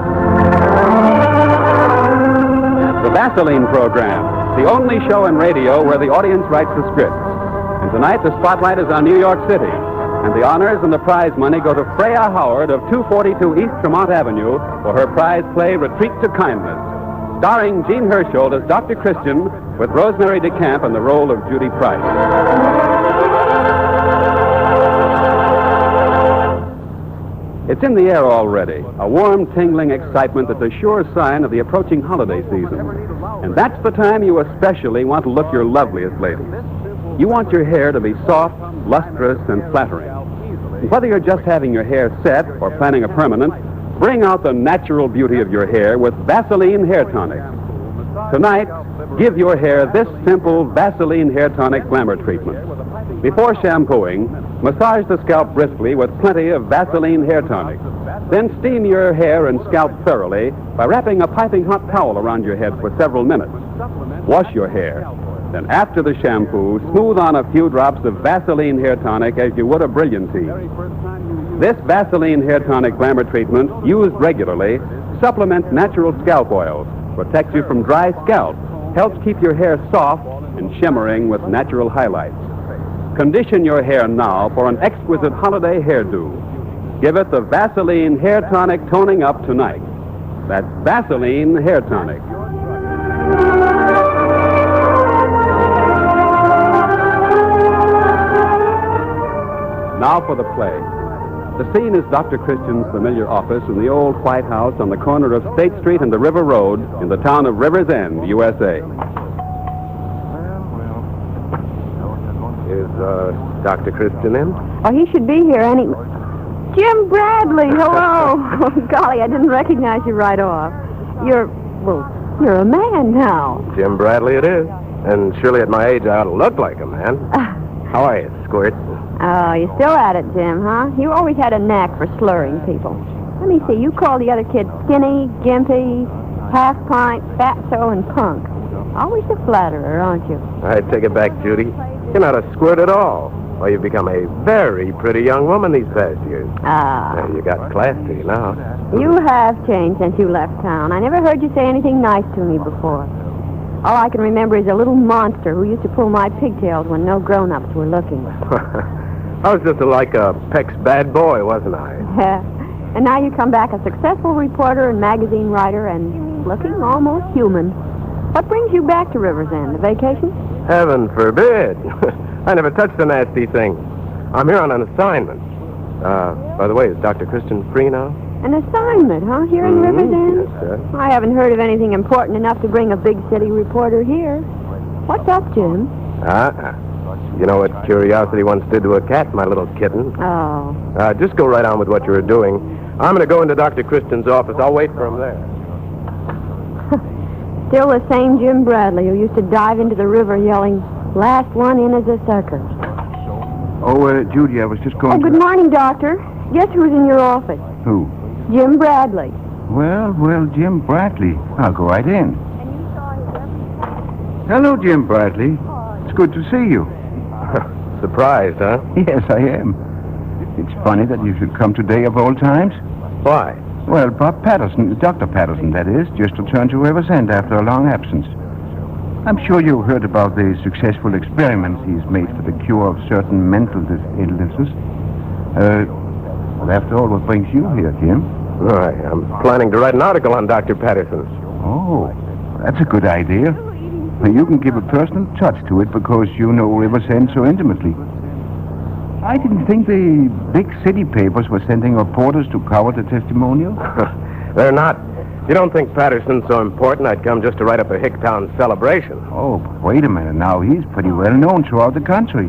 The Vaseline Program. The only show in radio where the audience writes the scripts. And tonight, the spotlight is on New York City. And the honors and the prize money go to Freya Howard of 242 East Tremont Avenue for her prize play, Retreat to Kindness. Starring Gene Herschel as Dr. Christian, with Rosemary DeCamp in the role of Judy Price. It's in the air already, a warm, tingling excitement that's a sure sign of the approaching holiday season. And that's the time you especially want to look your loveliest, ladies. You want your hair to be soft, lustrous, and flattering. And whether you're just having your hair set or planning a permanent, bring out the natural beauty of your hair with Vaseline Hair Tonic. Tonight, give your hair this simple Vaseline Hair Tonic glamour treatment. Before shampooing, massage the scalp briskly with plenty of Vaseline Hair Tonic. Then steam your hair and scalp thoroughly by wrapping a piping hot towel around your head for several minutes. Wash your hair. Then after the shampoo, smooth on a few drops of Vaseline Hair Tonic as you would a brilliantine. This Vaseline Hair Tonic glamour treatment, used regularly, supplements natural scalp oils, protects you from dry scalp, helps keep your hair soft and shimmering with natural highlights. Condition your hair now for an exquisite holiday hairdo. Give it the Vaseline Hair Tonic Toning Up tonight. That's Vaseline Hair Tonic. Now for the play. The scene is Dr. Christian's familiar office in the old White House on the corner of State Street and the River Road in the town of River's End, USA. Is, Dr. Christian in? Oh, he should be here any... Jim Bradley, hello. Oh, golly, I didn't recognize you right off. You're a man now. Jim Bradley it is. And surely at my age I ought to look like a man. How are you, Squirt? Oh, you're still at it, Jim, huh? You always had a knack for slurring people. Let me see, you call the other kids skinny, gimpy, half-pint, fatso, and punk. Always a flatterer, aren't you? I take it back, Judy. You're not a squirt at all. Well, you've become a very pretty young woman these past years. Ah. You got class to you now. You have changed since you left town. I never heard you say anything nice to me before. All I can remember is a little monster who used to pull my pigtails when no grown-ups were looking. I was just like a Peck's bad boy, wasn't I? And now you come back a successful reporter and magazine writer and looking almost human. What brings you back to River's End? A vacation? Heaven forbid. I never touched a nasty thing. I'm here on an assignment. By the way, is Dr. Christian free now? An assignment, huh? Here in River's End? Yes, sir. I haven't heard of anything important enough to bring a big city reporter here. What's up, Jim? You know what curiosity once did to a cat, my little kitten? Oh. Just go right on with what you were doing. I'm going to go into Dr. Christian's office. I'll wait for him there. Still the same Jim Bradley who used to dive into the river yelling, "Last one in is a sucker." Oh, Judy, I was just going Good morning, Doctor. Guess who's in your office? Who? Jim Bradley. Well, Jim Bradley. I'll go right in. Hello, Jim Bradley. It's good to see you. Surprised, huh? Yes, I am. It's funny that you should come today of all times. Why? Well, Bob Patterson, Dr. Patterson, that is, just returned to River's End after a long absence. I'm sure you heard about the successful experiments he's made for the cure of certain mental illnesses. Well, after all, what brings you here, Jim? I'm planning to write an article on Dr. Patterson. Oh, that's a good idea. You can give a personal touch to it because you know River's End so intimately. I didn't think the big city papers were sending reporters to cover the testimonial. They're not. You don't think Patterson's so important I'd come just to write up a Hicktown celebration? Oh, but wait a minute now. He's pretty well known throughout the country.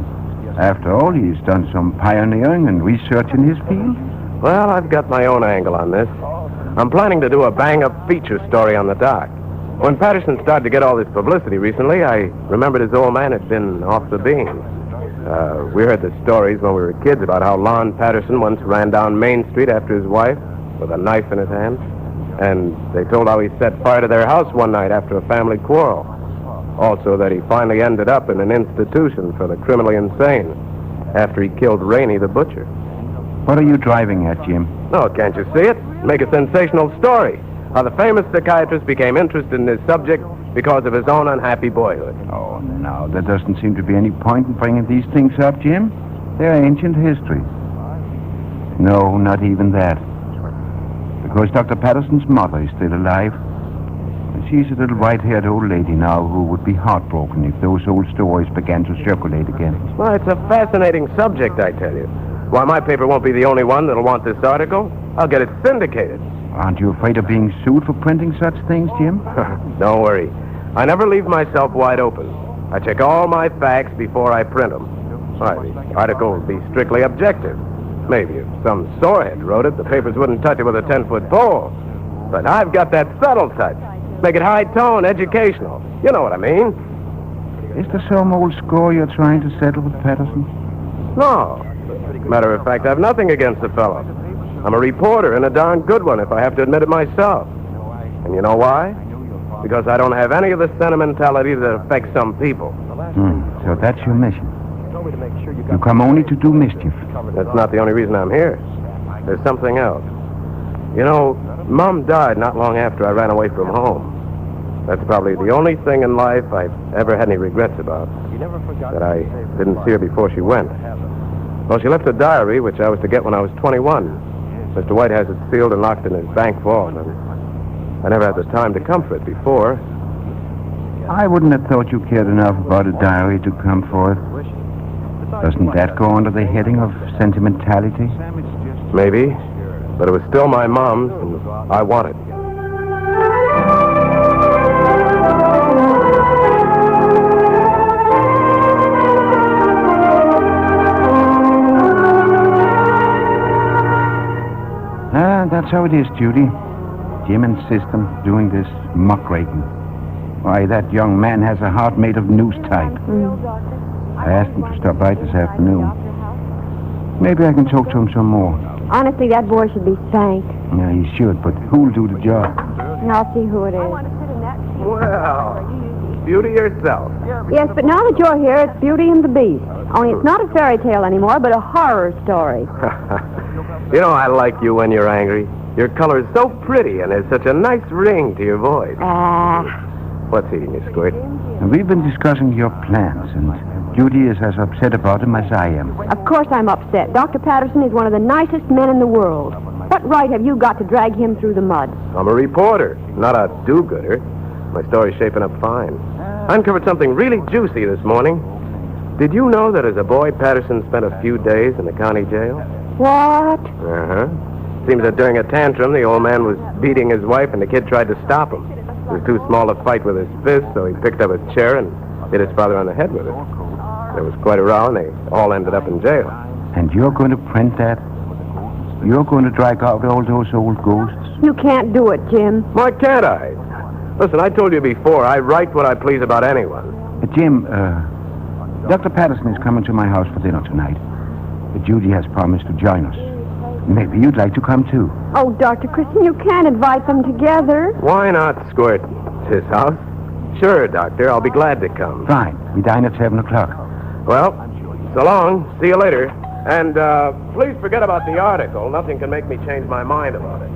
After all, he's done some pioneering and research in his field. Well, I've got my own angle on this. I'm planning to do a bang-up feature story on the dock. When Patterson started to get all this publicity recently, I remembered his old man had been off the beam. We heard the stories when we were kids about how Lon Patterson once ran down Main Street after his wife with a knife in his hand. And they told how he set fire to their house one night after a family quarrel. Also that he finally ended up in an institution for the criminally insane after he killed Rainey the butcher. What are you driving at, Jim? No, can't you see it? Make a sensational story. How the famous psychiatrist became interested in his subject because of his own unhappy boyhood. Oh, no, there doesn't seem to be any point in bringing these things up, Jim. They're ancient history. No, not even that. Because Dr. Patterson's mother is still alive. She's a little white-haired old lady now who would be heartbroken if those old stories began to circulate again. Well, it's a fascinating subject, I tell you. Why, my paper won't be the only one that'll want this article. I'll get it syndicated. Aren't you afraid of being sued for printing such things, Jim? Don't worry. I never leave myself wide open. I check all my facts before I print them. Why, the article will be strictly objective. Maybe if some sorehead wrote it, the papers wouldn't touch it with a 10-foot pole. But I've got that subtle touch. Make it high-tone, educational. You know what I mean. Is there some old score you're trying to settle with Patterson? No. Matter of fact, I've nothing against the fellow. I'm a reporter, and a darn good one, if I have to admit it myself. And you know why? Because I don't have any of the sentimentality that affects some people. So that's your mission. You come only to do mischief. That's not the only reason I'm here. There's something else. You know, Mom died not long after I ran away from home. That's probably the only thing in life I've ever had any regrets about. that I didn't see her before she went. Well, she left a diary, which I was to get when I was 21. Mr. White has it sealed and locked in his bank vault, and I never had the time to come for it before. I wouldn't have thought you cared enough about a diary to come for it. Doesn't that go under the heading of sentimentality? Maybe, but it was still my mom's, and I want it. That's how it is, Judy. Jim insists on doing this muckraking. Why, that young man has a heart made of noose type. I asked him to stop by this afternoon. Maybe I can talk to him some more. Honestly, that boy should be thanked. Yeah, he should, but who'll do the job? I'll see who it is. Well, beauty yourself. Yes, but now that you're here, it's Beauty and the Beast. Only it's not a fairy tale anymore, but a horror story. You know, I like you when you're angry. Your color's so pretty, and there's such a nice ring to your voice. What's eating you, Squirt? We've been discussing your plans, and Judy is as upset about them as I am. Of course I'm upset. Dr. Patterson is one of the nicest men in the world. What right have you got to drag him through the mud? I'm a reporter, not a do-gooder. My story's shaping up fine. I uncovered something really juicy this morning. Did you know that as a boy, Patterson spent a few days in the county jail? What? Uh-huh. Seems that during a tantrum, the old man was beating his wife, and the kid tried to stop him. He was too small to fight with his fist, so he picked up a chair and hit his father on the head with it. There was quite a row, and they all ended up in jail. And you're going to print that? You're going to drag out all those old ghosts? You can't do it, Jim. Why can't I? Listen, I told you before, I write what I please about anyone. Jim, Dr. Patterson is coming to my house for dinner tonight. Judy has promised to join us. Maybe you'd like to come, too. Oh, Dr. Christian, you can't invite them together. Why not, Squirt? It's his house. Sure, Doctor, I'll be glad to come. Fine. We dine at 7 o'clock. Well, so long. See you later. And please forget about the article. Nothing can make me change my mind about it.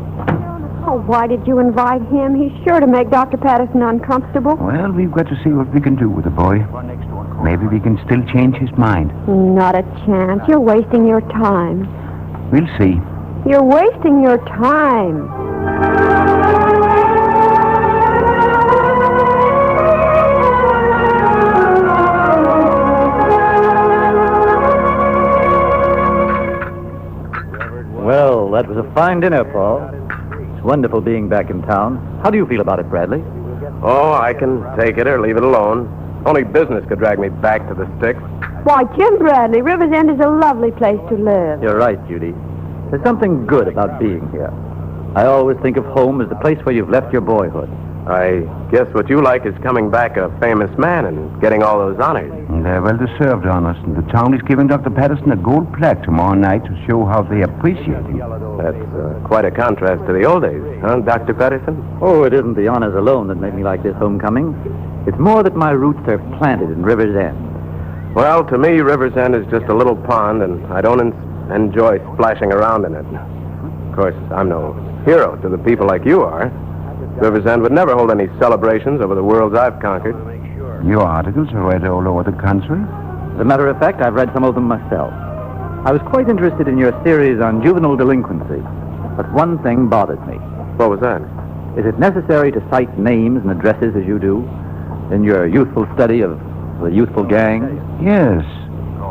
Oh, why did you invite him? He's sure to make Dr. Patterson uncomfortable. Well, we've got to see what we can do with the boy. Maybe we can still change his mind. Not a chance. You're wasting your time. We'll see. You're wasting your time. Well, that was a fine dinner, Paul. It's wonderful being back in town. How do you feel about it, Bradley? Oh, I can take it or leave it alone. Only business could drag me back to the sticks. Why, Jim Bradley, River's End is a lovely place to live. You're right, Judy. There's something good about being here. I always think of home as the place where you've left your boyhood. I guess what you like is coming back a famous man and getting all those honors. They're well-deserved honors, and the town is giving Dr. Patterson a gold plaque tomorrow night to show how they appreciate him. That's quite a contrast to the old days, huh, Dr. Patterson? Oh, it isn't the honors alone that make me like this homecoming. It's more that my roots are planted in River's End. Well, to me, River's End is just a little pond, and I don't enjoy splashing around in it. Of course, I'm no hero to the people like you are. River's End would never hold any celebrations over the worlds I've conquered. Your articles are read all over the country. As a matter of fact, I've read some of them myself. I was quite interested in your series on juvenile delinquency, but one thing bothered me. What was that? Is it necessary to cite names and addresses as you do in your youthful study of the youthful gangs? Yes.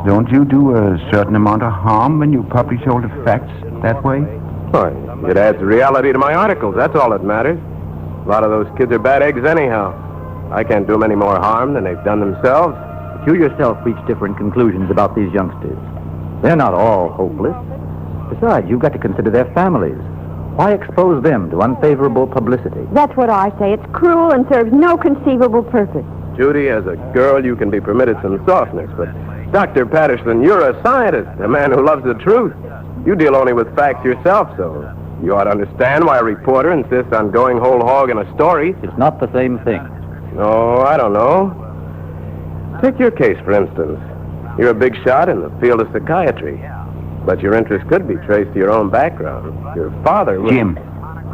Don't you do a certain amount of harm when you publish all the facts that way? Why, it adds reality to my articles. That's all that matters. A lot of those kids are bad eggs anyhow. I can't do them any more harm than they've done themselves. But you yourself reach different conclusions about these youngsters. They're not all hopeless. Besides, you've got to consider their families. Why expose them to unfavorable publicity? That's what I say. It's cruel and serves no conceivable purpose. Judy, as a girl, you can be permitted some softness, but Dr. Patterson, you're a scientist, a man who loves the truth. You deal only with facts yourself, so you ought to understand why a reporter insists on going whole hog in a story. It's not the same thing. No, I don't know. Take your case, for instance. You're a big shot in the field of psychiatry, but your interest could be traced to your own background. Your father was... Jim,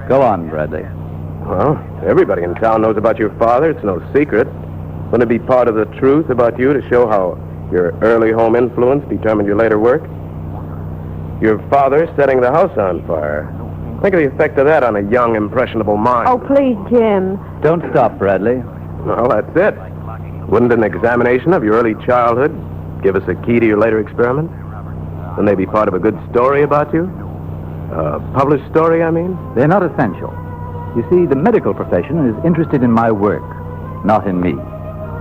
go on, Bradley. Well, everybody in town knows about your father. It's no secret. Wouldn't it be part of the truth about you to show how your early home influence determined your later work? Your father setting the house on fire. Think of the effect of that on a young, impressionable mind. Oh, please, Jim. Don't stop, Bradley. Well, that's it. Wouldn't an examination of your early childhood give us a key to your later experiment? Wouldn't they be part of a good story about you? A published story, I mean? They're not essential. You see, the medical profession is interested in my work, not in me.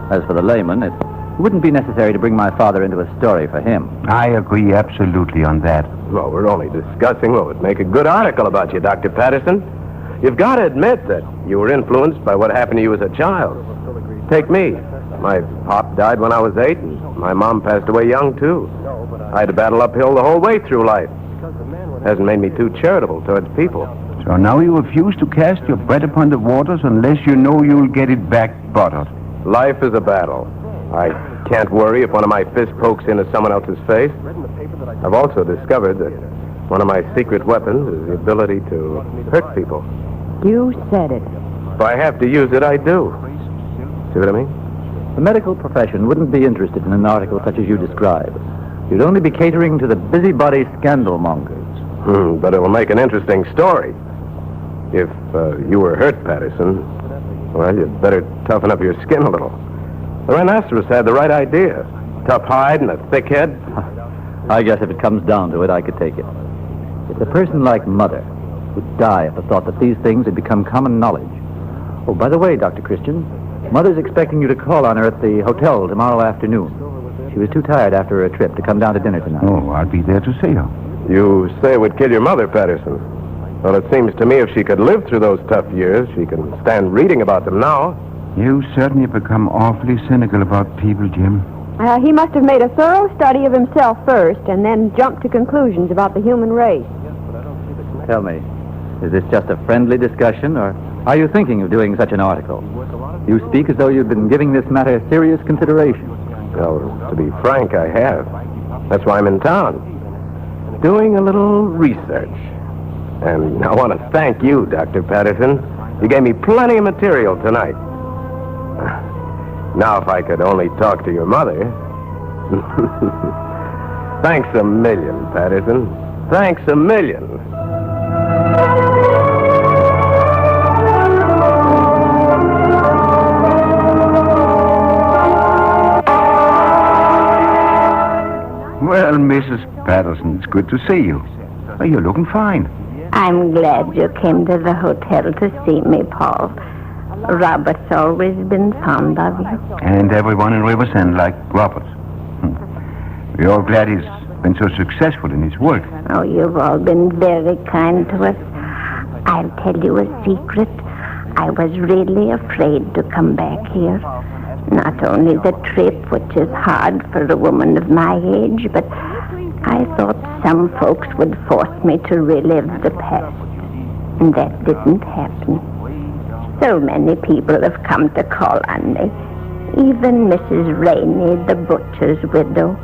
As for the layman, it wouldn't be necessary to bring my father into a story for him. I agree absolutely on that. Well, we're only discussing what would make a good article about you, Dr. Patterson. You've got to admit that you were influenced by what happened to you as a child. Take me. My pop died when I was 8, and my mom passed away young, too. I had to battle uphill the whole way through life. Hasn't made me too charitable towards people. So now you refuse to cast your bread upon the waters unless you know you'll get it back buttered. Life is a battle. I can't worry if one of my fists pokes into someone else's face. I've also discovered that one of my secret weapons is the ability to hurt people. You said it. If I have to use it, I do. See what I mean? The medical profession wouldn't be interested in an article such as you describe. You'd only be catering to the busybody scandal mongers. But it will make an interesting story. If you were hurt, Patterson, well, you'd better toughen up your skin a little. The rhinoceros had the right idea. Tough hide and a thick head. I guess if it comes down to it, I could take it. It's a person like Mother would die at the thought that these things had become common knowledge. Oh, by the way, Dr. Christian, Mother's expecting you to call on her at the hotel tomorrow afternoon. She was too tired after her trip to come down to dinner tonight. Oh, I'll be there to see her. You say it would kill your mother, Patterson. Well, it seems to me if she could live through those tough years, she can stand reading about them now. You certainly have become awfully cynical about people, Jim. He must have made a thorough study of himself first and then jumped to conclusions about the human race. Tell me, is this just a friendly discussion, or are you thinking of doing such an article? You speak as though you'd been giving this matter serious consideration. Well, to be frank, I have. That's why I'm in town. Doing a little research. And I want to thank you, Dr. Patterson. You gave me plenty of material tonight. Now, if I could only talk to your mother. Thanks a million, Patterson. Thanks a million. Well, Mrs. Patterson, it's good to see you. Oh, you're looking fine. I'm glad you came to the hotel to see me, Paul. Robert's always been fond of you. And everyone in Riversend like Robert. We're all glad he's been so successful in his work. Oh, you've all been very kind to us. I'll tell you a secret. I was really afraid to come back here. Not only the trip, which is hard for a woman of my age, but I thought some folks would force me to relive the past. And that didn't happen. So many people have come to call on me. Even Mrs. Rainey, the butcher's widow.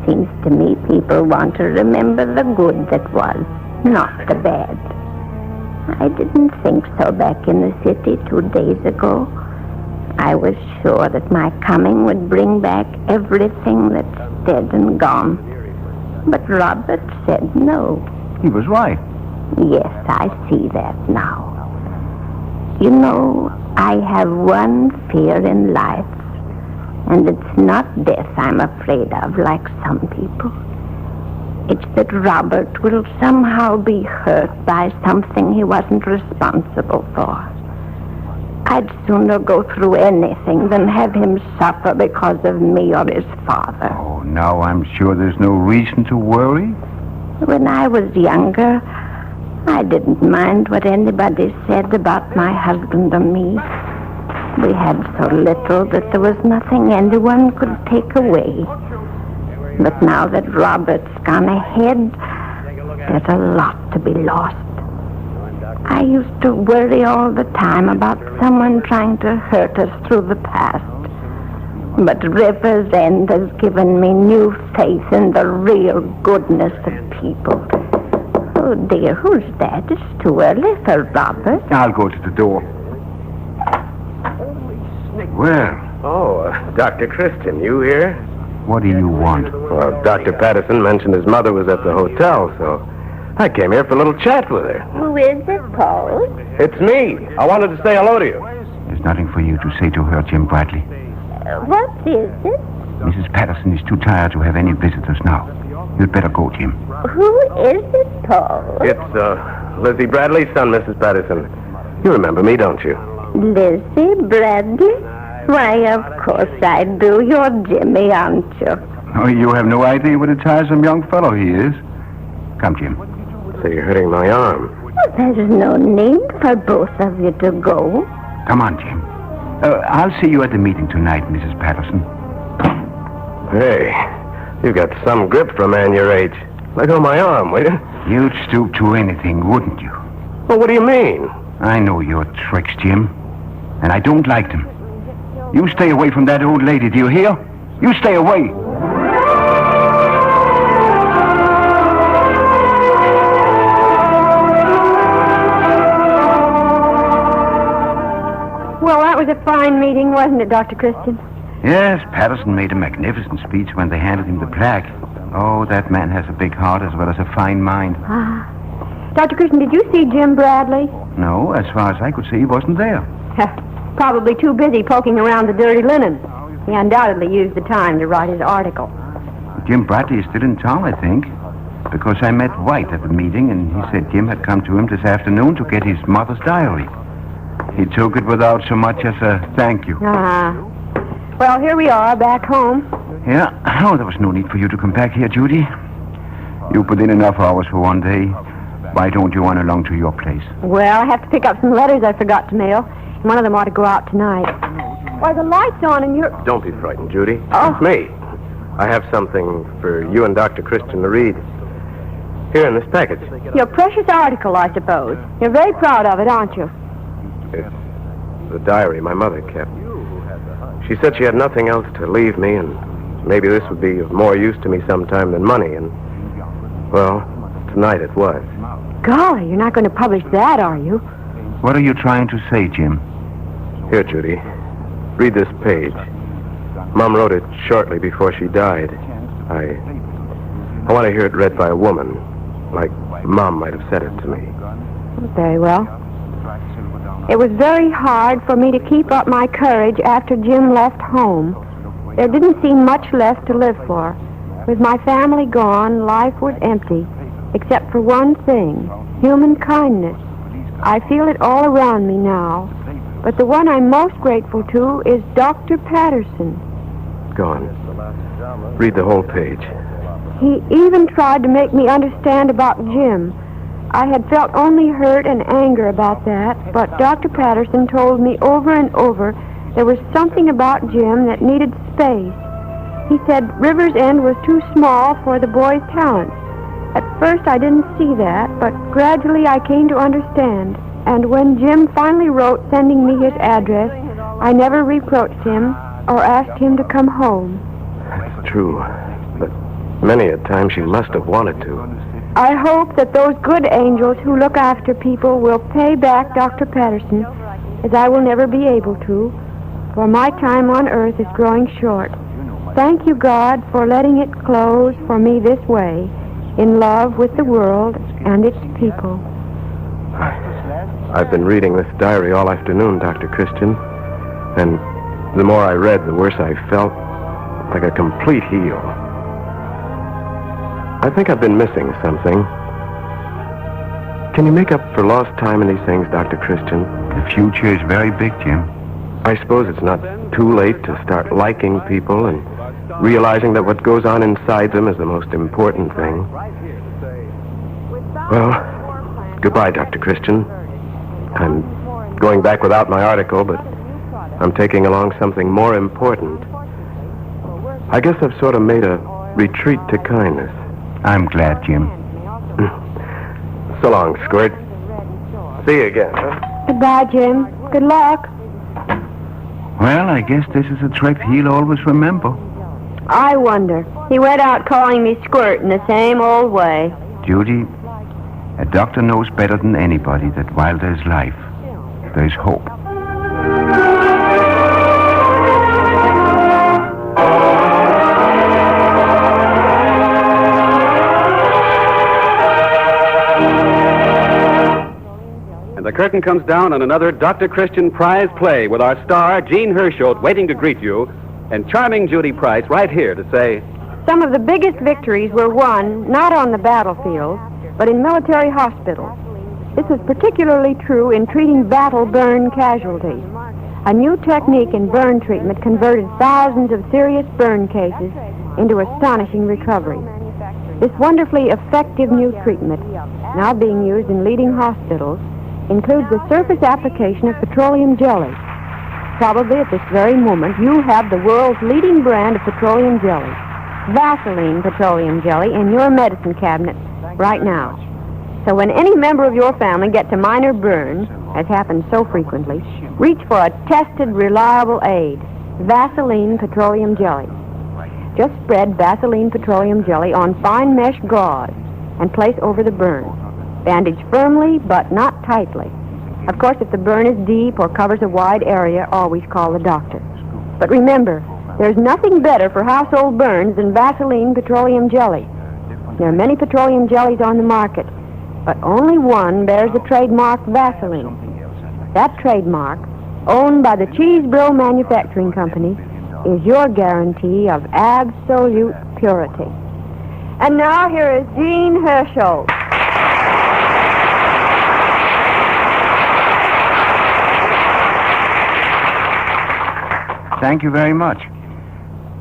Seems to me people want to remember the good that was, not the bad. I didn't think so back in the city 2 days ago. I was sure that my coming would bring back everything that's dead and gone. But Robert said no. He was right. Yes, I see that now. You know, I have one fear in life, and it's not death I'm afraid of like some people. It's that Robert will somehow be hurt by something he wasn't responsible for. I'd sooner go through anything than have him suffer because of me or his father. Oh, now I'm sure there's no reason to worry. When I was younger, I didn't mind what anybody said about my husband or me. We had so little that there was nothing anyone could take away. But now that Robert's gone ahead, there's a lot to be lost. I used to worry all the time about someone trying to hurt us through the past. But River's End has given me new faith in the real goodness of people. Oh, dear, who's that? It's too early for Robert. I'll go to the door. Well, Oh, Dr. Christian, you here? What do you want? Well, Dr. Patterson mentioned his mother was at the hotel, so I came here for a little chat with her. Who is it, Paul? It's me. I wanted to say hello to you. There's nothing for you to say to her, Jim Bradley. What is it? Mrs. Patterson is too tired to have any visitors now. You'd better go, Jim. Who is it, Paul? It's, Lizzie Bradley's son, Mrs. Patterson. You remember me, don't you? Lizzie Bradley? Why, of course I do. You're Jimmy, aren't you? Oh, you have no idea what a tiresome young fellow he is. Come, Jim. So you're hurting my arm. Well, there's no need for both of you to go. Come on, Jim. I'll see you at the meeting tonight, Mrs. Patterson. Hey, you got some grip for a man your age. Let go of my arm, will you? You'd stoop to anything, wouldn't you? Well, what do you mean? I know your tricks, Jim. And I don't like them. You stay away from that old lady, do you hear? You stay away. Well, that was a fine meeting, wasn't it, Dr. Christian? Yes, Patterson made a magnificent speech when they handed him the plaque. Oh, that man has a big heart as well as a fine mind. Dr. Christian, did you see Jim Bradley? No, as far as I could see, he wasn't there. Probably too busy poking around the dirty linen. He undoubtedly used the time to write his article. Jim Bradley is still in town, I think, because I met White at the meeting, and he said Jim had come to him this afternoon to get his mother's diary. He took it without so much as a thank you. Well, here we are, back home. Yeah? Oh, there was no need for you to come back here, Judy. You put in enough hours for one day. Why don't you run along to your place? Well, I have to pick up some letters I forgot to mail. One of them ought to go out tonight. Why, the light's on and you're... Don't be frightened, Judy. It's me. I have something for you and Dr. Christian to read. Here in this package. Your precious article, I suppose. You're very proud of it, aren't you? It's the diary my mother kept. She said she had nothing else to leave me, and maybe this would be of more use to me sometime than money, and, well, tonight it was. Golly, you're not going to publish that, are you? What are you trying to say, Jim? Here, Judy. Read this page. Mom wrote it shortly before she died. I want to hear it read by a woman, like Mom might have said it to me. Very well. It was very hard for me to keep up my courage after Jim left home. There didn't seem much left to live for. With my family gone, life was empty, except for one thing, human kindness. I feel it all around me now. But the one I'm most grateful to is Dr. Patterson. Go on. Read the whole page. He even tried to make me understand about Jim. I had felt only hurt and anger about that, but Dr. Patterson told me over and over there was something about Jim that needed space. He said River's End was too small for the boy's talents. At first I didn't see that, but gradually I came to understand. And when Jim finally wrote sending me his address, I never reproached him or asked him to come home. That's true, but many a time she must have wanted to. I hope that those good angels who look after people will pay back Dr. Patterson, as I will never be able to, for my time on earth is growing short. Thank you, God, for letting it close for me this way, in love with the world and its people. I've been reading this diary all afternoon, Dr. Christian, and the more I read, the worse I felt, like a complete heel. I think I've been missing something. Can you make up for lost time in these things, Dr. Christian? The future is very big, Jim. I suppose it's not too late to start liking people and realizing that what goes on inside them is the most important thing. Well, goodbye, Dr. Christian. I'm going back without my article, but I'm taking along something more important. I guess I've sort of made a retreat to kindness. I'm glad, Jim. So long, Squirt. See you again, huh? Goodbye, Jim. Good luck. Well, I guess this is a trip he'll always remember. I wonder. He went out calling me Squirt in the same old way. Judy, a doctor knows better than anybody that while there's life, there's hope. The curtain comes down on another Dr. Christian prize play with our star, Jean Hersholt, waiting to greet you, and charming Judy Price right here to say... Some of the biggest victories were won not on the battlefield, but in military hospitals. This was particularly true in treating battle burn casualties. A new technique in burn treatment converted thousands of serious burn cases into astonishing recovery. This wonderfully effective new treatment, now being used in leading hospitals, includes the surface application of petroleum jelly. Probably at this very moment, you have the world's leading brand of petroleum jelly, Vaseline petroleum jelly, in your medicine cabinet right now. So when any member of your family gets a minor burn, as happens so frequently, reach for a tested, reliable aid, Vaseline petroleum jelly. Just spread Vaseline petroleum jelly on fine mesh gauze and place over the burn. Bandage firmly, but not tightly. Of course, if the burn is deep or covers a wide area, always call the doctor. But remember, there's nothing better for household burns than Vaseline petroleum jelly. There are many petroleum jellies on the market, but only one bears the trademark Vaseline. That trademark, owned by the Cheesebro Manufacturing Company, is your guarantee of absolute purity. And now here is Jean Hersholt. Thank you very much.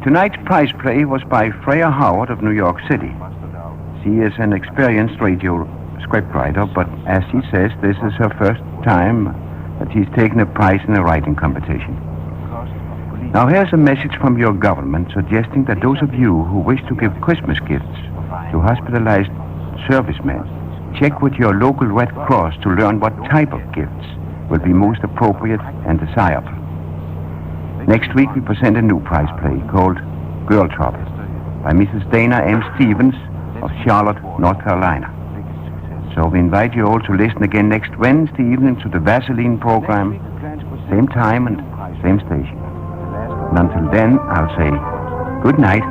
Tonight's prize play was by Freya Howard of New York City. She is an experienced radio scriptwriter, but as she says, this is her first time that she's taken a prize in a writing competition. Now here's a message from your government suggesting that those of you who wish to give Christmas gifts to hospitalized servicemen, check with your local Red Cross to learn what type of gifts will be most appropriate and desirable. Next week we present a new prize play called Girl Trouble by Mrs. Dana M. Stevens of Charlotte, North Carolina. So we invite you all to listen again next Wednesday evening to the Vaseline program, same time and same station. And until then, I'll say good night.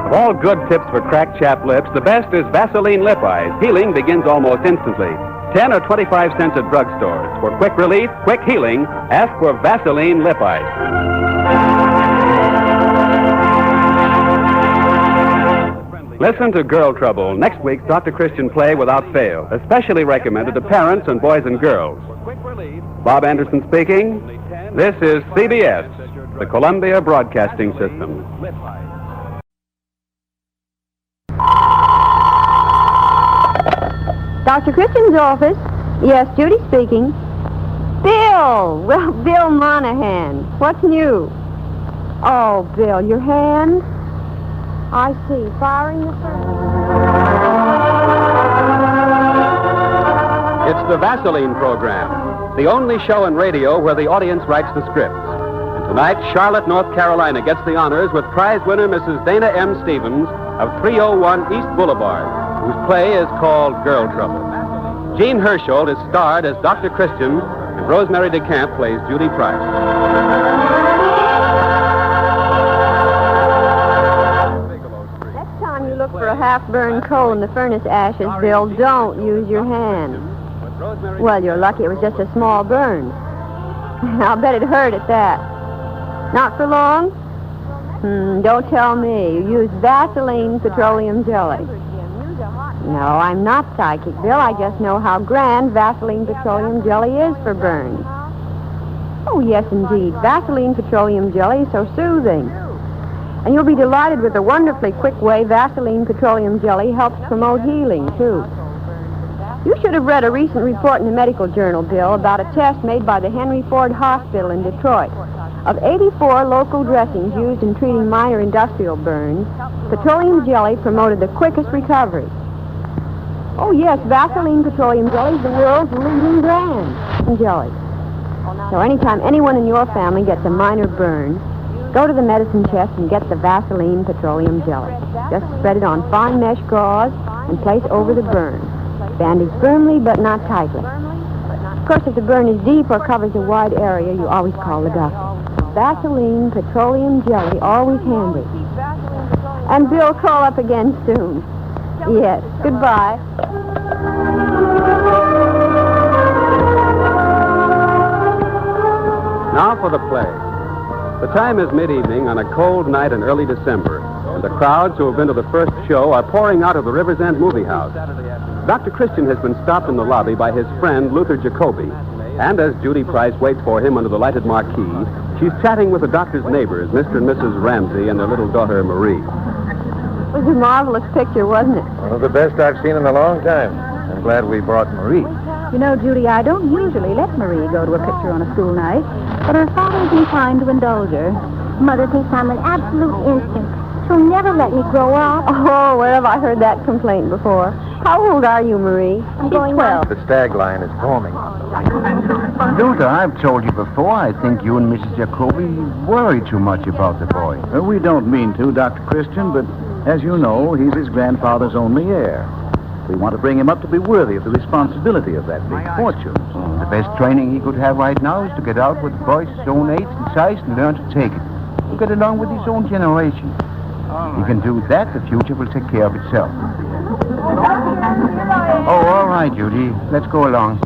Of all good tips for cracked chapped lips, the best is Vaseline Lip Eyes. Healing begins almost instantly. 10 or 25 cents at drugstores. For quick relief, quick healing, ask for Vaseline Lip Eyes. Listen to Girl Trouble, next week's Dr. Christian play without fail, especially recommended to parents and boys and girls. Bob Anderson speaking. This is CBS, the Columbia Broadcasting System. Dr. Christian's office. Yes, Judy speaking. Bill! Well, Bill Monahan. What's new? Oh, Bill, your hand? I see. Firing the first. It's the Vaseline program, the only show in radio where the audience writes the scripts. And tonight, Charlotte, North Carolina gets the honors with prize winner Mrs. Dana M. Stevens of 301 East Boulevard, whose play is called Girl Trouble. Jean Hersholt is starred as Dr. Christian, and Rosemary DeCamp plays Judy Price. Look for a half-burned coal in the furnace ashes, Bill. Don't use your hand. Well, you're lucky it was just a small burn. I'll bet it hurt at that. Not for long? Don't tell me. You used Vaseline petroleum jelly. No, I'm not psychic, Bill. I just know how grand Vaseline petroleum jelly is for burns. Oh, yes, indeed. Vaseline petroleum jelly is so soothing. And you'll be delighted with the wonderfully quick way Vaseline petroleum jelly helps promote healing, too. You should have read a recent report in the medical journal, Bill, about a test made by the Henry Ford Hospital in Detroit. Of 84 local dressings used in treating minor industrial burns, petroleum jelly promoted the quickest recovery. Oh, yes, Vaseline petroleum jelly is the world's leading brand in jelly. So anytime anyone in your family gets a minor burn, go to the medicine chest and get the Vaseline petroleum jelly. Just spread it on fine mesh gauze and place over the burn. Bandage firmly but not tightly. Of course, if the burn is deep or covers a wide area, you always call the doctor. Vaseline petroleum jelly, always handy. And Bill, call up again soon. Yes, goodbye. Now for the play. The time is mid-evening on a cold night in early December, and the crowds who have been to the first show are pouring out of the River's End movie house. Dr. Christian has been stopped in the lobby by his friend, Luther Jacoby, and as Judy Price waits for him under the lighted marquee, she's chatting with the doctor's neighbors, Mr. and Mrs. Ramsey, and their little daughter, Marie. It was a marvelous picture, wasn't it? One of the best I've seen in a long time. I'm glad we brought Marie. You know, Judy, I don't usually let Marie go to a picture on a school night, but her father's inclined to indulge her. Mother thinks I'm an absolute infant. She'll never let me grow up. Oh, where have I heard that complaint before? How old are you, Marie? I'm going 12. The stag line is forming. Luther, I've told you before, I think you and Mrs. Jacoby worry too much about the boy. We don't mean to, Dr. Christian, but as you know, he's his grandfather's only heir. We want to bring him up to be worthy of the responsibility of that big fortune. The best training he could have right now is to get out with boys his own age and size and learn to take it. To get along with his own generation. He can do that, the future will take care of itself. Oh, all right, Judy. Let's go along.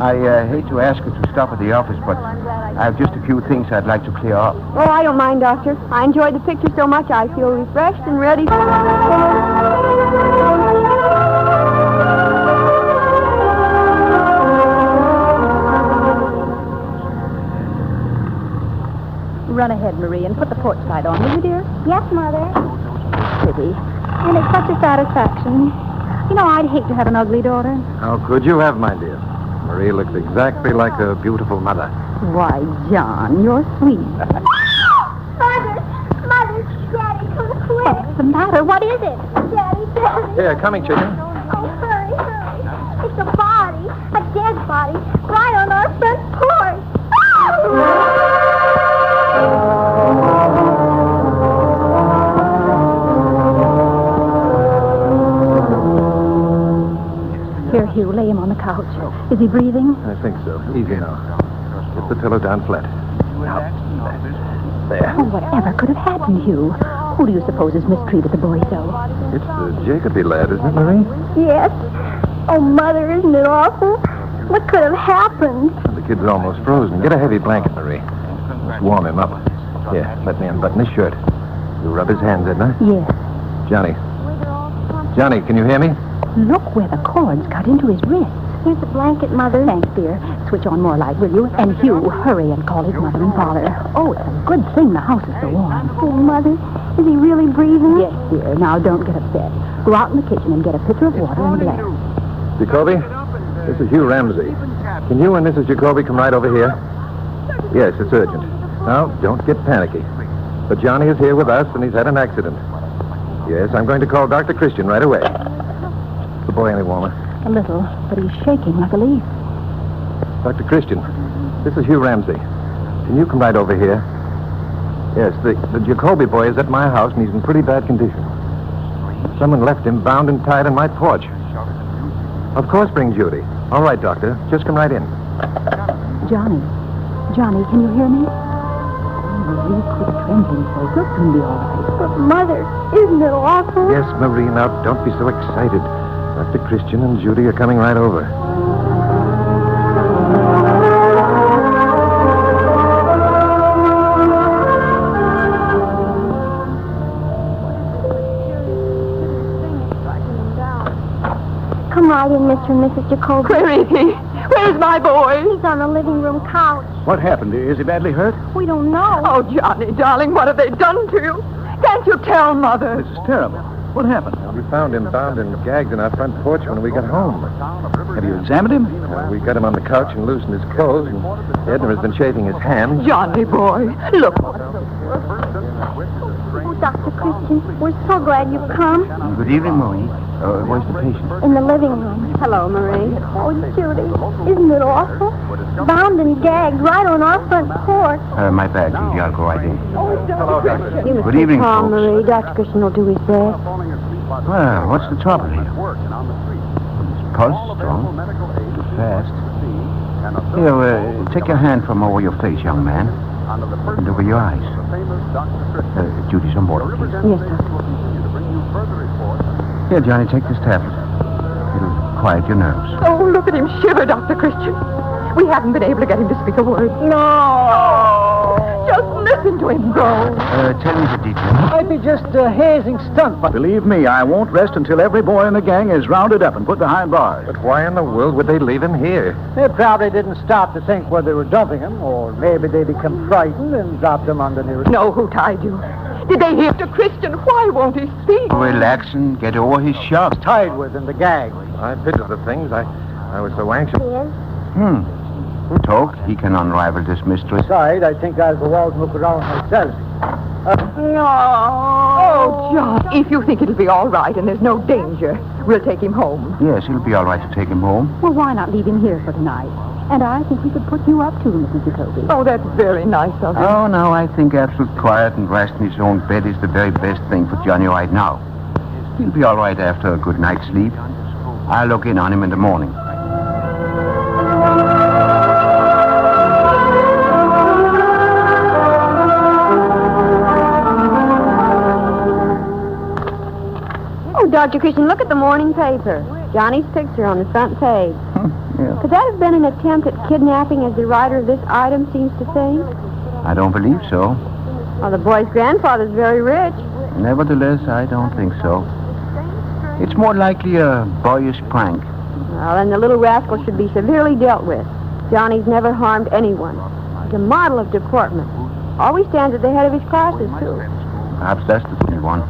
I hate to ask you to stop at the office, but I have just a few things I'd like to clear up. Oh, I don't mind, Doctor. I enjoyed the picture so much I feel refreshed and ready. Run ahead, Marie, and put the porch light on, will you, dear? Yes, Mother. Pretty. And it's such a satisfaction. You know, I'd hate to have an ugly daughter. How could you have, my dear? Marie looks exactly like a beautiful mother. Why, John, you're sweet. Mother, Daddy, come quick. What's the matter? What is it? Daddy. Here, coming, chicken. Oh, hurry. It's a body, a dead body, right on our front porch. Here, Hugh, lay him on the couch. Is he breathing? I think so. Easy now. Get the pillow down flat. Now. There. Oh, whatever could have happened, Hugh? Who do you suppose has mistreated the boy so? It's the Jacoby lad, isn't it, Marie? Yes. Oh, Mother, isn't it awful? What could have happened? The kid's almost frozen. Get a heavy blanket, Marie. Let's warm him up. Here, let me unbutton his shirt. You rub his hands, Edna? Yes. Johnny, can you hear me? Look where the cord's cut into his wrist. Here's the blanket, Mother. Thanks, dear. Switch on more light, will you? And Hugh, hurry and call his mother and father. Oh, it's a good thing the house is so warm. Oh, Mother, is he really breathing? Yes, dear. Now, don't get upset. Go out in the kitchen and get a pitcher of water and a glass. Jacoby, this is Hugh Ramsey. Can you and Mrs. Jacoby come right over here? Yes, it's urgent. Now, don't get panicky. But Johnny is here with us, and he's had an accident. Yes, I'm going to call Dr. Christian right away. Is the boy any warmer? A little, but he's shaking like a leaf. Dr. Christian, this is Hugh Ramsey. Can you come right over here? Yes, the Jacoby boy is at my house, and he's in pretty bad condition. Someone left him bound and tied on my porch. Of course, bring Judy. All right, Doctor. Just come right in. Johnny, can you hear me? Marie, quit trembling so. He'll soon be all right. But, Mother, isn't it awful? Yes, Marie, now don't be so excited. Dr. Christian and Judy are coming right over. Come right in, Mr. and Mrs. Jacoby. Where is he? Where's my boy? He's on the living room couch. What happened? Is he badly hurt? We don't know. Oh, Johnny, darling, what have they done to you? Can't you tell, Mother? This is terrible. What happened? We found him bound and gagged in our front porch when we got home. Have you examined him? We got him on the couch and loosened his clothes, and Edna has been chafing his hands. Johnny, boy, look. Oh, Dr. Christian, we're so glad you've come. Good evening, Marie. Where's the patient? In the living room. Hello, Marie. Oh, Judy, isn't it awful? Bound and gagged right on our front porch. My bad, Judy. I'll go right in. Oh, Dr. Christian. You must Good be evening, calm, folks. Marie. Dr. Christian will do his best. Well, what's the trouble here? His pulse is strong. Too fast. Here, take your hand from over your face, young man. And over your eyes. Judy, some water, please. Yes, Doctor. Here, Johnny, take this tablet. It'll quiet your nerves. Oh, look at him shiver, Dr. Christian. We haven't been able to get him to speak a word. No. Just listen to him go. Tell me the details. Might be just a hazing stunt, but Believe me, I won't rest until every boy in the gang is rounded up and put behind bars. But why in the world would they leave him here? they probably didn't stop to think where they were dumping him, or maybe they become frightened and dropped him on the nearest... Know who tied you? Did they hear to Christian? Why won't he speak? Relax and get over his shock. Tied with in the gag. I pictured the things. I was so anxious. Talk. He can unravel this mystery. Besides, I think I'll go out and look around myself. No. Oh, John, if you think it'll be all right and there's no danger, we'll take him home. Yes, it'll be all right to take him home. Well, why not leave him here for tonight? And I think we could put you up too, Mrs. Jacoby. Oh, that's very nice of you. Oh, no, I think absolute quiet and rest in his own bed is the very best thing for Johnny right now. He'll be all right after a good night's sleep. I'll look in on him in the morning. Oh, Dr. Christian, look at the morning paper. Johnny's picture on the front page. Yeah. Could that have been an attempt at kidnapping, as the writer of this item seems to think? I don't believe so. Well, the boy's grandfather's very rich. Nevertheless, I don't think so. It's more likely a boyish prank. Well, then the little rascal should be severely dealt with. Johnny's never harmed anyone. He's a model of deportment. Always stands at the head of his classes, too. Perhaps that's the key one.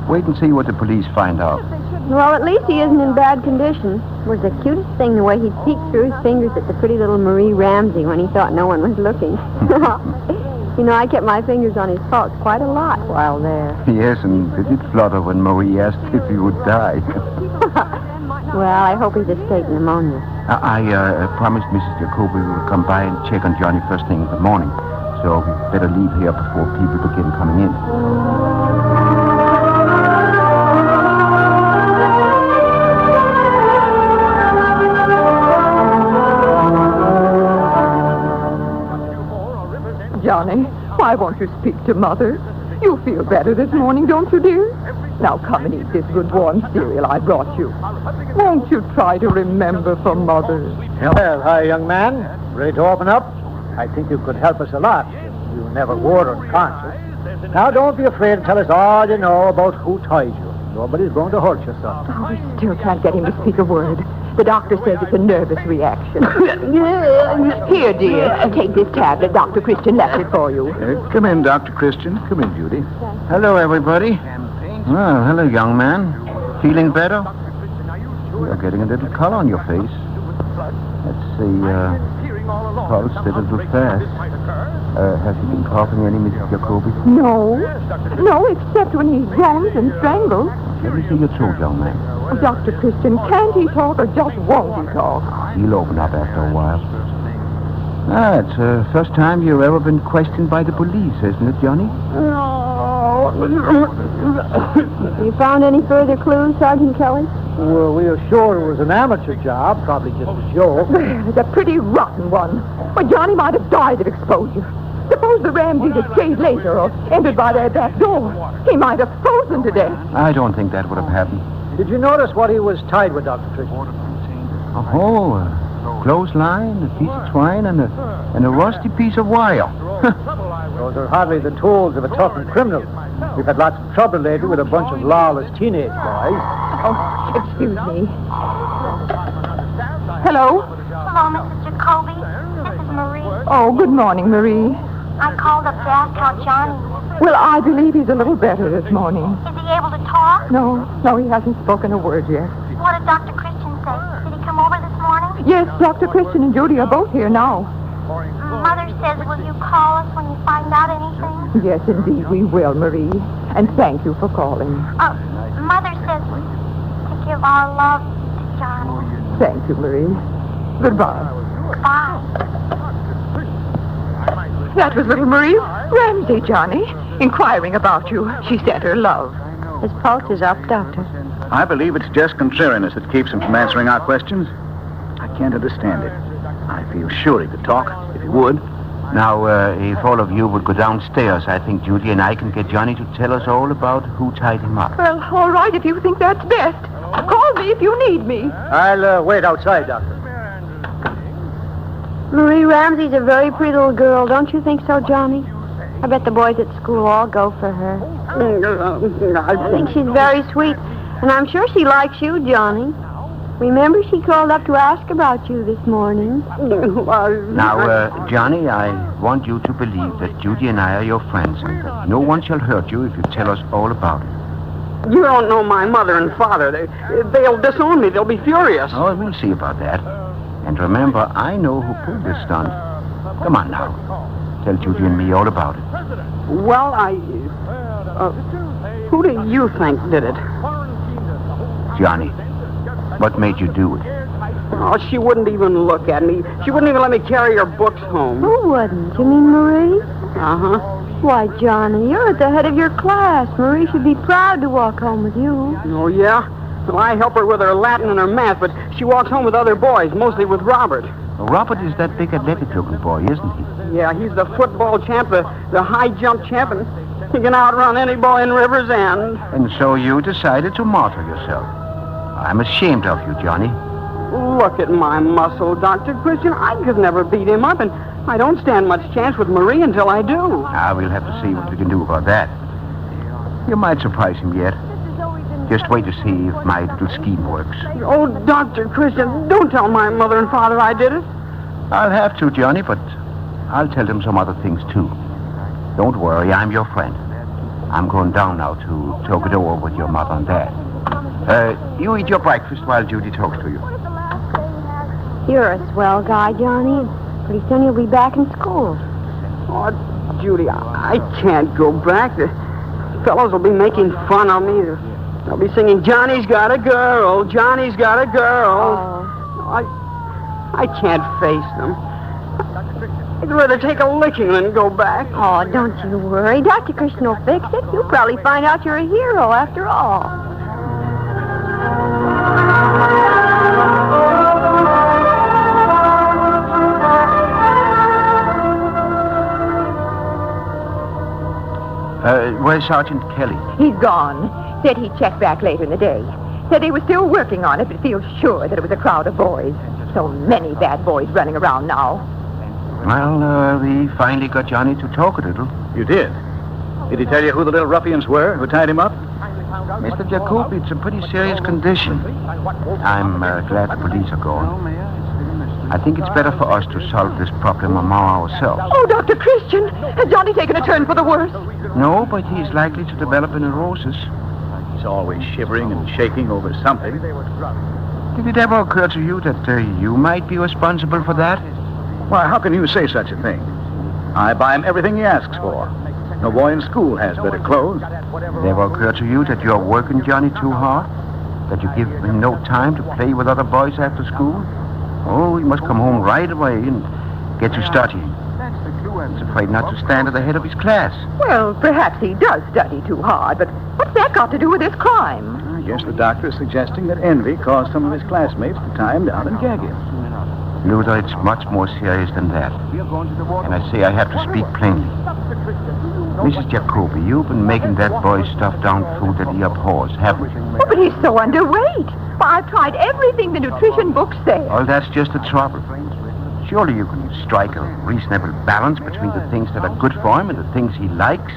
Wait and see what the police find out. Well, at least he isn't in bad condition. It was the cutest thing, the way he peeked through his fingers at the pretty little Marie Ramsey when he thought no one was looking. You know, I kept my fingers on his pulse quite a lot while there. Yes, and did it flutter when Marie asked if he would die? Well, I hope he's escaped pneumonia. I promised Mrs. Jacoby we would come by and check on Johnny first thing in the morning. So we better leave here before people begin coming in. Johnny, why won't you speak to Mother? You feel better this morning, don't you, dear? Now come and eat this good warm cereal I brought you. Won't you try to remember for Mother? Well, hi, young man. Ready to open up? I think you could help us a lot. You never were unconscious. Now, don't be afraid to tell us all you know about who tied you. Nobody's going to hurt you, son. Oh, we still can't get him to speak a word. The doctor says it's a nervous reaction. Here, dear, take this tablet. Dr. Christian left it for you. Come in, Dr. Christian. Come in, Judy. Hello, everybody. Well, hello, young man. Feeling better? You're getting a little color on your face. Let's see, pulse a little fast. Has he been coughing any, Mrs. Jacoby? No, except when he groans and strangles. Let me see your throat, young man. Oh, Dr. Christian, can't he talk or just won't he talk? He'll open up after a while. It's the first time you've ever been questioned by the police, isn't it, Johnny? No. You found any further clues, Sergeant Kelly? Well, we are sure it was an amateur job, probably just a joke. It's a pretty rotten one. Well, Johnny might have died of exposure. Suppose the Ramseys had stayed later or entered by their back door. He might have frozen to death. I don't think that would have happened. Did you notice what he was tied with, Dr. Christian? Oh, a clothesline, a piece of twine, and a rusty piece of wire. Those are hardly the tools of a toughened criminal. We've had lots of trouble lately with a bunch of lawless teenage boys. Oh, excuse me. Hello? Hello, Mrs. Jacoby. This is Marie. Oh, good morning, Marie. I called up to ask how Johnny is. Well, I believe he's a little better this morning. Is he able to talk? No, he hasn't spoken a word yet. What did Dr. Christian say? Did he come over this morning? Yes, Dr. Christian and Judy are both here now. Mother says, will you call us when you find out anything? Yes, indeed, we will, Marie. And thank you for calling. Mother says to give our love to Johnny. Thank you, Marie. Goodbye. Goodbye. That was little Marie Ramsey, Johnny, inquiring about you. She sent her love. His pulse is up, Doctor. I believe it's just contrariness that keeps him from answering our questions. I can't understand it. I feel sure he could talk, if he would. Now, if all of you would go downstairs, I think Judy and I can get Johnny to tell us all about who tied him up. Well, all right, if you think that's best. Call me if you need me. I'll wait outside, Doctor. Marie Ramsey's a very pretty little girl. Don't you think so, Johnny? I bet the boys at school all go for her. I think she's very sweet, and I'm sure she likes you, Johnny. Remember, she called up to ask about you this morning. Now, Johnny, I want you to believe that Judy and I are your friends, and that no one shall hurt you if you tell us all about it. You don't know my mother and father. They'll disown me. They'll be furious. Oh, we'll see about that. And remember, I know who pulled this stunt. Come on now. Tell Judy and me all about it. Well, who do you think did it? Johnny, what made you do it? Oh, she wouldn't even look at me. She wouldn't even let me carry her books home. Who wouldn't? You mean Marie? Uh-huh. Why, Johnny, you're at the head of your class. Marie should be proud to walk home with you. Oh, yeah? Well, I help her with her Latin and her math, but she walks home with other boys, mostly with Robert. Well, Robert is that big athletic-looking boy, isn't he? Yeah, he's the football champ, the high jump champ, and he can outrun any boy in River's End. And so you decided to martyr yourself. I'm ashamed of you, Johnny. Look at my muscle, Dr. Christian. I could never beat him up, and I don't stand much chance with Marie until I do. We'll have to see what we can do about that. You might surprise him yet. Just wait to see if my little scheme works. Oh, Dr. Christian, don't tell my mother and father I did it. I'll have to, Johnny, but I'll tell them some other things, too. Don't worry, I'm your friend. I'm going down now to talk it over with your mother and dad. You eat your breakfast while Judy talks to you. You're a swell guy, Johnny. Pretty soon you'll be back in school. Oh, Judy, I can't go back. The fellows will be making fun of me. They'll be singing, Johnny's got a girl, Johnny's got a girl. Oh. I can't face them. I'd rather take a licking than go back. Oh, don't you worry. Dr. Christian will fix it. You'll probably find out you're a hero after all. Where's Sergeant Kelly? He's gone. Said he'd check back later in the day. Said they were still working on it, but feels sure that it was a crowd of boys. So many bad boys running around now. Well, we finally got Johnny to talk a little. You did? Did he tell you who the little ruffians were who tied him up? Mr. Jacobi, it's a pretty serious condition. I'm glad the police are gone. I think it's better for us to solve this problem among ourselves. Oh, Dr. Christian, has Johnny taken a turn for the worse? No, but he's likely to develop a neurosis. He's always shivering and shaking over something. Did it ever occur to you that you might be responsible for that? Why, how can you say such a thing? I buy him everything he asks for. No boy in school has better clothes. Did it ever occur to you that you're working Johnny too hard? That you give him no time to play with other boys after school? Oh, he must come home right away and get to studying. He's afraid not to stand at the head of his class. Well, perhaps he does study too hard, but what's that got to do with this crime? I guess the doctor is suggesting that envy caused some of his classmates to tie him down and gag him. Luther, it's much more serious than that. And I say I have to speak plainly. Mrs. Jacobi, you've been making that boy stuff down food that he abhors, haven't you? Oh, but he's so underweight. Why, I've tried everything the nutrition books say. Oh, that's just the trouble. Surely you can strike a reasonable balance between the things that are good for him and the things he likes.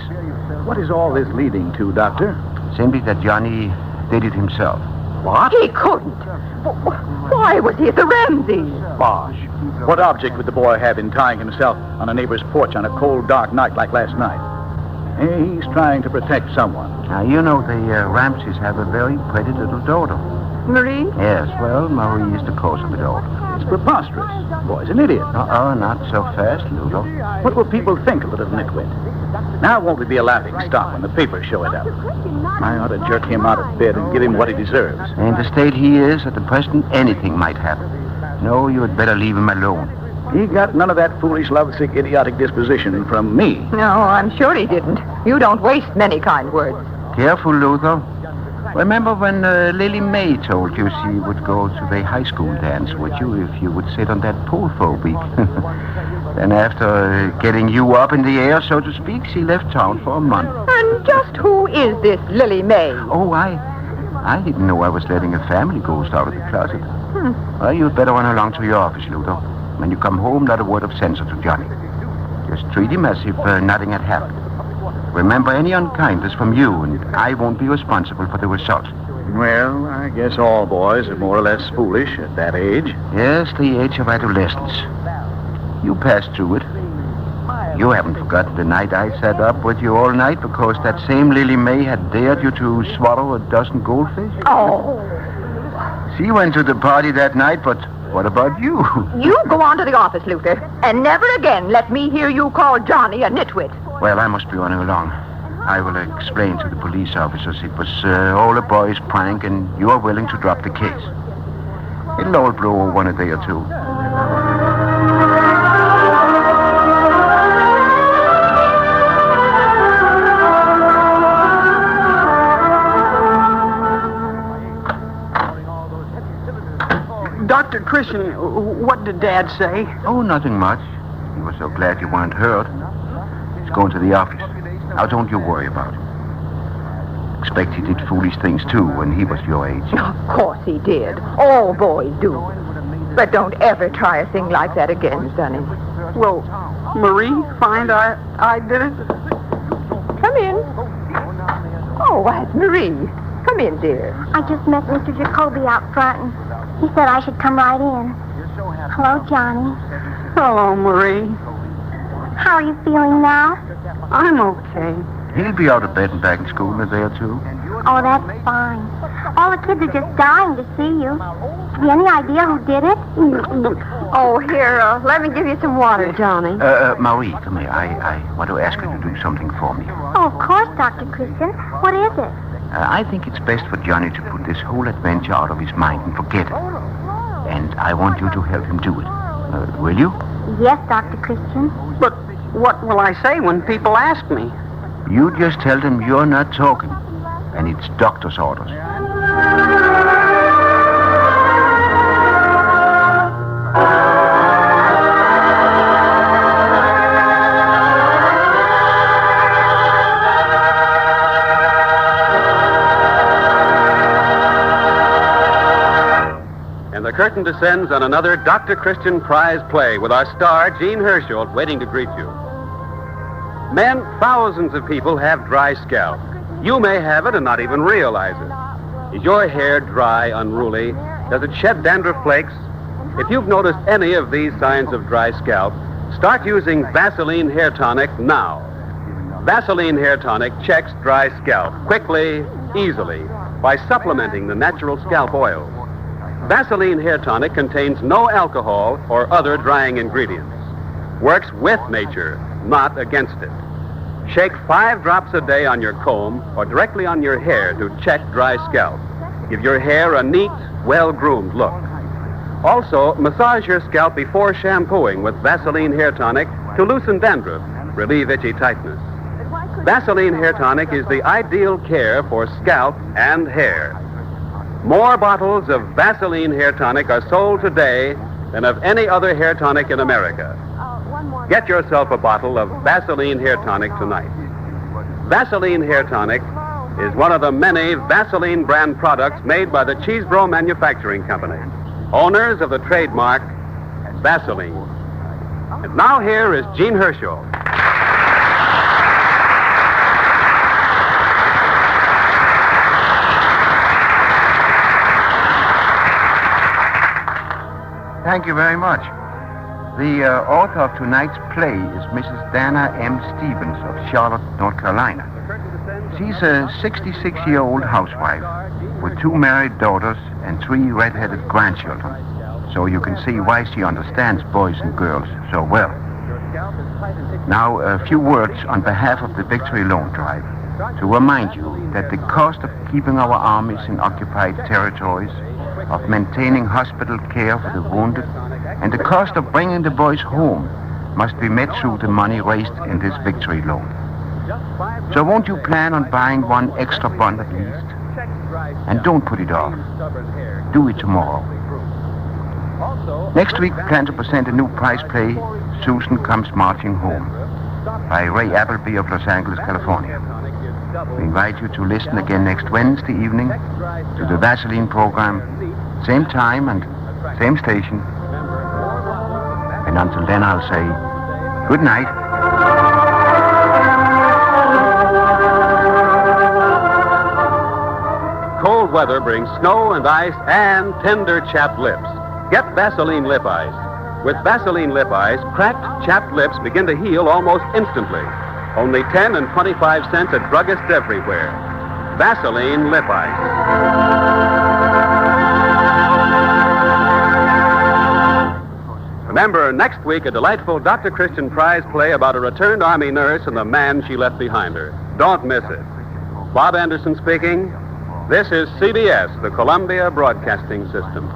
What is all this leading to, Doctor? Simply that Johnny did it himself. What? He couldn't. Why was he at the Ramseys? Bosh. What object would the boy have in tying himself on a neighbor's porch on a cold, dark night like last night? He's trying to protect someone. Now, you know the Ramseys have a very pretty little daughter. Marie? Yes, well, Marie is the cause of it all. It's preposterous. The boy's an idiot. Not so fast, Ludo. What will people think of the little nitwit? Now won't we be a laughing stock when the papers show it up? I ought to jerk him out of bed and give him what he deserves. In the state he is, at the present, anything might happen. No, you had better leave him alone. He got none of that foolish, lovesick, idiotic disposition from me. No, I'm sure he didn't. You don't waste many kind words. Careful, Luther. Remember when Lily May told you she would go to the high school dance with you if you would sit on that pole for a week? Then after getting you up in the air, so to speak, she left town for a month. And just who is this Lily May? Oh, I didn't know I was letting a family ghost out of the closet. Well, you'd better run along to your office, Ludo. When you come home, not a word of censure to Johnny. Just treat him as if nothing had happened. Remember, any unkindness from you, and I won't be responsible for the result. Well, I guess all boys are more or less foolish at that age. Yes, the age of adolescence. You passed through it. You haven't forgotten the night I sat up with you all night because that same Lily May had dared you to swallow a dozen goldfish? Oh. She went to the party that night, but what about you? You go on to the office, Luther, and never again let me hear you call Johnny a nitwit. Well, I must be running along. I will explain to the police officers it was all a boy's prank and you are willing to drop the case. It'll all blow over in a day or two. Dr. Christian, what did Dad say? Oh, nothing much. He was so glad you weren't hurt. He's going to the office. Now, don't you worry about it. Expect he did foolish things, too, when he was your age. Of course he did. All boys do. But don't ever try a thing like that again, Sonny. Well, Marie, find I did it? Come in. Oh, why, it's Marie. Come in, dear. I just met Mr. Jacoby out front, and he said I should come right in. Hello, Johnny. Hello, Marie. How are you feeling now? I'm okay. He'll be out of bed and back in school in a day or two. Oh, that's fine. All the kids are just dying to see you. Have you any idea who did it? Oh, here, let me give you some water, Johnny. Marie, come here. I want to ask you to do something for me. Oh, of course, Dr. Christian. What is it? I think it's best for Johnny to put this whole adventure out of his mind and forget it. And I want you to help him do it. Will you? Yes, Dr. Christian. But what will I say when people ask me? You just tell them you're not talking, and it's doctor's orders. And the curtain descends on another Dr. Christian prize play with our star, Jean Herschel, waiting to greet you. Men, thousands of people have dry scalp. You may have it and not even realize it. Is your hair dry, unruly? Does it shed dandruff flakes? If you've noticed any of these signs of dry scalp, start using Vaseline Hair Tonic now. Vaseline Hair Tonic checks dry scalp quickly, easily, by supplementing the natural scalp oil. Vaseline Hair Tonic contains no alcohol or other drying ingredients. Works with nature, not against it. Shake 5 drops a day on your comb or directly on your hair to check dry scalp. Give your hair a neat, well-groomed look. Also, massage your scalp before shampooing with Vaseline Hair Tonic to loosen dandruff, relieve itchy tightness. Vaseline Hair Tonic is the ideal care for scalp and hair. More bottles of Vaseline Hair Tonic are sold today than of any other hair tonic in America. Get yourself a bottle of Vaseline Hair Tonic tonight. Vaseline Hair Tonic is one of the many Vaseline brand products made by the Cheesebro Manufacturing Company, owners of the trademark Vaseline. And now here is Jean Herschel. Thank you very much. The author of tonight's play is Mrs. Dana M. Stevens of Charlotte, North Carolina. She's a 66-year-old housewife with 2 married daughters and 3 red-headed grandchildren. So you can see why she understands boys and girls so well. Now, a few words on behalf of the Victory Loan Drive to remind you that the cost of keeping our armies in occupied territories, of maintaining hospital care for the wounded, and the cost of bringing the boys home must be met through the money raised in this victory loan. So won't you plan on buying 1 extra bond at least? And don't put it off. Do it tomorrow. Next week, we plan to present a new prize play, Susan Comes Marching Home, by Ray Appleby of Los Angeles, California. We invite you to listen again next Wednesday evening to the Vaseline program, same time and same station. And until then, I'll say good night. Cold weather brings snow and ice and tender chapped lips. Get Vaseline Lip Ice. With Vaseline Lip Ice, cracked, chapped lips begin to heal almost instantly. Only 10 and 25 cents at druggists everywhere. Vaseline Lip Ice. Remember, next week, a delightful Dr. Christian prize play about a returned Army nurse and the man she left behind her. Don't miss it. Bob Anderson speaking. This is CBS, the Columbia Broadcasting System.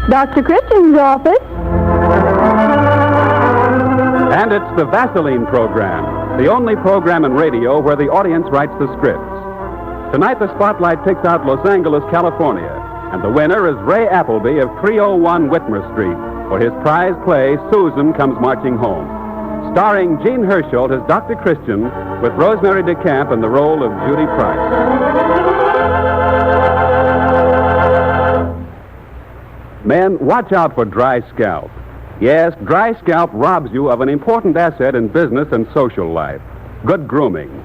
Dr. Christian's office. And it's the Vaseline program, the only program in radio where the audience writes the scripts. Tonight, the spotlight picks out Los Angeles, California, and the winner is Ray Appleby of 301 Whitmer Street for his prize play, Susan Comes Marching Home. Starring Jean Hersholt as Dr. Christian, with Rosemary DeCamp in the role of Judy Price. Men, watch out for dry scalp. Yes, dry scalp robs you of an important asset in business and social life, good grooming.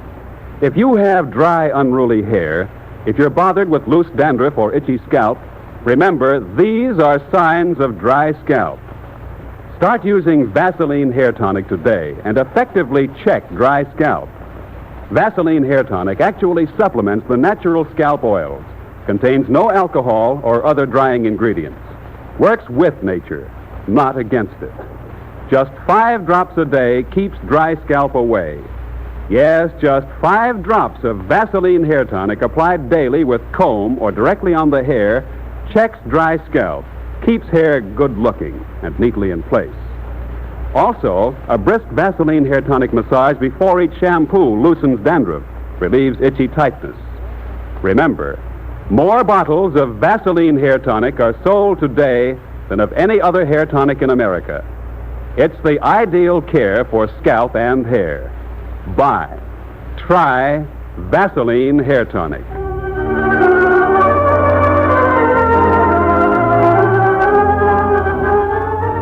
If you have dry, unruly hair, if you're bothered with loose dandruff or itchy scalp, remember, these are signs of dry scalp. Start using Vaseline Hair Tonic today and effectively check dry scalp. Vaseline Hair Tonic actually supplements the natural scalp oils, contains no alcohol or other drying ingredients, works with nature, not against it. Just 5 drops a day keeps dry scalp away. Yes, just 5 drops of Vaseline Hair Tonic applied daily with comb or directly on the hair checks dry scalp, keeps hair good looking and neatly in place. Also, a brisk Vaseline Hair Tonic massage before each shampoo loosens dandruff, relieves itchy tightness. Remember, more bottles of Vaseline Hair Tonic are sold today than of any other hair tonic in America. It's the ideal care for scalp and hair. Buy, try Vaseline Hair Tonic.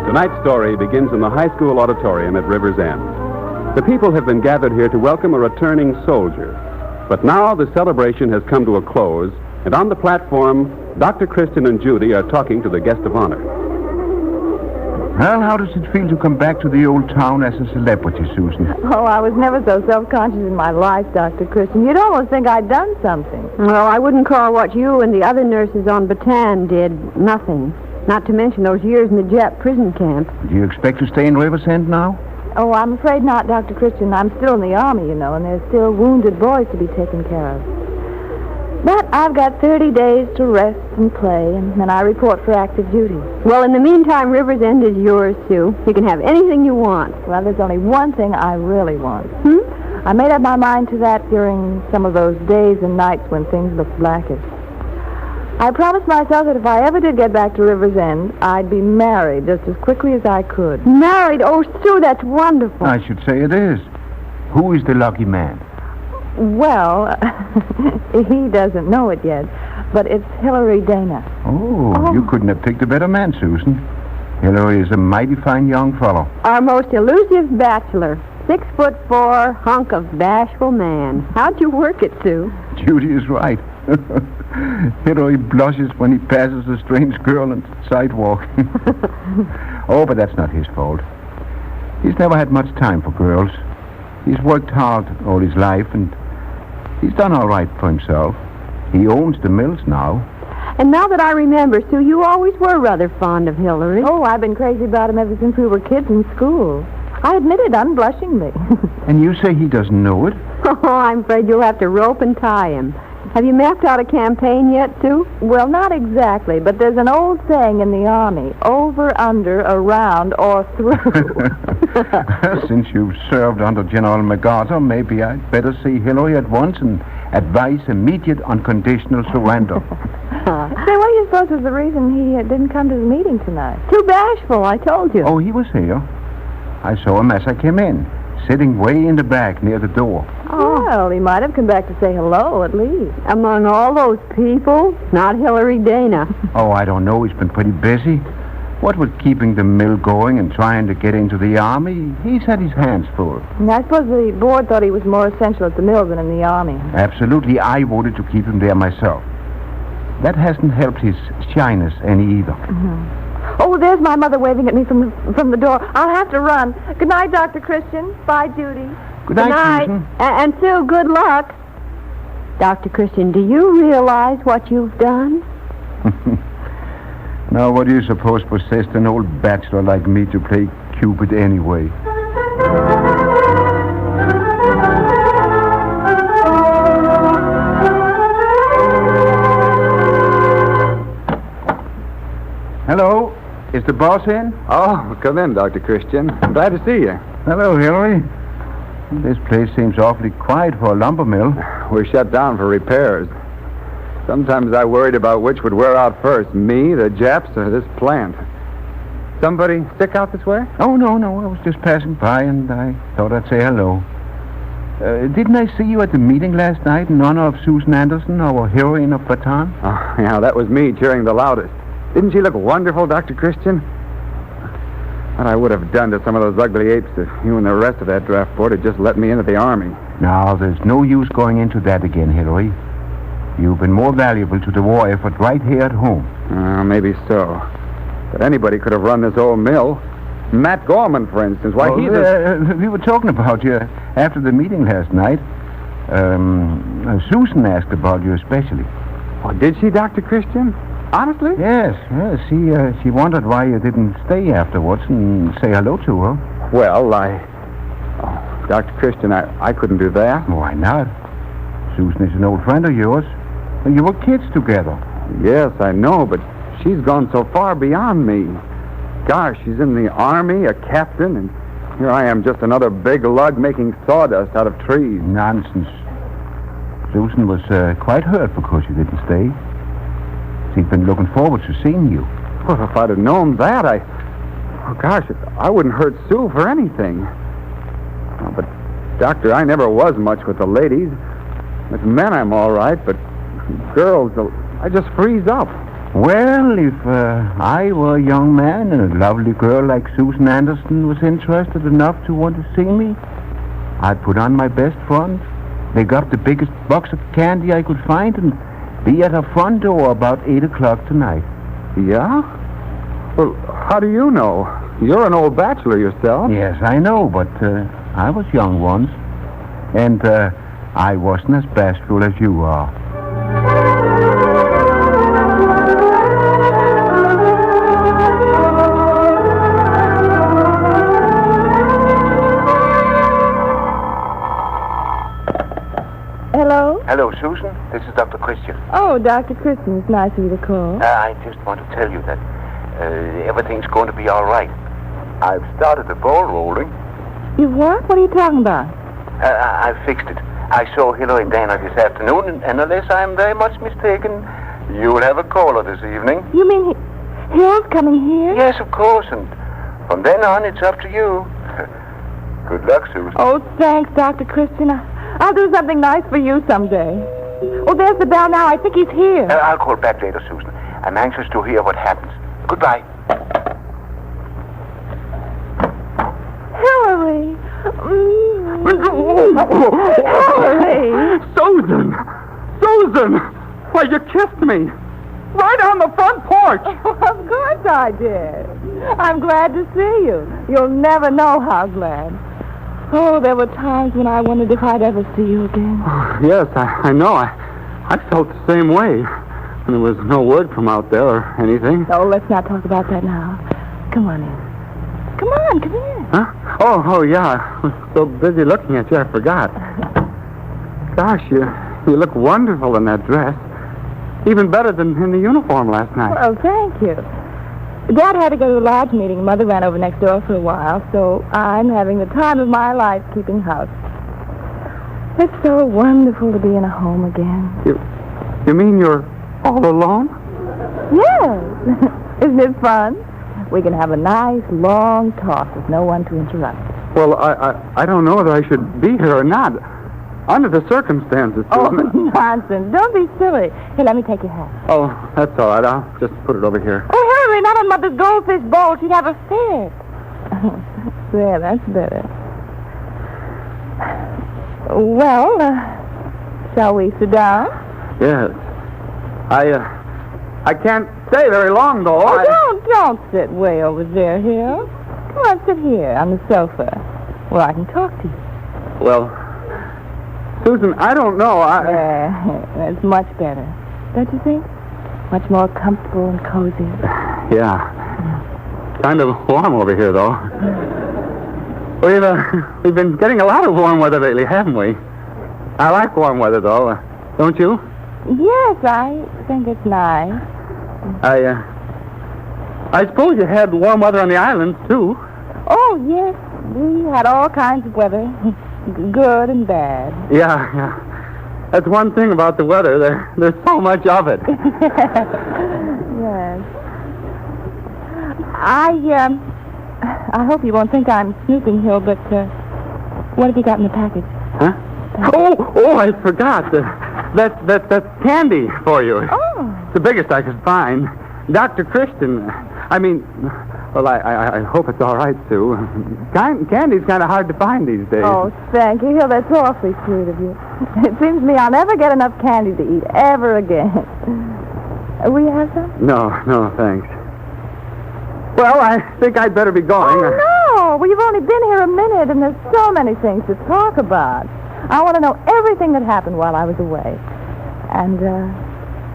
Tonight's story begins in the high school auditorium at River's End. The people have been gathered here to welcome a returning soldier. But now the celebration has come to a close, and on the platform, Dr. Christian and Judy are talking to the guest of honor. Well, how does it feel to come back to the old town as a celebrity, Susan? Oh, I was never so self-conscious in my life, Dr. Christian. You'd almost think I'd done something. Well, I wouldn't call what you and the other nurses on Bataan did nothing. Not to mention those years in the Jap prison camp. Do you expect to stay in Riversend now? Oh, I'm afraid not, Dr. Christian. I'm still in the Army, you know, and there's still wounded boys to be taken care of. But I've got 30 days to rest and play, and then I report for active duty. Well, in the meantime, River's End is yours, Sue. You can have anything you want. Well, there's only one thing I really want. I made up my mind to that during some of those days and nights when things looked blackest. I promised myself that if I ever did get back to River's End, I'd be married just as quickly as I could. Married? Oh, Sue, that's wonderful. I should say it is. Who is the lucky man? Well, he doesn't know it yet, but it's Hillary Dana. Oh, you couldn't have picked a better man, Susan. Hillary is a mighty fine young fellow. Our most elusive bachelor. 6'4" hunk of bashful man. How'd you work it, Sue? Judy is right. Hillary blushes when he passes a strange girl on the sidewalk. Oh, but that's not his fault. He's never had much time for girls. He's worked hard all his life, and he's done all right for himself. He owns the mills now. And now that I remember, Sue, you always were rather fond of Hillary. Oh, I've been crazy about him ever since we were kids in school. I admit it unblushingly. And you say he doesn't know it? Oh, I'm afraid you'll have to rope and tie him. Have you mapped out a campaign yet, Sue? Well, not exactly, but there's an old saying in the Army, over, under, around, or through. Since you've served under General MacArthur, maybe I'd better see Hillary at once and advise immediate unconditional surrender. Say, what do you suppose was the reason he didn't come to the meeting tonight? Too bashful, I told you. Oh, he was here. I saw him as I came in, sitting way in the back near the door. Oh. Well, he might have come back to say hello, at least. Among all those people, not Hillary Dana. Oh, I don't know. He's been pretty busy. What with keeping the mill going and trying to get into the army, he's had his hands full. And I suppose the board thought he was more essential at the mill than in the army. Absolutely. I voted to keep him there myself. That hasn't helped his shyness any either. Mm-hmm. Oh, there's my mother waving at me from the door. I'll have to run. Good night, Dr. Christian. Bye, Judy. Good night, Susan. And Sue, good luck. Dr. Christian, do you realize what you've done? Now, what do you suppose possessed an old bachelor like me to play Cupid anyway? Hello? Is the boss in? Oh, come in, Dr. Christian. Glad to see you. Hello, Hillary. This place seems awfully quiet for a lumber mill. We're shut down for repairs. Sometimes I worried about which would wear out first, me, the Japs, or this plant. Somebody sick out this way? Oh, no. I was just passing by, and I thought I'd say hello. Didn't I see you at the meeting last night in honor of Susan Anderson, our heroine of Baton? Oh, yeah, that was me cheering the loudest. Didn't she look wonderful, Dr. Christian? What I would have done to some of those ugly apes if you and the rest of that draft board had just let me into the army. Now, there's no use going into that again, Hillary. You've been more valuable to the war effort right here at home. Maybe so. But anybody could have run this old mill. Matt Gorman, for instance. Why, we were talking about you after the meeting last night. Susan asked about you especially. Oh, did she, Dr. Christian? Honestly? Yes. She wondered why you didn't stay afterwards and say hello to her. Well, Dr. Christian, I couldn't do that. Why not? Susan is an old friend of yours. You were kids together. Yes, I know, but she's gone so far beyond me. Gosh, she's in the army, a captain, and here I am, just another big lug making sawdust out of trees. Nonsense. Susan was quite hurt because you didn't stay. She'd been looking forward to seeing you. Well, if I'd have known that, I wouldn't hurt Sue for anything. Oh, but, Doctor, I never was much with the ladies. With men, I'm all right, but girls, I just freeze up. Well, if I were a young man and a lovely girl like Susan Anderson was interested enough to want to see me, I'd put on my best front, dig up the biggest box of candy I could find, and be at her front door about 8 o'clock tonight. Yeah? Well, how do you know? You're an old bachelor yourself. Yes, I know, but I was young once. And I wasn't as bashful as you are. Hello? Hello, Susan. This is Dr. Christian. Oh, Dr. Christian, it's nice of you to call. I just want to tell you that everything's going to be all right. I've started the ball rolling. You what? What are you talking about? I fixed it. I saw Hillary Dana this afternoon, and unless I'm very much mistaken, you'll have a caller this evening. You mean Hill's coming here? Yes, of course, and from then on, it's up to you. Good luck, Susan. Oh, thanks, Dr. Christian. I'll do something nice for you someday. Oh, there's the bell now. I think he's here. I'll call back later, Susan. I'm anxious to hear what happens. Goodbye. Hillary! Hillary! Susan! Why, you kissed me. Right on the front porch. Of course I did. I'm glad to see you. You'll never know how glad. Oh, there were times when I wondered if I'd ever see you again. Yes, I know. I felt the same way. And there was no word from out there or anything. Oh, let's not talk about that now. Come on in. Come on, come in. Huh? Oh, yeah. I was so busy looking at you, I forgot. Gosh, you look wonderful in that dress. Even better than in the uniform last night. Well, thank you. Dad had to go to a lodge meeting. Mother ran over next door for a while, so I'm having the time of my life keeping house. It's so wonderful to be in a home again. You mean you're all alone? Yes. Isn't it fun? We can have a nice, long talk with no one to interrupt. Well, I don't know whether I should be here or not. Under the circumstances, Oh, Susan. nonsense. Don't be silly. Here, let me take your hat. Oh, that's all right. I'll just put it over here. Oh, hurry, not on Mother's goldfish bowl. She'd have a fit. There, that's better. Well, shall we sit down? Yes. I can't stay very long, though. Oh, don't sit way over there, Hill. Come on, sit here on the sofa where I can talk to you. Well, Susan, I don't know. That's much better. Don't you think? Much more comfortable and cozy. Yeah. Kind of warm over here, though. We've been getting a lot of warm weather lately, haven't we? I like warm weather, though. Don't you? Yes, I think it's nice. I suppose you had warm weather on the islands, too. Oh, yes. We had all kinds of weather. Good and bad. Yeah. That's one thing about the weather. There's so much of it. Yes. I hope you won't think I'm snooping, Hill, but what have you got in the package? Huh? Oh, I forgot. That's candy for you. Oh. It's the biggest I could find. Dr. Christian. Well, I hope it's all right, Sue. Candy's kind of hard to find these days. Oh, thank you, Hill. That's awfully sweet of you. It seems to me I'll never get enough candy to eat ever again. Will you have some? No, thanks. Well, I think I'd better be going. Oh, no. Well, you've only been here a minute, and there's so many things to talk about. I want to know everything that happened while I was away. And,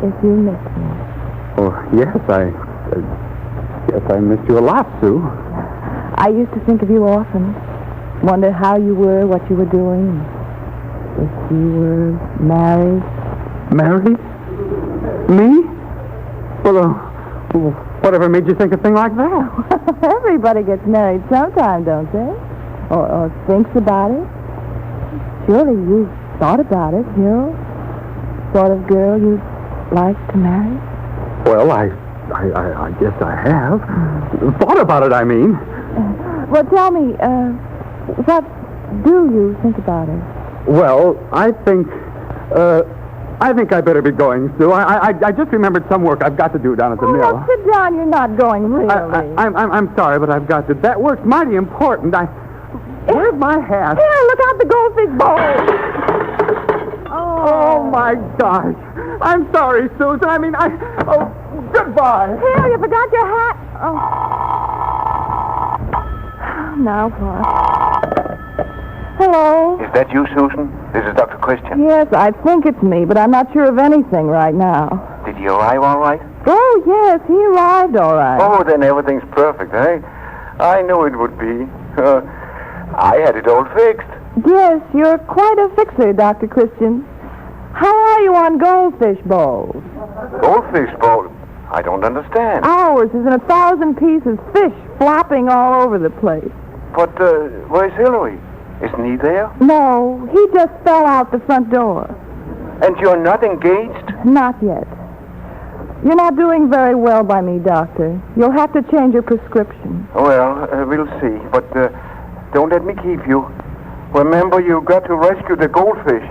if you miss me. Oh, yes, I miss you a lot, Sue. I used to think of you often. Wonder how you were, what you were doing. If you were married. Married? Me? Well, whatever made you think a thing like that? Everybody gets married sometime, don't they? Or thinks about it. Surely you've thought about it, Hill. Sort of girl you'd like to marry? Well, I guess I have. Thought about it, I mean. Well, tell me, what do you think about it? Well, I think I better be going, Sue. I just remembered some work I've got to do down at the mill. Oh, sit down. You're not going, really. I'm sorry, but I've got to. That work's mighty important. Where's my hat? Here, look out the goldfish bowl. Oh, my gosh. I'm sorry, Susan. Goodbye. Here, you forgot your hat. Oh. Now what? Hello? Is that you, Susan? This is Dr. Christian. Yes, I think it's me, but I'm not sure of anything right now. Did he arrive all right? Oh, yes, he arrived all right. Oh, then everything's perfect, eh? I knew it would be. I had it all fixed. Yes, you're quite a fixer, Dr. Christian. How are you on goldfish bowls? Goldfish bowl? I don't understand. Ours is in 1,000 pieces, fish flopping all over the place. But, where's Hillary? Isn't he there? No, he just fell out the front door. And you're not engaged? Not yet. You're not doing very well by me, Doctor. You'll have to change your prescription. Well, we'll see. But, don't let me keep you. Remember, you've got to rescue the goldfish.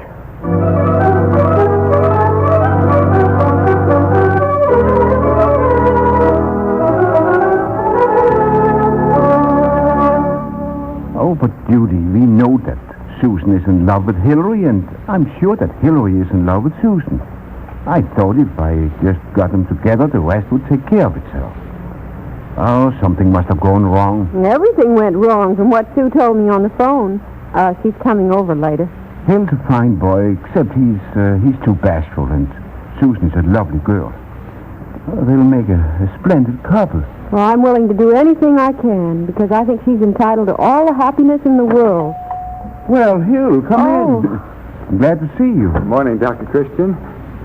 Oh, but Judy, we know that Susan is in love with Hillary, and I'm sure that Hillary is in love with Susan. I thought if I just got them together, the rest would take care of itself. Oh, something must have gone wrong. Everything went wrong from what Sue told me on the phone. She's coming over later. Hill's a fine boy, except he's too bashful, and Susan's a lovely girl. They'll make a splendid couple. Well, I'm willing to do anything I can, because I think she's entitled to all the happiness in the world. Well, Hill, come in. I'm glad to see you. Good morning, Dr. Christian.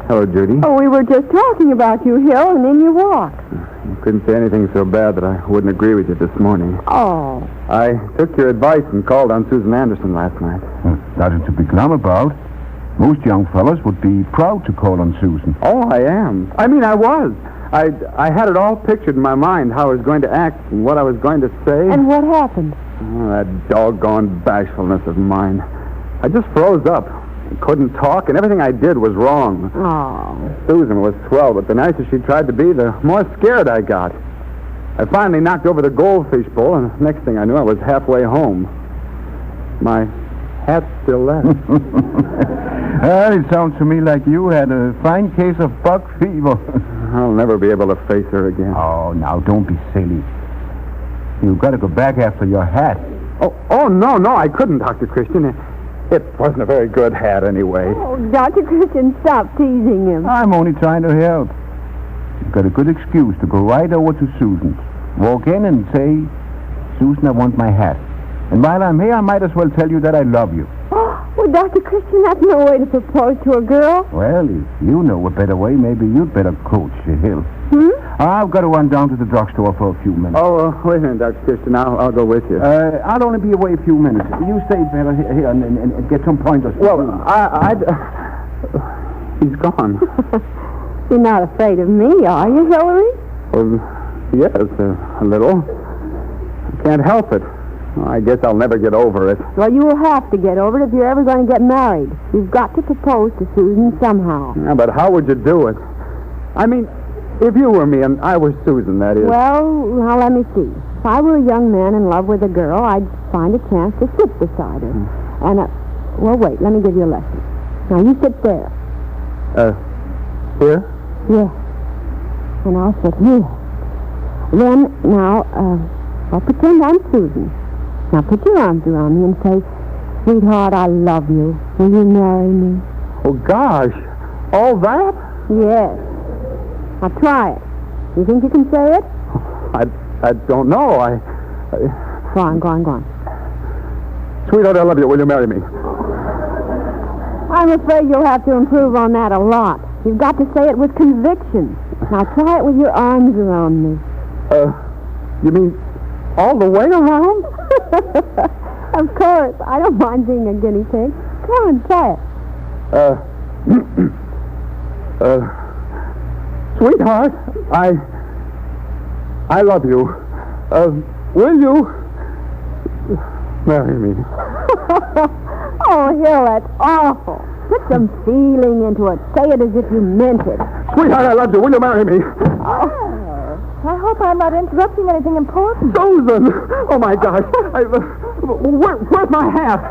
Hello, Judy. Oh, we were just talking about you, Hill, and then you walked. You couldn't say anything so bad that I wouldn't agree with you this morning. Oh. I took your advice and called on Susan Anderson last night. Nothing to be glum about. Most young fellows would be proud to call on Susan. Oh, I am. I was. I had it all pictured in my mind, how I was going to act and what I was going to say. And what happened? Oh, that doggone bashfulness of mine. I just froze up. I couldn't talk, and everything I did was wrong. Oh. Susan was swell, but the nicer she tried to be, the more scared I got. I finally knocked over the goldfish bowl, and the next thing I knew, I was halfway home. My hat's still left. Well, it sounds to me like you had a fine case of buck fever. I'll never be able to face her again. Oh, now, don't be silly. You've got to go back after your hat. Oh, no, I couldn't, Dr. Christian. It wasn't a very good hat anyway. Oh, Dr. Christian, stop teasing him. I'm only trying to help. You've got a good excuse to go right over to Susan's. Walk in and say, Susan, I want my hat. And while I'm here, I might as well tell you that I love you. Well, Dr. Christian, that's no way to propose to a girl. Well, if you know a better way, maybe you'd better coach Hill. I've got to run down to the drugstore for a few minutes. Oh, wait a minute, Dr. Christian. I'll go with you. I'll only be away a few minutes. You stay better here and get some pointers. Well, he's gone. You're not afraid of me, are you, Hillary? Well, yes, a little. I can't help it. I guess I'll never get over it. Well, you will have to get over it if you're ever going to get married. You've got to propose to Susan somehow. Yeah, but how would you do it? I mean, if you were me and I was Susan, that is. Well, now let me see. If I were a young man in love with a girl, I'd find a chance to sit beside her. And, well, wait, let me give you a lesson. Now, you sit there. Here? Yes. And I'll sit here. Then, now, I'll pretend I'm Susan. Now, put your arms around me and say, sweetheart, I love you. Will you marry me? Oh, gosh. All that? Yes. Now, try it. You think you can say it? I don't know. Go on. Sweetheart, I love you. Will you marry me? I'm afraid you'll have to improve on that a lot. You've got to say it with conviction. Now, try it with your arms around me. You mean all the way around? Of course. I don't mind being a guinea pig. Come on, try it. Sweetheart, I love you. Will you marry me? Oh, Hill, that's awful. Put some feeling into it. Say it as if you meant it. Sweetheart, I love you. Will you marry me? I hope I'm not interrupting anything important. Susan! Oh, my gosh. Where's my hat?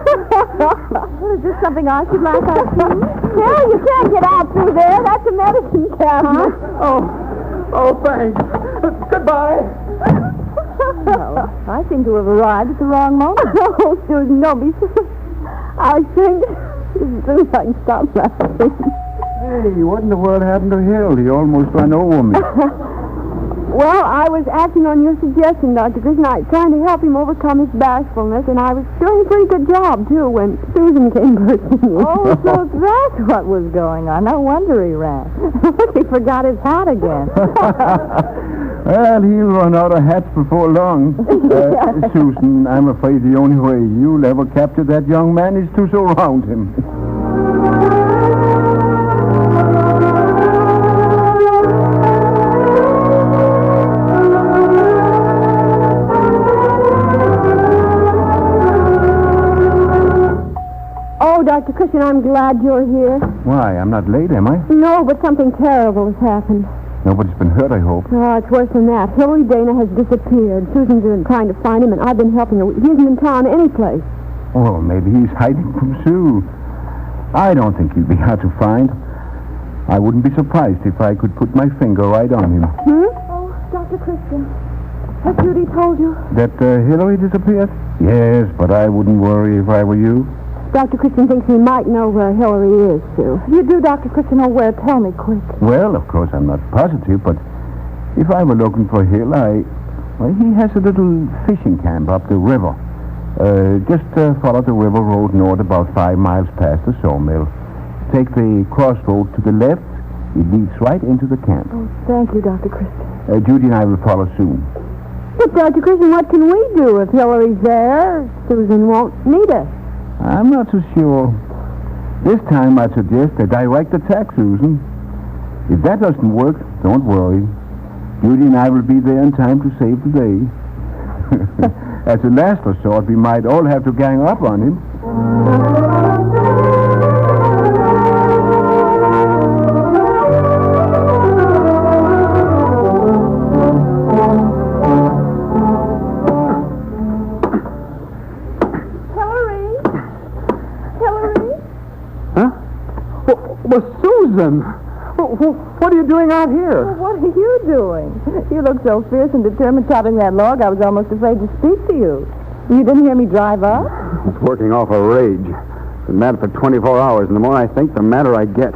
Well, is this something I should laugh at, too? Yeah, you can't get out through there. That's a medicine cabinet. Oh, thanks. Goodbye. No, I seem to have arrived at the wrong moment. Oh, Susan, don't be silly. I was trying to see if I can stop laughing. Hey, what in the world happened to Hill? He almost ran over me. Well, I was acting on your suggestion, Dr. Christian. I was trying to help him overcome his bashfulness, and I was doing a pretty good job, too, when Susan came bursting in. Oh, so that's what was going on. No wonder he ran. He forgot his hat again. Well, he'll run out of hats before long. Susan, I'm afraid the only way you'll ever capture that young man is to surround him. Oh, Dr. Christian, I'm glad you're here. Why, I'm not late, am I? No, but something terrible has happened. Nobody's been hurt, I hope. Oh, it's worse than that. Hillary Dana has disappeared. Susan's been trying to find him, and I've been helping her. He isn't in town any place. Oh, maybe he's hiding from Sue. I don't think he'll be hard to find. I wouldn't be surprised if I could put my finger right on him. Oh, Dr. Christian, has Judy told you? That Hillary disappeared? Yes, but I wouldn't worry if I were you. Dr. Christian thinks he might know where Hillary is, Sue. You do, Dr. Christian, know where? Tell me quick. Well, of course, I'm not positive, but if I were looking for Hill, he has a little fishing camp up the river. Just follow the river road north about 5 miles past the sawmill. Take the crossroad to the left. It leads right into the camp. Oh, thank you, Dr. Christian. Judy and I will follow soon. But, Dr. Christian, what can we do if Hillary's there? Susan won't need us. I'm not so sure. This time I'd suggest a direct attack, Susan. If that doesn't work, don't worry. Judy and I will be there in time to save the day. As a last resort, we might all have to gang up on him. Well, Susan! What are you doing out here? Well, what are you doing? You look so fierce and determined chopping that log, I was almost afraid to speak to you. You didn't hear me drive up? It's working off a rage. Been mad for 24 hours, and the more I think, the madder I get.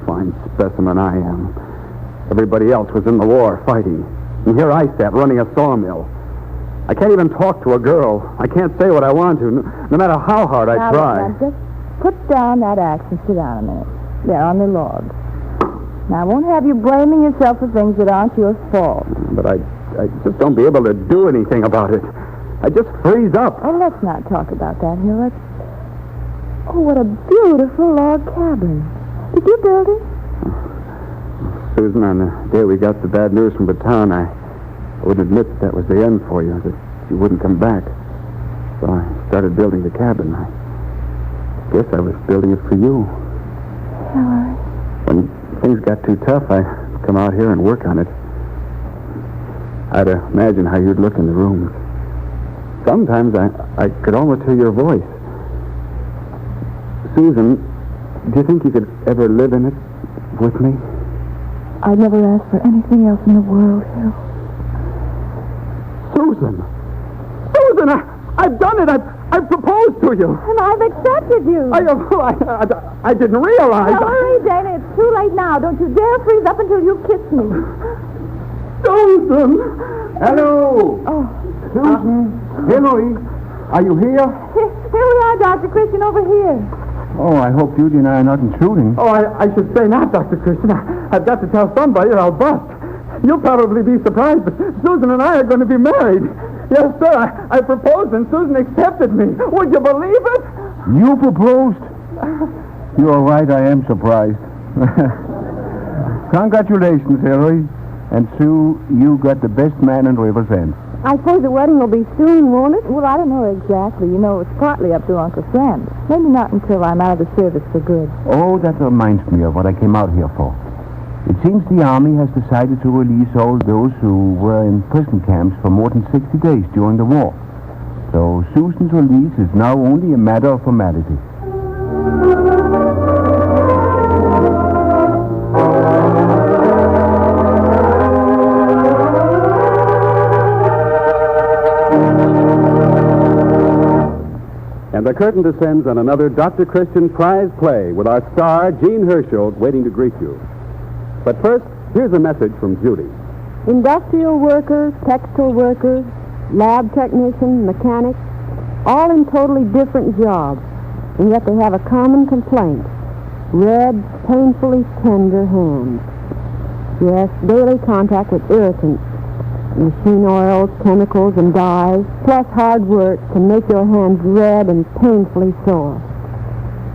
Fine specimen I am. Everybody else was in the war fighting. And here I sat running a sawmill. I can't even talk to a girl. I can't say what I want to, no matter how hard I try. Now, just put down that axe and sit down a minute. There, on the log. Now, I won't have you blaming yourself for things that aren't your fault. But I just don't be able to do anything about it. I just freeze up. Oh, let's not talk about that here. Let's... Oh, what a beautiful log cabin. Did you build it? Susan, on the day we got the bad news from the town, I wouldn't admit that was the end for you, that you wouldn't come back. So I started building the cabin. I guess I was building it for you. Sorry. When things got too tough, I'd come out here and work on it. I'd imagine how you'd look in the rooms. Sometimes I could almost hear your voice. Susan, do you think you could ever live in it with me? I'd never ask for anything else in the world, Hill. Susan! Susan, I've done it! I've proposed to you! And I've accepted you! I didn't realize... Hurry, Dana, it's too late now. Don't you dare freeze up until you kiss me. Susan! Hello! Oh. Susan! Hillary! Are you here? Here we are, Dr. Christian, over here. Oh, I hope Judy and I are not intruding. Oh, I should say not, Dr. Christian. I've got to tell somebody or I'll bust. You'll probably be surprised, but Susan and I are going to be married. Yes, sir. I proposed and Susan accepted me. Would you believe it? You proposed? You're right, I am surprised. Congratulations, Hillary. And Sue, you got the best man in River's End. I suppose the wedding will be soon, won't it? Well, I don't know exactly. You know, it's partly up to Uncle Sam. Maybe not until I'm out of the service for good. Oh, that reminds me of what I came out here for. It seems the Army has decided to release all those who were in prison camps for more than 60 days during the war. So Susan's release is now only a matter of formality. And the curtain descends on another Dr. Christian prize play with our star, Jean Herschel, waiting to greet you. But first, here's a message from Judy. Industrial workers, textile workers, lab technicians, mechanics, all in totally different jobs, and yet they have a common complaint: red, painfully tender hands. Yes, daily contact with irritants, machine oils, chemicals, and dyes, plus hard work can make your hands red and painfully sore.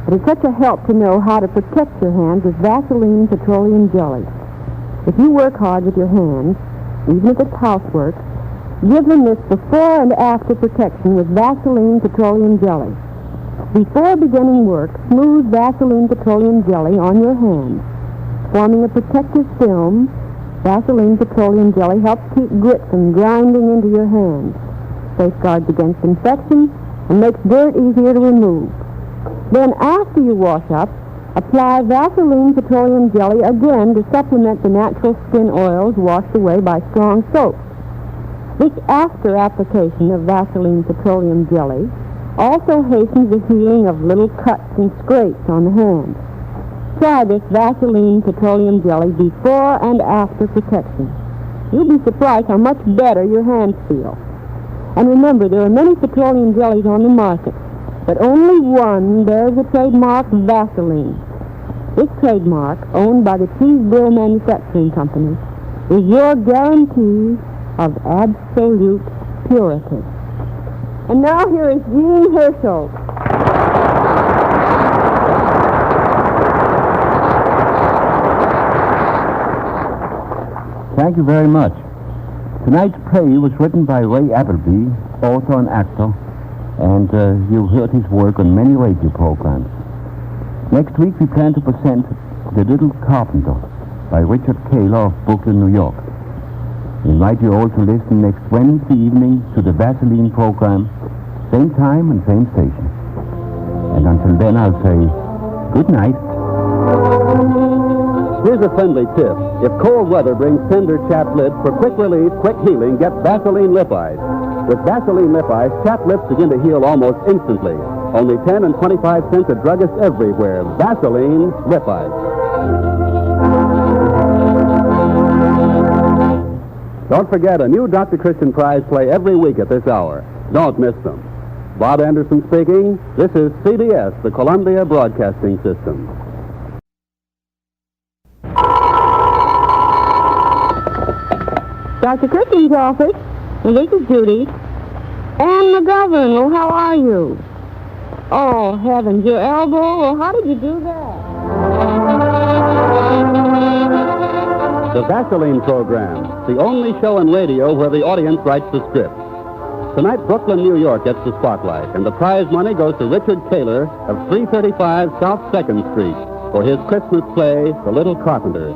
But it's such a help to know how to protect your hands with Vaseline petroleum jelly. If you work hard with your hands, even if it's housework, give them this before and after protection with Vaseline petroleum jelly. Before beginning work, smooth Vaseline petroleum jelly on your hands. Forming a protective film, Vaseline petroleum jelly helps keep grit from grinding into your hands, safeguards against infection, and makes dirt easier to remove. Then, after you wash up, apply Vaseline petroleum jelly again to supplement the natural skin oils washed away by strong soaps. This after application of Vaseline petroleum jelly also hastens the healing of little cuts and scrapes on the hands. Try this Vaseline petroleum jelly before and after protection. You'll be surprised how much better your hands feel. And remember, there are many petroleum jellies on the market, but only one bears the trademark Vaseline. This trademark, owned by the Cheese Bill Manufacturing Company, is your guarantee of absolute purity. And now here is Jean Herschel. Thank you very much. Tonight's play was written by Ray Appleby author and actor, and you've heard his work on many radio programs. Next week, we plan to present The Little Carpenter by Richard Taylor of Brooklyn, New York. We invite you all to listen next Wednesday evening to the Vaseline program, same time and same station. And until then, I'll say good night. Here's a friendly tip. If cold weather brings tender chapped lips, for quick relief, quick healing, get Vaseline Lip Ice. With Vaseline Lip Ice, chapped lips begin to heal almost instantly. Only 10 and 25 cents at druggists everywhere. Vaseline Lip Ice. Don't forget, a new Dr. Christian Prize play every week at this hour. Don't miss them. Bob Anderson speaking. This is CBS, the Columbia Broadcasting System. Dr. Christian's office. Well, this is Judy. Anne McGovern, well, how are you? Oh, heavens, your elbow? Well, how did you do that? The Vaseline Program, the only show on radio where the audience writes the script. Tonight, Brooklyn, New York gets the spotlight, and the prize money goes to Richard Taylor of 335 South 2nd Street for his Christmas play, The Little Carpenter,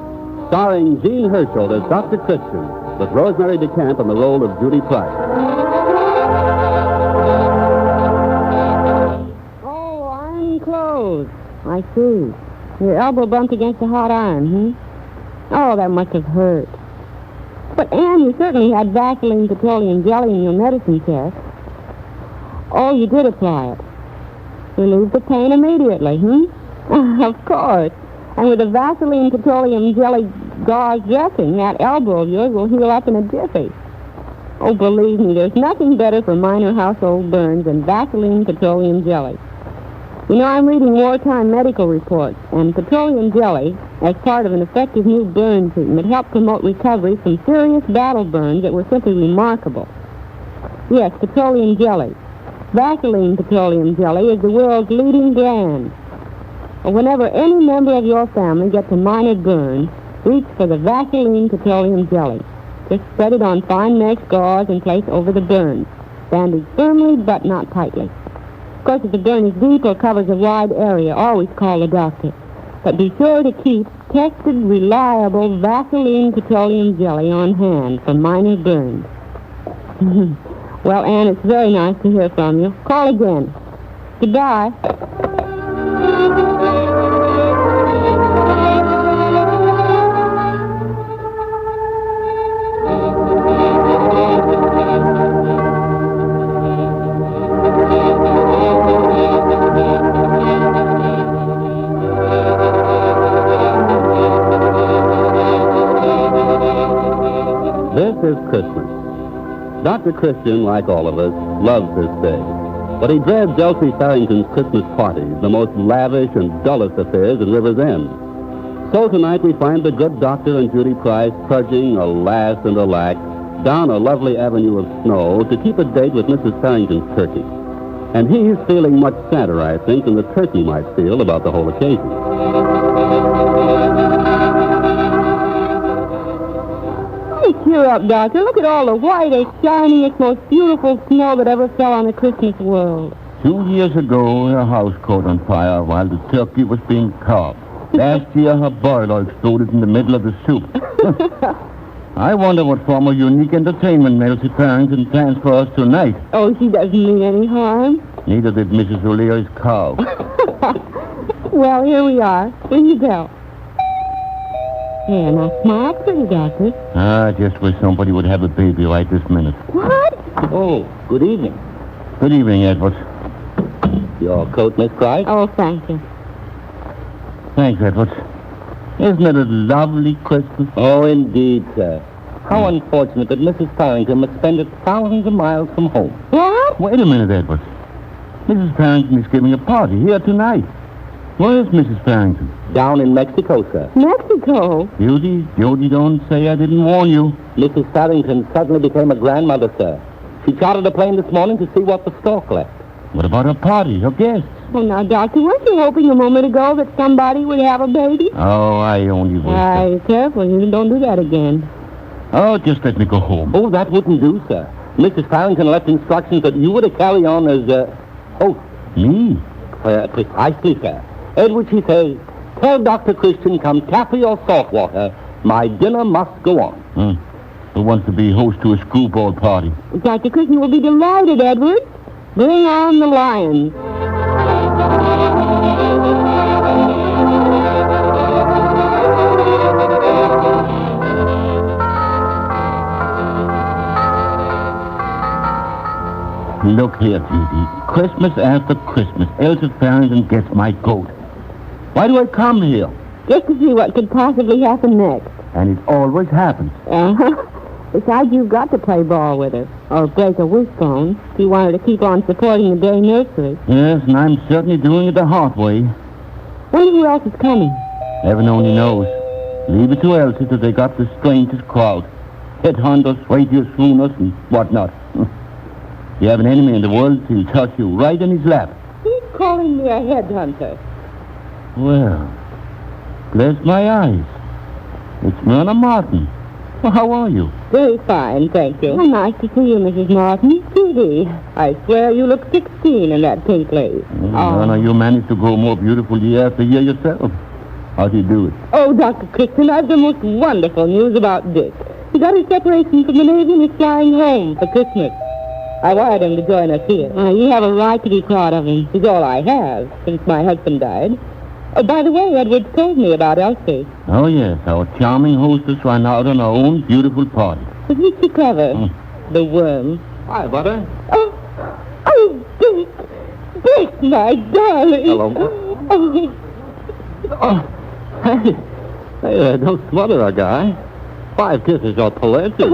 starring Jean Herschel as Dr. Christian, with Rosemary DeCamp in the role of Judy Price. Oh, iron clothes. I see. Your elbow bumped against the hot iron, Oh, that must have hurt. But, Anne, you certainly had Vaseline petroleum jelly in your medicine chest. Oh, you did apply it. Relieve the pain immediately, Of course. And with the Vaseline petroleum jelly gauze dressing, that elbow of yours will heal up in a jiffy. Oh, believe me, there's nothing better for minor household burns than Vaseline petroleum jelly. You know, I'm reading wartime medical reports, and petroleum jelly, as part of an effective new burn treatment, helped promote recovery from serious battle burns that were simply remarkable. Yes, petroleum jelly. Vaseline petroleum jelly is the world's leading brand. Whenever any member of your family gets a minor burn, reach for the Vaseline petroleum jelly. Just spread it on fine mesh gauze and place over the burn. Bandage firmly, but not tightly. Of course, if the burn is deep or covers a wide area, always call the doctor. But be sure to keep tested, reliable Vaseline petroleum jelly on hand for minor burns. Well, Anne, it's very nice to hear from you. Call again. Goodbye. This is Christmas. Dr. Christian, like all of us, loves this day. But he dreads Elsie Farrington's Christmas parties, the most lavish and dullest affairs in River's End. So tonight we find the good doctor and Judy Price trudging, alas and alack, down a lovely avenue of snow to keep a date with Mrs. Farrington's turkey. And he's feeling much sadder, I think, than the turkey might feel about the whole occasion. Cheer up, Doctor. Look at all the whitest, shiniest, most beautiful snow that ever fell on the Christmas world. 2 years ago, her house caught on fire while the turkey was being carved. Last year, her boiler exploded in the middle of the soup. I wonder what form of unique entertainment Elsie Farrington plans for us tonight. Oh, she doesn't mean any harm. Neither did Mrs. O'Leary's cow. Well, here we are. Ring the bell. Yeah, now smile pretty, Doctor. I just wish somebody would have a baby right this minute. What? Oh, good evening. Good evening, Edwards. Your coat, Miss Price? Oh, thank you. Thanks, Edwards. Isn't it a lovely Christmas? Oh, indeed, sir. How unfortunate that Mrs. Farrington must spend it thousands of miles from home. What? Wait a minute, Edwards. Mrs. Farrington is giving a party here tonight. Where is Mrs. Farrington? Down in Mexico, sir. Mexico? Judy, don't say I didn't warn you. Mrs. Farrington suddenly became a grandmother, sir. She chartered a plane this morning to see what the stork left. What about her party, her guests? Oh, now, Doctor, weren't you hoping a moment ago that somebody would have a baby? Oh, I only wish. Careful. You don't do that again. Oh, just let me go home. Oh, that wouldn't do, sir. Mrs. Farrington left instructions that you were to carry on as host. Me? Precisely, sir. Edward, she says, tell Dr. Christian come taffy or salt water. My dinner must go on. Who wants to be host to a screwball party? Dr. Christian will be delighted, Edward. Bring on the lions. Look here, Judy. Christmas after Christmas, Elsa Farrington gets my goat. Why do I come here? Just to see what could possibly happen next. And it always happens. Uh-huh. Besides, you've got to play ball with her, or break a wishbone, if you want her to keep on supporting the day nursery. Yes, and I'm certainly doing it the hard way. Wonder who else is coming. Heaven only knows. Leave it to Elsie to take up the strangest crowd. Headhunters, radios, swooners, and whatnot. If you have an enemy in the world, he'll touch you right in his lap. Who's calling me a headhunter? Well, bless my eyes. It's Myrna Martin. Well, how are you? Very fine, thank you. Oh, nice to see you, Mrs. Martin. Judy, I swear you look 16 in that pink lace. Myrna, you managed to grow more beautiful year after year yourself. How do you do it? Oh, Dr. Christian, I've the most wonderful news about Dick. He got his separation from the Navy and is flying home for Christmas. I wired him to join us here. You have a right to be proud of him. He's all I have since my husband died. Oh, by the way, Edward told me about Elsie. Oh, yes. Our charming hostess ran out on her own beautiful party. Isn't she clever? The worm. Hi, Butter. Oh, Dick. Dick, my darling. Hello. Hey, don't smother that guy. 5 kisses or plenty.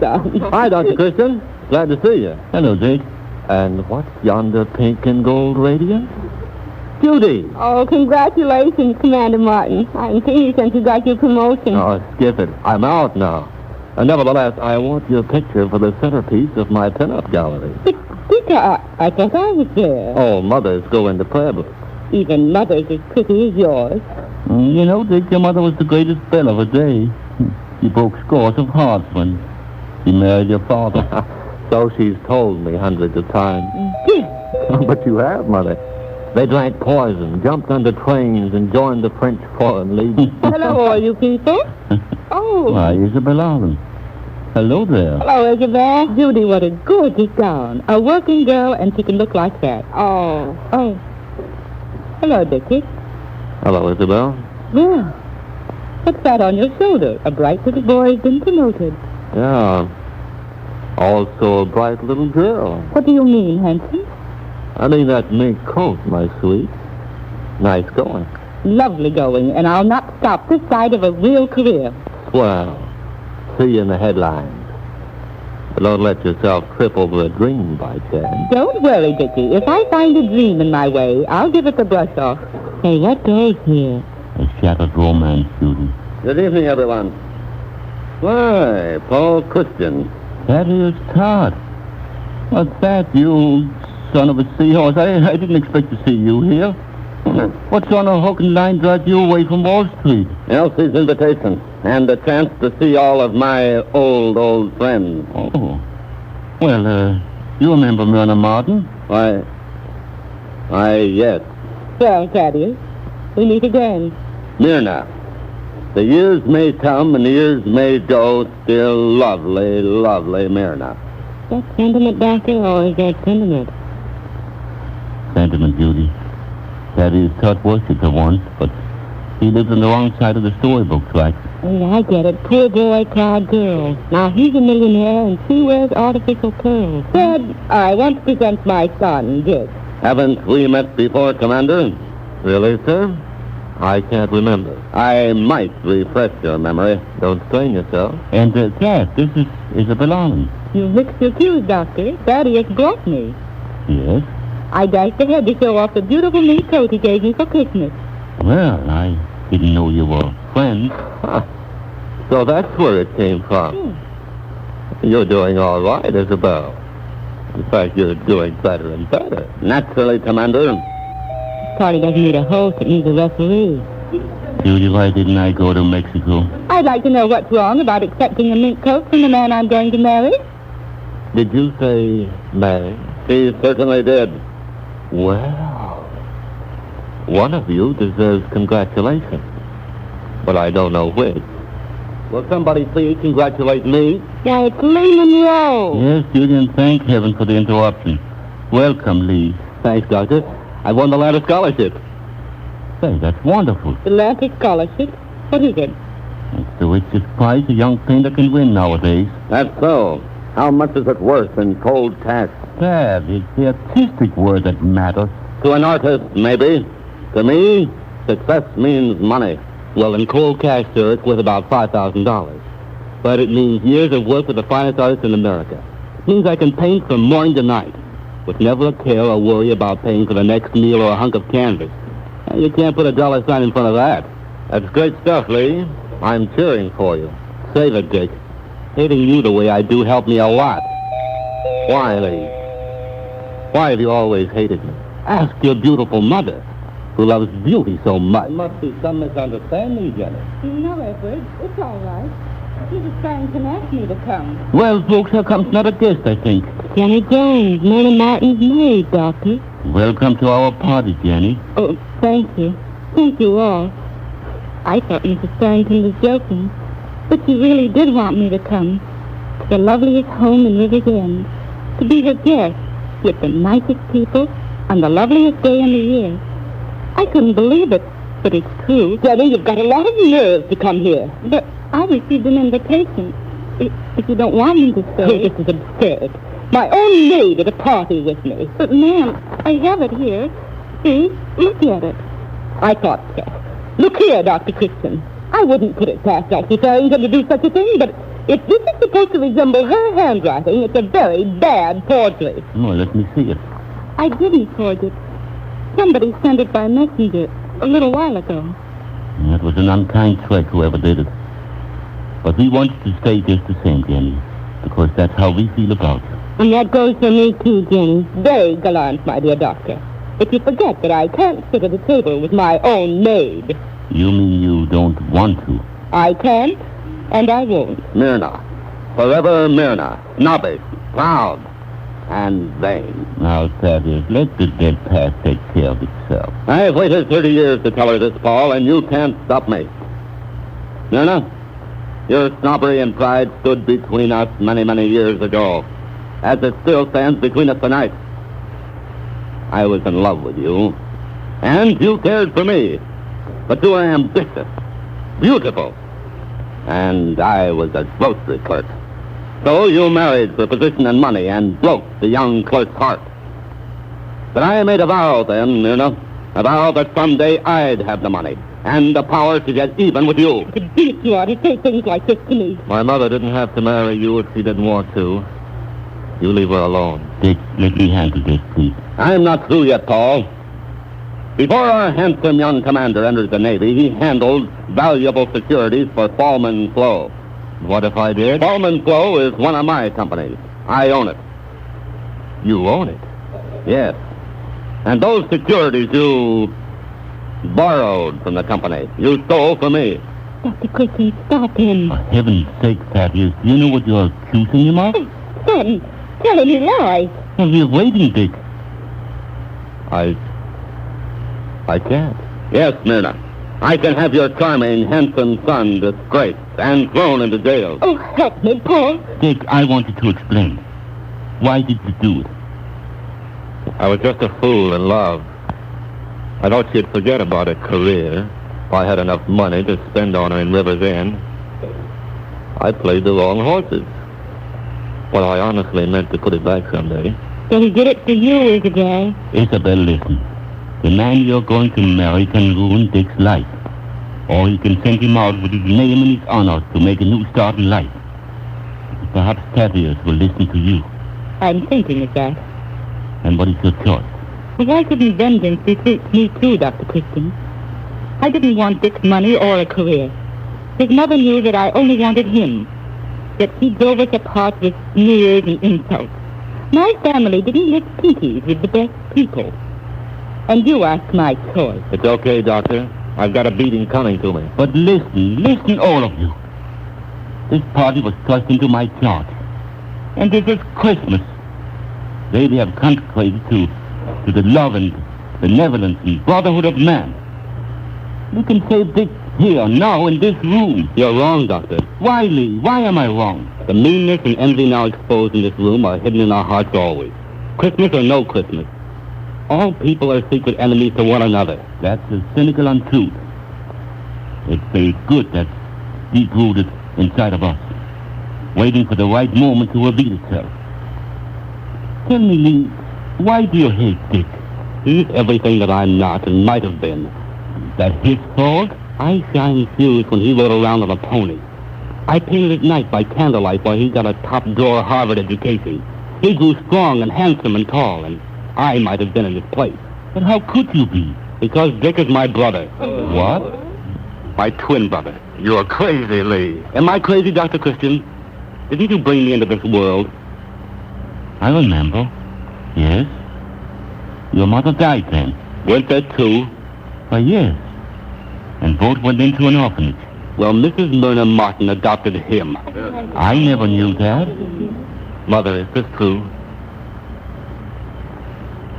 Hi, Dr. Christian. Glad to see you. Hello, Dick. And what's yonder pink and gold radiant? Judy. Oh, congratulations, Commander Martin. I'm pleased since you got your promotion. Oh, skip it. I'm out now. Nevertheless, I want your picture for the centerpiece of my pinup gallery. Dick, I thought I was there. Oh, mothers go into prayer books. Even mothers as pretty as yours. You know, Dick, your mother was the greatest belle of her day. She broke scores of hearts when she married your father. So she's told me hundreds of times. But you have, Mother. They drank poison, jumped under trains, and joined the French Foreign Legion. Hello, all you people. Oh. Why, Isabel Allen. Hello there. Hello, Isabel. Judy, what a gorgeous gown. A working girl, and she can look like that. Oh. Hello, Dickie. Hello, Isabel. Yeah. What's that on your shoulder? A bright little boy has been promoted. Yeah. Also a bright little girl. What do you mean, handsome? I mean that mink coat, my sweet. Nice going. Lovely going, and I'll not stop this side of a real career. Well, see you in the headlines. But don't let yourself trip over a dream by chance. Don't worry, Dickie. If I find a dream in my way, I'll give it the brush off. Hey, what goes here? A shattered romance, Judy. Good evening, everyone. Why, Paul Christian. That is Todd. What's that, you son of a seahorse? I didn't expect to see you here. What sort of hook and line dragged you away from Wall Street? Elsie's invitation, and a chance to see all of my old friends. Oh. Well, you remember Myrna Martin? Why, yes. Well, Thaddeus, we meet again. Myrna, the years may come and the years may go, still lovely, lovely Myrna. That sentiment, Doctor, or is that sentiment? Sentiment, Judy. That is, Todd worshipped her once, but he lives on the wrong side of the storybook track. Oh, I get it. Poor boy, proud girl. Now, he's a millionaire, and she wears artificial curls. Dad, I want to present my son, Dick. Haven't we met before, Commander? Really, sir? I can't remember. I might refresh your memory. Don't strain yourself. And, Dad, this is Isabel Allen. You mixed your cues, Doctor. Thaddeus brought me. Yes? I dashed ahead to show off the beautiful new coat he gave me for Christmas. Well, I didn't know you were friends. So that's where it came from. You're doing all right, Isabel. In fact, you're doing better and better. Naturally, Commander. This party doesn't need a host, it needs a referee. Judy, why didn't I go to Mexico? I'd like to know what's wrong about accepting a mink coat from the man I'm going to marry. Did you say May? He certainly did. Well, one of you deserves congratulations, but I don't know which. Will somebody please congratulate me? Why, it's Lee Monroe. Yes, Julian, thank heaven for the interruption. Welcome, Lee. Thanks, Doctor. I won the ladder scholarship. Say, that's wonderful. The ladder scholarship? What is it? It's the richest prize a young painter can win nowadays. That's so. How much is it worth in cold cash? Dad, it's the artistic word that matters. To an artist, maybe. To me, success means money. Well, in cold cash, sir, it's worth about $5,000. But it means years of work with the finest artists in America. It means I can paint from morning to night, with never a care or worry about paying for the next meal or a hunk of canvas. And you can't put a dollar sign in front of that. That's great stuff, Lee. I'm cheering for you. Save it, Dick. Hating you the way I do helped me a lot. Why, Lee? Why have you always hated me? Ask your beautiful mother, who loves beauty so much. There must be some misunderstanding, Jenny. No, Edward. It's all right. He was trying to ask me to come. Well, folks, here comes another guest, I think. Jenny Jones, Mona Martin's maid, Doctor. Welcome to our party, Jenny. Oh, thank you. Thank you all. I thought Mrs. Farrington was joking, but she really did want me to come to the loveliest home in River's End, to be her guest with the nicest people on the loveliest day in the year. I couldn't believe it, but it's true. Jenny, you've got a lot of nerve to come here. But I received an invitation. If you don't want me to stay... Oh, this is absurd. My own maid at a party with me. But, ma'am, I have it here. See? Look at it. I thought so. Look here, Dr. Christian. I wouldn't put it past Dr. Farrington to do such a thing, but if this is supposed to resemble her handwriting, it's a very bad forgery. Oh, let me see it. I didn't forge it. Somebody sent it by messenger a little while ago. That was an unkind trick, whoever did it. But we want you to stay just the same, Jenny, because that's how we feel about you. And that goes for me, too, Jenny. Very gallant, my dear doctor. But you forget that I can't sit at a table with my own maid. You mean you don't want to? I can't, and I won't. Myrna. Forever Myrna. Snobbish, proud, and vain. Now, Thaddeus, let the dead past take care of itself. I've waited 30 years to tell her this, Paul, and you can't stop me. Myrna, your snobbery and pride stood between us many, many years ago, as it still stands between us tonight. I was in love with you, and you cared for me. But you were ambitious, beautiful, and I was a grocery clerk. So you married for position and money and broke the young clerk's heart. But I made a vow then, Myrna, a vow that someday I'd have the money and the power to get even with you. The beast you are to say things like this to me. My mother didn't have to marry you if she didn't want to. You leave her alone. Dick, let me handle this, please. I'm not through yet, Paul. Before our handsome young commander entered the Navy, he handled valuable securities for Fallman Flow. What if I did? Fallman Flow is one of my companies. I own it. You own it? Yes. And those securities you borrowed from the company. You stole from me. Dr. Christian, stop him. For heaven's sake, Thaddeus, do you know what you're accusing him of? Son, tell him he lies. Well, we're waiting, Dick. I can't. Yes, Myrna. I can have your charming, handsome son disgraced and thrown into jail. Oh, help me, Paul. Dick, I want you to explain. Why did you do it? I was just a fool in love. I thought she'd forget about a career if I had enough money to spend on her in River's End. I played the wrong horses. But I honestly meant to put it back someday. So he did it for you, Isabel. Isabel, listen. The man you're going to marry can ruin Dick's life. Or he can send him out with his name and his honor to make a new start in life. Perhaps Thaddeus will listen to you. I'm thinking of that. And what is your choice? Well, why couldn't vengeance befit me too, Dr. Christian? I didn't want Dick's money or a career. His mother knew that I only wanted him. Yet he drove us apart with sneers and insults. My family didn't live pinkies with the best people. And you asked my choice. It's okay, Doctor. I've got a beating coming to me. But listen, all of you. This party was thrust into my charge. And this is Christmas. They have consecrated to the love and benevolence and brotherhood of man. You can save this here, now, in this room. You're wrong, Doctor. Why, Lee? Why am I wrong? The meanness and envy now exposed in this room are hidden in our hearts always. Christmas or no Christmas. All people are secret enemies to one another. That's a cynical untruth. It's a good that's deep-rooted inside of us, waiting for the right moment to reveal itself. Tell me, Lee, why do you hate Dick? He's everything that I'm not and might have been. Is that his fault? I shined shoes when he rode around on a pony. I painted at night by candlelight while he got a top-drawer Harvard education. He grew strong and handsome and tall, and I might have been in his place. But how could you be? Because Dick is my brother. What? My twin brother. You're crazy, Lee. Am I crazy, Dr. Christian? Didn't you bring me into this world? I remember. Yes. Your mother died then. Went there too? Why, yes. And both went into an orphanage. Well, Mrs. Myrna Martin adopted him. I never knew that. Mother, is this true?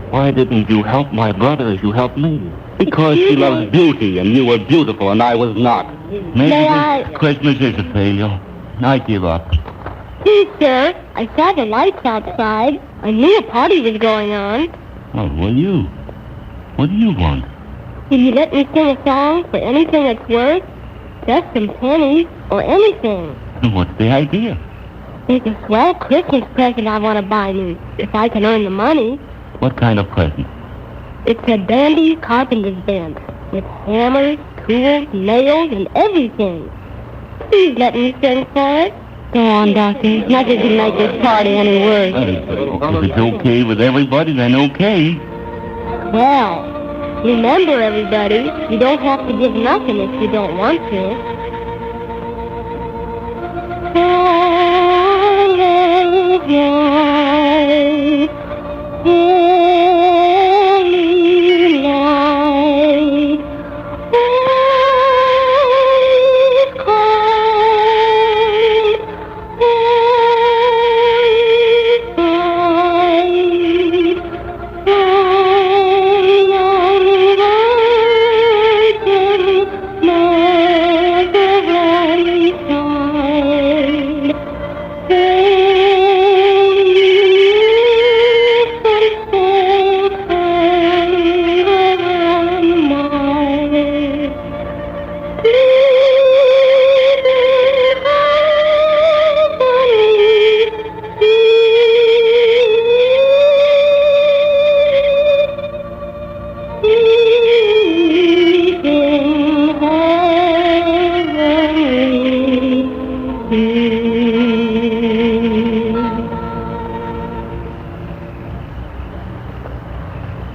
Why didn't you help my brother as you helped me? Because she loves beauty, and you were beautiful, and I was not. Maybe this Christmas is a failure. I give up. Please, sir, I saw the lights outside. I knew a party was going on. Oh, well, you? What do you want? Will you let me sing a song for anything it's worth? Just some pennies or anything. What's the idea? There's a swell Christmas present I want to buy me, if I can earn the money. What kind of present? It's a dandy carpenter's bench with hammers, tools, nails, and everything. Please let me sing for it. Go on, Doctor. Nothing can make this party any worse. If it's okay with everybody, then okay. Well, remember, everybody, you don't have to give nothing if you don't want to.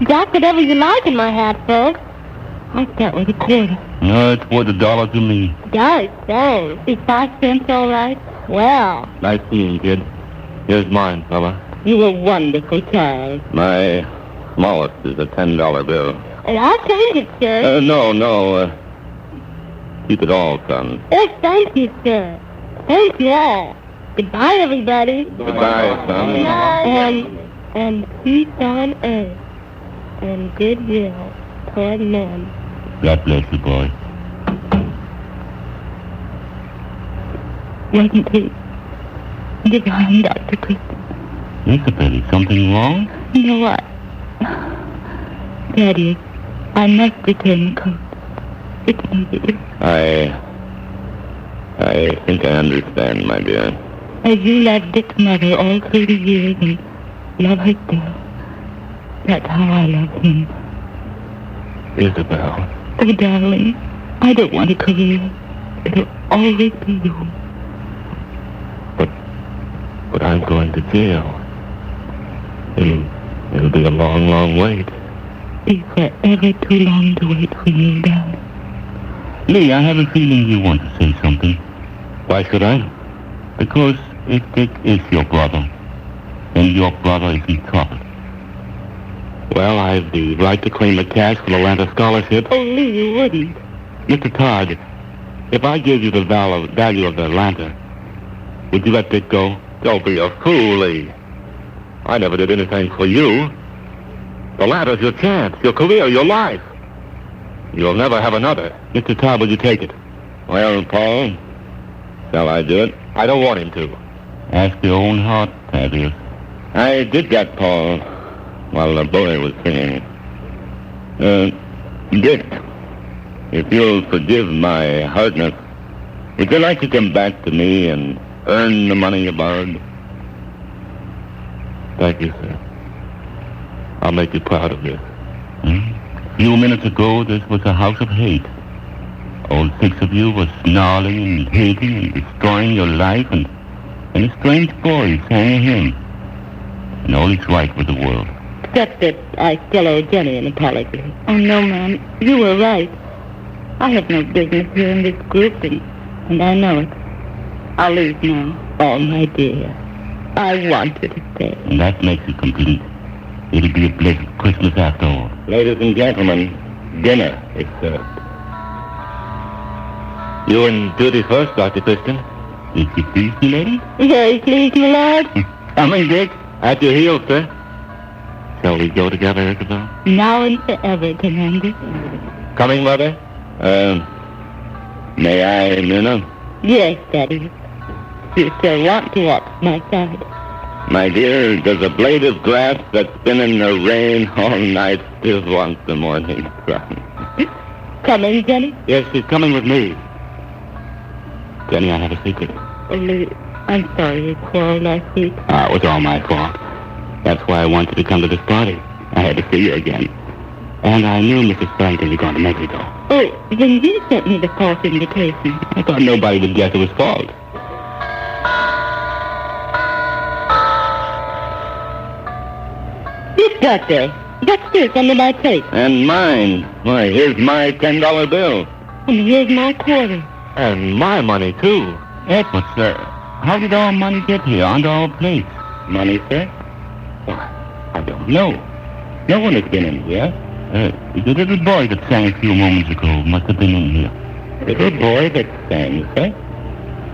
Drop whatever you like in my hat, folks. I'll start with a quarter. No, it's worth $1 to me. Gosh, thanks. Is 5 cents all right? Well. Nice seeing, kid. Here's mine, fella. You a wonderful child. My smallest is a $10 bill. And I'll change it, sir. No. Keep it all, son. Oh, thank you, sir. Thank you all. Goodbye, everybody. Goodbye, son. And peace on earth. And goodwill toward men. God bless you, boy. Wasn't he divine, Dr. Christian? Isabel, is something wrong? You know what? Daddy, I must return the coat. It's no use. I think I understand, my dear. As you loved Dick's mother all through the years and love her still, that's how I love him. Isabel. Oh, darling, I don't want a career. It'll always be you. But I'm going to jail. It'll be a long, long wait. It's forever too long to wait for you, darling. Lee, I have a feeling you want to say something. Why should I? Because if Dick is your brother, then your brother is in trouble. Well, I've the right to claim the cash for the Atlanta scholarship. Oh, Lee, you wouldn't. Mr. Todd, if I gave you the value of the Atlanta, would you let Dick go? Don't be a fool, Lee. I never did anything for you. The ladder's your chance, your career, your life. You'll never have another. Mr. Todd, will you take it? Well, Paul, shall I do it? I don't want him to. Ask your own heart, Thaddeus. I did that, Paul, while the boy was singing. Dick, if you'll forgive my hardness, would you like to come back to me and earn the money you borrowed? Thank you, sir. I'll make you proud of this. A few minutes ago, this was a house of hate. All 6 of you were snarling and hating and destroying your life, and a strange boy sang a hymn. And all is right with the world. Except that I still owe Jenny an apology. Oh, no, ma'am. You were right. I have no business here in this group, and I know it. I'll leave now. Oh, my dear. I wanted to stay. And that makes it complete. It'll be a blessed Christmas after all. Ladies and gentlemen, dinner is served. You in duty first, Dr. Christian? Is you pleased, me, lady? Very pleased, my lord. Coming, Dick? At your heels, sir. Shall we go together, Isabel? Now and forever, Commander. Coming, Mother? May I, Minna? Yes, Daddy. You still want to walk at my side. My dear, does a blade of grass that's been in the rain all night still want the morning sun? Coming, Jenny? Yes, she's coming with me. Jenny, I have a secret. Only, I'm sorry you quarreled last week. It was all my fault. That's why I wanted to come to this party. I had to see you again. And I knew Mrs. Franklin was going to make me go. Oh, then you sent me the false invitation. I thought nobody would guess it was false. Look, Doctor. What's this under my plate? And mine. Why, here's my $10 bill. And here's my quarter. And my money, too. Edward, sir, how did our money get here onto our plates? Money, sir? Why, I don't know. No one has been in here. The little boy that sang a few moments ago must have been in here. Little boy that sang, sir?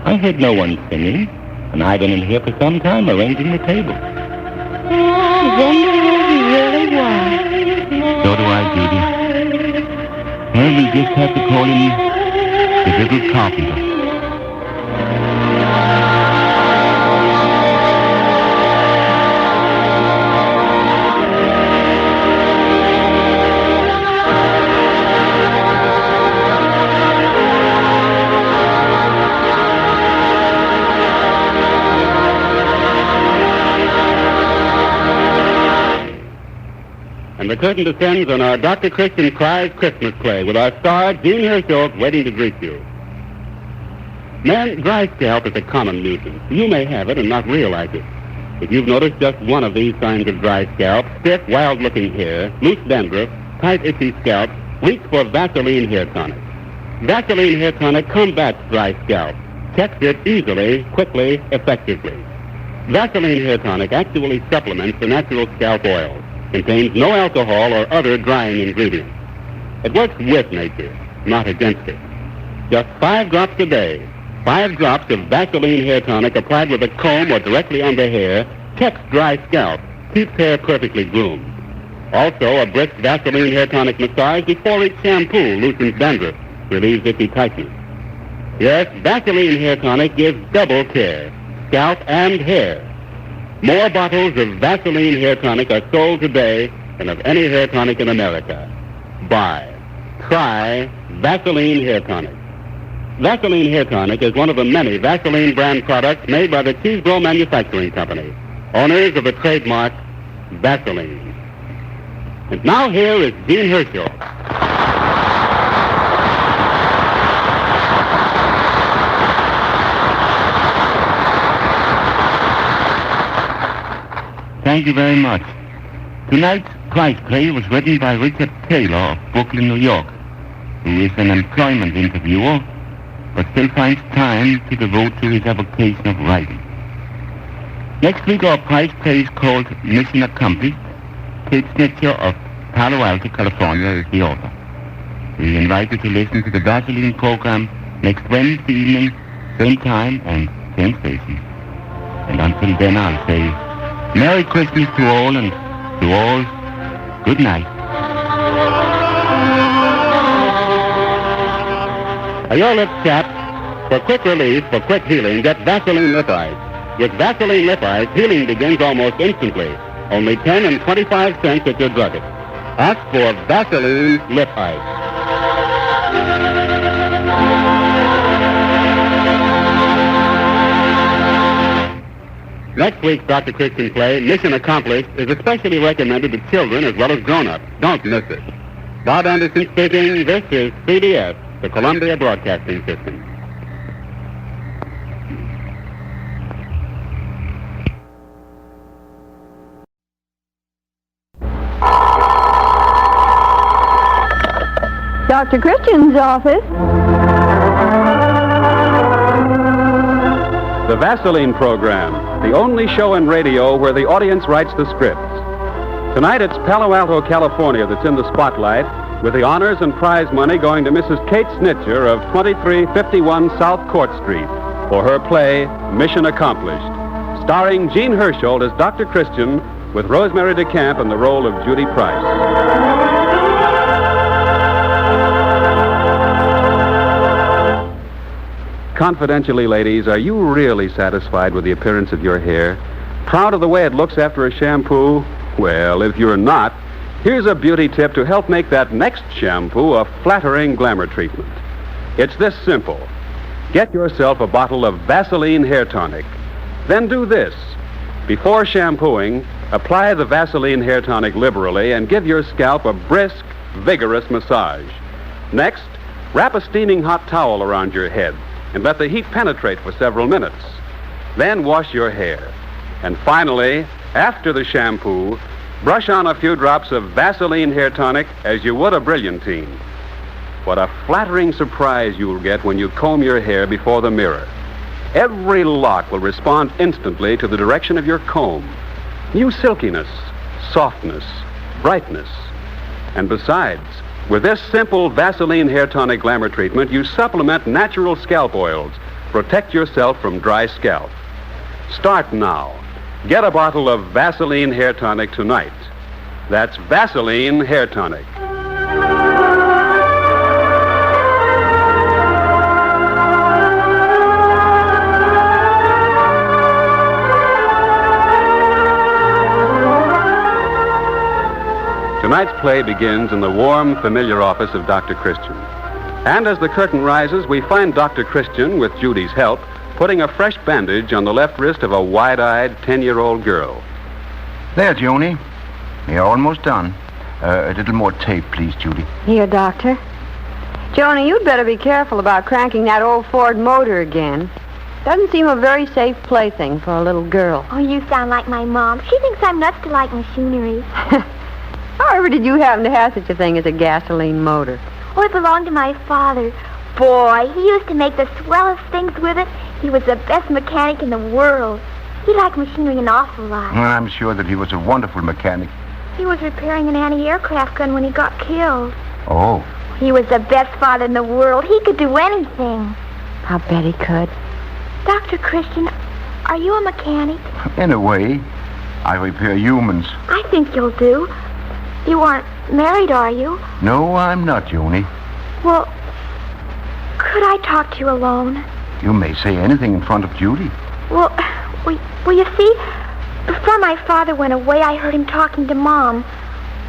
I heard no one singing, and I've been in here for some time arranging the table. I wonder where he really was. So do I, Judy. Well, we just have to call him the little carpenter. And the curtain descends on our Dr. Christian Prize Christmas play with our star, Gene Herschel, waiting to greet you. Man, dry scalp is a common nuisance. You may have it and not realize it. If you've noticed just one of these signs of dry scalp, stiff, wild-looking hair, loose dandruff, tight, itchy scalp, reach for Vaseline Hair Tonic. Vaseline Hair Tonic combats dry scalp, checks it easily, quickly, effectively. Vaseline Hair Tonic actually supplements the natural scalp oil. Contains no alcohol or other drying ingredients. It works with nature, not against it. Just 5 drops a day. 5 drops of Vaseline Hair Tonic applied with a comb or directly on the hair checks dry scalp, keeps hair perfectly groomed. Also, a brisk Vaseline Hair Tonic massage before each shampoo loosens dandruff, relieves itchy tightness. Yes, Vaseline Hair Tonic gives double care, scalp and hair. More bottles of Vaseline Hair Tonic are sold today than of any hair tonic in America. Buy. Try Vaseline Hair Tonic. Vaseline Hair Tonic is one of the many Vaseline brand products made by the Cheesebro Manufacturing Company, owners of the trademark Vaseline. And now here is Gene Herschel. Thank you very much. Tonight's prize play was written by Richard Taylor of Brooklyn, New York, who is an employment interviewer, but still finds time to devote to his avocation of writing. Next week, our prize play is called Mission Accomplished. Kate Snitcher of Palo Alto, California is the author. We invite you to listen to the Vaseline program next Wednesday evening, same time and same station. And until then, I'll say Merry Christmas to all, and to all, good night. Are your lips chapped? For quick relief, for quick healing, get Vaseline Lip Ice. With Vaseline Lip Ice, healing begins almost instantly. Only 10 and 25 cents at your druggist. Ask for Vaseline Lip Ice. Next week's Dr. Christian play, Mission Accomplished, is especially recommended to children as well as grown-ups. Don't miss it. Bob Anderson speaking. This is CBS, the Columbia Broadcasting System. Dr. Christian's office. The Vaseline program, the only show in radio where the audience writes the scripts. Tonight it's Palo Alto, California that's in the spotlight, with the honors and prize money going to Mrs. Kate Snitcher of 2351 South Court Street for her play, Mission Accomplished, starring Jean Hersholt as Dr. Christian with Rosemary DeCamp in the role of Judy Price. Confidentially, ladies, are you really satisfied with the appearance of your hair? Proud of the way it looks after a shampoo? Well, if you're not, here's a beauty tip to help make that next shampoo a flattering glamour treatment. It's this simple. Get yourself a bottle of Vaseline hair tonic. Then do this. Before shampooing, apply the Vaseline hair tonic liberally and give your scalp a brisk, vigorous massage. Next, wrap a steaming hot towel around your head and let the heat penetrate for several minutes. Then wash your hair. And finally, after the shampoo, brush on a few drops of Vaseline hair tonic as you would a Brilliantine. What a flattering surprise you'll get when you comb your hair before the mirror. Every lock will respond instantly to the direction of your comb. New silkiness, softness, brightness. And besides, with this simple Vaseline hair tonic glamour treatment, you supplement natural scalp oils. Protect yourself from dry scalp. Start now. Get a bottle of Vaseline hair tonic tonight. That's Vaseline hair tonic. Tonight's play begins in the warm, familiar office of Dr. Christian. And as the curtain rises, we find Dr. Christian, with Judy's help, putting a fresh bandage on the left wrist of a wide-eyed 10-year-old girl. There, Joni. You're almost done. A little more tape, please, Judy. Here, Doctor. Joni, you'd better be careful about cranking that old Ford motor again. Doesn't seem a very safe plaything for a little girl. Oh, you sound like my mom. She thinks I'm nuts to like machinery. However did you happen to have such a thing as a gasoline motor? Oh, it belonged to my father. Boy, he used to make the swellest things with it. He was the best mechanic in the world. He liked machinery an awful lot. Well, I'm sure that he was a wonderful mechanic. He was repairing an anti-aircraft gun when he got killed. Oh. He was the best father in the world. He could do anything. I bet he could. Dr. Christian, are you a mechanic? In a way, I repair humans. I think you'll do. You aren't married, are you? No, I'm not, Joni. Well, could I talk to you alone? You may say anything in front of Judy. Well, you see, before my father went away, I heard him talking to Mom.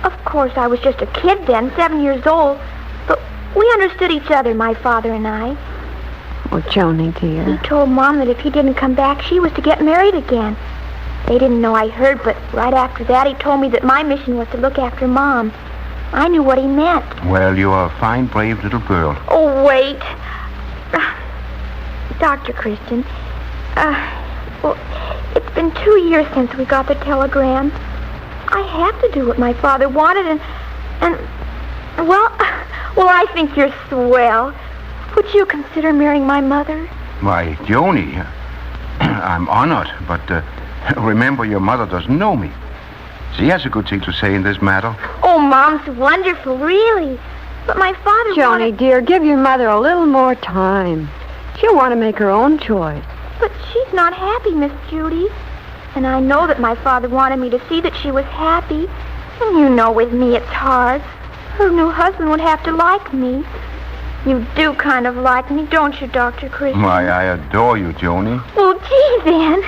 Of course, I was just a kid then, 7 years old. But we understood each other, my father and I. Oh, Joni, dear. He told Mom that if he didn't come back, she was to get married again. They didn't know I heard, but right after that, he told me that my mission was to look after Mom. I knew what he meant. Well, you are a fine, brave little girl. Oh, wait. Dr. Christian, well, it's been 2 years since we got the telegram. I have to do what my father wanted, and well, I think you're swell. Would you consider marrying my mother? Why, Joni, I'm honored, but remember your mother doesn't know me. She has a good thing to say in this matter. Oh, Mom's wonderful, really. But my father Joni, dear, give your mother a little more time. She'll want to make her own choice. But but she's not happy, Miss Judy. And I know that my father wanted me to see that she was happy. And you know with me it's hard. Her new husband would have to like me. You do kind of like me, don't you, Dr. Christian? Why, I adore you, Joni. Well, gee, then.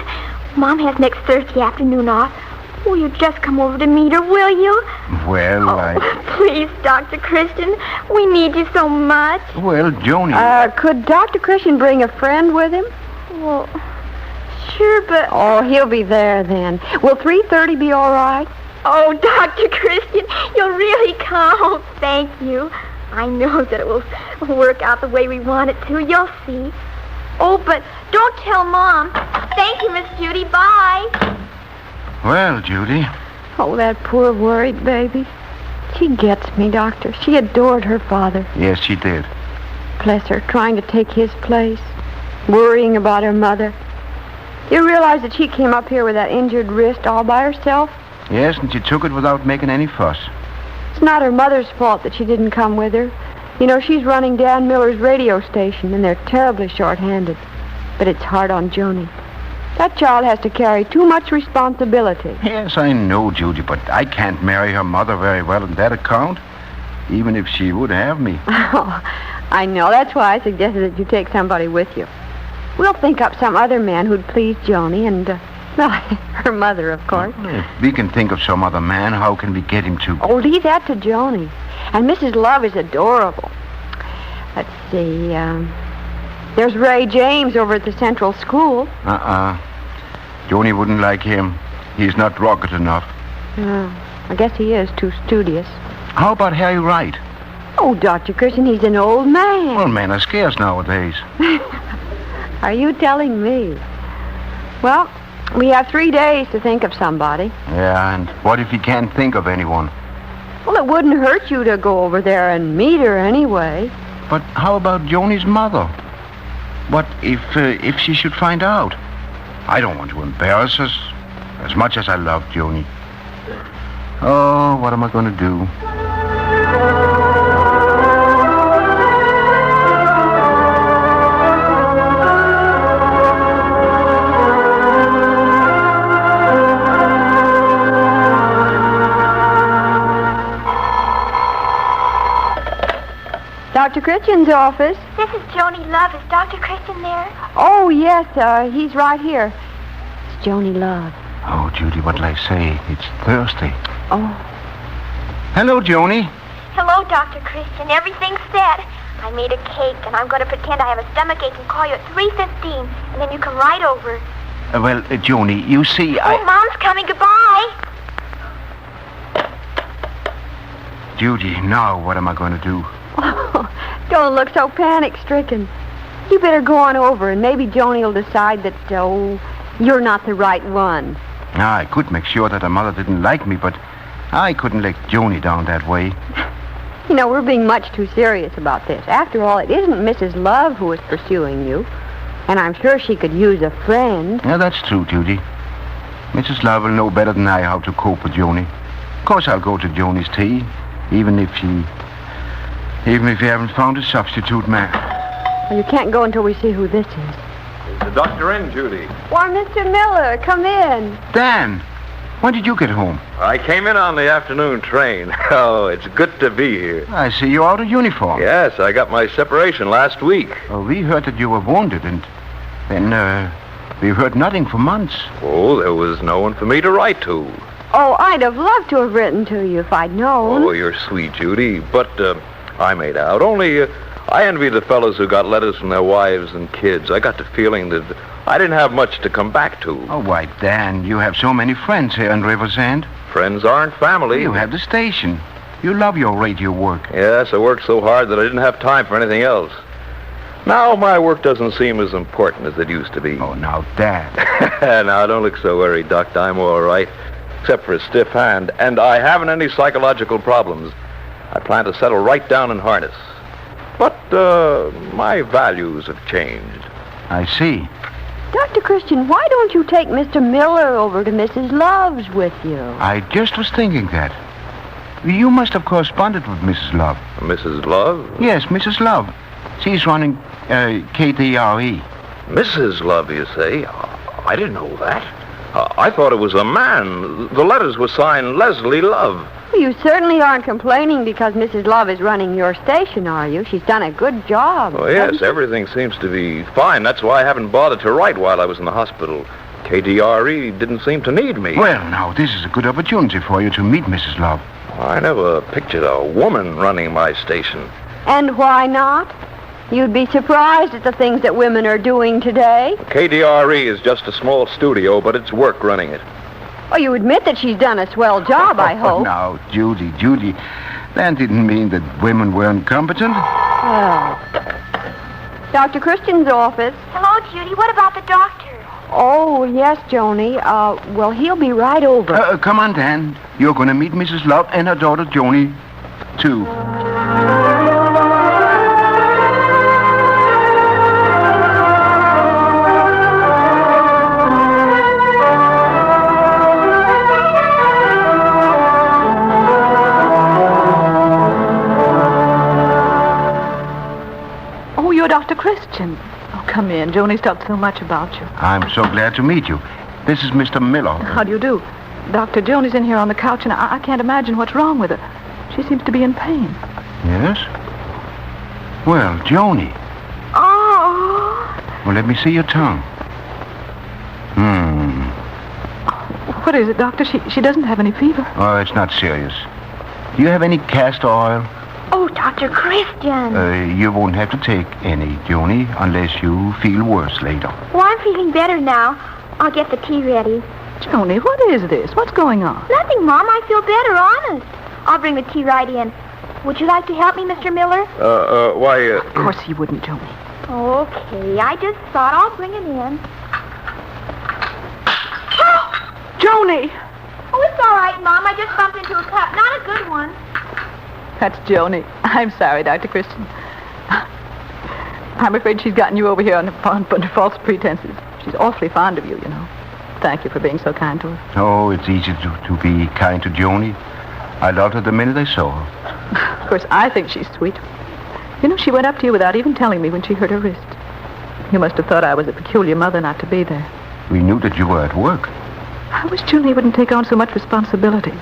Mom has next Thursday afternoon off. Will you just come over to meet her, will you? Well, Please, Dr. Christian. We need you so much. Well, Joni... Could Dr. Christian bring a friend with him? Well, sure, but... Oh, he'll be there then. Will 3:30 be all right? Oh, Dr. Christian, you'll really come. Oh, thank you. I know that it will work out the way we want it to. You'll see. Oh, but don't tell Mom. Thank you, Miss Judy. Bye. Well, Judy... Oh, that poor worried baby. She gets me, Doctor. She adored her father. Yes, she did. Bless her, trying to take his place. Worrying about her mother. You realize that she came up here with that injured wrist all by herself? Yes, and she took it without making any fuss. It's not her mother's fault that she didn't come with her. You know, she's running Dan Miller's radio station, and they're terribly short-handed. But it's hard on Joni. That child has to carry too much responsibility. Yes, I know, Judy, but I can't marry her mother very well on that account, even if she would have me. Oh, I know. That's why I suggested that you take somebody with you. We'll think up some other man who'd please Joni and, well, her mother, of course. If we can think of some other man, how can we get him to... Oh, leave that to Joni. And Mrs. Love is adorable. Let's see, there's Ray James over at the Central School. Joni wouldn't like him. He's not rocket enough. I guess he is too studious. How about Harry Wright? Oh, Dr. Christian, he's an old man. Well, men are scarce nowadays. Are you telling me? Well, we have 3 days to think of somebody. Yeah, and what if he can't think of anyone? Well, it wouldn't hurt you to go over there and meet her anyway. But how about Joni's mother? What if she should find out? I don't want to embarrass us, as much as I love Joni. Oh, what am I going to do? Dr. Christian's office. This is Joni Love. Is Dr. Christian there? Oh, yes, he's right here. It's Joni Love. Oh, Judy, what'll I say? It's Thursday. Oh. Hello, Joni. Hello, Dr. Christian. Everything's set. I made a cake, and I'm going to pretend I have a stomachache and call you at 3:15, and then you come right over. Well, Joni, you see, Oh, Mom's coming. Goodbye. Judy, now what am I going to do? Oh, don't look so panic-stricken. You better go on over, and maybe Joni will decide that, you're not the right one. I could make sure that her mother didn't like me, but I couldn't let Joni down that way. You know, we're being much too serious about this. After all, it isn't Mrs. Love who is pursuing you. And I'm sure she could use a friend. Yeah, that's true, Judy. Mrs. Love will know better than I how to cope with Joni. Of course, I'll go to Joni's tea, even if you haven't found a substitute man. Well, you can't go until we see who this is. Is the doctor in, Judy? Why, Mr. Miller, come in. Dan, when did you get home? I came in on the afternoon train. Oh, it's good to be here. I see you're out of uniform. Yes, I got my separation last week. Oh, we heard that you were wounded, and then, we've heard nothing for months. Oh, there was no one for me to write to. Oh, I'd have loved to have written to you if I'd known. Oh, you're sweet, Judy. But, I made out. Only, I envy the fellows who got letters from their wives and kids. I got the feeling that I didn't have much to come back to. Oh, why, Dan, you have so many friends here in Riversend. Friends aren't family. You have the station. You love your radio work. Yes, I worked so hard that I didn't have time for anything else. Now my work doesn't seem as important as it used to be. Oh, now, Dad. Now, don't look so worried, Doc. I'm all right, except for a stiff hand. And I haven't any psychological problems. I plan to settle right down in harness. But, my values have changed. I see. Dr. Christian, why don't you take Mr. Miller over to Mrs. Love's with you? I just was thinking that. You must have corresponded with Mrs. Love. Mrs. Love? Yes, Mrs. Love. She's running KTRE. Mrs. Love, you say? I didn't know that. I thought it was a man. The letters were signed Leslie Love. Well, you certainly aren't complaining because Mrs. Love is running your station, are you? She's done a good job. Oh, yes, everything seems to be fine. That's why I haven't bothered to write while I was in the hospital. KDRE didn't seem to need me. Well, now, this is a good opportunity for you to meet Mrs. Love. I never pictured a woman running my station. And why not? You'd be surprised at the things that women are doing today. KDRE is just a small studio, but it's work running it. Oh, you admit that she's done a swell job, I hope. Now, Judy, that didn't mean that women weren't competent. Well, Dr. Christian's office. Hello, Judy. What about the doctor? Oh, yes, Joni. Well, he'll be right over. Come on, Dan. You're going to meet Mrs. Love and her daughter, Joni, too. Dr. Christian. Oh, come in. Joni's talked so much about you. I'm so glad to meet you. This is Mr. Miller. How do you do? Dr. Joni's in here on the couch, and I can't imagine what's wrong with her. She seems to be in pain. Yes? Well, Joni. Oh. Well, let me see your tongue. What is it, Doctor? She doesn't have any fever. Oh, it's not serious. Do you have any castor oil? Oh, Dr. Christian. You won't have to take any, Joni, unless you feel worse later. Well, I'm feeling better now. I'll get the tea ready. Joni, what is this? What's going on? Nothing, Mom. I feel better, honest. I'll bring the tea right in. Would you like to help me, Mr. Miller? Why, Of course he wouldn't, Joni. Okay, I just thought I'll bring it in. Joni! Oh, it's all right, Mom. I just bumped into a cup. Not a good one. That's Joni. I'm sorry, Dr. Christian. I'm afraid she's gotten you over here under false pretenses. She's awfully fond of you, you know. Thank you for being so kind to her. Oh, it's easy to be kind to Joni. I loved her the minute I saw her. Of course, I think she's sweet. You know, she went up to you without even telling me when she hurt her wrist. You must have thought I was a peculiar mother not to be there. We knew that you were at work. I wish Julie wouldn't take on so much responsibility.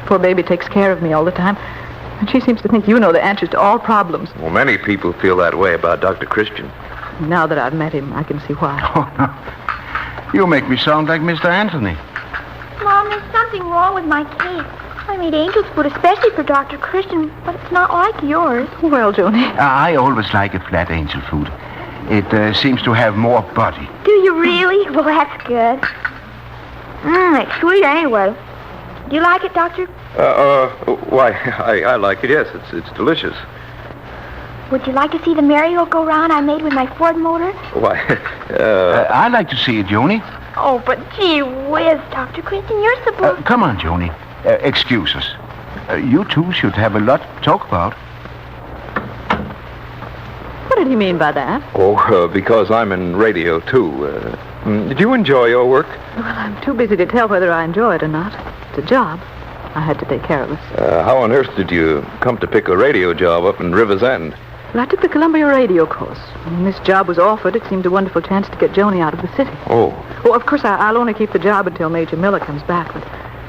Poor baby takes care of me all the time. And she seems to think you know the answers to all problems. Well, many people feel that way about Dr. Christian. Now that I've met him, I can see why. Oh, no. You make me sound like Mr. Anthony. Mom, there's something wrong with my cake. I made angel's food especially for Dr. Christian, but it's not like yours. Well, Joni. I always like a flat angel food. It seems to have more body. Do you really? Well, that's good. It's sweet anyway. Do you like it, Doctor? Why, I like it, yes. It's delicious. Would you like to see the merry-go-round I made with my Ford motor? Why, I'd like to see it, Joni. Oh, but gee whiz, Dr. Christian, you're supposed... Come on, Joni. Excuse us. You two should have a lot to talk about. What did he mean by that? Oh, because I'm in radio, too. Did you enjoy your work? Well, I'm too busy to tell whether I enjoy it or not. It's a job. I had to take care of us. How on earth did you come to pick a radio job up in River's End? Well, I took the Columbia radio course. When this job was offered, it seemed a wonderful chance to get Joni out of the city. Oh. Well, of course, I'll only keep the job until Major Miller comes back, but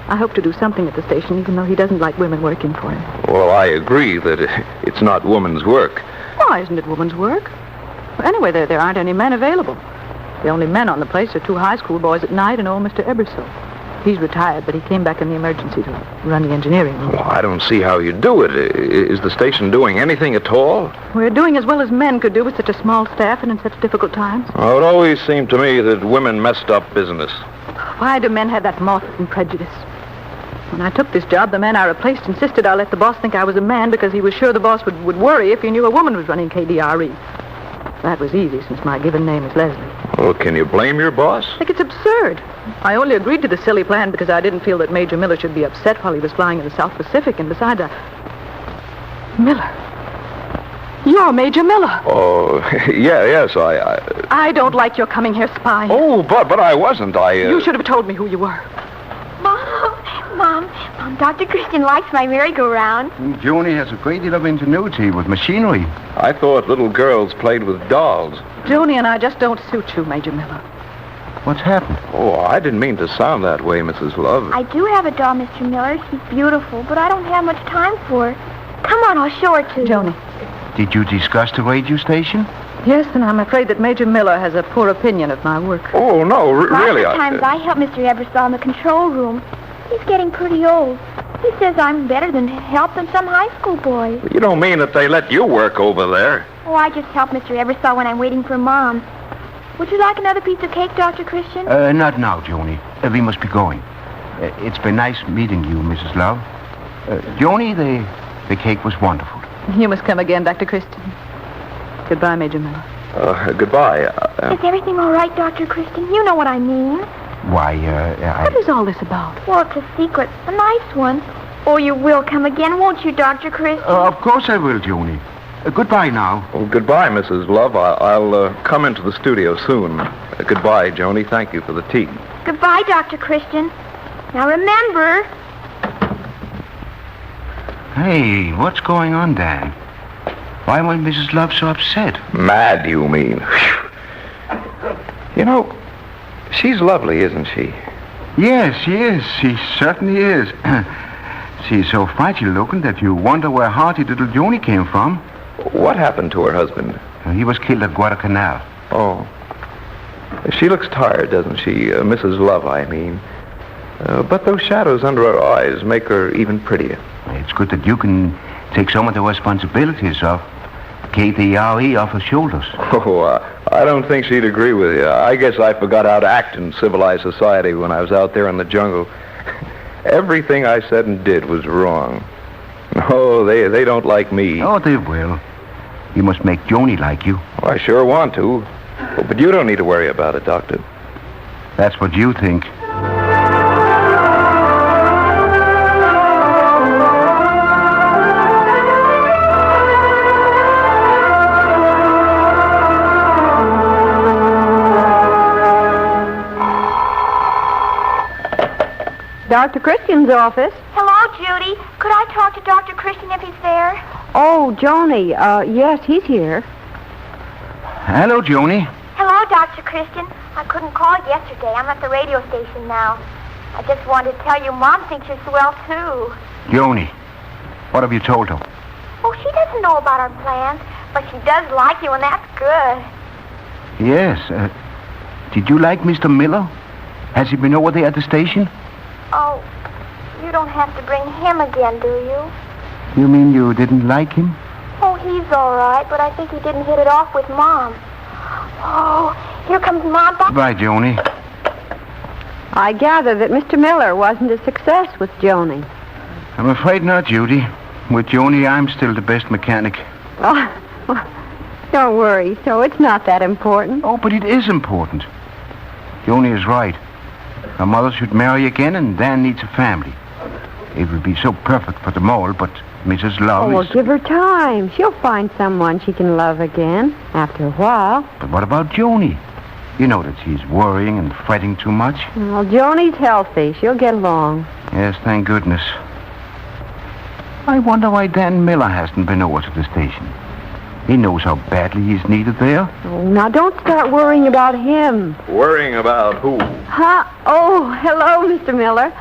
I hope to do something at the station, even though he doesn't like women working for him. Well, I agree that it's not woman's work. Why isn't it woman's work? Well, anyway, there aren't any men available. The only men on the place are 2 high school boys at night and old Mr. Ebersole. He's retired, but he came back in the emergency to run the engineering room. Well, I don't see how you do it. Is the station doing anything at all? We're doing as well as men could do with such a small staff and in such difficult times. Well, it always seemed to me that women messed up business. Why do men have that moth-eaten prejudice? When I took this job, the man I replaced insisted I let the boss think I was a man because he was sure the boss would worry if he knew a woman was running KDRE. That was easy, since my given name is Leslie. Well, can you blame your boss? I think it's absurd. I only agreed to the silly plan because I didn't feel that Major Miller should be upset while he was flying in the South Pacific, and besides, Miller. You're Major Miller. Oh, yes, I... I don't like your coming here spying. Oh, but I wasn't. You should have told me who you were. Mom, Mom, Dr. Christian likes my merry-go-round. Joni has a great deal of ingenuity with machinery. I thought little girls played with dolls. Joni and I just don't suit you, Major Miller. What's happened? Oh, I didn't mean to sound that way, Mrs. Love. I do have a doll, Mr. Miller. She's beautiful, but I don't have much time for her. Come on, I'll show her to you. Joni. Did you discuss the radio station? Yes, and I'm afraid that Major Miller has a poor opinion of my work. Oh, no, really. Lots of times I help Mr. Ebersol in the control room. He's getting pretty old. He says I'm better than helping some high school boys. You don't mean that they let you work over there? Oh, I just help Mr. Ebersol when I'm waiting for Mom. Would you like another piece of cake, Dr. Christian? Not now, Joni. We must be going. It's been nice meeting you, Mrs. Love. Joni, the cake was wonderful. You must come again, Dr. Christian. Goodbye, Major Miller. Goodbye. Is everything all right, Dr. Christian? You know what I mean. Why, What is all this about? Well, it's a secret. A nice one. Oh, you will come again, won't you, Dr. Christian? Of course I will, Joni. Goodbye now. Oh, goodbye, Mrs. Love. I'll come into the studio soon. Goodbye, Joni. Thank you for the tea. Goodbye, Dr. Christian. Now remember... Hey, what's going on, Dan? Why was Mrs. Love so upset? Mad, you mean? You know, she's lovely, isn't she? Yes, she is. She certainly is. She's so fragile looking that you wonder where hearty little Joni came from. What happened to her husband? He was killed at Guadalcanal. Oh. She looks tired, doesn't she? Mrs. Love, I mean. But those shadows under her eyes make her even prettier. It's good that you can take some of the responsibilities of KTRE off her shoulders. Oh, I don't think she'd agree with you. I guess I forgot how to act in civilized society when I was out there in the jungle. Everything I said and did was wrong. Oh, they don't like me. Oh, they will. You must make Joni like you. Oh, I sure want to. Oh, but you don't need to worry about it, Doctor. That's what you think. Dr. Christian's office. Hello, Judy. Could I talk to Dr. Christian if he's there? Oh, Joni. Yes, he's here. Hello, Joni. Hello, Dr. Christian. I couldn't call yesterday. I'm at the radio station now. I just wanted to tell you Mom thinks you're swell, too. Joni, what have you told her? Oh, she doesn't know about our plans, but she does like you, and that's good. Yes. Did you like Mr. Miller? Has he been over there at the station? Oh, you don't have to bring him again, do you? You mean you didn't like him? Oh, he's all right, but I think he didn't hit it off with Mom. Oh, here comes Mom. Bye, Joni. I gather that Mr. Miller wasn't a success with Joni. I'm afraid not, Judy. With Joni, I'm still the best mechanic. Oh, don't worry. So it's not that important. Oh, but it is important. Joni is right. Her mother should marry again, and Dan needs a family. It would be so perfect for them all, but Mrs. Love well, is... give her time. She'll find someone she can love again after a while. But what about Joni? You know that she's worrying and fretting too much. Well, Joni's healthy. She'll get along. Yes, thank goodness. I wonder why Dan Miller hasn't been over to the station. He knows how badly he's needed there. Oh, now don't start worrying about him. Worrying about who? Huh? Oh, hello, Mr. Miller.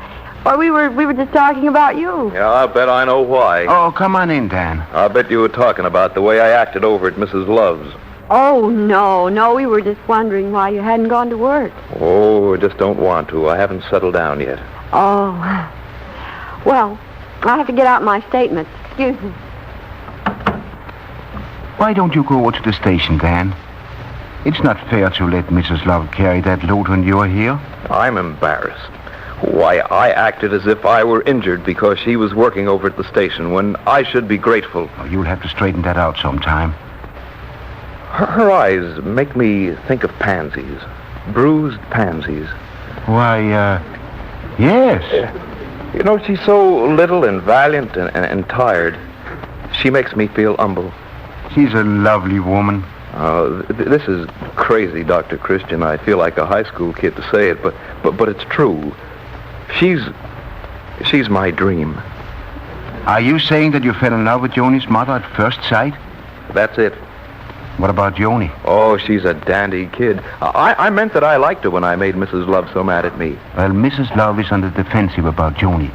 Well, we were just talking about you. Yeah, I bet I know why. Oh, come on in, Dan. I bet you were talking about the way I acted over at Mrs. Love's. Oh, no, we were just wondering why you hadn't gone to work. Oh, I just don't want to. I haven't settled down yet. Oh. Well, I have to get out my statements. Excuse me. Why don't you go over to the station, Dan? It's not fair to let Mrs. Love carry that load when you're here. I'm embarrassed. Why, I acted as if I were injured because she was working over at the station when I should be grateful. Oh, you'll have to straighten that out sometime. Her eyes make me think of pansies. Bruised pansies. Why, yes. You know, she's so little and valiant and tired. She makes me feel humble. She's a lovely woman. This is crazy, Dr. Christian. I feel like a high school kid to say it, but it's true. She's She's my dream. Are you saying that you fell in love with Joni's mother at first sight? That's it. What about Joni? Oh, she's a dandy kid. I meant that I liked her when I made Mrs. Love so mad at me. Well, Mrs. Love is on the defensive about Joni.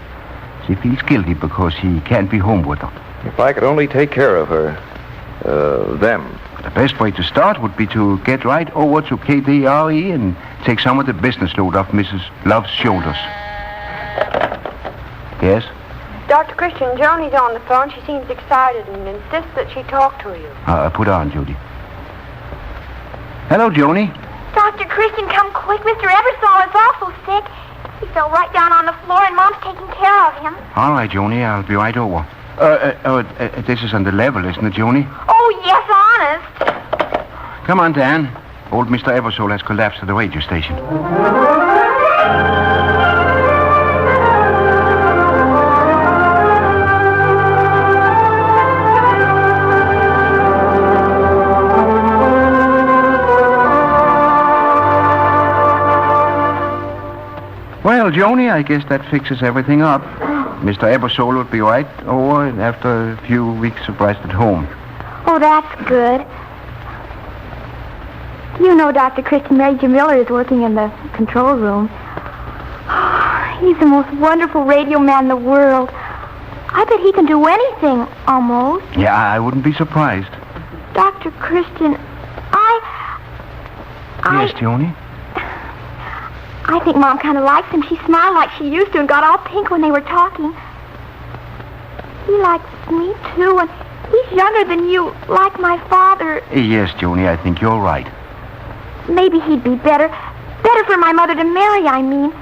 She feels guilty because he can't be home with her. If I could only take care of her. Them. The best way to start would be to get right over to KDRE and take some of the business load off Mrs. Love's shoulders. Yes? Dr. Christian, Joni's on the phone. She seems excited and insists that she talk to you. Put her on, Judy. Hello, Joni. Dr. Christian, come quick. Mr. Ebersol is awful sick. He fell right down on the floor, and Mom's taking care of him. All right, Joni, I'll be right over. This is on the level, isn't it, Joni? Oh, yes, honest. Come on, Dan. Old Mr. Ebersol has collapsed at the radio station. Well, Joni, I guess that fixes everything up. Mr. Ebersol would be right over after a few weeks of rest at home. Oh, that's good. You know, Dr. Christian, Major Miller is working in the control room. He's the most wonderful radio man in the world. I bet he can do anything, almost. Yeah, I wouldn't be surprised. Dr. Christian, Yes, Joni? I think Mom kind of likes him. She smiled like she used to and got all pink when they were talking. He likes me, too, and he's younger than you, like my father. Yes, Joni, I think you're right. Maybe he'd be better for my mother to marry, I mean.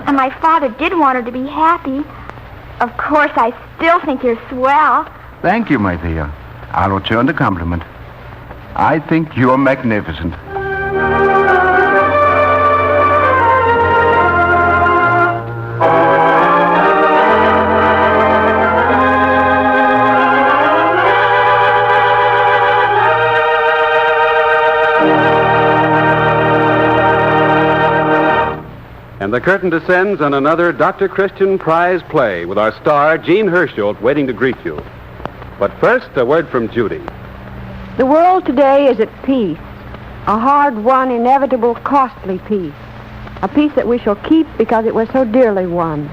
And my father did want her to be happy. Of course, I still think you're swell. Thank you, my dear. I'll return the compliment. I think you're magnificent. And the curtain descends on another Dr. Christian prize play with our star, Jean Herschel, waiting to greet you. But first, a word from Judy. The world today is at peace. A hard-won, inevitable, costly peace. A peace that we shall keep because it was so dearly won.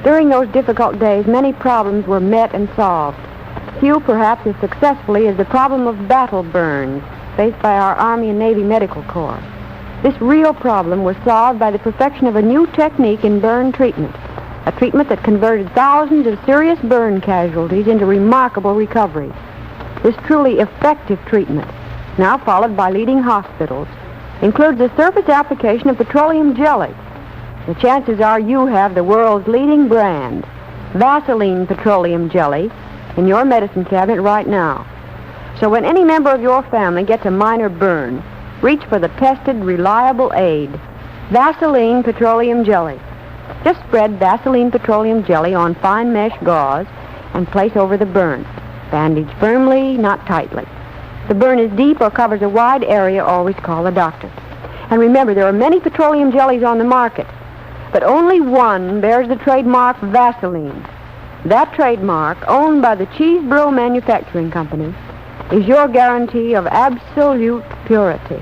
During those difficult days, many problems were met and solved. Few, perhaps, as successfully as the problem of battle burns faced by our Army and Navy Medical Corps. This real problem was solved by the perfection of a new technique in burn treatment, a treatment that converted thousands of serious burn casualties into remarkable recovery. This truly effective treatment, now followed by leading hospitals, includes the surface application of petroleum jelly. The chances are you have the world's leading brand, Vaseline petroleum jelly, in your medicine cabinet right now. So when any member of your family gets a minor burn, reach for the tested, reliable aid, Vaseline petroleum jelly. Just spread Vaseline petroleum jelly on fine mesh gauze and place over the burn. Bandage firmly, not tightly. If the burn is deep or covers a wide area, always call a doctor. And remember, there are many petroleum jellies on the market, but only one bears the trademark Vaseline. That trademark, owned by the Cheeseboro Manufacturing Company, is your guarantee of absolute purity.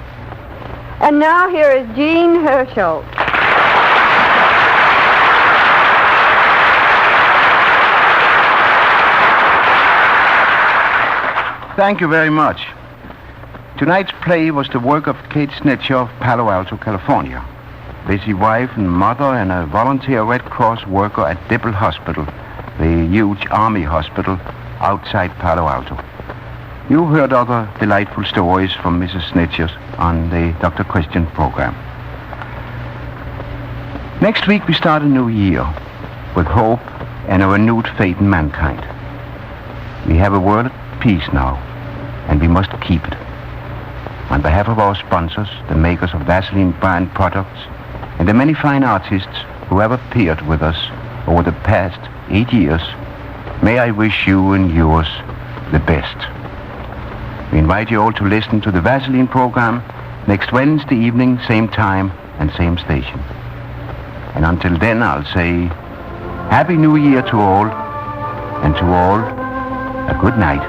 And now here is Jean Herschel. Thank you very much. Tonight's play was the work of Kate Snitcher of Palo Alto, California. Busy wife and mother and a volunteer Red Cross worker at Dibble Hospital, the huge army hospital outside Palo Alto. You heard other delightful stories from Mrs. Snitcher's on the Dr. Christian program. Next week we start a new year with hope and a renewed faith in mankind. We have a world at peace now, and we must keep it. On behalf of our sponsors, the makers of Vaseline brand products, and the many fine artists who have appeared with us over the past 8 years, may I wish you and yours the best. We invite you all to listen to the Vaseline program next Wednesday evening, same time and same station. And until then, I'll say Happy New Year to all, and to all, a good night.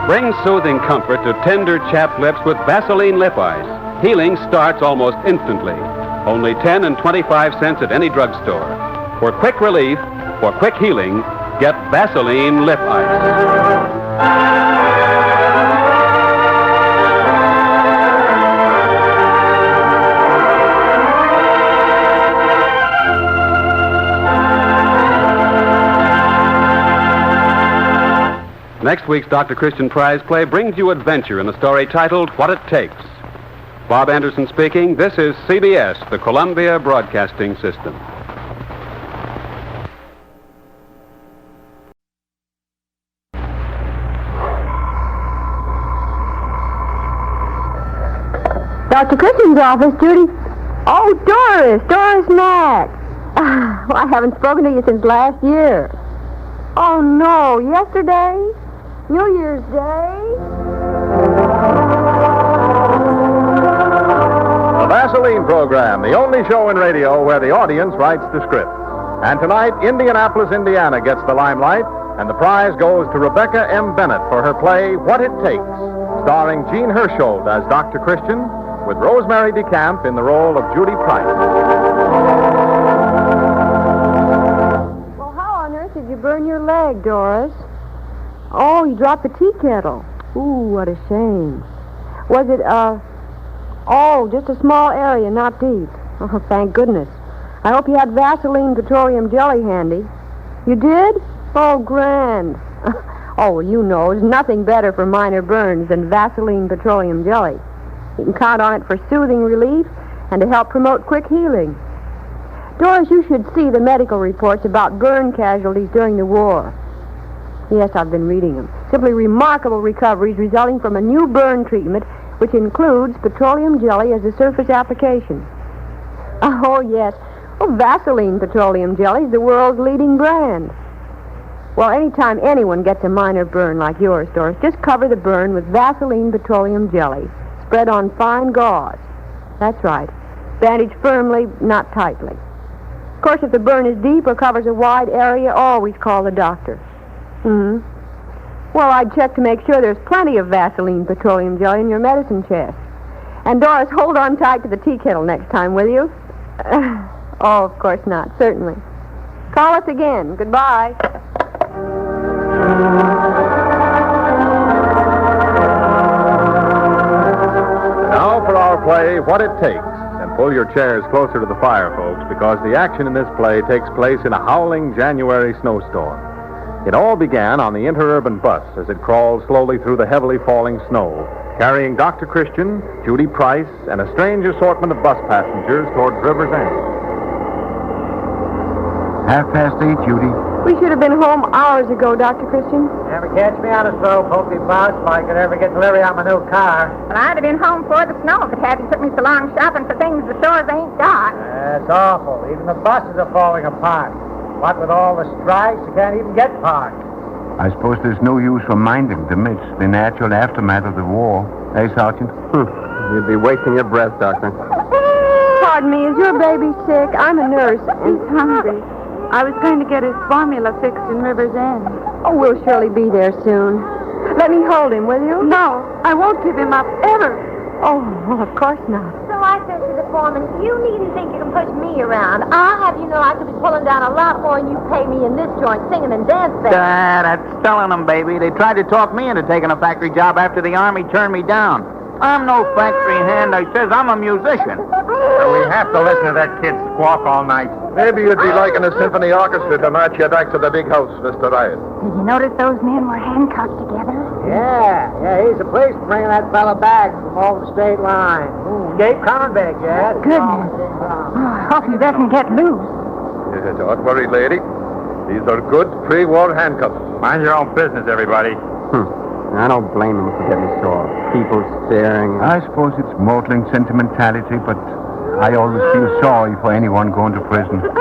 Bring soothing comfort to tender, chapped lips with Vaseline Lip Ice. Healing starts almost instantly. Only 10 and 25 cents at any drugstore. For quick relief, for quick healing, get Vaseline Lip Ice. Next week's Dr. Christian Prize play brings you adventure in a story titled What It Takes. Bob Anderson speaking. This is CBS, the Columbia Broadcasting System. Dr. Christian's office, Judy. Oh, Doris Mack. Well, I haven't spoken to you since last year. Oh, no, yesterday? New Year's Day? The Vaseline program, the only show in radio where the audience writes the script. And tonight, Indianapolis, Indiana gets the limelight, and the prize goes to Rebecca M. Bennett for her play, What It Takes, starring Jean Hersholt as Dr. Christian, with Rosemary DeCamp in the role of Judy Price. Well, how on earth did you burn your leg, Doris? Oh, you dropped the tea kettle. Ooh, what a shame. Was it, just a small area, not deep. Oh, thank goodness. I hope you had Vaseline petroleum jelly handy. You did? Oh, grand. Oh, well, you know, there's nothing better for minor burns than Vaseline petroleum jelly. You can count on it for soothing relief and to help promote quick healing. Doris, you should see the medical reports about burn casualties during the war. Yes, I've been reading them. Simply remarkable recoveries resulting from a new burn treatment which includes petroleum jelly as a surface application. Oh, yes. Well, Vaseline petroleum jelly is the world's leading brand. Well, anytime anyone gets a minor burn like yours, Doris, just cover the burn with Vaseline petroleum jelly. Spread on fine gauze. That's right. Bandage firmly, not tightly. Of course, if the burn is deep or covers a wide area, always call the doctor. Well, I'd check to make sure there's plenty of Vaseline petroleum jelly in your medicine chest. And Doris, hold on tight to the tea kettle next time, will you? Oh, of course not, certainly. Call us again. Goodbye. Now for our play, What It Takes. And pull your chairs closer to the fire, folks, because the action in this play takes place in a howling January snowstorm. It all began on the interurban bus as it crawled slowly through the heavily falling snow, carrying Dr. Christian, Judy Price, and a strange assortment of bus passengers towards River's End. 8:30, Judy. We should have been home hours ago, Dr. Christian. Never catch me on a slow pokey bus if I could ever get delivery on my new car. Well, I'd have been home before the snow if it hadn't took me so long shopping for things the stores ain't got. That's awful. Even the buses are falling apart. What with all the strikes, you can't even get parked. I suppose there's no use reminding them it's the natural aftermath of the war. Eh, Sergeant? You'd be wasting your breath, Doctor. Pardon me, is your baby sick? I'm a nurse. He's hungry. I was going to get his formula fixed in River's End. Oh, we'll surely be there soon. Let me hold him, will you? No, I won't give him up, ever. Oh, well, of course not. So I said to the foreman, you needn't think you can push me around. I'll have you know I could be pulling down a lot more than you pay me in this joint singing and dancing. That's telling them, baby. They tried to talk me into taking a factory job after the Army turned me down. I'm no factory hand. I says I'm a musician. We have to listen to that kid squawk all night. Maybe you'd be liking a symphony orchestra to march you back to the big house, Mr. Riot. Did you notice those men were handcuffed together? Yeah, he's the police for bringing that fella back from over the state line. Gabe Convict, yeah. Goodness. Oh, I hope he doesn't get loose. Yeah, don't worry, lady. These are good pre-war handcuffs. Mind your own business, everybody. I don't blame him for getting sore. People staring. I suppose it's maudlin sentimentality, but I always feel sorry for anyone going to prison. But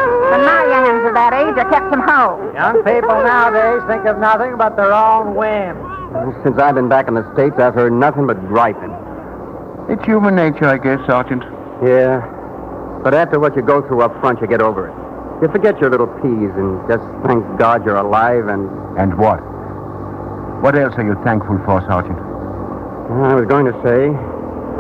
my young'uns of that age, I kept them home. Young people nowadays think of nothing but their own whim. Since I've been back in the States, I've heard nothing but griping. It's human nature, I guess, Sergeant. Yeah. But after what you go through up front, you get over it. You forget your little peas and just thank God you're alive and... And what? What else are you thankful for, Sergeant? I was going to say,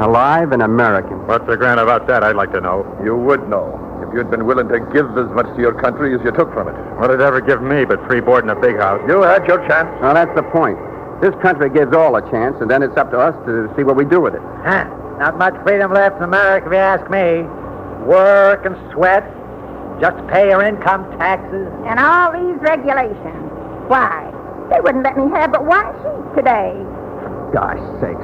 alive and American. What's so grand about that, I'd like to know. You would know if you'd been willing to give as much to your country as you took from it. What did it ever give me but free board in a big house? You had your chance. Well, that's the point. This country gives all a chance, and then it's up to us to see what we do with it. Huh. Not much freedom left in America, if you ask me. Work and sweat. Just pay your income taxes. And all these regulations. Why? They wouldn't let me have but one sheep today. Gosh sakes.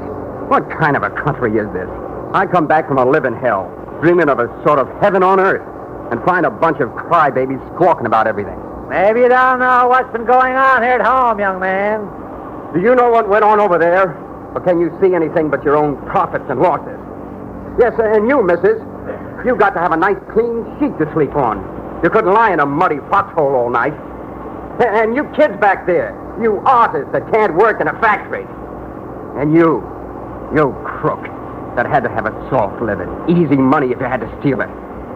What kind of a country is this? I come back from a living hell, dreaming of a sort of heaven on earth, and find a bunch of crybabies squawking about everything. Maybe you don't know what's been going on here at home, young man. Do you know what went on over there? Or can you see anything but your own profits and losses? Yes, and you, missus, you got to have a nice clean sheet to sleep on. You couldn't lie in a muddy foxhole all night. And you kids back there, you artists that can't work in a factory. And you crook that had to have a soft living, easy money if you had to steal it.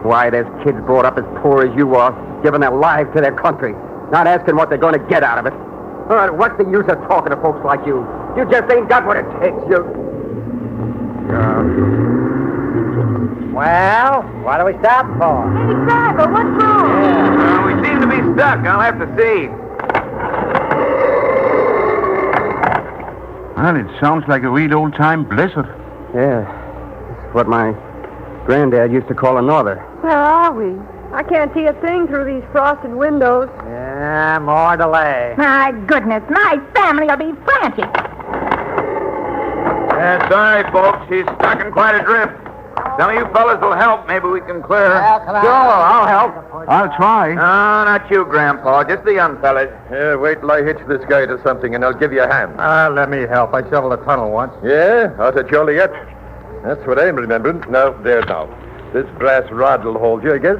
Why, there's kids brought up as poor as you are, giving their lives to their country, not asking what they're going to get out of it. What's the use of talking to folks like you? You just ain't got what it takes. Well, what do we stop for? Hey, driver, what's wrong? Yeah. We seem to be stuck. I'll have to see. Well, it sounds like a real old-time blizzard. Yeah, it's what my granddad used to call a norther. Where are we? I can't see a thing through these frosted windows. Yeah, more delay. My goodness, my family will be frantic. Yeah, sorry, folks. He's stuck in quite a drift. Some of you fellas will help. Maybe we can clear. Come on. Sure, I'll help. I'll try. No, not you, Grandpa. Just the young fellas. Yeah, wait till I hitch this guy to something, and I'll give you a hand. Let me help. I shoveled a tunnel once. Yeah, out at Joliet. That's what I'm remembering. Now, there now. This brass rod will hold you, I guess.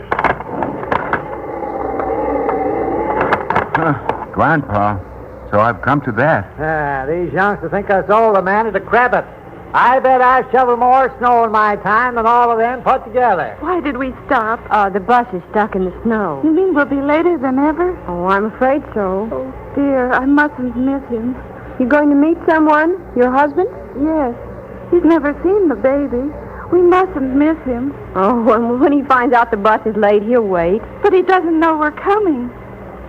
Grandpa, so I've come to that. These youngsters think us older man is a crabbit. I bet I've shoveled more snow in my time than all of them put together. Why did we stop? The bus is stuck in the snow. You mean we'll be later than ever? Oh, I'm afraid so. Oh, dear, I mustn't miss him. You going to meet someone? Your husband? Yes. He's never seen the baby. We mustn't miss him. Oh, when he finds out the bus is late, he'll wait. But he doesn't know we're coming.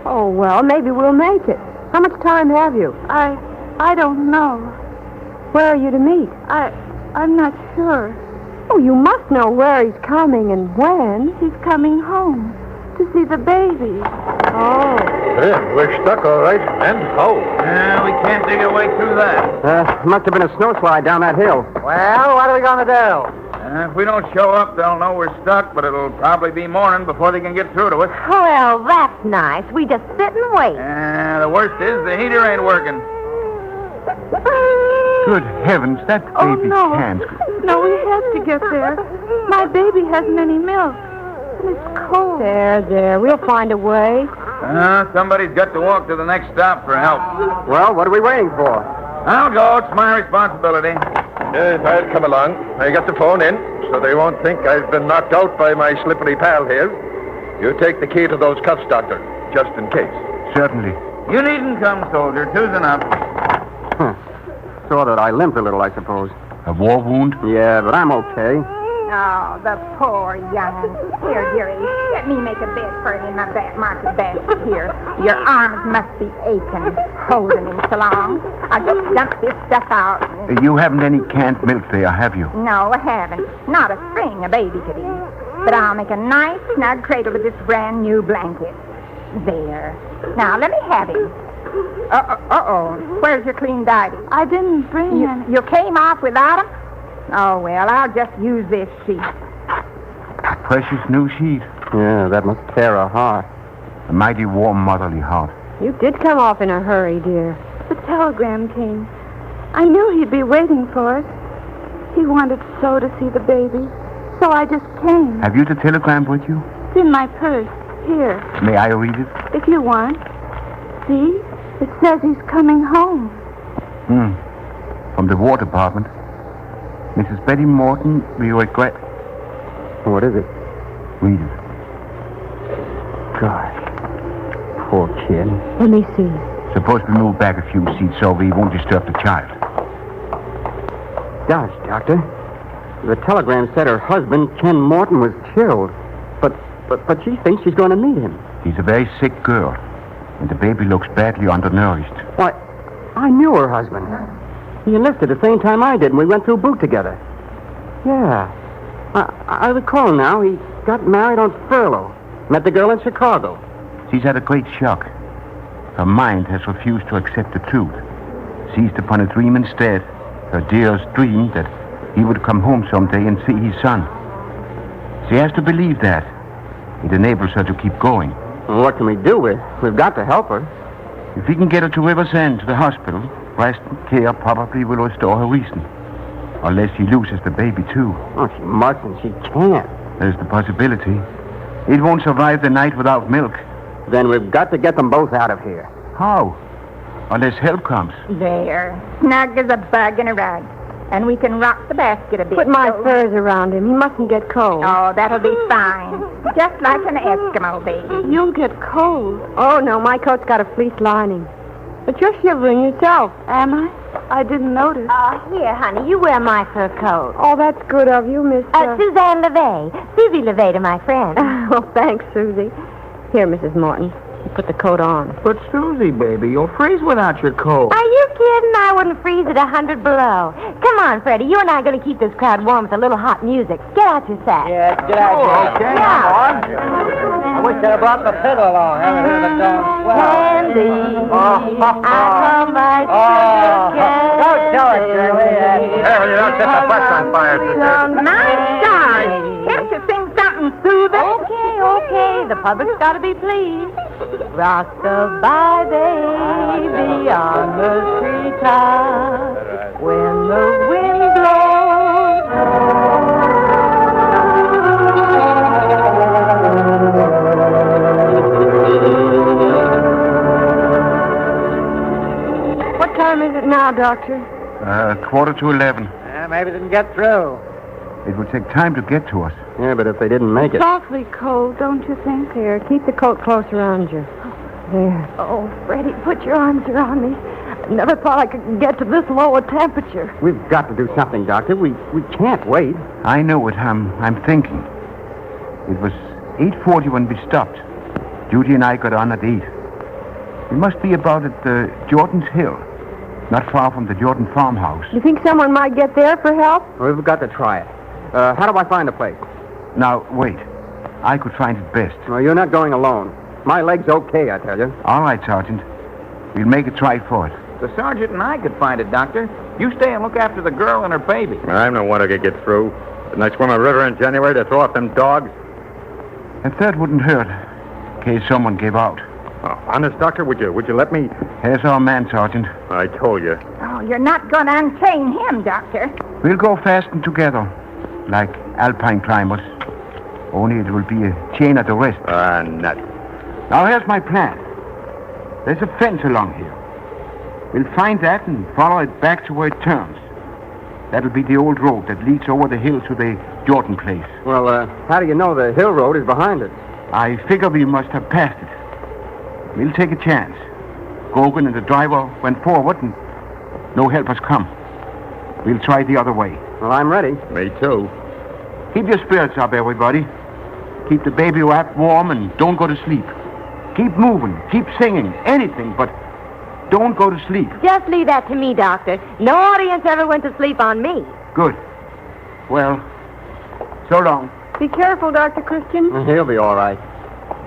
Oh, well, maybe we'll make it. How much time have you? I don't know. Where are you to meet? I'm not sure. Oh, you must know where he's coming and when. He's coming home to see the baby. Oh. Yeah, we're stuck, all right. And how? We can't dig our way through that. Must have been a snowslide down that hill. Well, what are we going to do? If we don't show up, they'll know we're stuck, but it'll probably be morning before they can get through to us. Well, that's nice. We just sit and wait. The worst is the heater ain't working. Good heavens, that Oh, baby no. can't. No, we have to get there. My baby has many milk. And it's cold. There. We'll find a way. Somebody's got to walk to the next stop for help. Well, what are we waiting for? I'll go. It's my responsibility. Yes, I'll come along. I got the phone in, so they won't think I've been knocked out by my slippery pal here. You take the key to those cuffs, Doctor, just in case. Certainly. You needn't come, soldier. Two's enough. Saw that I limped a little, I suppose. A war wound? Yeah, but I'm okay. Oh, the poor young'un. Here, Jere, let me make a bed for him in my back market basket here. Your arms must be aching, holding him so long. I'll just dump this stuff out. You haven't any canned milk there, have you? No, I haven't. Not a thing a baby could eat. But I'll make a nice, snug cradle with this brand new blanket. There. Now, let me have him. Uh-oh. Where's your clean diety? I didn't bring any. You came off without him? Oh, well, I'll just use this sheet. A precious new sheet. Yeah, that must tear a heart. A mighty warm motherly heart. You did come off in a hurry, dear. The telegram came. I knew he'd be waiting for us. He wanted so to see the baby. So I just came. Have you the telegram with you? It's in my purse. Here, May I read it? if you want. See? It says he's coming home. From the War Department. Mrs. Betty Morton, we regret. What is it? Read it. God. Poor kid. Let me see. Suppose we move back a few seats so we won't disturb the child. Gosh, Doctor. The telegram said her husband, Ken Morton, was killed. But she thinks she's going to meet him. She's a very sick girl, and the baby looks badly undernourished. Why, I knew her husband. He enlisted the same time I did, and we went through boot together. Yeah. I recall now. He got married on furlough. Met the girl in Chicago. She's had a great shock. Her mind has refused to accept the truth. Seized upon a dream instead. Her dearest dream that he would come home someday and see his son. She has to believe that. It enables her to keep going. Well, what can we do? We've got to help her. If we can get her to River's End, to the hospital, rest and care probably will restore her reason. Unless she loses the baby, too. Oh, she mustn't. She can't. There's the possibility. It won't survive the night without milk. Then we've got to get them both out of here. How? Unless help comes. There. Snug as a bug in a rug. And we can rock the basket a bit. Put my furs around him. He mustn't get cold. Oh, that'll be fine. Just like an Eskimo baby. You'll get cold. Oh, no, my coat's got a fleece lining. But you're shivering yourself. Am I? I didn't notice. Here, honey, you wear my fur coat. Oh, that's good of you, Miss... Suzanne LeVay. Susie LeVay to my friend. Well, thanks, Susie. Here, Mrs. Morton. You put the coat on. But, Susie, baby, you'll freeze without your coat. Are you kidding? I wouldn't freeze at 100 below. Come on, Freddie. You and I are going to keep this crowd warm with a little hot music. Get out your sack. Yeah, get out here. Okay, Yeah. I'm on. I wish I'd have brought the fiddle along. Haven't heard the dog swell. Candy, I call my sugar Don't tell it, Shirley. Hey, you don't set the bus on fire, sister. My stars. Can't you sing something soothing? Okay. The public's got to be pleased. Rock-a-bye, baby, on the treetop. When the wind blows. What time is it now, Doctor? 11:15. Yeah, maybe they didn't get through. It will take time to get to us. Yeah, but if they didn't make it... It's awfully cold, don't you think? Here, keep the coat close around you. There. Oh, Freddie, put your arms around me. I never thought I could get to this low a temperature. We've got to do something, Doctor. We can't wait. I know what I'm thinking. It was 8:40 when we stopped. Judy and I got on at 8. We must be about at Jordan's Hill, not far from the Jordan farmhouse. You think someone might get there for help? We've got to try it. How do I find a place? Now, wait. I could find it best. Well, you're not going alone. My leg's okay, I tell you. All right, Sergeant. We'll make a try for it. The sergeant and I could find it, Doctor. You stay and look after the girl and her baby. I'm no one who could get through. Didn't I swim a river in January to throw off them dogs? A third wouldn't hurt, in case someone gave out. Oh, honest, Doctor, would you let me... Here's our man, Sergeant. I told you. Oh, you're not going to unchain him, Doctor. We'll go fasten together, like alpine climbers. Only it will be a chain at the wrist. Nut. Now, here's my plan. There's a fence along here. We'll find that and follow it back to where it turns. That'll be the old road that leads over the hill to the Jordan place. Well, how do you know the hill road is behind it? I figure we must have passed it. We'll take a chance. Gogan and the driver went forward and no help has come. We'll try the other way. Well, I'm ready. Me too. Keep your spirits up, everybody. Keep the baby wrapped warm and don't go to sleep. Keep moving, keep singing, anything, but don't go to sleep. Just leave that to me, Doctor. No audience ever went to sleep on me. Good. Well, so long. Be careful, Dr. Christian. He'll be all right.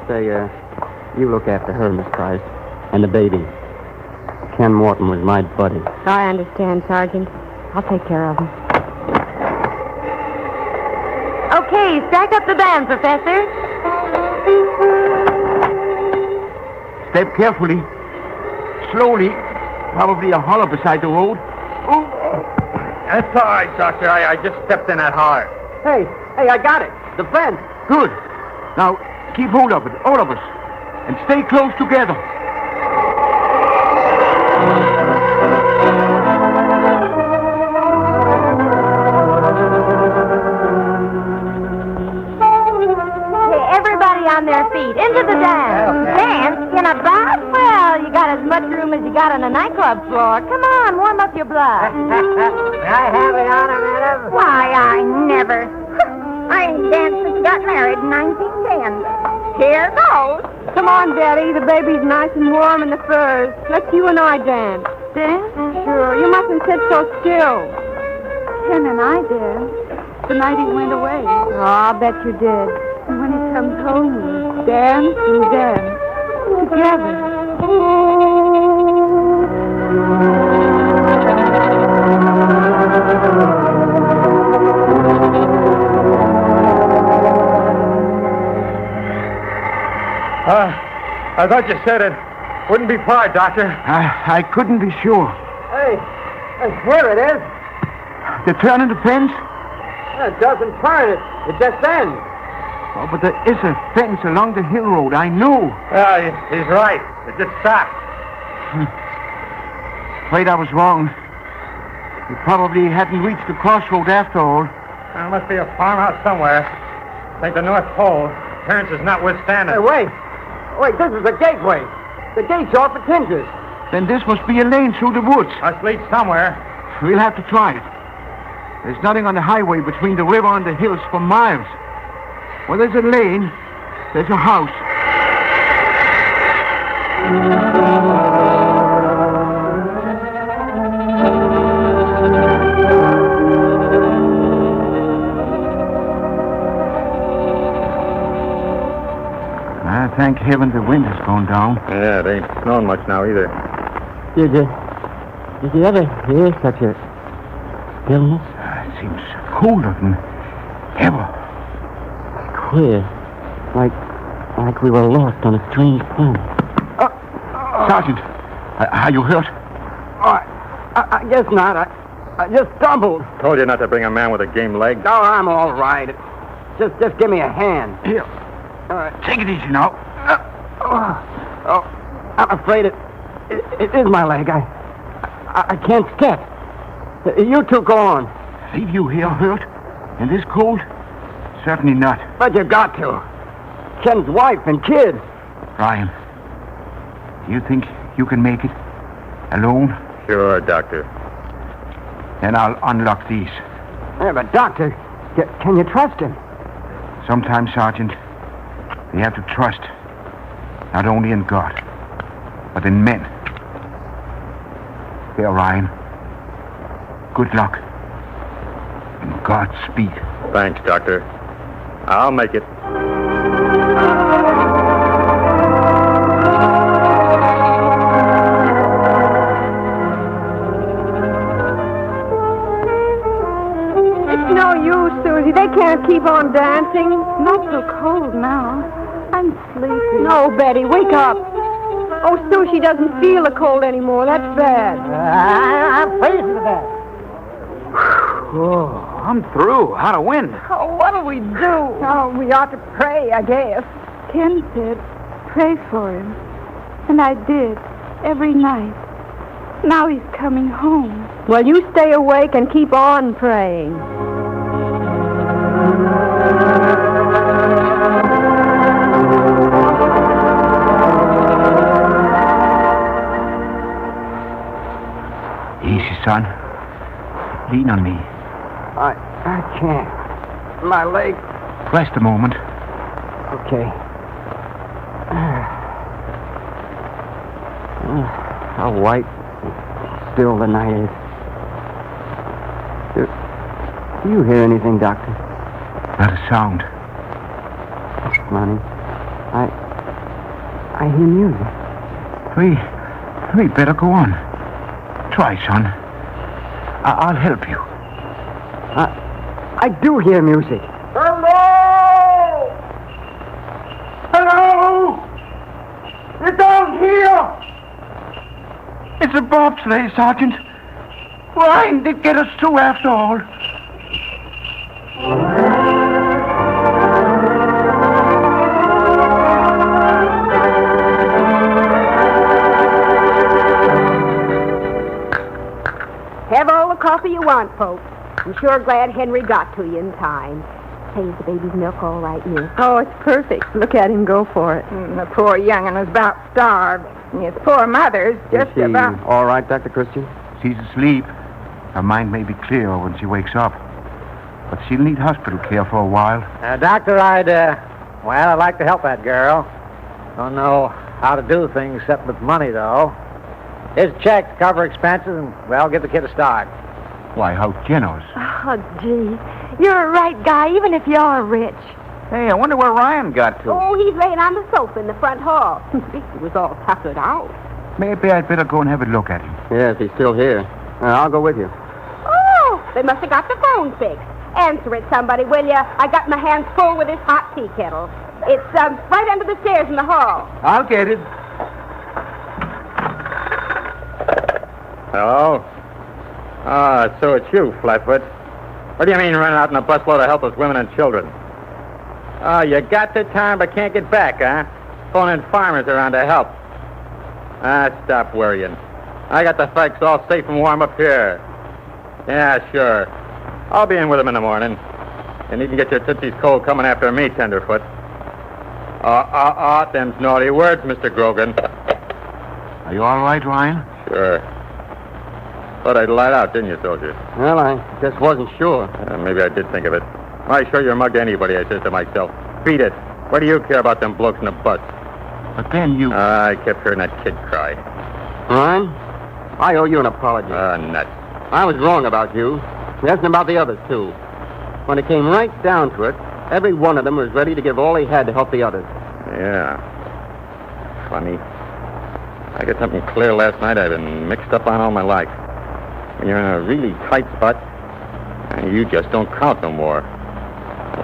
Say, you look after her, Miss Price, and the baby. Ken Morton was my buddy. I understand, Sergeant. I'll take care of him. Okay, stack up the band, Professor. Step carefully. Slowly. Probably a hollow beside the road. That's all right, Doctor. I just stepped in that hard. Hey, I got it. The fence. Good. Now, keep hold of it, all of us. And stay close together. club floor. Come on, warm up your blood. May I have it on a minute? Why, I never. I ain't danced since I got married in 1910. Here goes. Come on, Daddy. The baby's nice and warm in the furs. Let's you and I dance. Dance? Sure. You mustn't sit so still. Ken and I danced the night he went away. Oh, I'll bet you did. And when he comes home, we dance and dance together. I thought you said it wouldn't be far, Doctor. I couldn't be sure. Hey, here it is. The turn in the fence? It doesn't turn it. It just ends. Oh, but there is a fence along the hill road. I know. Yeah, he's right. It just stopped. Afraid I was wrong. We probably hadn't reached the crossroad after all. There must be a farmhouse somewhere. I think the North Pole. Appearance is notwithstanding. Hey, wait. Wait, this is the gateway. The gate's off at Tinger's. Then this must be a lane through the woods. Must lead somewhere. We'll have to try it. There's nothing on the highway between the river and the hills for miles. Where there's a lane, there's a house. Thank heaven the wind has gone down. Yeah, it ain't snowing much now either. Did you ever hear such a stillness? It seems colder than ever. Queer. Like we were lost on a strange planet. Sergeant, are you hurt? I guess not. I just stumbled. Told you not to bring a man with a game leg. No, I'm all right. Just give me a hand. Here. All right. Take it easy now. I'm afraid it is my leg. I can't step. You two go on. Leave you here hurt? In this cold? Certainly not. But you got to. Ken's wife and kid. Ryan, do you think you can make it? Alone? Sure, Doctor. Then I'll unlock these. Yeah, but Doctor, can you trust him? Sometimes, Sergeant, you have to trust not only in God, but in men. Here, Ryan. Good luck. And Godspeed. Thanks, Doctor. I'll make it. It's no use, Susie. They can't keep on dancing. Not so cold now. I'm sleepy. No, Betty, wake up. Oh, Susie doesn't feel the cold anymore. That's bad. I'm freezing to death. Oh, I'm through. Out of wind. Oh, what'll we do? Oh, we ought to pray, I guess. Ken said, pray for him. And I did, every night. Now he's coming home. Well, you stay awake and keep on praying. Easy, son. Lean on me. I can't. My leg. Rest a moment. Okay. How white still the night is. Do you hear anything, Doctor? Not a sound. Money. I hear music. We better go on. Try, son. I'll help you. I do hear music. Hello! Hello! You're down here! It's a bobsleigh, Sergeant. Ryan did get us through after all. Have all the coffee you want, folks. I'm sure glad Henry got to you in time. Say, is the baby's milk all right, miss? Oh, it's perfect. Look at him go for it. The poor young'un was about starved. And his poor mother's just Is she about... all right, Dr. Christian? She's asleep. Her mind may be clearer when she wakes up. But she'll need hospital care for a while. Doctor, I'd like to help that girl. Don't know how to do things except with money, though. Here's a check to cover expenses, and, well, give the kid a start. Why, how generous. Oh, gee. You're a right guy, even if you're rich. Hey, I wonder where Ryan got to. Oh, he's laying on the sofa in the front hall. He was all tuckered out. Maybe I'd better go and have a look at him. Yes, he's still here. I'll go with you. Oh, they must have got the phone fixed. Answer it, somebody, will ya? I got my hands full with this hot tea kettle. It's right under the stairs in the hall. I'll get it. Hello? So it's you, Flatfoot. What do you mean running out in a busload of helpless women and children? Oh, you got the time but can't get back, huh? Phoning farmers around to help. Stop worrying. I got the folks all safe and warm up here. Yeah, sure. I'll be in with them in the morning. You needn't get your tootsies cold coming after me, tenderfoot. Them's naughty words, Mr. Grogan. Are you all right, Ryan? Sure. Thought I'd light out, didn't you, soldier? Well, I just wasn't sure. Maybe I did think of it. Why show your mug to anybody, I says to myself. Beat it. What do you care about them blokes in the bus? But then you... I kept hearing that kid cry. Ryan, I owe you an apology. Nuts. I was wrong about you. Yes, and about the others, too. When it came right down to it, every one of them was ready to give all he had to help the others. Yeah. Funny. I got something clear last night I've been mixed up on all my life. When you're in a really tight spot, you just don't count no more.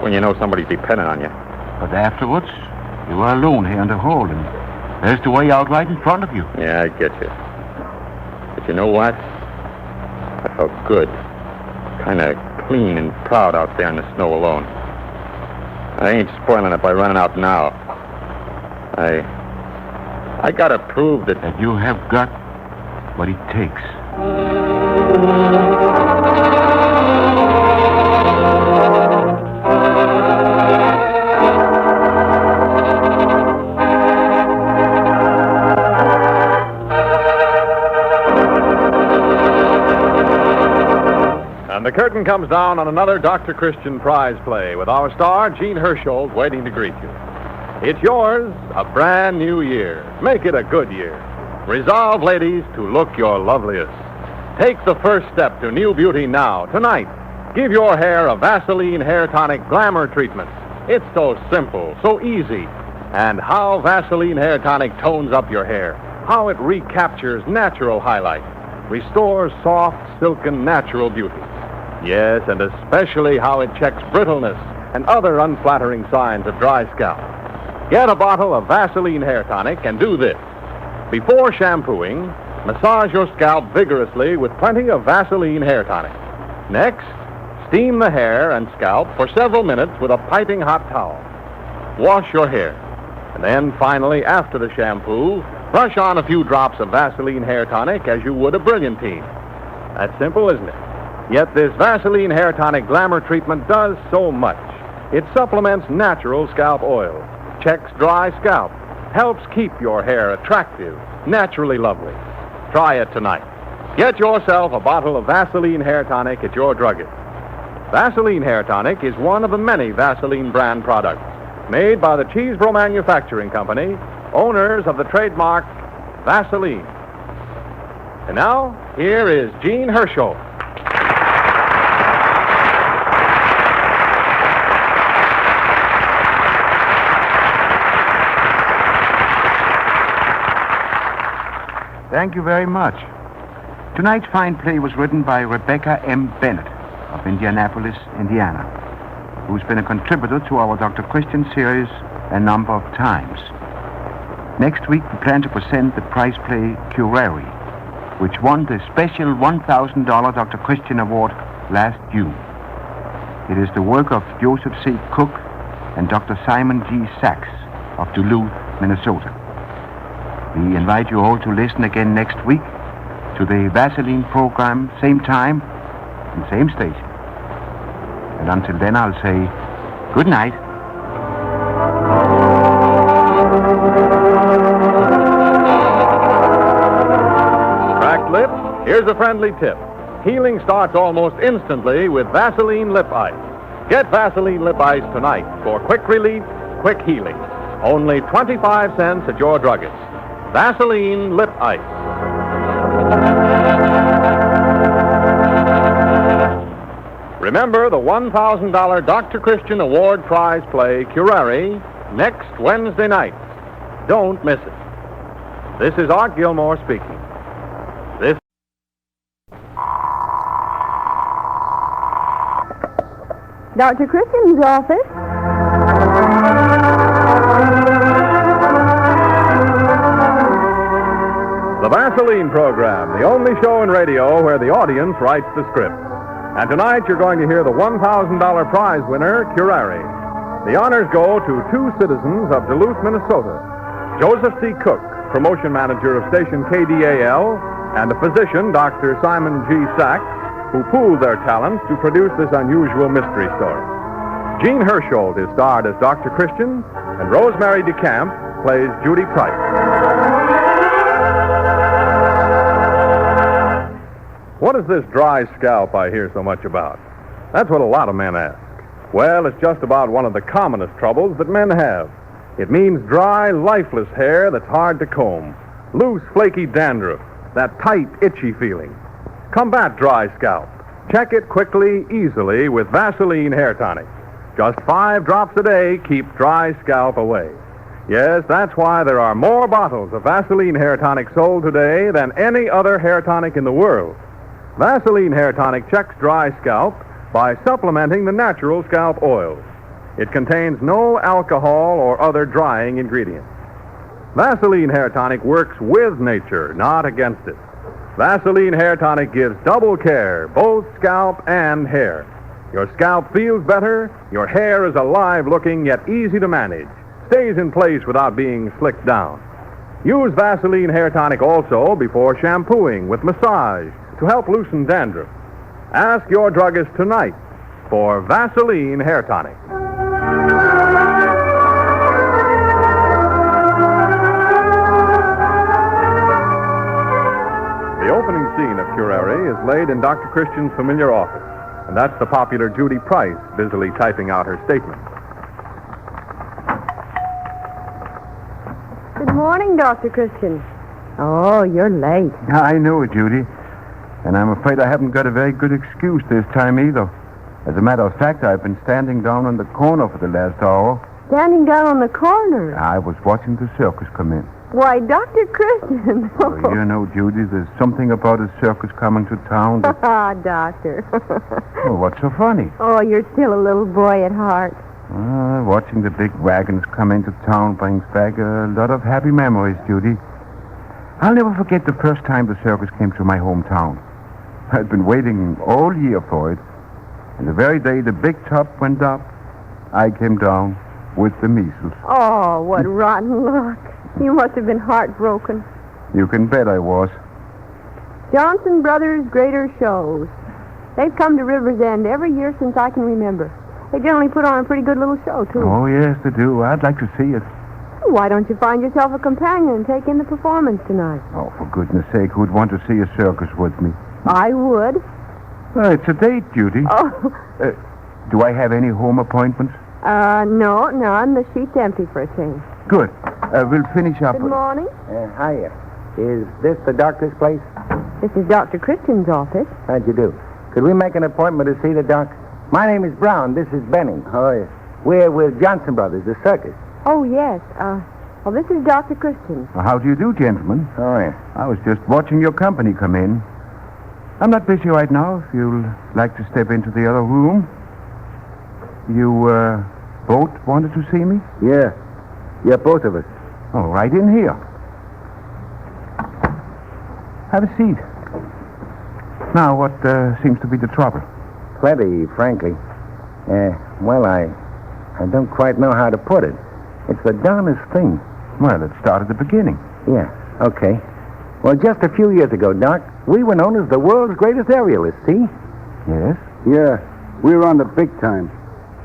When you know somebody's dependent on you. But afterwards, you were alone here in the hall, and there's the way out right in front of you. Yeah, I get you. But you know what? I felt good. Kind of clean and proud out there in the snow alone. I ain't spoiling it by running out now. I gotta prove that you have got what it takes. And the curtain comes down on another Dr. Christian prize play with our star, Gene Herschel, waiting to greet you. It's yours, a brand new year. Make it a good year. Resolve, ladies, to look your loveliest. Take the first step to new beauty now, tonight. Give your hair a Vaseline Hair Tonic Glamour treatment. It's so simple, so easy. And how Vaseline Hair Tonic tones up your hair. How it recaptures natural highlight. Restores soft, silken, natural beauty. Yes, and especially how it checks brittleness and other unflattering signs of dry scalp. Get a bottle of Vaseline Hair Tonic and do this. Before shampooing, massage your scalp vigorously with plenty of Vaseline Hair Tonic. Next, steam the hair and scalp for several minutes with a piping hot towel. Wash your hair. And then finally, after the shampoo, brush on a few drops of Vaseline Hair Tonic as you would a Brilliantine. That's simple, isn't it? Yet this Vaseline Hair Tonic Glamour treatment does so much. It supplements natural scalp oil, checks dry scalp, helps keep your hair attractive, naturally lovely. Try it tonight. Get yourself a bottle of Vaseline Hair Tonic at your druggist. Vaseline Hair Tonic is one of the many Vaseline brand products made by the Cheesebro Manufacturing Company, owners of the trademark Vaseline. And now, here is Gene Herschel. Thank you very much. Tonight's fine play was written by Rebecca M. Bennett of Indianapolis, Indiana, who's been a contributor to our Dr. Christian series a number of times. Next week, we plan to present the prize play Curare, which won the special $1,000 Dr. Christian Award last June. It is the work of Joseph C. Cook and Dr. Simon G. Sachs of Duluth, Minnesota. We invite you all to listen again next week to the Vaseline program, same time and same station. And until then, I'll say Good night. Cracked lips? Here's a friendly tip. Healing starts almost instantly with Vaseline Lip Ice. Get Vaseline Lip Ice tonight for quick relief, quick healing. Only 25 cents at your druggist. Vaseline Lip Ice. Remember the $1,000 Dr. Christian Award Prize play, Curare, next Wednesday night. Don't miss it. This is Art Gilmore speaking. This Dr. Christian's office. The Vaseline program, the only show in radio where the audience writes the script. And tonight you're going to hear the $1,000 prize winner, Curare. The honors go to two citizens of Duluth, Minnesota, Joseph C. Cook, promotion manager of station KDAL, and a physician, Dr. Simon G. Sachs, who pooled their talents to produce this unusual mystery story. Jean Hersholt is starred as Dr. Christian, and Rosemary DeCamp plays Judy Price. What is this dry scalp I hear so much about? That's what a lot of men ask. Well, it's just about one of the commonest troubles that men have. It means dry, lifeless hair that's hard to comb, loose, flaky dandruff, that tight, itchy feeling. Combat dry scalp. Check it quickly, easily with Vaseline Hair Tonic. Just 5 drops a day keep dry scalp away. Yes, that's why there are more bottles of Vaseline Hair Tonic sold today than any other hair tonic in the world. Vaseline Hair Tonic checks dry scalp by supplementing the natural scalp oils. It contains no alcohol or other drying ingredients. Vaseline Hair Tonic works with nature, not against it. Vaseline Hair Tonic gives double care, both scalp and hair. Your scalp feels better, your hair is alive looking yet easy to manage, stays in place without being slicked down. Use Vaseline Hair Tonic also before shampooing with massage to help loosen dandruff. Ask your druggist tonight for Vaseline Hair Tonic. The opening scene of Curare is laid in Dr. Christian's familiar office, and that's the popular Judy Price busily typing out her statement. Good morning, Dr. Christian. Oh, you're late. I know it, Judy. And I'm afraid I haven't got a very good excuse this time either. As a matter of fact, I've been standing down on the corner for the last hour. Standing down on the corner? I was watching the circus come in. Why, Dr. Christian. Oh, you know, Judy, there's something about a circus coming to town that... Ah, Doctor. Oh, what's so funny? Oh, you're still a little boy at heart. Watching the big wagons come into town brings back a lot of happy memories, Judy. I'll never forget the first time the circus came to my hometown. I'd been waiting all year for it. And the very day the big top went up, I came down with the measles. Oh, what rotten luck. You must have been heartbroken. You can bet I was. Johnson Brothers Greater Shows. They've come to River's End every year since I can remember. They generally put on a pretty good little show, too. Oh, yes, they do. I'd like to see it. Why don't you find yourself a companion and take in the performance tonight? Oh, for goodness sake, who'd want to see a circus with me? I would. Well, it's a date, Judy. Oh. Do I have any home appointments? No, none. The sheet's empty for a change. Good. We'll finish up. Good morning. Hiya. Is this the doctor's place? This is Dr. Christian's office. How'd you do? Could we make an appointment to see the doc? My name is Brown. This is Benning. Oh, yes. We're with Johnson Brothers, the circus. Oh, yes. Well, this is Dr. Christian. Well, how do you do, gentlemen? Oh, yeah. I was just watching your company come in. I'm not busy right now, if you'll like to step into the other room. You, both wanted to see me? Yeah. Yeah, both of us. Oh, right in here. Have a seat. Now, what seems to be the trouble? Plenty, frankly. Well, I don't quite know how to put it. It's the darnest thing. Well, let's start at the beginning. Yeah, okay. Well, just a few years ago, Doc, we were known as the world's greatest aerialists, see? Yes? Yeah, we were on the big time.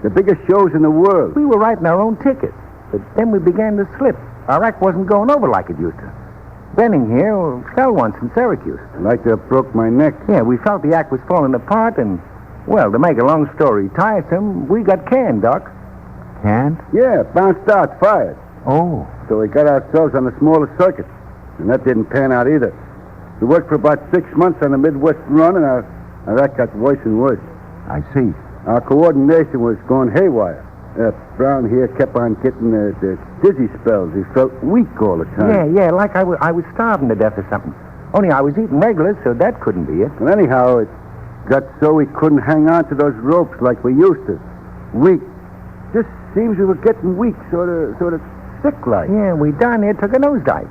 The biggest shows in the world. We were writing our own tickets, but then we began to slip. Our act wasn't going over like it used to. Benning here fell once in Syracuse. Like to have broke my neck. Yeah, we felt the act was falling apart, and, well, to make a long story tiresome, we got canned, Doc. Canned? Yeah, bounced out, fired. Oh. So we got ourselves on the smaller circuit, and that didn't pan out either. We worked for about 6 months on the Midwest run, and our act got worse and worse. I see. Our coordination was going haywire. Brown here kept on getting the dizzy spells. He felt weak all the time. Yeah, like I was starving to death or something. Only I was eating regular, so that couldn't be it. And anyhow, it got so we couldn't hang on to those ropes like we used to. Weak. Just seems we were getting weak, sort of sick-like. Yeah, we darn near took a nosedive.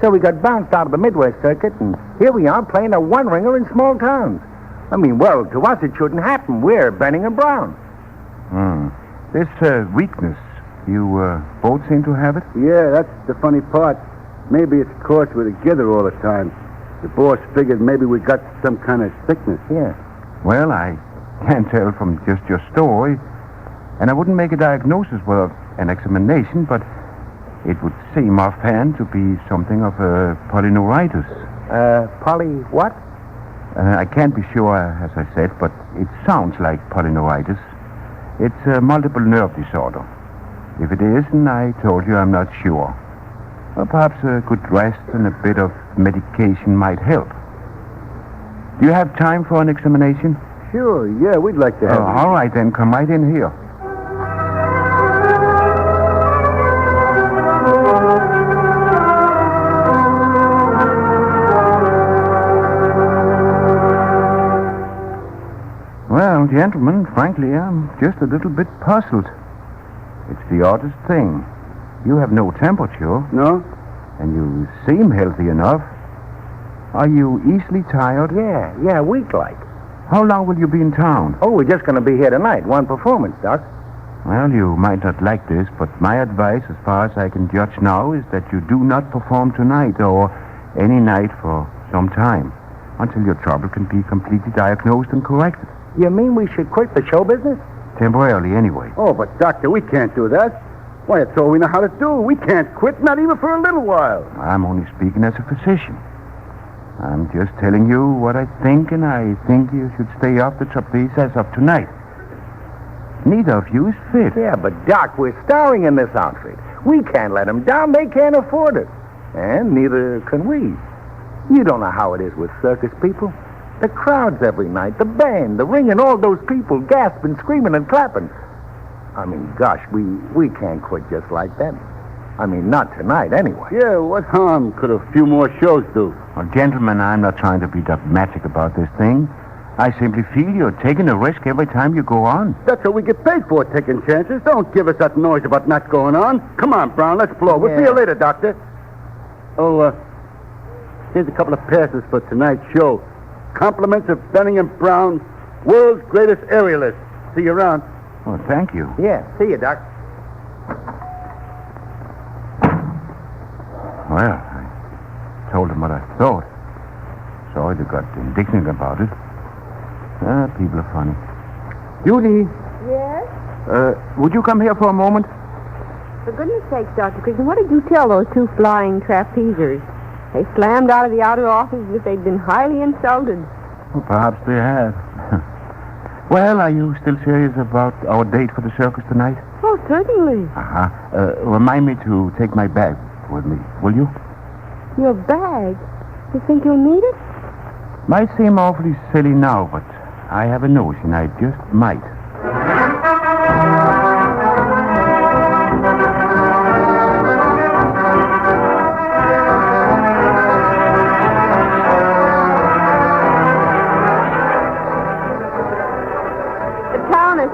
So we got bounced out of the Midwest circuit, and here we are playing a one-ringer in small towns. I mean, well, to us it shouldn't happen. We're Benning and Brown. This weakness, you both seem to have it? Yeah, that's the funny part. Maybe it's 'cause we're together all the time. The boss figured maybe we got some kind of sickness. Yeah. Well, I can't tell from just your story, and I wouldn't make a diagnosis without an examination, but it would seem offhand to be something of a polyneuritis. Poly what? I can't be sure, as I said, but it sounds like polyneuritis. It's a multiple nerve disorder. If it isn't, I told you I'm not sure. Well, perhaps a good rest and a bit of medication might help. Do you have time for an examination? Sure, yeah, we'd like to have it. All right, then, come right in here. Well, gentlemen, frankly, I'm just a little bit puzzled. It's the oddest thing. You have no temperature. No? And you seem healthy enough. Are you easily tired? Yeah, weak-like. How long will you be in town? Oh, we're just going to be here tonight. One performance, Doc. Well, you might not like this, but my advice, as far as I can judge now, is that you do not perform tonight or any night for some time, until your trouble can be completely diagnosed and corrected. You mean we should quit the show business? Temporarily, anyway. Oh, but, Doctor, we can't do that. Why, it's all we know how to do. We can't quit, not even for a little while. I'm only speaking as a physician. I'm just telling you what I think, and I think you should stay off the trapeze as of tonight. Neither of you is fit. Yeah, but, Doc, we're starring in this outfit. We can't let them down. They can't afford it. And neither can we. You don't know how it is with circus people. The crowds every night, the band, the ring, and all those people gasping, screaming, and clapping. I mean, gosh, we can't quit just like that. I mean, not tonight, anyway. Yeah, what harm could a few more shows do? Well, gentlemen, I'm not trying to be dogmatic about this thing. I simply feel you're taking a risk every time you go on. That's what we get paid for, taking chances. Don't give us that noise about not going on. Come on, Brown, let's blow. We'll see you later, Doctor. Oh, here's a couple of passes for tonight's show. Compliments of Benning and Brown, world's greatest aerialist. See you around. Oh, thank you. Yeah, see you, Doc. Well, I told him what I thought. Sorry they got indignant about it. People are funny. Judy. Yes? Would you come here for a moment? For goodness sakes, Dr. Christian, what did you tell those two flying trapezers? They slammed out of the outer office as if they'd been highly insulted. Well, perhaps they have. Well, are you still serious about our date for the circus tonight? Oh, certainly. Remind me to take my bag with me, will you? Your bag? You think you'll need it? Might seem awfully silly now, but I have a notion I just might.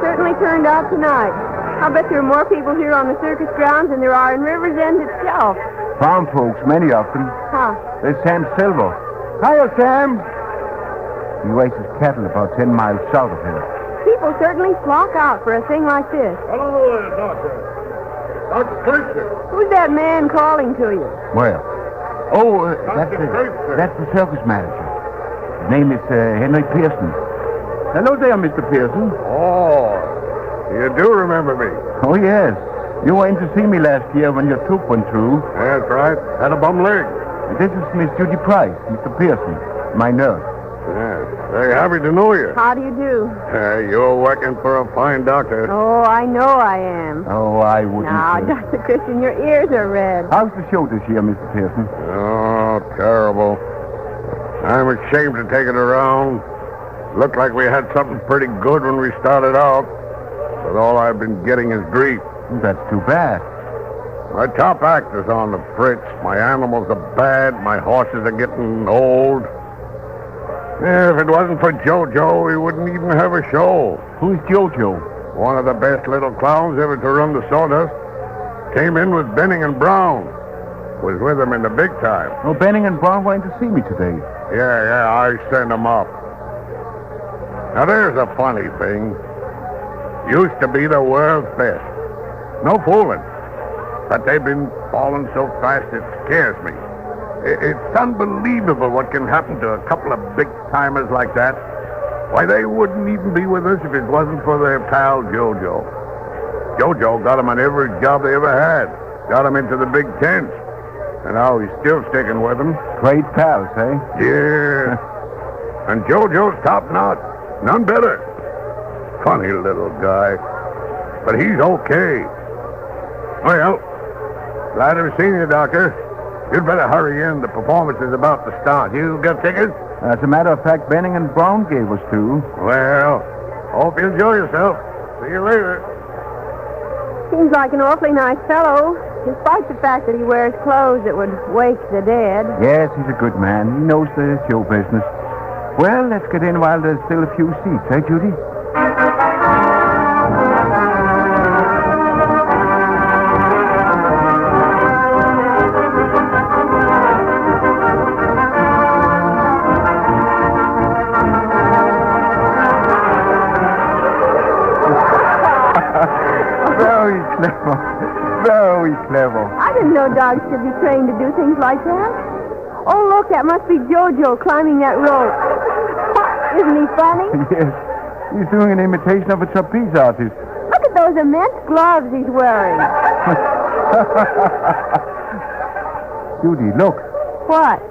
Certainly turned out tonight. I'll bet there are more people here on the circus grounds than there are in River's End itself. Farm folks, many of them. Huh? There's Sam Silver. Hiya, Sam. He raises cattle about 10 miles south of here. People certainly flock out for a thing like this. Hello there, Doctor. Dr. Christian. Who's that man calling to you? Where? That's the circus manager. His name is Henry Pearson. Hello there, Mr. Pearson. Oh, You do remember me. Oh, yes. You went to see me last year when your tooth went through. That's right. Had a bum leg. This is Miss Judy Price, Mr. Pearson, my nurse. Yeah. Very happy to know you. How do you do? You're working for a fine doctor. Oh, I know I am. Oh, I wouldn't. Now, say. Dr. Christian, your ears are red. How's the show this year, Mr. Pearson? Oh, terrible. I'm ashamed to take it around. Looked like we had something pretty good when we started out. But all I've been getting is grief. That's too bad. My top actor's on the fritz. My animals are bad. My horses are getting old. Yeah, if it wasn't for JoJo, we wouldn't even have a show. Who's JoJo? One of the best little clowns ever to run the sawdust. Came in with Benning and Brown. Was with them in the big time. Oh, Benning and Brown went to see me today. Yeah, I sent them up. Now, there's a funny thing. Used to be the world's best. No fooling. But they've been falling so fast it scares me. It's unbelievable what can happen to a couple of big-timers like that. Why, they wouldn't even be with us if it wasn't for their pal JoJo. JoJo got them on every job they ever had. Got them into the big tents. And now he's still sticking with them. Great pals, eh? Yeah. And JoJo's top-notch. None better. Funny little guy. But he's okay. Well, glad to have seen you, Doctor. You'd better hurry in. The performance is about to start. You got tickets? As a matter of fact, Benning and Brown gave us two. Well, hope you enjoy yourself. See you later. Seems like an awfully nice fellow, despite the fact that he wears clothes that would wake the dead. Yes, he's a good man. He knows the show business. Well, let's get in while there's still a few seats, eh, Judy? Very clever. Very clever. I didn't know dogs could be trained to do things like that. Oh, look, that must be JoJo climbing that rope. Isn't he funny? Yes. He's doing an imitation of a trapeze artist. Look at those immense gloves he's wearing. Judy, look. What?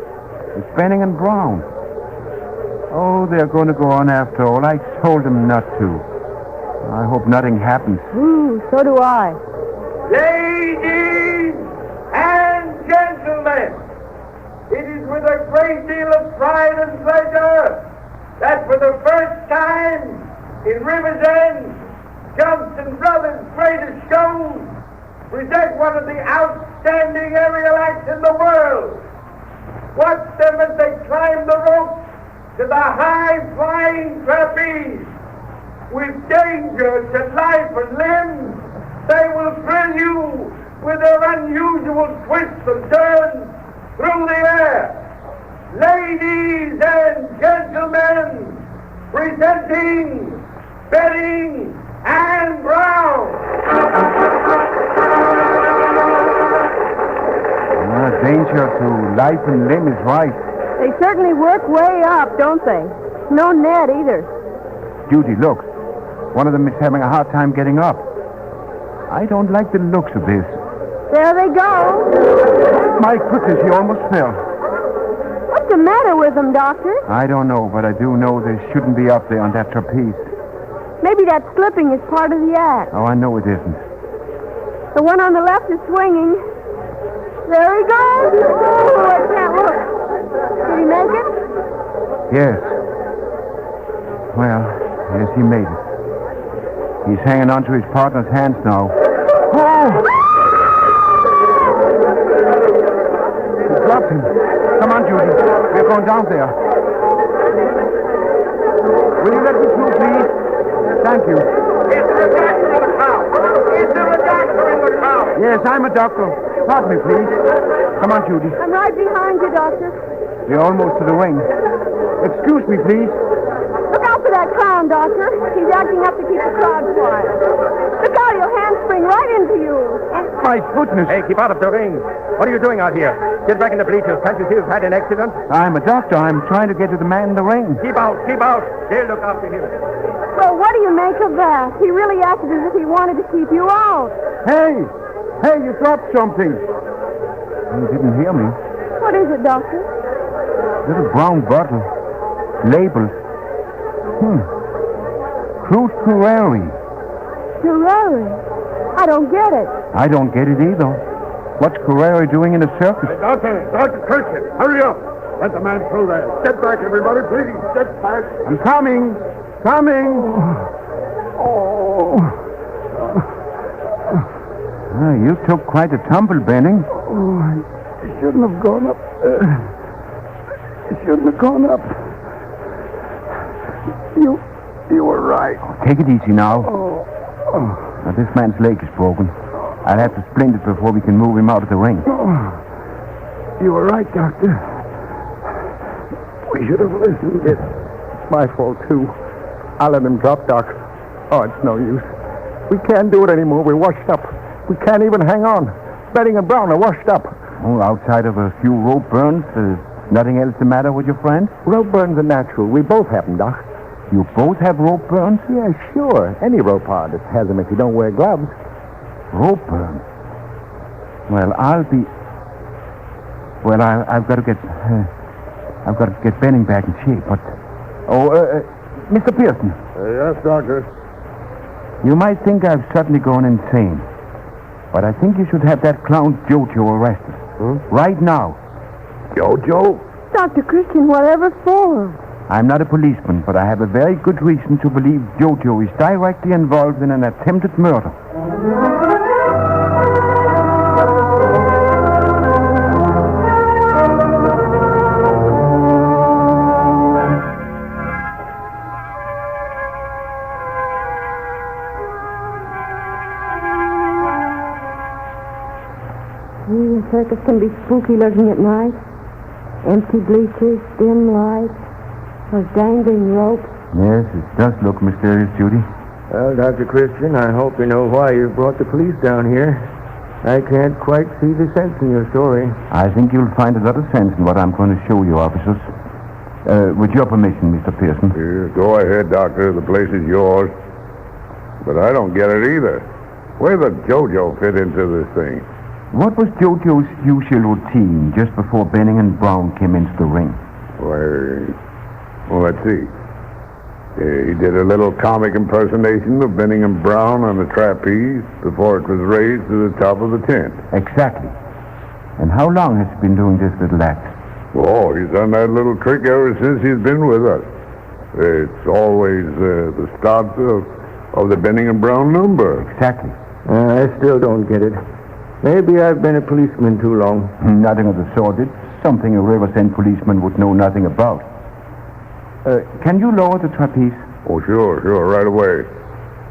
It's Benning and Brown. Oh, they're going to go on after all. I told them not to. I hope nothing happens. Ooh, so do I. Ladies and gentlemen, it is with a great deal of pride and pleasure that for the first time in River's End, Johnson Brothers' greatest show, present one of the outstanding aerial acts in the world. Watch them as they climb the rope to the high-flying trapeze. With danger to life and limb, they will thrill you with their unusual twists and turns through the air. Ladies and gentlemen, presenting Benning and Brown. Danger to life and limb is right. They certainly work way up, don't they? No net either. Judy, look. One of them is having a hard time getting up. I don't like the looks of this. There they go. My goodness, he almost fell. What's the matter with them, Doctor? I don't know, but I do know they shouldn't be up there on that trapeze. Maybe that slipping is part of the act. Oh, I know it isn't. The one on the left is swinging. There he goes. Oh, I can't look. Did he make it? Yes. Well, yes, he made it. He's hanging on to his partner's hands now. Oh! He dropped him. Come on, Judy. We're going down there. Will you let me through, please? Thank you. Is there a doctor in the crowd? Is there a doctor in the crowd? Yes, I'm a doctor. Pardon me, please. Come on, Judy. I'm right behind you, Doctor. You're almost to the ring. Excuse me, please. Look out for that clown, Doctor. He's acting up to keep the crowd quiet. Look out, he'll handspring right into you. My goodness. Hey, keep out of the ring. What are you doing out here? Get back in the bleachers. Can't you see you've had an accident? I'm a doctor. I'm trying to get to the man in the ring. Keep out. They'll look after him. Well, what do you men think of that? He really acted as if he wanted to keep you out. Hey! Hey, you dropped something. You didn't hear me. What is it, Doctor? Little brown bottle. Labeled. Crude Curare. Curare? I don't get it. I don't get it either. What's Curare doing in the circus? Hey, Dr. Christian, hurry up. Let the man through there. Step back, everybody, please. Step back. I'm coming. You took quite a tumble, Benning. Oh, I shouldn't have gone up. You were right. Take it easy now. Now, this man's leg is broken. I'll have to splint it before we can move him out of the ring. You were right, Doctor. We should have listened. It's my fault, too. I'll let him drop, Doc. Oh, it's no use. We can't do it anymore. We're washed up. We can't even hang on. Benning and Brown are washed up. Oh, outside of a few rope burns, there's nothing else the matter with your friend? Rope burns are natural. We both have them, Doc. You both have rope burns? Yeah, sure. Any rope artist has them if you don't wear gloves. Rope burns? Well, I've got to get Benning back in shape, but... Mr. Pearson. Yes, Doctor. You might think I've suddenly gone insane, but I think you should have that clown Jojo arrested. Right now. Jojo? Dr. Christian, whatever for? I'm not a policeman, but I have a very good reason to believe Jojo is directly involved in an attempted murder. The circus can be spooky looking at night. Empty bleachers, dim lights, those dangling ropes. Yes, it does look mysterious, Judy. Well, Dr. Christian, I hope you know why you brought the police down here. I can't quite see the sense in your story. I think you'll find a lot of sense in what I'm going to show you, officers. With your permission, Mr. Pearson. Go ahead, Doctor. The place is yours. But I don't get it either. Where did Jojo fit into this thing? What was Jojo's usual routine just before Benning and Brown came into the ring? Well, let's see. He did a little comic impersonation of Benning and Brown on the trapeze before it was raised to the top of the tent. Exactly. And how long has he been doing this little act? Oh, he's done that little trick ever since he's been with us. It's always the start of the Benning and Brown number. Exactly. I still don't get it. Maybe I've been a policeman too long. Nothing of the sort. It's something a Riversend policeman would know nothing about. Can you lower the trapeze? Oh, sure, right away.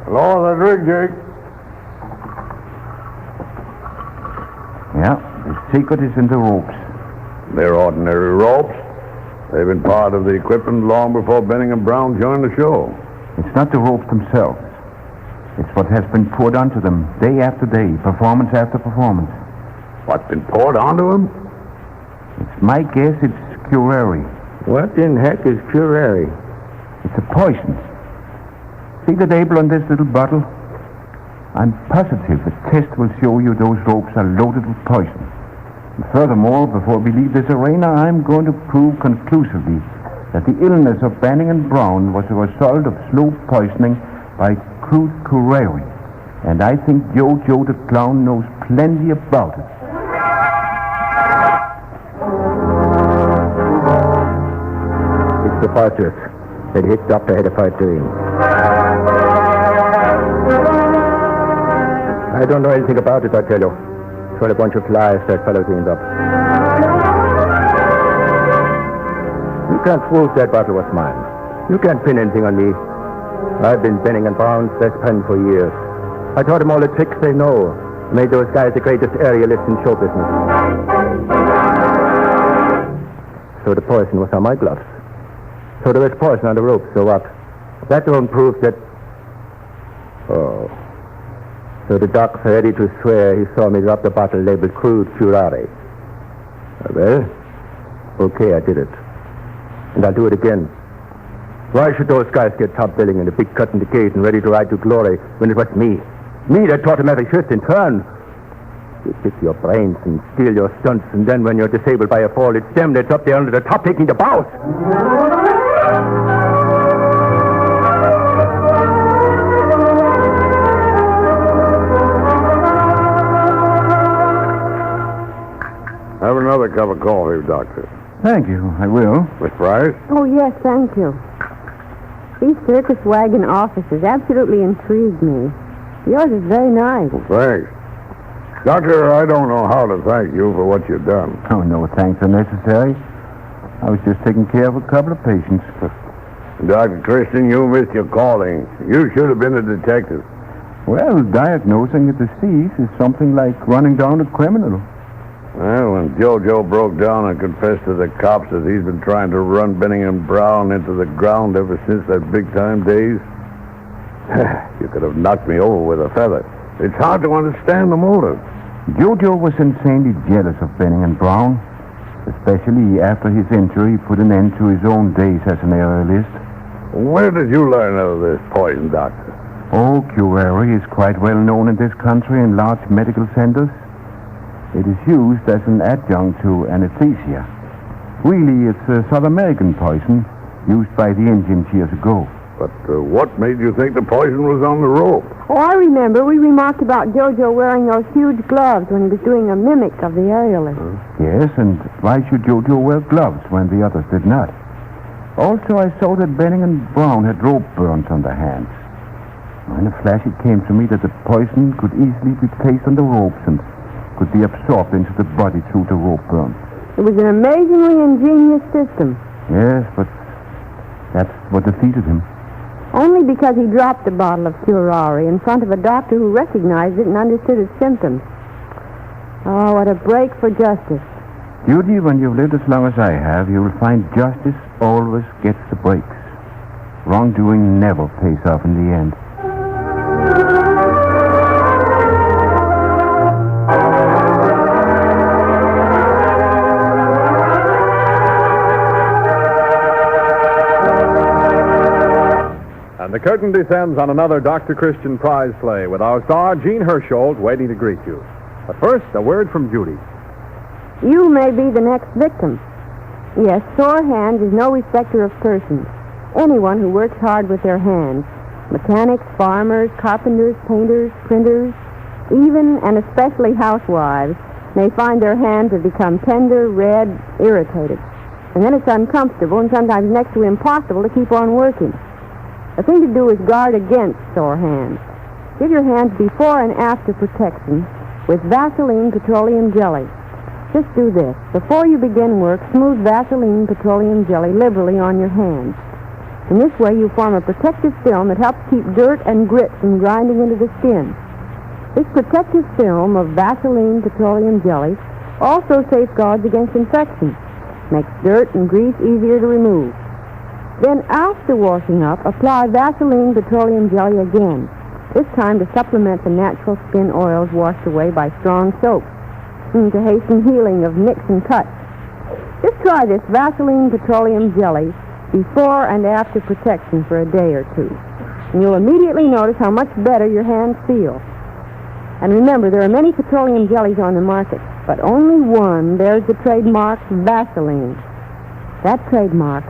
Lower that rig, Jake. Yeah, the secret is in the ropes. They're ordinary ropes. They've been part of the equipment long before Benning and Brown joined the show. It's not the ropes themselves. It's what has been poured onto them day after day, performance after performance. What's been poured onto them? It's my guess it's Curare. What in heck is Curare? It's a poison. See the label on this little bottle? I'm positive the test will show you those ropes are loaded with poison. And furthermore, before we leave this arena, I'm going to prove conclusively that the illness of Benning and Brown was a result of slow poisoning by crude Curare. And I think Jojo the Clown knows plenty about it. It's the fortress. It hit Dr. Head of Fighting. I don't know anything about it, I tell you. It's all a bunch of lies that fellow things up. You can't prove that bottle was mine. You can't pin anything on me. I've been Benning and Brown's best friend for years. I taught them all the tricks they know. Made those guys the greatest aerialists in show business. So the poison was on my gloves. So there was poison on the rope, so what? That don't prove that... Oh. So the doc's ready to swear he saw me drop the bottle labeled crude Curare. Well, okay, I did it. And I'll do it again. Why should those guys get top billing and a big cut in the case and ready to ride to glory when it was me? Me that taught them every shift in turn. You kick your brains and steal your stunts, and then when you're disabled by a fall, it's them that's up there under the top taking the bows. Have another cup of coffee, Doctor. Thank you, I will. Miss Price? Oh, yes, thank you. These circus wagon offices absolutely intrigue me. Yours is very nice. Thanks. Doctor, I don't know how to thank you for what you've done. Oh, no thanks are necessary. I was just taking care of a couple of patients. Dr. Christian, you missed your calling. You should have been a detective. Well, diagnosing a disease is something like running down a criminal. Well, when Jojo broke down and confessed to the cops that he's been trying to run Benning and Brown into the ground ever since that big-time days, you could have knocked me over with a feather. It's hard to understand the motive. Jojo was insanely jealous of Benning and Brown, especially after his injury put an end to his own days as an aerialist. Where did you learn of this poison, Doctor? Oh, Curare is quite well known in this country in large medical centers. It is used as an adjunct to anesthesia. Really, it's a South American poison used by the Indians years ago. But what made you think the poison was on the rope? Oh, I remember. We remarked about Jojo wearing those huge gloves when he was doing a mimic of the aerialist. Yes, and why should Jojo wear gloves when the others did not? Also, I saw that Benning and Brown had rope burns on their hands. In a flash, it came to me that the poison could easily be placed on the ropes and could be absorbed into the body through the rope burns. It was an amazingly ingenious system. Yes, but that's what defeated him. Only because he dropped the bottle of Curare in front of a doctor who recognized it and understood its symptoms. Oh, what a break for justice. Judy, when you've lived as long as I have, you'll find justice always gets the breaks. Wrongdoing never pays off in the end. The curtain descends on another Dr. Christian prize play with our star, Jean Hersholt, waiting to greet you. But first, a word from Judy. You may be the next victim. Yes, sore hands is no respecter of persons. Anyone who works hard with their hands, mechanics, farmers, carpenters, painters, printers, even and especially housewives, may find their hands have become tender, red, irritated. And then it's uncomfortable and sometimes next to impossible to keep on working. The thing to do is guard against sore hands. Give your hands before and after protection with Vaseline petroleum jelly. Just do this. Before you begin work, smooth Vaseline petroleum jelly liberally on your hands. In this way, you form a protective film that helps keep dirt and grit from grinding into the skin. This protective film of Vaseline petroleum jelly also safeguards against infection, makes dirt and grease easier to remove. Then, after washing up, apply Vaseline petroleum jelly again, this time to supplement the natural skin oils washed away by strong soaps, to hasten healing of nicks and cuts. Just try this Vaseline petroleum jelly before and after protection for a day or two, and you'll immediately notice how much better your hands feel. And remember, there are many petroleum jellies on the market, but only one bears the trademark Vaseline. That trademark,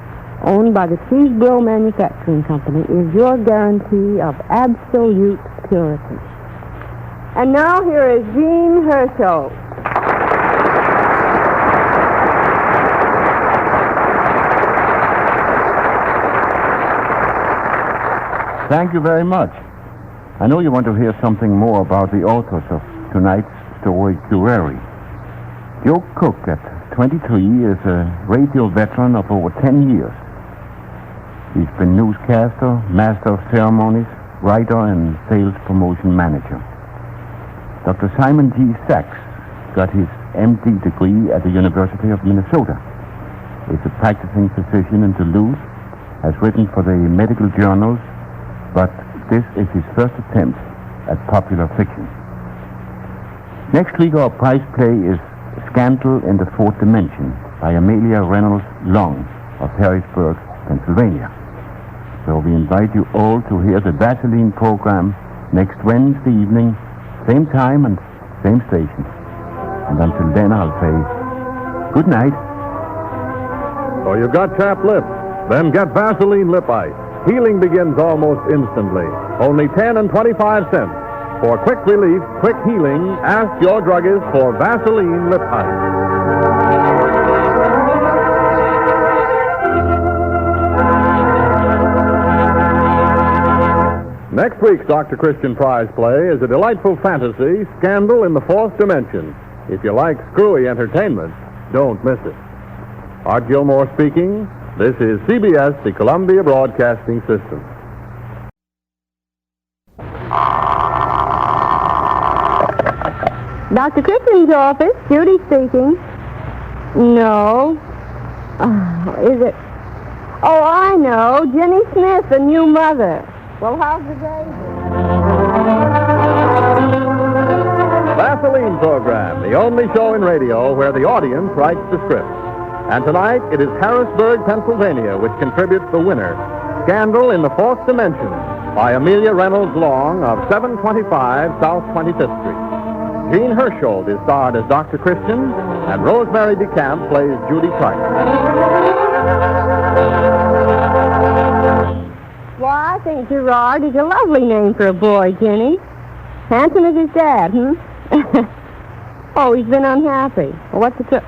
owned by the Cheesebro Manufacturing Company, is your guarantee of absolute purity. And now here is Jean Hersholt. Thank you very much. I know you want to hear something more about the authors of tonight's story, Curare. Joe Cook, at 23, is a radio veteran of over 10 years. He's been newscaster, master of ceremonies, writer, and sales promotion manager. Dr. Simon G. Sachs got his MD degree at the University of Minnesota. He's a practicing physician in Duluth, has written for the medical journals, but this is his first attempt at popular fiction. Next week, our prize play is Scandal in the Fourth Dimension by Amelia Reynolds Long of Harrisburg, Pennsylvania. So we invite you all to hear the Vaseline program next Wednesday evening, same time and same station. And until then, I'll say good night. So you've got chapped lips. Then get Vaseline Lip Ice. Healing begins almost instantly. Only 10 and 25 cents. For quick relief, quick healing, ask your druggist for Vaseline Lip Ice. Next week's Dr. Christian Prize play is a delightful fantasy, Scandal in the Fourth Dimension. If you like screwy entertainment, don't miss it. Art Gilmore speaking. This is CBS, the Columbia Broadcasting System. Dr. Christian's office. Judy speaking. No. Is it? Oh, I know. Jenny Smith, the new mother. Well, how's the baby? Vaseline program, the only show in radio where the audience writes the script. And tonight, it is Harrisburg, Pennsylvania, which contributes the winner, Scandal in the Fourth Dimension, by Amelia Reynolds Long of 725 South 25th Street. Jean Hersholt is starred as Dr. Christian, and Rosemary DeCamp plays Judy Price. Why, I think Gerard is a lovely name for a boy, Jenny. Handsome as his dad, Oh, he's been unhappy. Well, what's the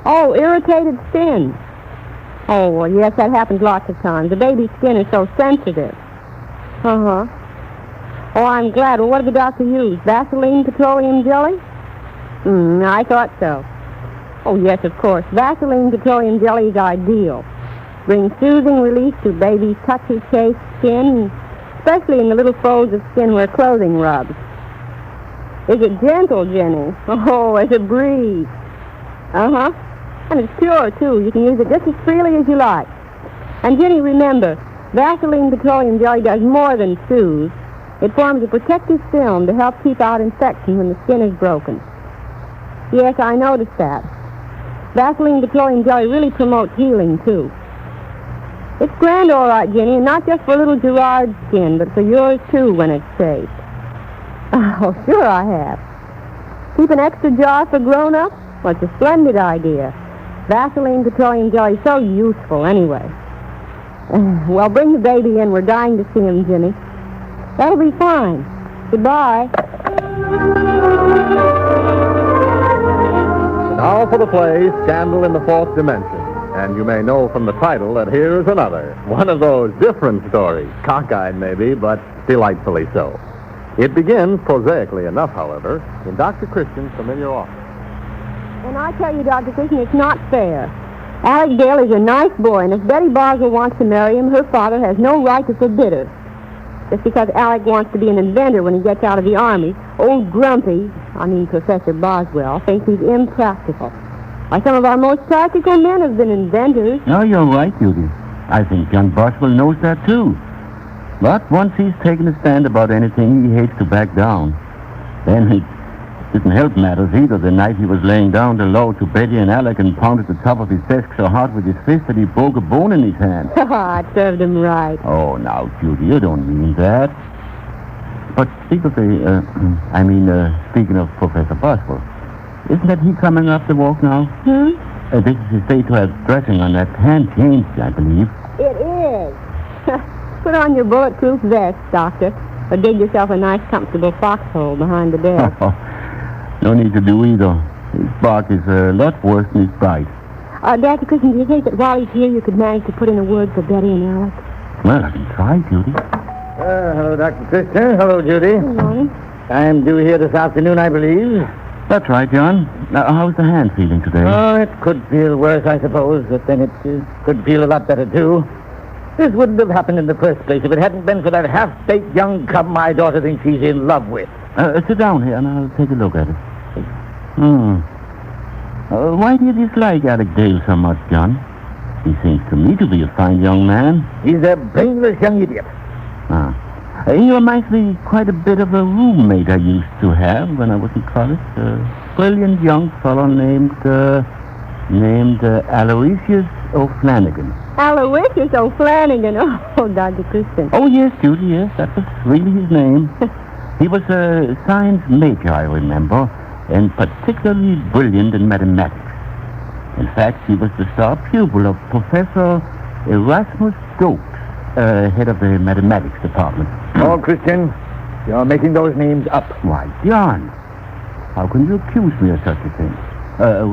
Oh, irritated skin. Oh, well, yes, that happens lots of times. The baby's skin is so sensitive. Uh-huh. Oh, I'm glad. Well, what did the doctor use? Vaseline petroleum jelly? I thought so. Oh, yes, of course. Vaseline petroleum jelly is ideal. Brings soothing relief to baby's touchy chafed skin, especially in the little folds of skin where clothing rubs. Is it gentle, Jenny? Oh, as a breeze. Uh-huh. And it's pure, too. You can use it just as freely as you like. And, Jenny, remember, Vaseline petroleum jelly does more than soothe. It forms a protective film to help keep out infection when the skin is broken. Yes, I noticed that. Vaseline petroleum jelly really promotes healing, too. It's grand, all right, Jenny, and not just for little Gerard's skin, but for yours, too, when it's safe. Oh, sure I have. Keep an extra jar for grown-ups? Well, it's a splendid idea. Vaseline petroleum jelly is so useful anyway. Well, bring the baby in. We're dying to see him, Jenny. That'll be fine. Goodbye. Now for the play, Scandal in the Fourth Dimension. And you may know from the title that here's another. One of those different stories. Cockeyed, maybe, but delightfully so. It begins, prosaically enough, however, in Dr. Christian's familiar office. And I tell you, Dr. Christian, it's not fair. Alec Dale is a nice boy, and if Betty Boswell wants to marry him, her father has no right to forbid her. Just because Alec wants to be an inventor when he gets out of the Army, old Grumpy, Professor Boswell, thinks he's impractical. Why, some of our most practical men have been inventors. No, you're right, Judy. I think young Boswell knows that, too. But once he's taken a stand about anything, he hates to back down. Then he didn't help matters either the night he was laying down the law to Betty and Alec and pounded the top of his desk so hard with his fist that he broke a bone in his hand. It served him right. Oh, now, Judy, you don't mean that. But speaking of Professor Boswell, isn't that he coming up the walk now? This is his day to have dressing on that hand changed, I believe. It is. Put on your bulletproof vest, Doctor, or dig yourself a nice, comfortable foxhole behind the desk. No need to do either. His bark is a lot worse than his bite. Dr. Christian, do you think that while he's here you could manage to put in a word for Betty and Alec? Well, I can try, Judy. Hello, Dr. Christian. Hello, Judy. Good morning. I'm due here this afternoon, I believe. That's right, John. Now, how's the hand feeling today? Oh, it could feel worse, I suppose, but then it could feel a lot better, too. This wouldn't have happened in the first place if it hadn't been for that half-baked young cub my daughter thinks she's in love with. Sit down here, and I'll take a look at it. Why do you dislike Alec Dale so much, John? He seems to me to be a fine young man. He's a brainless young idiot. He reminds me quite a bit of a roommate I used to have when I was in college. A brilliant young fellow named Aloysius O'Flanagan. Aloysius O'Flanagan. Oh, Dr. Christian. Oh, yes, Judy, yes. That was really his name. He was a science major, I remember, and particularly brilliant in mathematics. In fact, he was the star pupil of Professor Erasmus Stokes, head of the mathematics department. Oh, Christian, you're making those names up. Why, John, how can you accuse me of such a thing?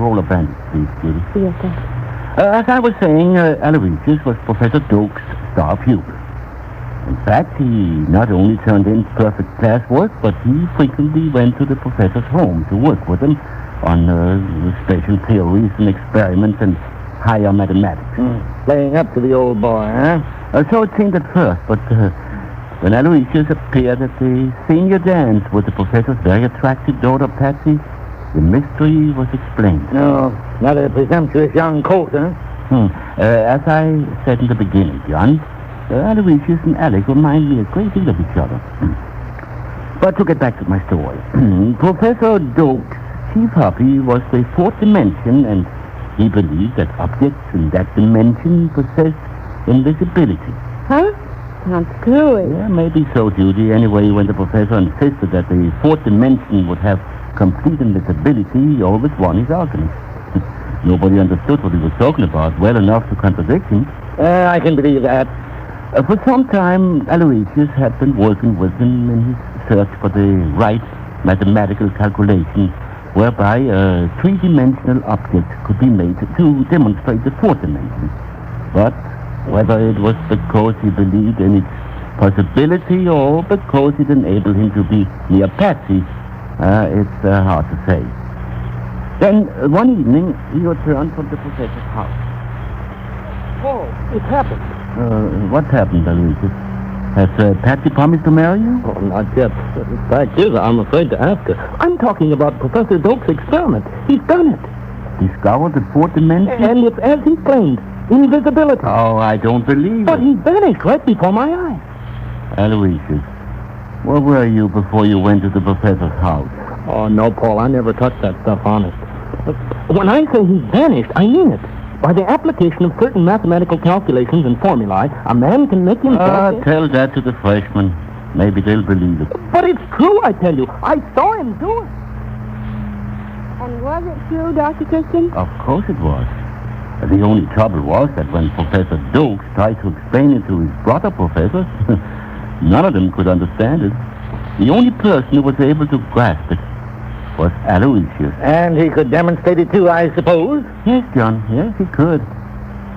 Roll a bandage, please, Judy. Yes, sir. As I was saying, Aloysius was Professor Stokes' star pupil. In fact, he not only turned in perfect classwork, but he frequently went to the professor's home to work with him on special theories and experiments and higher mathematics. Playing up to the old boy, huh? So it seemed at first, but when Aloysius appeared at the senior dance with the professor's very attractive daughter, Patsy, the mystery was explained. No, not a presumptuous young colt, huh? As I said in the beginning, John, Aloysius and Alec remind me a great deal of each other. But to get back to my story, Professor Stokes' chief hobby was the fourth dimension, and he believed that objects in that dimension possessed invisibility. Huh? Sounds screwy. Yeah, maybe so, Judy. Anyway, when the professor insisted that the fourth dimension would have complete invisibility, he always won his argument. Nobody understood what he was talking about well enough to contradict him. I can believe that. For some time, Aloysius had been working with him in his search for the right mathematical calculation whereby a three-dimensional object could be made to demonstrate the fourth dimension. But whether it was because he believed in its possibility or because it enabled him to be near Patsy, it's hard to say. Then, one evening, he returned from the professor's house. Oh, it happened. What happened, Aloysius? Has Patsy promised to marry you? Oh, not yet. The fact is, I'm afraid to ask her. I'm talking about Professor Stokes' experiment. He's done it. Discovered the fourth dimension? And it's as he claimed, invisibility. Oh, I don't believe But it. he vanished right before my eyes. Aloysius, where were you before you went to the professor's house? Oh, no, Paul, I never touched that stuff, honest. When I say he vanished, I mean it. By the application of certain mathematical calculations and formulae, a man can make himself... Tell that to the freshmen. Maybe they'll believe it. But it's true, I tell you. I saw him do it. And was it true, Dr. Christian? Of course it was. The only trouble was that when Professor Stokes tried to explain it to his brother professors, none of them could understand it. The only person who was able to grasp it was Aloysius. And he could demonstrate it too, I suppose? Yes, John. Yes, he could.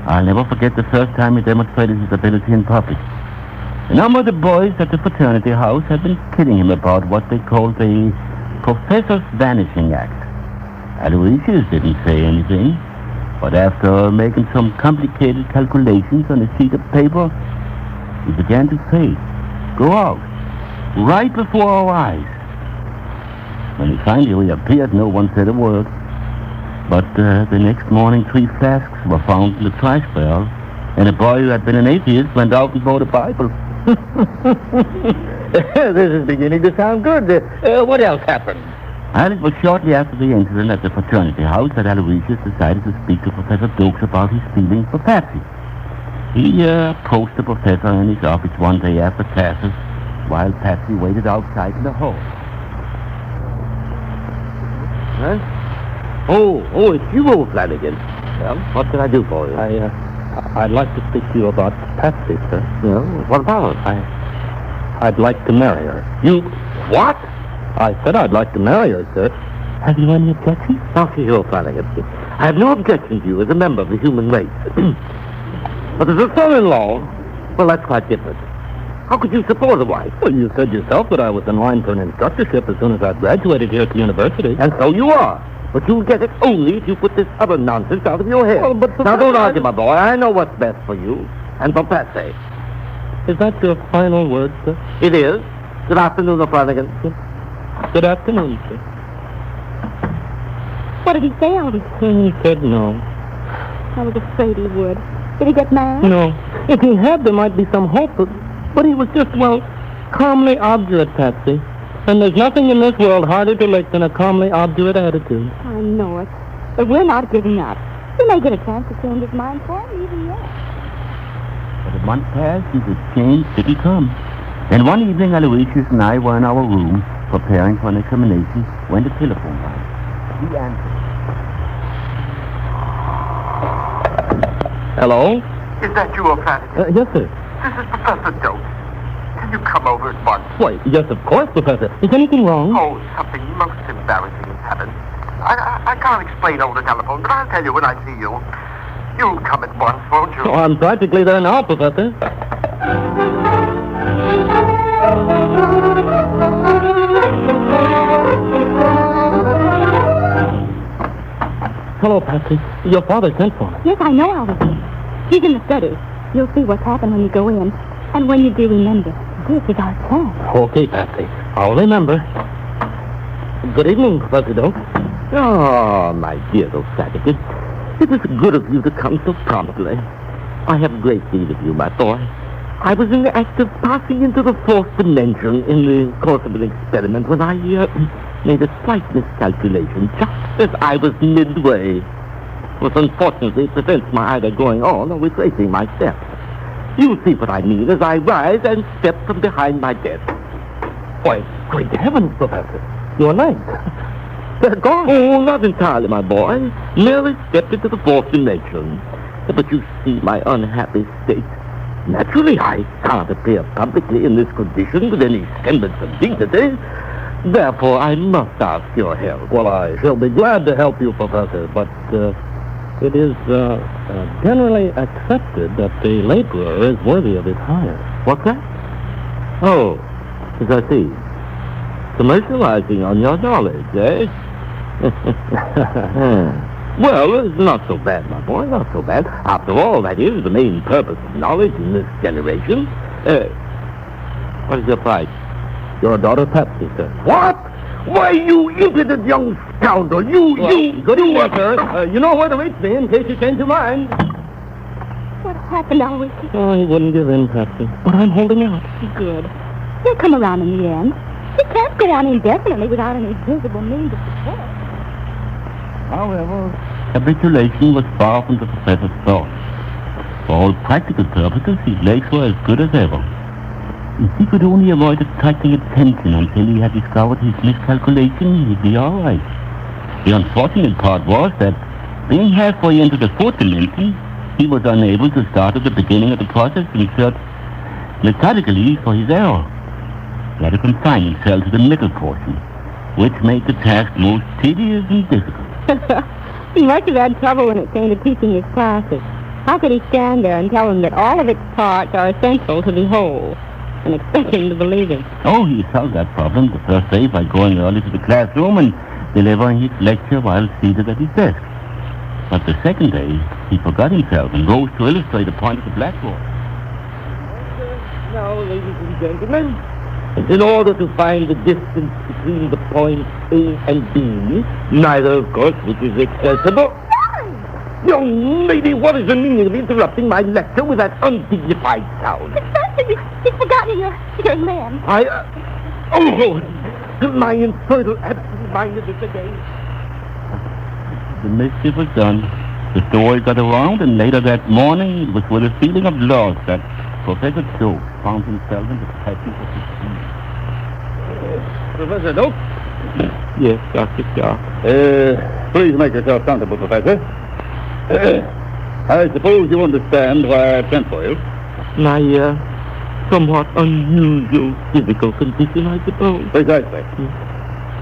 I'll never forget the first time he demonstrated his ability in public. A number of the boys at the fraternity house had been kidding him about what they called the Professor's Vanishing Act. Aloysius didn't say anything, but after making some complicated calculations on a sheet of paper, he began to fade, go out, right before our eyes. When he finally reappeared, no one said a word. But the next morning, 3 flasks were found in the trash barrel, and a boy who had been an atheist went out and bought a Bible. This is beginning to sound good. What else happened? And it was shortly after the incident at the fraternity house that Aloysius decided to speak to Professor Stokes about his feelings for Patsy. He approached the professor in his office one day after classes while Patsy waited outside in the hall. Huh? Oh, it's you, Flanagan. Well, what can I do for you? I'd like to speak to you about Patsy, sir. Yeah, what about her? I'd like to marry her. You... What? I said I'd like to marry her, sir. Have you any objection? Not to you, Flanagan. I have no objection to you as a member of the human race. But as a son-in-law, well, that's quite different. How could you support a wife? Well, you said yourself that I was in line for an instructorship as soon as I graduated here at the university. And so you are. But you'll get it only if you put this other nonsense out of your head. Well, but now, don't argue, my boy. I know what's best for you. And for Patsy. Is that your final word, sir? It is. Good afternoon, Flanagan. Good afternoon, sir. What did he say, Albie? He said no. I was afraid he would. Did he get mad? No. If he had, there might be some hope, but he was just, well, calmly obdurate, Patsy. And there's nothing in this world harder to lick than a calmly obdurate attitude. I know it. But we're not giving up. He may get a chance to change his mind for him even yet. months passed and the change didn't come. Then one evening, Aloysius and I were in our room preparing for an examination when the telephone rang. He answered. Hello? Is that you, O'Flanagan? Yes, sir. This is Professor Doak. Can you come over at once? Why, yes, of course, Professor. Is anything wrong? Oh, something most embarrassing has happened. I can't explain over the telephone, but I'll tell you when I see you. You'll come at once, won't you? Oh, I'm practically there now, Professor. Hello, Patsy. Your father sent for me. Yes, I know I was in. He's in the study. You'll see what's happened when you go in. And when you do, remember, this is our chance. Okay, Patsy. I'll remember. Good evening, Professor Doak. Oh, my dear O'Flanagan. It was good of you to come so promptly. I have great need of you, my boy. I was in the act of passing into the fourth dimension in the course of an experiment when I made a slight miscalculation just as I was midway. Which unfortunately prevents my either going on or retracing my steps. You'll see what I mean as I rise and step from behind my desk. Why, great heavens, Professor. Your legs. They're gone. Oh, not entirely, my boy. Merely stepped into the fourth dimension. But you see my unhappy state. Naturally, I can't appear publicly in this condition with any semblance of dignity. Therefore, I must ask your help. Well, I shall be glad to help you, Professor, but it is generally accepted that the laborer is worthy of his hire. What's that? Oh, as I see. Commercializing on your knowledge, eh? Well, it's not so bad, my boy, not so bad. After all, that is the main purpose of knowledge in this generation. What is your price? You're a daughter of Patsy, sir. What? Why, you impudent young scoundrel, Good evening, sir. You know where to reach me in case you change your mind. What happened, Aloysius? Oh, he wouldn't give in, Patsy. But I'm holding out. Good. He'll come around in the end. He can't go on indefinitely without any visible means of support. However, capitulation was far from the professor's thought. For all practical purposes, his legs were as good as ever. If he could only avoid attracting attention until he had discovered his miscalculation, he'd be all right. The unfortunate part was that, being halfway into the fourth dimension, he was unable to start at the beginning of the process and search methodically for his error. He had to confine himself to the middle portion, which made the task most tedious and difficult. He must have had trouble when it came to teaching his classes. How could he stand there and tell them that all of its parts are essential to the whole, and expect him to believe him? Oh, he solved that problem the first day by going early to the classroom and delivering his lecture while seated at his desk. But the second day, he forgot himself and rose to illustrate a point of the blackboard. Now, ladies and gentlemen, in order to find the distance between the points A and B, neither, of course, which is accessible... Young lady, what is the meaning of interrupting my lecture with that undignified sound? Professor, you've forgotten your man. My infertile absent-mindedness again. The mischief was done. The story got around, and later that morning, it was with a feeling of loss that Professor Doak found himself in the presence of his team. Professor Doak? Yes, Dr. Stark. Please make yourself comfortable, Professor. I suppose you understand why I sent for you. My somewhat unusual physical condition, I suppose. Precisely.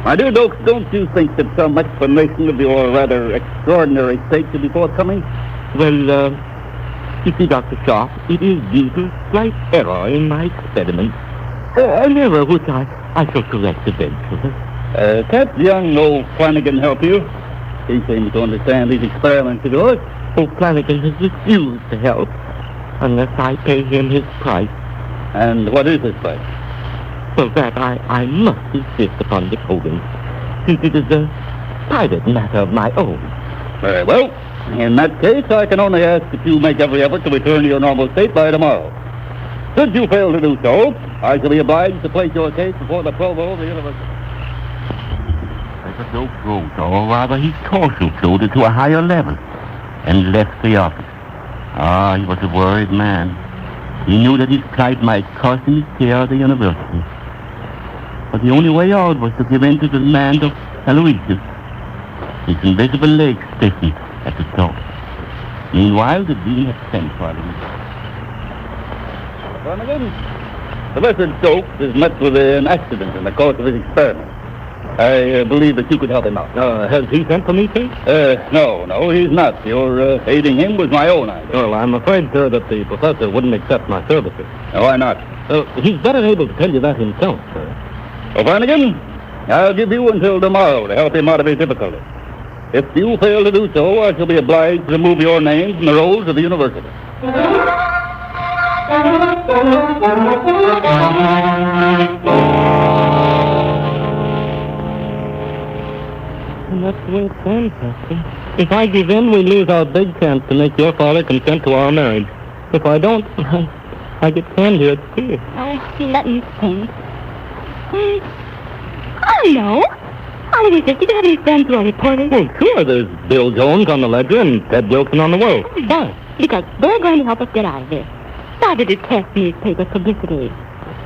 My dear Doak, don't you think that some explanation of your rather extraordinary state should be forthcoming? Well, you see, Dr. Sharp, it is due to a slight error in my experiment. An error which I shall correct eventually. Can't young old Flanagan help you? He seems to understand these experiments of yours. Oh, Flanagan has refused to help unless I pay him his price. And what is his price? Well, that I must insist upon decoding, since it is a private matter of my own. Very well. In that case, I can only ask that you make every effort to return to your normal state by tomorrow. Should you fail to do so, I shall be obliged to place your case before the provost of the university. Professor Doak rose, or rather his torso floated to a higher level, and left the office. He was a worried man. He knew that his plight might cost him his share of the university. But the only way out was to give in to the demand of Aloysius. His invisible legs stiffened at the thought. Meanwhile, the dean had sent for him. Professor Stokes has met with an accident in the course of his experiment. I believe that you could help him out. Has he sent for me, sir? No, he's not. Your aiding him was my own idea. Well, I'm afraid, sir, that the professor wouldn't accept my services. Why not? He's better able to tell you that himself, sir. Well, Flanagan, I'll give you until tomorrow to help him out of his difficulty. If you fail to do so, I shall be obliged to remove your name from the rolls of the university. And that's the way it stands, Pastor. If I give in, we lose our big chance to make your father consent to our marriage. If I don't, I get canned here at school. Oh, let me think. I know. Aloysius, did you have any friends who are reporters? Well, sure. There's Bill Jones on the Ledger and Ted Wilson on the World. Why? Because they're going to help us get out of here. Father detests newspaper publicity.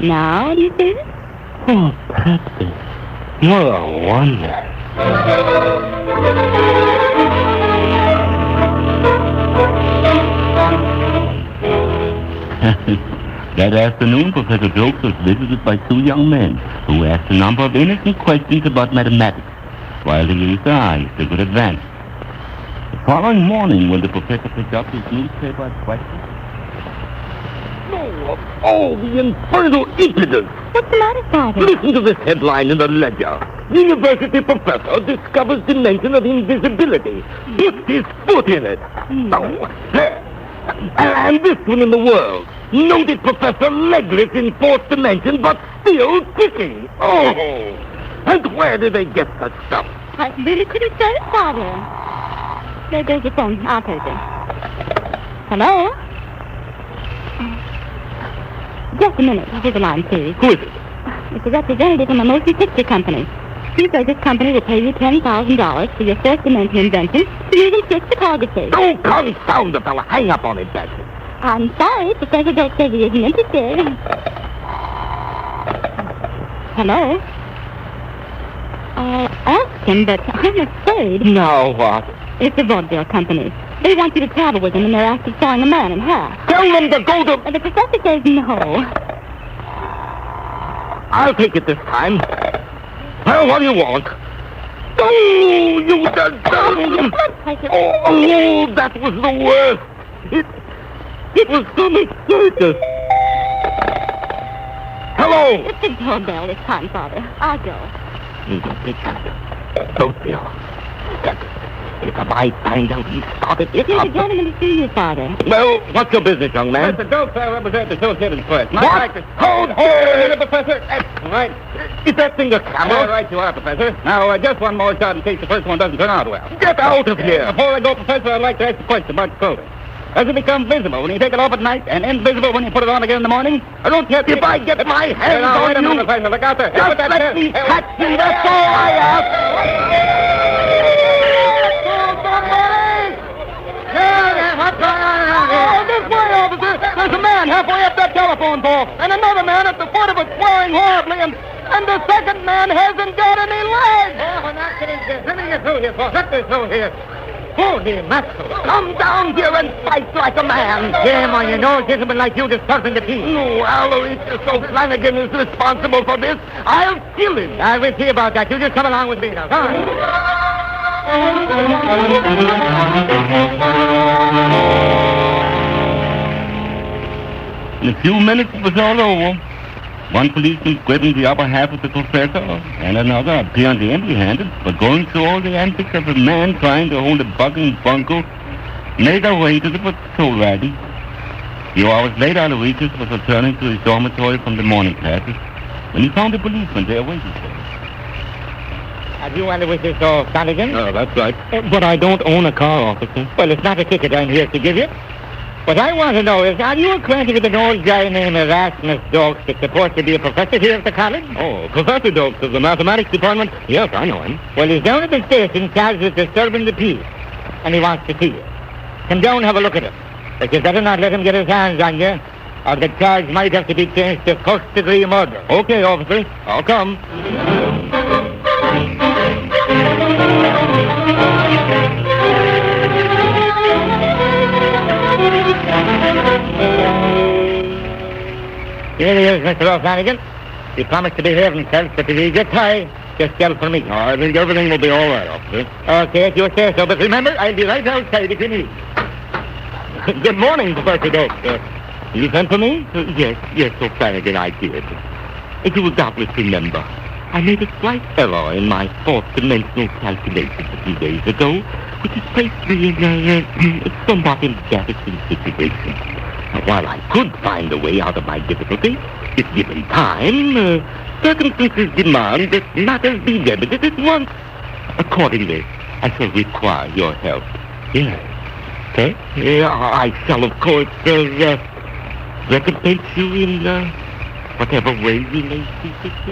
Now, do you see it? Oh, Patsy, you're a wonder. That afternoon, Professor Stokes was visited by two young men who asked a number of innocent questions about mathematics, while they used their eyes to good advantage. The following morning, when the professor picked up his newspaper at breakfast, oh, the infernal impudence! What's the matter, Father? Listen to this headline in the Ledger. University professor discovers dimension of invisibility. Puts his foot in it. Oh, and this one in the World. Noted professor legless in fourth dimension, but still kicking. Oh! And where did they get such stuff? I really couldn't say, Father. There goes the phone. I'll take it. Hello? Just a minute. Here's the line, please. Who is it? It's a representative from a motion picture company. He says this company will pay you $10,000 for your fourth dimension invention using fixed photography. Oh, confound the fella. Hang up on it, Patsy. I'm sorry, Professor Stokes says he isn't interested. Hello? I'll ask him, but I'm afraid... Now what? It's the vaudeville company. They want you to travel with them in their act of sawing a man in half. Tell them to go to... And the professor says no. I'll take it this time. Well, what do you want? Oh, you done... Oh, that was the worst. It was so mysterious. Hello? It's the doorbell this time, Father. I'll go. Don't feel. If I find out he started this... Here's a gentleman to see you, Father. Well, what's your business, young man? Mr. Stokes, I represent the Associated Press. What? Hold on! Professor. Right. Is that thing a camera? All right, you are, Professor. Now, just one more shot in case the first one doesn't turn out well. Get out of here! Before I go, Professor, I'd like to ask a question about your clothing. Does it become visible when you take it off at night and invisible when you put it on again in the morning? I don't care if I get my hands on wait a you... minute, Professor. Look out there. Just let me catch you, that's all I ask! What's going on here? Oh, this way, officer. There's a man halfway up that telephone pole, and another man at the foot of it swearing horribly, and the second man hasn't got any legs. Oh, we're not getting this. Let me get through here, boss. Let me through here. Holy mackerel. Come down here and fight like a man. Shame on you. No gentleman like you disturbing the peace. No, Aloysius Flanagan is responsible for this. I'll kill him. I will see about that. You just come along with me now. Come on. In a few minutes, it was all over. One policeman gripping the upper half of the professor, and another, apparently empty-handed, but going through all the antics of a man trying to hold a bucking bronco, made their way to the patrol wagon. A few hours later, Aloysius was returning to his dormitory from the morning classes when he found a policeman there waiting for him. Have you Aloysius Flanagan? Oh, that's right. But I don't own a car, officer. Well, it's not a ticket I'm here to give you. What I want to know is, are you acquainted with an old guy named Erasmus Dokes that's supposed to be a professor here at the college? Oh, Professor Dokes of the mathematics department? Yes, I know him. Well, he's down at the station charged with disturbing the peace, and he wants to see you. Come down and have a look at him. But you better not let him get his hands on you. or the charge might have to be changed to first-degree murder. Okay, officer. I'll come. Here he is, Mr. O'Flanagan. He promised to behave himself, but if he gets high, just yell for me. I think everything will be all right, officer. Okay, if you say so. But remember, I'll be right outside if you need. Good morning, Professor Doak. You sent for me? Yes, O'Flanagan, I did. As you will doubtless remember, I made a slight error in my fourth-dimensional calculations a few days ago, which has placed me in a somewhat embarrassing situation. While I could find a way out of my difficulty, if given time, circumstances demand that matters be remedied at once. Accordingly, I shall require your help. Yes. Okay? I shall, of course, recompense you in whatever way you may see fit.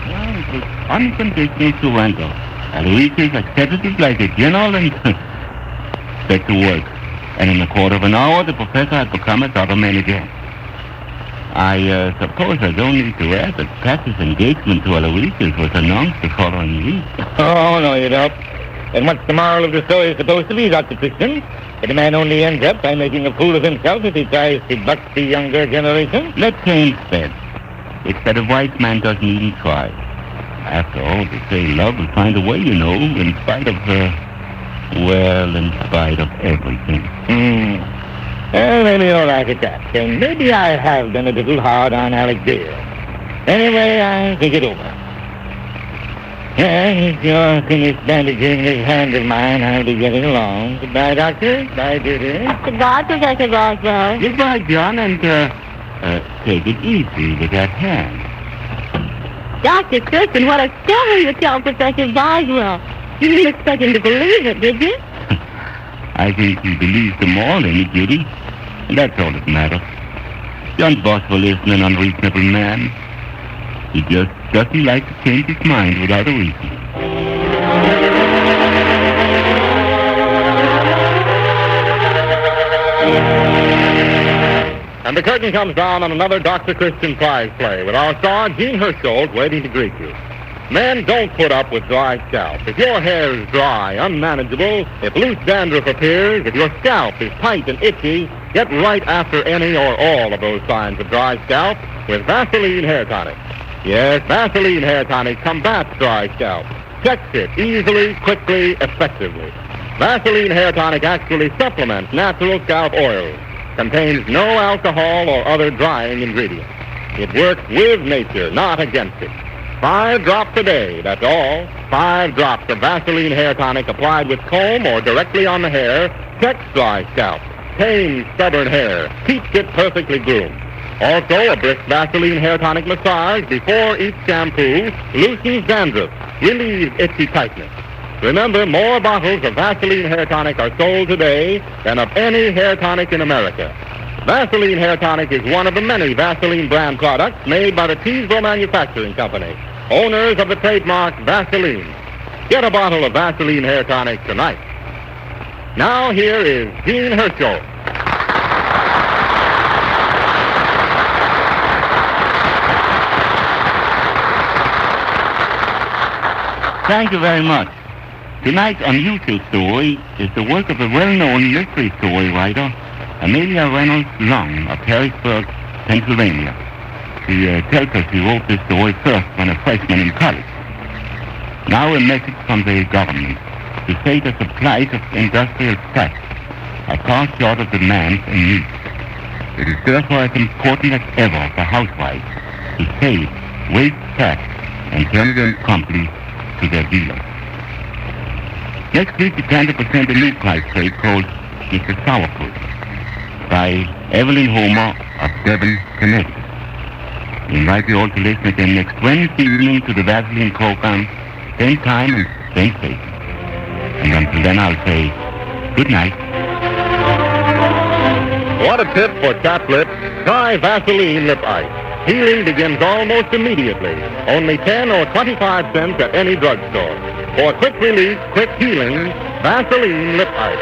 Well, it was unconditional surrender. Aloysius accepted it like a general and back to work. And in a quarter of an hour, the professor had become his other man again. I suppose I don't need to add that Pat's engagement to Aloysius was announced the following week. Oh, no, you don't. And what's the moral of the story supposed to be, Dr. Christian? That a man only ends up by making a fool of himself if he tries to buck the younger generation? Let Keynes said, it's that a wise man doesn't even try. After all, they say love will find a way, you know, in spite of, in spite of everything. Well, maybe you're right at that. And maybe I have been a little hard on Alec Dale. Anyway, I'll think it over. If you're finished bandaging this hand of mine, I'll be getting along. Goodbye, Doctor. Bye, Jere. Goodbye, Professor Boswell. Goodbye, John, and, take it easy with that hand. Dr. Christian, what a story you tell Professor Boswell. You didn't expect him to believe it, did you? I think he believes them all in it, Judy. And that's all that matters. John Boswell isn't an unreasonable man. He just doesn't like to change his mind without a reason. And the curtain comes down on another Dr. Christian prize play with our star, Gene Hersholt, waiting to greet you. Men, don't put up with dry scalp. If your hair is dry, unmanageable, if loose dandruff appears, if your scalp is tight and itchy, get right after any or all of those signs of dry scalp with Vaseline Hair Tonic. Yes, Vaseline Hair Tonic combats dry scalp. Checks it easily, quickly, effectively. Vaseline Hair Tonic actually supplements natural scalp oils. Contains no alcohol or other drying ingredients. It works with nature, not against it. 5 drops a day, that's all. 5 drops of Vaseline Hair Tonic applied with comb or directly on the hair checks dry scalp, tames stubborn hair, keeps it perfectly groomed. Also, a brisk Vaseline Hair Tonic massage before each shampoo loosens dandruff, relieves itchy tightness. Remember, more bottles of Vaseline Hair Tonic are sold today than of any hair tonic in America. Vaseline Hair Tonic is one of the many Vaseline brand products made by the Teesville Manufacturing Company, owners of the trademark Vaseline. Get a bottle of Vaseline Hair Tonic tonight. Now here is Gene Hersholt. Thank you very much. Tonight's unusual story is the work of a well-known mystery story writer, Amelia Reynolds Long of Harrisburg, Pennsylvania. She tells us he wrote this story first when a freshman in college. Now a message from the government to say the supplies of industrial fat are far short of demand and needs. It is therefore as important as ever for housewives to save, waste fat, and turn them promptly to their dealers. Next week we plan to present a new prize play called Mr. Sourpuss by Evelyn Homer of Devon, Connecticut. We invite you all to listen again next Wednesday evening to the Vaseline program, same time and same place. And until then I'll say good night. What a tip for chapped lips. Try Vaseline Lip Ice. Healing begins almost immediately. Only 10 or 25 cents at any drugstore. For quick relief, quick healing, Vaseline Lip Ice.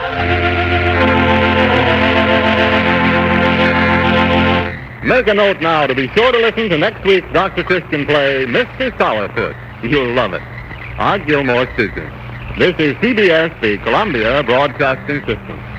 Make a note now to be sure to listen to next week's Dr. Christian play, Mr. Sourpuss. You'll love it. Art Gilmore speaking. This is CBS, the Columbia Broadcasting System.